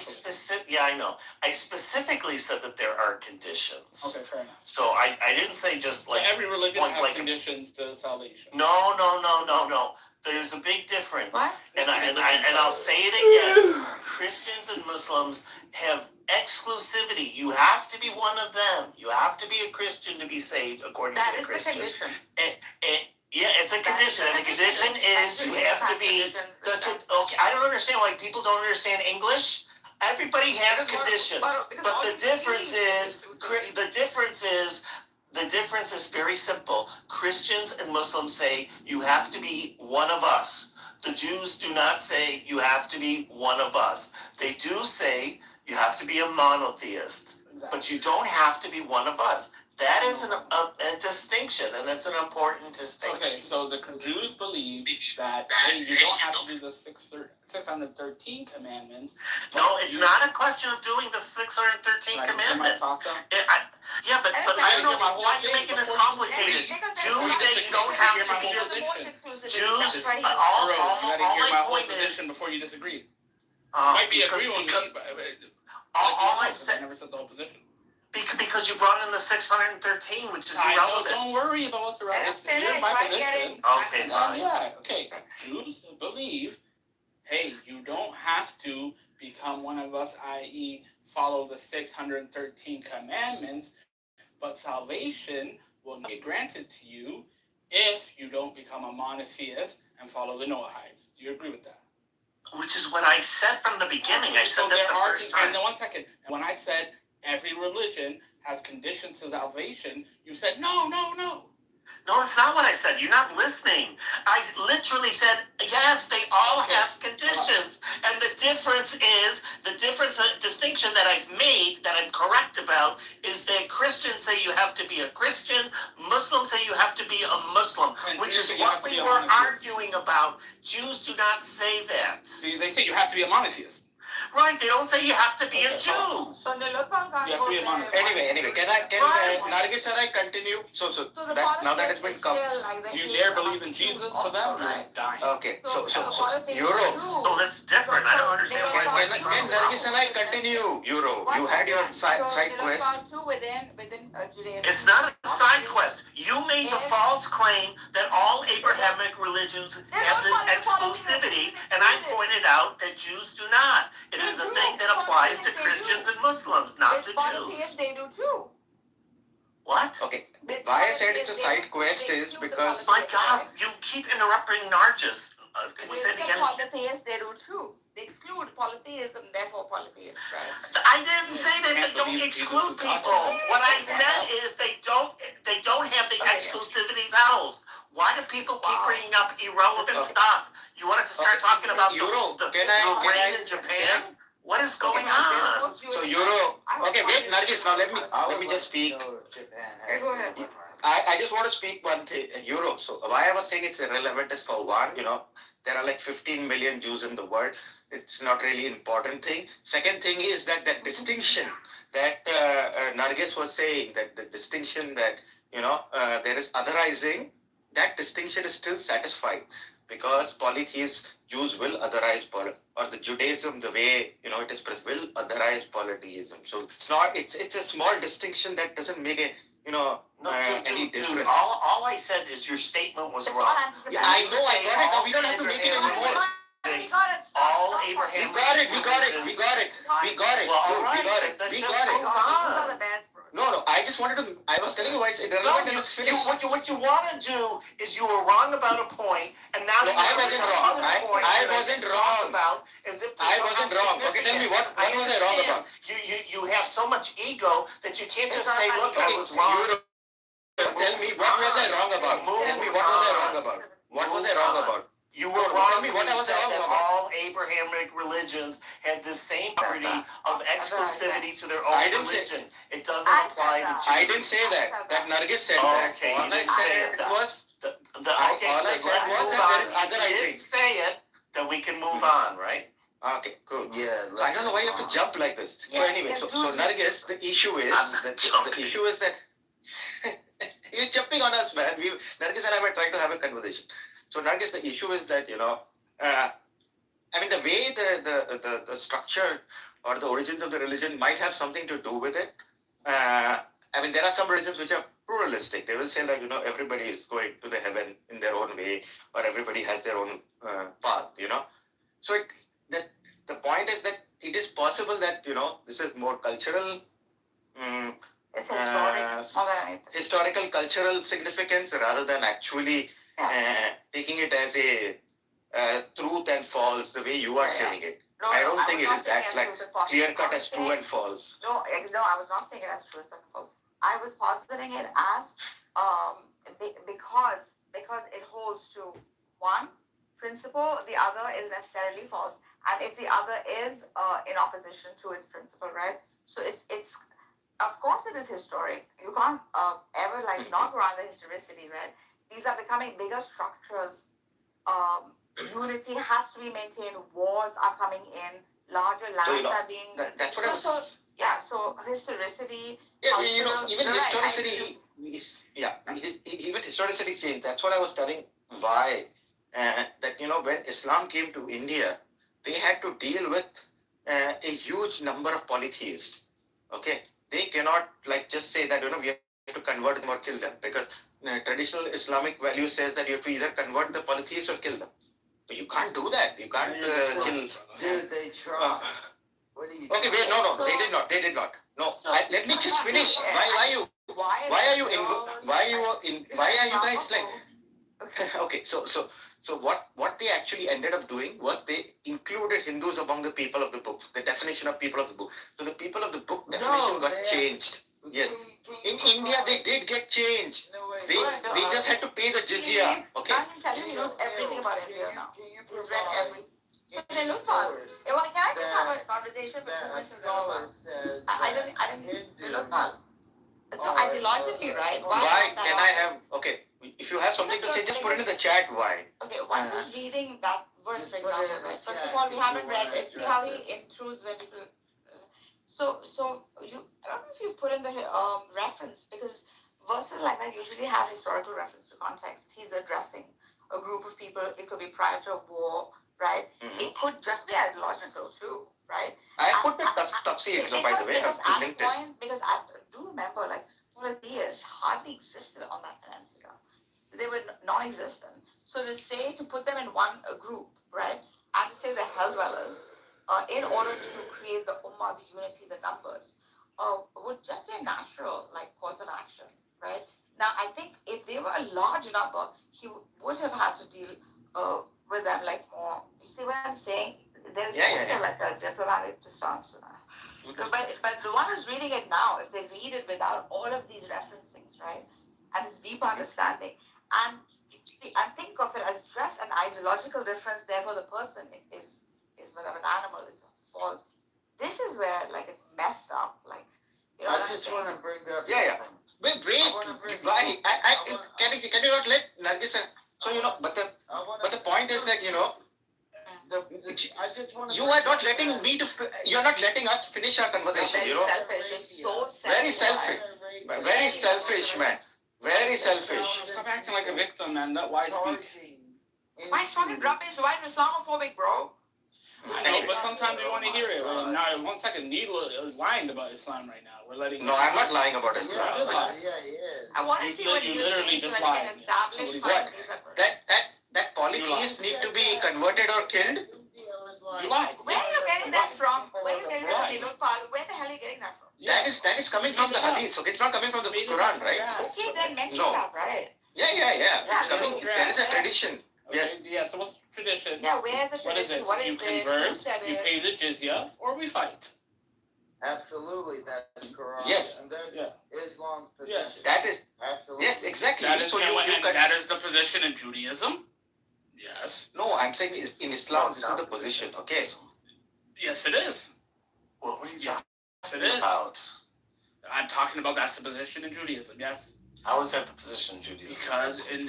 know. I specifically said that there are conditions. Okay, fair enough. So I didn't say just like every religion has conditions to salvation. No. There's a big difference. What? And I'll say it again. Christians and Muslims have exclusivity. You have to be one of them. You have to be a Christian to be saved, according to the Christians. That is the condition. Yeah, it's a condition. And the condition is you have to be... Okay, I don't understand why people don't understand English. Everybody has conditions. But the difference is very simple. Christians and Muslims say you have to be one of us. The Jews do not say you have to be one of us. They do say you have to be a monotheist, but you don't have to be one of us. That is a distinction, and it's an important distinction. Okay, so the Jews believe that you don't have to do the 613 commandments. No, it's not a question of doing the 613 commandments. But I don't know why you're making this complicated. Jews say you don't have to be a Jews. All my point is before you disagree. Might be agreeing with me, but all I'm saying. I never said the whole position. Because you brought in the 613, which is irrelevant. Don't worry about the rest. Here's my position. Okay, fine. Yeah, okay. Jews believe, hey, you don't have to become one of us, i.e., follow the 613 commandments, but salvation will be granted to you if you don't become a monotheist and follow the Noahides. Do you agree with that? Which is what I said from the beginning. I said that the first time. And 1 second. When I said every religion has conditions to salvation, you said no. No, that's not what I said. You're not listening. I literally said, yes, they all have conditions. And the distinction that I've made, that I'm correct about, is that Christians say you have to be a Christian, Muslims say you have to be a Muslim, which is what we were arguing about. Jews do not say that. They say you have to be a monotheist. Right, they don't say you have to be a Jew. So Anyway, can Nargis and I continue? So now that it's been Do you dare believe in Jesus to them? You're dying. Okay, so Euro. Oh, that's different. I don't understand why. Can Nargis and I continue? Euro, you had your side quest. Within Judaism. It's not a side quest. You made the false claim that all Abrahamic religions have this exclusivity, and I pointed out that Jews do not. It is a thing that applies to Christians and Muslims, not to Jews. They do too. What? Okay, why I said it's a side quest is because... My God, you keep interrupting Nargis. Can we say it again? Polytheists, they do too. They exclude polytheism, therefore polytheists, right? I didn't say that they don't exclude people. What I said is they don't have the exclusivities housed. Why do people keep bringing up irrelevant stuff? You want to start talking about the rain in Japan? What is going on? So Euro, okay, wait, Nargis, now let me just speak. Go ahead. I just want to speak one thing, Euro. So why I was saying it's irrelevant is, for one, there are like 15 million Jews in the world. It's not really important thing. Second thing is that distinction that Nargis was saying, that the distinction that, there is otherizing, that distinction is still satisfied, because polytheist Jews will otherize or the Judaism, the way, it is will otherize polytheism. So it's a small distinction that doesn't make it, any difference. All I said is your statement was wrong. Yeah, I know, I got it. Now we don't have to make it anymore. All Abraham. We got it. No, I just wanted to, I was telling you why it's irrelevant and it's finished. What you want to do is you were wrong about a point, and now I wasn't wrong. I wasn't wrong. I wasn't wrong. Okay, tell me, what was I wrong about? You have so much ego that you can't just say, look, I was wrong. Tell me, what was I wrong about? Tell me, what was I wrong about? What was I wrong about? You were wrong when you said that all Abrahamic religions had the same property of exclusivity to their own religion. It doesn't apply to Jews. I didn't say that. That Nargis said that. Okay, all I said was... let's move on. If you didn't say it, then we can move on, right? Okay, cool. Yeah. I don't know why you have to jump like this. So anyway, so Nargis, the issue is that you're jumping on us, man. Nargis and I were trying to have a conversation. So Nargis, the issue is that, the way the structure or the origins of the religion might have something to do with it. There are some religions which are pluralistic. They will say that, everybody is going to the heaven in their own way, or everybody has their own path, So the point is that it is possible that, this is more cultural, historical, cultural significance rather than actually taking it as a truth and false, the way you are saying it. I don't think it is that clear cut as true and false. No, I was not saying it as true and false. I was positing it as because it holds to one principle, the other is necessarily false, and if the other is in opposition to its principle, right? So it's of course it is historic. You can't ever not around the historicity, right? These are becoming bigger structures. Unity has to be maintained. Wars are coming in. Larger lands are being. That's what I was. So historicity. Yeah, even historicity. Even historicity changed. That's what I was telling. Why? That when Islam came to India, they had to deal with a huge number of polytheists. Okay, they cannot just say that we have to convert them or kill them, because traditional Islamic value says that you have to either convert the polytheists or kill them. But you can't do that. You can't kill. Dude, they try. Okay, wait, no, they did not. No, let me just finish. Why are you guys like? Okay, so what they actually ended up doing was they included Hindus among the people of the book, the definition of people of the book. So the people of the book definition got changed. Yes. In India, they did get changed. They just had to pay the jizya. Okay. I can tell you, he knows everything about India now. He's read everything. So Nilotpal, can I just have a conversation with Nilotpal? I didn't Nilotpal. So ideologically, right? Why can I have? Okay, if you have something to say, just put it in the chat. Why? Okay, one was reading that verse, for example, right? First of all, we haven't read it. See how he intrudes when people. So you, I don't know if you put in the reference, because verses like that usually have historical reference to context. He's addressing a group of people. It could be prior to a war, right? It could just be ideological too, right? I put the tafsir, by the way. Because at a point, because I do remember, like, polytheists hardly existed on that peninsula. They were non-existent. So to say, to put them in one group, right, and to say the hell dwellers, in order to create the ummah, the unity, the numbers, would just be a natural, like, course of action, right? Now, I think if they were a large number, he would have had to deal with them, like, more. You see what I'm saying? There's also like a diplomatic distance to that. But the one who's reading it now, if they read it without all of these referencings, right, and this deep understanding, and think of it as just an ideological difference, therefore the person is whatever an animal is false. This is where, like, it's messed up. Like, you know, I just want to bring up. Wait, why? Can you not let Nargis? So but the point is that I just want to. You are not letting me to. You are not letting us finish our conversation. Selfish. It's so very selfish. Very selfish, man. Very selfish. Stop acting like a victim, man. Why speak? Why talking rubbish? Why is Islamophobic, bro? I know, but sometimes we want to hear it. Now, 1 second, Needle is lying about Islam right now. We're letting. No, I'm not lying about Islam. Yeah, he is. I want to see what you literally just lied. That polytheists need to be converted or killed. You lied. Where are you getting that from? Where are you getting that from? Where the hell are you getting that from? That is coming from the hadith. So it's not coming from the Quran, right? Okay, then mention that, right? Yeah. It's coming. There is a tradition. Yes. Yeah. So what's the tradition? Yeah. Where's the tradition? What is it? You convert. You pay the jizya, or we fight. Absolutely, that's Quran. Yes. And that's Islam's position. Yes. That is. Absolutely. Yes, exactly. That is, so that is the position in Judaism. Yes. No, I'm saying in Islam, this is the position. Okay. Yes, it is. What are you talking about? I'm talking about that's the position in Judaism. Yes. How is that the position in Judaism? Because in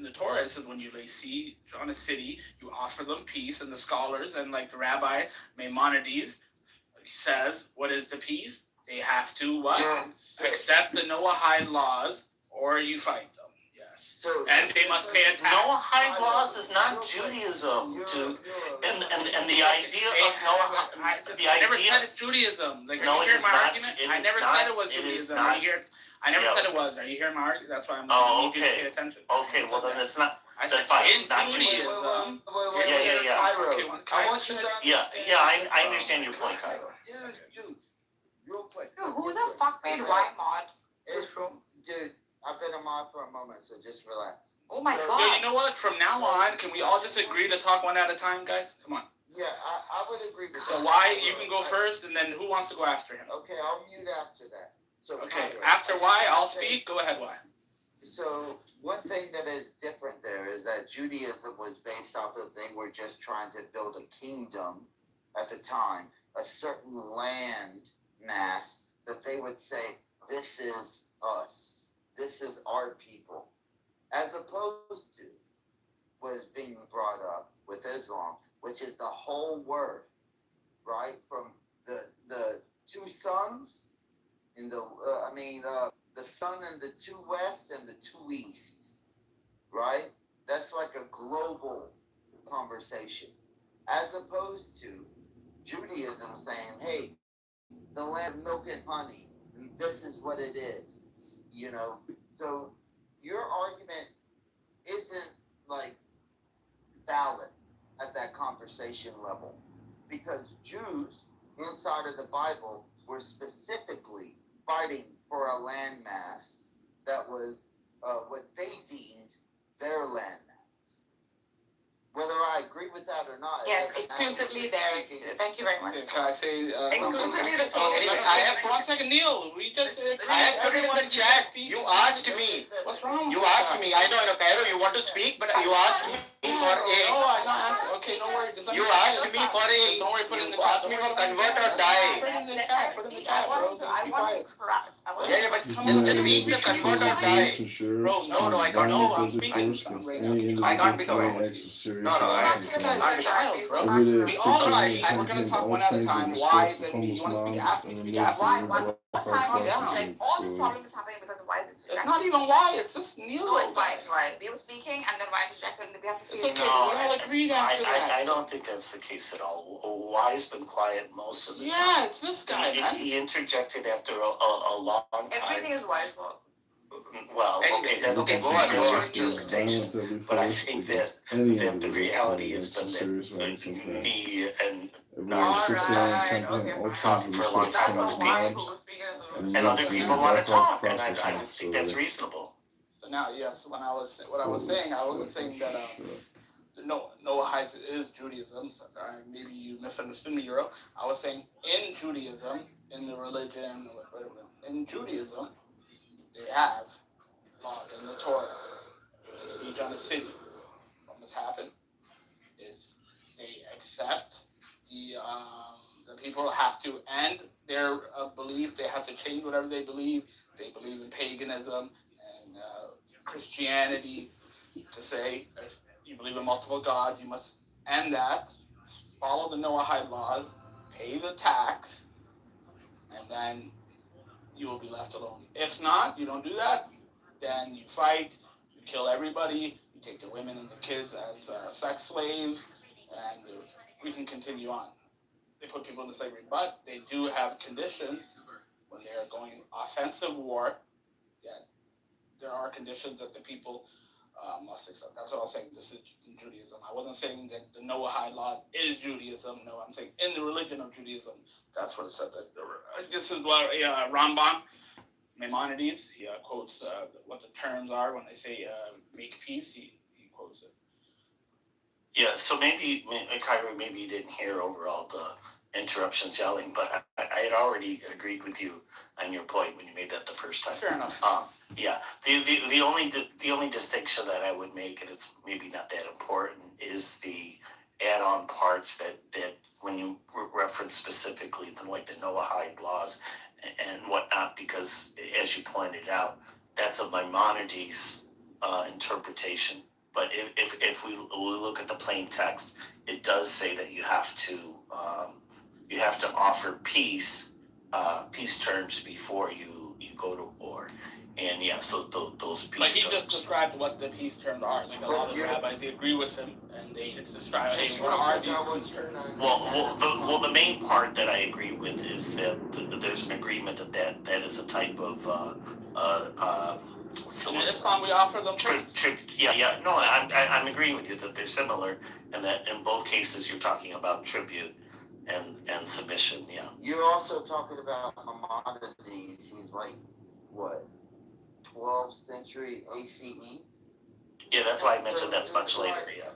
the Torah, it says when you lay siege on a city, you offer them peace, and the scholars and like the Rabbi Maimonides says, what is the peace? They have to what? Accept the Noahide laws, or you fight them. Yes. And they must pay a tax. Noahide laws is not Judaism, dude. And the idea of Noahide, I never said it's Judaism. Like, no, are you hearing my not, argument? I never said it was Judaism. I never said it was. Are you hearing my argument? That's why I'm need you to pay attention. Okay, well then it's not. I said fine. It's not Judaism. Yeah. I want you to. I understand your point, Cairo. Dude, real quick. Who the fuck made Y mod this room? Dude, I've been a mod for a moment, so just relax. Oh my god. Yeah, you know what? From now on, can we all just agree to talk one at a time, guys? Come on. Yeah, I would agree with So that. why you can go first, and then who wants to go after him? Okay, I'll mute after that. So Okay, after Y, I'll speak. Go ahead, Y. So one thing that is different there is that Judaism was based off of they were just trying to build a kingdom at the time, a certain land mass that they would say, this is us, this is our people, as opposed to what is being brought up with Islam, which is the whole word, right? From the two sons in the sun and the two west and the two east, right? That's like a global conversation, as opposed to Judaism saying, hey, the land of milk and honey, and this is what it is, you know? So your argument isn't like valid at that conversation level, because Jews inside of the Bible were specifically fighting for a landmass that was what they deemed their landmass. whether I agree with that or not. Yes, exclusively there. Thank you very much. Can I say Exclusively the anyway, I have 1 second, Neil. We just I have put it in the chat. You asked me. What's wrong? You asked me. I know, Cairo, you want to speak, but you asked me for a. No, I'm not asking. Okay, no worries. You asked me for a. Don't worry, put it in the You chat. asked me for convert or die. Put it in the chat. Put it in the chat, bro. I want to correct. Yeah, but just read the convert or die. Bro, no, I can't. No, I'm speaking. I can't be going. No, I'm child, bro. We all like, and we're gonna talk one at a time. Why? Then you want to speak? Ask me. Speak after. Why? Like all this problem is happening because of why is this? It's not even why. It's just Neil. No, it's why. It's why. We were speaking, and then why interjected, and we have to speak. It's okay. We all agreed after that. I don't think that's the case at all. Why's been quiet most of the time. Yeah, it's this guy, man. He interjected after a long time. Everything is Why's fault. Well, okay, go on. But I think that the reality has been that me and talking for a long time with people, and other people want to talk, and I think that's reasonable. So now, yes, what I was saying, I wasn't saying that Noahites is Judaism. So, maybe you misunderstood me, Euro. I was saying in Judaism, in the religion, in Judaism, they have laws in the Torah. The siege on the city. What must happen is they accept the people have to end their belief. They have to change whatever they believe. They believe in paganism and Christianity. To say if you believe in multiple gods, you must end that. Follow the Noahide laws. Pay the tax, and then you will be left alone. If not, you don't do that, then you fight, you kill everybody, you take the women and the kids as sex slaves, and we can continue on. They put people into slavery, but they do have conditions when they are going offensive war. Yeah, there are conditions that the people must accept. That's what I was saying. This is in Judaism. I wasn't saying that the Noahide law is Judaism. No, I'm saying in the religion of Judaism, that's what it said. That this is what Rambam, Maimonides, he quotes what the terms are when they say make peace. He quotes it. Yeah, so maybe Kyrie, maybe you didn't hear overall the interruptions yelling, but I had already agreed with you on your point when you made that the first time. Fair enough. Yeah, the only distinction that I would make, and it's maybe not that important, is the add-on parts that when you reference specifically like the Noahide laws and whatnot, because as you pointed out, that's a Maimonides interpretation. But if we look at the plain text, it does say that you have to offer peace terms before you go to war. And yeah, so those peace terms. But he just described what the peace terms are. Like a lot of rabbis, they agree with him, and they describe, hey, what are these peace terms? Well, the main part that I agree with is that there's an agreement that is a type of in Islam, we offer them yeah. No, I'm agreeing with you that they're similar, and that in both cases you're talking about tribute and submission. Yeah. You're also talking about Maimonides. He's like what, 12th century ACE? Yeah, that's why I mentioned that's much later. Yeah.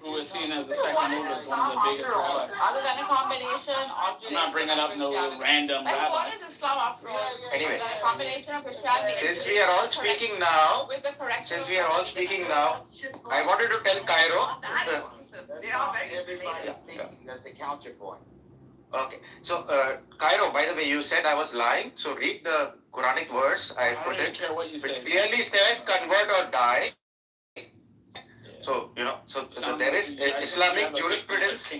Who is seen as the second oldest, one of the biggest rabbis. Other than a combination of I'm not bringing up no random like, rabbi. what is Islam after all? Anyway, A combination of Christianity. Since we are all speaking now, I wanted to tell Cairo. They are very Everybody speaking. That's a counterpoint. Okay, so Cairo, by the way, you said I was lying. So read the Quranic verse. I put it, which clearly says convert or die. So so there is Islamic jurisprudence.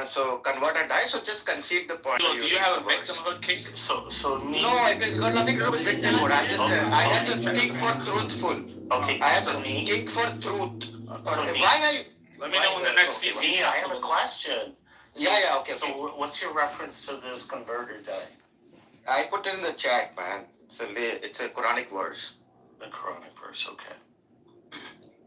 So convert or die. So just concede the point. So do you have a victimhood kink? So me. No, it's got nothing to do with victimhood. I have to speak for truthful. Okay. I have to speak for truth. Why are you? Let me know in the next few Me, I have a question. Okay. So what's your reference to this convert or die? I put it in the chat, man. It's a Quranic verse. A Quranic verse, okay.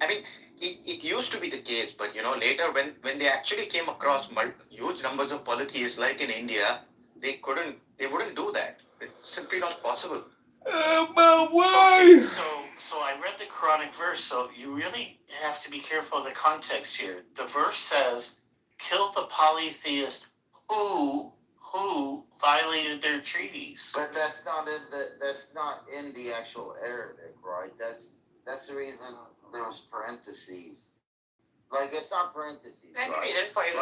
I mean, it used to be the case, but later when they actually came across huge numbers of polytheists, like in India, they wouldn't do that. It's simply not possible. My wife. So I read the Quranic verse, so you really have to be careful of the context here. The verse says, kill the polytheist who violated their treaties. But that's not in the actual Arabic, right? That's the reason there's parentheses. Like it's not parentheses. Let me read it for you.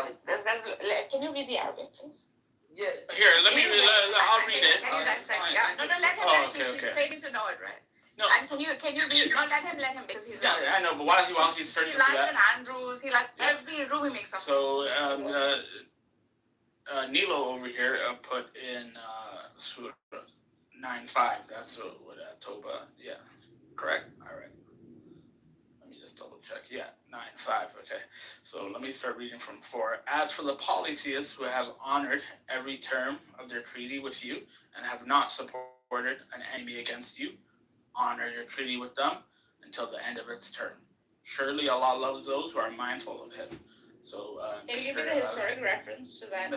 Can you read the Arabic, please? Yeah. Here, let me read. I'll read it. Can you dissect? Yeah. No, let him. He's claiming to know it, right? No. And can you read? No, let him because he's. Yeah, I know, but while he's searching for that. He likes Andrews. He likes every room he makes up. So Nilo over here put in Surah 9:5. That's what Toba. Yeah, correct. All right. Let me just double check. Yeah, 9:5. Okay. So let me start reading from 4. As for the polytheists who have honored every term of their treaty with you and have not supported an enemy against you, honor your treaty with them until the end of its term. Surely Allah loves those who are mindful of Him. So, can you give me the historic reference to that?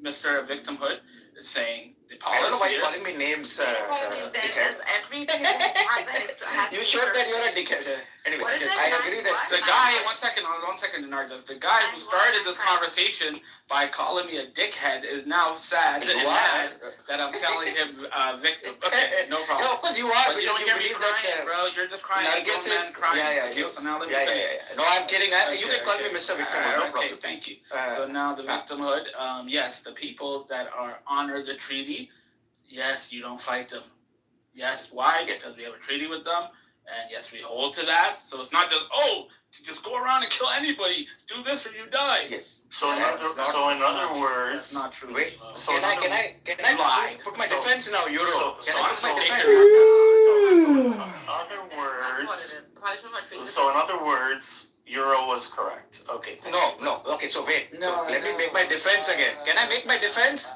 Mr. Victimhood is saying the I don't know why you're policy calling me names. Everything You showed that you're a dickhead. Anyway, I agree that the guy. One second, Nardas. The guy who started this conversation by calling me a dickhead is now sad and mad that I'm calling him victim. Okay, no problem. No, of course you are. But you don't hear me crying, bro. You're just crying. Man crying. Yeah. Okay, so now let me finish. No, I'm kidding. You can call me Mr. Victimhood. No problem. Okay, thank you. So now the victimhood. Yes, the people that honor the treaty. Yes, you don't fight them. Yes, why? Because we have a treaty with them, and yes, we hold to that. So it's not just go around and kill anybody. Do this or you die. Yes. So in other words, that's not true. Wait. So can I put my defense now, Euro? So in other words, Euro was correct. Okay. No. Okay, so wait. Let me make my defense again. Can I make my defense?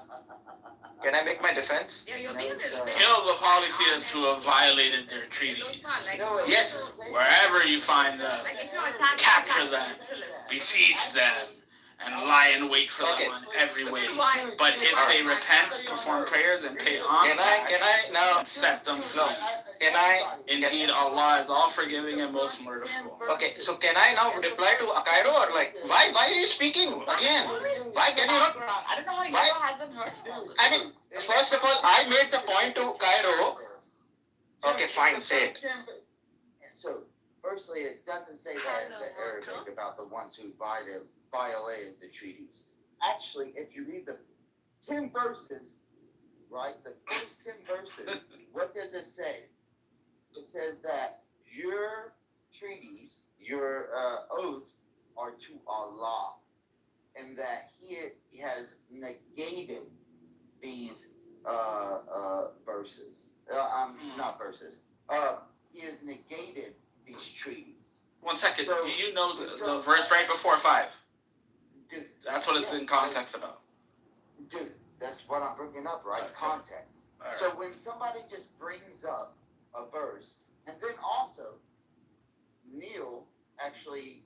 Can I make my defense? Yeah, you're being a little bit. Kill the polytheists who have violated their treaty. Yes. Wherever you find them, capture them, besiege them, and lie in wait for them in every way. But if they repent, perform prayers, and pay homage, and set them free. Indeed, Allah is all forgiving and most merciful. Okay, so can I now reply to Cairo or why are you speaking again? Why can you not? I don't know how Euro hasn't heard. I mean, first of all, I made the point to Cairo. Okay, fine, say it. So, firstly, it doesn't say that in the Arabic about the ones who violated the treaties. Actually, if you read the 10 verses, right, the first 10 verses, what does it say? It says that your treaties, your oaths are to Allah, and that He has negated these verses. Not verses. He has negated these treaties. 1 second. Do you know the verse right before 5? Dude, that's what it's in context about. Dude, that's what I'm bringing up, right? Okay. Context. Right. So when somebody just brings up a verse, and then also, Neil actually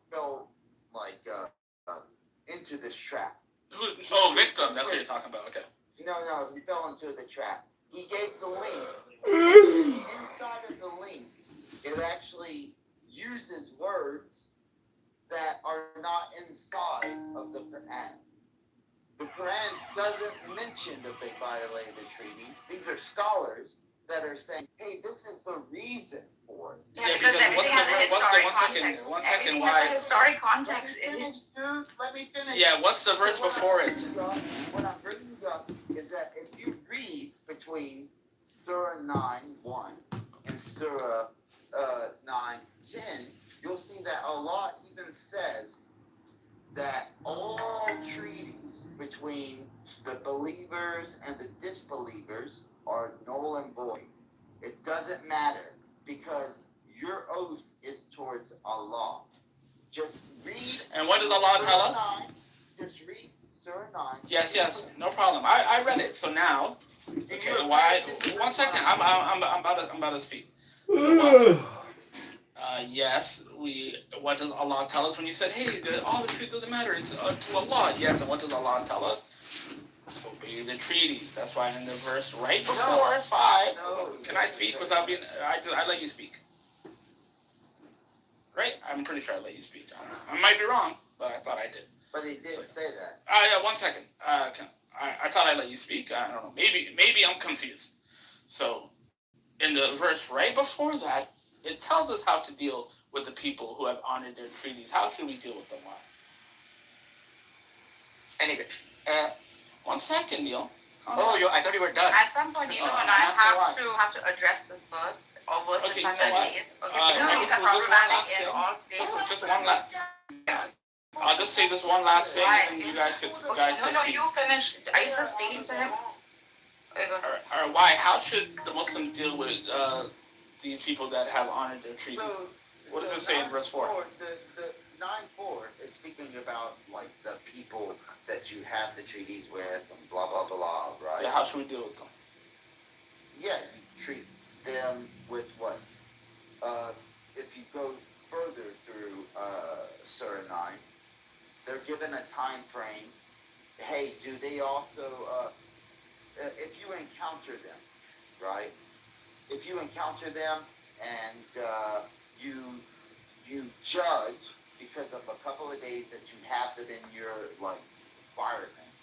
fell into this trap. Victim. That's what you're talking about. Okay. No, he fell into the trap. He gave the link. Inside of the link, it actually uses words that are not inside of the Quran. The Quran doesn't mention that they violated the treaties. These are scholars that are saying, hey, this is the reason for it. Yeah, because everything has a historic context. Everything has a historic context. Let me finish. Yeah, what's the verse before it? What I'm bringing up is that if you read between Surah 9:1 and Surah 9:10, you'll see that Allah even says that all treaties between the believers and the disbelievers are null and void. It doesn't matter because your oath is towards Allah. Just read. And what does Allah tell us? 9, just read Surah 9. Yes, no problem. I read it. So now, okay, why? 1 second. I'm about to speak. So, yes, what does Allah tell us when you said, hey, all the truth doesn't matter, it's to Allah? Yes, and what does Allah tell us? Obey the treaties. That's why in the verse right before 5. Can I speak without being? I let you speak. Right? I'm pretty sure I let you speak. I might be wrong, but I thought I did. But he didn't say that. Yeah, 1 second. I thought I let you speak. I don't know. Maybe I'm confused. So, in the verse right before that, it tells us how to deal with the people who have honored their treaties. How should we deal with them? Why? Anyway. 1 second, Neil. I thought you were done. At some point, Neil and I have to address this first. Or worse, Okay, if I'm please. it's problematic in all places. Just one last. I'll just say this one last thing, and you guys could guys No, you finish. Are you still speaking to him? Or why? How should the Muslims deal with these people that have honored their treaties? What does it say in verse 4? The 9:4 is speaking about like the people that you have the treaties with and blah blah blah, right? Yeah, how should we deal with them? Yeah, you treat them with what? If you go further through Surah 9, they're given a time frame. Hey, do they also, if you encounter them, right? If you encounter them and you judge because of a couple of days that you have them in your like environment,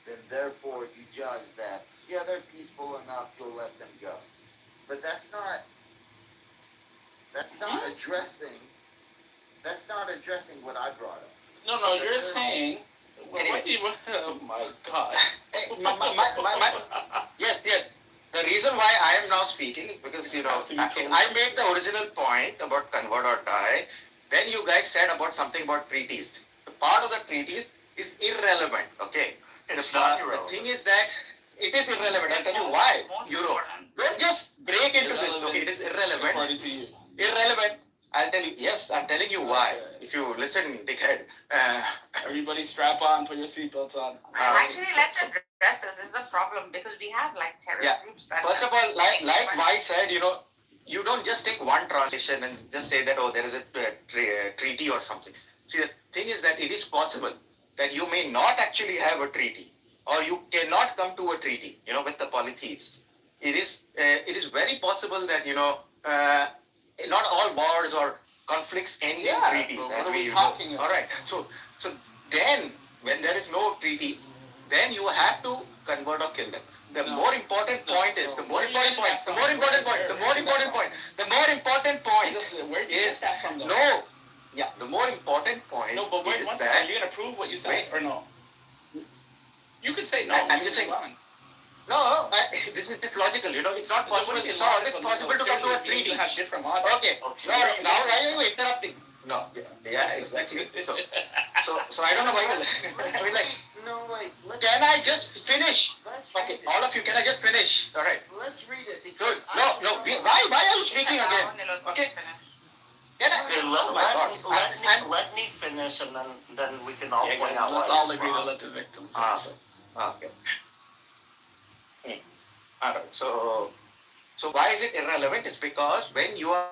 then therefore you judge that they're peaceful enough, you'll let them go. But that's not addressing what I brought up. No, you're saying. Oh my God. Yes. The reason why I am now speaking is because I made the original point about convert or die. Then you guys said about something about treaties. The part of the treaties is irrelevant. Okay. It's not irrelevant. The thing is that it is irrelevant. I'll tell you why. Don't just break into this. Okay, it is irrelevant. According to you. Irrelevant. I'll tell you. Yes, I'm telling you why. If you listen, dickhead. Everybody strap on, put your seatbelts on. Actually, let's address this. This is a problem because we have like terrorist groups that. First of all, like Vi said, you don't just take one translation and just say that there is a treaty or something. See, the thing is that it is possible that you may not actually have a treaty, or you cannot come to a treaty, with the polytheists. It is very possible that not all wars or conflicts end in treaties. What are we talking about? All right. So then, when there is no treaty, then you have to convert or kill them. The more important point is the more important point is Where do you get that from? No. Yeah, the more important point No, but wait, is one that second. You're gonna prove what you said or no? You could say no. I'm just saying. No, this is logical. It's not possible. It's not always possible to come to a treaty. You have different logic. Okay. Now why are you interrupting? No. Yeah, exactly. So I don't know why. I mean, no, wait. Can I just finish? Okay, all of you, can I just finish? All right. Let's read it. Good. No. Why are you speaking again? Okay. Let me finish, and then we can all point out. Let's all agree to let the victim finish. Okay. All right. So why is it irrelevant? It's because when you are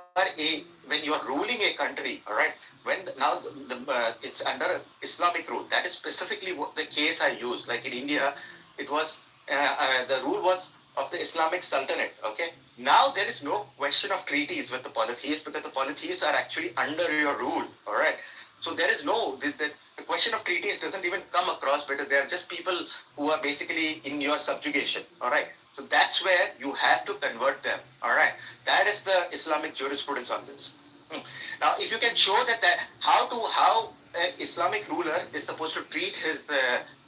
ruling a country, all right. It's under Islamic rule. That is specifically what the case I use. Like in India, it was the rule was of the Islamic Sultanate. Okay. Now there is no question of treaties with the polytheists because the polytheists are actually under your rule. All right. So there is no the question of treaties doesn't even come across because they are just people who are basically in your subjugation. All right. So that's where you have to convert them. All right. That is the Islamic jurisprudence on this. Now, if you can show that how an Islamic ruler is supposed to treat his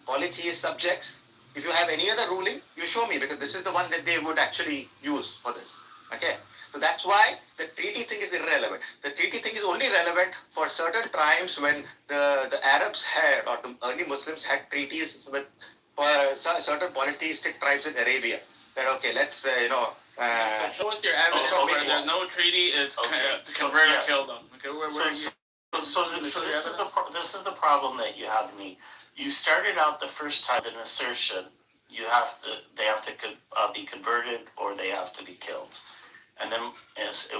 polytheist subjects, if you have any other ruling, you show me because this is the one that they would actually use for this. Okay. So that's why the treaty thing is irrelevant. The treaty thing is only relevant for certain times when the Arabs had or the early Muslims had treaties with certain polytheistic tribes in Arabia. That okay, let's so show us your evidence where there's no treaty is to convert or kill them. Okay, this is the problem that you have, me. You started out the first time with an assertion. They have to be converted or they have to be killed, and then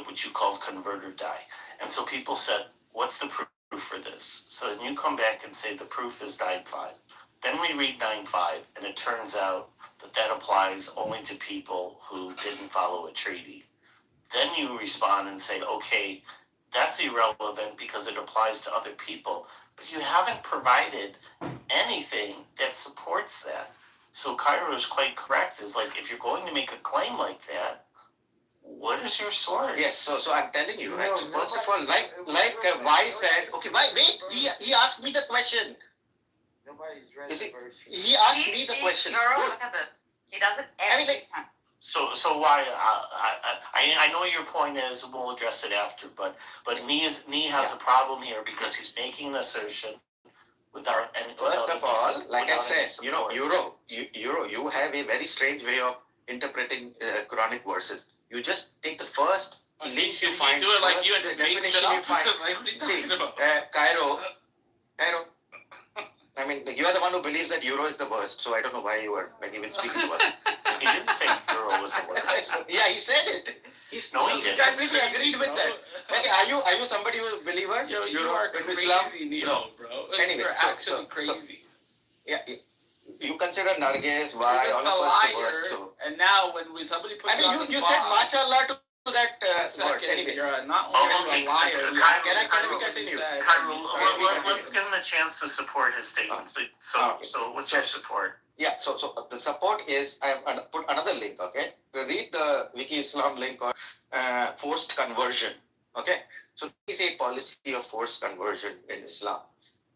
what you called convert or die. And so people said, "What's the proof for this?" So then you come back and say the proof is 9:5. Then we read 9.5, and it turns out that applies only to people who didn't follow a treaty. Then you respond and say, okay, that's irrelevant because it applies to other people, but you haven't provided anything that supports that. So Cairo is quite correct. Is like, if you're going to make a claim like that, what is your source? Yes, so I'm telling you, right? So first of all, why said, okay, wait, he asked me the question. Nobody's read the verse. He asked me the question. Look at this. He does it every time. So why? I know your point is. We'll address it after, but Nee has a problem here because he's making an assertion without any. First of all, like I said, you have a very strange way of interpreting Quranic verses. You just take the first link you find. You do it like you and just make shit up. Like, what are you talking about? Cairo. I mean, you are the one who believes that Euro is the worst, so I don't know why you were even speaking to us. He didn't say Euro was the worst. Yeah, he said it. He completely agreed with that. Okay, are you somebody who is a believer? Yo, you are crazy, Neo, bro. Anyway, you're actually crazy. You consider Nargis, why, You're all just a of us liar, the worst, so. and now when somebody puts you on the you spot, said MashaAllah to that word. Anyway. You're not only a liar. Can I continue? Let's give him a chance to support his statements. So what's your support? Yeah, so the support is, I have put another link, okay? Read the Wiki Islam link on forced conversion, okay? So this is a policy of forced conversion in Islam,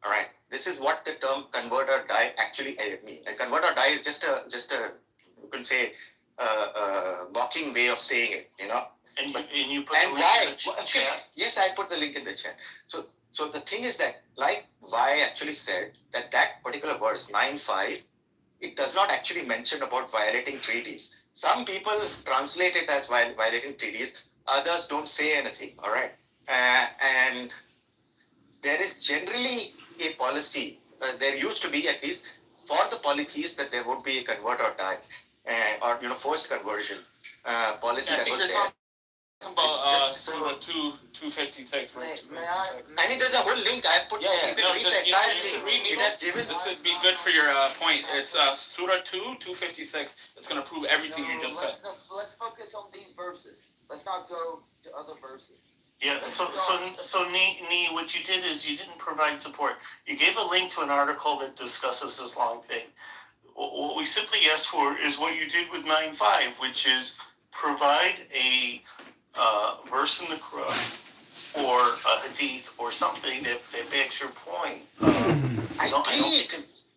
all right? This is what the term convert or die actually means. And convert or die is just a you can say, mocking way of saying it, you know? And you put the link in the chat? Yes, I put the link in the chat. So the thing is that, like Vi actually said, that particular verse, 9.5, it does not actually mention about violating treaties. Some people translate it as violating treaties. Others don't say anything, all right? And there is generally a policy, there used to be at least, for the polytheists that there would be a convert or die, or forced conversion policy that was there. About Surah 256, verse 256. I mean, there's a whole link. I put. You should read it. This would be good for your point. It's Surah 256. It's going to prove everything you just said. Let's focus on these verses. Let's not go to other verses. Yeah, so Nee, what you did is you didn't provide support. You gave a link to an article that discusses this long thing. What we simply asked for is what you did with 9.5, which is provide a verse in the Quran or a hadith or something that begs your point. I don't think it's.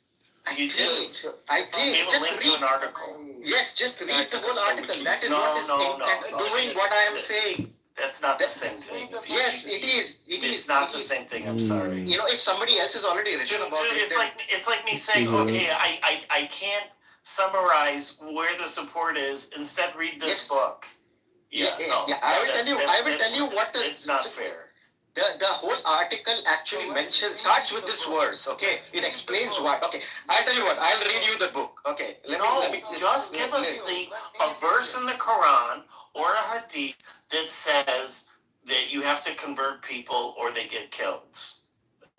You did. I did. You gave a link to an article. Yes, just read the whole article. That is what is doing what I am saying. That's not the same thing. Yes, it is. It's not the same thing. I'm sorry. You know, if somebody else has already written about it, it's like me saying, okay, I can't summarize where the support is. Instead, read this book. I will tell you what the. It's not fair. The whole article actually starts with this verse, okay? It explains what. Okay, I'll tell you what. I'll read you the book. Okay, let me just give us a verse in the Quran or a hadith that says that you have to convert people or they get killed.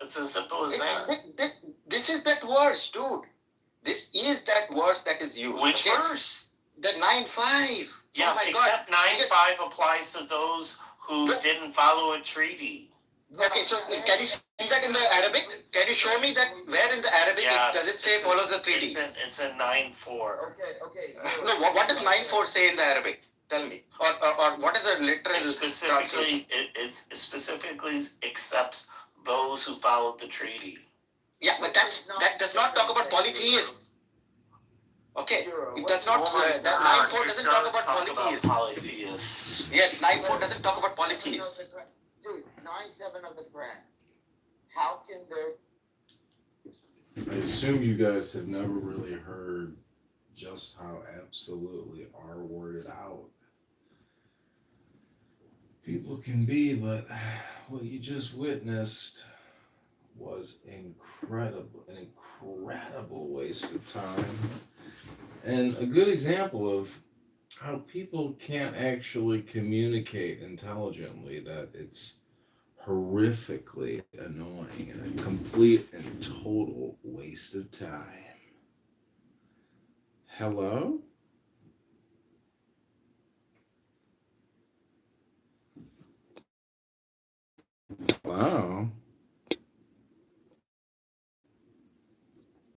It's as simple as that. This is that verse, dude. This is that verse that is used. Which verse? The 9.5. Yeah, except 9.5 applies to those who didn't follow a treaty. Okay, so can you see that in the Arabic? Can you show me that where in the Arabic does it say follows the treaty? It's in 9.4. Okay. No, what does 9.4 say in the Arabic? Tell me. Or what is the literal translation? It specifically accepts those who followed the treaty. Yeah, but that does not talk about polytheism. Okay, it does not. That 9.4 doesn't talk about polytheists. Yes, 9.4 doesn't talk about polytheists. Dude, 9.7 of the Quran. How can there? I assume you guys have never really heard just how absolutely R-worded out people can be, but what you just witnessed was an incredible waste of time. And a good example of how people can't actually communicate intelligently, that it's horrifically annoying and a complete and total waste of time. Hello? Hello?